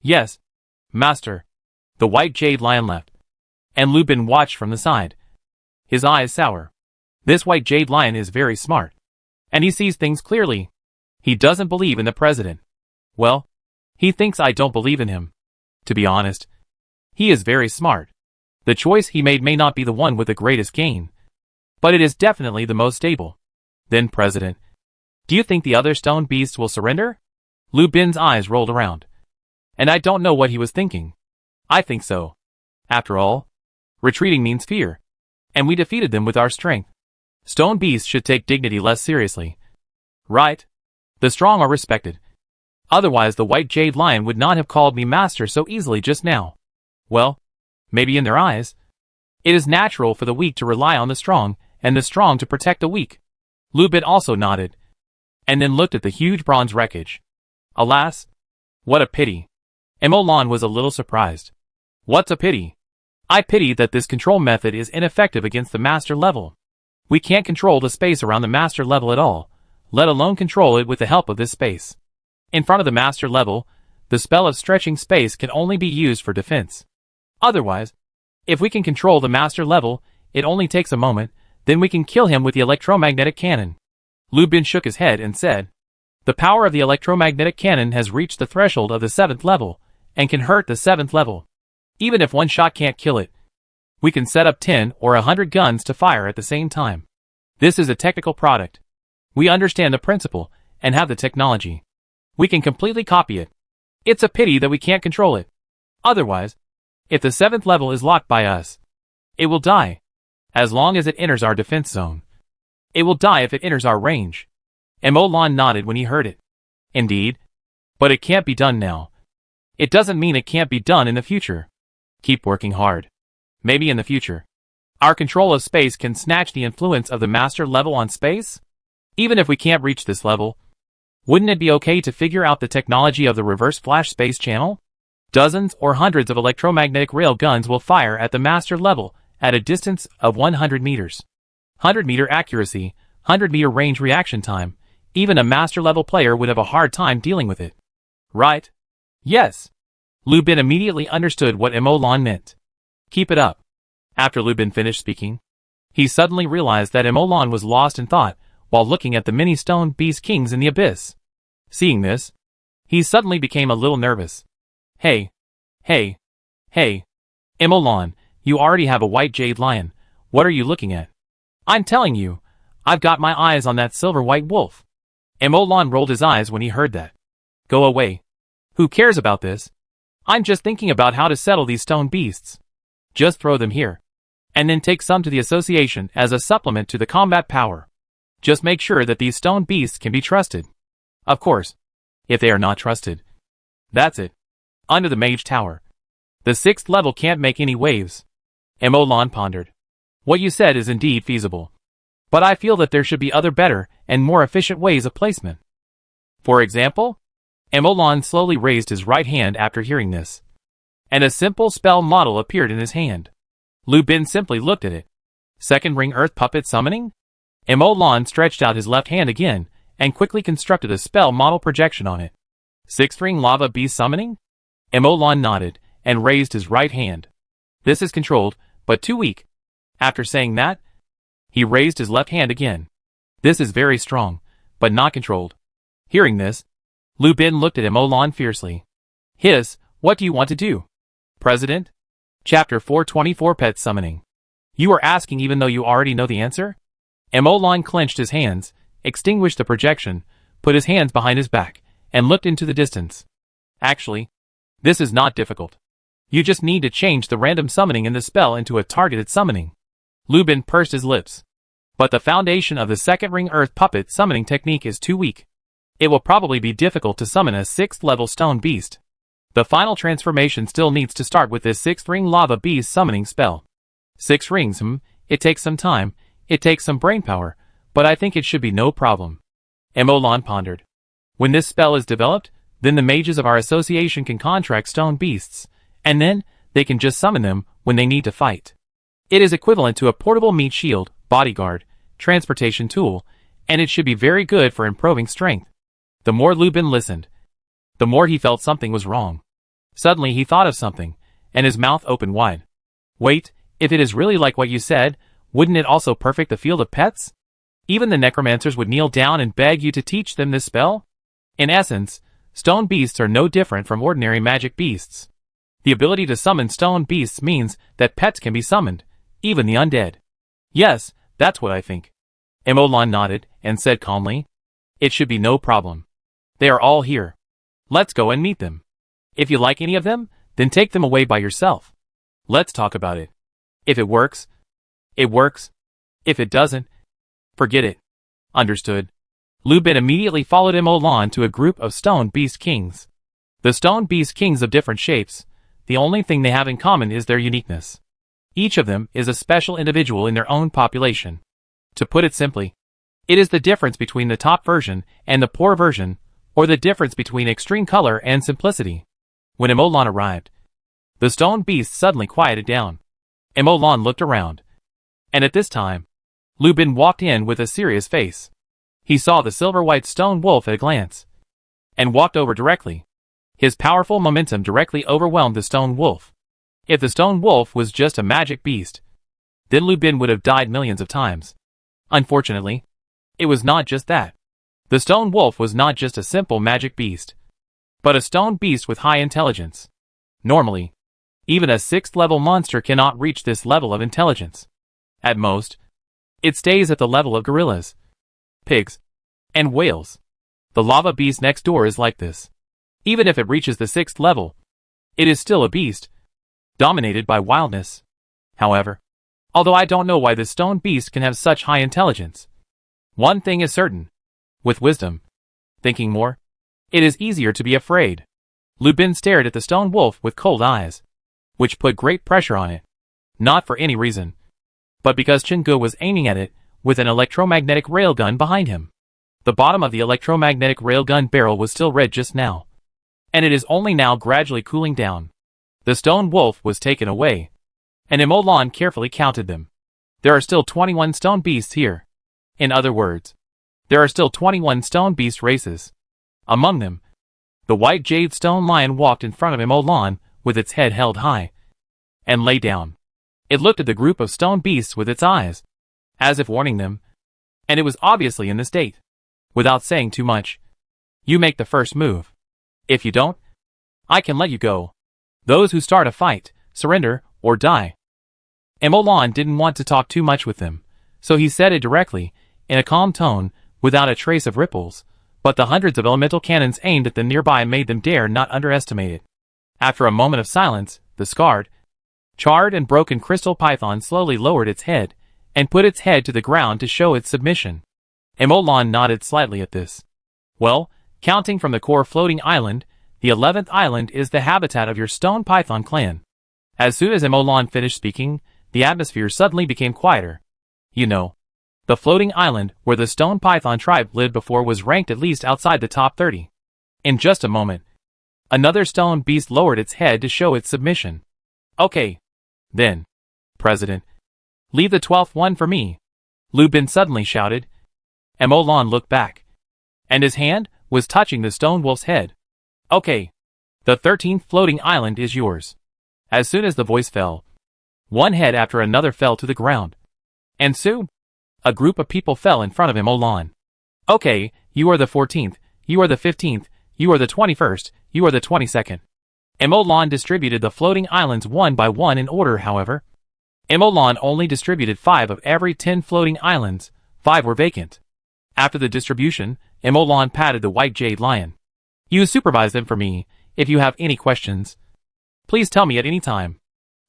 Yes, master. The white jade lion left, and Lu Bin watched from the side, his eyes sour. This white jade lion is very smart, and he sees things clearly. He doesn't believe in the president. Well, he thinks I don't believe in him. To be honest, he is very smart. The choice he made may not be the one with the greatest gain, but it is definitely the most stable. Then, President, do you think the other stone beasts will surrender? Lu Bin's eyes rolled around, and I don't know what he was thinking. I think so. After all, retreating means fear, and we defeated them with our strength. Stone beasts should take dignity less seriously. Right? The strong are respected. Otherwise the white jade lion would not have called me master so easily just now. Well, maybe in their eyes, it is natural for the weak to rely on the strong, and the strong to protect the weak. Lu Bin also nodded, and then looked at the huge bronze wreckage. Alas, what a pity. Emolan was a little surprised. What's a pity? I pity that this control method is ineffective against the master level. We can't control the space around the master level at all, let alone control it with the help of this space. In front of the master level, the spell of stretching space can only be used for defense. Otherwise, if we can control the master level, it only takes a moment, then we can kill him with the electromagnetic cannon. Lu Bin shook his head and said, the power of the electromagnetic cannon has reached the threshold of the 7th level, and can hurt the 7th level. Even if one shot can't kill it, we can set up 10 or 100 guns to fire at the same time. This is a technical product. We understand the principle, and have the technology. We can completely copy it. It's a pity that we can't control it. Otherwise, if the 7th level is locked by us, it will die. As long as it enters our defense zone. It will die if it enters our range. Emolan nodded when he heard it. Indeed. But it can't be done now. It doesn't mean it can't be done in the future. Keep working hard. Maybe in the future, our control of space can snatch the influence of the master level on space? Even if we can't reach this level, wouldn't it be okay to figure out the technology of the reverse flash space channel? Dozens or hundreds of electromagnetic rail guns will fire at the master level at a distance of 100 meters. 100-meter accuracy, 100-meter range reaction time. Even a master level player would have a hard time dealing with it. Right? Yes. Lu Bin immediately understood what Emolan meant. Keep it up. After Lu Bin finished speaking, he suddenly realized that Emolan was lost in thought while looking at the many stone beast kings in the abyss. Seeing this, he suddenly became a little nervous. Hey. Emolan, you already have a white jade lion. What are you looking at? I'm telling you, I've got my eyes on that silver white wolf. Emolan rolled his eyes when he heard that. Go away. Who cares about this? I'm just thinking about how to settle these stone beasts. Just throw them here, and then take some to the association as a supplement to the combat power. Just make sure that these stone beasts can be trusted. Of course, if they are not trusted, that's it. Under the mage tower, the 6th level can't make any waves. Emolan pondered. What you said is indeed feasible. But I feel that there should be other better and more efficient ways of placement. For example, Emolan slowly raised his right hand after hearing this, and a simple spell model appeared in his hand. Lu Bin simply looked at it. Second ring earth puppet summoning? Emolan stretched out his left hand again, and quickly constructed a spell model projection on it. 6th ring lava beast summoning? Emolan nodded, and raised his right hand. This is controlled, but too weak. After saying that, he raised his left hand again. This is very strong, but not controlled. Hearing this, Lu Bin looked at Emolan fiercely. Hiss, what do you want to do? President? Chapter 424 Pet Summoning. You are asking even though you already know the answer? Emolan clenched his hands, extinguished the projection, put his hands behind his back, and looked into the distance. Actually, this is not difficult. You just need to change the random summoning in the spell into a targeted summoning. Lu Bin pursed his lips. But the foundation of the 2nd ring earth puppet summoning technique is too weak. It will probably be difficult to summon a 6th level stone beast. The final transformation still needs to start with this 6th ring lava beast summoning spell. 6 rings, it takes some time, it takes some brain power, but I think it should be no problem. Emolan pondered. When this spell is developed, Then the mages of our association can contract stone beasts, and then they can just summon them when they need to fight. It is equivalent to a portable meat shield, bodyguard, transportation tool, and it should be very good for improving strength. The more Lubin listened, the more he felt something was wrong. Suddenly he thought of something, and his mouth opened wide. Wait, if it is really like what you said, wouldn't it also perfect the field of pets? Even the necromancers would kneel down and beg you to teach them this spell? In essence, stone beasts are no different from ordinary magic beasts. The ability to summon stone beasts means that pets can be summoned, even the undead. Yes, that's what I think. Emolan nodded and said calmly, "It should be no problem. They are all here. Let's go and meet them. If you like any of them, then take them away by yourself. Let's talk about it. If it works, it works. If it doesn't, forget it." Understood. Lubin immediately followed Emolan to a group of stone beast kings. The stone beast kings of different shapes, the only thing they have in common is their uniqueness. Each of them is a special individual in their own population. To put it simply, it is the difference between the top version and the poor version, or the difference between extreme color and simplicity. When Emolan arrived, the stone beast suddenly quieted down. Emolan looked around, and at this time, Lubin walked in with a serious face. He saw the silver-white stone wolf at a glance, and walked over directly. His powerful momentum directly overwhelmed the stone wolf. If the stone wolf was just a magic beast, then Lubin would have died millions of times. Unfortunately, it was not just that. The stone wolf was not just a simple magic beast, but a stone beast with high intelligence. Normally, even a 6th level monster cannot reach this level of intelligence. At most, it stays at the level of gorillas, pigs, and whales. The lava beast next door is like this. Even if it reaches the 6th level, it is still a beast, dominated by wildness. However, although I don't know why this stone beast can have such high intelligence, one thing is certain. With wisdom, thinking more, it is easier to be afraid. Lubin stared at the stone wolf with cold eyes, which put great pressure on it. Not for any reason, but because Chingu was aiming at it with an electromagnetic railgun behind him. The bottom of the electromagnetic railgun barrel was still red just now, and it is only now gradually cooling down. The stone wolf was taken away, and Emolan carefully counted them. There are still 21 stone beasts here. In other words, there are still 21 stone beast races. Among them, the white jade stone lion walked in front of Emolan with its head held high, and lay down. It looked at the group of stone beasts with its eyes, as if warning them, and it was obviously in the state. Without saying too much, "You make the first move. If you don't, I can let you go. Those who start a fight, surrender, or die." Emolan didn't want to talk too much with them, so he said it directly, in a calm tone, without a trace of ripples, but the hundreds of elemental cannons aimed at them nearby made them dare not underestimate it. After a moment of silence, the scarred, charred and broken crystal python slowly lowered its head, and put its head to the ground to show its submission. Emolan nodded slightly at this. Well, counting from the core floating island, the 11th island is the habitat of your stone python clan. As soon as Emolan finished speaking, the atmosphere suddenly became quieter. You know, the floating island where the stone python tribe lived before was ranked at least outside the top 30. In just a moment, another stone beast lowered its head to show its submission. "Okay. Then, President, leave the 12th one for me," Lubin suddenly shouted. Emolan looked back, and his hand was touching the stone wolf's head. "Okay. The 13th floating island is yours." As soon as the voice fell, one head after another fell to the ground. And soon, a group of people fell in front of Emolan. "Okay, you are the 14th, you are the 15th, you are the 21st, you are the 22nd. Emolan distributed the floating islands one by one in order, however. Emolan only distributed 5 of every 10 floating islands, 5 were vacant. After the distribution, Emolan patted the white jade lion. "You supervise them for me. If you have any questions, please tell me at any time.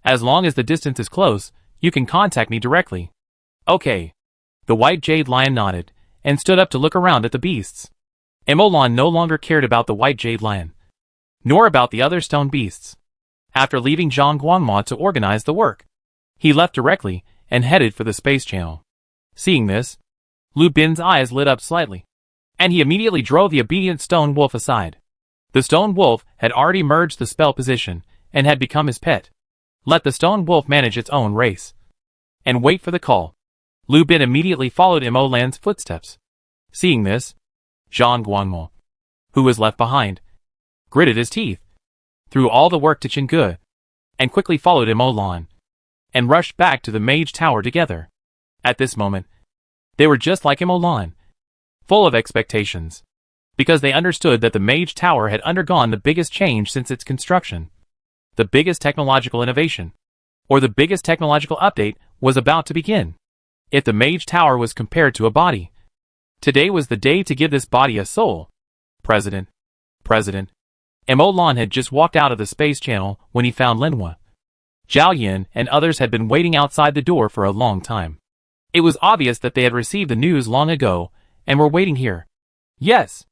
As long as the distance is close, you can contact me directly." "Okay." The white jade lion nodded, and stood up to look around at the beasts. Emolan no longer cared about the white jade lion, nor about the other stone beasts. After leaving Zhang Guangma to organize the work, he left directly, and headed for the space channel. Seeing this, Lubin's eyes lit up slightly, and he immediately drove the obedient stone wolf aside. The stone wolf had already merged the spell position and had become his pet. Let the stone wolf manage its own race. And wait for the call. Lu Bin immediately followed Mo Lan's footsteps. Seeing this, Zhang Guangmo, who was left behind, gritted his teeth, threw all the work to Qingge, and quickly followed Mo Lan, and rushed back to the mage tower together. At this moment, they were just like Mo Lan, full of expectations, because they understood that the mage tower had undergone the biggest change since its construction. The biggest technological innovation, or the biggest technological update, was about to begin. If the mage tower was compared to a body, today was the day to give this body a soul. President. Mo Lan had just walked out of the space channel when he found Linhua. Zhao Yin and others had been waiting outside the door for a long time. It was obvious that they had received the news long ago and were waiting here. Yes.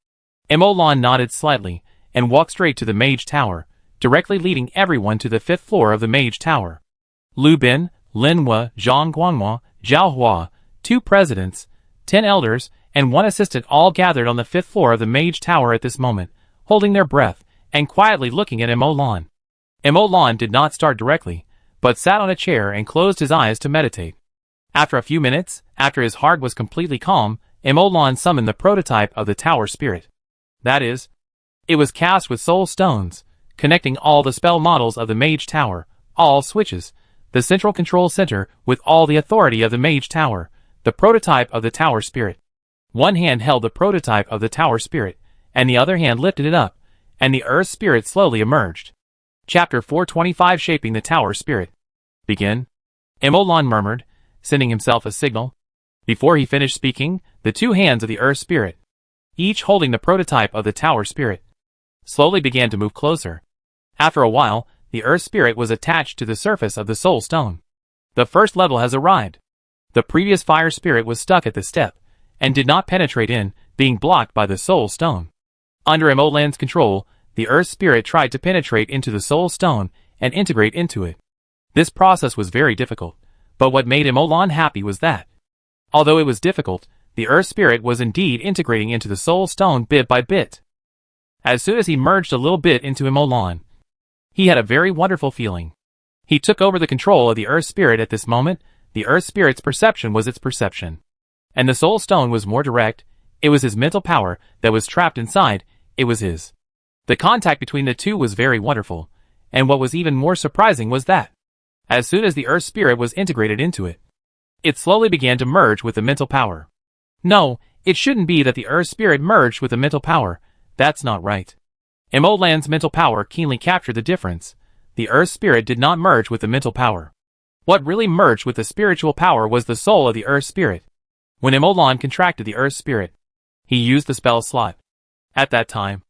Mo Lan nodded slightly and walked straight to the mage tower, directly leading everyone to the 5th floor of the mage tower. Lu Bin, Linhua, Zhang Guangmo, Zhao Hua, 2 presidents, 10 elders, and 1 assistant all gathered on the 5th floor of the mage tower at this moment, holding their breath and quietly looking at Mo Lan. Mo Lan did not start directly, but sat on a chair and closed his eyes to meditate. After a few minutes, after his heart was completely calm, Mo Lan summoned the prototype of the tower spirit. That is, it was cast with soul stones, connecting all the spell models of the mage tower, all switches, the central control center with all the authority of the mage tower, the prototype of the tower spirit. One hand held the prototype of the tower spirit, and the other hand lifted it up, and the earth spirit slowly emerged. Chapter 425 Shaping the Tower Spirit. Begin. Mo Lan murmured, sending himself a signal. Before he finished speaking, the 2 hands of the earth spirit, each holding the prototype of the tower spirit, slowly began to move closer. After a while, the earth spirit was attached to the surface of the soul stone. The first level has arrived. The previous fire spirit was stuck at the step, and did not penetrate in, being blocked by the soul stone. Under Mo Lan's control, the earth spirit tried to penetrate into the soul stone and integrate into it. This process was very difficult, but what made Mo Lan happy was that, although it was difficult, the earth spirit was indeed integrating into the soul stone bit by bit. As soon as he merged a little bit into Mo Lan, he had a very wonderful feeling. He took over the control of the earth spirit at this moment. The earth spirit's perception was its perception, and the soul stone was more direct. It was his mental power that was trapped inside. It was his. The contact between the two was very wonderful, and what was even more surprising was that, as soon as the earth spirit was integrated into it, it slowly began to merge with the mental power. No, it shouldn't be that the earth spirit merged with the mental power. That's not right. Mo Lan's mental power keenly captured the difference. The earth spirit did not merge with the mental power. What really merged with the spiritual power was the soul of the earth spirit. When Mo Lan contracted the earth spirit, he used the spell slot. At that time,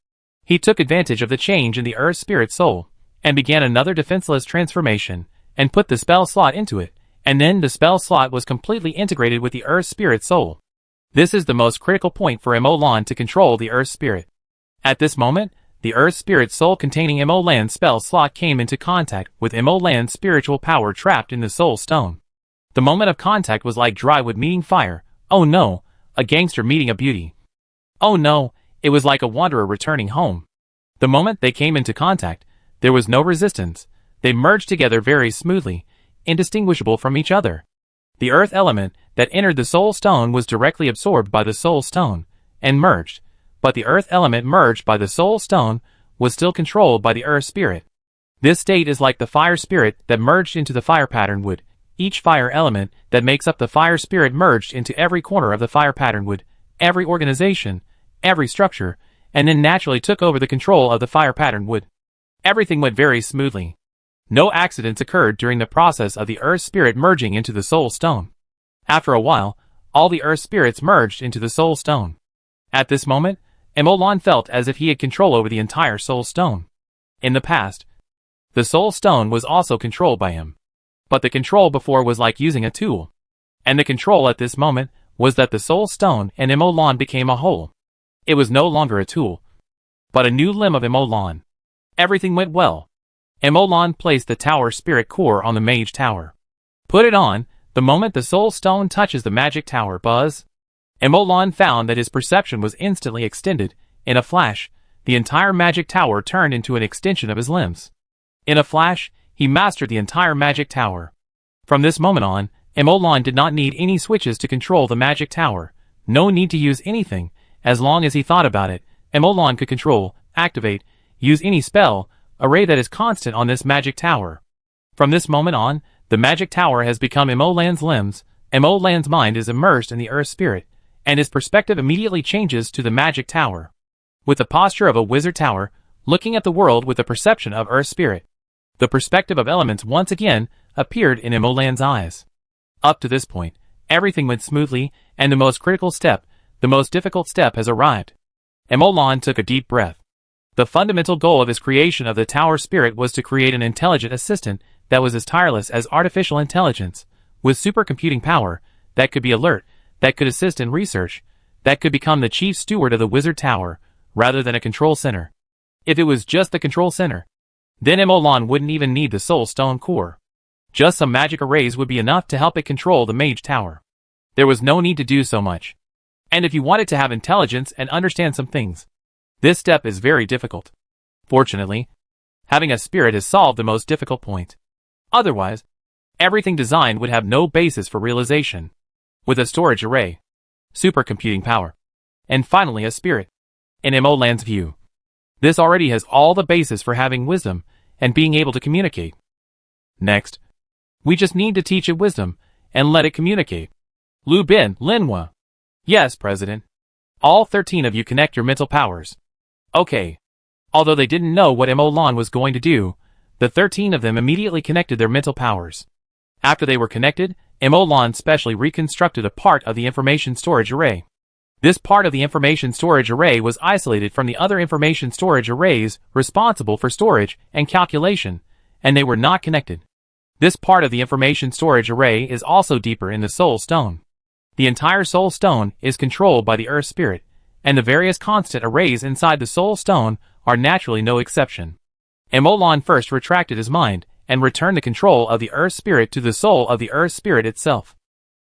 he took advantage of the change in the earth spirit soul, and began another defenseless transformation, and put the spell slot into it, and then the spell slot was completely integrated with the earth spirit soul. This is the most critical point for Mo Lan to control the earth spirit. At this moment, the earth spirit soul containing Mo Lan's spell slot came into contact with Mo Lan's spiritual power trapped in the soul stone. The moment of contact was like dry wood meeting fire. Oh no, a gangster meeting a beauty. Oh no, it was like a wanderer returning home. The moment they came into contact, there was no resistance. They merged together very smoothly, indistinguishable from each other. The earth element that entered the soul stone was directly absorbed by the soul stone, and merged, but the earth element merged by the soul stone was still controlled by the earth spirit. This state is like the fire spirit that merged into the fire pattern wood. Each fire element that makes up the fire spirit merged into every corner of the fire pattern wood, every organization, every structure, and then naturally took over the control of the fire pattern wood. Everything went very smoothly. No accidents occurred during the process of the earth spirit merging into the soul stone. After a while, all the earth spirits merged into the soul stone. At this moment, Mo Lan felt as if he had control over the entire soul stone. In the past, the soul stone was also controlled by him. But the control before was like using a tool. And the control at this moment was that the soul stone and Mo Lan became a whole. It was no longer a tool, but a new limb of Mo Lan. Everything went well. Mo Lan placed the tower spirit core on the mage tower. Put it on. The moment the soul stone touches the magic tower buzz, Mo Lan found that his perception was instantly extended. In a flash, the entire magic tower turned into an extension of his limbs. In a flash, he mastered the entire magic tower. From this moment on, Emolan did not need any switches to control the magic tower. No need to use anything. As long as he thought about it, Emolan could control, activate, use any spell, array that is constant on this magic tower. From this moment on, the magic tower has become Emolan's limbs. Emolan's mind is immersed in the earth spirit, and his perspective immediately changes to the magic tower. With the posture of a wizard tower, looking at the world with the perception of earth spirit, the perspective of elements once again appeared in Emolan's eyes. Up to this point, everything went smoothly, and the most critical step, the most difficult step has arrived. Emolan took a deep breath. The fundamental goal of his creation of the tower spirit was to create an intelligent assistant that was as tireless as artificial intelligence, with supercomputing power, that could be alert, that could assist in research, that could become the chief steward of the wizard tower, rather than a control center. If it was just the control center, then Emolan wouldn't even need the soul stone core. Just some magic arrays would be enough to help it control the mage tower. There was no need to do so much. And if you wanted to have intelligence and understand some things, this step is very difficult. Fortunately, having a spirit has solved the most difficult point. Otherwise, everything designed would have no basis for realization. With a storage array, supercomputing power, and finally a spirit. In Emolan's view, this already has all the basis for having wisdom and being able to communicate. Next, we just need to teach it wisdom and let it communicate. Lu Bin, Linhua. Yes, President. All 13 of you connect your mental powers. Okay. Although they didn't know what Emolan was going to do, the 13 of them immediately connected their mental powers. After they were connected, Emolan specially reconstructed a part of the information storage array. This part of the information storage array was isolated from the other information storage arrays responsible for storage and calculation, and they were not connected. This part of the information storage array is also deeper in the soul stone. The entire soul stone is controlled by the earth spirit, and the various constant arrays inside the soul stone are naturally no exception. Emolan first retracted his mind and returned the control of the earth spirit to the soul of the earth spirit itself.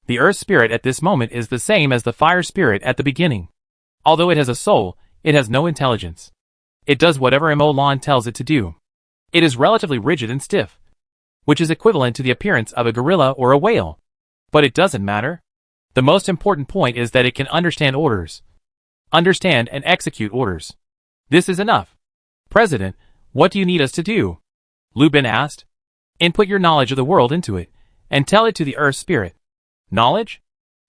The earth spirit at this moment is the same as the fire spirit at the beginning. Although it has a soul, it has no intelligence. It does whatever Emolan tells it to do. It is relatively rigid and stiff, which is equivalent to the appearance of a gorilla or a whale. But it doesn't matter. The most important point is that it can understand orders. Understand and execute orders. This is enough. President, what do you need us to do? Lu Bin asked. Input your knowledge of the world into it, and tell it to the earth spirit. Knowledge?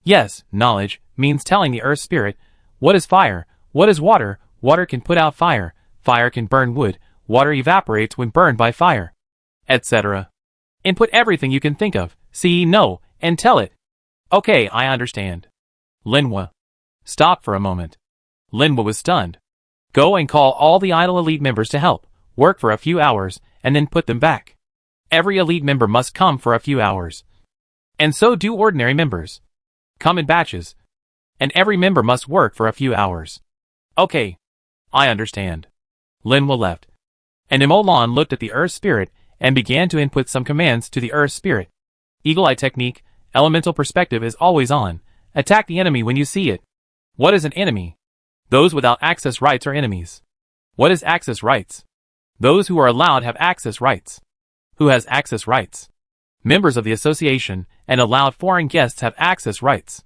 Yes, knowledge means telling the earth spirit, what is fire, what is water, water can put out fire, fire can burn wood, water evaporates when burned by fire, etc. Input everything you can think of, see, know, and tell it. Okay, I understand. Linhua. Stop for a moment. Linhua was stunned. Go and call all the idle elite members to help, work for a few hours, and then put them back. Every elite member must come for a few hours. And so do ordinary members. Come in batches. And every member must work for a few hours. Okay. I understand. Linhua left. And Emolan looked at the earth spirit and began to input some commands to the earth spirit. Eagle eye technique, elemental perspective is always on. Attack the enemy when you see it. What is an enemy? Those without access rights are enemies. What is access rights? Those who are allowed have access rights. Who has access rights? Members of the association and allowed foreign guests have access rights.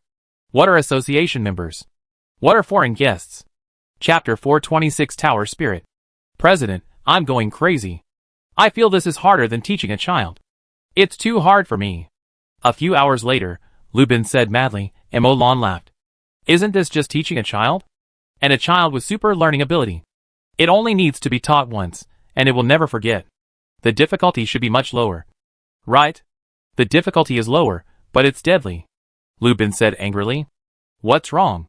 What are association members? What are foreign guests? Chapter 426 Tower Spirit. President, I'm going crazy. I feel this is harder than teaching a child. It's too hard for me. A few hours later, Lu Bin said madly, and Emolan laughed. Isn't this just teaching a child? And a child with super learning ability. It only needs to be taught once, and it will never forget. The difficulty should be much lower. Right? The difficulty is lower, but it's deadly. Lu Bin said angrily. What's wrong?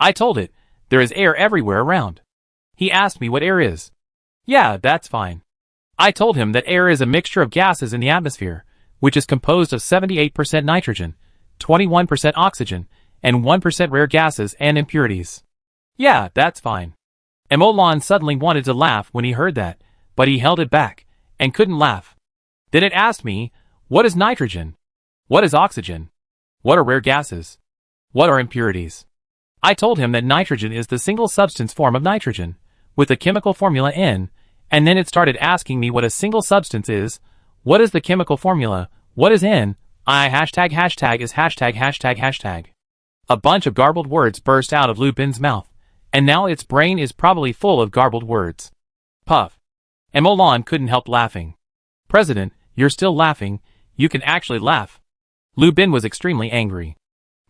I told it, there is air everywhere around. He asked me what air is. Yeah, that's fine. I told him that air is a mixture of gases in the atmosphere, which is composed of 78% nitrogen, 21% oxygen, and 1% rare gases and impurities. Yeah, that's fine. Emolan suddenly wanted to laugh when he heard that, but he held it back, and couldn't laugh. Then it asked me, what is nitrogen? What is oxygen? What are rare gases? What are impurities? I told him that nitrogen is the single substance form of nitrogen, with the chemical formula N, and then it started asking me what a single substance is. What is the chemical formula? What is N? Hashtag is hashtag. A bunch of garbled words burst out of Lu Bin's mouth, and now its brain is probably full of garbled words. Puff. And Molan couldn't help laughing. President, you're still laughing. You can actually laugh. Lu Bin was extremely angry.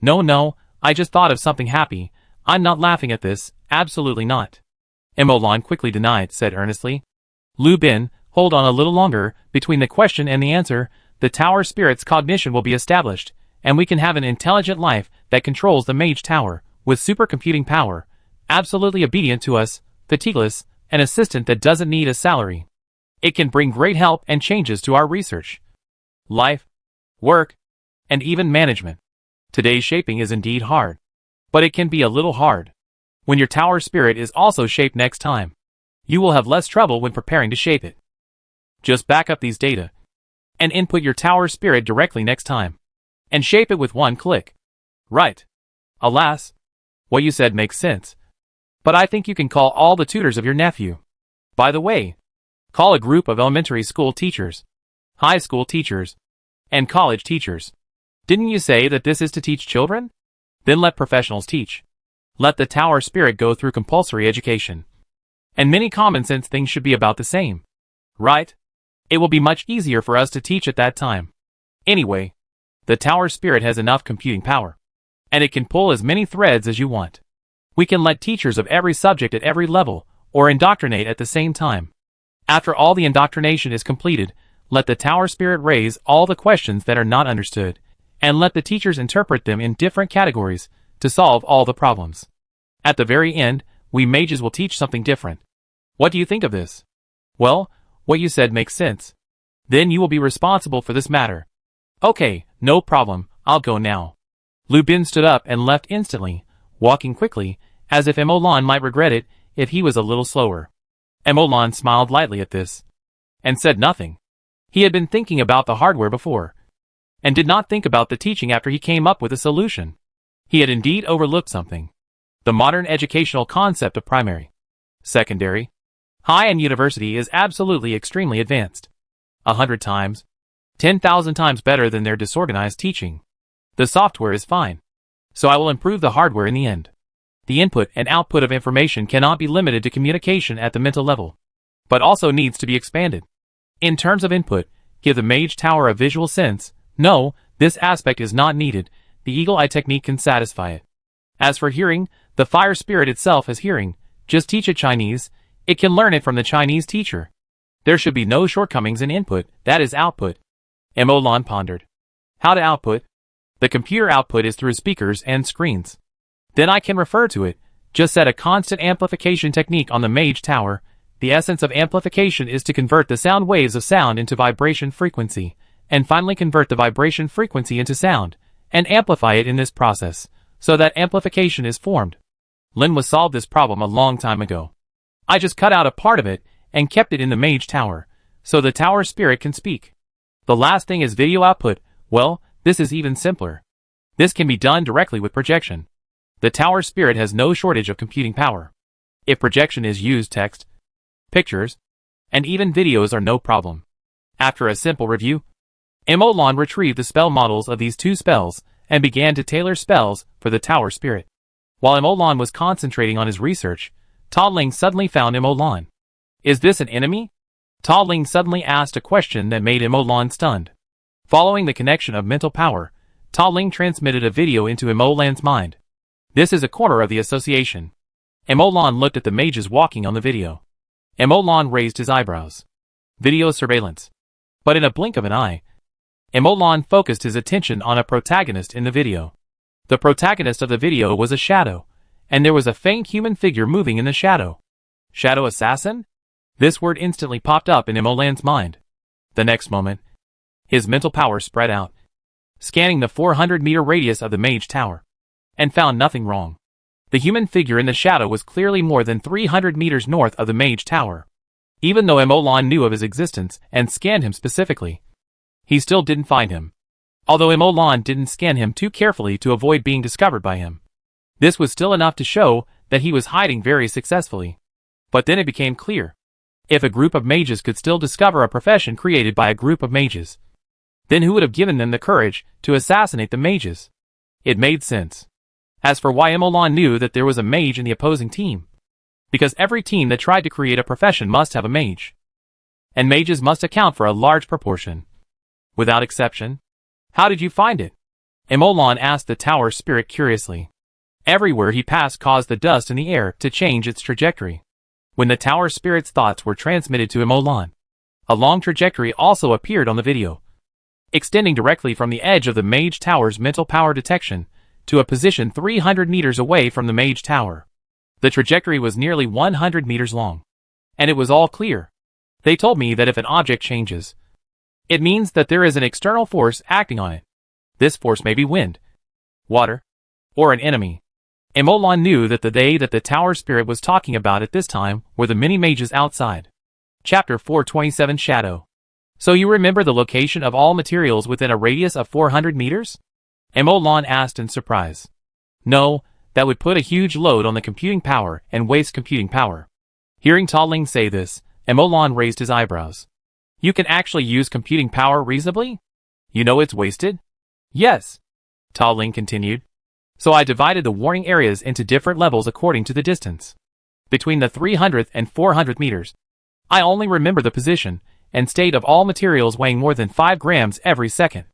No, I just thought of something happy. I'm not laughing at this, absolutely not. Molan quickly denied, said earnestly. Lu Bin, hold on a little longer. Between the question and the answer, the tower spirit's cognition will be established, and we can have an intelligent life that controls the mage tower, with supercomputing power, absolutely obedient to us, fatigueless, an assistant that doesn't need a salary. It can bring great help and changes to our research, life, work, and even management. Today's shaping is indeed hard, but it can be a little hard. When your tower spirit is also shaped next time, you will have less trouble when preparing to shape it. Just back up these data and input your tower spirit directly next time, and shape it with one click. Right. Alas, what you said makes sense, but I think you can call all the tutors of your nephew. By the way, call a group of elementary school teachers, high school teachers, and college teachers. Didn't you say that this is to teach children? Then let professionals teach. Let the tower spirit go through compulsory education. And many common sense things should be about the same. Right? It will be much easier for us to teach at that time. Anyway, the tower spirit has enough computing power, and it can pull as many threads as you want. We can let teachers of every subject at every level, or indoctrinate at the same time. After all the indoctrination is completed, let the tower spirit raise all the questions that are not understood, and let the teachers interpret them in different categories to solve all the problems. At the very end, we mages will teach something different. What do you think of this? Well, what you said makes sense. Then you will be responsible for this matter. Okay, no problem, I'll go now. Lu Bin stood up and left instantly, walking quickly, as if Molan might regret it if he was a little slower. Molan smiled lightly at this, and said nothing. He had been thinking about the hardware before, and did not think about the teaching after he came up with a solution. He had indeed overlooked something. The modern educational concept of primary, secondary, high and university is absolutely extremely advanced. 100 times, 10,000 times better than their disorganized teaching. The software is fine, so I will improve the hardware in the end. The input and output of information cannot be limited to communication at the mental level, but also needs to be expanded. In terms of input, give the mage tower a visual sense. No, this aspect is not needed. The eagle eye technique can satisfy it. As for hearing, the fire spirit itself has hearing. Just teach it Chinese. It can learn it from the Chinese teacher. There should be no shortcomings in input, that is output. Molan pondered. How to output? The computer output is through speakers and screens. Then I can refer to it. Just set a constant amplification technique on the mage tower. The essence of amplification is to convert the sound waves of sound into vibration frequency, and finally convert the vibration frequency into sound, and amplify it in this process, so that amplification is formed. Lin was solved this problem a long time ago. I just cut out a part of it, and kept it in the mage tower, so the tower spirit can speak. The last thing is video output. Well, this is even simpler. This can be done directly with projection. The tower spirit has no shortage of computing power. If projection is used, text, pictures, and even videos are no problem. After a simple review, Molan retrieved the spell models of these two spells, and began to tailor spells for the tower spirit. While Molan was concentrating on his research, Ta Ling suddenly found Molan. Is this an enemy? Ta Ling suddenly asked a question that made Molan stunned. Following the connection of mental power, Ta Ling transmitted a video into Molan's mind. This is a corner of the association. Molan looked at the mages walking on the video. Molan raised his eyebrows. Video surveillance. But in a blink of an eye, Molan focused his attention on a protagonist in the video. The protagonist of the video was a shadow, and there was a faint human figure moving in the shadow. Shadow assassin? This word instantly popped up in Molan's mind. The next moment, his mental power spread out, scanning the 400-meter radius of the mage tower, and found nothing wrong. The human figure in the shadow was clearly more than 300 meters north of the mage tower. Even though Molan knew of his existence and scanned him specifically, he still didn't find him. Although Molan didn't scan him too carefully to avoid being discovered by him. This was still enough to show that he was hiding very successfully. But then it became clear. If a group of mages could still discover a profession created by a group of mages, then who would have given them the courage to assassinate the mages? It made sense. As for why Emolan knew that there was a mage in the opposing team. Because every team that tried to create a profession must have a mage. And mages must account for a large proportion. Without exception. How did you find it? Emolan asked the tower spirit curiously. Everywhere he passed caused the dust in the air to change its trajectory. When the tower spirit's thoughts were transmitted to Emolan, a long trajectory also appeared on the video, extending directly from the edge of the mage tower's mental power detection to a position 300 meters away from the mage tower. The trajectory was nearly 100 meters long. And it was all clear. They told me that if an object changes, it means that there is an external force acting on it. This force may be wind, water, or an enemy. Emolan knew that the they that the tower spirit was talking about at this time were the many mages outside. Chapter 427 Shadow. So you remember the location of all materials within a radius of 400 meters? Emolan asked in surprise. No, that would put a huge load on the computing power and waste computing power. Hearing Ta Ling say this, Emolan raised his eyebrows. You can actually use computing power reasonably? You know it's wasted? Yes. Ta Ling continued. So I divided the warning areas into different levels according to the distance. Between the 300th and 400th meters, I only remember the position and state of all materials weighing more than 5 grams every second.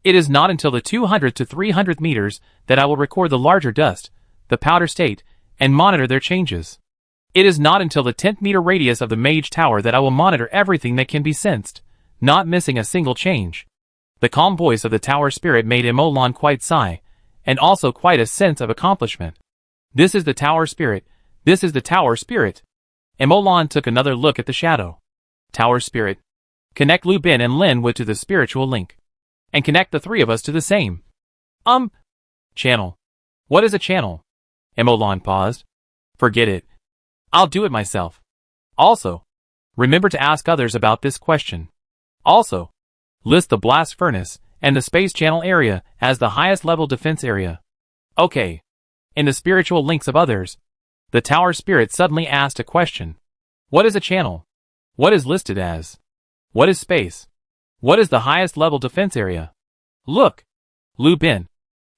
It is not until the 200th to 300th meters that I will record the larger dust, the powder state, and monitor their changes. It is not until the 10th meter radius of the mage tower that I will monitor everything that can be sensed, not missing a single change. The calm voice of the tower spirit made Emolan quite sigh, and also quite a sense of accomplishment. This is the tower spirit. This is the tower spirit. Emolan took another look at the shadow. Tower spirit. Connect Lu Bin and Linwa to the spiritual link. And connect the three of us to the same. Channel. What is a channel? Emolan paused. Forget it. I'll do it myself. Also, remember to ask others about this question. Also, list the blast furnace and the space channel area as the highest level defense area. Okay. In the spiritual links of others, the tower spirit suddenly asked a question. What is a channel? What is listed as? What is space? What is the highest level defense area? Look. Lu Bin,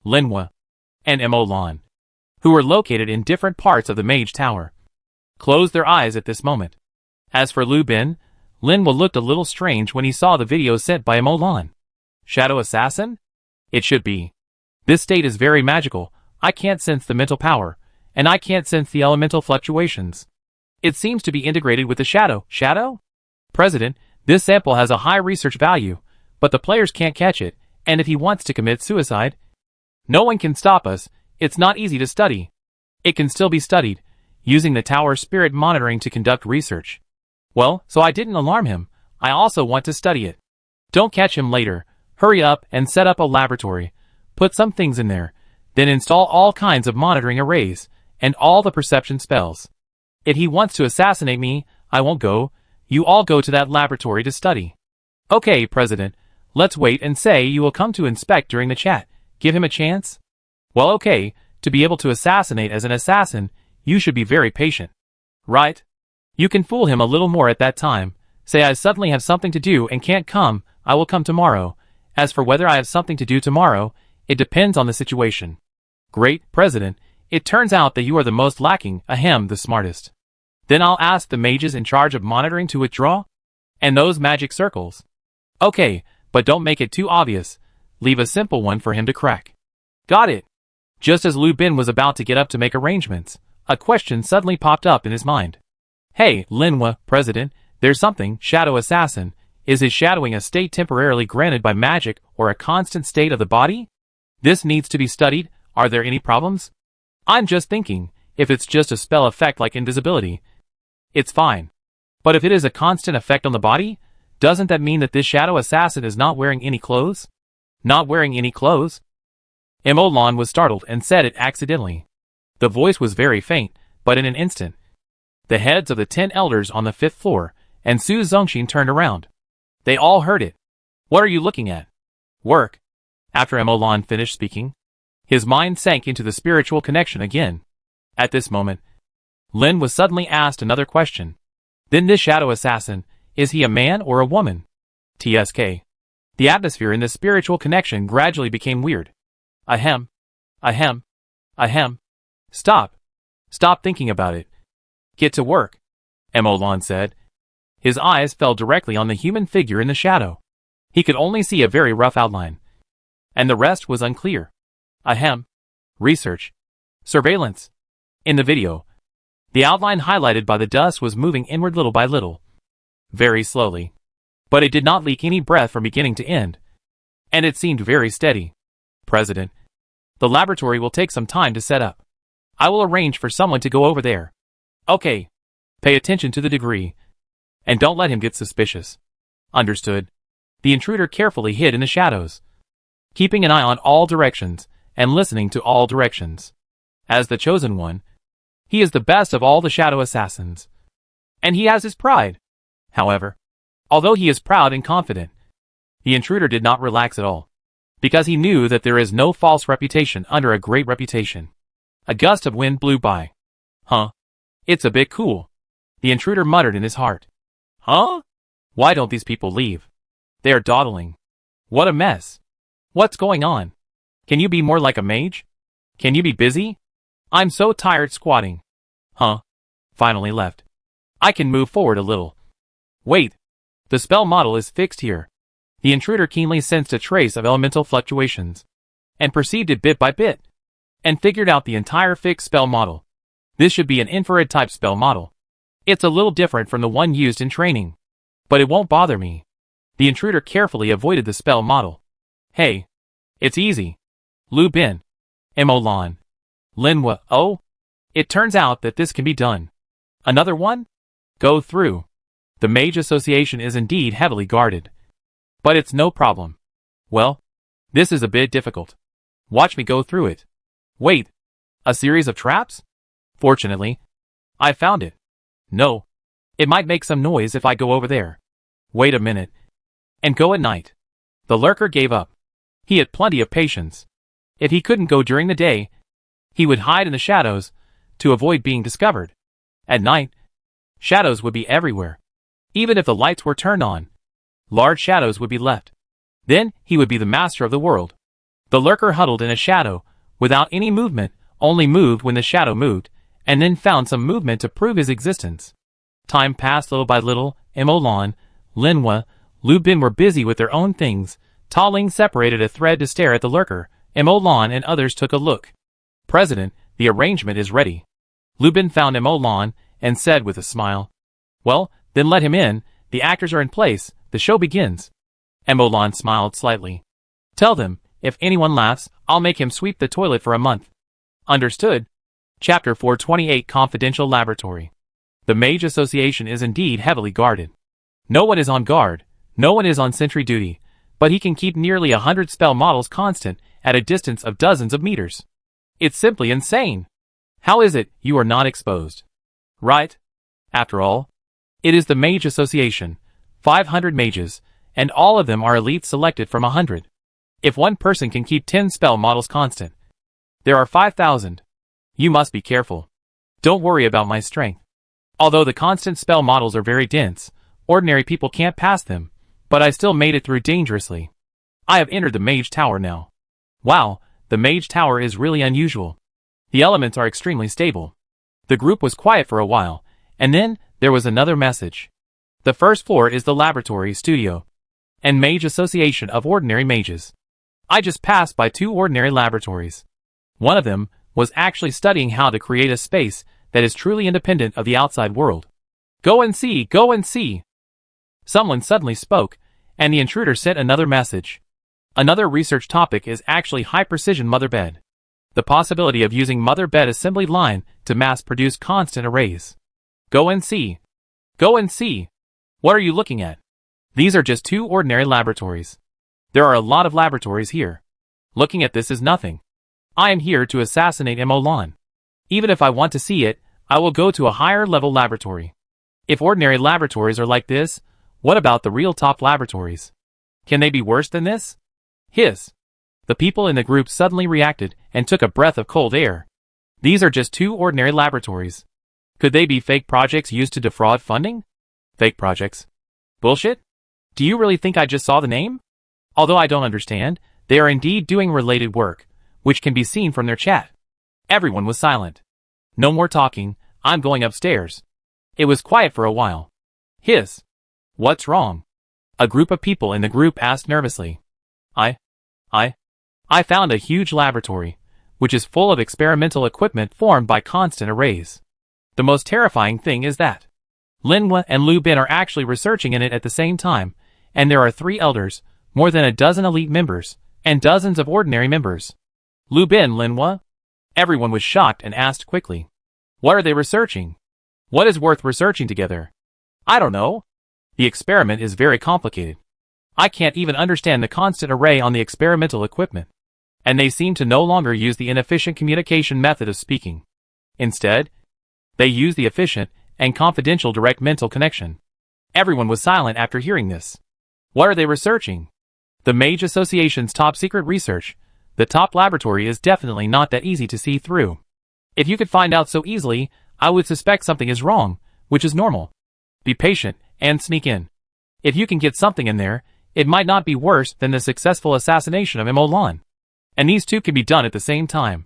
Linwa, and Emolan, who were located in different parts of the mage tower, closed their eyes at this moment. As for Lu Bin, Linwa looked a little strange when he saw the video sent by Emolan. Shadow assassin? It should be. This state is very magical. I can't sense the mental power, and I can't sense the elemental fluctuations. It seems to be integrated with the shadow. Shadow? President, this sample has a high research value, but the players can't catch it, and if he wants to commit suicide, no one can stop us. It's not easy to study. It can still be studied, using the tower spirit monitoring to conduct research. Well, so I didn't alarm him. I also want to study it. Don't catch him later. Hurry up and set up a laboratory. Put some things in there. Then install all kinds of monitoring arrays, and all the perception spells. If he wants to assassinate me, I won't go. You all go to that laboratory to study. Okay, President. Let's wait and say you will come to inspect during the chat. Give him a chance? Well, okay. To be able to assassinate as an assassin, you should be very patient. Right? You can fool him a little more at that time. Say I suddenly have something to do and can't come. I will come tomorrow. As for whether I have something to do tomorrow, it depends on the situation. Great, President. It turns out that you are the most lacking, the smartest. Then I'll ask the mages in charge of monitoring to withdraw? And those magic circles. Okay, but don't make it too obvious. Leave a simple one for him to crack. Got it. Just as Lu Bin was about to get up to make arrangements, a question suddenly popped up in his mind. Hey, Linwa, President, there's something, shadow assassin. Is his shadowing a state temporarily granted by magic or a constant state of the body? This needs to be studied. Are there any problems? I'm just thinking, if it's just a spell effect like invisibility, it's fine. But if it is a constant effect on the body, doesn't that mean that this shadow assassin is not wearing any clothes? Not wearing any clothes? Emolan was startled and said it accidentally. The voice was very faint, but in an instant, the heads of the 10 elders on the 5th floor and Su Zongxin turned around. They all heard it. What are you looking at? Work. After Emolan finished speaking, his mind sank into the spiritual connection again. At this moment, Lin was suddenly asked another question. Then this shadow assassin, is he a man or a woman? TSK. The atmosphere in this spiritual connection gradually became weird. Ahem. Ahem. Ahem. Stop. Stop thinking about it. Get to work, Emolan said. His eyes fell directly on the human figure in the shadow. He could only see a very rough outline. And the rest was unclear. Ahem. Research. Surveillance. In the video, the outline highlighted by the dust was moving inward little by little. Very slowly. But it did not leak any breath from beginning to end. And it seemed very steady. President, the laboratory will take some time to set up. I will arrange for someone to go over there. Okay. Pay attention to the degree. And don't let him get suspicious. Understood. The intruder carefully hid in the shadows, keeping an eye on all directions and listening to all directions. As the chosen one, he is the best of all the shadow assassins. And he has his pride. However, although he is proud and confident, the intruder did not relax at all, because he knew that there is no false reputation under a great reputation. A gust of wind blew by. Huh? It's a bit cool, the intruder muttered in his heart. Huh? Why don't these people leave? They are dawdling. What a mess. What's going on? Can you be more like a mage? Can you be busy? I'm so tired squatting. Huh? Finally left. I can move forward a little. Wait. The spell model is fixed here. The intruder keenly sensed a trace of elemental fluctuations, and perceived it bit by bit, and figured out the entire fixed spell model. This should be an infrared type spell model. It's a little different from the one used in training, but it won't bother me. The intruder carefully avoided the spell model. Hey. It's easy. Lu Bin. Emolan. Linhua. Oh? It turns out that this can be done. Another one? Go through. The Mage Association is indeed heavily guarded. But it's no problem. Well, this is a bit difficult. Watch me go through it. Wait. A series of traps? Fortunately, I found it. No. It might make some noise if I go over there. Wait a minute. And go at night. The lurker gave up. He had plenty of patience. If he couldn't go during the day, he would hide in the shadows to avoid being discovered. At night, shadows would be everywhere. Even if the lights were turned on, large shadows would be left. Then he would be the master of the world. The lurker huddled in a shadow, without any movement, only moved when the shadow moved, and then found some movement to prove his existence. Time passed little by little. Emolan, Linhua, Lu Bin were busy with their own things. Ta Ling separated a thread to stare at the lurker. Emolan and others took a look. President, the arrangement is ready. Lu Bin found Emolan and said with a smile. Well, then let him in. The actors are in place. The show begins. Emolan smiled slightly. Tell them, if anyone laughs, I'll make him sweep the toilet for a month. Understood. Chapter 428 Confidential Laboratory. The Mage Association is indeed heavily guarded. No one is on guard, no one is on sentry duty, but he can keep nearly 100 spell models constant at a distance of dozens of meters. It's simply insane. How is it you are not exposed? Right? After all, it is the Mage Association, 500 mages, and all of them are elites selected from 100. If one person can keep 10 spell models constant, there are 5,000. You must be careful. Don't worry about my strength. Although the constant spell models are very dense, ordinary people can't pass them, but I still made it through dangerously. I have entered the Mage Tower now. Wow, the Mage Tower is really unusual. The elements are extremely stable. The group was quiet for a while, and then there was another message. The first floor is the laboratory studio and Mage Association of Ordinary Mages. I just passed by 2 ordinary laboratories. One of them was actually studying how to create a space that is truly independent of the outside world. Go and see, go and see. Someone suddenly spoke, and the intruder sent another message. Another research topic is actually high-precision mother bed. The possibility of using mother bed assembly line to mass-produce constant arrays. Go and see. Go and see. What are you looking at? These are just 2 ordinary laboratories. There are a lot of laboratories here. Looking at this is nothing. I am here to assassinate Emolan. Even if I want to see it, I will go to a higher level laboratory. If ordinary laboratories are like this, what about the real top laboratories? Can they be worse than this? Hiss. The people in the group suddenly reacted and took a breath of cold air. These are just 2 ordinary laboratories. Could they be fake projects used to defraud funding? Fake projects. Bullshit? Do you really think I just saw the name? Although I don't understand, they are indeed doing related work, which can be seen from their chat. Everyone was silent. No more talking, I'm going upstairs. It was quiet for a while. Hiss. What's wrong? A group of people in the group asked nervously. I found a huge laboratory, which is full of experimental equipment formed by constant arrays. The most terrifying thing is that Linhua and Lu Bin are actually researching in it at the same time, and there are 3 elders, more than a dozen elite members, and dozens of ordinary members. Lu Bin, Linhua? Everyone was shocked and asked quickly. What are they researching? What is worth researching together? I don't know. The experiment is very complicated. I can't even understand the constant array on the experimental equipment. And they seem to no longer use the inefficient communication method of speaking. Instead, they use the efficient and confidential direct mental connection. Everyone was silent after hearing this. What are they researching? The Mage Association's top secret research. The top laboratory is definitely not that easy to see through. If you could find out so easily, I would suspect something is wrong, which is normal. Be patient and sneak in. If you can get something in there, it might not be worse than the successful assassination of Imolan. And these two can be done at the same time.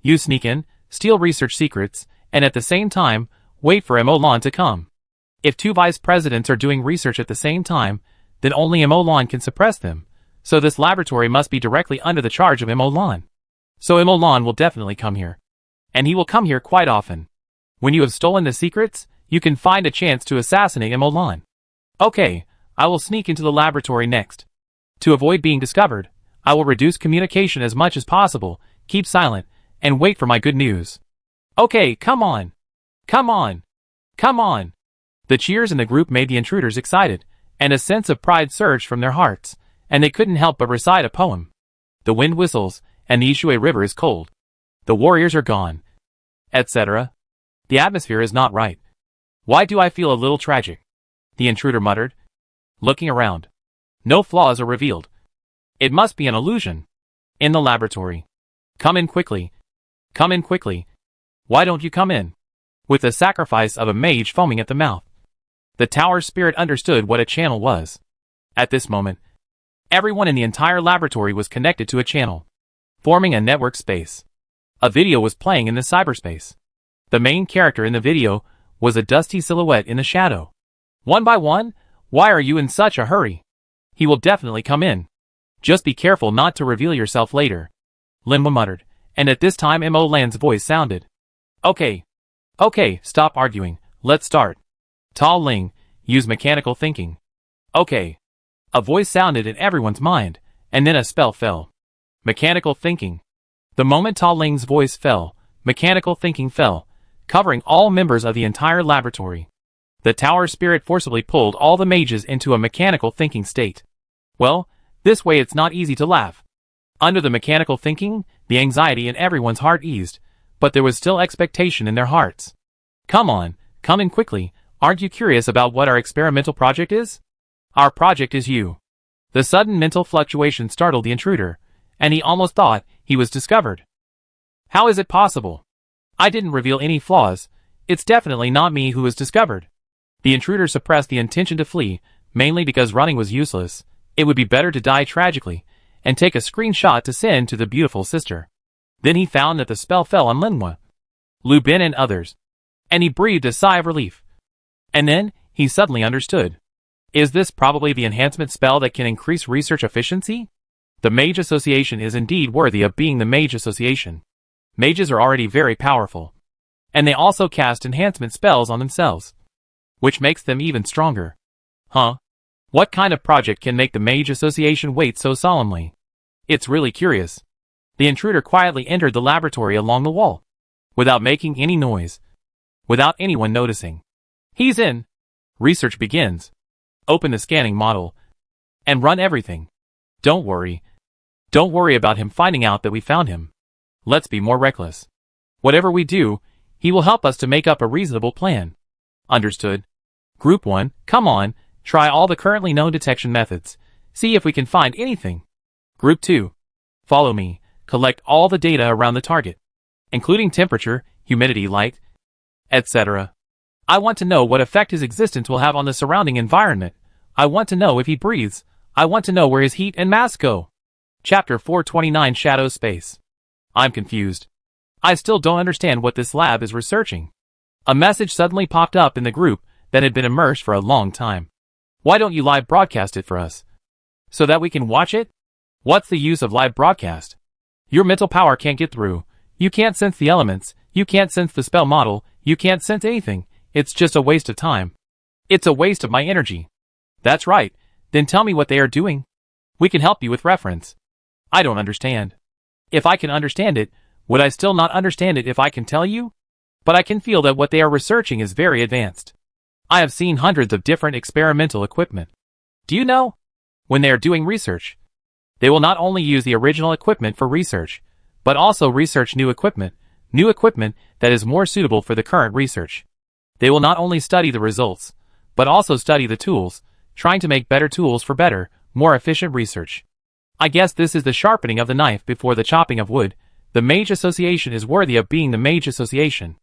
You sneak in, steal research secrets, and at the same time, wait for Imolan to come. If 2 vice presidents are doing research at the same time, then only Imolan can suppress them, so this laboratory must be directly under the charge of Imolan. So Imolan will definitely come here. And he will come here quite often. When you have stolen the secrets, you can find a chance to assassinate Imolan. Okay, I will sneak into the laboratory next. To avoid being discovered, I will reduce communication as much as possible, keep silent, and wait for my good news. Okay, come on. Come on. Come on. The cheers in the group made the intruders excited, and a sense of pride surged from their hearts, and they couldn't help but recite a poem. The wind whistles, and the Ishui River is cold. The warriors are gone. Etc. The atmosphere is not right. Why do I feel a little tragic? The intruder muttered, looking around. No flaws are revealed. It must be an illusion. In the laboratory. Come in quickly. Come in quickly. Why don't you come in? With the sacrifice of a mage foaming at the mouth. The tower's spirit understood what a channel was. At this moment, everyone in the entire laboratory was connected to a channel, forming a network space. A video was playing in the cyberspace. The main character in the video was a dusty silhouette in the shadow. One by one, why are you in such a hurry? He will definitely come in. Just be careful not to reveal yourself later. Linhua muttered, and at this time Imolan's voice sounded. Okay. Okay, stop arguing, let's start. Tao Ling, use mechanical thinking. Okay. A voice sounded in everyone's mind, and then a spell fell. Mechanical thinking. The moment Tao Ling's voice fell, mechanical thinking fell, covering all members of the entire laboratory. The tower spirit forcibly pulled all the mages into a mechanical thinking state. Well, this way it's not easy to laugh. Under the mechanical thinking, the anxiety in everyone's heart eased, but there was still expectation in their hearts. Come on, come in quickly, aren't you curious about what our experimental project is? Our project is you. The sudden mental fluctuation startled the intruder, and he almost thought he was discovered. How is it possible? I didn't reveal any flaws, it's definitely not me who was discovered. The intruder suppressed the intention to flee, mainly because running was useless. It would be better to die tragically, and take a screenshot to send to the beautiful sister. Then he found that the spell fell on Linhua, Lu Bin and others, and he breathed a sigh of relief. And then, he suddenly understood. Is this probably the enhancement spell that can increase research efficiency? The Mage Association is indeed worthy of being the Mage Association. Mages are already very powerful. And they also cast enhancement spells on themselves, which makes them even stronger. Huh? What kind of project can make the Mage Association wait so solemnly? It's really curious. The intruder quietly entered the laboratory along the wall, without making any noise, without anyone noticing. He's in. Research begins. Open the scanning model, and run everything. Don't worry. Don't worry about him finding out that we found him. Let's be more reckless. Whatever we do, he will help us to make up a reasonable plan. Understood. Group 1, come on, try all the currently known detection methods. See if we can find anything. Group 2, follow me. Collect all the data around the target, including temperature, humidity, light, etc. I want to know what effect his existence will have on the surrounding environment. I want to know if he breathes. I want to know where his heat and mass go. Chapter 429 Shadow Space. I'm confused. I still don't understand what this lab is researching. A message suddenly popped up in the group that had been immersed for a long time. Why don't you live broadcast it for us? So that we can watch it? What's the use of live broadcast? Your mental power can't get through. You can't sense the elements. You can't sense the spell model. You can't sense anything. It's just a waste of time. It's a waste of my energy. That's right. Then tell me what they are doing. We can help you with reference. I don't understand. If I can understand it, would I still not understand it if I can tell you? But I can feel that what they are researching is very advanced. I have seen hundreds of different experimental equipment. Do you know? When they are doing research, they will not only use the original equipment for research, but also research new equipment that is more suitable for the current research. They will not only study the results, but also study the tools, trying to make better tools for better, more efficient research. I guess this is the sharpening of the knife before the chopping of wood. The Mage Association is worthy of being the Mage Association.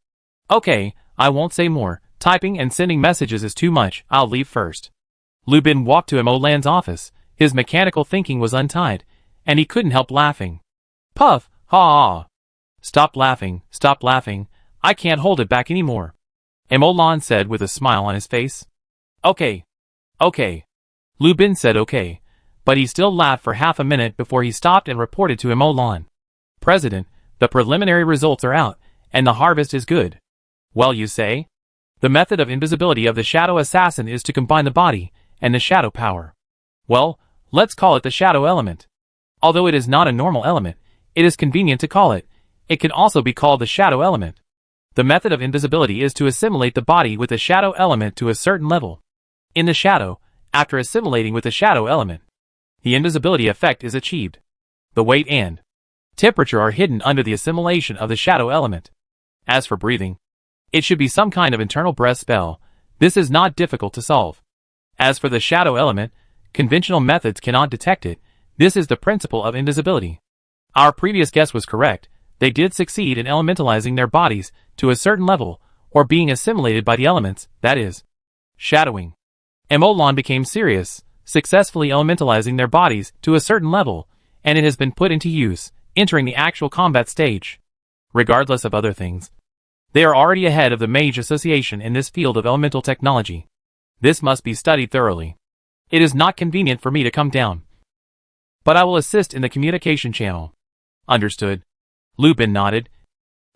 Okay, I won't say more. Typing and sending messages is too much. I'll leave first. Lu Bin walked to Mo-Lan's office. His mechanical thinking was untied, and he couldn't help laughing. Puff, ha ha. Stop laughing, stop laughing. I can't hold it back anymore. Mo-Lan said with a smile on his face. Okay. Okay. Lu Bin said okay, but he still laughed for half a minute before he stopped and reported to Mo-Lan. President, the preliminary results are out, and the harvest is good. Well, you say? The method of invisibility of the shadow assassin is to combine the body and the shadow power. Well, let's call it the shadow element. Although it is not a normal element, it is convenient to call it. It can also be called the shadow element. The method of invisibility is to assimilate the body with the shadow element to a certain level. In the shadow, after assimilating with the shadow element, the invisibility effect is achieved. The weight and temperature are hidden under the assimilation of the shadow element. As for breathing, it should be some kind of internal breath spell. This is not difficult to solve. As for the shadow element, conventional methods cannot detect it. This is the principle of invisibility. Our previous guess was correct. They did succeed in elementalizing their bodies to a certain level, or being assimilated by the elements, that is, shadowing. Mo-Lan became serious, successfully elementalizing their bodies to a certain level, and it has been put into use, entering the actual combat stage. Regardless of other things, they are already ahead of the Mage Association in this field of elemental technology. This must be studied thoroughly. It is not convenient for me to come down, but I will assist in the communication channel. Understood. Lu Bin nodded,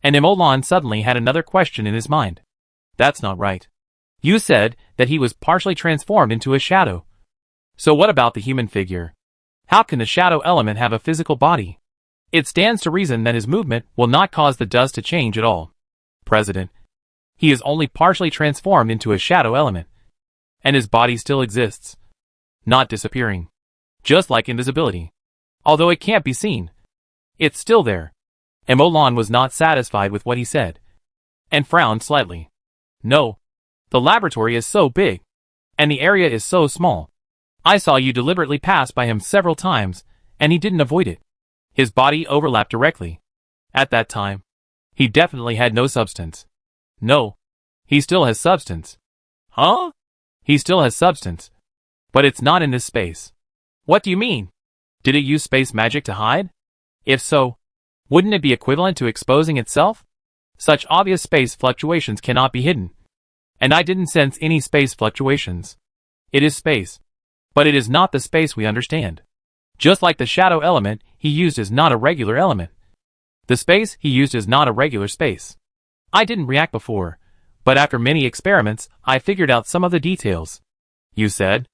and Mo-Lan suddenly had another question in his mind. That's not right. You said that he was partially transformed into a shadow. So what about the human figure? How can the shadow element have a physical body? It stands to reason that his movement will not cause the dust to change at all. President, he is only partially transformed into a shadow element, and his body still exists, not disappearing. Just like invisibility. Although it can't be seen, it's still there. Mo-Lan was not satisfied with what he said, and frowned slightly. No. The laboratory is so big, and the area is so small. I saw you deliberately pass by him several times, and he didn't avoid it. His body overlapped directly. At that time, he definitely had no substance. No. He still has substance. Huh? He still has substance. But it's not in this space. What do you mean? Did it use space magic to hide? If so, wouldn't it be equivalent to exposing itself? Such obvious space fluctuations cannot be hidden. And I didn't sense any space fluctuations. It is space. But it is not the space we understand. Just like the shadow element he used is not a regular element. The space he used is not a regular space. I didn't react before, but after many experiments, I figured out some of the details. You said,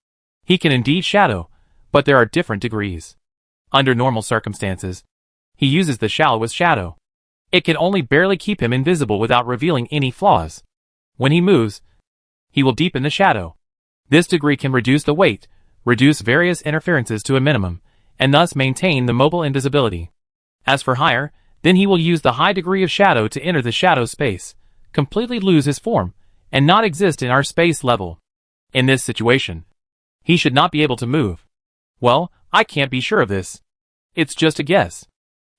he can indeed shadow, but there are different degrees. Under normal circumstances, he uses the shallowest shadow. It can only barely keep him invisible without revealing any flaws. When he moves, he will deepen the shadow. This degree can reduce the weight, reduce various interferences to a minimum, and thus maintain the mobile invisibility. As for higher, then he will use the high degree of shadow to enter the shadow space, completely lose his form, and not exist in our space level. In this situation, he should not be able to move. Well, I can't be sure of this. It's just a guess.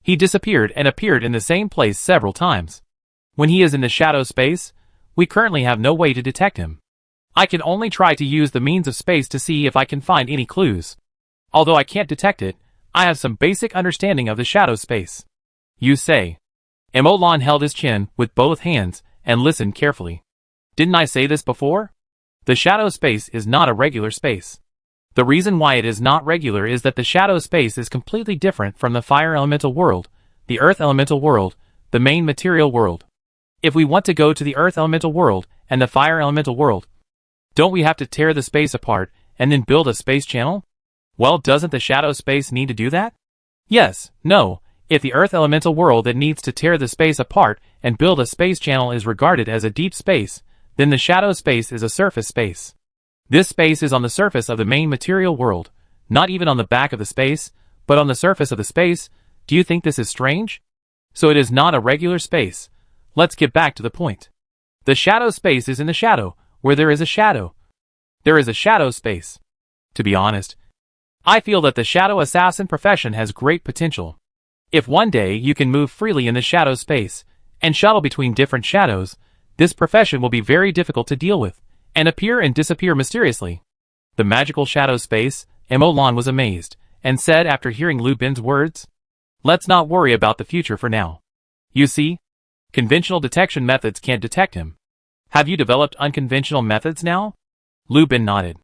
He disappeared and appeared in the same place several times. When he is in the shadow space, We currently have no way to detect him. I can only try to use the means of space to see if I can find any clues. Although I can't detect it, I have some basic understanding of the shadow space. You say. Emolan held his chin with both hands and listened carefully. Didn't I say this before? The shadow space is not a regular space. The reason why it is not regular is that the shadow space is completely different from the fire elemental world, the earth elemental world, the main material world. If we want to go to the earth elemental world and the fire elemental world, don't we have to tear the space apart and then build a space channel? Well, doesn't the shadow space need to do that? Yes, no. If the earth elemental world that needs to tear the space apart and build a space channel is regarded as a deep space, then the shadow space is a surface space. This space is on the surface of the main material world, not even on the back of the space, but on the surface of the space. Do you think this is strange? So it is not a regular space. Let's get back to the point. The shadow space is in the shadow, where there is a shadow. There is a shadow space. To be honest, I feel that the shadow assassin profession has great potential. If one day you can move freely in the shadow space and shuttle between different shadows, this profession will be very difficult to deal with and appear and disappear mysteriously. The magical shadow space, Emolan was amazed and said after hearing Lu Bin's words, "Let's not worry about the future for now. You see, conventional detection methods can't detect him. Have you developed unconventional methods now?" Lu Bin nodded.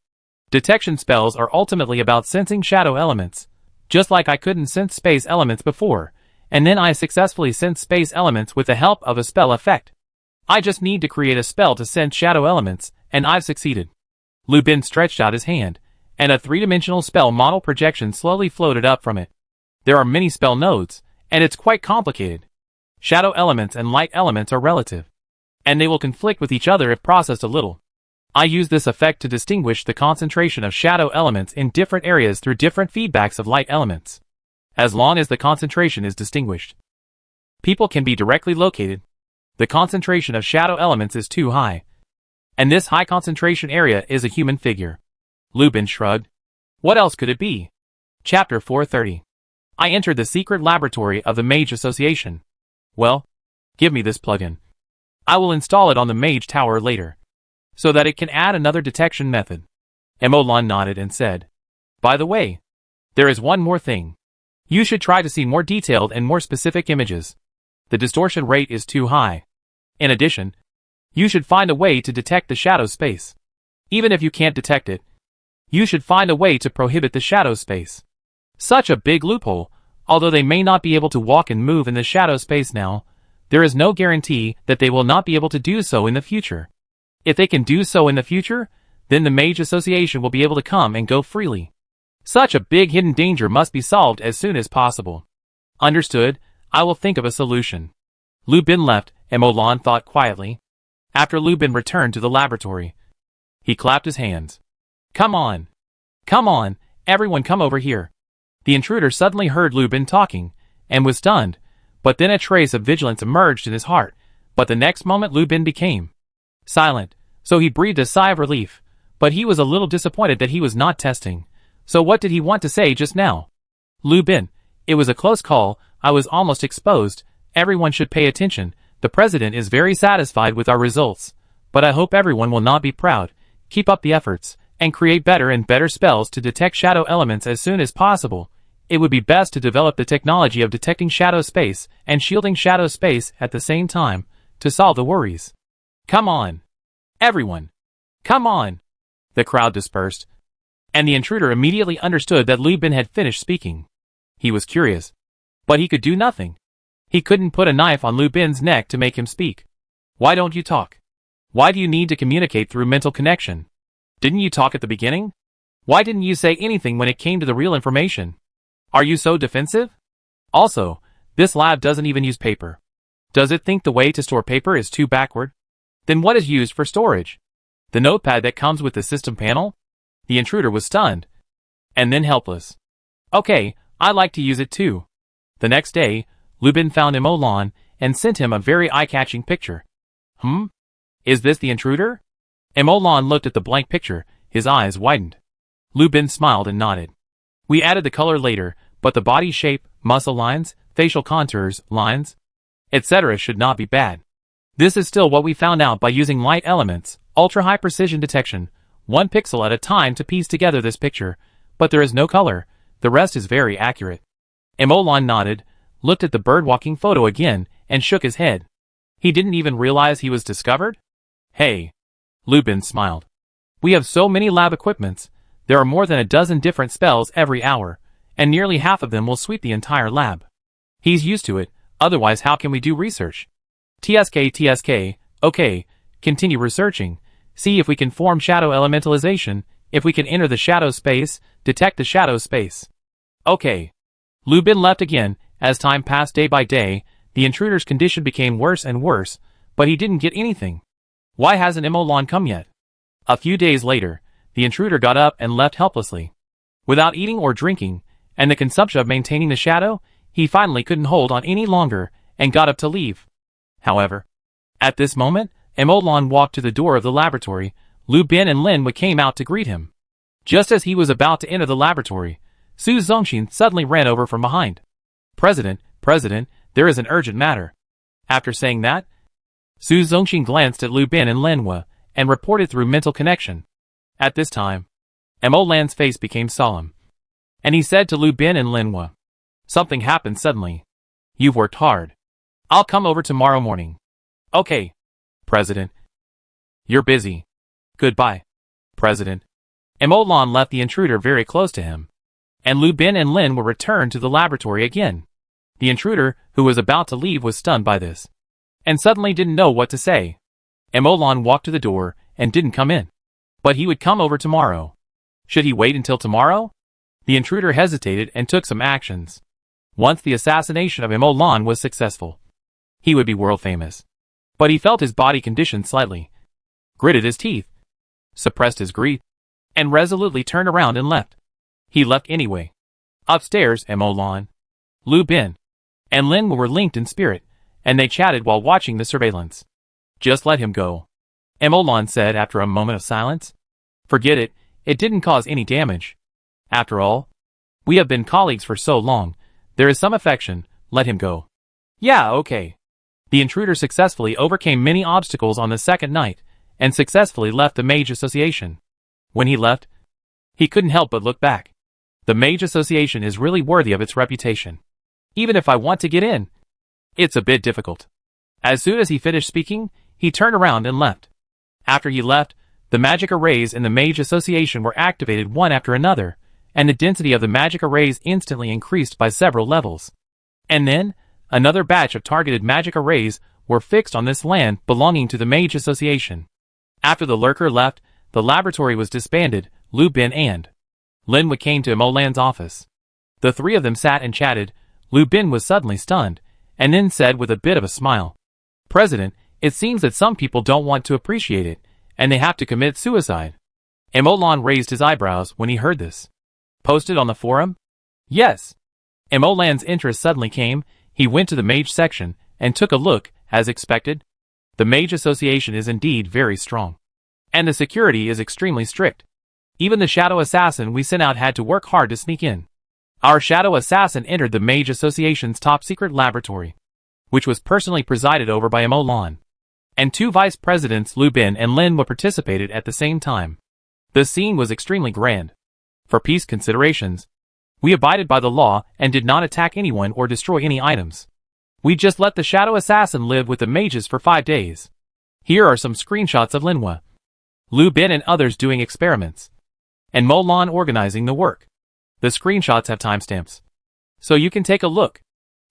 Detection spells are ultimately about sensing shadow elements, just like I couldn't sense space elements before, and then I successfully sensed space elements with the help of a spell effect. I just need to create a spell to sense shadow elements, and I've succeeded. Lu Bin stretched out his hand, and a three-dimensional spell model projection slowly floated up from it. There are many spell nodes, and it's quite complicated. Shadow elements and light elements are relative, and they will conflict with each other if processed a little. I use this effect to distinguish the concentration of shadow elements in different areas through different feedbacks of light elements. As long as the concentration is distinguished, people can be directly located. The concentration of shadow elements is too high, and this high concentration area is a human figure. Lu Bin shrugged. What else could it be? Chapter 430. I entered the secret laboratory of the Mage Association. Well, give me this plugin. I will install it on the Mage Tower later, so that it can add another detection method. Emolan nodded and said, "By the way, there is one more thing. You should try to see more detailed and more specific images. The distortion rate is too high. In addition, you should find a way to detect the shadow space. Even if you can't detect it, you should find a way to prohibit the shadow space." Such a big loophole. Although they may not be able to walk and move in the shadow space now, there is no guarantee that they will not be able to do so in the future. If they can do so in the future, then the Mage Association will be able to come and go freely. Such a big hidden danger must be solved as soon as possible. Understood, I will think of a solution. Lu Bin left, and Emolan thought quietly. After Lu Bin returned to the laboratory, he clapped his hands. Come on! Come on, everyone come over here. The intruder suddenly heard Lu Bin talking, and was stunned, but then a trace of vigilance emerged in his heart, but the next moment Lu Bin became silent, so he breathed a sigh of relief, but he was a little disappointed that he was not testing. So what did he want to say just now? Lu Bin, it was a close call, I was almost exposed, everyone should pay attention, the president is very satisfied with our results, but I hope everyone will not be proud, keep up the efforts, and create better and better spells to detect shadow elements as soon as possible. It would be best to develop the technology of detecting shadow space and shielding shadow space at the same time, to solve the worries. Come on! Everyone! Come on! The crowd dispersed, and the intruder immediately understood that Lu Bin had finished speaking. He was curious, but he could do nothing. He couldn't put a knife on Lu Bin's neck to make him speak. Why don't you talk? Why do you need to communicate through mental connection? Didn't you talk at the beginning? Why didn't you say anything when it came to the real information? Are you so defensive? Also, this lab doesn't even use paper. Does it think the way to store paper is too backward? Then what is used for storage? The notepad that comes with the system panel? The intruder was stunned, and then helpless. Okay, I like to use it too. The next day, Lu Bin found Emolan and sent him a very eye-catching picture. Is this the intruder? Emolan looked at the blank picture, his eyes widened. Lu Bin smiled and nodded. We added the color later, but the body shape, muscle lines, facial contours, lines, etc. should not be bad. This is still what we found out by using light elements, ultra-high precision detection, 1 pixel at a time to piece together this picture, but there is no color, the rest is very accurate. Emolan nodded, looked at the bird-walking photo again, and shook his head. He didn't even realize he was discovered? Hey. Lubin smiled. We have so many lab equipments, there are more than a dozen different spells every hour, and nearly half of them will sweep the entire lab. He's used to it, otherwise how can we do research? TSK, okay, continue researching, see if we can form shadow elementalization, if we can enter the shadow space, detect the shadow space. Okay. Lubin left again. As time passed day by day, the intruder's condition became worse and worse, but he didn't get anything. Why hasn't Emolan come yet? A few days later, the intruder got up and left helplessly. Without eating or drinking, and the consumption of maintaining the shadow, he finally couldn't hold on any longer, and got up to leave. However, at this moment, Emolan walked to the door of the laboratory. Lubin and Linwa came out to greet him. Just as he was about to enter the laboratory, Su Zongxin suddenly ran over from behind. President, there is an urgent matter. After saying that, Su Zongxin glanced at Lubin and Linwa, and reported through mental connection. At this time, Emolan's face became solemn. And he said to Lubin and Linwa, something happened suddenly. You've worked hard. I'll come over tomorrow morning. Okay. President. You're busy. Goodbye. President. Emolan left the intruder very close to him. And Lubin and Lin were returned to the laboratory again. The intruder, who was about to leave, was stunned by this, and suddenly didn't know what to say. Emolan walked to the door, and didn't come in. But he would come over tomorrow. Should he wait until tomorrow? The intruder hesitated and took some actions. Once the assassination of Emolan was successful, he would be world famous. But he felt his body conditioned slightly, gritted his teeth, suppressed his grief, and resolutely turned around and left. He left anyway. Upstairs, Emolan, Lubin, and Lin were linked in spirit, and they chatted while watching the surveillance. Just let him go, Emolan said after a moment of silence. Forget it, it didn't cause any damage. After all, we have been colleagues for so long, there is some affection, let him go. Yeah, okay. The intruder successfully overcame many obstacles on the second night, and successfully left the Mage Association. When he left, he couldn't help but look back. The Mage Association is really worthy of its reputation. Even if I want to get in, it's a bit difficult. As soon as he finished speaking, he turned around and left. After he left, the magic arrays in the Mage Association were activated one after another, and the density of the magic arrays instantly increased by several levels. And then, another batch of targeted magic arrays were fixed on this land belonging to the Mage Association. After the lurker left, the laboratory was disbanded. Lubin and Linwa came to Emolan's office. The three of them sat and chatted. Lubin was suddenly stunned, and then said with a bit of a smile, President, it seems that some people don't want to appreciate it, and they have to commit suicide. Emolan raised his eyebrows when he heard this. Posted on the forum? Yes. Emolan's interest suddenly came. He went to the mage section, and took a look. As expected, the Mage Association is indeed very strong. And the security is extremely strict. Even the Shadow Assassin we sent out had to work hard to sneak in. Our Shadow Assassin entered the Mage Association's top-secret laboratory, which was personally presided over by Emolan. And two vice presidents, Lubin and Linwa, participated at the same time. The scene was extremely grand. For peace considerations, we abided by the law and did not attack anyone or destroy any items. We just let the Shadow Assassin live with the mages for 5 days. Here are some screenshots of Linwa, Lubin and others doing experiments, and Molan organizing the work. The screenshots have timestamps, so you can take a look.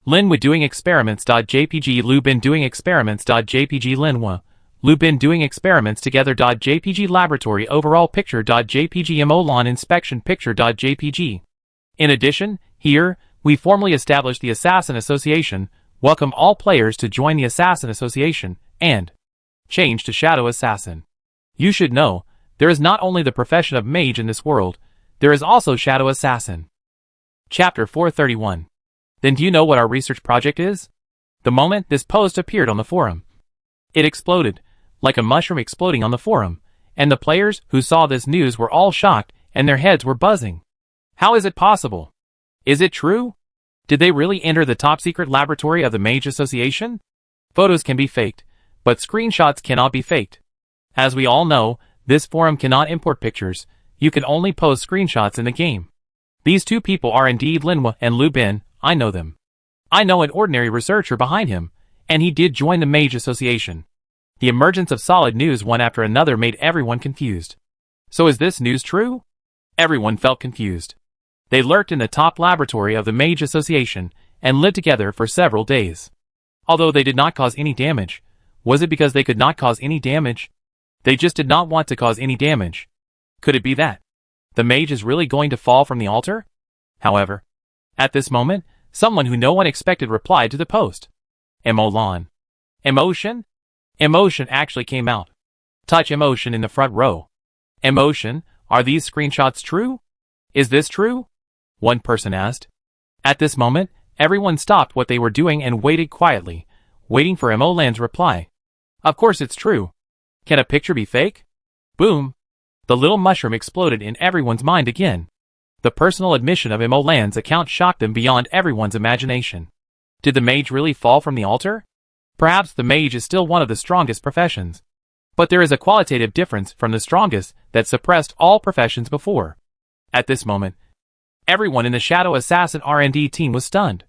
Linwa doing experiments.jpg, Lubin doing experiments.jpg, Linwa, Lubin doing experiments together.jpg, laboratory overall picture.jpg, Molan inspection picture.jpg. In addition, here, we formally established the Assassin Association, welcome all players to join the Assassin Association, and change to Shadow Assassin. You should know, there is not only the profession of mage in this world, there is also Shadow Assassin. Chapter 431. Then do you know what our research project is? The moment this post appeared on the forum, it exploded, like a mushroom exploding on the forum, and the players who saw this news were all shocked and their heads were buzzing. How is it possible? Is it true? Did they really enter the top-secret laboratory of the Mage Association? Photos can be faked, But screenshots cannot be faked. As we all know, this forum cannot import pictures, you can only post screenshots in the game. These two people are indeed Linhua and Lu Bin, I know them. I know an ordinary researcher behind him, and he did join the Mage Association. The emergence of solid news one after another made everyone confused. So is this news true? Everyone felt confused. They lurked in the top laboratory of the Mage Association and lived together for several days. Although they did not cause any damage, was it because they could not cause any damage? They just did not want to cause any damage. Could it be that the mage is really going to fall from the altar? However, at this moment, someone who no one expected replied to the post. Emolan. Emotion? Emotion actually came out. Touch Emotion in the front row. Emotion, are these screenshots true? Is this true? One person asked. At this moment, everyone stopped what they were doing and waited quietly, waiting for Emolan's reply. Of course it's true. Can a picture be fake? Boom. The little mushroom exploded in everyone's mind again. The personal admission of Emolan's account shocked them beyond everyone's imagination. Did the mage really fall from the altar? Perhaps the mage is still one of the strongest professions. But there is a qualitative difference from the strongest that suppressed all professions before. At this moment, everyone in the Shadow Assassin R&D team was stunned.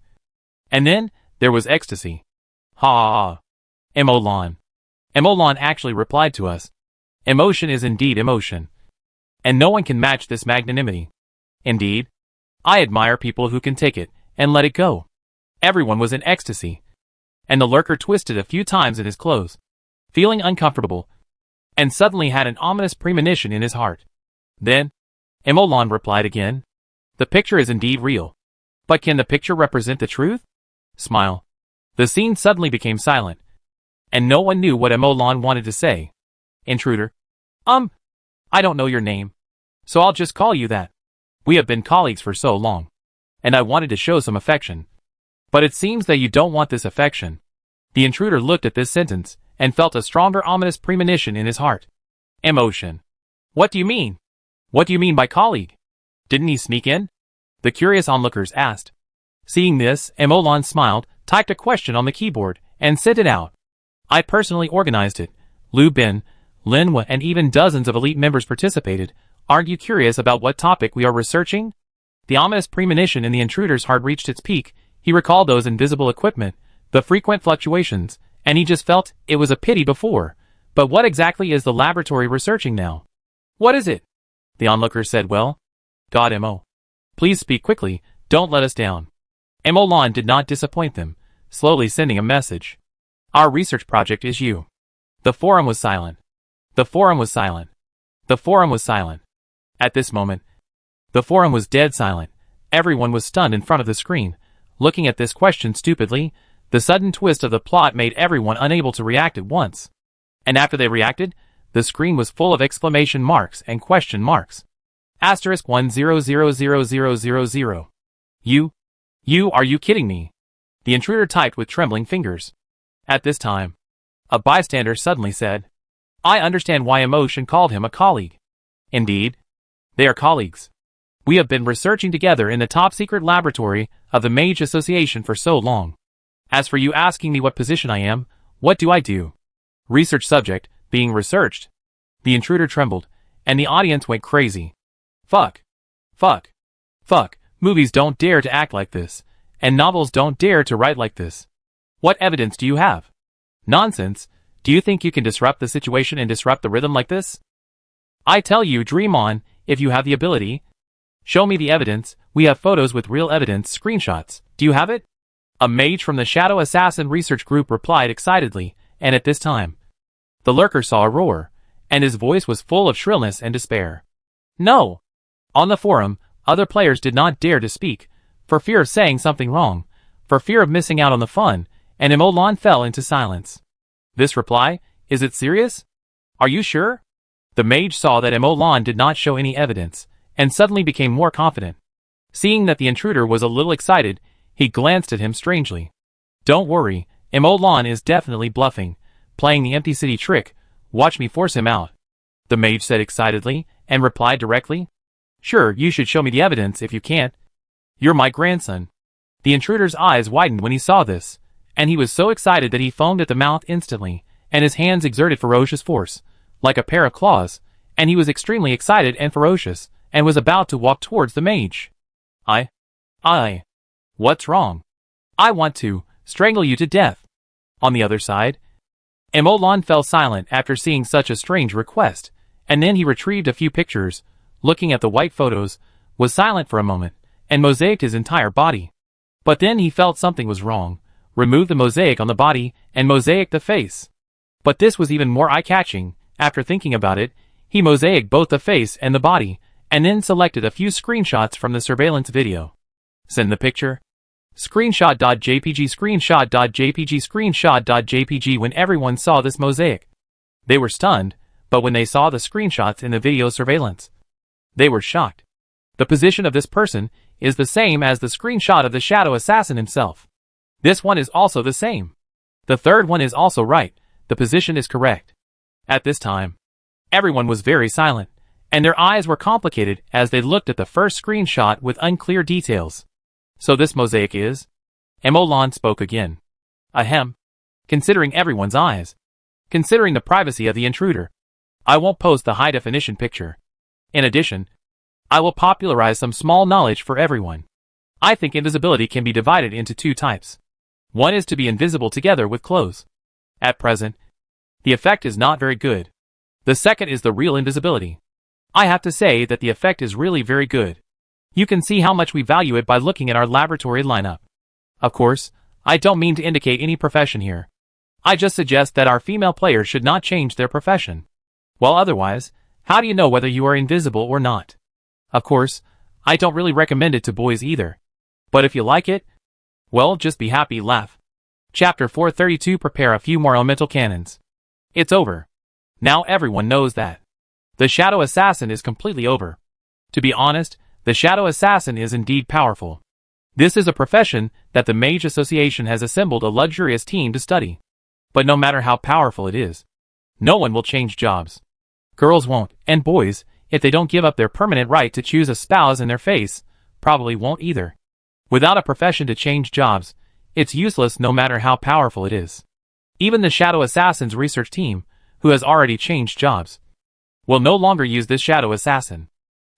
And then, there was ecstasy. Ha! Emolan. Emolan actually replied to us. Emotion is indeed emotion. And no one can match this magnanimity. Indeed, I admire people who can take it and let it go. Everyone was in ecstasy. And the lurker twisted a few times in his clothes, feeling uncomfortable, and suddenly had an ominous premonition in his heart. Then, Emolan replied again. The picture is indeed real. But can the picture represent the truth? Smile. The scene suddenly became silent, and no one knew what Emolan wanted to say. Intruder. I don't know your name, so I'll just call you that. We have been colleagues for so long, and I wanted to show some affection. But it seems that you don't want this affection. The intruder looked at this sentence, and felt a stronger ominous premonition in his heart. Emotion. What do you mean? What do you mean by colleague? Didn't he sneak in? The curious onlookers asked. Seeing this, Emolan smiled, typed a question on the keyboard, and sent it out. I personally organized it. Lu Bin, Linhua, and even dozens of elite members participated. Aren't you curious about what topic we are researching? The ominous premonition in the intruder's heart reached its peak. He recalled those invisible equipment, the frequent fluctuations, and he just felt it was a pity before. But what exactly is the laboratory researching now? What is it? The onlooker said, well, God Mo. Please speak quickly, don't let us down. Emolan did not disappoint them, slowly sending a message. Our research project is you. The forum was silent. The forum was silent. The forum was silent. At this moment, the forum was dead silent. Everyone was stunned in front of the screen, looking at this question stupidly. The sudden twist of the plot made everyone unable to react at once. And after they reacted, the screen was full of exclamation marks and question marks. Asterisk 10000000. Are you kidding me? The intruder typed with trembling fingers. At this time, a bystander suddenly said, I understand why Emotion called him a colleague. Indeed, they are colleagues. We have been researching together in the top-secret laboratory of the Mage Association for so long. As for you asking me what position I am, what do I do? Research subject, being researched. The intruder trembled, and the audience went crazy. Fuck. Movies don't dare to act like this, and novels don't dare to write like this. What evidence do you have? Nonsense. Do you think you can disrupt the situation and disrupt the rhythm like this? I tell you, dream on, if you have the ability. Show me the evidence. We have photos with real evidence, screenshots. Do you have it? A mage from the Shadow Assassin Research Group replied excitedly, and at this time, the lurker saw a roar, and his voice was full of shrillness and despair. No! On the forum, other players did not dare to speak, for fear of saying something wrong, for fear of missing out on the fun, and Emolan fell into silence. This reply, is it serious? Are you sure? The mage saw that Emolan did not show any evidence, and suddenly became more confident. Seeing that the intruder was a little excited, he glanced at him strangely. Don't worry, Emolan is definitely bluffing, playing the empty city trick. Watch me force him out. The mage said excitedly, and replied directly. Sure, you should show me the evidence if you can't. You're my grandson. The intruder's eyes widened when he saw this, and he was so excited that he foamed at the mouth instantly, and his hands exerted ferocious force, like a pair of claws, and he was extremely excited and ferocious, and was about to walk towards the mage. What's wrong? I want to strangle you to death. On the other side, Emolan fell silent after seeing such a strange request, and then he retrieved a few pictures, looking at the white photos, was silent for a moment, and mosaicked his entire body. But then he felt something was wrong, removed the mosaic on the body, and mosaicked the face. But this was even more eye-catching. After thinking about it, he mosaicked both the face and the body, and then selected a few screenshots from the surveillance video. Send the picture. Screenshot.jpg screenshot.jpg screenshot.jpg. When everyone saw this mosaic, they were stunned, but when they saw the screenshots in the video surveillance, they were shocked. The position of this person is the same as the screenshot of the shadow assassin himself. This one is also the same. The third one is also right. The position is correct. At this time, everyone was very silent, and their eyes were complicated as they looked at the first screenshot with unclear details. So this mosaic is? Emolan spoke again. Ahem. Considering everyone's eyes, considering the privacy of the intruder, I won't post the high-definition picture. In addition, I will popularize some small knowledge for everyone. I think invisibility can be divided into two types. One is to be invisible together with clothes. At present, the effect is not very good. The second is the real invisibility. I have to say that the effect is really very good. You can see how much we value it by looking at our laboratory lineup. Of course, I don't mean to indicate any profession here. I just suggest that our female players should not change their profession. Well, otherwise, how do you know whether you are invisible or not? Of course, I don't really recommend it to boys either. But if you like it, well, just be happy, laugh. Chapter 432. Prepare a few more elemental cannons. It's over. Now everyone knows that the Shadow Assassin is completely over. To be honest, the Shadow Assassin is indeed powerful. This is a profession that the Mage Association has assembled a luxurious team to study. But no matter how powerful it is, no one will change jobs. Girls won't, and boys, if they don't give up their permanent right to choose a spouse in their face, probably won't either. Without a profession to change jobs, it's useless no matter how powerful it is. Even the Shadow Assassin's research team, who has already changed jobs, will no longer use this Shadow Assassin.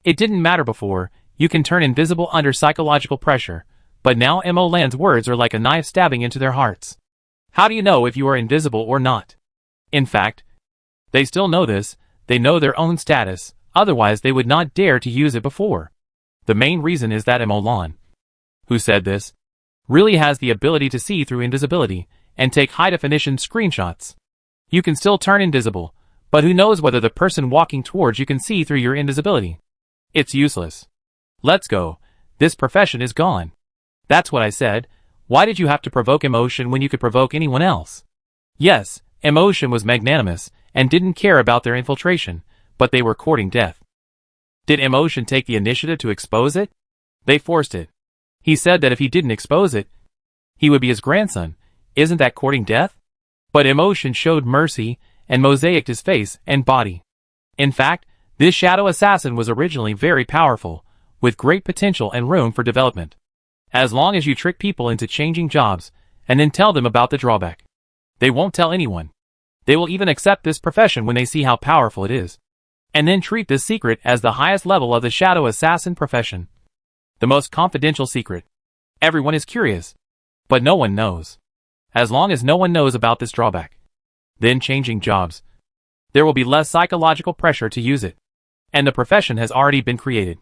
It didn't matter before, you can turn invisible under psychological pressure, but now Emolan's words are like a knife stabbing into their hearts. How do you know if you are invisible or not? In fact, they still know this, they know their own status, otherwise they would not dare to use it before. The main reason is that Emolan, who said this, really has the ability to see through invisibility, and take high-definition screenshots. You can still turn invisible, but who knows whether the person walking towards you can see through your invisibility? It's useless. Let's go. This profession is gone. That's what I said. Why did you have to provoke emotion when you could provoke anyone else? Yes, emotion was magnanimous, and didn't care about their infiltration, but they were courting death. Did emotion take the initiative to expose it? They forced it. He said that if he didn't expose it, he would be his grandson. Isn't that courting death? But emotion showed mercy, and mosaicked his face and body. In fact, this Shadow Assassin was originally very powerful, with great potential and room for development. As long as you trick people into changing jobs, and then tell them about the drawback, they won't tell anyone. They will even accept this profession when they see how powerful it is, and then treat this secret as the highest level of the Shadow Assassin profession. The most confidential secret. Everyone is curious, but no one knows. As long as no one knows about this drawback, then changing jobs, there will be less psychological pressure to use it. And the profession has already been created.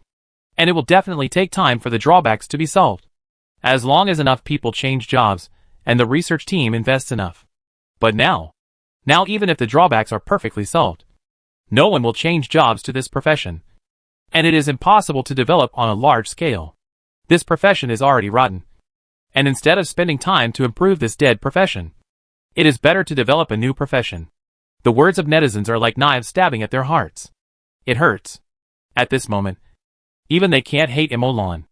And it will definitely take time for the drawbacks to be solved. As long as enough people change jobs, and the research team invests enough. But now even if the drawbacks are perfectly solved, no one will change jobs to this profession. And it is impossible to develop on a large scale. This profession is already rotten. And instead of spending time to improve this dead profession, it is better to develop a new profession. The words of netizens are like knives stabbing at their hearts. It hurts. At this moment, even they can't hate Emolan.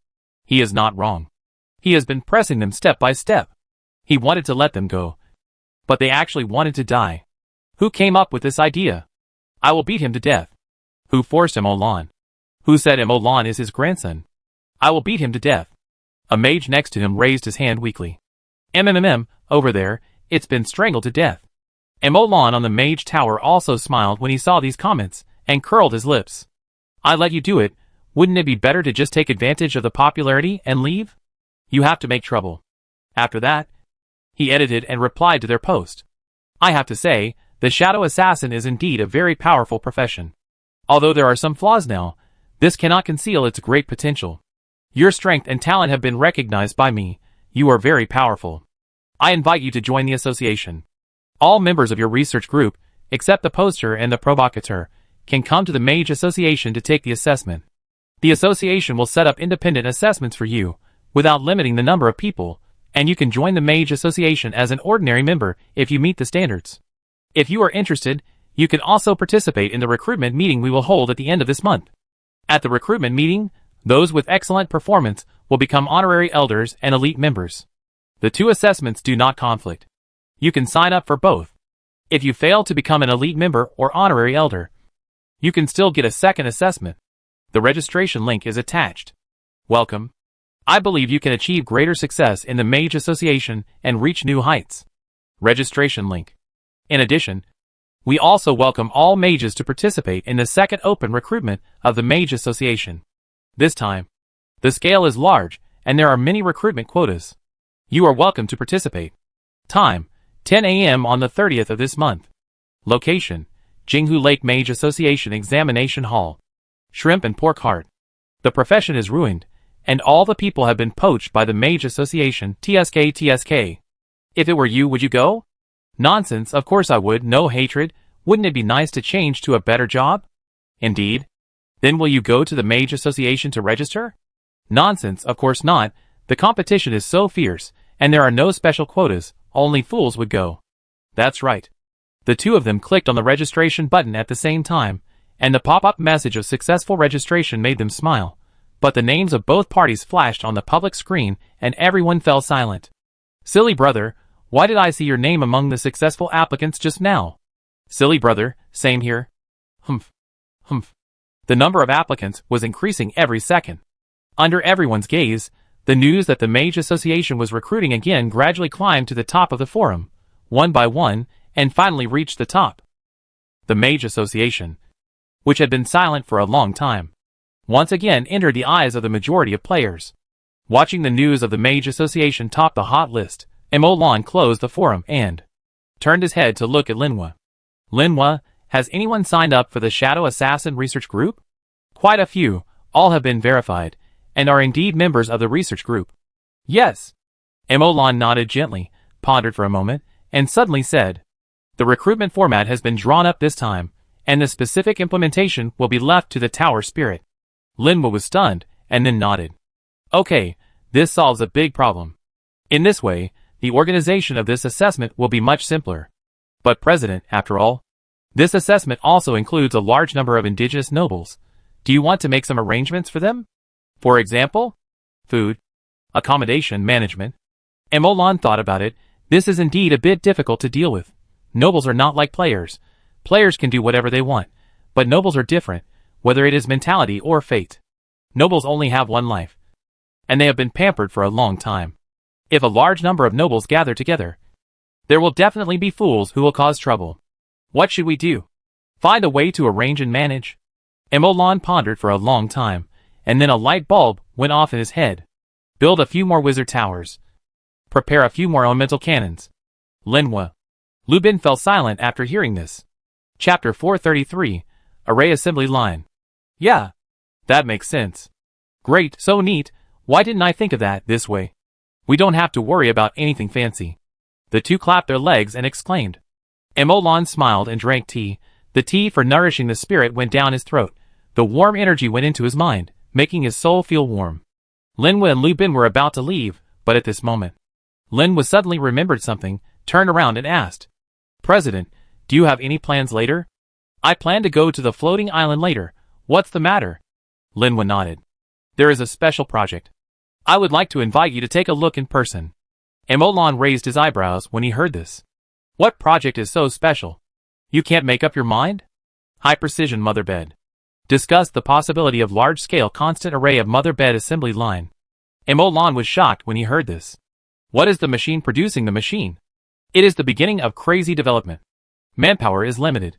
He is not wrong. He has been pressing them step by step. He wanted to let them go, but they actually wanted to die. Who came up with this idea? I will beat him to death. Who forced Emolan? Who said Emolan is his grandson? I will beat him to death. A mage next to him raised his hand weakly. Over there, it's been strangled to death. Emolan on the Mage Tower also smiled when he saw these comments, and curled his lips. I let you do it. Wouldn't it be better to just take advantage of the popularity and leave? You have to make trouble. After that, he edited and replied to their post. I have to say, the Shadow Assassin is indeed a very powerful profession. Although there are some flaws now, this cannot conceal its great potential. Your strength and talent have been recognized by me. You are very powerful. I invite you to join the association. All members of your research group, except the poster and the provocateur, can come to the Mage Association to take the assessment. The association will set up independent assessments for you, without limiting the number of people, and you can join the Mage Association as an ordinary member if you meet the standards. If you are interested, you can also participate in the recruitment meeting we will hold at the end of this month. At the recruitment meeting, those with excellent performance will become honorary elders and elite members. The two assessments do not conflict. You can sign up for both. If you fail to become an elite member or honorary elder, you can still get a second assessment. The registration link is attached. Welcome. I believe you can achieve greater success in the Mage Association and reach new heights. Registration link. In addition, we also welcome all mages to participate in the second open recruitment of the Mage Association. This time, the scale is large and there are many recruitment quotas. You are welcome to participate. Time, 10 a.m. on the 30th of this month. Location, Jinghu Lake Mage Association Examination Hall. Shrimp and Pork Heart. The profession is ruined, and all the people have been poached by the Mage Association, TSK. If it were you, would you go? Nonsense, of course I would, no hatred. Wouldn't it be nice to change to a better job? Indeed. Then will you go to the Mage Association to register? Nonsense, of course not. The competition is so fierce, and there are no special quotas, only fools would go. That's right. The two of them clicked on the registration button at the same time, and the pop-up message of successful registration made them smile. But the names of both parties flashed on the public screen, and everyone fell silent. Silly brother, why did I see your name among the successful applicants just now? Silly brother, same here. Humph. The number of applicants was increasing every second. Under everyone's gaze, the news that the Mage Association was recruiting again gradually climbed to the top of the forum, one by one, and finally reached the top. The Mage Association, which had been silent for a long time, once again entered the eyes of the majority of players. Watching the news of the Mage Association top the hot list, Emolan closed the forum and turned his head to look at Linhua. Linhua, has anyone signed up for the Shadow Assassin Research Group? Quite a few, all have been verified, and are indeed members of the research group. Yes. Emolan nodded gently, pondered for a moment, and suddenly said, the recruitment format has been drawn up this time, and the specific implementation will be left to the tower spirit. Linhua was stunned, and then nodded. Okay, this solves a big problem. In this way, the organization of this assessment will be much simpler. But President, after all, this assessment also includes a large number of indigenous nobles. Do you want to make some arrangements for them? For example, food, accommodation management. Emolan thought about it. This is indeed a bit difficult to deal with. Nobles are not like players. Players can do whatever they want, but nobles are different, whether it is mentality or fate. Nobles only have one life, and they have been pampered for a long time. If a large number of nobles gather together, there will definitely be fools who will cause trouble. What should we do? Find a way to arrange and manage? Emolan pondered for a long time, and then a light bulb went off in his head. Build a few more wizard towers. Prepare a few more elemental cannons. Linhua. Lubin fell silent after hearing this. Chapter 433, Array Assembly Line. Yeah, that makes sense. Great, so neat. Why didn't I think of that this way? We don't have to worry about anything fancy. The two clapped their legs and exclaimed. Emolan smiled and drank tea. The tea for nourishing the spirit went down his throat. The warm energy went into his mind, making his soul feel warm. Linhua and Lubin were about to leave, but at this moment, Linhua suddenly remembered something, turned around and asked, President, do you have any plans later? I plan to go to the floating island later. What's the matter? Linhua nodded. There is a special project. I would like to invite you to take a look in person. Emolan raised his eyebrows when he heard this. What project is so special? You can't make up your mind? High precision mother bed. Discuss the possibility of large-scale constant array of mother bed assembly line. Emolan was shocked when he heard this. What is the machine producing the machine? It is the beginning of crazy development. Manpower is limited.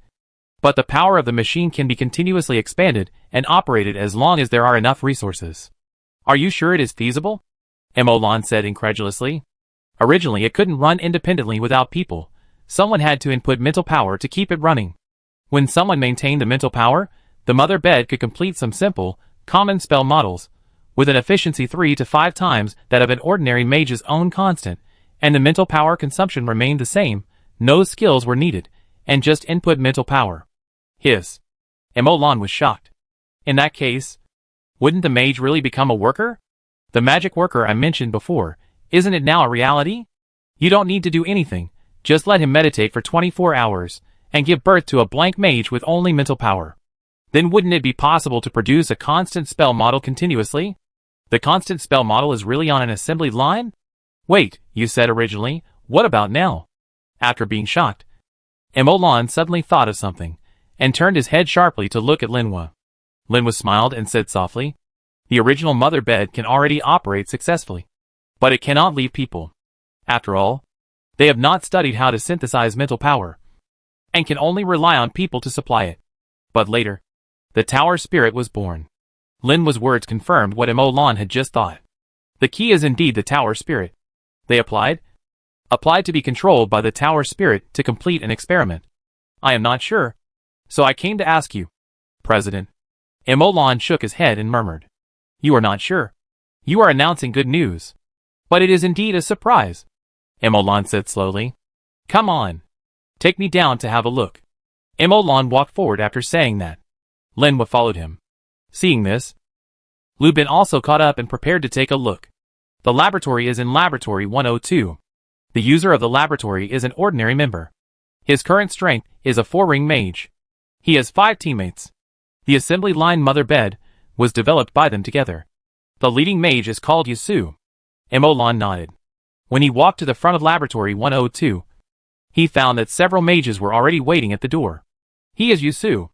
But the power of the machine can be continuously expanded and operated as long as there are enough resources. Are you sure it is feasible? Emolan said incredulously. Originally it couldn't run independently without people. Someone had to input mental power to keep it running. When someone maintained the mental power, the mother bed could complete some simple, common spell models, with an efficiency 3 to 5 times that of an ordinary mage's own constant, and the mental power consumption remained the same. No skills were needed, and just input mental power. Hiss. Emolan was shocked. In that case, wouldn't the mage really become a worker? The magic worker I mentioned before, isn't it now a reality? You don't need to do anything, just let him meditate for 24 hours, and give birth to a blank mage with only mental power. Then wouldn't it be possible to produce a constant spell model continuously? The constant spell model is really on an assembly line? Wait, you said originally, what about now? After being shocked, Emolan suddenly thought of something, and turned his head sharply to look at Linhua. Linhua smiled and said softly, the original mother bed can already operate successfully. But it cannot leave people. After all, they have not studied how to synthesize mental power, and can only rely on people to supply it. But later, the tower spirit was born. Linhua's words confirmed what Emolan had just thought. The key is indeed the tower spirit. They applied to be controlled by the tower spirit to complete an experiment. I am not sure, so I came to ask you, President. Emolan shook his head and murmured. You are not sure. You are announcing good news. But it is indeed a surprise, Emolan said slowly. Come on. Take me down to have a look. Emolan walked forward after saying that. Linhua followed him. Seeing this, Lu Bin also caught up and prepared to take a look. The laboratory is in Laboratory 102. The user of the laboratory is an ordinary member. His current strength is a 4-ring mage. He has 5 teammates. The assembly line mother bed was developed by them together. The leading mage is called Yusu. Emolan nodded. When he walked to the front of Laboratory 102, he found that several mages were already waiting at the door. He is Yusu,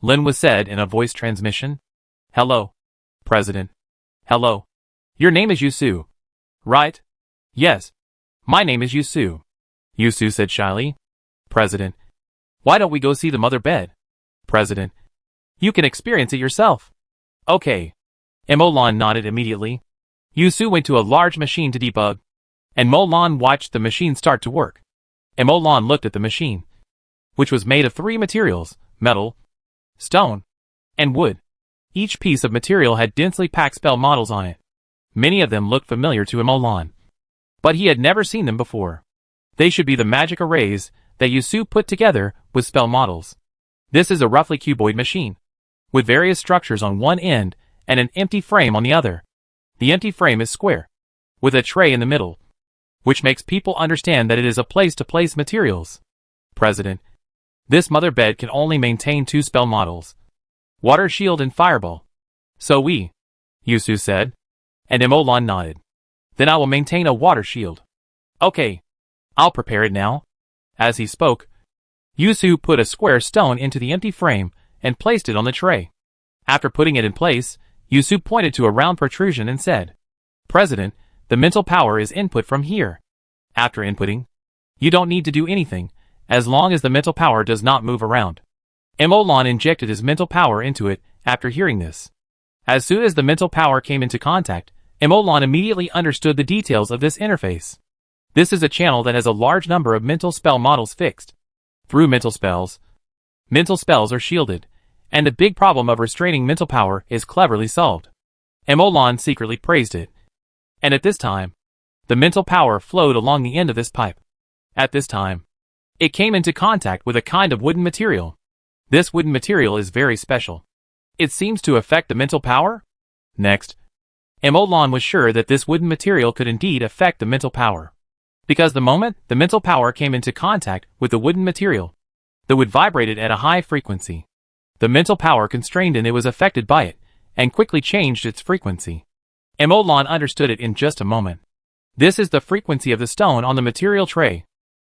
Linhua said in a voice transmission. Hello, President. Hello. Your name is Yusu, right? Yes. My name is Yusu, Yusu said shyly. President. Why don't we go see the mother bed? President. You can experience it yourself. Okay. Emolan nodded immediately. Yusu went to a large machine to debug, and Molan watched the machine start to work. Emolan looked at the machine, which was made of 3 materials, metal, stone, and wood. Each piece of material had densely packed spell models on it. Many of them looked familiar to Emolan, but he had never seen them before. They should be the magic arrays that Yusu put together with spell models. This is a roughly cuboid machine, with various structures on one end and an empty frame on the other. The empty frame is square, with a tray in the middle, which makes people understand that it is a place to place materials. President. This mother bed can only maintain 2 spell models, Water Shield and Fireball. So we, Yusu said, and Emolan nodded. Then I will maintain a Water Shield. Okay. I'll prepare it now. As he spoke, Yusu put a square stone into the empty frame and placed it on the tray. After putting it in place, Yusu pointed to a round protrusion and said, President, the mental power is input from here. After inputting, you don't need to do anything, as long as the mental power does not move around. Emolan injected his mental power into it after hearing this. As soon as the mental power came into contact, Emolan immediately understood the details of this interface. This is a channel that has a large number of mental spell models fixed. Through mental spells are shielded, and the big problem of restraining mental power is cleverly solved. Emolan secretly praised it. And at this time, the mental power flowed along the end of this pipe. At this time, it came into contact with a kind of wooden material. This wooden material is very special. It seems to affect the mental power? Next, Emolan was sure that this wooden material could indeed affect the mental power. Because the moment the mental power came into contact with the wooden material, the wood vibrated at a high frequency. The mental power constrained in it was affected by it, and quickly changed its frequency. Emolan understood it in just a moment. This is the frequency of the stone on the material tray.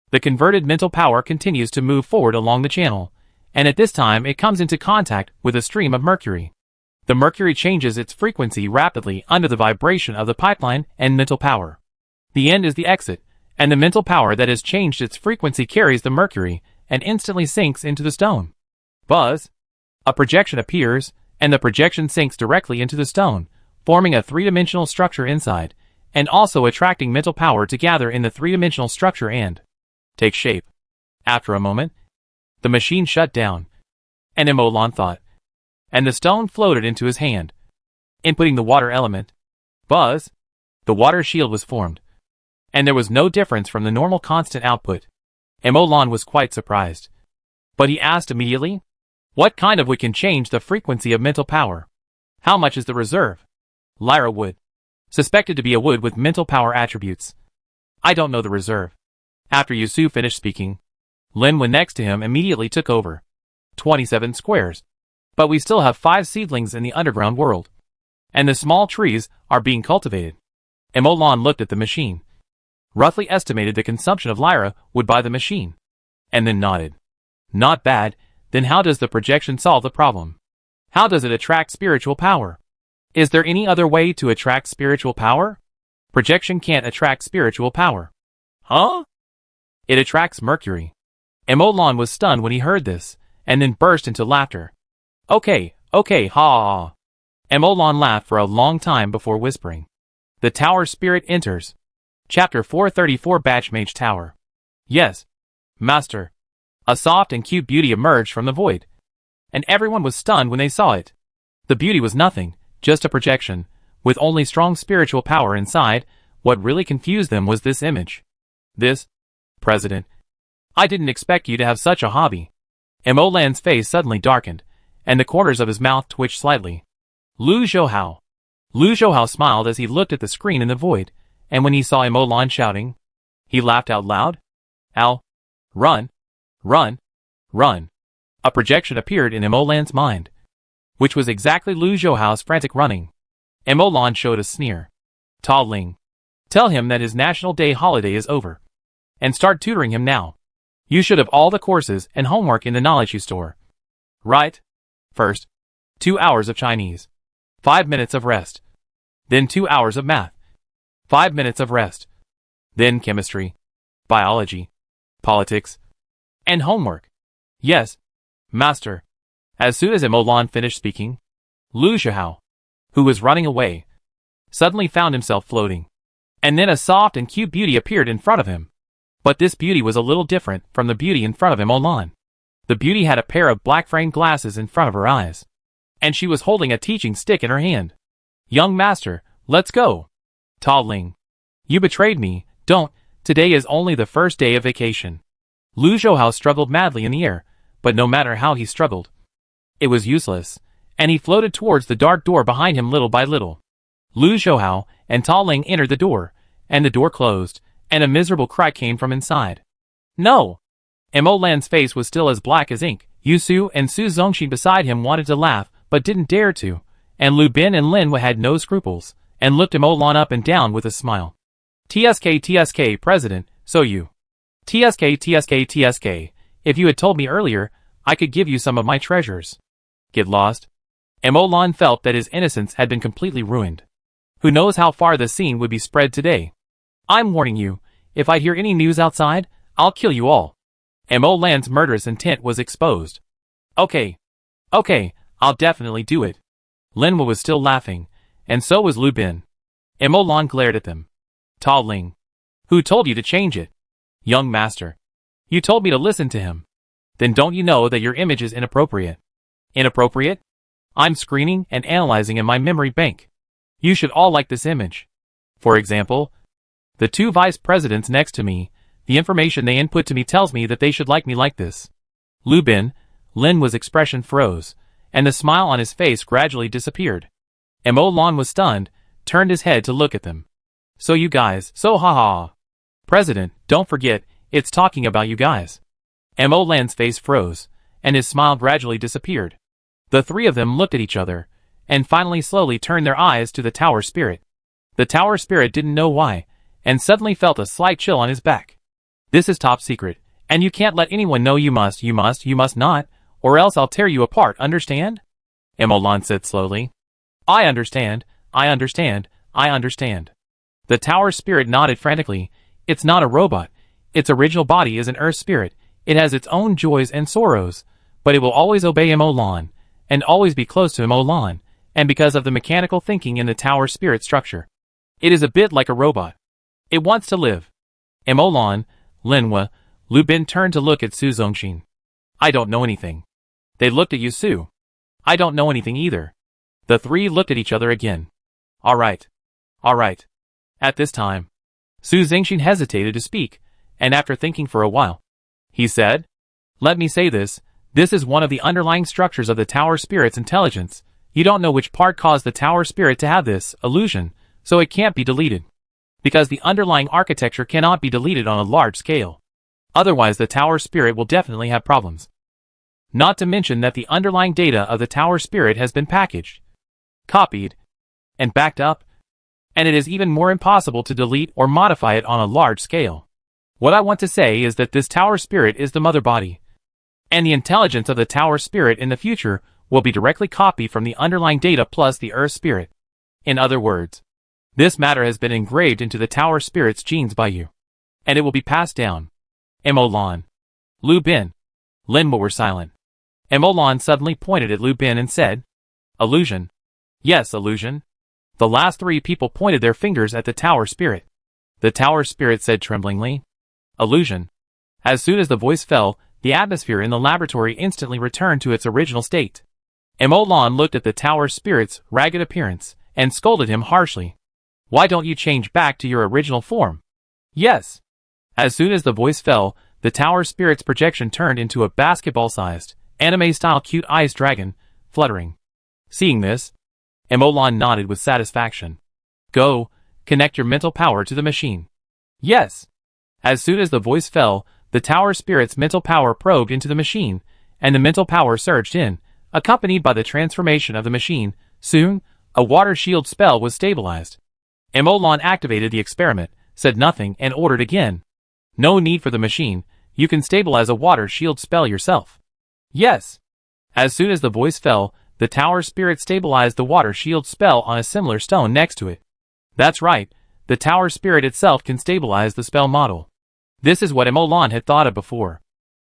The converted mental power continues to move forward along the channel, and at this time it comes into contact with a stream of mercury. The mercury changes its frequency rapidly under the vibration of the pipeline and mental power. The end is the exit, and the mental power that has changed its frequency carries the mercury and instantly sinks into the stone. Buzz! A projection appears, and the projection sinks directly into the stone, forming a three-dimensional structure inside, and also attracting mental power to gather in the three-dimensional structure and take shape. After a moment, the machine shut down, and Emolan thought, and the stone floated into his hand. Inputting the water element, Buzz! The water shield was formed, and there was no difference from the normal constant output. Emolan was quite surprised. But he asked immediately, what kind of wood can change the frequency of mental power? How much is the reserve? Lyra wood. Suspected to be a wood with mental power attributes. I don't know the reserve. After Yusu finished speaking, Lin, when next to him, immediately took over. 27 squares. But we still have 5 seedlings in the underground world. And the small trees are being cultivated. Emolan looked at the machine. Roughly estimated the consumption of Lyra would by the machine. And then nodded. Not bad. Then how does the projection solve the problem? How does it attract spiritual power? Is there any other way to attract spiritual power? Projection can't attract spiritual power. Huh? It attracts mercury. Emolan was stunned when he heard this, and then burst into laughter. Okay, ha ha. Emolan laughed for a long time before whispering. The tower spirit enters. Chapter 434 Batchmage Tower. Yes, Master. A soft and cute beauty emerged from the void. And everyone was stunned when they saw it. The beauty was nothing, just a projection, with only strong spiritual power inside. What really confused them was this image. This, President. I didn't expect you to have such a hobby. Emolan's face suddenly darkened, and the corners of his mouth twitched slightly. Lu Zhouhao. Lu Zhouhao smiled as he looked at the screen in the void, and when he saw Emolan shouting, he laughed out loud. Ow. Run. Run. Run. A projection appeared in Emolan's mind, which was exactly Lu Zhouhao's frantic running. Emolan showed a sneer. Ta Ling. Tell him that his National Day holiday is over. And start tutoring him now. You should have all the courses and homework in the knowledge you store. Right? First, 2 hours of Chinese. 5 minutes of rest. Then 2 hours of math. 5 minutes of rest. Then chemistry, biology, politics, and homework. Yes, Master. As soon as Emolan finished speaking, Lu Zhouhao, who was running away, suddenly found himself floating. And then a soft and cute beauty appeared in front of him. But this beauty was a little different from the beauty in front of Emolan. The beauty had a pair of black framed glasses in front of her eyes. And she was holding a teaching stick in her hand. Young Master, let's go. Ta Ling. You betrayed me, don't. Today is only the first day of vacation. Lu Zhouhao struggled madly in the air, but no matter how he struggled, it was useless, and he floated towards the dark door behind him little by little. Lu Zhouhao and Ta Ling entered the door, and the door closed, and a miserable cry came from inside. No! Emolan's face was still as black as ink. Yusu and Su Zongxi beside him wanted to laugh, but didn't dare to, and Lu Bin and Lin had no scruples, and looked Emolan up and down with a smile. TSK, President, so you. TSK, if you had told me earlier, I could give you some of my treasures. Get lost? Emolan felt that his innocence had been completely ruined. Who knows how far the scene would be spread today? I'm warning you, if I hear any news outside, I'll kill you all. Emolan's murderous intent was exposed. Okay, I'll definitely do it. Linhua was still laughing, and so was Lu Bin. Emolan glared at them. Ta Ling. Who told you to change it? Young Master. You told me to listen to him. Then don't you know that your image is inappropriate? Inappropriate? I'm screening and analyzing in my memory bank. You should all like this image. For example, the 2 vice presidents next to me, the information they input to me tells me that they should like me like this. Lu Bin, Linhua's expression froze, and the smile on his face gradually disappeared. Emolan was stunned, turned his head to look at them. So you guys, so haha. President, don't forget, it's talking about you guys. Emolan's face froze, and his smile gradually disappeared. The 3 of them looked at each other, and finally slowly turned their eyes to the tower spirit. The tower spirit didn't know why, and suddenly felt a slight chill on his back. This is top secret, and you can't let anyone know. You must not, or else I'll tear you apart, understand? Emolan said slowly. I understand. The tower spirit nodded frantically. It's not a robot. Its original body is an earth spirit. It has its own joys and sorrows, but it will always obey Emolan, and always be close to Emolan, and because of the mechanical thinking in the tower spirit structure. It is a bit like a robot. It wants to live. Emolan, Linhua, Lu Bin turned to look at Su Zongxin. I don't know anything. They looked at Yusu. I don't know anything either. The three looked at each other again. All right. At this time, Su Zongxin hesitated to speak, and after thinking for a while, he said, let me say this is one of the underlying structures of the tower spirit's intelligence. You don't know which part caused the tower spirit to have this illusion, so it can't be deleted. Because the underlying architecture cannot be deleted on a large scale. Otherwise the tower spirit will definitely have problems. Not to mention that the underlying data of the tower spirit has been packaged, copied, and backed up, and it is even more impossible to delete or modify it on a large scale. What I want to say is that this tower spirit is the mother body, and the intelligence of the tower spirit in the future will be directly copied from the underlying data plus the earth spirit. In other words, this matter has been engraved into the tower spirit's genes by you, and it will be passed down. Emolan, Lu Bin, Linhua were silent. Emolan suddenly pointed at Lu Bin and said, illusion. Yes, illusion. The last three people pointed their fingers at the tower spirit. The tower spirit said tremblingly, illusion. As soon as the voice fell, the atmosphere in the laboratory instantly returned to its original state. Emolan looked at the tower spirit's ragged appearance and scolded him harshly. Why don't you change back to your original form? Yes. As soon as the voice fell, the tower spirit's projection turned into a basketball-sized, anime-style cute-eyes dragon, fluttering. Seeing this, Emolan nodded with satisfaction. Go, connect your mental power to the machine. Yes. As soon as the voice fell, the tower spirit's mental power probed into the machine, and the mental power surged in, accompanied by the transformation of the machine. Soon, a water shield spell was stabilized. Emolan activated the experiment, said nothing, and ordered again. No need for the machine, you can stabilize a water shield spell yourself. Yes. As soon as the voice fell, the tower spirit stabilized the water shield spell on a similar stone next to it. That's right, the tower spirit itself can stabilize the spell model. This is what Emolan had thought of before.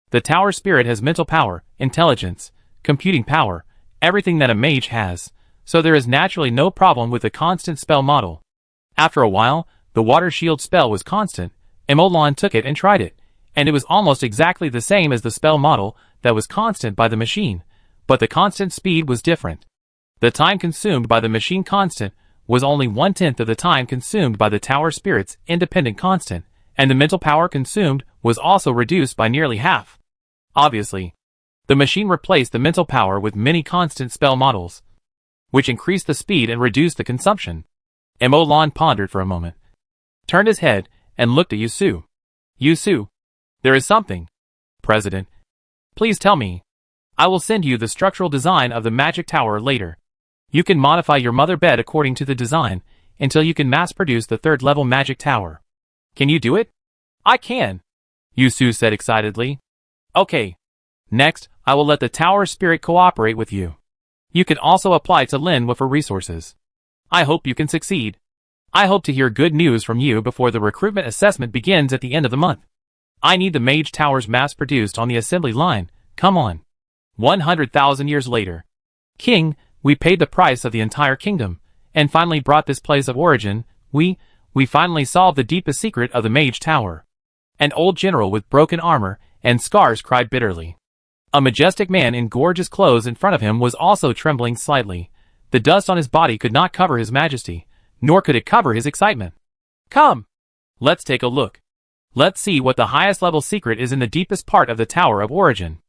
The tower spirit has mental power, intelligence, computing power, everything that a mage has, so there is naturally no problem with the constant spell model. After a while, the water shield spell was constant. Emolan took it and tried it, and it was almost exactly the same as the spell model that was constant by the machine, but the constant speed was different. The time consumed by the machine constant was only 1/10 of the time consumed by the tower spirit's independent constant, and the mental power consumed was also reduced by nearly half. Obviously, the machine replaced the mental power with many constant spell models, which increased the speed and reduced the consumption. Emolan pondered for a moment, turned his head, and looked at Yusu. Yusu, there is something. President, please tell me. I will send you the structural design of the magic tower later. You can modify your mother bed according to the design, until you can mass-produce the third-level magic tower. Can you do it? I can, Yusu said excitedly. Okay. Next, I will let the tower spirit cooperate with you. You can also apply to Linhua for resources. I hope you can succeed. I hope to hear good news from you before the recruitment assessment begins at the end of the month. I need the mage towers mass-produced on the assembly line. Come on. 100,000 years later. King, we paid the price of the entire kingdom, and finally brought this place of origin. We finally solved the deepest secret of the mage tower. An old general with broken armor and scars cried bitterly. A majestic man in gorgeous clothes in front of him was also trembling slightly. The dust on his body could not cover his majesty, nor could it cover his excitement. Come! Let's take a look. Let's see what the highest level secret is in the deepest part of the Tower of Origin.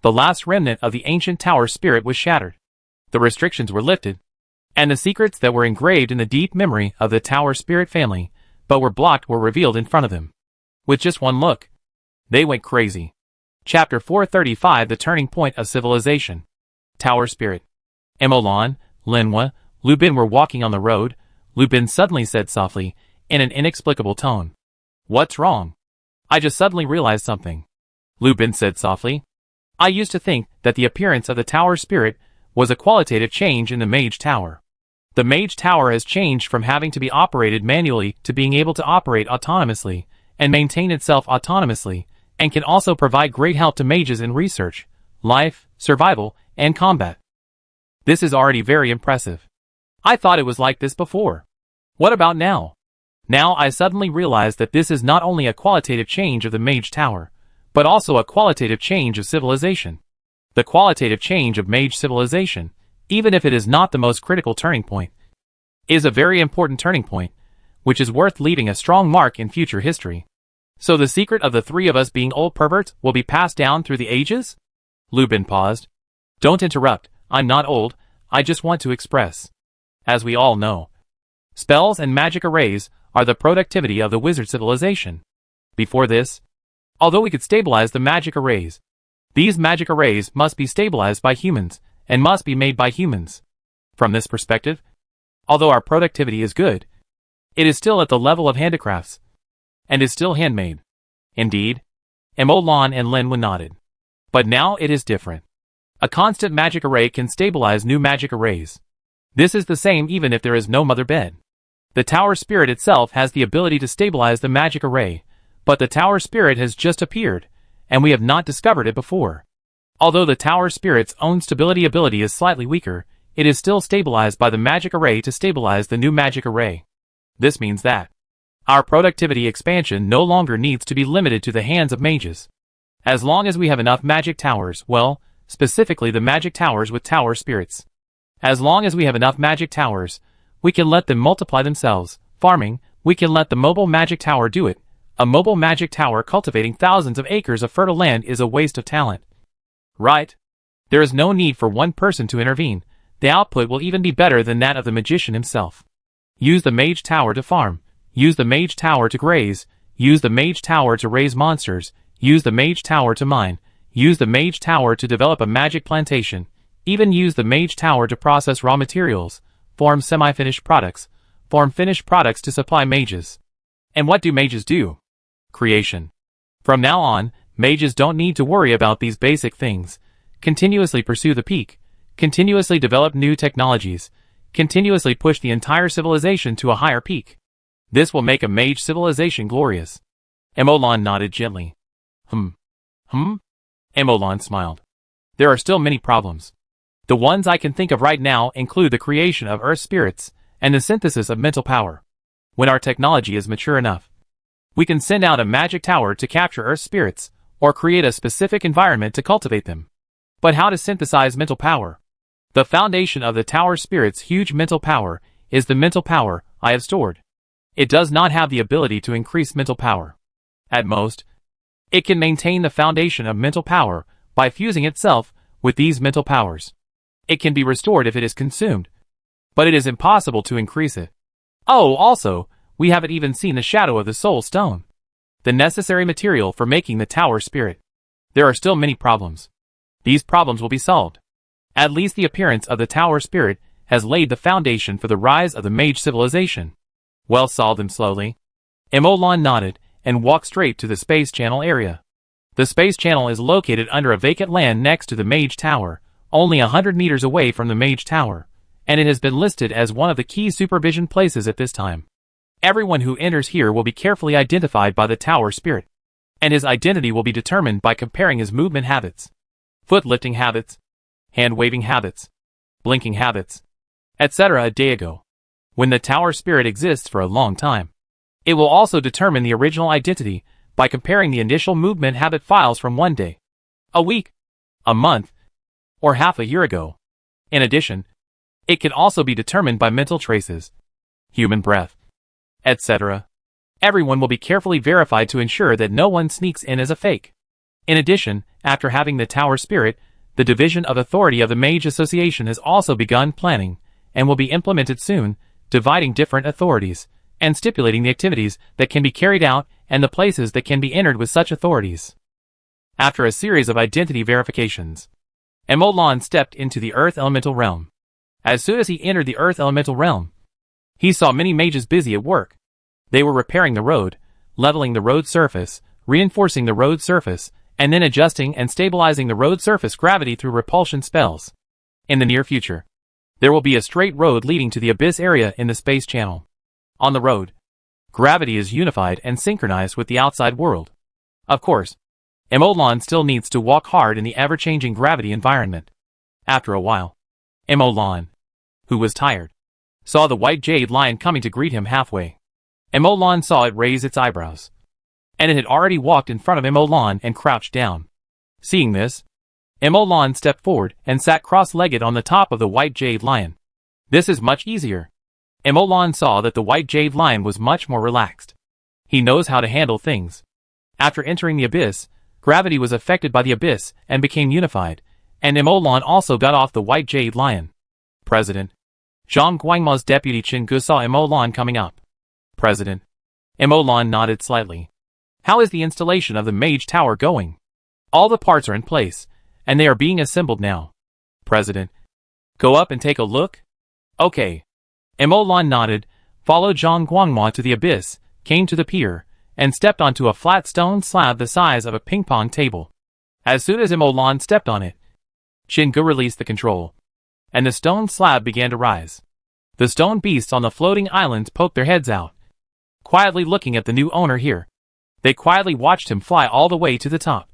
The last remnant of the ancient tower spirit was shattered. The restrictions were lifted, and the secrets that were engraved in the deep memory of the tower spirit family, but were blocked, were revealed in front of them. With just one look, they went crazy. Chapter 435: The Turning Point of Civilization. Tower Spirit. Emolan, Linhua, Lu Bin were walking on the road. Lu Bin suddenly said softly, in an inexplicable tone, "What's wrong? I just suddenly realized something." Lu Bin said softly, "I used to think that the appearance of the tower spirit was a qualitative change in the mage tower. The mage tower has changed from having to be operated manually to being able to operate autonomously and maintain itself autonomously. and can also provide great help to mages in research, life, survival, and combat. This is already very impressive. I thought it was like this before. What about now? Now I suddenly realize that this is not only a qualitative change of the Mage Tower, but also a qualitative change of civilization. The qualitative change of Mage civilization, even if it is not the most critical turning point, is a very important turning point, which is worth leaving a strong mark in future history. So the secret of the three of us being old perverts will be passed down through the ages? Lubin paused. Don't interrupt, I'm not old, I just want to express. As we all know, spells and magic arrays are the productivity of the wizard civilization. Before this, although we could stabilize the magic arrays, these magic arrays must be stabilized by humans, and must be made by humans. From this perspective, although our productivity is good, it is still at the level of handicrafts, and is still handmade. Indeed, Emolan and Linwen nodded. But now it is different. A constant magic array can stabilize new magic arrays. This is the same even if there is no mother bed. The tower spirit itself has the ability to stabilize the magic array, but the tower spirit has just appeared, and we have not discovered it before. Although the tower spirit's own stability ability is slightly weaker, it is still stabilized by the magic array to stabilize the new magic array. This means that our productivity expansion no longer needs to be limited to the hands of mages. As long as we have enough magic towers, well, specifically the magic towers with tower spirits. As long as we have enough magic towers, we can let them multiply themselves. Farming, we can let the mobile magic tower do it. A mobile magic tower cultivating thousands of acres of fertile land is a waste of talent. Right? There is no need for one person to intervene. The output will even be better than that of the magician himself. Use the mage tower to farm. Use the mage tower to graze. Use the mage tower to raise monsters. Use the mage tower to mine. Use the mage tower to develop a magic plantation. Even use the mage tower to process raw materials, form semi-finished products, form finished products to supply mages. And what do mages do? Creation. From now on, mages don't need to worry about these basic things. Continuously pursue the peak. Continuously develop new technologies. Continuously push the entire civilization to a higher peak. This will make a mage civilization glorious. Emolan nodded gently. Emolan smiled. There are still many problems. The ones I can think of right now include the creation of earth spirits, and the synthesis of mental power. When our technology is mature enough, we can send out a magic tower to capture earth spirits, or create a specific environment to cultivate them. But how to synthesize mental power? The foundation of the tower spirit's huge mental power is the mental power I have stored. It does not have the ability to increase mental power. At most, it can maintain the foundation of mental power by fusing itself with these mental powers. It can be restored if it is consumed, but it is impossible to increase it. Oh, also, we haven't even seen the shadow of the soul stone, the necessary material for making the tower spirit. There are still many problems. These problems will be solved. At least the appearance of the tower spirit has laid the foundation for the rise of the mage civilization. Well, solve them slowly. Emolan nodded and walked straight to the space channel area. The space channel is located under a vacant land next to the mage tower, only 100 meters away from the mage tower, and it has been listed as one of the key supervision places at this time. Everyone who enters here will be carefully identified by the tower spirit, and his identity will be determined by comparing his movement habits, foot lifting habits, hand waving habits, blinking habits, etc. a day ago. When the tower spirit exists for a long time, it will also determine the original identity by comparing the initial movement habit files from one day, a week, a month, or half a year ago. In addition, it can also be determined by mental traces, human breath, etc. Everyone will be carefully verified to ensure that no one sneaks in as a fake. In addition, after having the tower spirit, the Division of Authority of the Mage Association has also begun planning, and will be implemented soon, dividing different authorities, and stipulating the activities that can be carried out and the places that can be entered with such authorities. After a series of identity verifications, Emolan stepped into the Earth Elemental Realm. As soon as he entered the Earth Elemental Realm, he saw many mages busy at work. They were repairing the road, leveling the road surface, reinforcing the road surface, and then adjusting and stabilizing the road surface gravity through repulsion spells. In the near future, there will be a straight road leading to the Abyss area in the space channel. On the road, gravity is unified and synchronized with the outside world. Of course, Emolan still needs to walk hard in the ever-changing gravity environment. After a while, Emolan, who was tired, saw the white jade lion coming to greet him halfway. Emolan saw it raise its eyebrows, and it had already walked in front of Emolan and crouched down. Seeing this, Emolan stepped forward and sat cross-legged on the top of the white jade lion. This is much easier. Emolan saw that the white jade lion was much more relaxed. He knows how to handle things. After entering the abyss, gravity was affected by the abyss and became unified, and Emolan also got off the white jade lion. President Zhang Guangma's deputy Qin Gu saw Emolan coming up. President. Emolan nodded slightly. How is the installation of the mage tower going? All the parts are in place, and they are being assembled now. President. Go up and take a look? Okay. Emolan nodded, followed Zhang Guangma to the abyss, came to the pier, and stepped onto a flat stone slab the size of a ping-pong table. As soon as Emolan stepped on it, Qin Gu released the control, and the stone slab began to rise. The stone beasts on the floating islands poked their heads out, quietly looking at the new owner here. They quietly watched him fly all the way to the top.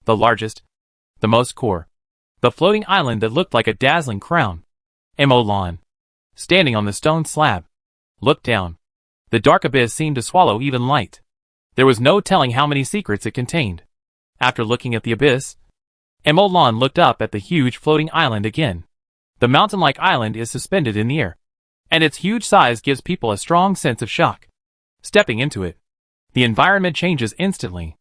The largest, the most core, the floating island that looked like a dazzling crown. Emolan, standing on the stone slab, looked down. The dark abyss seemed to swallow even light. There was no telling how many secrets it contained. After looking at the abyss, Emolan looked up at the huge floating island again. The mountain-like island is suspended in the air, and its huge size gives people a strong sense of shock. Stepping into it, the environment changes instantly.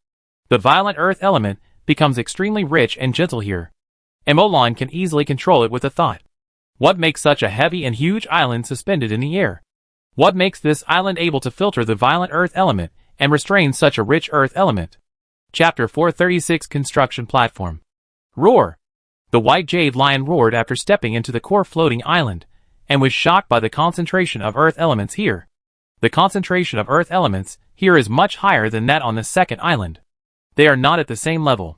The violent earth element becomes extremely rich and gentle here. Emolan can easily control it with a thought. What makes such a heavy and huge island suspended in the air? What makes this island able to filter the violent earth element and restrain such a rich earth element? Chapter 436 Construction Platform. Roar! The white jade lion roared after stepping into the core floating island, and was shocked by the concentration of earth elements here. The concentration of earth elements here is much higher than that on the second island. They are not at the same level.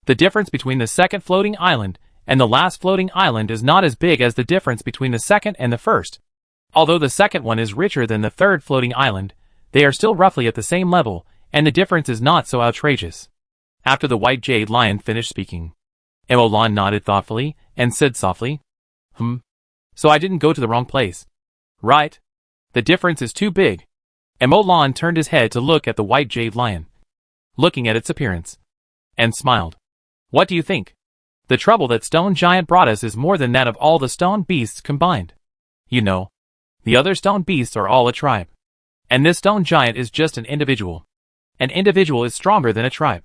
The difference between the second floating island and the last floating island is not as big as the difference between the second and the first. Although the second one is richer than the third floating island, they are still roughly at the same level, and the difference is not so outrageous. After the white jade lion finished speaking, Emolan nodded thoughtfully and said softly, So I didn't go to the wrong place. Right? The difference is too big. Emolan turned his head to look at the white jade lion, looking at its appearance, and smiled. What do you think? The trouble that Stone Giant brought us is more than that of all the stone beasts combined. You know, the other stone beasts are all a tribe. And this Stone Giant is just an individual. An individual is stronger than a tribe.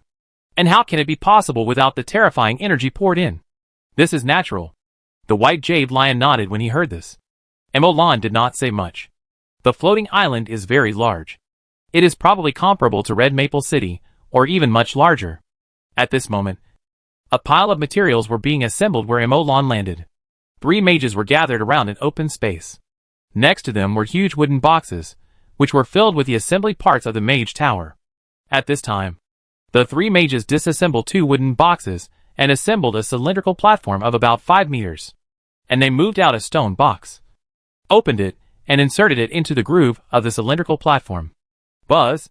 And how can it be possible without the terrifying energy poured in? This is natural. The white jade lion nodded when he heard this. Emolan did not say much. The floating island is very large. It is probably comparable to Red Maple City, or even much larger. At this moment, a pile of materials were being assembled where Emolan landed. 3 mages were gathered around an open space. Next to them were huge wooden boxes, which were filled with the assembly parts of the mage tower. At this time, the 3 mages disassembled 2 wooden boxes and assembled a cylindrical platform of about 5 meters. And they moved out a stone box, opened it, and inserted it into the groove of the cylindrical platform. Buzz!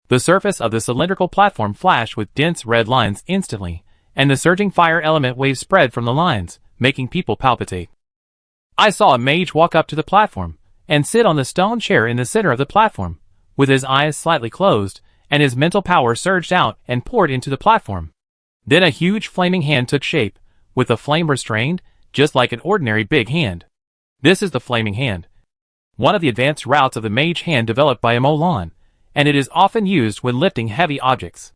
The surface of the cylindrical platform flashed with dense red lines instantly, and the surging fire element waves spread from the lines, making people palpitate. I saw a mage walk up to the platform, and sit on the stone chair in the center of the platform, with his eyes slightly closed, and his mental power surged out and poured into the platform. Then a huge flaming hand took shape, with the flame restrained, just like an ordinary big hand. This is the flaming hand, one of the advanced routes of the mage hand developed by Emolan, and it is often used when lifting heavy objects.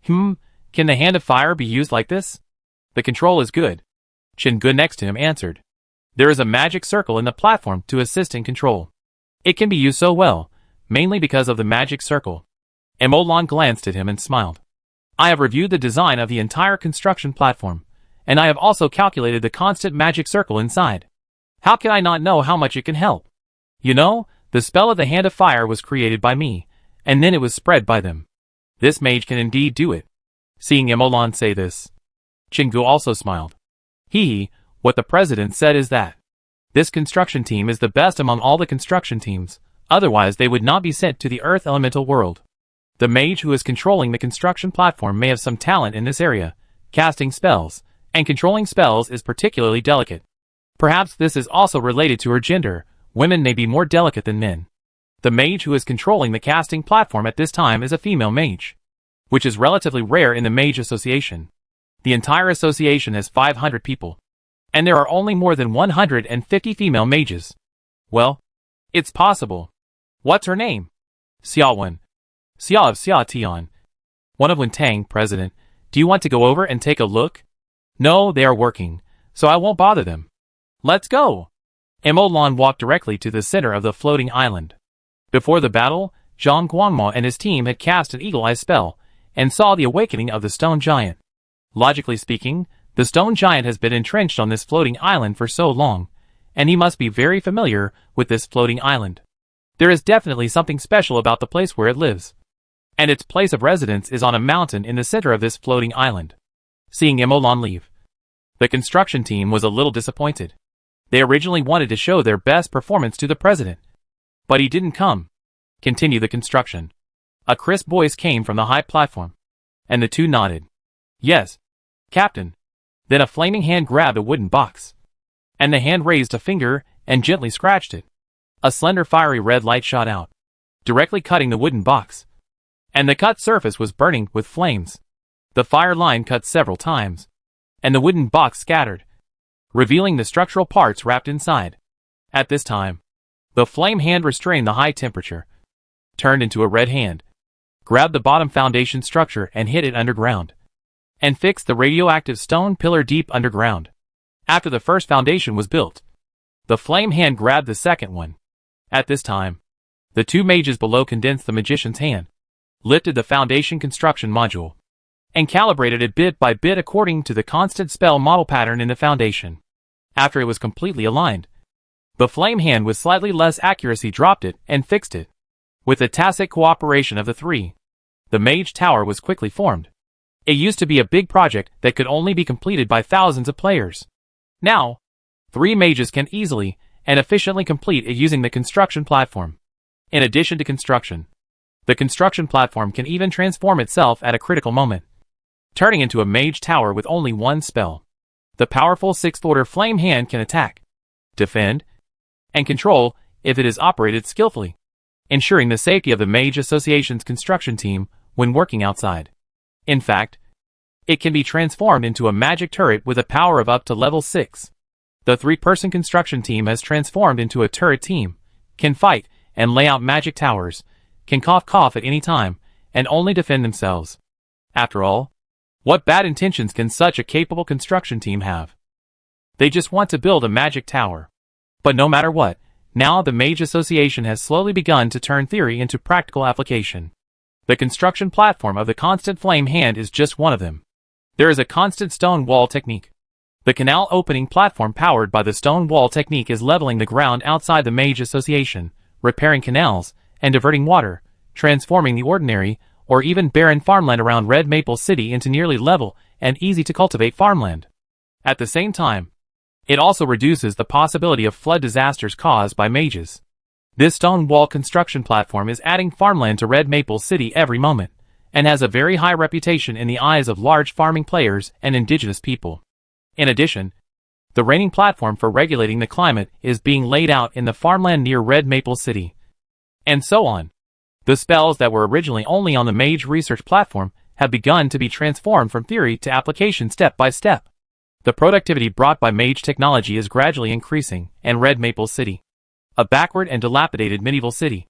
Can the hand of fire be used like this? The control is good. Qin Gu next to him answered. There is a magic circle in the platform to assist in control. It can be used so well, mainly because of the magic circle. Emolan glanced at him and smiled. I have reviewed the design of the entire construction platform, and I have also calculated the constant magic circle inside. How can I not know how much it can help? You know, the spell of the Hand of Fire was created by me, and then it was spread by them. This mage can indeed do it. Seeing Emolan say this, Qin Gu also smiled. What the president said is that this construction team is the best among all the construction teams, otherwise they would not be sent to the Earth elemental world. The mage who is controlling the construction platform may have some talent in this area, casting spells, and controlling spells is particularly delicate. Perhaps this is also related to her gender. Women may be more delicate than men. The mage who is controlling the casting platform at this time is a female mage, which is relatively rare in the mage association. The entire association has 500 people, and there are only more than 150 female mages. Well, it's possible. What's her name? Xiaowen. Xia of Xia Tian. One of Wentang, President. Do you want to go over and take a look? No, they are working, so I won't bother them. Let's go. Emolan walked directly to the center of the floating island. Before the battle, Zhang Guangmo and his team had cast an eagle-eye spell, and saw the awakening of the stone giant. Logically speaking, the stone giant has been entrenched on this floating island for so long, and he must be very familiar with this floating island. There is definitely something special about the place where it lives, and its place of residence is on a mountain in the center of this floating island. Seeing Emolan leave, the construction team was a little disappointed. They originally wanted to show their best performance to the president, but he didn't come. Continue the construction. A crisp voice came from the high platform, and the two nodded. Yes, Captain. Then a flaming hand grabbed a wooden box, and the hand raised a finger and gently scratched it. A slender fiery red light shot out, directly cutting the wooden box, and the cut surface was burning with flames. The fire line cut several times, and the wooden box scattered, revealing the structural parts wrapped inside. At this time, the flame hand restrained the high temperature, turned into a red hand, grabbed the bottom foundation structure and hid it underground, and fixed the radioactive stone pillar deep underground. After the first foundation was built, the flame hand grabbed the second one. At this time, the two mages below condensed the magician's hand, lifted the foundation construction module, and calibrated it bit by bit according to the constant spell model pattern in the foundation. After it was completely aligned, the flame hand with slightly less accuracy dropped it and fixed it. With the tacit cooperation of the three, the mage tower was quickly formed. It used to be a big project that could only be completed by thousands of players. Now, 3 mages can easily and efficiently complete it using the construction platform. In addition to construction, the construction platform can even transform itself at a critical moment, turning into a mage tower with only one spell. The powerful 6th-order flame hand can attack, defend, and control if it is operated skillfully, ensuring the safety of the Mage Association's construction team when working outside. In fact, it can be transformed into a magic turret with a power of up to level 6. The 3-person construction team has transformed into a turret team, can fight and lay out magic towers, can cough at any time, and only defend themselves. After all, what bad intentions can such a capable construction team have? They just want to build a magic tower. But no matter what, now the Mage Association has slowly begun to turn theory into practical application. The construction platform of the constant flame hand is just one of them. There is a constant stone wall technique. The canal opening platform powered by the stone wall technique is leveling the ground outside the Mage Association, repairing canals, and diverting water, transforming the ordinary, or even barren farmland around Red Maple City into nearly level and easy to cultivate farmland. At the same time, it also reduces the possibility of flood disasters caused by mages. This stone wall construction platform is adding farmland to Red Maple City every moment, and has a very high reputation in the eyes of large farming players and indigenous people. In addition, the raining platform for regulating the climate is being laid out in the farmland near Red Maple City. And so on. The spells that were originally only on the Mage Research platform have begun to be transformed from theory to application step by step. The productivity brought by mage technology is gradually increasing, and Red Maple City, a backward and dilapidated medieval city,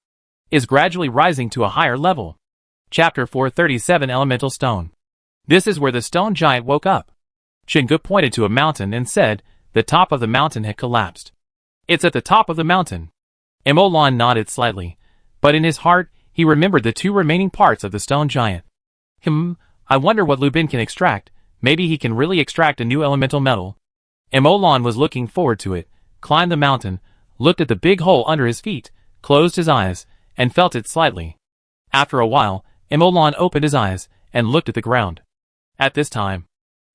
is gradually rising to a higher level. Chapter 437 Elemental Stone. This is where the stone giant woke up. Chingu pointed to a mountain and said the top of the mountain had collapsed. It's at the top of the mountain. Emolan nodded slightly, but in his heart, he remembered the 2 remaining parts of the stone giant. I wonder what Lubin can extract. Maybe he can really extract a new elemental metal. Emolan was looking forward to it, climbed the mountain, looked at the big hole under his feet, closed his eyes, and felt it slightly. After a while, Emolan opened his eyes and looked at the ground. At this time,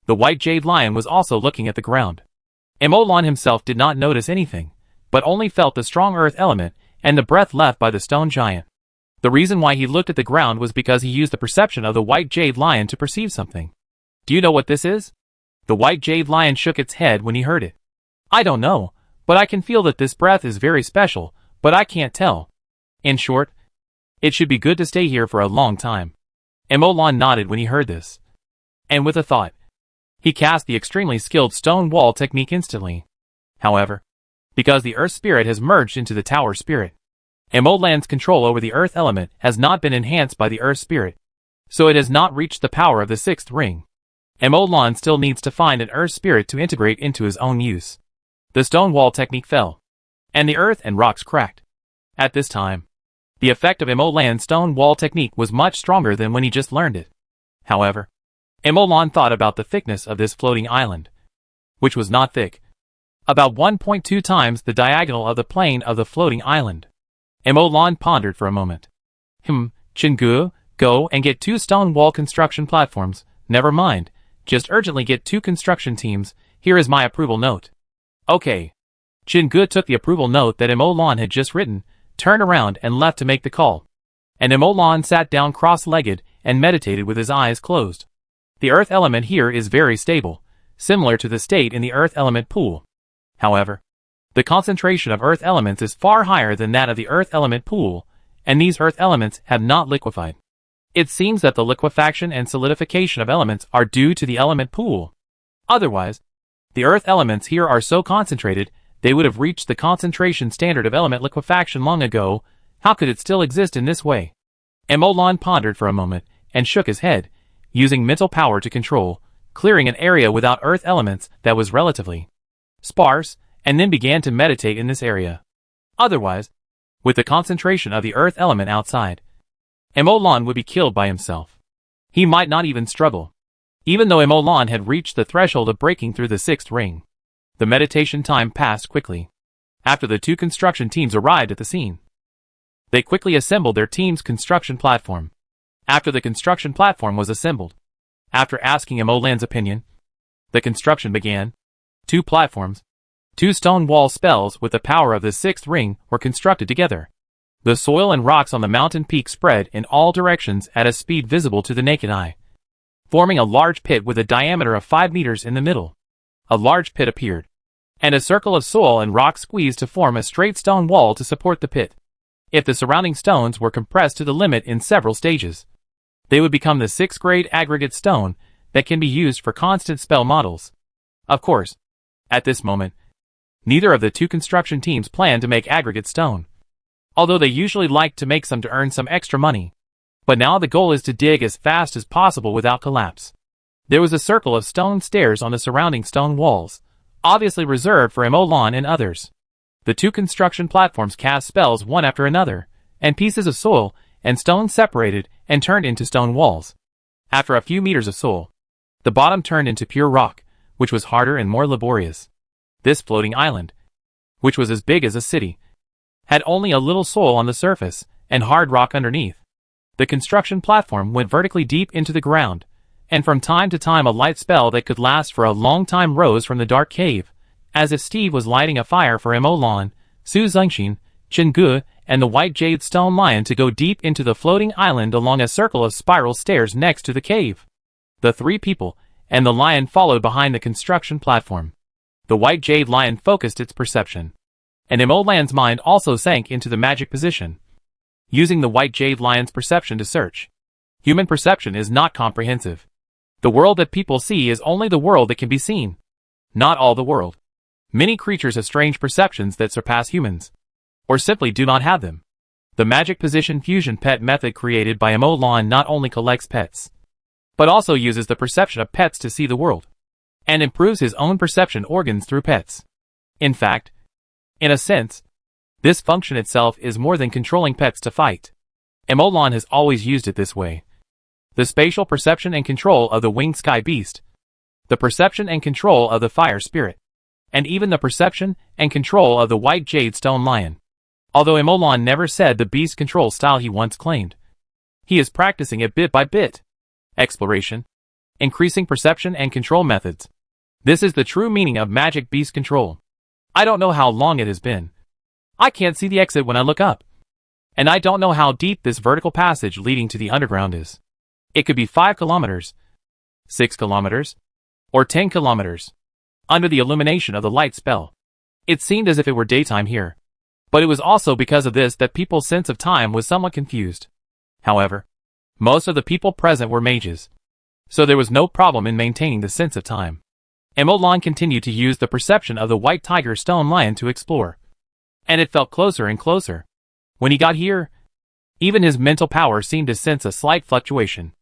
the white jade lion was also looking at the ground. Emolan himself did not notice anything, but only felt the strong earth element and the breath left by the stone giant. The reason why he looked at the ground was because he used the perception of the white jade lion to perceive something. Do you know what this is? The white jade lion shook its head when he heard it. I don't know, but I can feel that this breath is very special, but I can't tell. In short, it should be good to stay here for a long time. Emolan nodded when he heard this. And with a thought, he cast the extremely skilled stone wall technique instantly. However, because the earth spirit has merged into the tower spirit, Emolan's control over the earth element has not been enhanced by the earth spirit, so it has not reached the power of the sixth ring. Emolan still needs to find an earth spirit to integrate into his own use. The stone wall technique fell, and the earth and rocks cracked. At this time, the effect of Emolan's stone wall technique was much stronger than when he just learned it. However, Emolan thought about the thickness of this floating island, which was not thick, about 1.2 times the diagonal of the plane of the floating island. Emolan pondered for a moment. Chingu, go and get 2 stone wall construction platforms. Never mind, just urgently get 2 construction teams. Here is my approval note. Okay. Chingu took the approval note that Emolan had just written, turned around and left to make the call. And Emolan sat down cross-legged and meditated with his eyes closed. The earth element here is very stable, similar to the state in the earth element pool. However, the concentration of earth elements is far higher than that of the earth element pool, and these earth elements have not liquefied. It seems that the liquefaction and solidification of elements are due to the element pool. Otherwise, the earth elements here are so concentrated, they would have reached the concentration standard of element liquefaction long ago. How could it still exist in this way? Emolan pondered for a moment, and shook his head, using mental power to control, clearing an area without earth elements that was relatively sparse, and then began to meditate in this area. Otherwise, with the concentration of the earth element outside, Emolan would be killed by himself. He might not even struggle. Even though Emolan had reached the threshold of breaking through the sixth ring, the meditation time passed quickly. After the 2 construction teams arrived at the scene, they quickly assembled their team's construction platform. After the construction platform was assembled, after asking Emolan's opinion, the construction began. 2 platforms, 2 stone wall spells with the power of the sixth ring were constructed together. The soil and rocks on the mountain peak spread in all directions at a speed visible to the naked eye, forming a large pit with a diameter of 5 meters in the middle. A large pit appeared, and a circle of soil and rock squeezed to form a straight stone wall to support the pit. If the surrounding stones were compressed to the limit in several stages, they would become the 6th grade aggregate stone that can be used for constant spell models. Of course, at this moment, neither of the 2 construction teams planned to make aggregate stone, although they usually like to make some to earn some extra money. But now the goal is to dig as fast as possible without collapse. There was a circle of stone stairs on the surrounding stone walls, obviously reserved for Emolan and others. The 2 construction platforms cast spells one after another, and pieces of soil and stone separated and turned into stone walls. After a few meters of soil, the bottom turned into pure rock, which was harder and more laborious. This floating island, which was as big as a city, had only a little soil on the surface and hard rock underneath. The construction platform went vertically deep into the ground, and from time to time a light spell that could last for a long time rose from the dark cave, as if Steve was lighting a fire for Emolan, Su Zengxin, Chingu, and the white jade stone lion to go deep into the floating island along a circle of spiral stairs next to the cave. The 3 people and the lion followed behind the construction platform. The white jade lion focused its perception, and Emolan's mind also sank into the magic position, using the white jade lion's perception to search. Human perception is not comprehensive. The world that people see is only the world that can be seen, not all the world. Many creatures have strange perceptions that surpass humans, or simply do not have them. The magic position fusion pet method created by Emolan not only collects pets, but also uses the perception of pets to see the world, and improves his own perception organs through pets. In fact, in a sense, this function itself is more than controlling pets to fight. Emolan has always used it this way. The spatial perception and control of the winged sky beast, the perception and control of the fire spirit, and even the perception and control of the white jade stone lion. Although Emolan never said the beast control style he once claimed, he is practicing it bit by bit. Exploration, increasing perception and control methods. This is the true meaning of magic beast control. I don't know how long it has been. I can't see the exit when I look up. And I don't know how deep this vertical passage leading to the underground is. It could be 5 kilometers, 6 kilometers, or 10 kilometers. Under the illumination of the light spell, it seemed as if it were daytime here. But it was also because of this that people's sense of time was somewhat confused. However, most of the people present were mages, so there was no problem in maintaining the sense of time. Emolan continued to use the perception of the white tiger stone lion to explore, and it felt closer and closer. When he got here, even his mental power seemed to sense a slight fluctuation.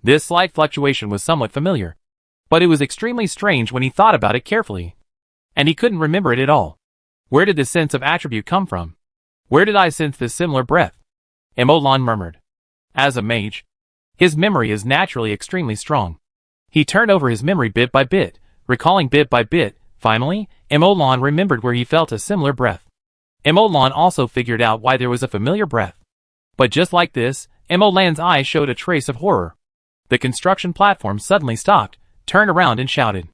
This slight fluctuation was somewhat familiar, but it was extremely strange when he thought about it carefully, and he couldn't remember it at all. Where did this sense of attribute come from? Where did I sense this similar breath? Emolan murmured. As a mage, his memory is naturally extremely strong. He turned over his memory bit by bit, recalling bit by bit. Finally, Emolan remembered where he felt a similar breath. Emolan also figured out why there was a familiar breath. But just like this, Emolan's eyes showed a trace of horror. The construction platform suddenly stopped, turned around and shouted,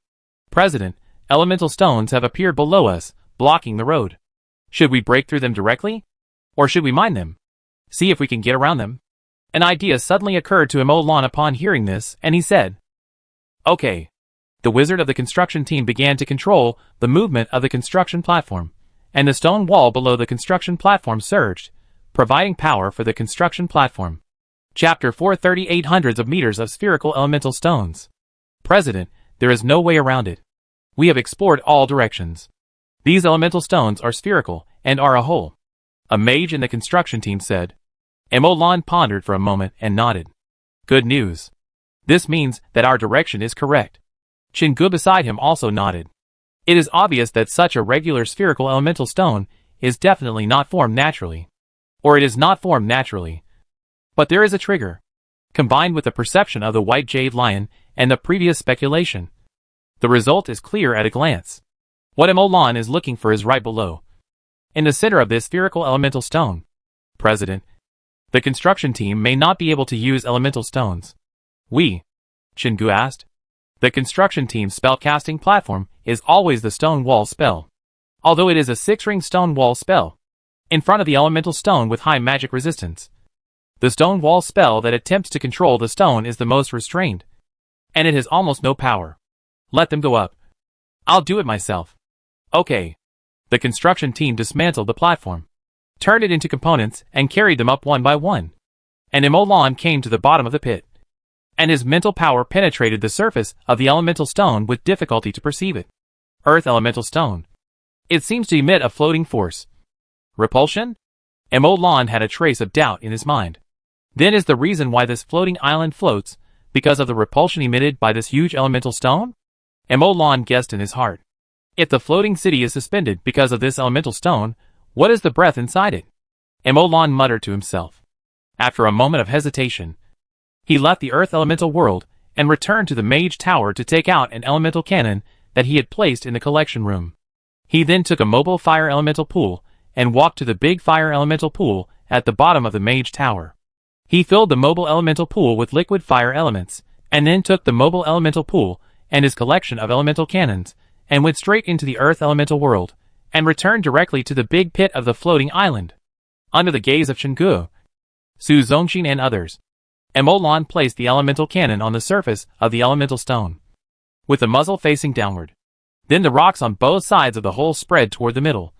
"President, elemental stones have appeared below us, blocking the road. Should we break through them directly? Or should we mine them? See if we can get around them?" An idea suddenly occurred to Emolan upon hearing this, and he said, "Okay." The wizard of the construction team began to control the movement of the construction platform, and the stone wall below the construction platform surged, providing power for the construction platform. Chapter 438 Hundreds of meters of spherical elemental stones. President, there is no way around it. We have explored all directions. These elemental stones are spherical and are a whole. A mage in the construction team said. Emolan pondered for a moment and nodded. Good news. This means that our direction is correct. Chingu beside him also nodded. It is obvious that such a regular spherical elemental stone is definitely not formed naturally. Or it is not formed naturally. But there is a trigger. Combined with the perception of the white jade lion and the previous speculation, the result is clear at a glance. What Emolan is looking for is right below, in the center of this spherical elemental stone. President, the construction team may not be able to use elemental stones. Chingu asked. The construction team's spellcasting platform is always the stone wall spell. Although it is a 6-ring stone wall spell, in front of the elemental stone with high magic resistance. The stone wall spell that attempts to control the stone is the most restrained, and it has almost no power. Let them go up. I'll do it myself. Okay. The construction team dismantled the platform, turned it into components, and carried them up one by one. And Emolan came to the bottom of the pit, and his mental power penetrated the surface of the elemental stone with difficulty to perceive it. Earth elemental stone. It seems to emit a floating force. Repulsion? Emolan had a trace of doubt in his mind. Then is the reason why this floating island floats, because of the repulsion emitted by this huge elemental stone? Emolan guessed in his heart. If the floating city is suspended because of this elemental stone, what is the breath inside it? Emolan muttered to himself. After a moment of hesitation, he left the earth elemental world and returned to the mage tower to take out an elemental cannon that he had placed in the collection room. He then took a mobile fire elemental pool and walked to the big fire elemental pool at the bottom of the mage tower. He filled the mobile elemental pool with liquid fire elements, and then took the mobile elemental pool and his collection of elemental cannons, and went straight into the earth elemental world, and returned directly to the big pit of the floating island. Under the gaze of Chingu, Su Zongxin and others, Emolan placed the elemental cannon on the surface of the elemental stone, with the muzzle facing downward. Then the rocks on both sides of the hole spread toward the middle,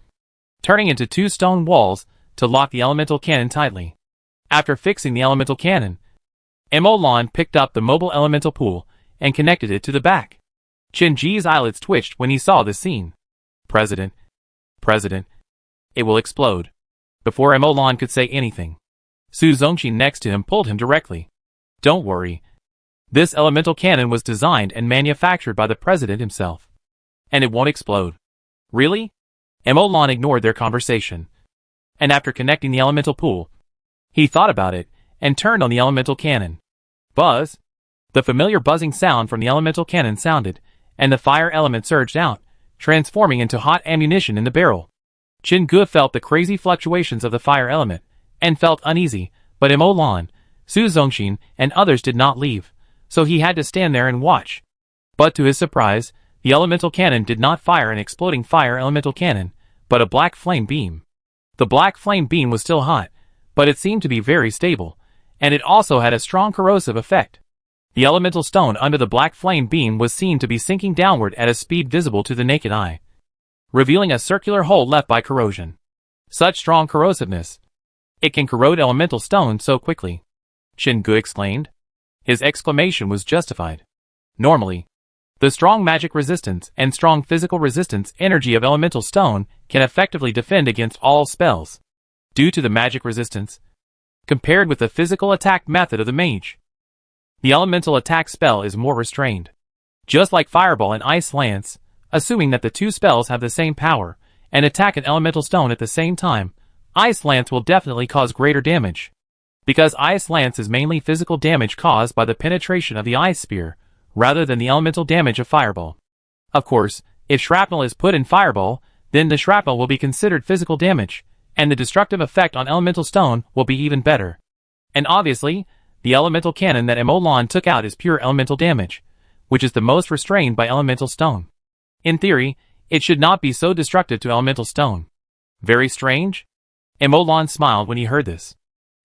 turning into 2 stone walls to lock the elemental cannon tightly. After fixing the elemental cannon, Emolan picked up the mobile elemental pool and connected it to the back. Chinji's eyelids twitched when he saw this scene. President, it will explode. Before Emolan could say anything, Su Zongxin next to him pulled him directly. Don't worry. This elemental cannon was designed and manufactured by the president himself, and it won't explode. Really? Emolan ignored their conversation, and after connecting the elemental pool, he thought about it and turned on the elemental cannon. Buzz! The familiar buzzing sound from the elemental cannon sounded, and the fire element surged out, transforming into hot ammunition in the barrel. Chingu felt the crazy fluctuations of the fire element, and felt uneasy, but Emolan, Su Zongxin, and others did not leave, so he had to stand there and watch. But to his surprise, the elemental cannon did not fire an exploding fire elemental cannon, but a black flame beam. The black flame beam was still hot, but it seemed to be very stable, and it also had a strong corrosive effect. The elemental stone under the black flame beam was seen to be sinking downward at a speed visible to the naked eye, revealing a circular hole left by corrosion. Such strong corrosiveness. It can corrode elemental stone so quickly, Chin-gu exclaimed. His exclamation was justified. Normally, the strong magic resistance and strong physical resistance energy of elemental stone can effectively defend against all spells, due to the magic resistance, compared with the physical attack method of the mage. The elemental attack spell is more restrained. Just like Fireball and Ice Lance, assuming that the two spells have the same power, and attack an elemental stone at the same time, Ice Lance will definitely cause greater damage. Because Ice Lance is mainly physical damage caused by the penetration of the Ice Spear, rather than the elemental damage of Fireball. Of course, if shrapnel is put in Fireball, then the shrapnel will be considered physical damage, and the destructive effect on elemental stone will be even better. And obviously, the elemental cannon that Emolan took out is pure elemental damage, which is the most restrained by elemental stone. In theory, it should not be so destructive to elemental stone. Very strange? Emolan smiled when he heard this.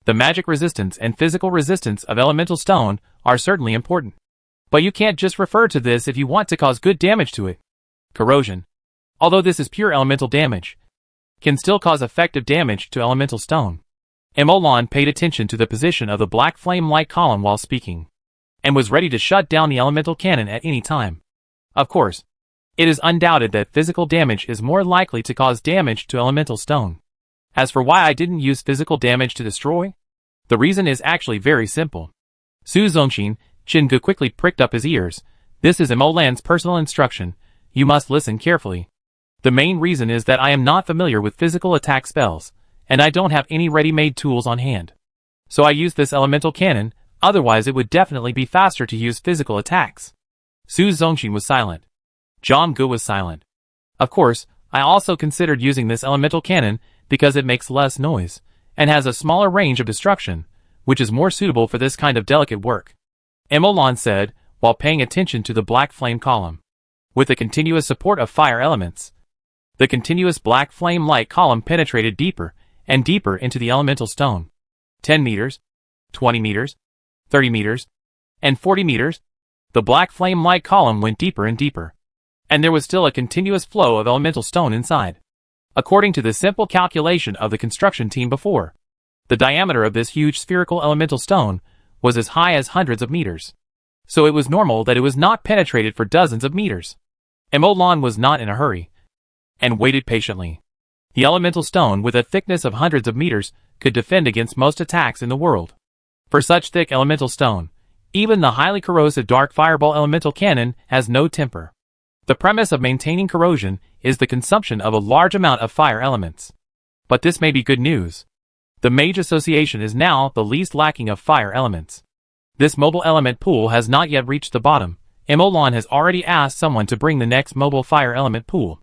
The magic resistance and physical resistance of elemental stone are certainly important. But you can't just refer to this if you want to cause good damage to it. Corrosion, although this is pure elemental damage, can still cause effective damage to elemental stone. Emolan paid attention to the position of the black flame light column while speaking, and was ready to shut down the elemental cannon at any time. Of course, it is undoubted that physical damage is more likely to cause damage to elemental stone. As for why I didn't use physical damage to destroy, the reason is actually very simple. Su Zongqin, Chin-gu quickly pricked up his ears. This is Emolan's personal instruction. You must listen carefully. The main reason is that I am not familiar with physical attack spells, and I don't have any ready-made tools on hand. So I use this elemental cannon, otherwise it would definitely be faster to use physical attacks. Su Zongqin was silent. Jong-gu was silent. Of course, I also considered using this elemental cannon because it makes less noise, and has a smaller range of destruction, which is more suitable for this kind of delicate work. Emolan said, while paying attention to the black flame column. With the continuous support of fire elements, the continuous black flame light column penetrated deeper and deeper into the elemental stone. 10 meters, 20 meters, 30 meters, and 40 meters. The black flame light column went deeper and deeper, and there was still a continuous flow of elemental stone inside. According to the simple calculation of the construction team before, the diameter of this huge spherical elemental stone was as high as hundreds of meters. So it was normal that it was not penetrated for dozens of meters. Emolan was not in a hurry, and waited patiently. The elemental stone with a thickness of hundreds of meters could defend against most attacks in the world. For such thick elemental stone, even the highly corrosive dark fireball elemental cannon has no temper. The premise of maintaining corrosion is the consumption of a large amount of fire elements. But this may be good news. The Mage Association is now the least lacking of fire elements. This mobile element pool has not yet reached the bottom. Emolan has already asked someone to bring the next mobile fire element pool.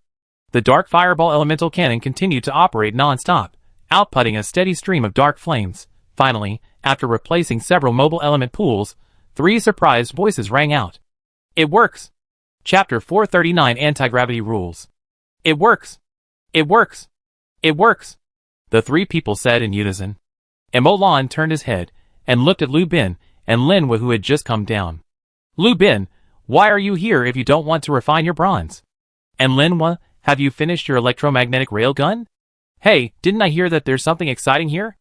The dark fireball elemental cannon continued to operate non-stop, outputting a steady stream of dark flames. Finally, after replacing several mobile element pools, 3 surprised voices rang out. It works! Chapter 439 Anti-Gravity Rules. It works! It works! It works! The 3 people said in unison. Emolan turned his head and looked at Lu Bin and Linhua, who had just come down. Lu Bin, why are you here if you don't want to refine your bronze? And Linhua, have you finished your electromagnetic railgun? Hey, didn't I hear that there's something exciting here?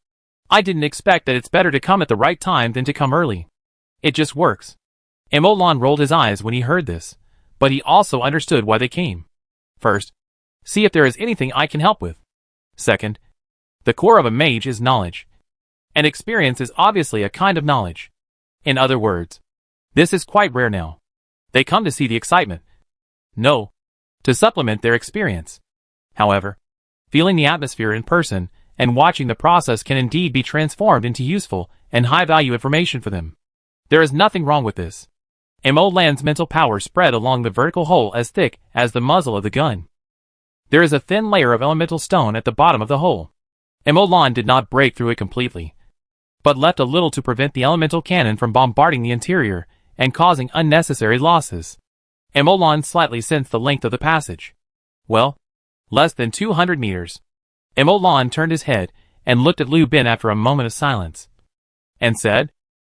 I didn't expect that it's better to come at the right time than to come early. It just works. Emolan rolled his eyes when he heard this, but he also understood why they came. First, see if there is anything I can help with. Second, the core of a mage is knowledge. And experience is obviously a kind of knowledge. In other words, this is quite rare now. They come to see the excitement. No, to supplement their experience. However, feeling the atmosphere in person and watching the process can indeed be transformed into useful and high-value information for them. There is nothing wrong with this. Emolan's mental power spread along the vertical hole as thick as the muzzle of the gun. There is a thin layer of elemental stone at the bottom of the hole. Emolan did not break through it completely, but left a little to prevent the elemental cannon from bombarding the interior and causing unnecessary losses. Emolan slightly sensed the length of the passage. Well, less than 200 meters. Emolan turned his head and looked at Lu Bin after a moment of silence, and said,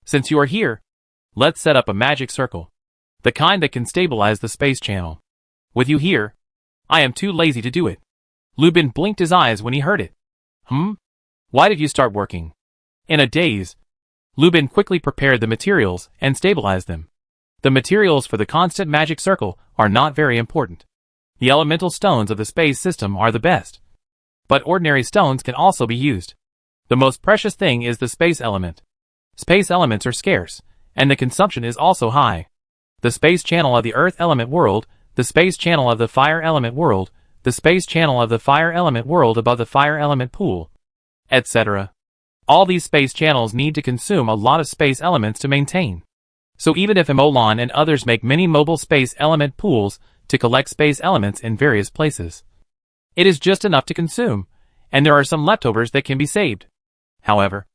"Since you are here, let's set up a magic circle. The kind that can stabilize the space channel. With you here, I am too lazy to do it." Lu Bin blinked his eyes when he heard it. Why did you start working? In a daze, Lu Bin quickly prepared the materials and stabilized them. The materials for the constant magic circle are not very important. The elemental stones of the space system are the best. But ordinary stones can also be used. The most precious thing is the space element. Space elements are scarce, and the consumption is also high. The space channel of the earth element world, the space channel of the fire element world, the space channel of the fire element world above the fire element pool, etc. All these space channels need to consume a lot of space elements to maintain. So even if Emolan and others make many mobile space element pools to collect space elements in various places, it is just enough to consume, and there are some leftovers that can be saved. However,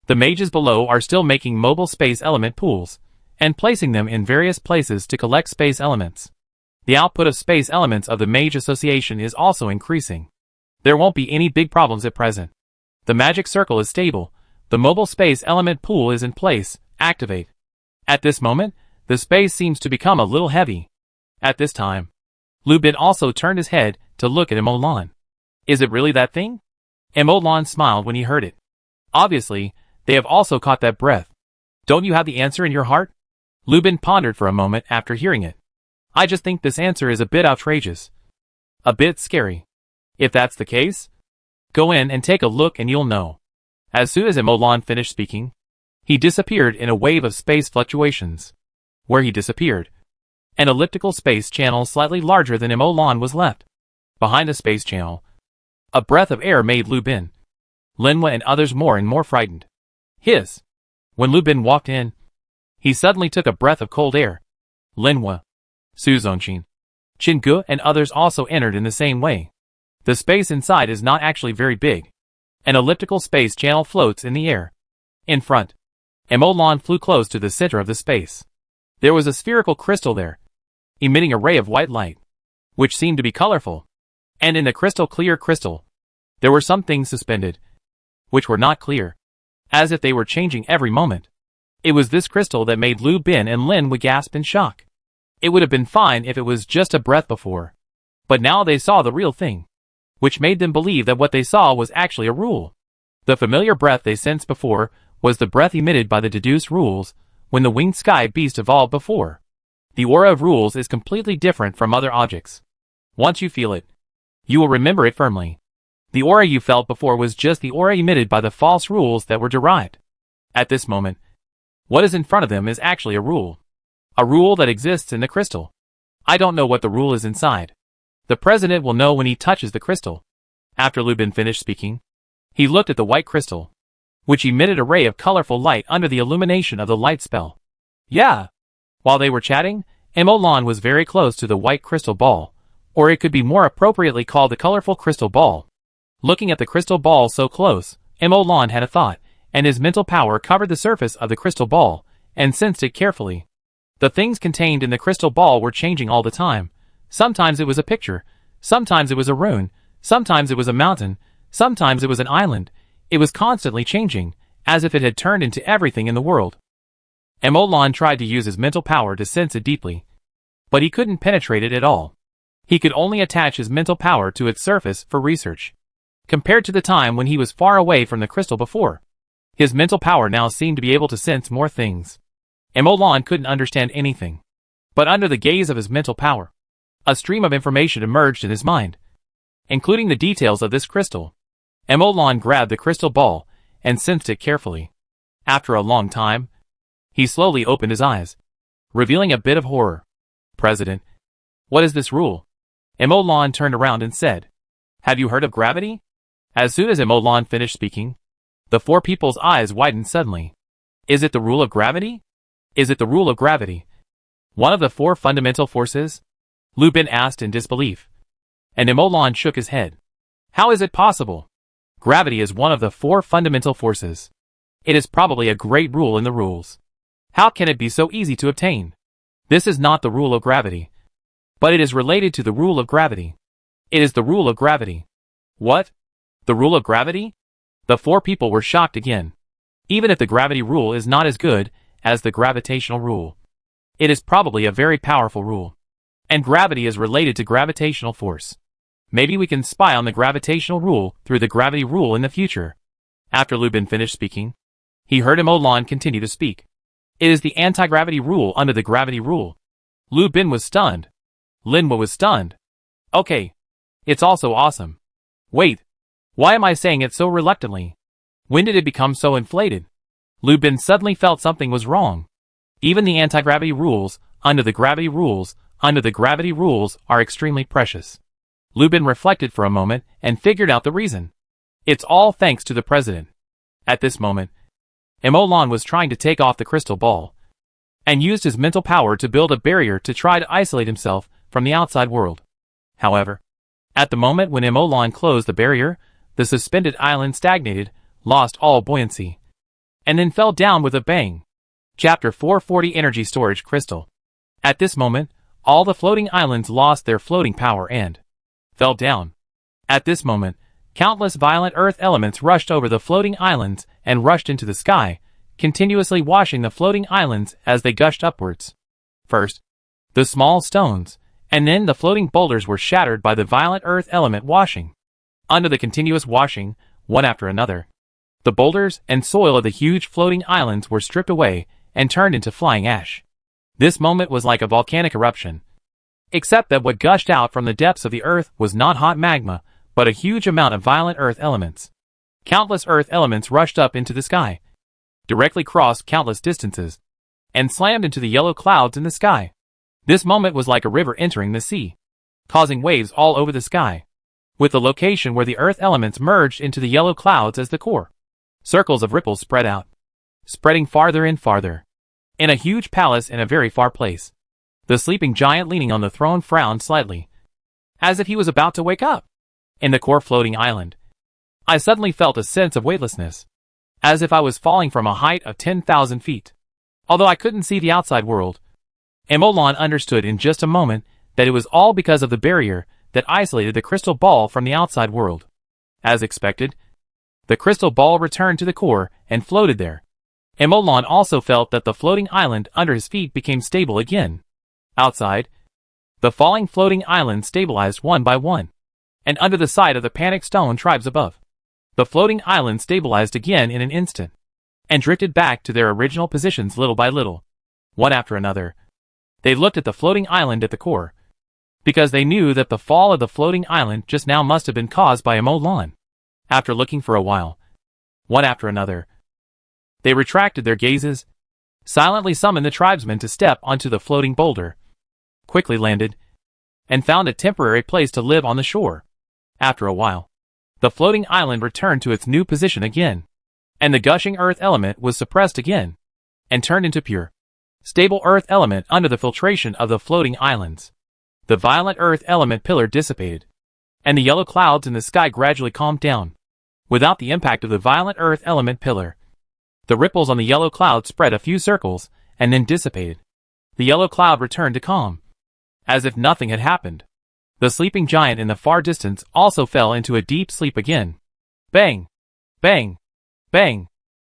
the mages below are still making mobile space element pools, and placing them in various places to collect space elements. The output of space elements of the Mage Association is also increasing. There won't be any big problems at present. The magic circle is stable, the mobile space element pool is in place, activate. At this moment, the space seems to become a little heavy. At this time, Lu Bin also turned his head to look at Emolan. Is it really that thing? Emolan smiled when he heard it. Obviously, they have also caught that breath. Don't you have the answer in your heart? Lu Bin pondered for a moment after hearing it. I just think this answer is a bit outrageous. A bit scary. If that's the case, go in and take a look and you'll know. As soon as Emolan finished speaking, he disappeared in a wave of space fluctuations. Where he disappeared, an elliptical space channel slightly larger than Emolan was left. Behind the space channel, a breath of air made Lu Bin, Linhua and others more and more frightened. Hiss! When Lu Bin walked in, he suddenly took a breath of cold air. Linhua, Su Zongqin, Qin Ge and others also entered in the same way. The space inside is not actually very big. An elliptical space channel floats in the air. In front, Emolan flew close to the center of the space. There was a spherical crystal there, emitting a ray of white light, which seemed to be colorful. And in the crystal clear crystal, there were some things suspended, which were not clear, as if they were changing every moment. It was this crystal that made Lu Bin and Linhua gasp in shock. It would have been fine if it was just a breath before. But now they saw the real thing, which made them believe that what they saw was actually a rule. The familiar breath they sensed before was the breath emitted by the deduced rules when the winged sky beast evolved before. The aura of rules is completely different from other objects. Once you feel it, you will remember it firmly. The aura you felt before was just the aura emitted by the false rules that were derived. At this moment, what is in front of them is actually a rule. A rule that exists in the crystal. I don't know what the rule is inside. The president will know when he touches the crystal. After Lu Bin finished speaking, he looked at the white crystal, which emitted a ray of colorful light under the illumination of the light spell. Yeah! While they were chatting, Emolan was very close to the white crystal ball, or it could be more appropriately called the colorful crystal ball. Looking at the crystal ball so close, Emolan had a thought, and his mental power covered the surface of the crystal ball, and sensed it carefully. The things contained in the crystal ball were changing all the time. Sometimes it was a picture, sometimes it was a rune, sometimes it was a mountain, sometimes it was an island. It was constantly changing, as if it had turned into everything in the world. Emolan tried to use his mental power to sense it deeply, but he couldn't penetrate it at all. He could only attach his mental power to its surface for research. Compared to the time when he was far away from the crystal before, his mental power now seemed to be able to sense more things. Emolan couldn't understand anything, but under the gaze of his mental power, a stream of information emerged in his mind, including the details of this crystal. Emolan grabbed the crystal ball and sensed it carefully. After a long time, he slowly opened his eyes, revealing a bit of horror. President, what is this rule? Emolan turned around and said, Have you heard of gravity? As soon as Emolan finished speaking, the four people's eyes widened suddenly. Is it the rule of gravity? Is it the rule of gravity? One of the four fundamental forces? Lu Bin asked in disbelief. And Emolan shook his head. How is it possible? Gravity is one of the four fundamental forces. It is probably a great rule in the rules. How can it be so easy to obtain? This is not the rule of gravity, but it is related to the rule of gravity. It is the rule of gravity. What? The rule of gravity? The four people were shocked again. Even if the gravity rule is not as good as the gravitational rule, it is probably a very powerful rule. And gravity is related to gravitational force. Maybe we can spy on the gravitational rule through the gravity rule in the future. After Lu Bin finished speaking, he heard Imolan continue to speak. It is the anti-gravity rule under the gravity rule. Lu Bin was stunned. Linhua was stunned. Okay. It's also awesome. Wait. Why am I saying it so reluctantly? When did it become so inflated? Lu Bin suddenly felt something was wrong. Even the anti-gravity rules, under the gravity rules are extremely precious. Lu Bin reflected for a moment and figured out the reason. It's all thanks to the president. At this moment, Imolan was trying to take off the crystal ball and used his mental power to build a barrier to try to isolate himself from the outside world. However, at the moment when Imolan closed the barrier, the suspended island stagnated, lost all buoyancy, and then fell down with a bang. Chapter 440 Energy Storage Crystal. At this moment, all the floating islands lost their floating power and fell down. At this moment, countless violent earth elements rushed over the floating islands and rushed into the sky, continuously washing the floating islands as they gushed upwards. First, the small stones, and then the floating boulders were shattered by the violent earth element washing. Under the continuous washing, one after another, the boulders and soil of the huge floating islands were stripped away and turned into flying ash. This moment was like a volcanic eruption. Except that what gushed out from the depths of the earth was not hot magma, but a huge amount of violent earth elements. Countless earth elements rushed up into the sky, directly crossed countless distances, and slammed into the yellow clouds in the sky. This moment was like a river entering the sea, causing waves all over the sky, with the location where the earth elements merged into the yellow clouds as the core. Circles of ripples spread out, spreading farther and farther. In a huge palace in a very far place, the sleeping giant leaning on the throne frowned slightly, as if he was about to wake up. In the core floating island, I suddenly felt a sense of weightlessness, as if I was falling from a height of 10,000 feet. Although I couldn't see the outside world, Imolan understood in just a moment that it was all because of the barrier that isolated the crystal ball from the outside world. As expected, the crystal ball returned to the core and floated there. Imolan also felt that the floating island under his feet became stable again. Outside, the falling floating islands stabilized one by one, and under the side of the panic stone tribes above, the floating islands stabilized again in an instant, and drifted back to their original positions little by little. One after another, they looked at the floating island at the core, because they knew that the fall of the floating island just now must have been caused by Imolan. After looking for a while, one after another, they retracted their gazes, silently summoned the tribesmen to step onto the floating boulder, quickly landed, and found a temporary place to live on the shore. After a while, the floating island returned to its new position again, and the gushing earth element was suppressed again, and turned into pure, stable earth element under the filtration of the floating islands. The violent earth element pillar dissipated, and the yellow clouds in the sky gradually calmed down. Without the impact of the violent earth element pillar, the ripples on the yellow cloud spread a few circles and then dissipated. The yellow cloud returned to calm, as if nothing had happened. The sleeping giant in the far distance also fell into a deep sleep again. Bang! Bang! Bang!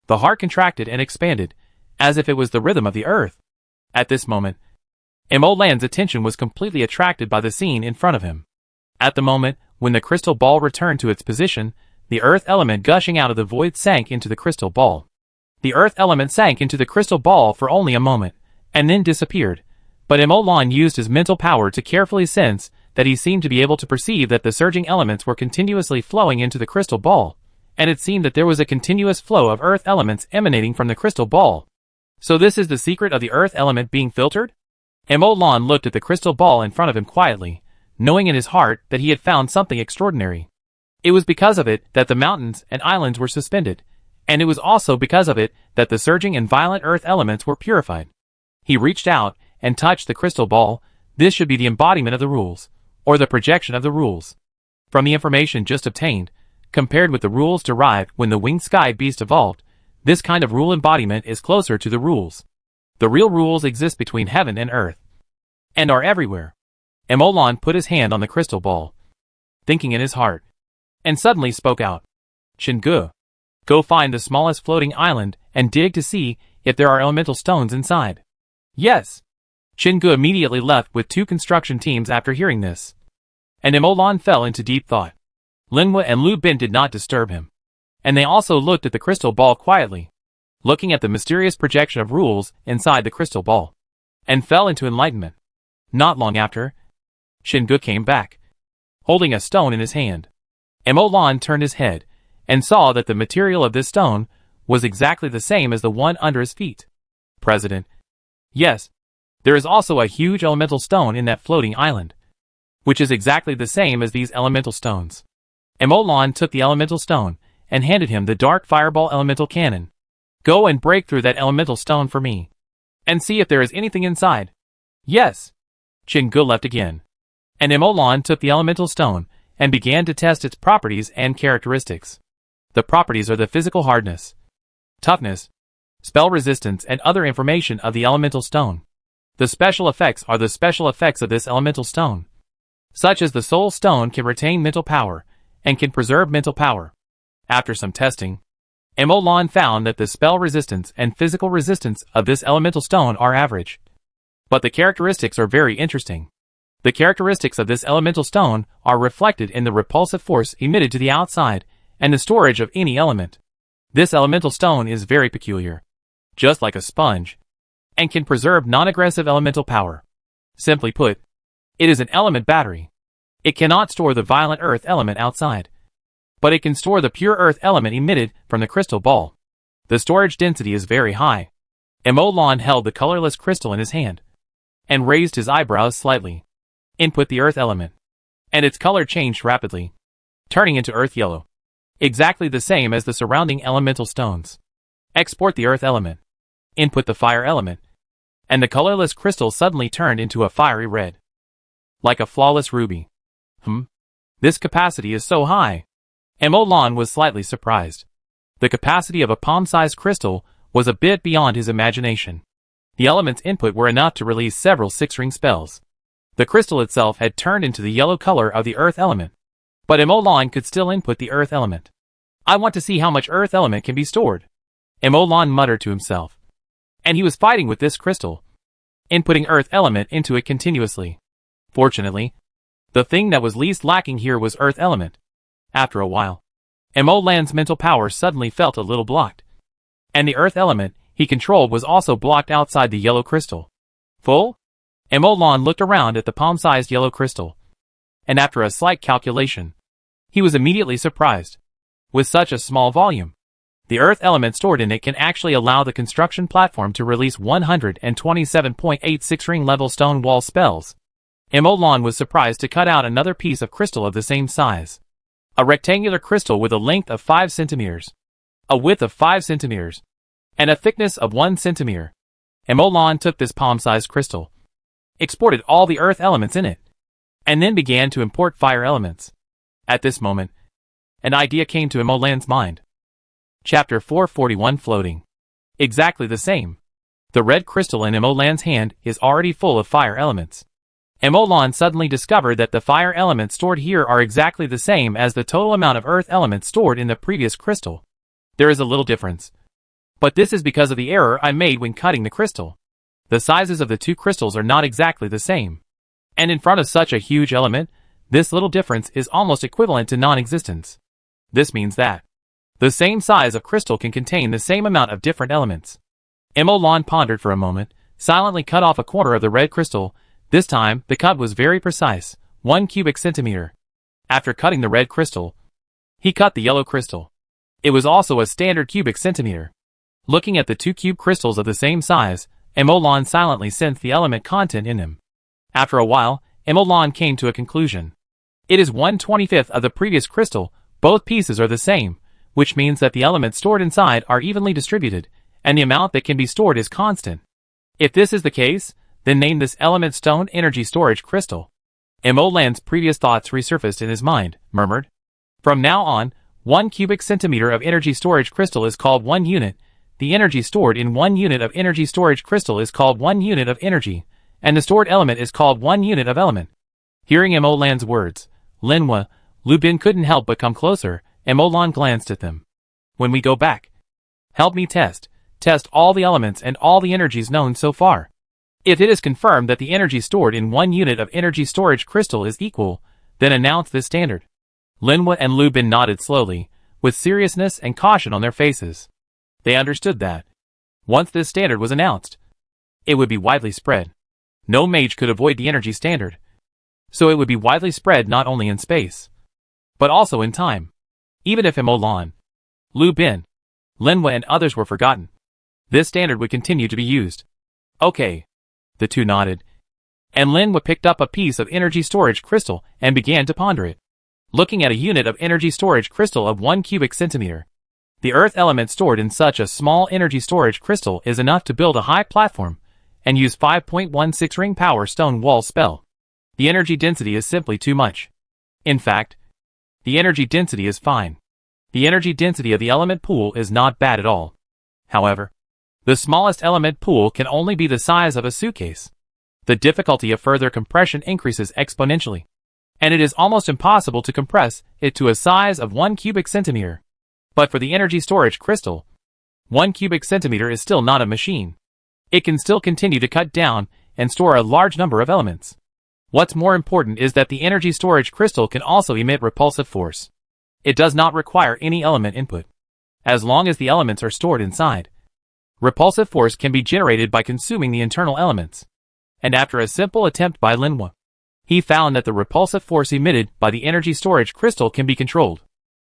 The heart contracted and expanded, as if it was the rhythm of the earth. At this moment, Imolan's attention was completely attracted by the scene in front of him. At the moment when the crystal ball returned to its position, the earth element gushing out of the void sank into the crystal ball. The earth element sank into the crystal ball for only a moment, and then disappeared. But Imolan used his mental power to carefully sense that he seemed to be able to perceive that the surging elements were continuously flowing into the crystal ball, and it seemed that there was a continuous flow of earth elements emanating from the crystal ball. So this is the secret of the earth element being filtered? Imolan looked at the crystal ball in front of him quietly, knowing in his heart that he had found something extraordinary. It was because of it that the mountains and islands were suspended, and it was also because of it that the surging and violent earth elements were purified. He reached out and touched the crystal ball. This should be the embodiment of the rules, or the projection of the rules. From the information just obtained, compared with the rules derived when the winged sky beast evolved, this kind of rule embodiment is closer to the rules. The real rules exist between heaven and earth, and are everywhere. Imolan put his hand on the crystal ball, thinking in his heart, and suddenly spoke out. Shingu. Go find the smallest floating island and dig to see if there are elemental stones inside. Yes. Chingu immediately left with 2 construction teams after hearing this. And Imolan fell into deep thought. Linhua and Lu Bin did not disturb him. And they also looked at the crystal ball quietly, looking at the mysterious projection of rules inside the crystal ball, and fell into enlightenment. Not long after, Chingu came back, holding a stone in his hand. Imolan turned his head, and saw that the material of this stone was exactly the same as the one under his feet. President. Yes, there is also a huge elemental stone in that floating island, which is exactly the same as these elemental stones. Imolan took the elemental stone and handed him the dark fireball elemental cannon. Go and break through that elemental stone for me, and see if there is anything inside. Yes. Chingu left again, and Imolan took the elemental stone and began to test its properties and characteristics. The properties are the physical hardness, toughness, spell resistance, and other information of the elemental stone. The special effects are the special effects of this elemental stone, such as the soul stone can retain mental power and can preserve mental power. After some testing, Imolan found that the spell resistance and physical resistance of this elemental stone are average. But the characteristics are very interesting. The characteristics of this elemental stone are reflected in the repulsive force emitted to the outside and the storage of any element. This elemental stone is very peculiar, just like a sponge, and can preserve non-aggressive elemental power. Simply put, it is an element battery. It cannot store the violent earth element outside, but it can store the pure earth element emitted from the crystal ball. The storage density is very high. Imolan held the colorless crystal in his hand, and raised his eyebrows slightly. Input the earth element, and its color changed rapidly, turning into earth yellow, exactly the same as the surrounding elemental stones. Export the earth element. Input the fire element, and the colorless crystal suddenly turned into a fiery red, like a flawless ruby. This capacity is so high. Imolan was slightly surprised. The capacity of a palm-sized crystal was a bit beyond his imagination. The element's input were enough to release several 6-ring spells. The crystal itself had turned into the yellow color of the earth element, but Imolan could still input the earth element. I want to see how much earth element can be stored, Imolan muttered to himself. And he was fighting with this crystal, inputting earth element into it continuously. Fortunately, the thing that was least lacking here was earth element. After a while, Imolan's mental power suddenly felt a little blocked, and the earth element he controlled was also blocked outside the yellow crystal. Full? Imolan looked around at the palm-sized yellow crystal, and after a slight calculation, he was immediately surprised. With such a small volume, the earth element stored in it can actually allow the construction platform to release 127.86 ring level stone wall spells. Imolan was surprised to cut out another piece of crystal of the same size. A rectangular crystal with a length of 5 centimeters, a width of 5 centimeters, and a thickness of 1 centimeter. Imolan took this palm-sized crystal, exported all the earth elements in it, and then began to import fire elements. At this moment, an idea came to Imolan's mind. Chapter 441 Floating. Exactly the same. The red crystal in Imolan's hand is already full of fire elements. Imolan suddenly discovered that the fire elements stored here are exactly the same as the total amount of earth elements stored in the previous crystal. There is a little difference, but this is because of the error I made when cutting the crystal. The sizes of the 2 crystals are not exactly the same, and in front of such a huge element, this little difference is almost equivalent to non-existence. This means that the same size of crystal can contain the same amount of different elements. Imolan pondered for a moment, silently cut off a corner of the red crystal. This time, the cut was very precise, 1 cubic centimeter. After cutting the red crystal, he cut the yellow crystal. It was also a standard cubic centimeter. Looking at the 2 cube crystals of the same size, Imolan silently sensed the element content in them. After a while, Imolan came to a conclusion. It is 1/25 of the previous crystal. Both pieces are the same, which means that the elements stored inside are evenly distributed, and the amount that can be stored is constant. If this is the case, then name this element stone energy storage crystal. Imolan's previous thoughts resurfaced in his mind, murmured. From now on, 1 cubic centimeter of energy storage crystal is called 1 unit. The energy stored in 1 unit of energy storage crystal is called 1 unit of energy, and the stored element is called 1 unit of element. Hearing Imolan's words, Linhua, Lu Bin couldn't help but come closer. Imolan glanced at them. When we go back, help me test all the elements and all the energies known so far. If it is confirmed that the energy stored in 1 unit of energy storage crystal is equal, then announce this standard. Linhua and Lu Bin nodded slowly, with seriousness and caution on their faces. They understood that once this standard was announced, it would be widely spread. No mage could avoid the energy standard. So it would be widely spread not only in space, but also in time. Even if Imolan, Lu Bin, Linhua and others were forgotten, this standard would continue to be used. Okay. The two nodded, and Linhua picked up a piece of energy storage crystal and began to ponder it. Looking at a unit of energy storage crystal of 1 cubic centimeter, the earth element stored in such a small energy storage crystal is enough to build a high platform and use 5.16 ring power stone wall spell. The energy density is simply too much. In fact, the energy density is fine. The energy density of the element pool is not bad at all. However, the smallest element pool can only be the size of a suitcase. The difficulty of further compression increases exponentially, and it is almost impossible to compress it to a size of 1 cubic centimeter. But for the energy storage crystal, 1 cubic centimeter is still not a machine. It can still continue to cut down and store a large number of elements. What's more important is that the energy storage crystal can also emit repulsive force. It does not require any element input. As long as the elements are stored inside, repulsive force can be generated by consuming the internal elements. And after a simple attempt by Linhua, he found that the repulsive force emitted by the energy storage crystal can be controlled.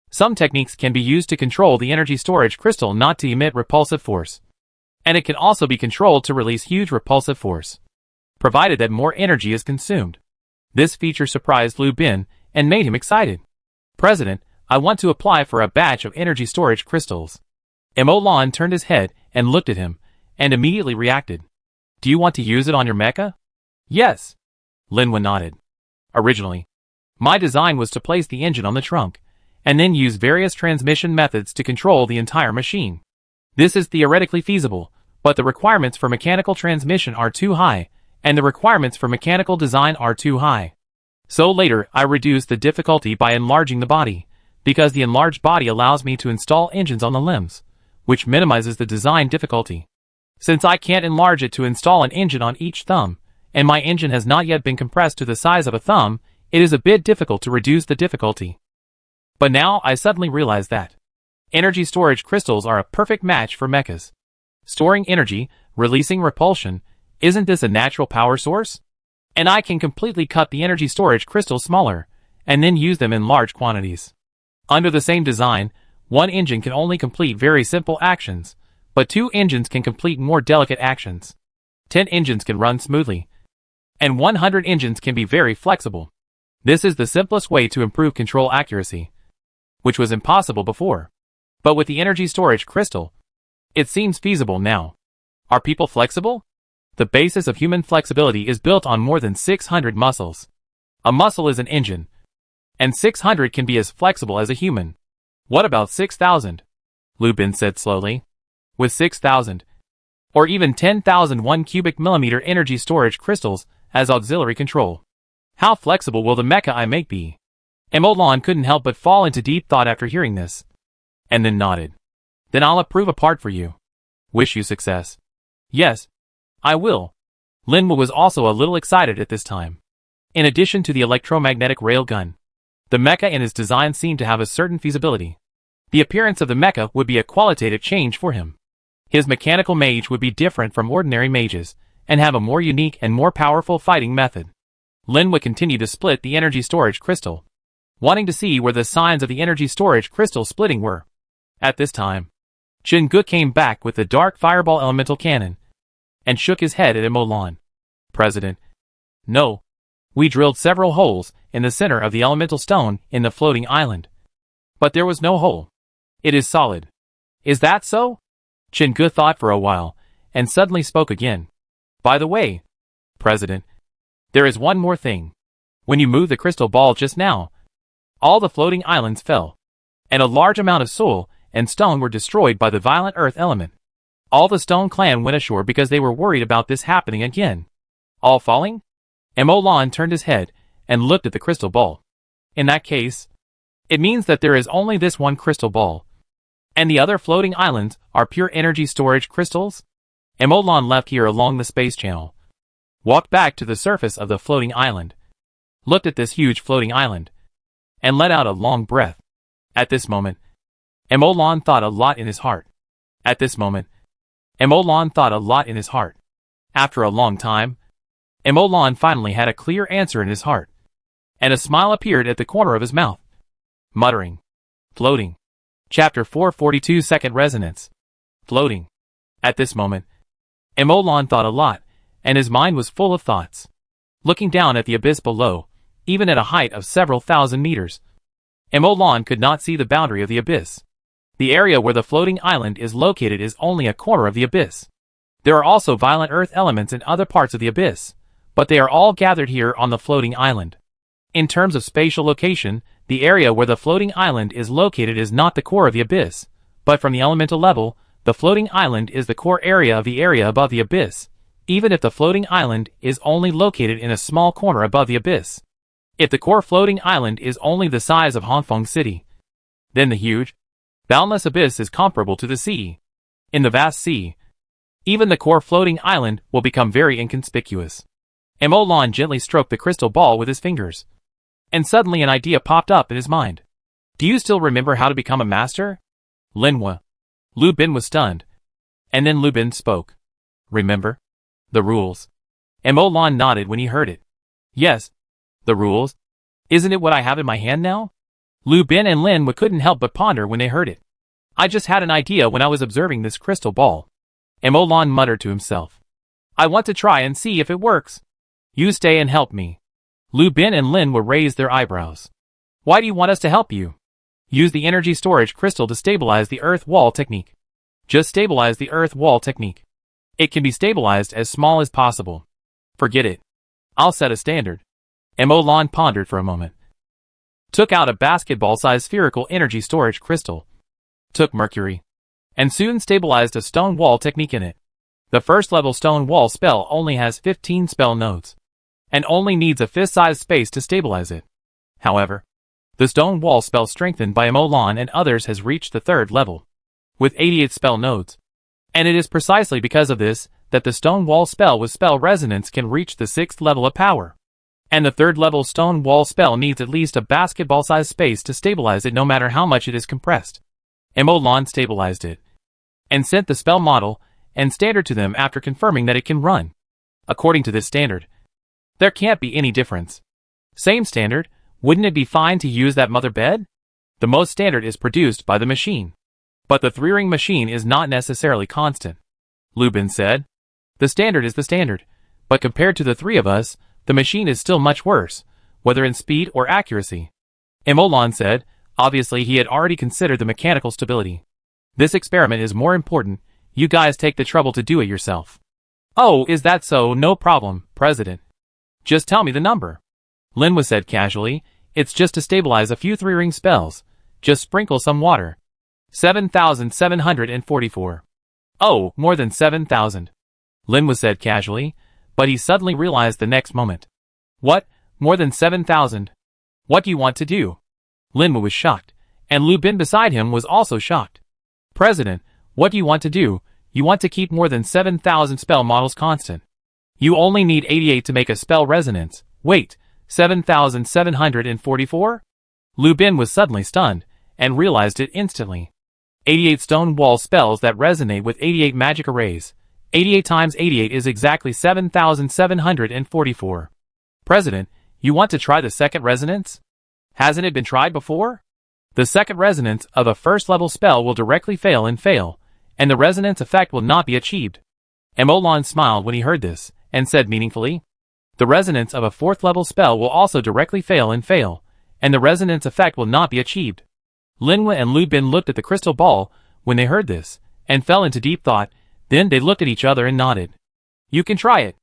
Some techniques can be used to control the energy storage crystal not to emit repulsive force. And it can also be controlled to release huge repulsive force, provided that more energy is consumed. This feature surprised Lu Bin and made him excited. President, I want to apply for a batch of energy storage crystals. Imolan turned his head and looked at him, and immediately reacted. Do you want to use it on your mecha? Yes. Linhua nodded. Originally, my design was to place the engine on the trunk, and then use various transmission methods to control the entire machine. This is theoretically feasible, but the requirements for mechanical transmission are too high, and the requirements for mechanical design are too high. So later, I reduced the difficulty by enlarging the body, because the enlarged body allows me to install engines on the limbs, which minimizes the design difficulty. Since I can't enlarge it to install an engine on each thumb, and my engine has not yet been compressed to the size of a thumb, it is a bit difficult to reduce the difficulty. But now I suddenly realize that energy storage crystals are a perfect match for mechas. Storing energy, releasing repulsion, isn't this a natural power source? And I can completely cut the energy storage crystals smaller, and then use them in large quantities. Under the same design, one engine can only complete very simple actions, but 2 engines can complete more delicate actions. 10 engines can run smoothly, and 100 engines can be very flexible. This is the simplest way to improve control accuracy, which was impossible before. But with the energy storage crystal, it seems feasible now. Are people flexible? The basis of human flexibility is built on more than 600 muscles. A muscle is an engine, and 600 can be as flexible as a human. What about 6,000? Lu Bin said slowly. With 6,000, or even 10,000 1 cubic millimeter energy storage crystals as auxiliary control, how flexible will the mecha I make be? Imolan couldn't help but fall into deep thought after hearing this, and then nodded. Then I'll approve a part for you. Wish you success. Yes, I will. Linhua was also a little excited at this time. In addition to the electromagnetic railgun, the mecha and his design seemed to have a certain feasibility. The appearance of the mecha would be a qualitative change for him. His mechanical mage would be different from ordinary mages, and have a more unique and more powerful fighting method. Linhua continued to split the energy storage crystal, wanting to see where the signs of the energy storage crystal splitting were. At this time, Chungu came back with the dark fireball elemental cannon, and shook his head at Imolan. President, no. We drilled several holes in the center of the elemental stone in the floating island, but there was no hole. It is solid. Is that so? Chungu thought for a while, and suddenly spoke again. By the way, President, there is one more thing. When you moved the crystal ball just now, all the floating islands fell, and a large amount of soil and stone were destroyed by the violent earth element. All the stone clan went ashore because they were worried about this happening again. All falling? Imolan turned his head and looked at the crystal ball. In that case, it means that there is only this one crystal ball. And the other floating islands are pure energy storage crystals? Emolan left here along the space channel, walked back to the surface of the floating island, looked at this huge floating island, and let out a long breath. At this moment, Emolan thought a lot in his heart. At this moment, Emolan thought a lot in his heart. After a long time, Emolan finally had a clear answer in his heart, and a smile appeared at the corner of his mouth. Muttering. Floating. Chapter 442 Second Resonance. Floating. At this moment, Emolan thought a lot, and his mind was full of thoughts. Looking down at the abyss below, even at a height of several thousand meters, Emolan could not see the boundary of the abyss. The area where the floating island is located is only a corner of the abyss. There are also violent earth elements in other parts of the abyss, but they are all gathered here on the floating island. In terms of spatial location, the area where the floating island is located is not the core of the abyss, but from the elemental level, the floating island is the core area of the area above the abyss, even if the floating island is only located in a small corner above the abyss. If the core floating island is only the size of Hong Kong City, then the huge, boundless abyss is comparable to the sea. In the vast sea, even the core floating island will become very inconspicuous. Emolan gently stroked the crystal ball with his fingers, and suddenly an idea popped up in his mind. Do you still remember how to become a master? Linhua. Lu Bin was stunned, and then Lu Bin spoke. Remember? The rules. Emolan nodded when he heard it. Yes. The rules? Isn't it what I have in my hand now? Lu Bin and Linhua couldn't help but ponder when they heard it. I just had an idea when I was observing this crystal ball. Emolan muttered to himself. I want to try and see if it works. You stay and help me. Lu Bin and Linhua raised their eyebrows. Why do you want us to help you? Use the energy storage crystal to stabilize the earth wall technique. Just stabilize the earth wall technique. It can be stabilized as small as possible. Forget it. I'll set a standard. Emolan pondered for a moment. Took out a basketball-sized spherical energy storage crystal. Took mercury. And soon stabilized a stone wall technique in it. The first level stone wall spell only has 15 spell nodes, and only needs a fist-sized space to stabilize it. However, the stone wall spell strengthened by Emolan and others has reached the third level, with 88 spell nodes. And it is precisely because of this that the stone wall spell with spell resonance can reach the 6th level of power. And the third level stone wall spell needs at least a basketball-sized space to stabilize it no matter how much it is compressed. Emolan stabilized it, and sent the spell model and standard to them after confirming that it can run. According to this standard, there can't be any difference. Same standard, wouldn't it be fine to use that mother bed? The most standard is produced by the machine. But the 3-ring machine is not necessarily constant. Lu Bin said. The standard is the standard, but compared to the 3 of us, the machine is still much worse, whether in speed or accuracy. Emolan said, obviously he had already considered the mechanical stability. This experiment is more important, you guys take the trouble to do it yourself. Oh, is that so? No problem, President. Just tell me the number. Linhua said casually, it's just to stabilize a few 3-ring spells. Just sprinkle some water. 7,744. Oh, more than 7,000. Linhua said casually, but he suddenly realized the next moment. What? More than 7,000? What do you want to do? Linhua was shocked, and Lu Bin beside him was also shocked. President, what do you want to do? You want to keep more than 7,000 spell models constant. You only need 88 to make a spell resonance. Wait, 7,744? Lu Bin was suddenly stunned, and realized it instantly. 88 stone wall spells that resonate with 88 magic arrays. 88 times 88 is exactly 7,744. President, you want to try the second resonance? Hasn't it been tried before? The second resonance of a first-level spell will directly fail, and the resonance effect will not be achieved. Emolan smiled when he heard this, and said meaningfully, the resonance of a 4th-level spell will also directly fail, and the resonance effect will not be achieved. Linhua and Lu Bin looked at the crystal ball when they heard this, and fell into deep thought. Then they looked at each other and nodded. You can try it.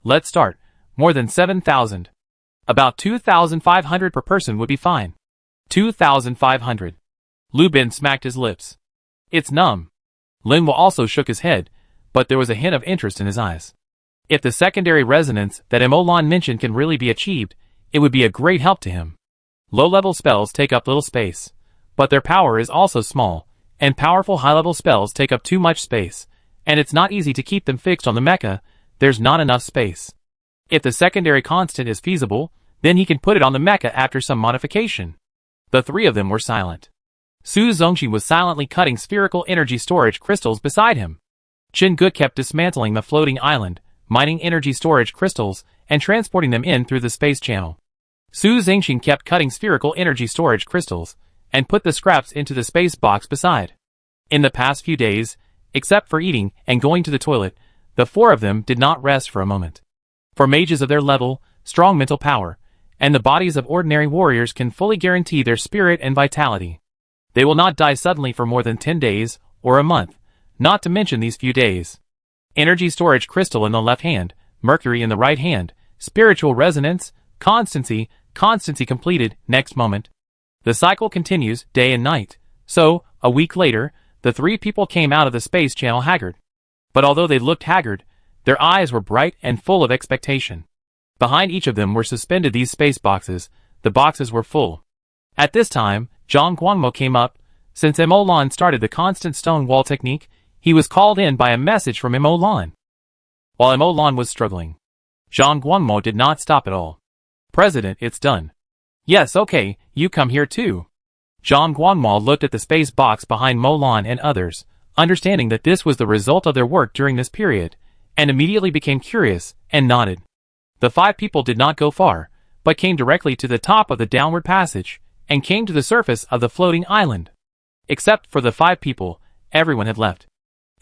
Let's start. More than 7,000. About 2,500 per person would be fine. 2,500. Lu Bin smacked his lips. It's numb. Linhua also shook his head, but there was a hint of interest in his eyes. If the secondary resonance that Emolan mentioned can really be achieved, it would be a great help to him. Low-level spells take up little space, but their power is also small, and powerful high-level spells take up too much space, and it's not easy to keep them fixed on the mecha. There's not enough space. If the secondary constant is feasible, then he can put it on the mecha after some modification. The three of them were silent. Su Zongxi was silently cutting spherical energy storage crystals beside him. Chen Ge kept dismantling the floating island, mining energy storage crystals, and transporting them in through the space channel. Su Zongxi kept cutting spherical energy storage crystals, and put the scraps into the space box beside. In the past few days, except for eating and going to the toilet, the four of them did not rest for a moment. For mages of their level, strong mental power, and the bodies of ordinary warriors can fully guarantee their spirit and vitality. They will not die suddenly for more than 10 days, or a month, not to mention these few days. Energy storage crystal in the left hand, mercury in the right hand, spiritual resonance, constancy completed, next moment. The cycle continues, day and night. So, a week later, the three people came out of the space channel haggard. But although they looked haggard, their eyes were bright and full of expectation. Behind each of them were suspended these space boxes. The boxes were full. At this time, Zhang Guangmo came up. Since Mo Lan started the constant stone wall technique, he was called in by a message from Mo Lan. While Mo Lan was struggling, Zhang Guangmo did not stop at all. President, it's done. Yes, okay, you come here too. Zhang Guangmo looked at the space box behind Mo Lan and others, understanding that this was the result of their work during this period, and immediately became curious, and nodded. The five people did not go far, but came directly to the top of the downward passage, and came to the surface of the floating island. Except for the five people, everyone had left.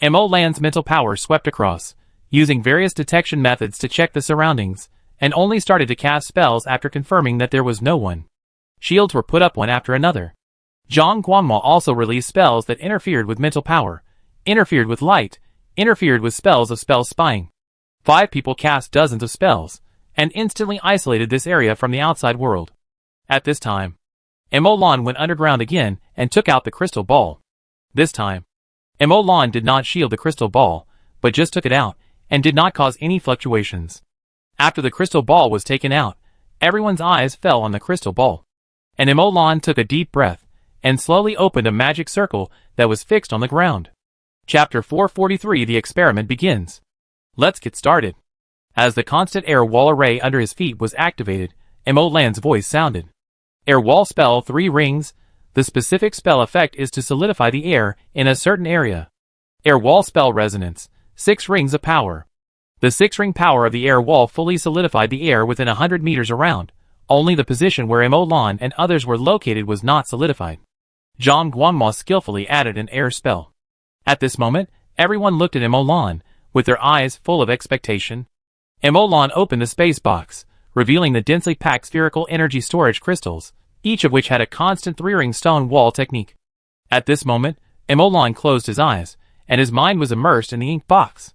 Mo Lan's mental power swept across, using various detection methods to check the surroundings, and only started to cast spells after confirming that there was no one. Shields were put up one after another. Zhang Guangmo also released spells that interfered with mental power, interfered with light, interfered with spells of spell spying. 5 people cast dozens of spells, and instantly isolated this area from the outside world. At this time, Mo Lan went underground again and took out the crystal ball. This time, Mo Lan did not shield the crystal ball, but just took it out, and did not cause any fluctuations. After the crystal ball was taken out, everyone's eyes fell on the crystal ball. And Mo Lan took a deep breath, and slowly opened a magic circle that was fixed on the ground. Chapter 443. The experiment begins. Let's get started. As the constant air wall array under his feet was activated, Mo Lan's voice sounded. Air wall spell 3 rings. The specific spell effect is to solidify the air in a certain area. Air wall spell resonance, 6 rings of power. The 6-ring power of the air wall fully solidified the air within 100 meters around. Only the position where Mo Lan and others were located was not solidified. Zhang Guangmo skillfully added an air spell. At this moment, everyone looked at Mo Lan, with their eyes full of expectation. Mo Lan opened the space box, revealing the densely packed spherical energy storage crystals, each of which had a constant 3-ring stone wall technique. At this moment, Mo Lan closed his eyes, and his mind was immersed in the ink box.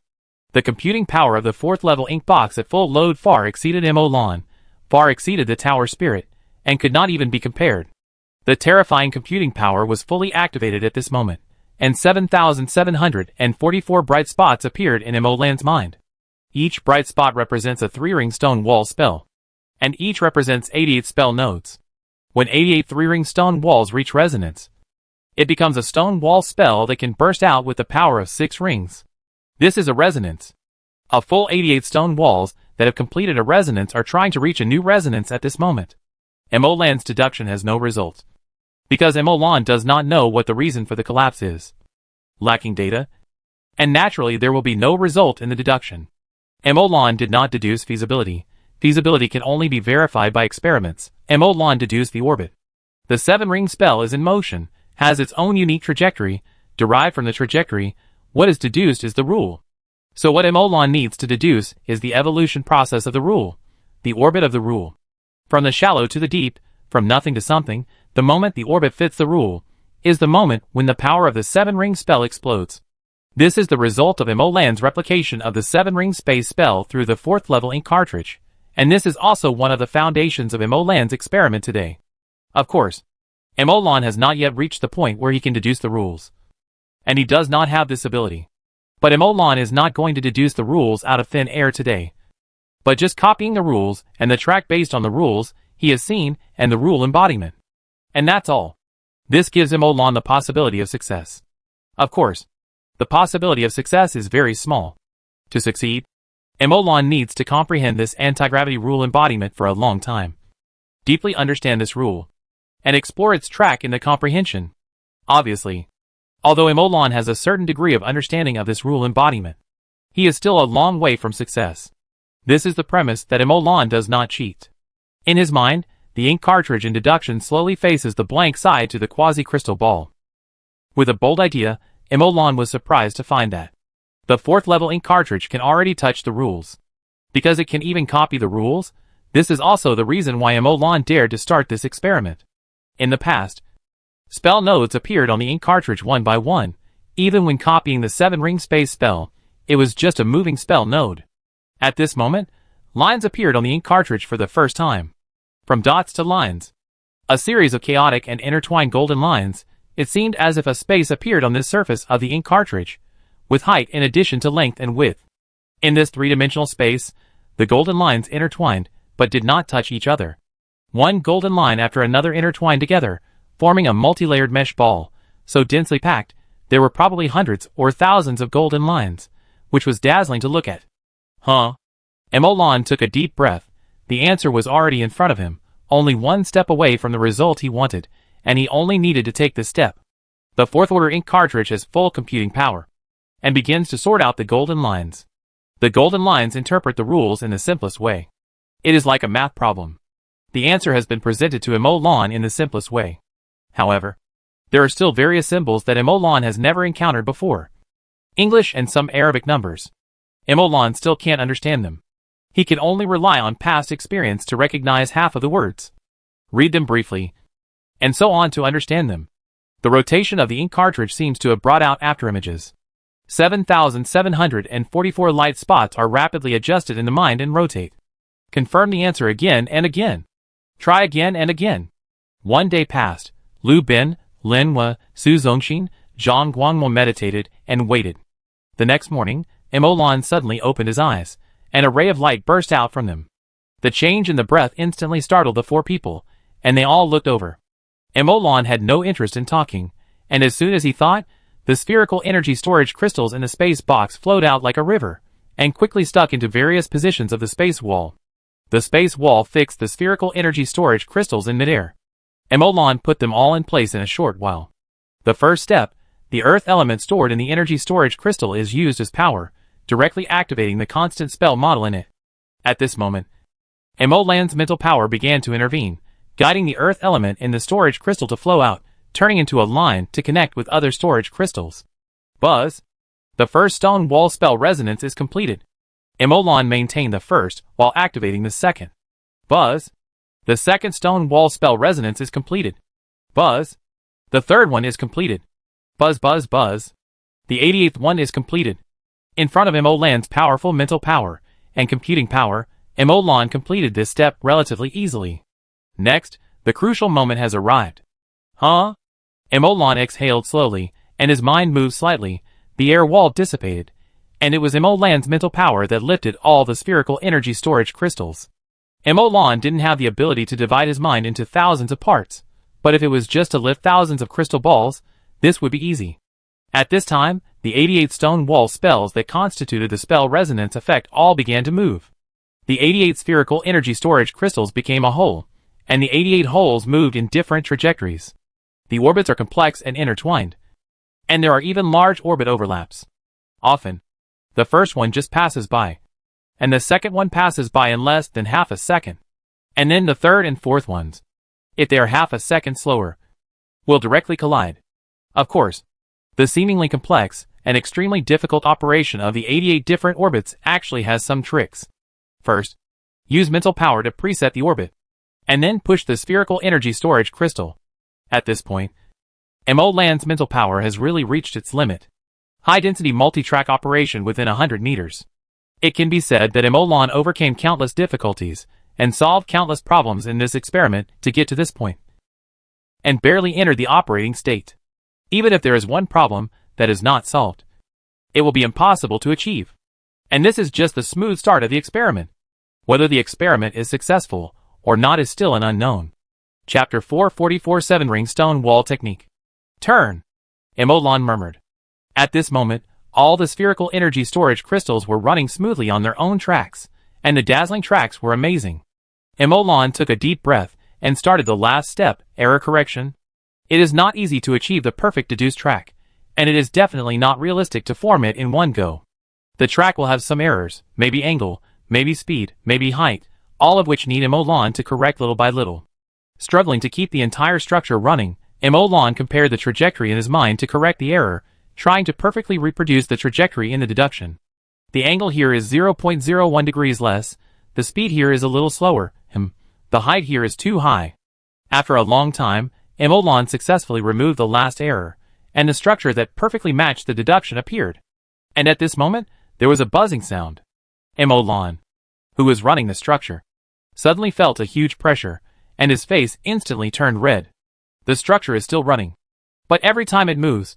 The computing power of the 4th level ink box at full load far exceeded Mo Lan, far exceeded the tower spirit, and could not even be compared. The terrifying computing power was fully activated at this moment, and 7,744 bright spots appeared in Mo Lan's mind. Each bright spot represents a 3-ring stone wall spell, and each represents 88 spell nodes. When 88 3-ring stone walls reach resonance, it becomes a stone wall spell that can burst out with the power of 6 rings. This is a resonance. A full 88 stone walls that have completed a resonance are trying to reach a new resonance at this moment. Mo Lan's deduction has no result, because Mo Lan does not know what the reason for the collapse is. Lacking data, and naturally there will be no result in the deduction. Mo Lan did not deduce feasibility. Feasibility can only be verified by experiments. Mo Lan deduced the orbit. The 7-ring spell is in motion, has its own unique trajectory. Derived from the trajectory, what is deduced is the rule. So what Mo Lan needs to deduce is the evolution process of the rule, the orbit of the rule. From the shallow to the deep, from nothing to something, the moment the orbit fits the rule, is the moment when the power of the 7-ring spell explodes. This is the result of Mo Lan's replication of the 7-ring space spell through the 4th level ink cartridge, and this is also one of the foundations of Mo Lan's experiment today. Of course, Mo Lan has not yet reached the point where he can deduce the rules, and he does not have this ability. But Mo Lan is not going to deduce the rules out of thin air today, but just copying the rules and the track based on the rules he has seen and the rule embodiment. And that's all. This gives Mo Lan the possibility of success. Of course, the possibility of success is very small. To succeed, Emolan needs to comprehend this anti-gravity rule embodiment for a long time. Deeply understand this rule, and explore its track in the comprehension. Obviously, although Emolan has a certain degree of understanding of this rule embodiment, he is still a long way from success. This is the premise that Emolan does not cheat. In his mind, the ink cartridge in deduction slowly faces the blank side to the quasi-crystal ball. With a bold idea, Emolan was surprised to find that the fourth level ink cartridge can already touch the rules. Because it can even copy the rules, this is also the reason why Emolan dared to start this experiment. In the past, spell nodes appeared on the ink cartridge one by one. Even when copying the 7-ring space spell, it was just a moving spell node. At this moment, lines appeared on the ink cartridge for the first time. From dots to lines, a series of chaotic and intertwined golden lines, it seemed as if a space appeared on this surface of the ink cartridge, with height in addition to length and width. In this three-dimensional space, the golden lines intertwined, but did not touch each other. One golden line after another intertwined together, forming a multi-layered mesh ball, so densely packed, there were probably hundreds or thousands of golden lines, which was dazzling to look at. Huh? Emolan took a deep breath. The answer was already in front of him, only one step away from the result he wanted, and he only needed to take this step. The fourth order ink cartridge has full computing power, and begins to sort out the golden lines. The golden lines interpret the rules in the simplest way. It is like a math problem. The answer has been presented to Emolan in the simplest way. However, there are still various symbols that Emolan has never encountered before. English and some Arabic numbers. Emolan still can't understand them. He can only rely on past experience to recognize half of the words, read them briefly, and so on to understand them. The rotation of the ink cartridge seems to have brought out afterimages. 7,744 light spots are rapidly adjusted in the mind and rotate. Confirm the answer again and again. Try again and again. 1 day passed. Lu Bin, Lin Hua, Su Zongxin, Zhang Guangmo meditated and waited. The next morning, Emolan suddenly opened his eyes, and a ray of light burst out from them. The change in the breath instantly startled the 4 people, and they all looked over. Emolan had no interest in talking, and as soon as he thought, the spherical energy storage crystals in the space box flowed out like a river, and quickly stuck into various positions of the space wall. The space wall fixed the spherical energy storage crystals in midair. Emolan put them all in place in a short while. The first step, the earth element stored in the energy storage crystal, is used as power, directly activating the constant spell model in it. At this moment, Emolan's mental power began to intervene, guiding the earth element in the storage crystal to flow out, turning into a line to connect with other storage crystals. Buzz! The first stone wall spell resonance is completed. Emolan maintained the first while activating the second. Buzz! The second stone wall spell resonance is completed. Buzz! The third one is completed. Buzz buzz buzz. The 88th one is completed. In front of Emolan's powerful mental power and computing power, Emolan completed this step relatively easily. Next, the crucial moment has arrived. Huh? Emolan exhaled slowly, and his mind moved slightly. The air wall dissipated, and it was Emolan's mental power that lifted all the spherical energy storage crystals. Emolan didn't have the ability to divide his mind into thousands of parts, but if it was just to lift thousands of crystal balls, this would be easy. At this time, the 88 stone wall spells that constituted the spell resonance effect all began to move. The 88 spherical energy storage crystals became a whole, and the 88 holes moved in different trajectories. The orbits are complex and intertwined, and there are even large orbit overlaps. Often, the first one just passes by, and the second one passes by in less than half a second, and then the third and fourth ones, if they are half a second slower, will directly collide. Of course, the seemingly complex and extremely difficult operation of the 88 different orbits actually has some tricks. First, use mental power to preset the orbit, and then push the spherical energy storage crystal. At this point, Emolan's mental power has really reached its limit. High-density multi-track operation within 100 meters. It can be said that Emolan overcame countless difficulties and solved countless problems in this experiment to get to this point, and barely entered the operating state. Even if there is one problem that is not solved, it will be impossible to achieve. And this is just the smooth start of the experiment. Whether the experiment is successful or not is still an unknown. Chapter 444 7-Ring Stone Wall Technique. Turn! Emolan murmured. At this moment, all the spherical energy storage crystals were running smoothly on their own tracks, and the dazzling tracks were amazing. Emolan took a deep breath and started the last step, error correction. It is not easy to achieve the perfect deduced track, and it is definitely not realistic to form it in one go. The track will have some errors, maybe angle, maybe speed, maybe height, all of which need Emolan to correct little by little. Struggling to keep the entire structure running, Emolan compared the trajectory in his mind to correct the error, trying to perfectly reproduce the trajectory in the deduction. The angle here is 0.01 degrees less, the speed here is a little slower, the height here is too high. After a long time, Emolan successfully removed the last error, and the structure that perfectly matched the deduction appeared. And at this moment, there was a buzzing sound. Emolan, who was running the structure, suddenly felt a huge pressure, and his face instantly turned red. The structure is still running, but every time it moves,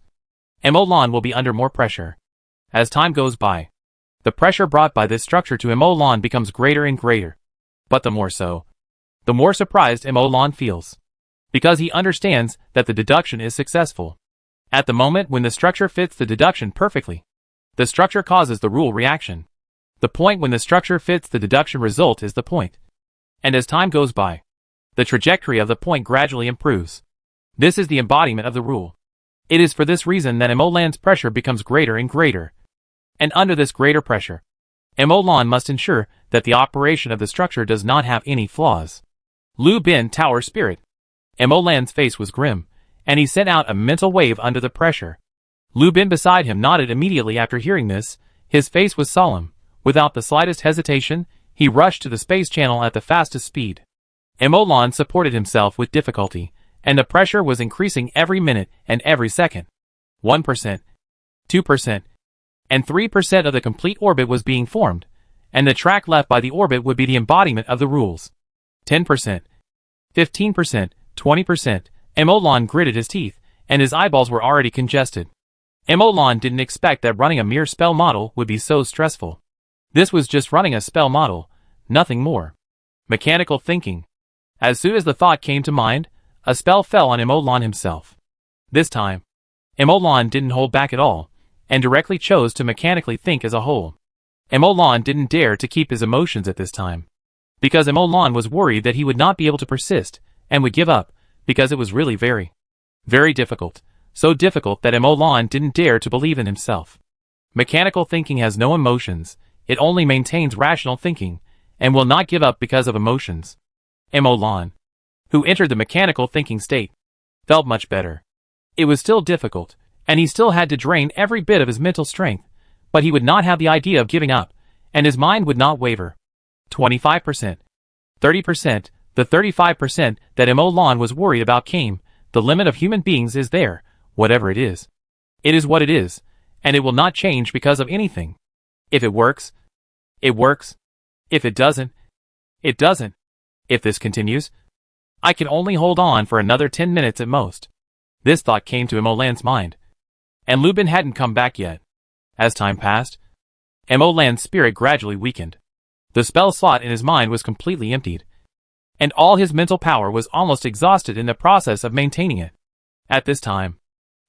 Emolan will be under more pressure. As time goes by, the pressure brought by this structure to Emolan becomes greater and greater. But the more surprised Emolan feels, because he understands that the deduction is successful. At the moment when the structure fits the deduction perfectly, the structure causes the rule reaction. The point when the structure fits the deduction result is the point. And as time goes by, the trajectory of the point gradually improves. This is the embodiment of the rule. It is for this reason that Emolan's pressure becomes greater and greater. And under this greater pressure, Emolan must ensure that the operation of the structure does not have any flaws. Lu Bin Tower Spirit. Emolan's face was grim, and he sent out a mental wave under the pressure. Lu Bin beside him nodded immediately after hearing this. His face was solemn. Without the slightest hesitation, he rushed to the space channel at the fastest speed. Emolan supported himself with difficulty, and the pressure was increasing every minute and every second. 1%, 2%, and 3% of the complete orbit was being formed, and the track left by the orbit would be the embodiment of the rules. 10%, 15%, 20%, Emolan gritted his teeth, and his eyeballs were already congested. Emolan didn't expect that running a mere spell model would be so stressful. This was just running a spell model, nothing more. Mechanical thinking. As soon as the thought came to mind, a spell fell on Emolan himself. This time, Emolan didn't hold back at all, and directly chose to mechanically think as a whole. Emolan didn't dare to keep his emotions at this time, because Emolan was worried that he would not be able to persist, and would give up, because it was really very, very difficult, so difficult that Emolan didn't dare to believe in himself. Mechanical thinking has no emotions, it only maintains rational thinking, and will not give up because of emotions. Emolan, who entered the mechanical thinking state, felt much better. It was still difficult, and he still had to drain every bit of his mental strength, but he would not have the idea of giving up, and his mind would not waver. 25%, 30%, the 35% that Emolan was worried about came. The limit of human beings is there, whatever it is. It is what it is, and it will not change because of anything. If it works, it works. If it doesn't, it doesn't. If this continues, I can only hold on for another 10 minutes at most. This thought came to Emolan's mind. And Lu Bin hadn't come back yet. As time passed, Emolan's spirit gradually weakened. The spell slot in his mind was completely emptied, and all his mental power was almost exhausted in the process of maintaining it. At this time,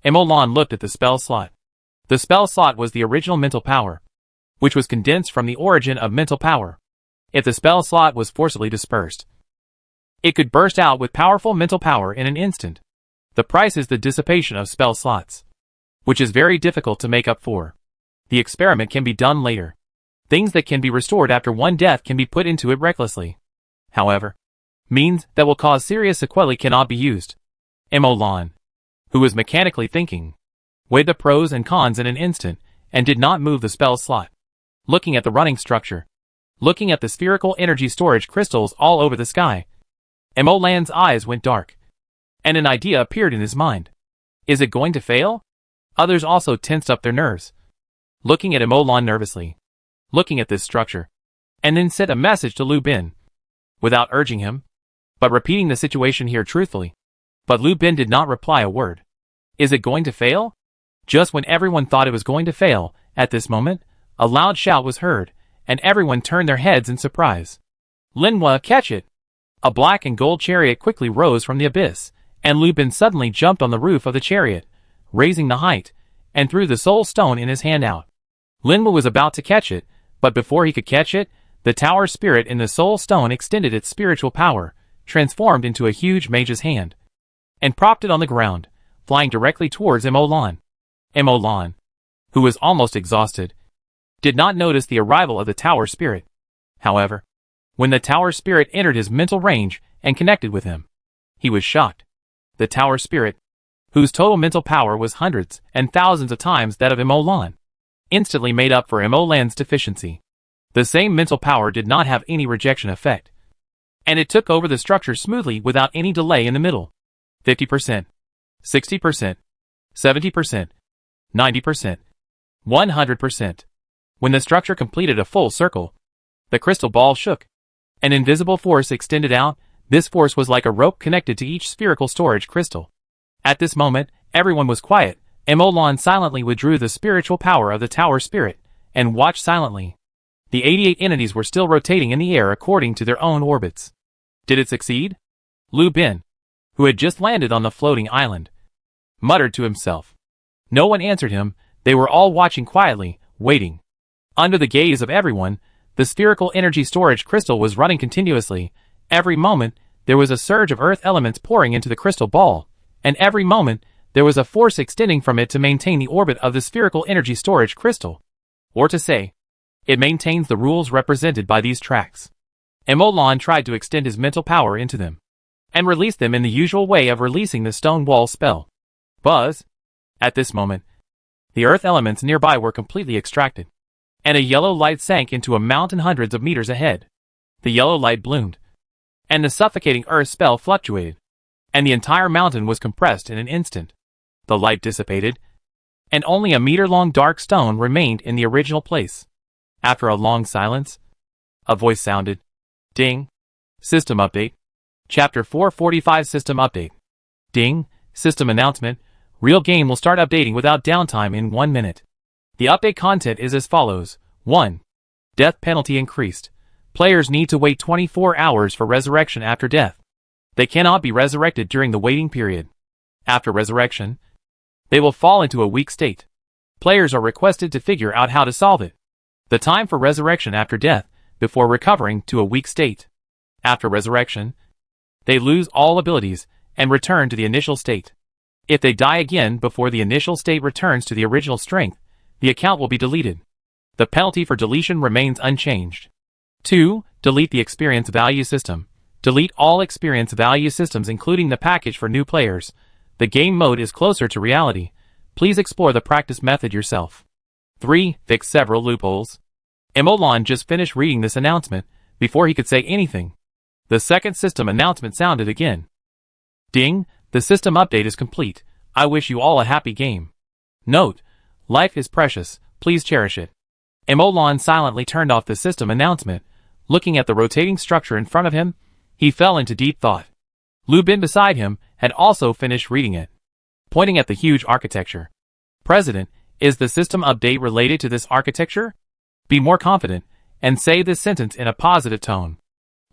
Emolan looked at the spell slot. The spell slot was the original mental power, which was condensed from the origin of mental power. If the spell slot was forcibly dispersed, it could burst out with powerful mental power in an instant. The price is the dissipation of spell slots, which is very difficult to make up for. The experiment can be done later. Things that can be restored after one death can be put into it recklessly. However, means that will cause serious sequelae cannot be used. Emolan, who was mechanically thinking, weighed the pros and cons in an instant, and did not move the spell slot. Looking at the running structure, looking at the spherical energy storage crystals all over the sky, Emolan's eyes went dark, and an idea appeared in his mind. Is it going to fail? Others also tensed up their nerves, looking at Emolan nervously, looking at this structure, and then sent a message to Lu Bin, without urging him, but repeating the situation here truthfully. But Lu Bin did not reply a word. Is it going to fail? Just when everyone thought it was going to fail, at this moment, a loud shout was heard, and everyone turned their heads in surprise. Linhua, catch it! A black and gold chariot quickly rose from the abyss, and Lu Bin suddenly jumped on the roof of the chariot, raising the height, and threw the soul stone in his hand out. Linma was about to catch it, but before he could catch it, the tower spirit in the soul stone extended its spiritual power, transformed into a huge mage's hand, and propped it on the ground, flying directly towards Emolan. Emolan, who was almost exhausted, did not notice the arrival of the tower spirit. However, when the tower spirit entered his mental range and connected with him, he was shocked. The tower spirit, whose total mental power was hundreds and thousands of times that of Emolan, instantly made up for Emolan's deficiency. The same mental power did not have any rejection effect, and it took over the structure smoothly without any delay in the middle. 50%, 60%, 70%, 90%, 100%. When the structure completed a full circle, the crystal ball shook. An invisible force extended out. This force was like a rope connected to each spherical storage crystal. At this moment, everyone was quiet. Emolan silently withdrew the spiritual power of the tower spirit, and watched silently. The 88 entities were still rotating in the air according to their own orbits. Did it succeed? Lu Bin, who had just landed on the floating island, muttered to himself. No one answered him. They were all watching quietly, waiting. Under the gaze of everyone, the spherical energy storage crystal was running continuously. Every moment, there was a surge of earth elements pouring into the crystal ball, and every moment, there was a force extending from it to maintain the orbit of the spherical energy storage crystal. Or to say, it maintains the rules represented by these tracks. Emolan tried to extend his mental power into them, and release them in the usual way of releasing the stone wall spell. Buzz! At this moment, the earth elements nearby were completely extracted, and a yellow light sank into a mountain hundreds of meters ahead. The yellow light bloomed, and the suffocating earth spell fluctuated, and the entire mountain was compressed in an instant. The light dissipated, and only a meter-long dark stone remained in the original place. After a long silence, a voice sounded. Ding! System update. Chapter 445 System update. Ding! System announcement. Real game will start updating without downtime in 1 minute. The update content is as follows. 1. Death penalty increased. Players need to wait 24 hours for resurrection after death. They cannot be resurrected during the waiting period. After resurrection, they will fall into a weak state. Players are requested to figure out how to solve it. The time for resurrection after death, before recovering to a weak state. After resurrection, they lose all abilities and return to the initial state. If they die again before the initial state returns to the original strength, the account will be deleted. The penalty for deletion remains unchanged. 2. Delete the experience value system. Delete all experience value systems including the package for new players. The game mode is closer to reality. Please explore the practice method yourself. 3. Fix several loopholes. Emolan just finished reading this announcement before he could say anything. The second system announcement sounded again. Ding! The system update is complete. I wish you all a happy game. Note: life is precious, please cherish it. Emolan silently turned off the system announcement. Looking at the rotating structure in front of him, he fell into deep thought. Lu Bin beside him had also finished reading it, pointing at the huge architecture. President, is the system update related to this architecture? Be more confident, and say this sentence in a positive tone.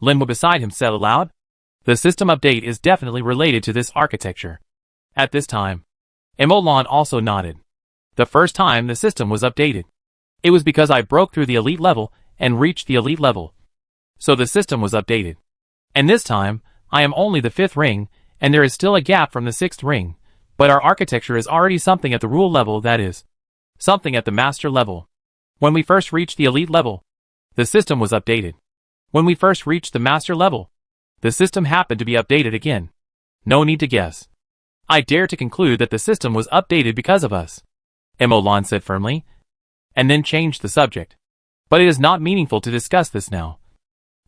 Linma beside him said aloud. The system update is definitely related to this architecture. At this time, Emolan also nodded. The first time the system was updated, it was because I broke through the elite level and reached the elite level. So the system was updated. And this time, I am only the 5th ring, and there is still a gap from the 6th ring, but our architecture is already something at the rule level, that is, something at the master level. When we first reached the elite level, the system was updated. When we first reached the master level, the system happened to be updated again. No need to guess. I dare to conclude that the system was updated because of us, Emolan said firmly, and then changed the subject. But it is not meaningful to discuss this now.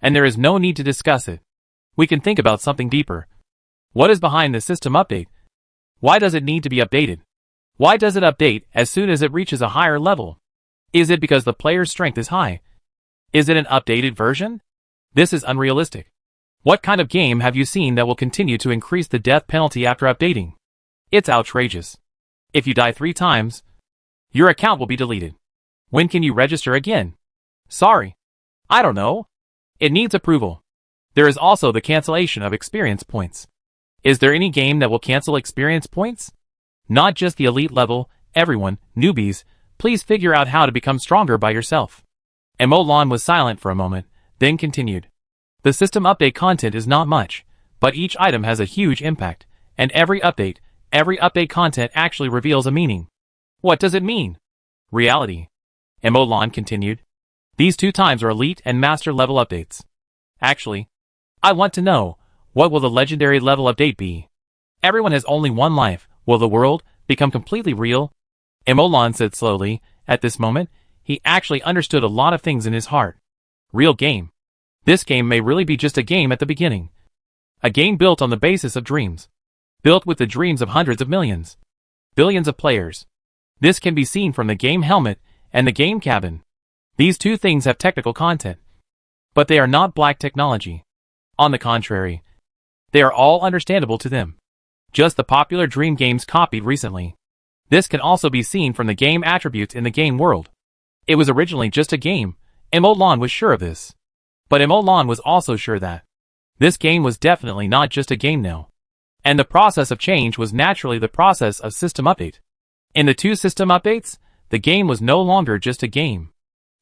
And there is no need to discuss it. We can think about something deeper. What is behind the system update? Why does it need to be updated? Why does it update as soon as it reaches a higher level? Is it because the player's strength is high? Is it an updated version? This is unrealistic. What kind of game have you seen that will continue to increase the death penalty after updating? It's outrageous. If you die 3 times, your account will be deleted. When can you register again? Sorry. I don't know. It needs approval. There is also the cancellation of experience points. Is there any game that will cancel experience points? Not just the elite level, Everyone, newbies, please figure out how to become stronger by yourself. Emolan was silent for a moment, then continued. The system update content is not much, but each item has a huge impact, and every update content actually reveals a meaning. What does it mean? Reality. Emolan continued. These 2 times are elite and master level updates. Actually, I want to know, what will the legendary level update be? Everyone has only one life. Will the world become completely real? Emolan said slowly. At this moment, he actually understood a lot of things in his heart. Real game. This game may really be just a game at the beginning. A game built on the basis of dreams. Built with the dreams of hundreds of millions. Billions of players. This can be seen from the game helmet and the game cabin. These 2 things have technical content. But they are not black technology. On the contrary, they are all understandable to them. Just the popular dream games copied recently. This can also be seen from the game attributes in the game world. It was originally just a game. Emolan was sure of this. But Emolan was also sure that this game was definitely not just a game now. And the process of change was naturally the process of system update. In the 2 system updates, the game was no longer just a game.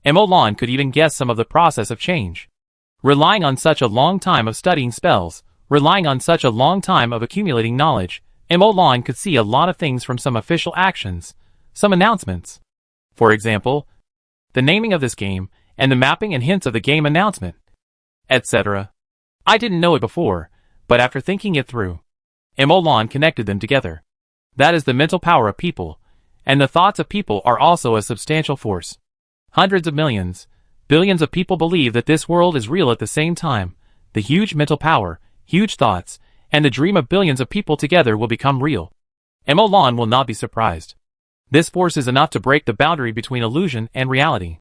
Emolan could even guess some of the process of change. Relying on such a long time of studying spells, relying on such a long time of accumulating knowledge, Emolan could see a lot of things from some official actions, some announcements. For example, the naming of this game, and the mapping and hints of the game announcement, etc. I didn't know it before, but after thinking it through, Emolan connected them together. That is the mental power of people, and the thoughts of people are also a substantial force. Hundreds of millions, billions of people believe that this world is real at the same time. The huge mental power, huge thoughts, and the dream of billions of people together will become real. Emolan will not be surprised. This force is enough to break the boundary between illusion and reality.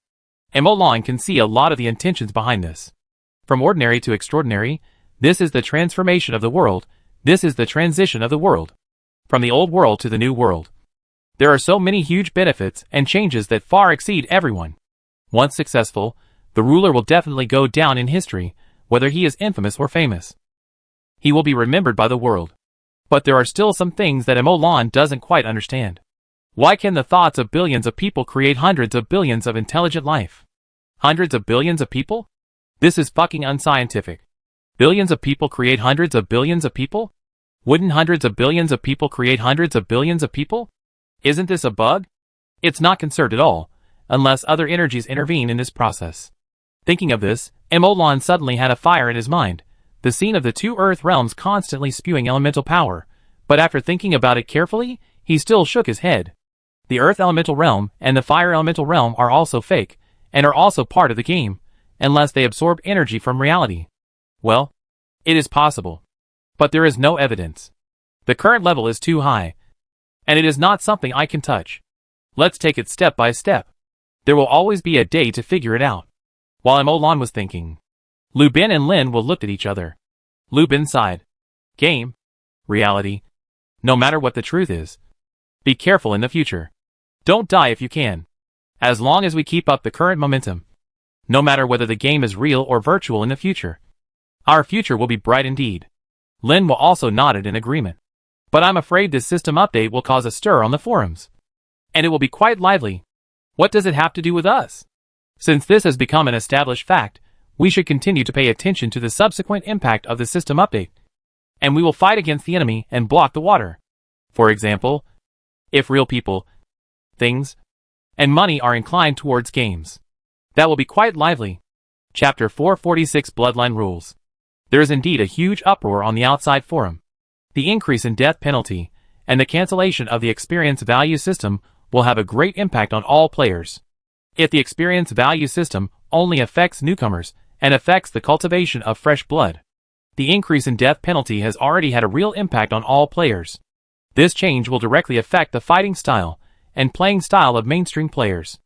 Emolan can see a lot of the intentions behind this. From ordinary to extraordinary, this is the transformation of the world, this is the transition of the world. From the old world to the new world. There are so many huge benefits and changes that far exceed everyone. Once successful, the ruler will definitely go down in history, whether he is infamous or famous. He will be remembered by the world. But there are still some things that Emolan doesn't quite understand. Why can the thoughts of billions of people create hundreds of billions of intelligent life? Hundreds of billions of people? This is fucking unscientific. Billions of people create hundreds of billions of people? Wouldn't hundreds of billions of people create hundreds of billions of people? Isn't this a bug? It's not conserved at all, unless other energies intervene in this process. Thinking of this, Emolan suddenly had a fire in his mind, the scene of the 2 earth realms constantly spewing elemental power, but after thinking about it carefully, he still shook his head. The earth elemental realm and the fire elemental realm are also fake, and are also part of the game, unless they absorb energy from reality. Well, it is possible. But there is no evidence. The current level is too high, and it is not something I can touch. Let's take it step by step. There will always be a day to figure it out. While Emolan was thinking, Lu Bin and Lin Wu looked at each other. Lu Bin sighed. Game. Reality. No matter what the truth is. Be careful in the future. Don't die if you can. As long as we keep up the current momentum. No matter whether the game is real or virtual in the future. Our future will be bright indeed. Lin Wu also nodded in agreement. But I'm afraid this system update will cause a stir on the forums. And it will be quite lively. What does it have to do with us? Since this has become an established fact, we should continue to pay attention to the subsequent impact of the system update. And we will fight against the enemy and block the water. For example, if real people, things, and money are inclined towards games, that will be quite lively. Chapter 446 Bloodline Rules. There is indeed a huge uproar on the outside forum. The increase in death penalty, and the cancellation of the experience value system will have a great impact on all players. If the experience value system only affects newcomers, and affects the cultivation of fresh blood, the increase in death penalty has already had a real impact on all players. This change will directly affect the fighting style, and playing style of mainstream players.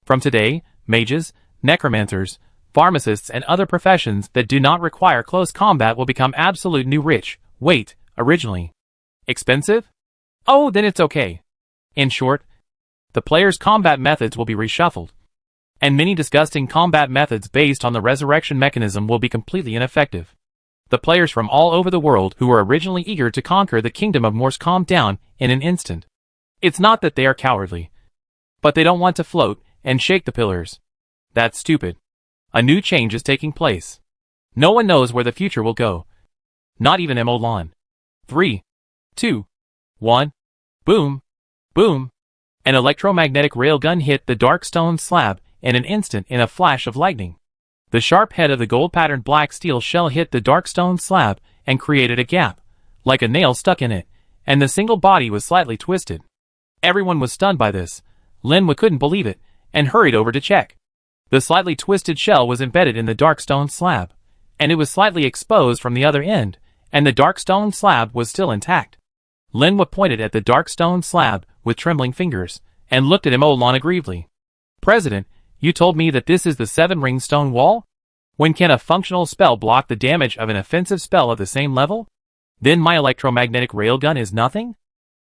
From today, mages, necromancers, pharmacists and other professions that do not require close combat will become absolute new rich. Wait, originally expensive? Oh, then it's okay. In short, the players' combat methods will be reshuffled. And many disgusting combat methods based on the resurrection mechanism will be completely ineffective. The players from all over the world who were originally eager to conquer the kingdom of Morse calmed down in an instant. It's not that they are cowardly, but they don't want to float and shake the pillars. That's stupid. A new change is taking place. No one knows where the future will go. Not even Emolan. 3, 2, 1. Boom. Boom. An electromagnetic railgun hit the dark stone slab in an instant in a flash of lightning. The sharp head of the gold-patterned black steel shell hit the dark stone slab and created a gap, like a nail stuck in it, and the single body was slightly twisted. Everyone was stunned by this. Linwood couldn't believe it, and hurried over to check. The slightly twisted shell was embedded in the dark stone slab, and it was slightly exposed from the other end, and the dark stone slab was still intact. Linwood pointed at the dark stone slab with trembling fingers, and looked at Emolan aggrievedly. President, you told me that this is the 7-ring stone wall? When can a functional spell block the damage of an offensive spell of the same level? Then my electromagnetic railgun is nothing?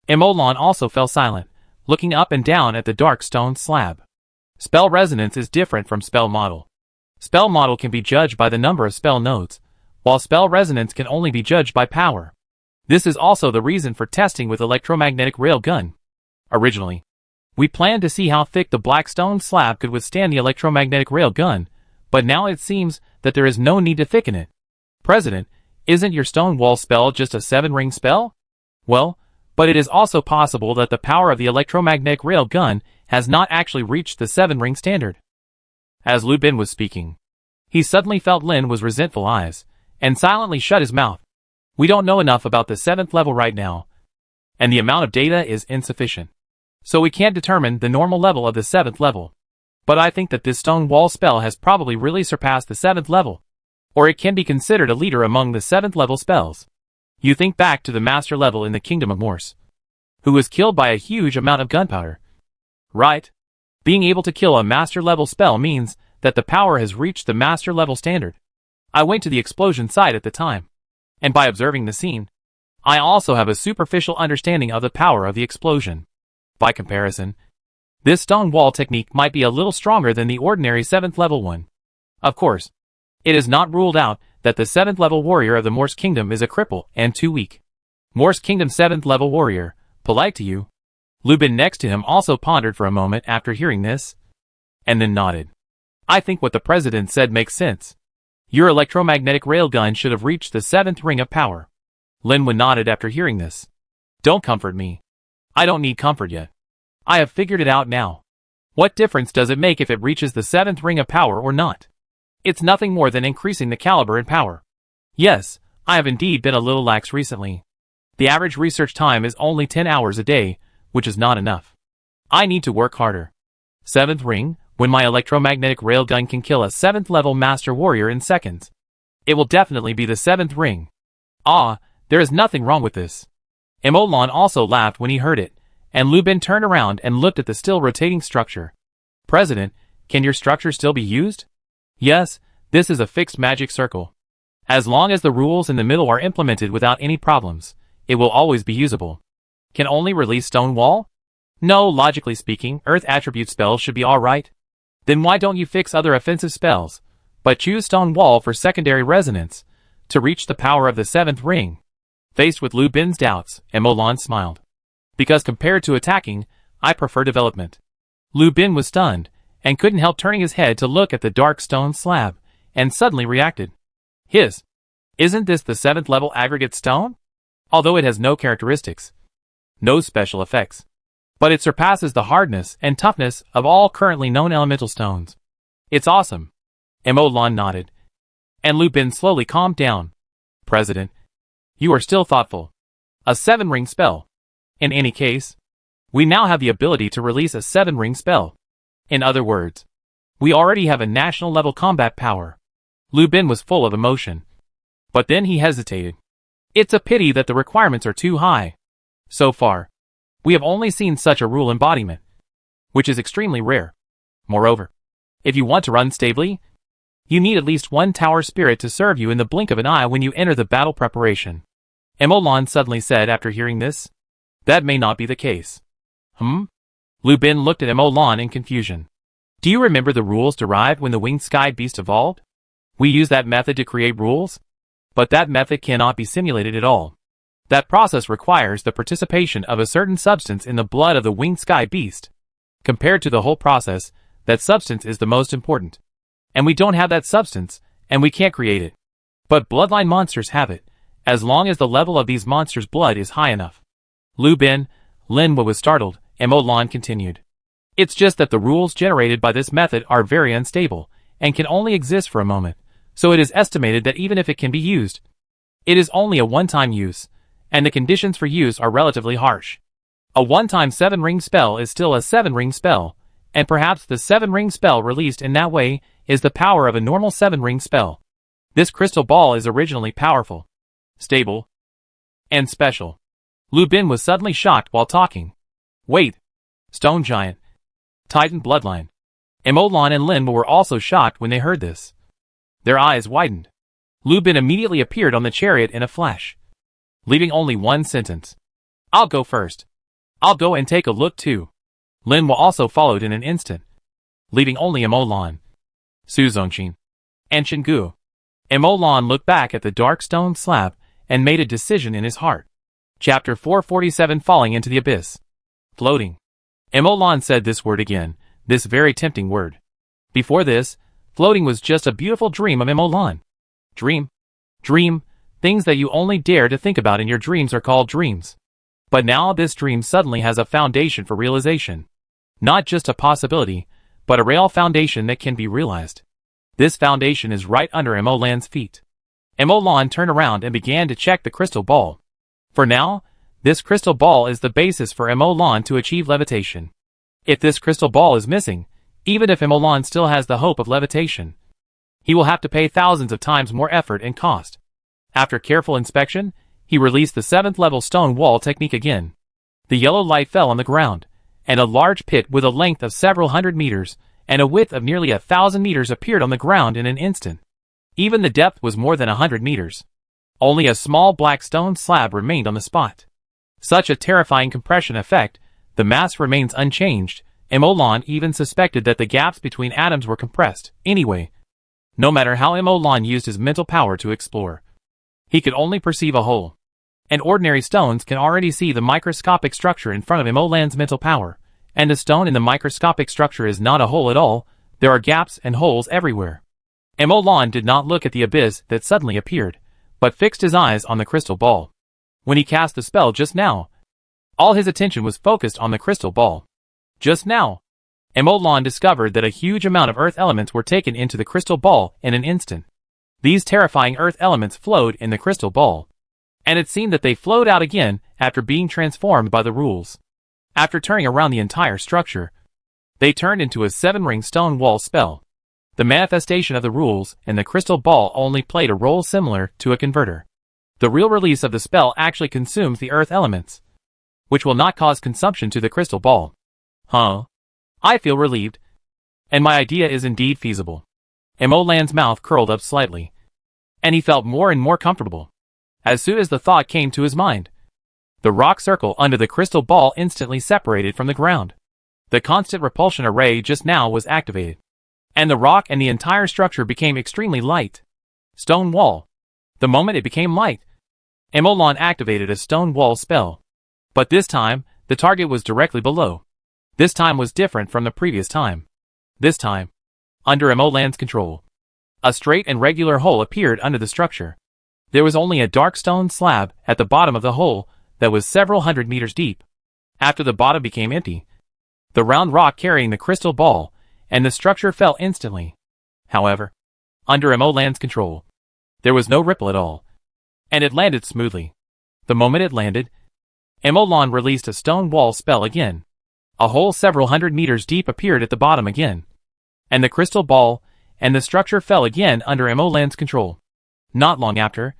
Emolan also fell silent, looking up and down at the dark stone slab. Spell resonance is different from spell model. Spell model can be judged by the number of spell nodes, while spell resonance can only be judged by power. This is also the reason for testing with electromagnetic railgun. Originally, we planned to see how thick the black stone slab could withstand the electromagnetic railgun, but now it seems that there is no need to thicken it. President, isn't your stone wall spell just a 7-ring spell? Well, but it is also possible that the power of the electromagnetic railgun has not actually reached the 7-ring standard. As Lu Bin was speaking, he suddenly felt Lin was resentful eyes, and silently shut his mouth. We don't know enough about the 7th level right now, and the amount of data is insufficient. So we can't determine the normal level of the 7th level. But I think that this stone wall spell has probably really surpassed the 7th level, or it can be considered a leader among the 7th level spells. You think back to the master level in the Kingdom of Morse, who was killed by a huge amount of gunpowder. Right? Being able to kill a master level spell means that the power has reached the master level standard. I went to the explosion site at the time, and by observing the scene, I also have a superficial understanding of the power of the explosion. By comparison, this stone wall technique might be a little stronger than the ordinary 7th level one. Of course, it is not ruled out that the 7th level warrior of the Morse Kingdom is a cripple and too weak. Morse Kingdom 7th level warrior, polite to you. Lu Bin next to him also pondered for a moment after hearing this, and then nodded. I think what the president said makes sense. Your electromagnetic railgun should have reached the 7th ring of power. Linwood nodded after hearing this. Don't comfort me. I don't need comfort yet. I have figured it out now. What difference does it make if it reaches the 7th ring of power or not? It's nothing more than increasing the caliber and power. Yes, I have indeed been a little lax recently. The average research time is only 10 hours a day, which is not enough. I need to work harder. 7th ring, when my electromagnetic railgun can kill a 7th level master warrior in seconds. It will definitely be the 7th ring. Ah, there is nothing wrong with this. Emolan also laughed when he heard it, and Lu Bin turned around and looked at the still rotating structure. President, can your structure still be used? Yes, this is a fixed magic circle. As long as the rules in the middle are implemented without any problems, it will always be usable. Can only release stone wall? No, logically speaking, earth attribute spells should be alright. Then why don't you fix other offensive spells, but choose stone wall for secondary resonance, to reach the power of the 7th ring? Faced with Lu Bin's doubts, Emolan smiled. Because compared to attacking, I prefer development. Lu Bin was stunned, and couldn't help turning his head to look at the dark stone slab, and suddenly reacted. Isn't this the 7th level aggregate stone? Although it has no characteristics, no special effects, but it surpasses the hardness and toughness of all currently known elemental stones. It's awesome. Emolan nodded, and Lu Bin slowly calmed down. President, you are still thoughtful. A 7-ring spell. In any case, we now have the ability to release a 7-ring spell. In other words, we already have a national level combat power. Lu Bin was full of emotion. But then he hesitated. It's a pity that the requirements are too high. So far, we have only seen such a rule embodiment, which is extremely rare. Moreover, if you want to run stably, you need at least 1 tower spirit to serve you in the blink of an eye when you enter the battle preparation. Emolan suddenly said after hearing this. That may not be the case. Lu Bin looked at Emolan in confusion. Do you remember the rules derived when the winged sky beast evolved? We used that method to create rules, but that method cannot be simulated at all. That process requires the participation of a certain substance in the blood of the winged sky beast. Compared to the whole process, that substance is the most important. And we don't have that substance, and we can't create it. But bloodline monsters have it, as long as the level of these monsters' blood is high enough. Lu Bin, Lin was startled, and Mo Lan continued. It's just that the rules generated by this method are very unstable, and can only exist for a moment, so it is estimated that even if it can be used, it is only a one-time use, and the conditions for use are relatively harsh. A one-time 7-ring spell is still a 7-ring spell, and perhaps the 7-ring spell released in that way is the power of a normal 7-ring spell. This crystal ball is originally powerful, stable, and special. Lu Bin was suddenly shocked while talking. Wait, Stone Giant, Titan Bloodline. Mo Lan and Lin were also shocked when they heard this. Their eyes widened. Lu Bin immediately appeared on the chariot in a flash, leaving only one sentence. I'll go first. I'll go and take a look too. Lin also followed in an instant, leaving only Mo Lan, Su Zongqin, and Chen Gu. Mo Lan looked back at the dark stone slab and made a decision in his heart. Chapter 447 Falling into the Abyss. Floating. Mo Lan said this word again, this very tempting word. Before this, floating was just a beautiful dream of Mo Lan. Dream. Dream. Things that you only dare to think about in your dreams are called dreams. But now this dream suddenly has a foundation for realization. Not just a possibility, but a real foundation that can be realized. This foundation is right under Mo Lan's feet. Mo Lan turned around and began to check the crystal ball. For now, this crystal ball is the basis for Mo Lan to achieve levitation. If this crystal ball is missing, even if Mo Lan still has the hope of levitation, he will have to pay thousands of times more effort and cost. After careful inspection, he released the 7th level stone wall technique again. The yellow light fell on the ground, and a large pit with a length of several hundred meters and a width of nearly 1,000 meters appeared on the ground in an instant. Even the depth was more than 100 meters. Only a small black stone slab remained on the spot. Such a terrifying compression effect, the mass remains unchanged, and Mo Lan even suspected that the gaps between atoms were compressed. Anyway, no matter how Mo Lan used his mental power to explore, he could only perceive a hole. And ordinary stones can already see the microscopic structure in front of Mo Lan's mental power, and the stone in the microscopic structure is not a hole at all, there are gaps and holes everywhere. Mo Lan did not look at the abyss that suddenly appeared, but fixed his eyes on the crystal ball. When he cast the spell just now, all his attention was focused on the crystal ball. Just now, Mo Lan discovered that a huge amount of earth elements were taken into the crystal ball in an instant. These terrifying earth elements flowed in the crystal ball, and it seemed that they flowed out again after being transformed by the rules. After turning around the entire structure, they turned into a 7-ring stone wall spell. The manifestation of the rules and the crystal ball only played a role similar to a converter. The real release of the spell actually consumes the earth elements, which will not cause consumption to the crystal ball. Huh? I feel relieved. And my idea is indeed feasible. Mo Lan's mouth curled up slightly, and he felt more and more comfortable. As soon as the thought came to his mind, the rock circle under the crystal ball instantly separated from the ground. The constant repulsion array just now was activated, and the rock and the entire structure became extremely light. Stone wall. The moment it became light, Mo Lan activated a stone wall spell. But this time, the target was directly below. This time was different from the previous time. This time, under Mo Lan's control, a straight and regular hole appeared under the structure. There was only a dark stone slab at the bottom of the hole that was several hundred meters deep. After the bottom became empty, the round rock carrying the crystal ball and the structure fell instantly. However, under Mo Lan's control, there was no ripple at all, and it landed smoothly. The moment it landed, Mo Lan released a stone wall spell again. A hole several hundred meters deep appeared at the bottom again, and the crystal ball and the structure fell again under Mo Lan's control. Not long after,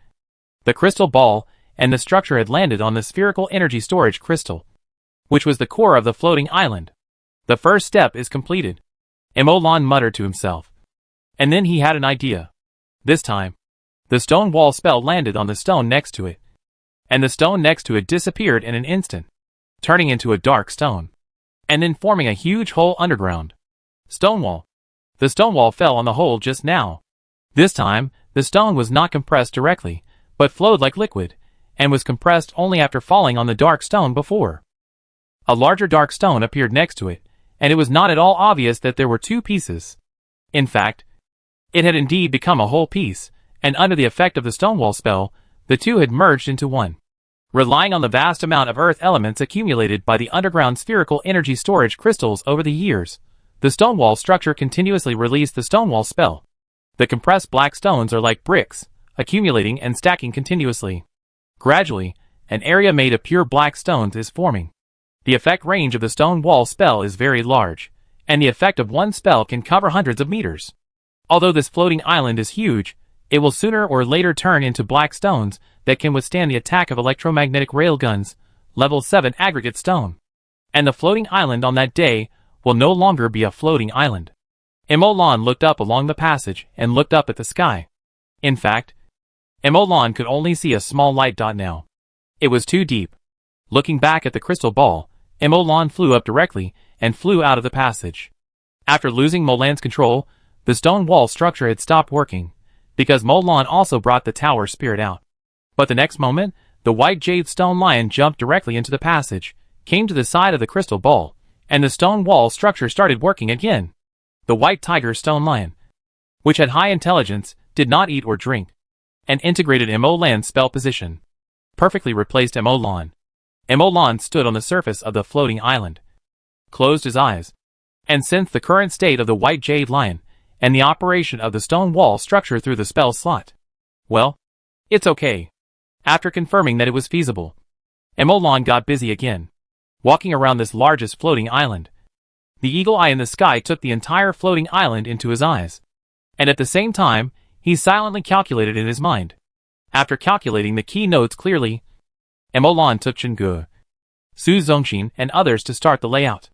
the crystal ball and the structure had landed on the spherical energy storage crystal, which was the core of the floating island. The first step is completed, Mo Lan muttered to himself. And then he had an idea. This time, the stone wall spell landed on the stone next to it, and the stone next to it disappeared in an instant, turning into a dark stone, and then forming a huge hole underground. Stonewall. The stone wall fell on the hole just now. This time, the stone was not compressed directly, but flowed like liquid, and was compressed only after falling on the dark stone before. A larger dark stone appeared next to it, and it was not at all obvious that there were two pieces. In fact, it had indeed become a whole piece, and under the effect of the stonewall spell, the two had merged into one. Relying on the vast amount of earth elements accumulated by the underground spherical energy storage crystals over the years, the stonewall structure continuously released the stonewall spell. The compressed black stones are like bricks, accumulating and stacking continuously. Gradually, an area made of pure black stones is forming. The effect range of the stone wall spell is very large, and the effect of one spell can cover hundreds of meters. Although this floating island is huge, it will sooner or later turn into black stones that can withstand the attack of electromagnetic railguns, level 7 aggregate stone. And the floating island on that day will no longer be a floating island. Emolan looked up along the passage and looked up at the sky. In fact, Emolan could only see a small light dot now. It was too deep. Looking back at the crystal ball, Emolan flew up directly and flew out of the passage. After losing Molan's control, the stone wall structure had stopped working, because Molan also brought the tower spirit out. But the next moment, the white jade stone lion jumped directly into the passage, came to the side of the crystal ball, and the stone wall structure started working again. The white tiger stone lion, which had high intelligence, did not eat or drink, and integrated Emolan's spell position. Perfectly replaced Emolan. Emolan stood on the surface of the floating island, closed his eyes, and sensed the current state of the white jade lion, and the operation of the stone wall structure through the spell slot. Well, it's okay. After confirming that it was feasible, Emolan got busy again, walking around this largest floating island. The eagle eye in the sky took the entire floating island into his eyes, and at the same time, he silently calculated in his mind. After calculating the key notes clearly, Emolan took Chenggu, Su Zongxin, and others to start the layout.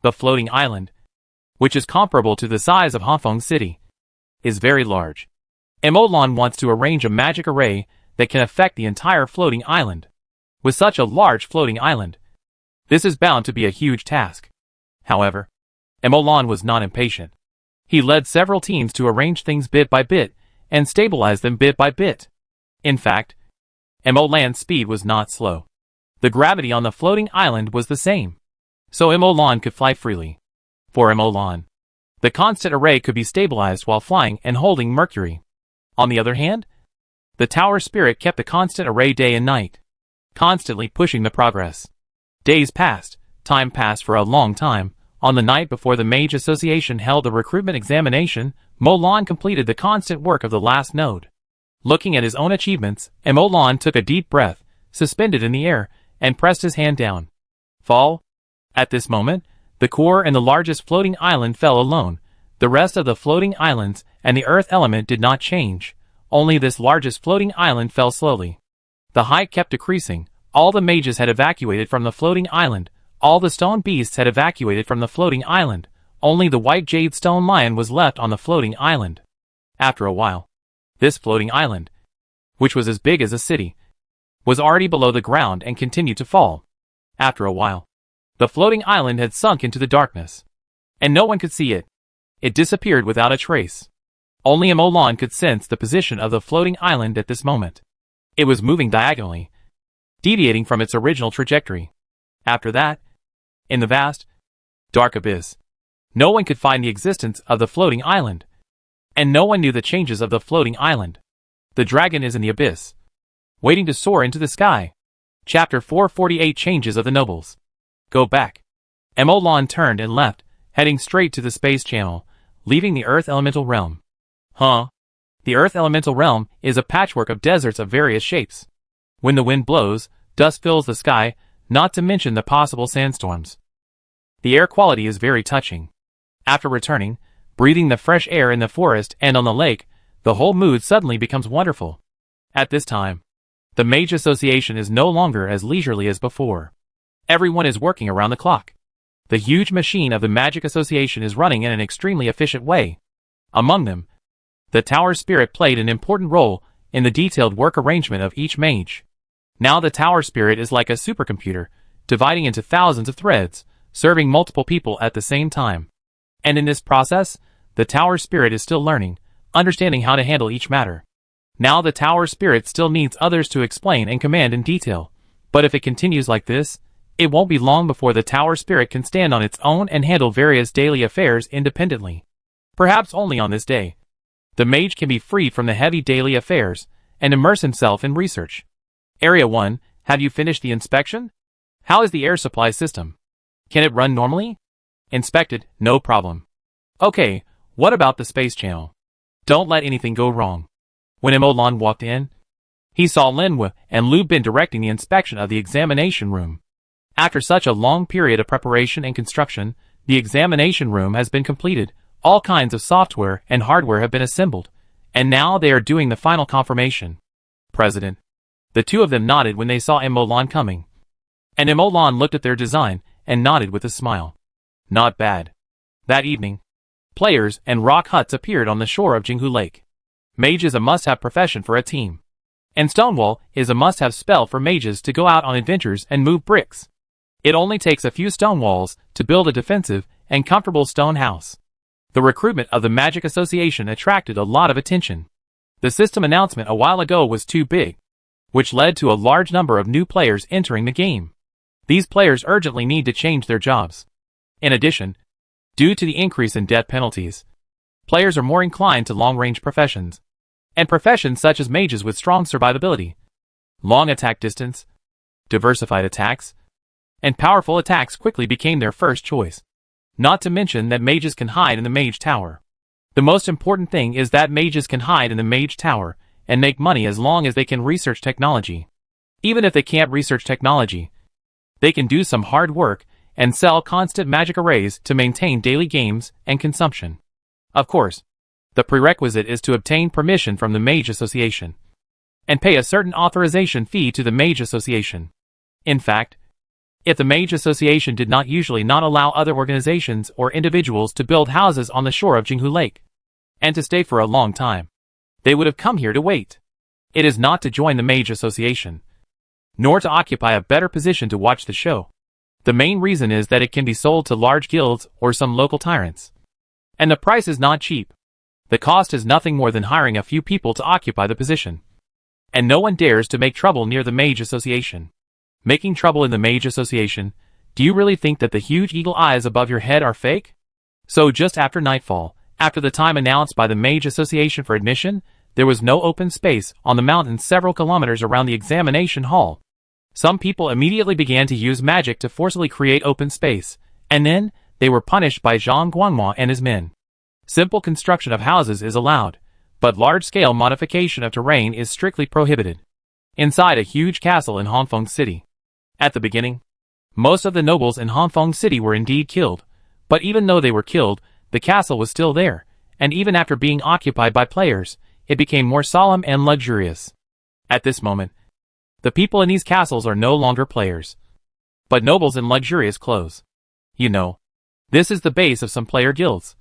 The floating island, which is comparable to the size of Hongfeng City, is very large. Emolan wants to arrange a magic array that can affect the entire floating island. With such a large floating island, this is bound to be a huge task. However, Emolan was not impatient. He led several teams to arrange things bit by bit and stabilize them bit by bit. In fact, Emolan's speed was not slow. The gravity on the floating island was the same, so Emolan could fly freely. For Emolan, the constant array could be stabilized while flying and holding Mercury. On the other hand, the tower spirit kept the constant array day and night, constantly pushing the progress. Days passed, time passed for a long time. On the night before the Mage Association held the recruitment examination, Molan completed the constant work of the last node. Looking at his own achievements, Emolan took a deep breath, suspended in the air, and pressed his hand down. Fall. At this moment, the core and the largest floating island fell alone. The rest of the floating islands and the earth element did not change. Only this largest floating island fell slowly. The height kept decreasing. All the mages had evacuated from the floating island. All the stone beasts had evacuated from the floating island. Only the white jade stone lion was left on the floating island. After a while, this floating island, which was as big as a city, was already below the ground and continued to fall. After a while, the floating island had sunk into the darkness, and no one could see it. It disappeared without a trace. Only Emolan could sense the position of the floating island at this moment. It was moving diagonally, deviating from its original trajectory. After that, in the vast, dark abyss, no one could find the existence of the floating island, and no one knew the changes of the floating island. The dragon is in the abyss, waiting to soar into the sky. Chapter 448 Changes of the Nobles. Go back. Emolan turned and left, heading straight to the space channel, leaving the Earth Elemental Realm. Huh? The Earth Elemental Realm is a patchwork of deserts of various shapes. When the wind blows, dust fills the sky, not to mention the possible sandstorms. The air quality is very touching. After returning, breathing the fresh air in the forest and on the lake, the whole mood suddenly becomes wonderful. At this time, the Mage Association is no longer as leisurely as before. Everyone is working around the clock. The huge machine of the Magic Association is running in an extremely efficient way. Among them, the Tower Spirit played an important role in the detailed work arrangement of each mage. Now the Tower Spirit is like a supercomputer, dividing into thousands of threads, serving multiple people at the same time. And in this process, the Tower Spirit is still learning, understanding how to handle each matter. Now the tower spirit still needs others to explain and command in detail, but if it continues like this, it won't be long before the tower spirit can stand on its own and handle various daily affairs independently. Perhaps only on this day, the mage can be freed from the heavy daily affairs and immerse himself in research. Area 1, have you finished the inspection? How is the air supply system? Can it run normally? Inspected, no problem. Okay, what about the space channel? Don't let anything go wrong. When Emolan walked in, he saw Linhua and Lu Bin directing the inspection of the examination room. After such a long period of preparation and construction, the examination room has been completed, all kinds of software and hardware have been assembled, and now they are doing the final confirmation. President. The two of them nodded when they saw Emolan coming. And Emolan looked at their design and nodded with a smile. Not bad. That evening, players and rock huts appeared on the shore of Jinghu Lake. Mage is a must-have profession for a team. And Stonewall is a must-have spell for mages to go out on adventures and move bricks. It only takes a few stone walls to build a defensive and comfortable stone house. The recruitment of the Magic Association attracted a lot of attention. The system announcement a while ago was too big, which led to a large number of new players entering the game. These players urgently need to change their jobs. In addition, due to the increase in death penalties, players are more inclined to long-range professions, and professions such as mages with strong survivability, long attack distance, diversified attacks, and powerful attacks quickly became their first choice. Not to mention that mages can hide in the mage tower. The most important thing is that mages can hide in the mage tower and make money as long as they can research technology. Even if they can't research technology, they can do some hard work and sell constant magic arrays to maintain daily games and consumption. Of course, the prerequisite is to obtain permission from the Mage Association and pay a certain authorization fee to the Mage Association. In fact, if the Mage Association did not usually not allow other organizations or individuals to build houses on the shore of Jinghu Lake and to stay for a long time, they would have come here to wait. It is not to join the Mage Association, nor to occupy a better position to watch the show. The main reason is that it can be sold to large guilds or some local tyrants. And the price is not cheap. The cost is nothing more than hiring a few people to occupy the position. And no one dares to make trouble near the Mage Association. Making trouble in the Mage Association, do you really think that the huge eagle eyes above your head are fake? So just after nightfall, after the time announced by the Mage Association for admission, there was no open space on the mountain several kilometers around the examination hall. Some people immediately began to use magic to forcibly create open space, and then they were punished by Zhang Guangma and his men. Simple construction of houses is allowed, but large-scale modification of terrain is strictly prohibited. Inside a huge castle in Hongfeng City. At the beginning, most of the nobles in Hongfeng City were indeed killed, but even though they were killed, the castle was still there, and even after being occupied by players, it became more solemn and luxurious. At this moment, the people in these castles are no longer players, but nobles in luxurious clothes. You know, this is the base of some player guilds,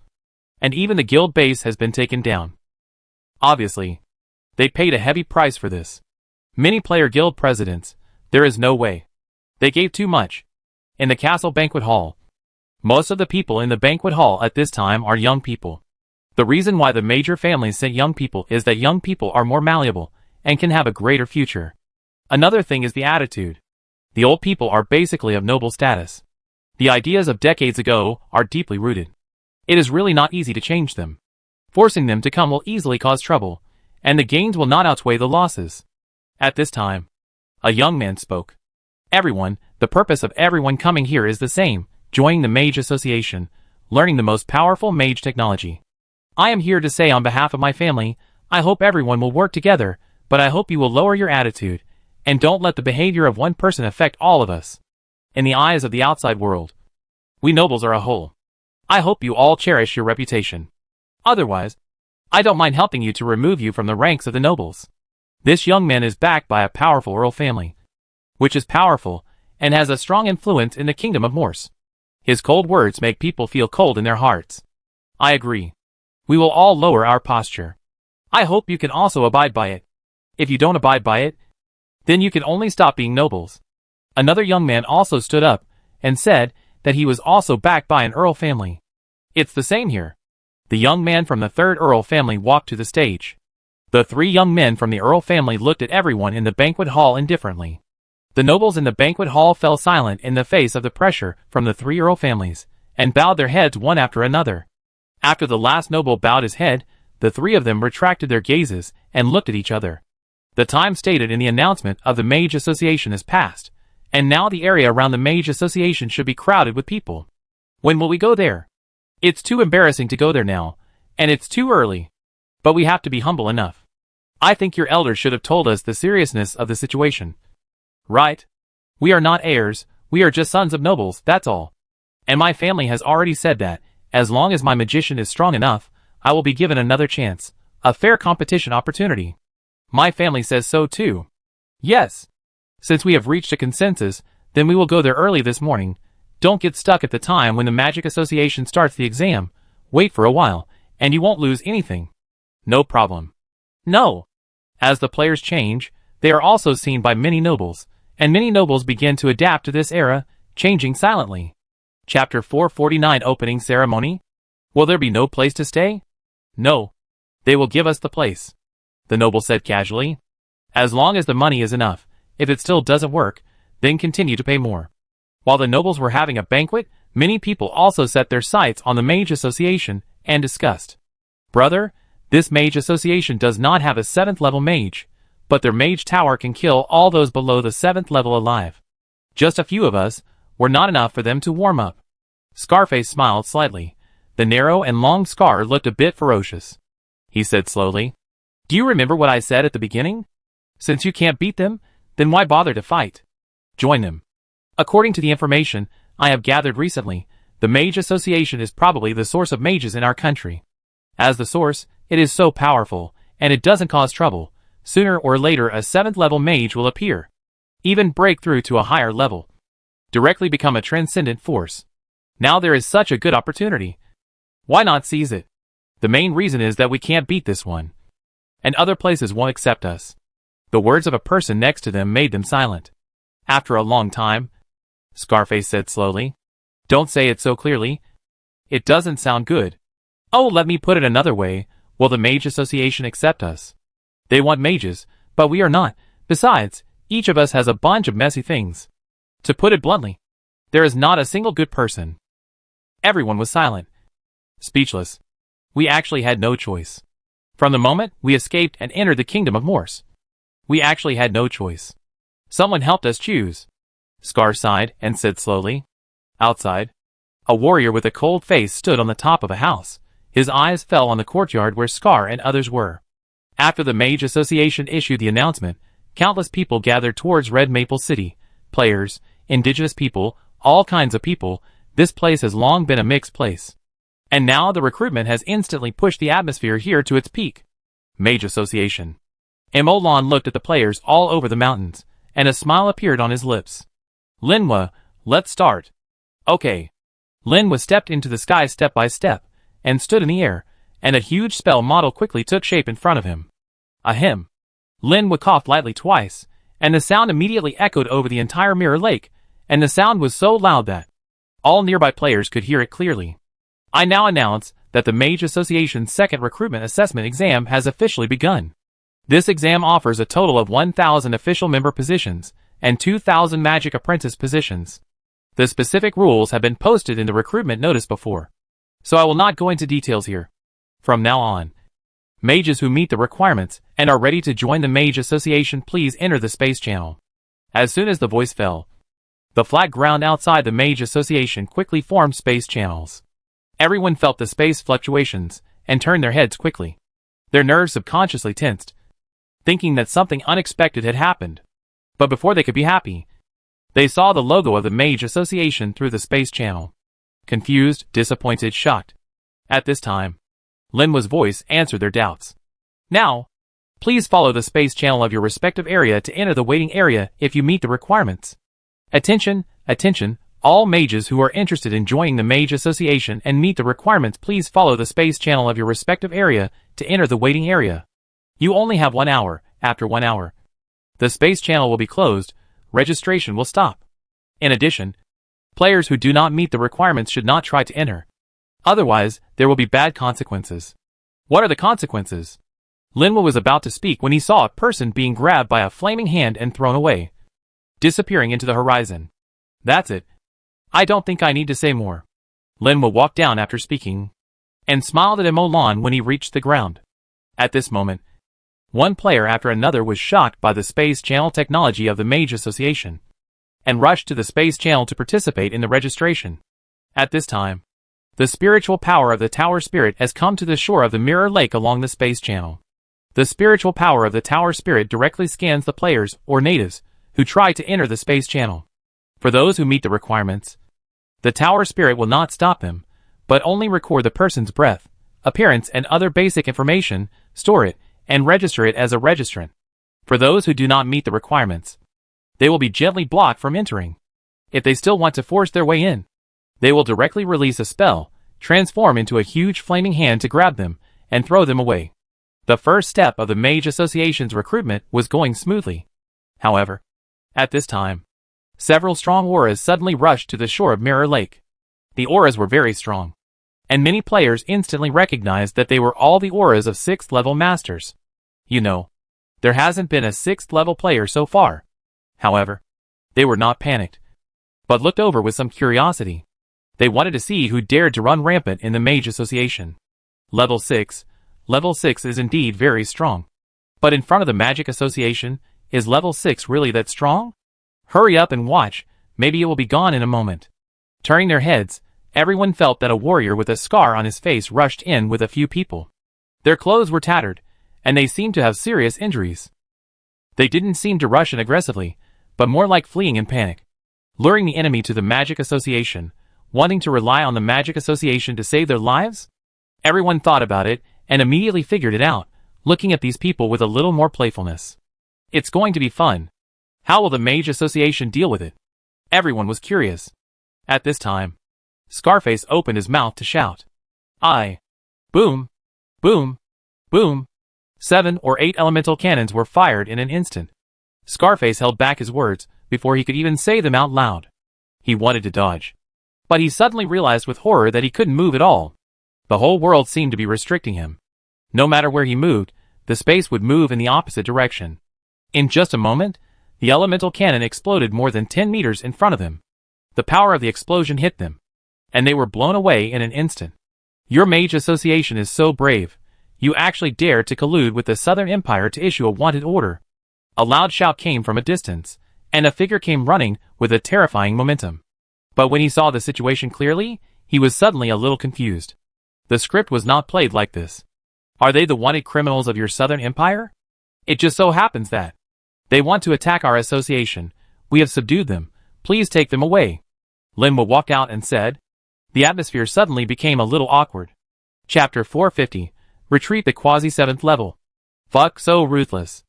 and even the guild base has been taken down. Obviously, they paid a heavy price for this. Many player guild presidents, there is no way. They gave too much. In the castle banquet hall, most of the people in the banquet hall at this time are young people. The reason why the major families sent young people is that young people are more malleable and can have a greater future. Another thing is the attitude. The old people are basically of noble status. The ideas of decades ago are deeply rooted. It is really not easy to change them. Forcing them to come will easily cause trouble, and the gains will not outweigh the losses. At this time, a young man spoke. Everyone, the purpose of everyone coming here is the same, joining the Mage Association, learning the most powerful mage technology. I am here to say on behalf of my family, I hope everyone will work together, but I hope you will lower your attitude, and don't let the behavior of one person affect all of us. In the eyes of the outside world, we nobles are a whole. I hope you all cherish your reputation. Otherwise, I don't mind helping you to remove you from the ranks of the nobles. This young man is backed by a powerful royal family, which is powerful and has a strong influence in the kingdom of Morse. His cold words make people feel cold in their hearts. I agree. We will all lower our posture. I hope you can also abide by it. If you don't abide by it, then you can only stop being nobles. Another young man also stood up and said that he was also backed by an Earl family. It's the same here. The young man from the third Earl family walked to the stage. The three young men from the Earl family looked at everyone in the banquet hall indifferently. The nobles in the banquet hall fell silent in the face of the pressure from the three Earl families, and bowed their heads one after another. After the last noble bowed his head, the three of them retracted their gazes and looked at each other. The time stated in the announcement of the Mage Association is past, and now the area around the Mage Association should be crowded with people. When will we go there? It's too embarrassing to go there now, and it's too early. But we have to be humble enough. I think your elders should have told us the seriousness of the situation. Right? We are not heirs, we are just sons of nobles, that's all. And my family has already said that, as long as my magician is strong enough, I will be given another chance, a fair competition opportunity. My family says so too. Yes. Since we have reached a consensus, then we will go there early this morning. Don't get stuck at the time when the Magic Association starts the exam. Wait for a while, and you won't lose anything. No problem. No. As the players change, they are also seen by many nobles, and many nobles begin to adapt to this era, changing silently. Chapter 449 Opening Ceremony? Will there be no place to stay? No. They will give us the place. The noble said casually. As long as the money is enough. If it still doesn't work, then continue to pay more. While the nobles were having a banquet, many people also set their sights on the Mage Association and discussed. Brother, this Mage Association does not have a 7th level mage, but their mage tower can kill all those below the 7th level alive. Just a few of us were not enough for them to warm up. Scarface smiled slightly. The narrow and long scar looked a bit ferocious. He said slowly, "Do you remember what I said at the beginning? Since you can't beat them, then why bother to fight? Join them. According to the information I have gathered recently, the Mage Association is probably the source of mages in our country. As the source, it is so powerful, and it doesn't cause trouble. Sooner or later a 7th level mage will appear. Even break through to a higher level. Directly become a transcendent force. Now there is such a good opportunity. Why not seize it? The main reason is that we can't beat this one. And other places won't accept us." The words of a person next to them made them silent. After a long time, Scarface said slowly, "Don't say it so clearly. It doesn't sound good. Oh, let me put it another way. Will the Mage Association accept us? They want mages, but we are not. Besides, each of us has a bunch of messy things. To put it bluntly, there is not a single good person." Everyone was silent. Speechless. We actually had no choice. From the moment we escaped and entered the kingdom of Morse, we actually had no choice. Someone helped us choose. Scar sighed and said slowly. Outside, a warrior with a cold face stood on the top of a house. His eyes fell on the courtyard where Scar and others were. After the Mage Association issued the announcement, countless people gathered towards Red Maple City. Players, indigenous people, all kinds of people. This place has long been a mixed place. And now the recruitment has instantly pushed the atmosphere here to its peak. Mage Association. Emolan looked at the players all over the mountains, and a smile appeared on his lips. "Linwa, let's start." "Okay." Linwa stepped into the sky step by step, and stood in the air, and a huge spell model quickly took shape in front of him. Ahem. Linwa coughed lightly twice, and the sound immediately echoed over the entire Mirror Lake, and the sound was so loud that all nearby players could hear it clearly. "I now announce that the Mage Association's second recruitment assessment exam has officially begun. This exam offers a total of 1,000 official member positions and 2,000 magic apprentice positions. The specific rules have been posted in the recruitment notice before, so I will not go into details here. From now on, mages who meet the requirements and are ready to join the Mage Association, please enter the space channel." As soon as the voice fell, the flat ground outside the Mage Association quickly formed space channels. Everyone felt the space fluctuations and turned their heads quickly. Their nerves subconsciously tensed, thinking that something unexpected had happened. But before they could be happy, they saw the logo of the Mage Association through the space channel. Confused, disappointed, shocked. At this time, Linwa's voice answered their doubts. "Now, please follow the space channel of your respective area to enter the waiting area if you meet the requirements. Attention, attention, all mages who are interested in joining the Mage Association and meet the requirements, please follow the space channel of your respective area to enter the waiting area. You only have 1 hour. After 1 hour, the space channel will be closed. Registration will stop. In addition, players who do not meet the requirements should not try to enter. Otherwise, there will be bad consequences." "What are the consequences?" Linwa was about to speak when he saw a person being grabbed by a flaming hand and thrown away, disappearing into the horizon. That's it. I don't think I need to say more. Linwa walked down after speaking, and smiled at Molan when he reached the ground. At this moment, one player after another was shocked by the Space Channel technology of the Mage Association, and rushed to the Space Channel to participate in the registration. At this time, the spiritual power of the Tower Spirit has come to the shore of the Mirror Lake along the Space Channel. The spiritual power of the Tower Spirit directly scans the players, or natives, who try to enter the Space Channel. For those who meet the requirements, the Tower Spirit will not stop them, but only record the person's breath, appearance and other basic information, store it, and register it as a registrant. For those who do not meet the requirements, they will be gently blocked from entering. If they still want to force their way in, they will directly release a spell, transform into a huge flaming hand to grab them, and throw them away. The first step of the Mage Association's recruitment was going smoothly. However, at this time, several strong auras suddenly rushed to the shore of Mirror Lake. The auras were very strong, and many players instantly recognized that they were all the auras of 6th level masters. You know, there hasn't been a 6th level player so far. However, they were not panicked, but looked over with some curiosity. They wanted to see who dared to run rampant in the Mage Association. Level 6 is indeed very strong. But in front of the Magic Association, is level 6 really that strong? Hurry up and watch, maybe it will be gone in a moment. Turning their heads, everyone felt that a warrior with a scar on his face rushed in with a few people. Their clothes were tattered, and they seemed to have serious injuries. They didn't seem to rush in aggressively, but more like fleeing in panic, luring the enemy to the Magic Association, wanting to rely on the Magic Association to save their lives? Everyone thought about it, and immediately figured it out, looking at these people with a little more playfulness. It's going to be fun. How will the Mage Association deal with it? Everyone was curious. At this time, Scarface opened his mouth to shout. Boom! Boom! Boom! 7 or 8 elemental cannons were fired in an instant. Scarface held back his words before he could even say them out loud. He wanted to dodge, but he suddenly realized with horror that he couldn't move at all. The whole world seemed to be restricting him. No matter where he moved, the space would move in the opposite direction. In just a moment, the elemental cannon exploded more than 10 meters in front of them. The power of the explosion hit them, and they were blown away in an instant. Your Mage Association is so brave. You actually dared to collude with the Southern Empire to issue a wanted order. A loud shout came from a distance, and a figure came running with a terrifying momentum. But when he saw the situation clearly, he was suddenly a little confused. The script was not played like this. Are they the wanted criminals of your Southern Empire? It just so happens that they want to attack our association. We have subdued them. Please take them away. Linwa walked out and said. The atmosphere suddenly became a little awkward. Chapter 450. Retreat the quasi-7th level. Fuck so ruthless.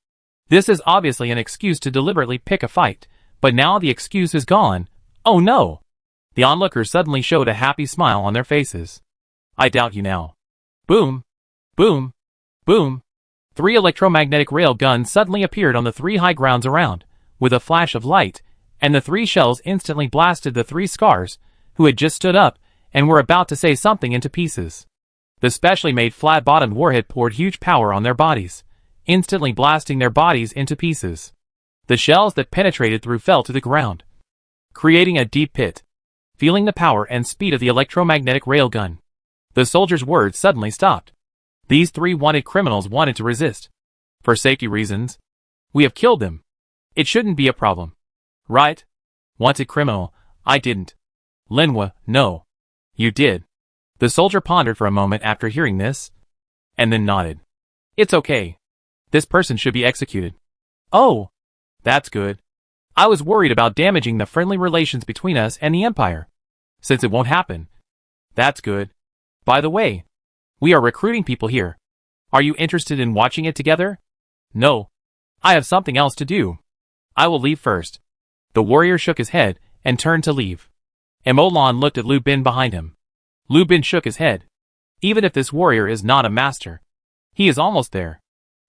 This is obviously an excuse to deliberately pick a fight, but now the excuse is gone. Oh no! The onlookers suddenly showed a happy smile on their faces. I doubt you now. Boom! Boom! Boom! 3 electromagnetic rail guns suddenly appeared on the 3 high grounds around, with a flash of light, and the 3 shells instantly blasted the 3 scars, who had just stood up, and were about to say something into pieces. The specially made flat-bottomed warhead poured huge power on their bodies, instantly blasting their bodies into pieces. The shells that penetrated through fell to the ground, creating a deep pit. Feeling the power and speed of the electromagnetic railgun, the soldier's words suddenly stopped. These 3 wanted criminals wanted to resist. For safety reasons, we have killed them. It shouldn't be a problem. Right? Wanted criminal, I didn't. Linwa, no. You did. The soldier pondered for a moment after hearing this, and then nodded. It's okay. This person should be executed. Oh, that's good. I was worried about damaging the friendly relations between us and the Empire. Since it won't happen. That's good. By the way, we are recruiting people here. Are you interested in watching it together? No. I have something else to do. I will leave first. The warrior shook his head and turned to leave. Emolan looked at Lu Bin behind him. Lu Bin shook his head. Even if this warrior is not a master, he is almost there.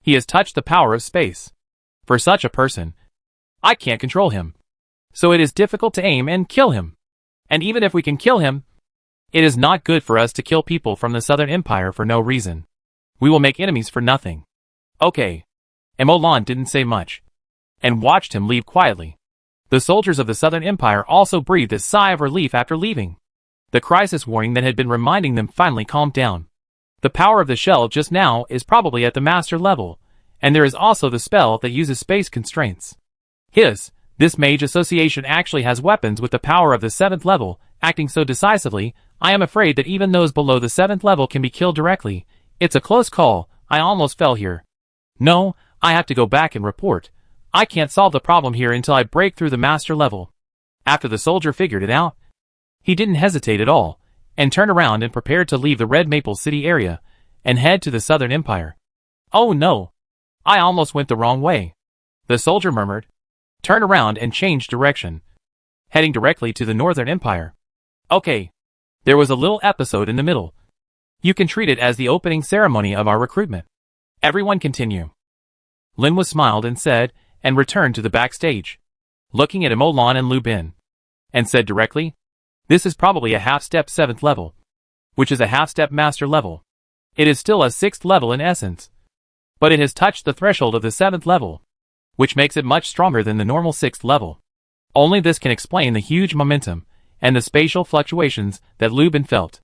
He has touched the power of space. For such a person, I can't control him. So it is difficult to aim and kill him. And even if we can kill him, it is not good for us to kill people from the Southern Empire for no reason. We will make enemies for nothing. Okay. And Molan didn't say much, and watched him leave quietly. The soldiers of the Southern Empire also breathed a sigh of relief after leaving. The crisis warning that had been reminding them finally calmed down. The power of the shell just now is probably at the master level, and there is also the spell that uses space constraints. This mage association actually has weapons with the power of the 7th level, acting so decisively, I am afraid that even those below the 7th level can be killed directly. It's a close call, I almost fell here. No, I have to go back and report. I can't solve the problem here until I break through the master level. After the soldier figured it out, he didn't hesitate at all, and turned around and prepared to leave the Red Maple City area, and head to the Southern Empire. Oh no! I almost went the wrong way. The soldier murmured, turned around and changed direction, heading directly to the Northern Empire. Okay. There was a little episode in the middle. You can treat it as the opening ceremony of our recruitment. Everyone continue. Lin was smiled and said, and returned to the backstage, looking at Molan and Lu Bin, and said directly, this is probably a half-step 7th level, which is a half-step master level. It is still a 6th level in essence, but it has touched the threshold of the 7th level, which makes it much stronger than the normal 6th level. Only this can explain the huge momentum and the spatial fluctuations that Lu Bin felt.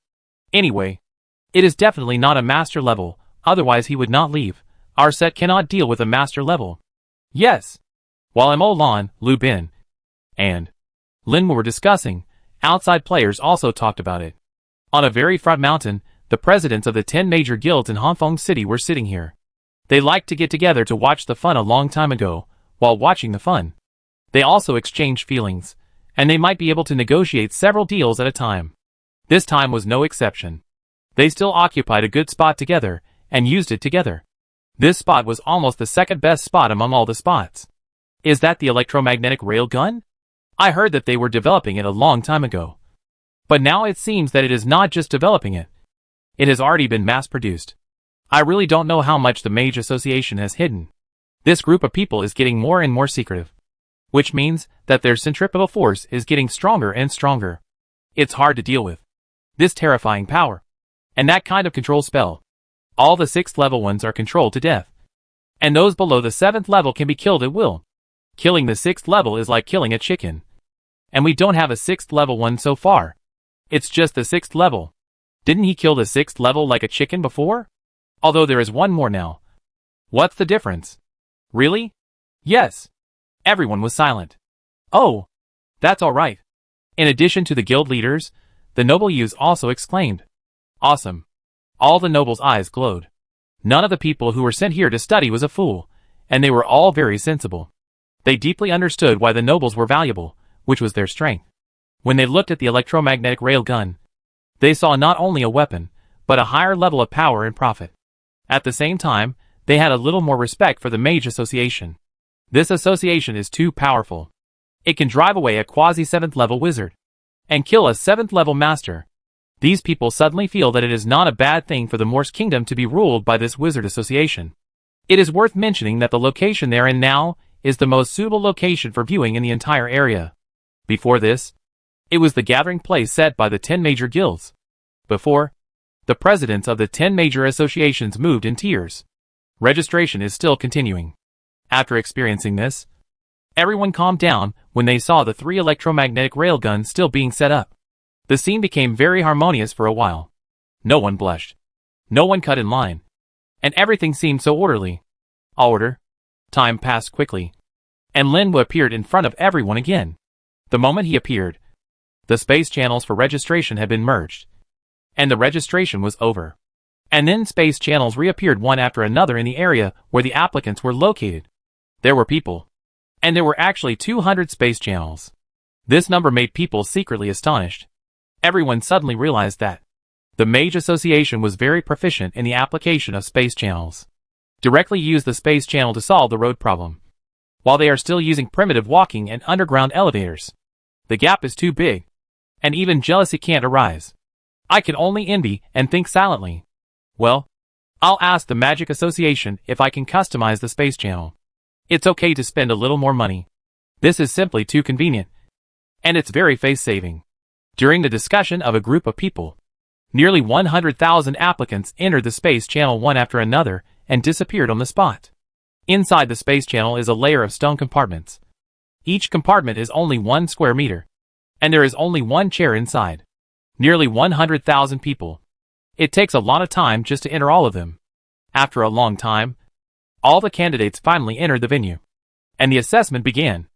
Anyway, it is definitely not a master level, otherwise he would not leave. Our set cannot deal with a master level. Yes. While Molan, Lu Bin, and Lin were discussing, outside players also talked about it. On a very front mountain, the presidents of the 10 major guilds in Hongfeng City were sitting here. They liked to get together to watch the fun a long time ago. While watching the fun, they also exchanged feelings, and they might be able to negotiate several deals at a time. This time was no exception. They still occupied a good spot together, and used it together. This spot was almost the second best spot among all the spots. Is that the electromagnetic railgun? I heard that they were developing it a long time ago. But now it seems that it is not just developing it. It has already been mass-produced. I really don't know how much the Mage Association has hidden. This group of people is getting more and more secretive, which means that their centripetal force is getting stronger and stronger. It's hard to deal with. This terrifying power. And that kind of control spell. All the 6th level ones are controlled to death. And those below the 7th level can be killed at will. Killing the 6th level is like killing a chicken. And we don't have a 6th level one so far. It's just the 6th level. Didn't he kill the 6th level like a chicken before? Although there is one more now. What's the difference? Really? Yes. Everyone was silent. Oh, that's all right. In addition to the guild leaders, the noble youths also exclaimed, awesome. All the nobles' eyes glowed. None of the people who were sent here to study was a fool, and they were all very sensible. They deeply understood why the nobles were valuable, which was their strength. When they looked at the electromagnetic railgun, they saw not only a weapon, but a higher level of power and profit. At the same time, they had a little more respect for the Mage Association. This association is too powerful. It can drive away a quasi-7th level wizard, and kill a 7th level master. These people suddenly feel that it is not a bad thing for the Morse Kingdom to be ruled by this wizard association. It is worth mentioning that the location they are in now is the most suitable location for viewing in the entire area. Before this, it was the gathering place set by the 10 major guilds. Before, the presidents of the 10 major associations moved in tears. Registration is still continuing. After experiencing this, everyone calmed down when they saw the 3 electromagnetic railguns still being set up. The scene became very harmonious for a while. No one blushed. No one cut in line. And everything seemed so orderly. Order. Time passed quickly. And Lin Wu appeared in front of everyone again. The moment he appeared, the space channels for registration had been merged. And the registration was over. And then space channels reappeared one after another in the area where the applicants were located. There were people. And there were actually 200 space channels. This number made people secretly astonished. Everyone suddenly realized that the Mage Association was very proficient in the application of space channels. Directly use the space channel to solve the road problem. While they are still using primitive walking and underground elevators, the gap is too big, and even jealousy can't arise. I can only envy and think silently. Well, I'll ask the Magic Association if I can customize the space channel. It's okay to spend a little more money. This is simply too convenient. And it's very face-saving. During the discussion of a group of people, nearly 100,000 applicants entered the space channel one after another, and disappeared on the spot. Inside the space channel is a layer of stone compartments. Each compartment is only 1 square meter, and there is only one chair inside. Nearly 100,000 people. It takes a lot of time just to enter all of them. After a long time, all the candidates finally entered the venue, and the assessment began.